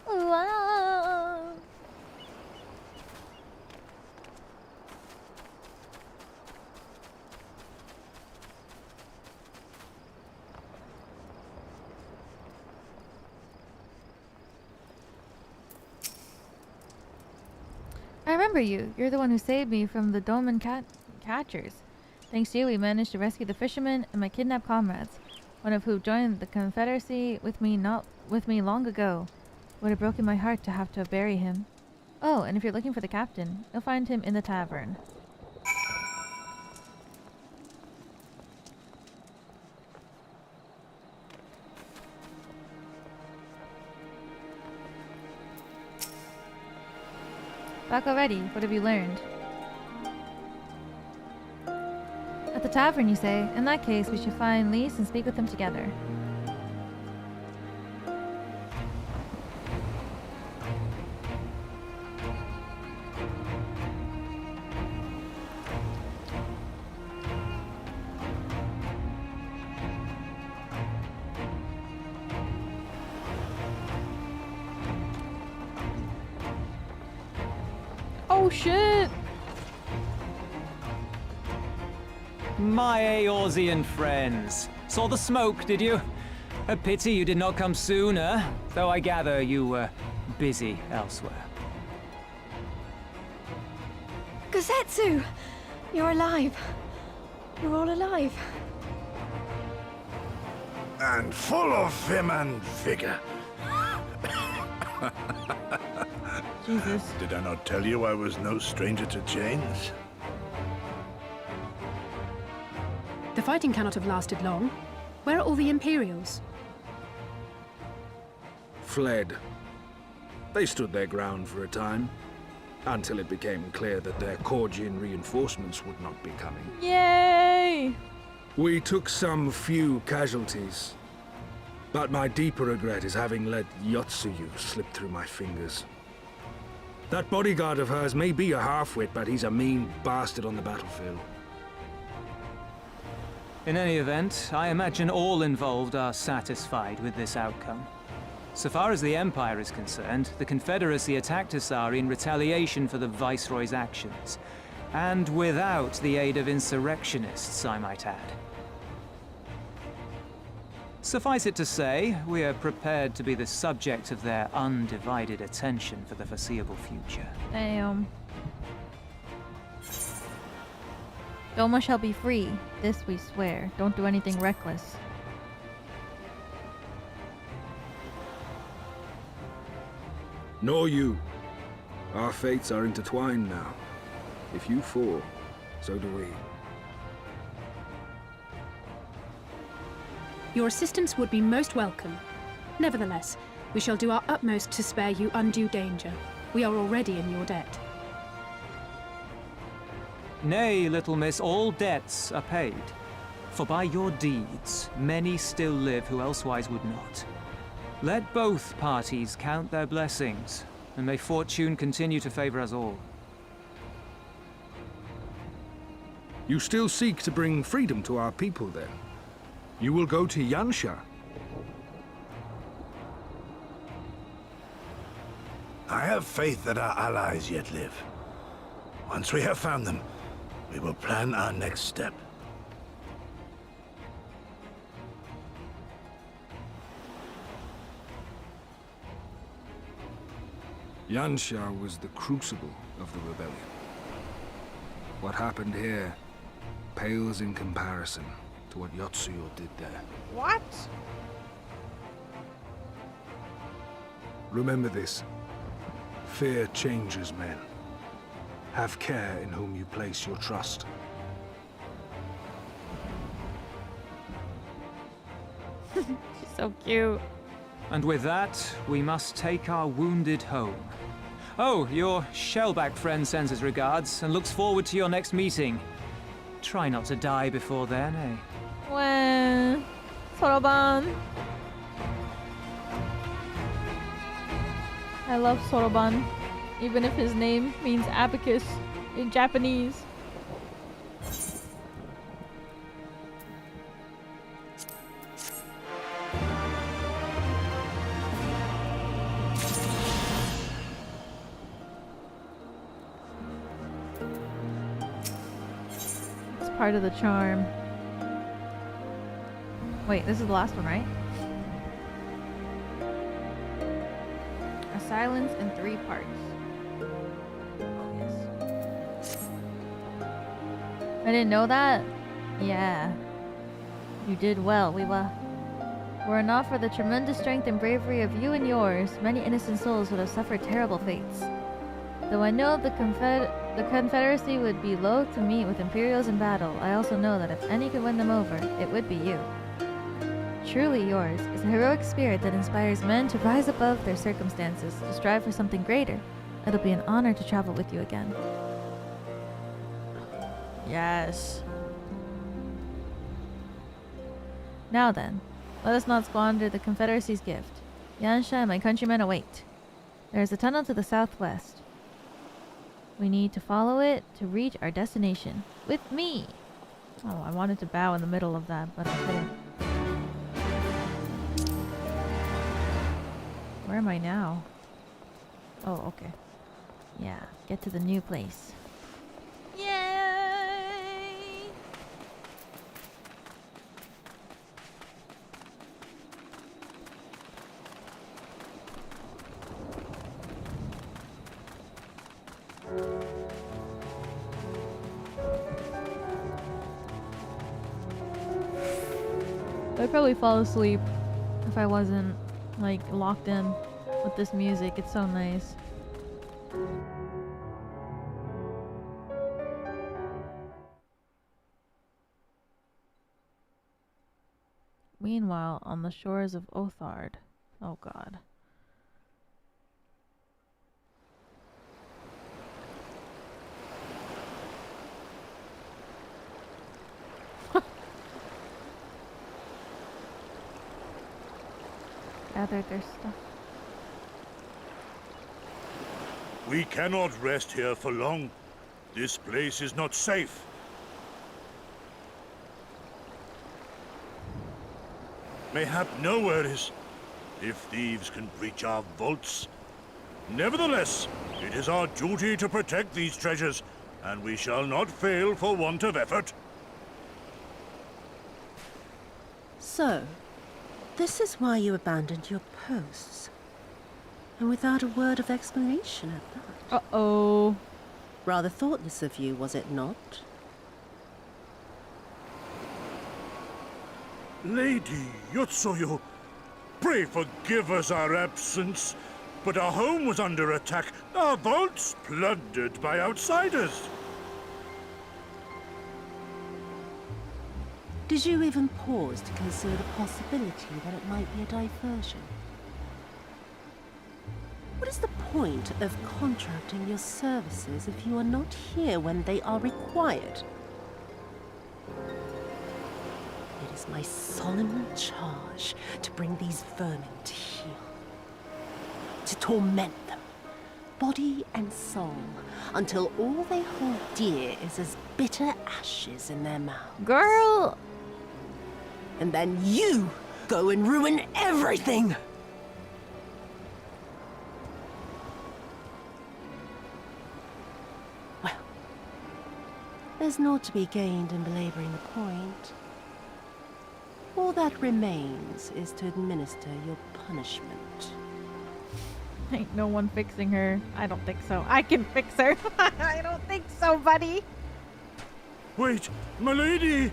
Wow. I remember you. You're the one who saved me from the Doma catchers. Thanks to you, we managed to rescue the fishermen and my kidnapped comrades, one of whom joined the Confederacy with me long ago. Would have broken my heart to have to bury him. Oh, and if you're looking for the captain, you'll find him in the tavern. Back already? What have you learned? At the tavern, you say? In that case, we should find Lise and speak with them together. Oh shit! My Eorzean friends. Saw the smoke, did you? A pity you did not come sooner, though I gather you were busy elsewhere. Gosetsu! You're alive. You're all alive. And full of vim and vigor. Jesus. Did I not tell you I was no stranger to chains? The fighting cannot have lasted long. Where are all the Imperials? Fled. They stood their ground for a time, until it became clear that their Korjin reinforcements would not be coming. Yay! We took some few casualties, but my deeper regret is having let Yotsuyu slip through my fingers. That bodyguard of hers may be a half-wit, but he's a mean bastard on the battlefield. In any event, I imagine all involved are satisfied with this outcome. So far as the Empire is concerned, the Confederacy attacked Isari in retaliation for the Viceroy's actions, and without the aid of insurrectionists, I might add. Suffice it to say, we are prepared to be the subject of their undivided attention for the foreseeable future. Damn. Doma shall be free. This we swear. Don't do anything reckless. Nor you. Our fates are intertwined now. If you fall, so do we. Your assistance would be most welcome. Nevertheless, we shall do our utmost to spare you undue danger. We are already in your debt. Nay, little miss, all debts are paid. For by your deeds, many still live who elsewise would not. Let both parties count their blessings, and may fortune continue to favor us all. You still seek to bring freedom to our people, then? You will go to Yansha. I have faith that our allies yet live. Once we have found them, we will plan our next step. Yansha was the crucible of the rebellion. What happened here pales in comparison to what Yotsuyu did there. What? Remember this. Fear changes men. Have care in whom you place your trust. She's so cute. And with that, we must take our wounded home. Oh, your shellback friend sends his regards and looks forward to your next meeting. Try not to die before then, eh? Well, Soroban. I love Soroban, even if his name means abacus in Japanese. It's part of the charm. Wait, this is the last one, right? A silence in 3 parts. Oh, yes. I didn't know that? Yeah. You did well. Were it not for the tremendous strength and bravery of you and yours, many innocent souls would have suffered terrible fates. Though I know the Confederacy would be loath to meet with Imperials in battle, I also know that if any could win them over, it would be you. Truly yours is a heroic spirit that inspires men to rise above their circumstances, to strive for something greater. It'll be an honor to travel with you again. Yes. Now then, let us not squander the Confederacy's gift. Yansha and my countrymen await. There is a tunnel to the southwest. We need to follow it to reach our destination. With me! Oh, I wanted to bow in the middle of that, but I couldn't. Where am I now? Oh, okay. Yeah, get to the new place. Yay! I'd probably fall asleep if I wasn't like locked in with this music. It's so nice. Meanwhile, on the shores of Othard. Oh god. Gathered their stuff. We cannot rest here for long. This place is not safe. Mayhap no worries, if thieves can breach our vaults. Nevertheless, it is our duty to protect these treasures, and we shall not fail for want of effort. So, this is why you abandoned your posts. And without a word of explanation at that. Uh-oh. Rather thoughtless of you, was it not? Lady Yotsuyu, pray forgive us our absence. but our home was under attack, our vaults plundered by outsiders. Did you even pause to consider the possibility that it might be a diversion? What is the point of contracting your services if you are not here when they are required? It is my solemn charge to bring these vermin to heel. To torment them, body and soul, until all they hold dear is as bitter ashes in their mouths. Girl! And then you go and ruin everything! Well, there's naught to be gained in belaboring the point. All that remains is to administer your punishment. Ain't no one fixing her. I don't think so. I can fix her. I don't think so, buddy. Wait, my lady!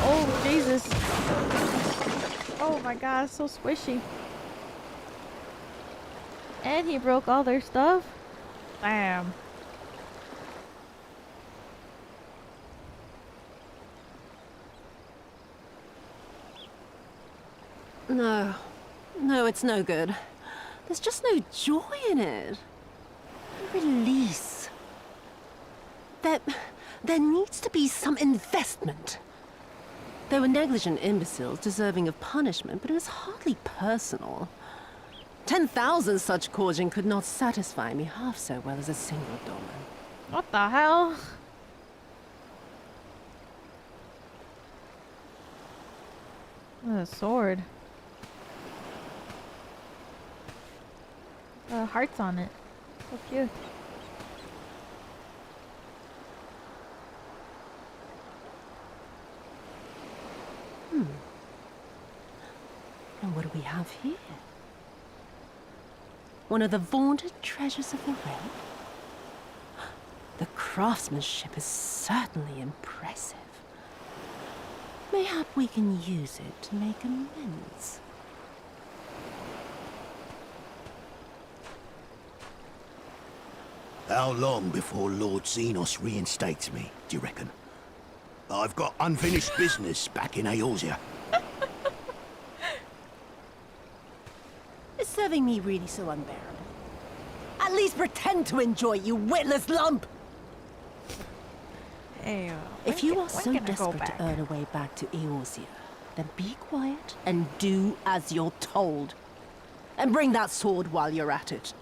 Oh, Jesus. Oh my god, so squishy. And he broke all their stuff? Damn. No, it's no good. There's just no joy in it. Release. There needs to be some investment. They were negligent imbeciles deserving of punishment, but it was hardly personal. 10,000 such Korjin could not satisfy me half so well as a single Doma. What the hell? A sword. Hearts on it. So cute. And what do we have here? One of the vaunted treasures of the realm? The craftsmanship is certainly impressive. Mayhap we can use it to make amends. How long before Lord Xenos reinstates me, do you reckon? I've got unfinished business back in Eorzea. Is serving me really so unbearable? At least pretend to enjoy, you witless lump! Hey, if you are so desperate to earn a way back to Eorzea, then be quiet and do as you're told. And bring that sword while you're at it.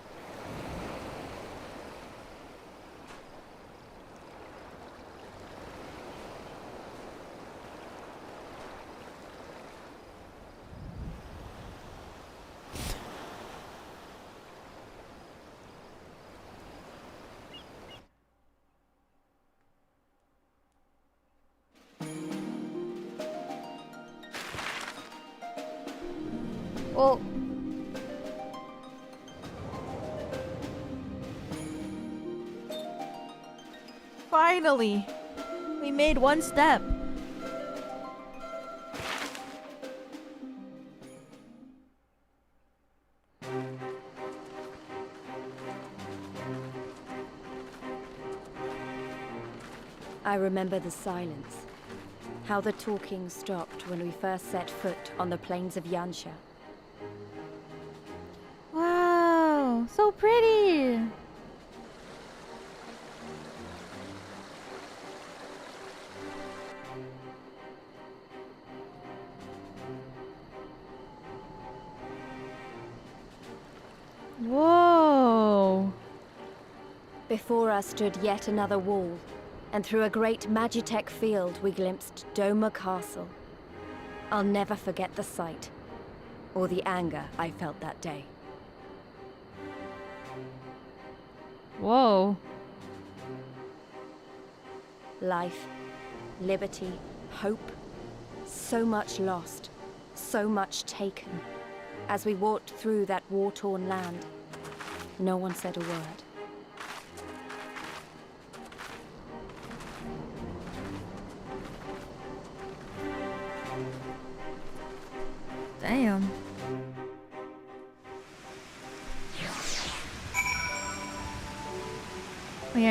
Well, finally, we made one step. I remember the silence. How the talking stopped when we first set foot on the plains of Yansha. Wow, so pretty. Whoa. Before us stood yet another wall, and through a great Magitech field we glimpsed Doma Castle. I'll never forget the sight, or the anger I felt that day. Whoa. Life, liberty, hope, so much lost, so much taken. As we walked through that war-torn land, no one said a word.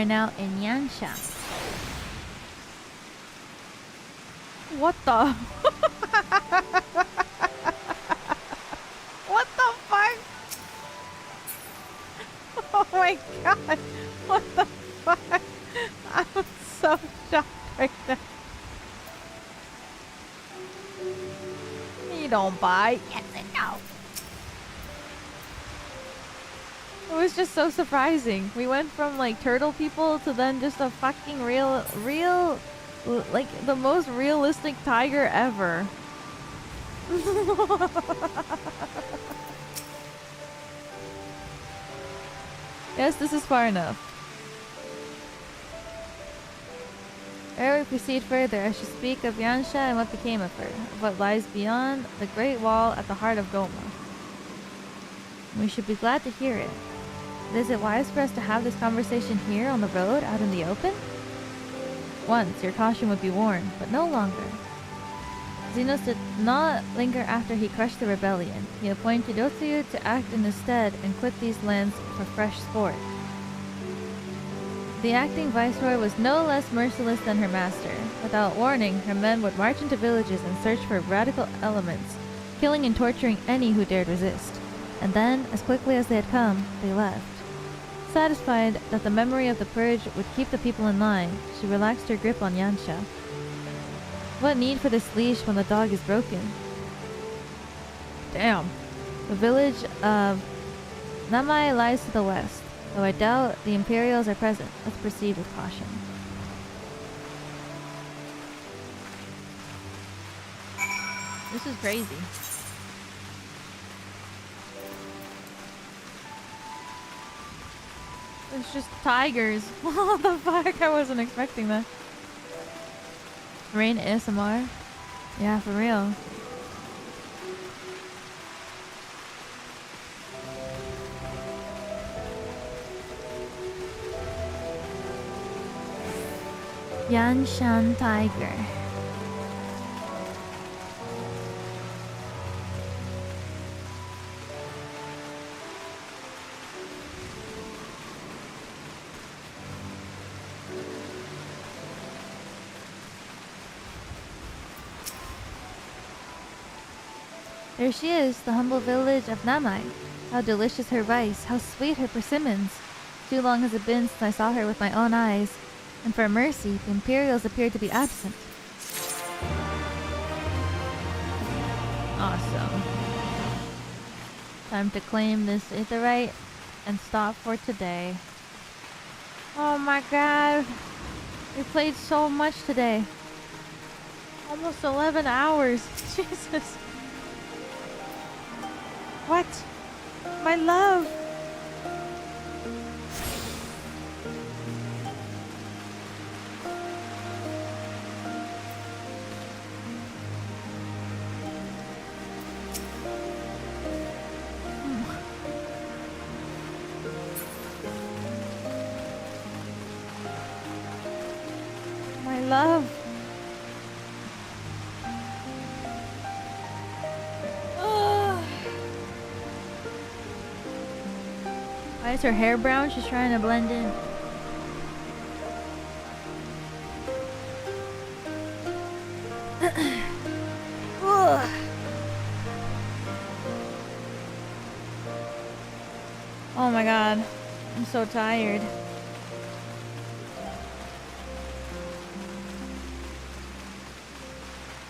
are now in Yansha. What the? What the fuck? Oh my god. What the fuck? I'm so shocked right now. You don't buy. Yes and no. It was just so surprising. We went from like turtle people to then just a fucking real, like the most realistic tiger ever. Yes, this is far enough. Ere we proceed further, I should speak of Yansha and what became of her, of what lies beyond the Great Wall at the heart of Doma. We should be glad to hear it. But is it wise for us to have this conversation here on the road, out in the open? Once, your caution would be warned, but no longer. Xenos did not linger after he crushed the rebellion. He appointed Yotsuyu to act in his stead and quit these lands for fresh sport. The acting viceroy was no less merciless than her master. Without warning, her men would march into villages and search for radical elements, killing and torturing any who dared resist. And then, as quickly as they had come, they left. Satisfied that the memory of the purge would keep the people in line, she relaxed her grip on Yansha. What need for this leash when the dog is broken? Damn. The village of Namai lies to the west, though I doubt the Imperials are present. Let's proceed with caution. This is crazy. It's just tigers. What the fuck? I wasn't expecting that. Rain ASMR? Yeah, for real. Yanshan Tiger. There she is, the humble village of Namai. How delicious her rice, how sweet her persimmons. Too long has it been since I saw her with my own eyes. And for mercy, the Imperials appeared to be absent. Awesome. Time to claim this aetheryte and stop for today. Oh my god. We played so much today. Almost 11 hours. Jesus. What? My love! My love! Why is her hair brown? She's trying to blend in. Oh my god. I'm so tired.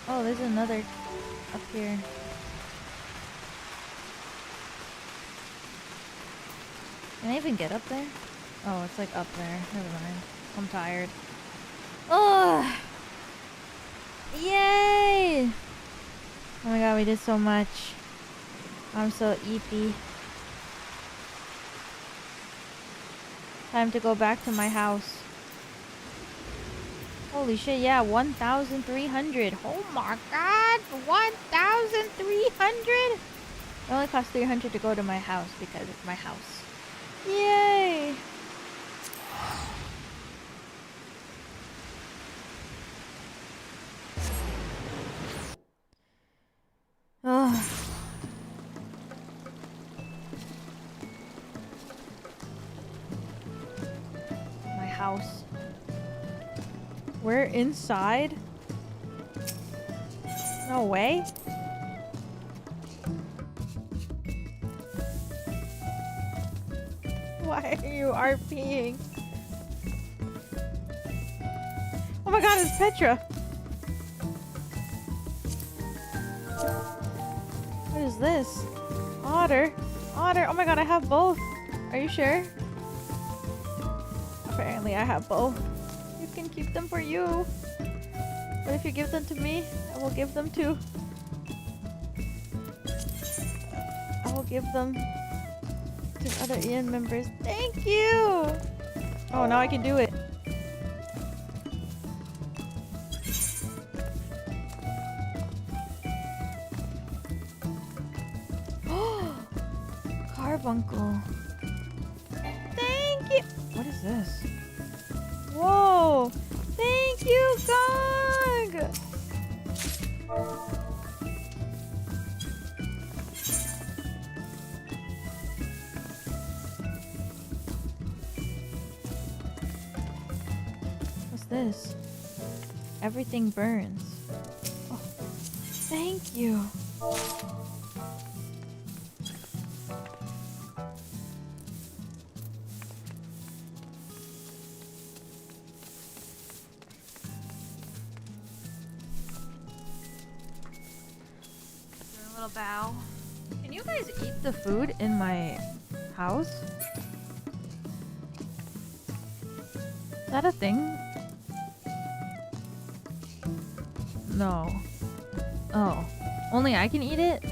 Oh, there's another up here. Can I even get up there? Oh, it's like up there. Never mind. I'm tired. Oh! Yay! Oh my god, we did so much. I'm so eepy. Time to go back to my house. Holy shit, yeah, 1,300. Oh my god, 1,300? It only costs 300 to go to my house because it's my house. Yay! Oh. My house. We're inside? No way. Why are you RPing? Oh my god, it's Petra! What is this? Otter? Otter! Oh my god, I have both! Are you sure? Apparently I have both. You can keep them for you. But if you give them to me, I will give them to... I will give them to other EN members. Thank you! Oh, now I can do it. Carbuncle. Thank you! What is this? Whoa! Thank you, Gog! What's this? Everything burns. Oh, thank you. Bow. Can you guys eat the food in my house? Is that a thing? No. Oh. Only I can eat it?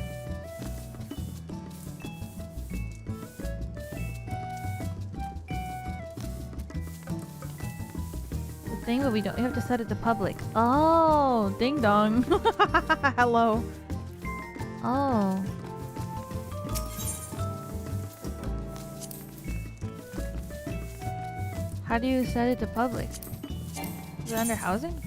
The thing, but we don't. You have to set it to public. Oh, ding dong. Hello. Oh. How do you set it to public? Is it under housing?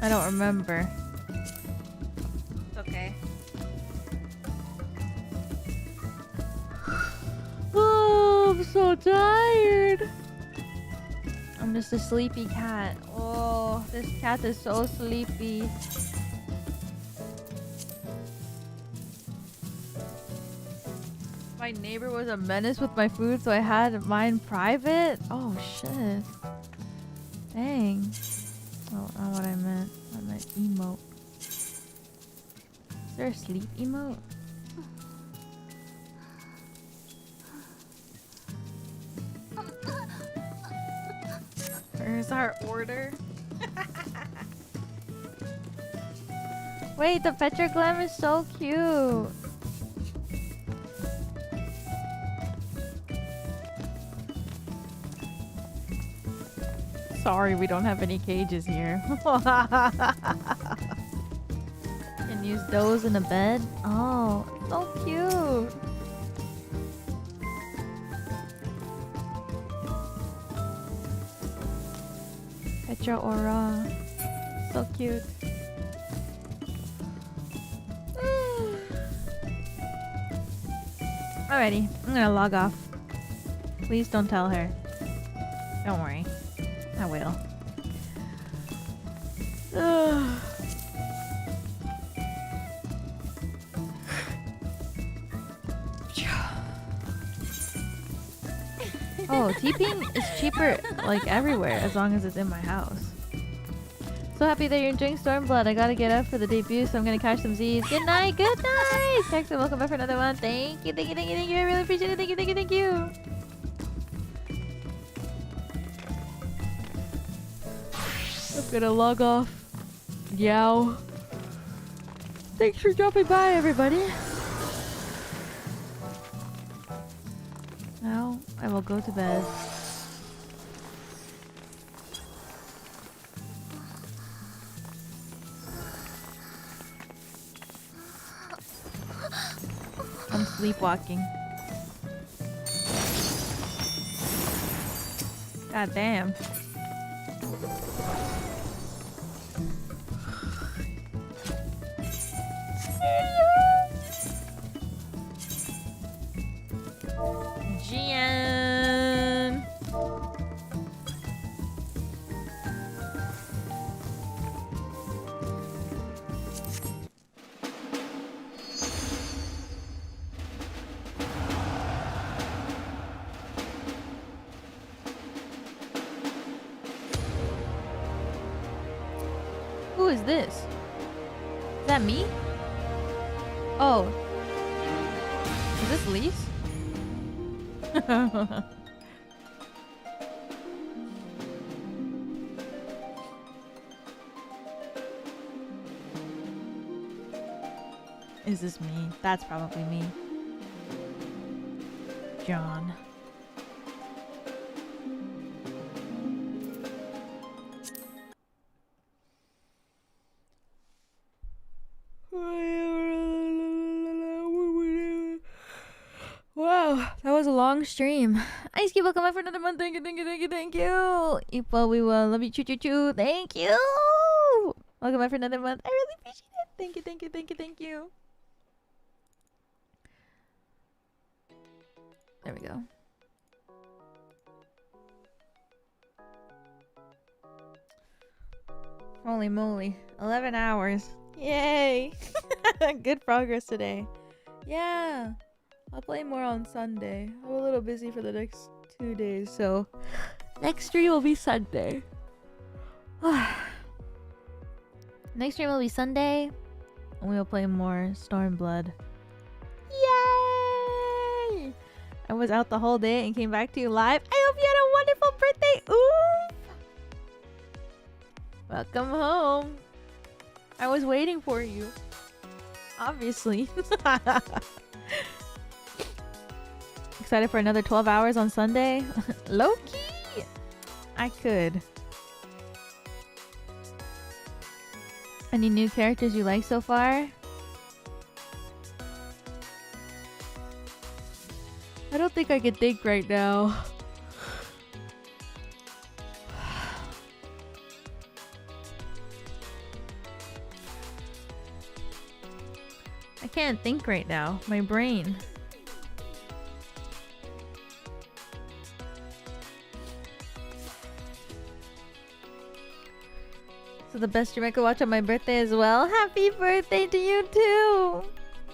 I don't remember. It's okay. Oh, I'm so tired. I'm just a sleepy cat. Oh, this cat is so sleepy. My neighbor was a menace with my food, so I had mine private. Oh, shit. Dang. Oh, not what I meant. I meant emote. Is there a sleep emote? Where's our order? Wait, the Petroglam is so cute. Sorry, we don't have any cages here. Can use those in a bed. Oh, so cute. Petra Aura. So cute. Alrighty, I'm gonna log off. Please don't tell her. Don't worry. I will. Oh, TPing is cheaper like everywhere as long as it's in my house. So happy that you're enjoying Stormblood. I gotta get up for the debut, so I'm gonna catch some Z's. Good night, good night! Jackson, welcome back for another one. Thank you, thank you, thank you, thank you. I really appreciate it. Thank you, thank you, thank you. I'm gonna log off. Yow. Thanks for dropping by, everybody. Now I will go to bed. sleepwalking. God damn. Gian. Who is this? Is that me? Oh. Is this Lise? Is this me? That's probably me. John. Wow, that was a long stream. Ice Cube, welcome back for another month. Thank you, thank you, thank you, thank you. Equal, we will love you, choo choo choo. Thank you. Welcome back for another month. I really appreciate it. Thank you, thank you, thank you, thank you. There we go. Holy moly. 11 hours. Yay. Good progress today. Yeah. I'll play more on Sunday. I'm a little busy for the next 2 days, so next stream will be Sunday. Next stream will be Sunday, and we will play more Stormblood. Yay! I was out the whole day and came back to you live. I hope you had a wonderful birthday. Ooh! Welcome home. I was waiting for you. Obviously. Excited for another 12 hours on Sunday? Low-key! I could. Any new characters you like so far? I don't think I can think right now. I can't think right now. My brain. So the best stream I could watch on my birthday as well. Happy birthday to you too!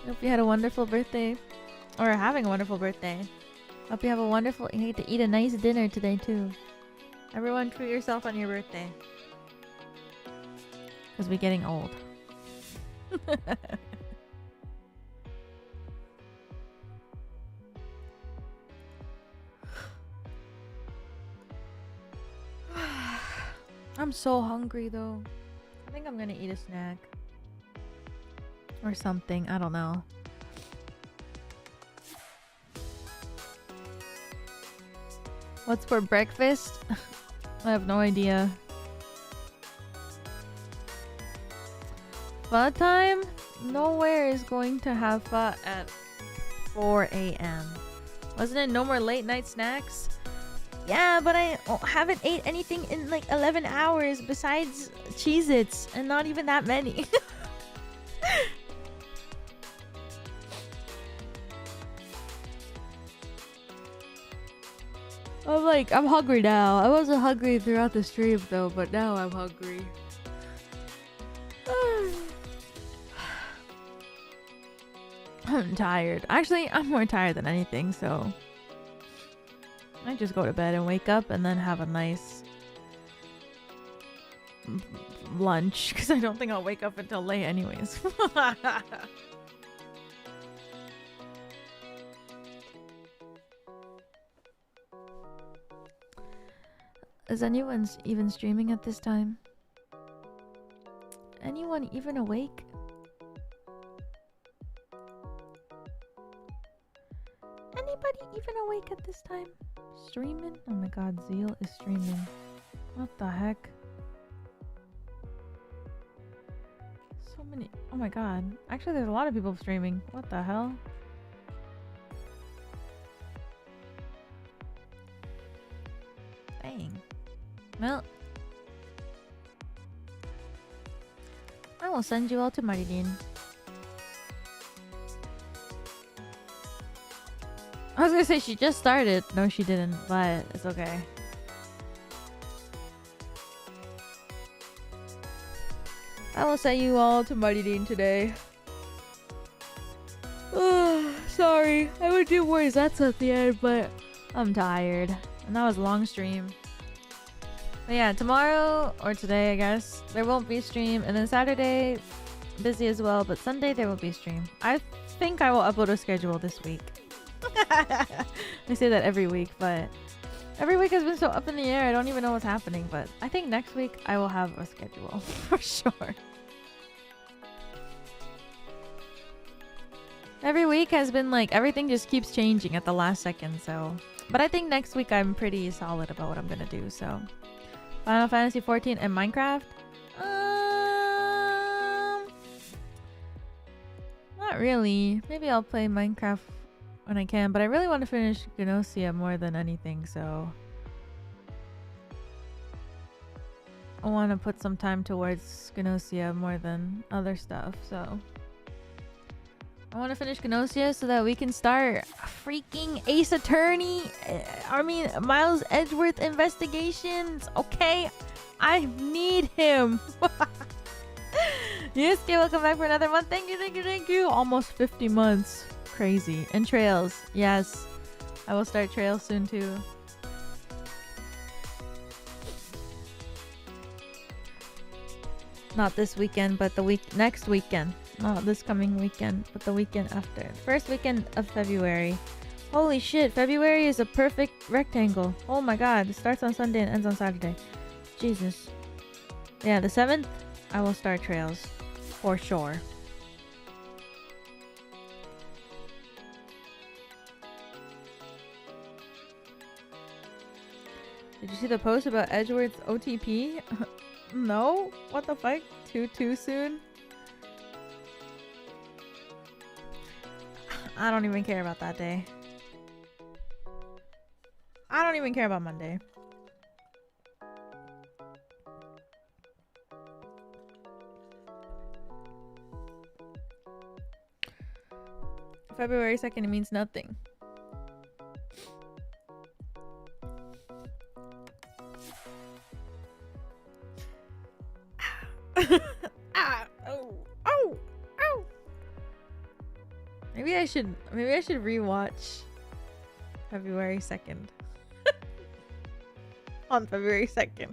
Hope you had a wonderful birthday. Or having a wonderful birthday. Hope you have a wonderful... You get to eat a nice dinner today too. Everyone treat yourself on your birthday. Because we're getting old. I'm so hungry though. I think I'm gonna eat a snack. Or something. I don't know. What's for breakfast? I have no idea. Pho time? Nowhere is going to have pho at 4 a.m. Wasn't it no more late night snacks? Yeah, but I haven't ate anything in like 11 hours besides Cheez-Its, and not even that many. I'm hungry now. I wasn't hungry throughout the stream though, but now I'm hungry. I'm tired. Actually, I'm more tired than anything, so I just go to bed and wake up and then have a nice lunch, because I don't think I'll wake up until late anyways. Is anyone even streaming at this time? Anyone even awake? Anybody even awake at this time? Streaming? Oh my god, Zeal is streaming. What the heck? So many. Oh my god. Actually, there's a lot of people streaming. What the hell? Dang. Well, I will send you all to Marilyn. I was gonna say she just started. No, she didn't, but it's okay. I will send you all to Marilyn today. Oh, sorry. I would do more Zets at the end, but I'm tired. And that was a long stream. But yeah, tomorrow, or today I guess, there won't be a stream. And then Saturday, busy as well. But Sunday, there will be a stream. I think I will upload a schedule this week. I say that every week, but every week has been so up in the air. I don't even know what's happening. But I think next week, I will have a schedule for sure. Every week has been like, everything just keeps changing at the last second, so. But I think next week I'm pretty solid about what I'm gonna do, so. Final Fantasy 14 and Minecraft? Not really. Maybe I'll play Minecraft when I can, but I really want to finish Gnosia more than anything, so. I want to put some time towards Gnosia more than other stuff, so. I want to finish Gnosia so that we can start freaking Ace Attorney. Miles Edgeworth investigations. Okay, I need him. Yes, okay, welcome back for another month. Thank you, thank you, thank you. Almost 50 months. Crazy. And Trails. Yes, I will start Trails soon too. Not this weekend, but the next weekend. Not this coming weekend, but the weekend after. First weekend of February. Holy shit, February is a perfect rectangle. Oh my god, it starts on Sunday and ends on Saturday. Jesus. Yeah, the 7th, I will start Trails. For sure. Did you see the post about Edgeworth's OTP? No? What the fuck? Too soon? I don't even care about that day. I don't even care about Monday. February 2nd, it means nothing. Oh. Maybe I should rewatch February 2nd. On February 2nd.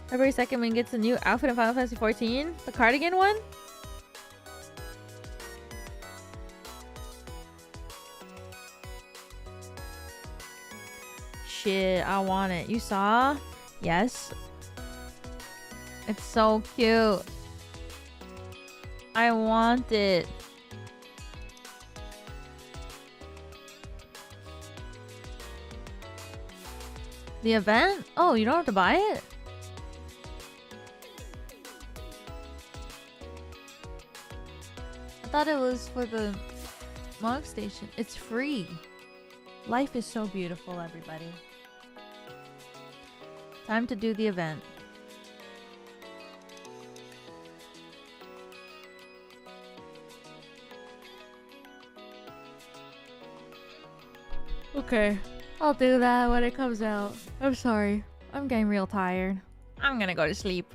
February 2nd when gets a new outfit in Final Fantasy 14? The cardigan one? Shit, I want it. You saw? Yes. It's so cute. I want it. The event? Oh, you don't have to buy it? I thought it was for the Mog Station. It's free. Life is so beautiful, everybody. Time to do the event. Okay, I'll do that when it comes out. I'm sorry. I'm getting real tired. I'm gonna go to sleep.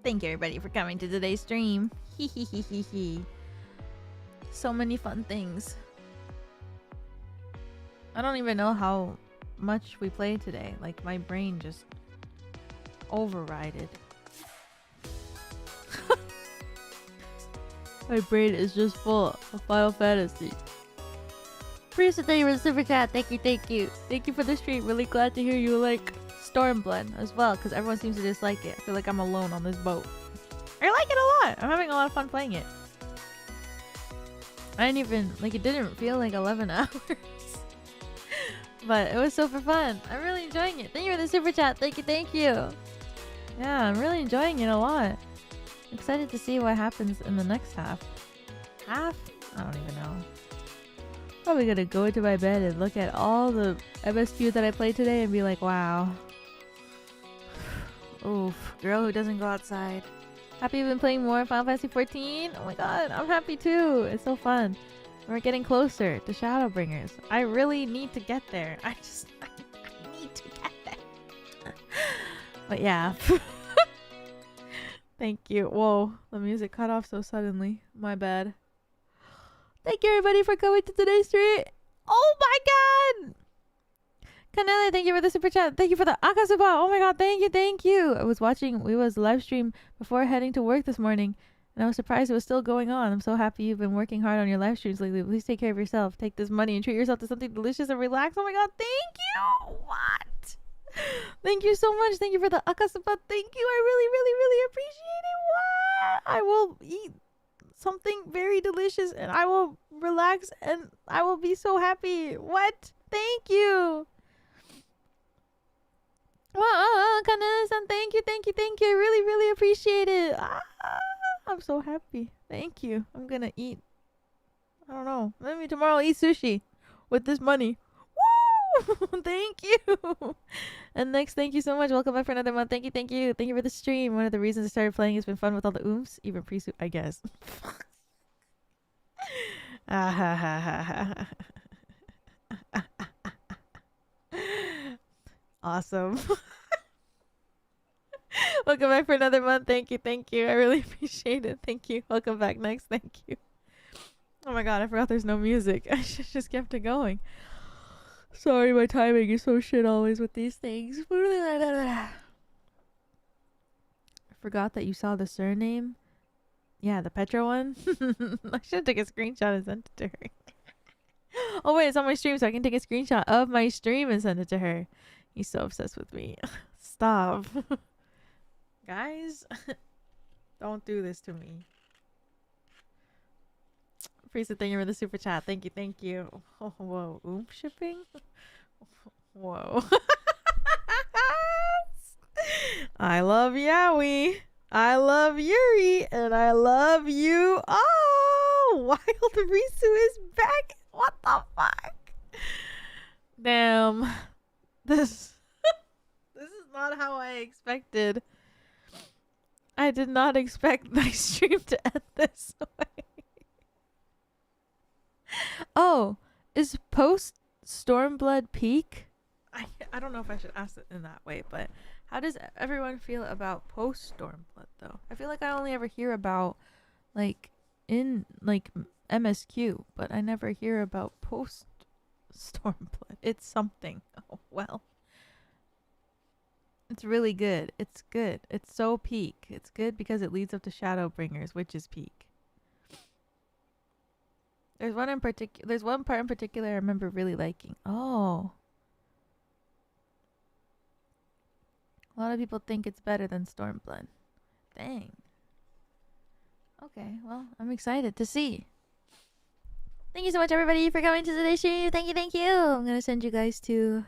Thank you everybody for coming to today's stream. So many fun things. I don't even know how much we played today. Like, my brain just overrided. My brain is just full of Final Fantasy. Appreciate you for the super chat. Thank you, thank you. Thank you for the stream. Really glad to hear you like Stormblood as well, because everyone seems to dislike it. I feel like I'm alone on this boat. I like it a lot. I'm having a lot of fun playing it. I didn't even, like, it didn't feel like 11 hours. But it was super fun. I'm really enjoying it. Thank you for the super chat. Thank you, thank you. Yeah, I'm really enjoying it a lot. Excited to see what happens in the next half. half? I don't even know. Probably gonna go into my bed and look at all the MSQ that I played today and be like, wow. Oof, girl who doesn't go outside. Happy you've been playing more Final Fantasy 14? Oh my god, I'm happy too. It's so fun. We're getting closer to Shadowbringers. I really need to get there. I need to get there. But yeah. Thank you. Whoa, the music cut off so suddenly. My bad. Thank you everybody for coming to today's stream. Oh my god! Kanele, thank you for the super chat. Thank you for the Akasuba. Oh my god, thank you, thank you. I was watching Wiwa's live stream before heading to work this morning, and I was surprised it was still going on. I'm so happy you've been working hard on your live streams lately. Please take care of yourself. Take this money and treat yourself to something delicious and relax. Oh my god, thank you. What? Thank you so much. Thank you for the Akasuba. Thank you. I really, really, really appreciate it. What? I will eat something very delicious and I will relax and I will be so happy. What? Thank you. Wow, Kanele-san, thank you, thank you, thank you. I really, really appreciate it. I'm so happy. Thank you. I'm gonna eat. I don't know. Maybe tomorrow I'll eat sushi with this money. Woo! Thank you. And next, thank you so much. Welcome back for another month. Thank you, thank you. Thank you for the stream. One of the reasons I started playing has been fun with all the oomphs. Even pre-soup, I guess. Awesome. Welcome back for another month. Thank you, thank you. I really appreciate it. Thank you. Welcome back next. Thank you. Oh my god, I forgot there's no music. I just kept it going. Sorry, my timing is so shit always with these things. I forgot that you saw the surname. Yeah, the Petra one. I should have taken a screenshot and sent it to her. Oh wait, it's on my stream, so I can take a screenshot of my stream and send it to her. He's so obsessed with me. Stop. Guys, don't do this to me. Priest, thank you for the super chat. Thank you, thank you. Oh, whoa, shipping? Whoa. I love Yaoi. I love Yuri. And I love you. Oh, Wild Risu is back. What the fuck? Damn. This is not how I expected. I did not expect my stream to end this way. Oh, is post Stormblood peak? I don't know if I should ask it in that way, but how does everyone feel about post Stormblood though? I feel like I only ever hear about like in like MSQ, but I never hear about post Stormblood. It's something. Oh well. It's really good. It's good. It's so peak. It's good because it leads up to Shadowbringers, which is peak. There's one part in particular I remember really liking. Oh. A lot of people think it's better than Stormblood. Dang. Okay, well, I'm excited to see. Thank you so much, everybody, for coming to today's stream. Thank you, thank you. I'm gonna send you guys to...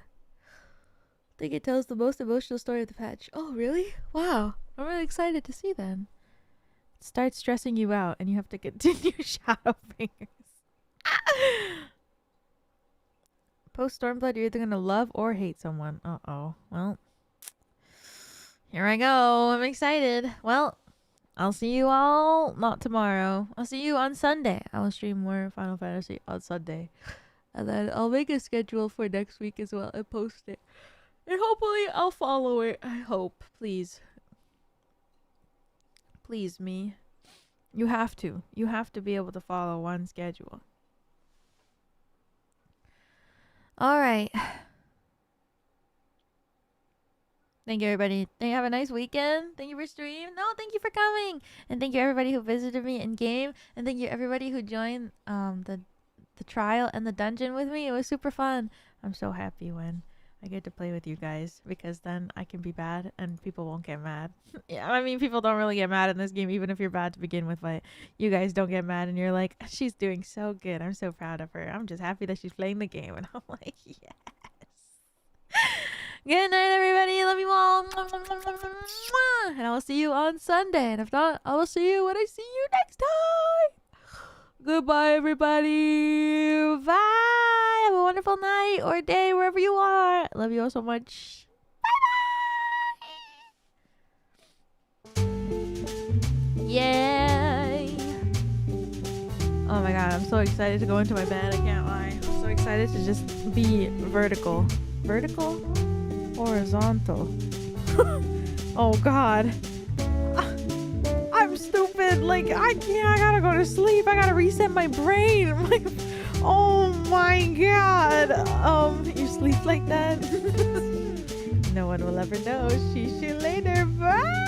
I think it tells the most emotional story of the patch. Oh, really? Wow. I'm really excited to see then. It starts stressing you out, and you have to continue Shadowbringers. Post Stormblood, you're either gonna love or hate someone. Uh-oh. Well, here I go. I'm excited. Well, I'll see you all, not tomorrow. I'll see you on Sunday. I will stream more Final Fantasy on Sunday. And then I'll make a schedule for next week as well and post it. And hopefully I'll follow it. I hope. Please. Please, me. You have to. You have to be able to follow one schedule. Alright. Thank you, everybody. Thank you. Have a nice weekend. Thank you for streaming. No, thank you for coming. And thank you, everybody who visited me in game. And thank you, everybody who joined the trial and the dungeon with me. It was super fun. I'm so happy when I get to play with you guys, because then I can be bad and people won't get mad. Yeah, I mean, people don't really get mad in this game, even if you're bad to begin with, but you guys don't get mad and you're like, she's doing so good. I'm so proud of her. I'm just happy that she's playing the game. And I'm like, yes. Good night, everybody. Love you all. And I will see you on Sunday. And if not, I will see you when I see you next time. Goodbye, everybody. Bye. Have a wonderful night or day wherever you are. Love you all so much. Bye. Yay. Oh my god, I'm so excited to go into my bed. I can't lie. I'm so excited to just be vertical. Vertical? Horizontal. Oh god. I'm stupid. Like, I gotta go to sleep. I gotta reset my brain. Like, oh my god. You sleep like that? No one will ever know. See you later. Bye.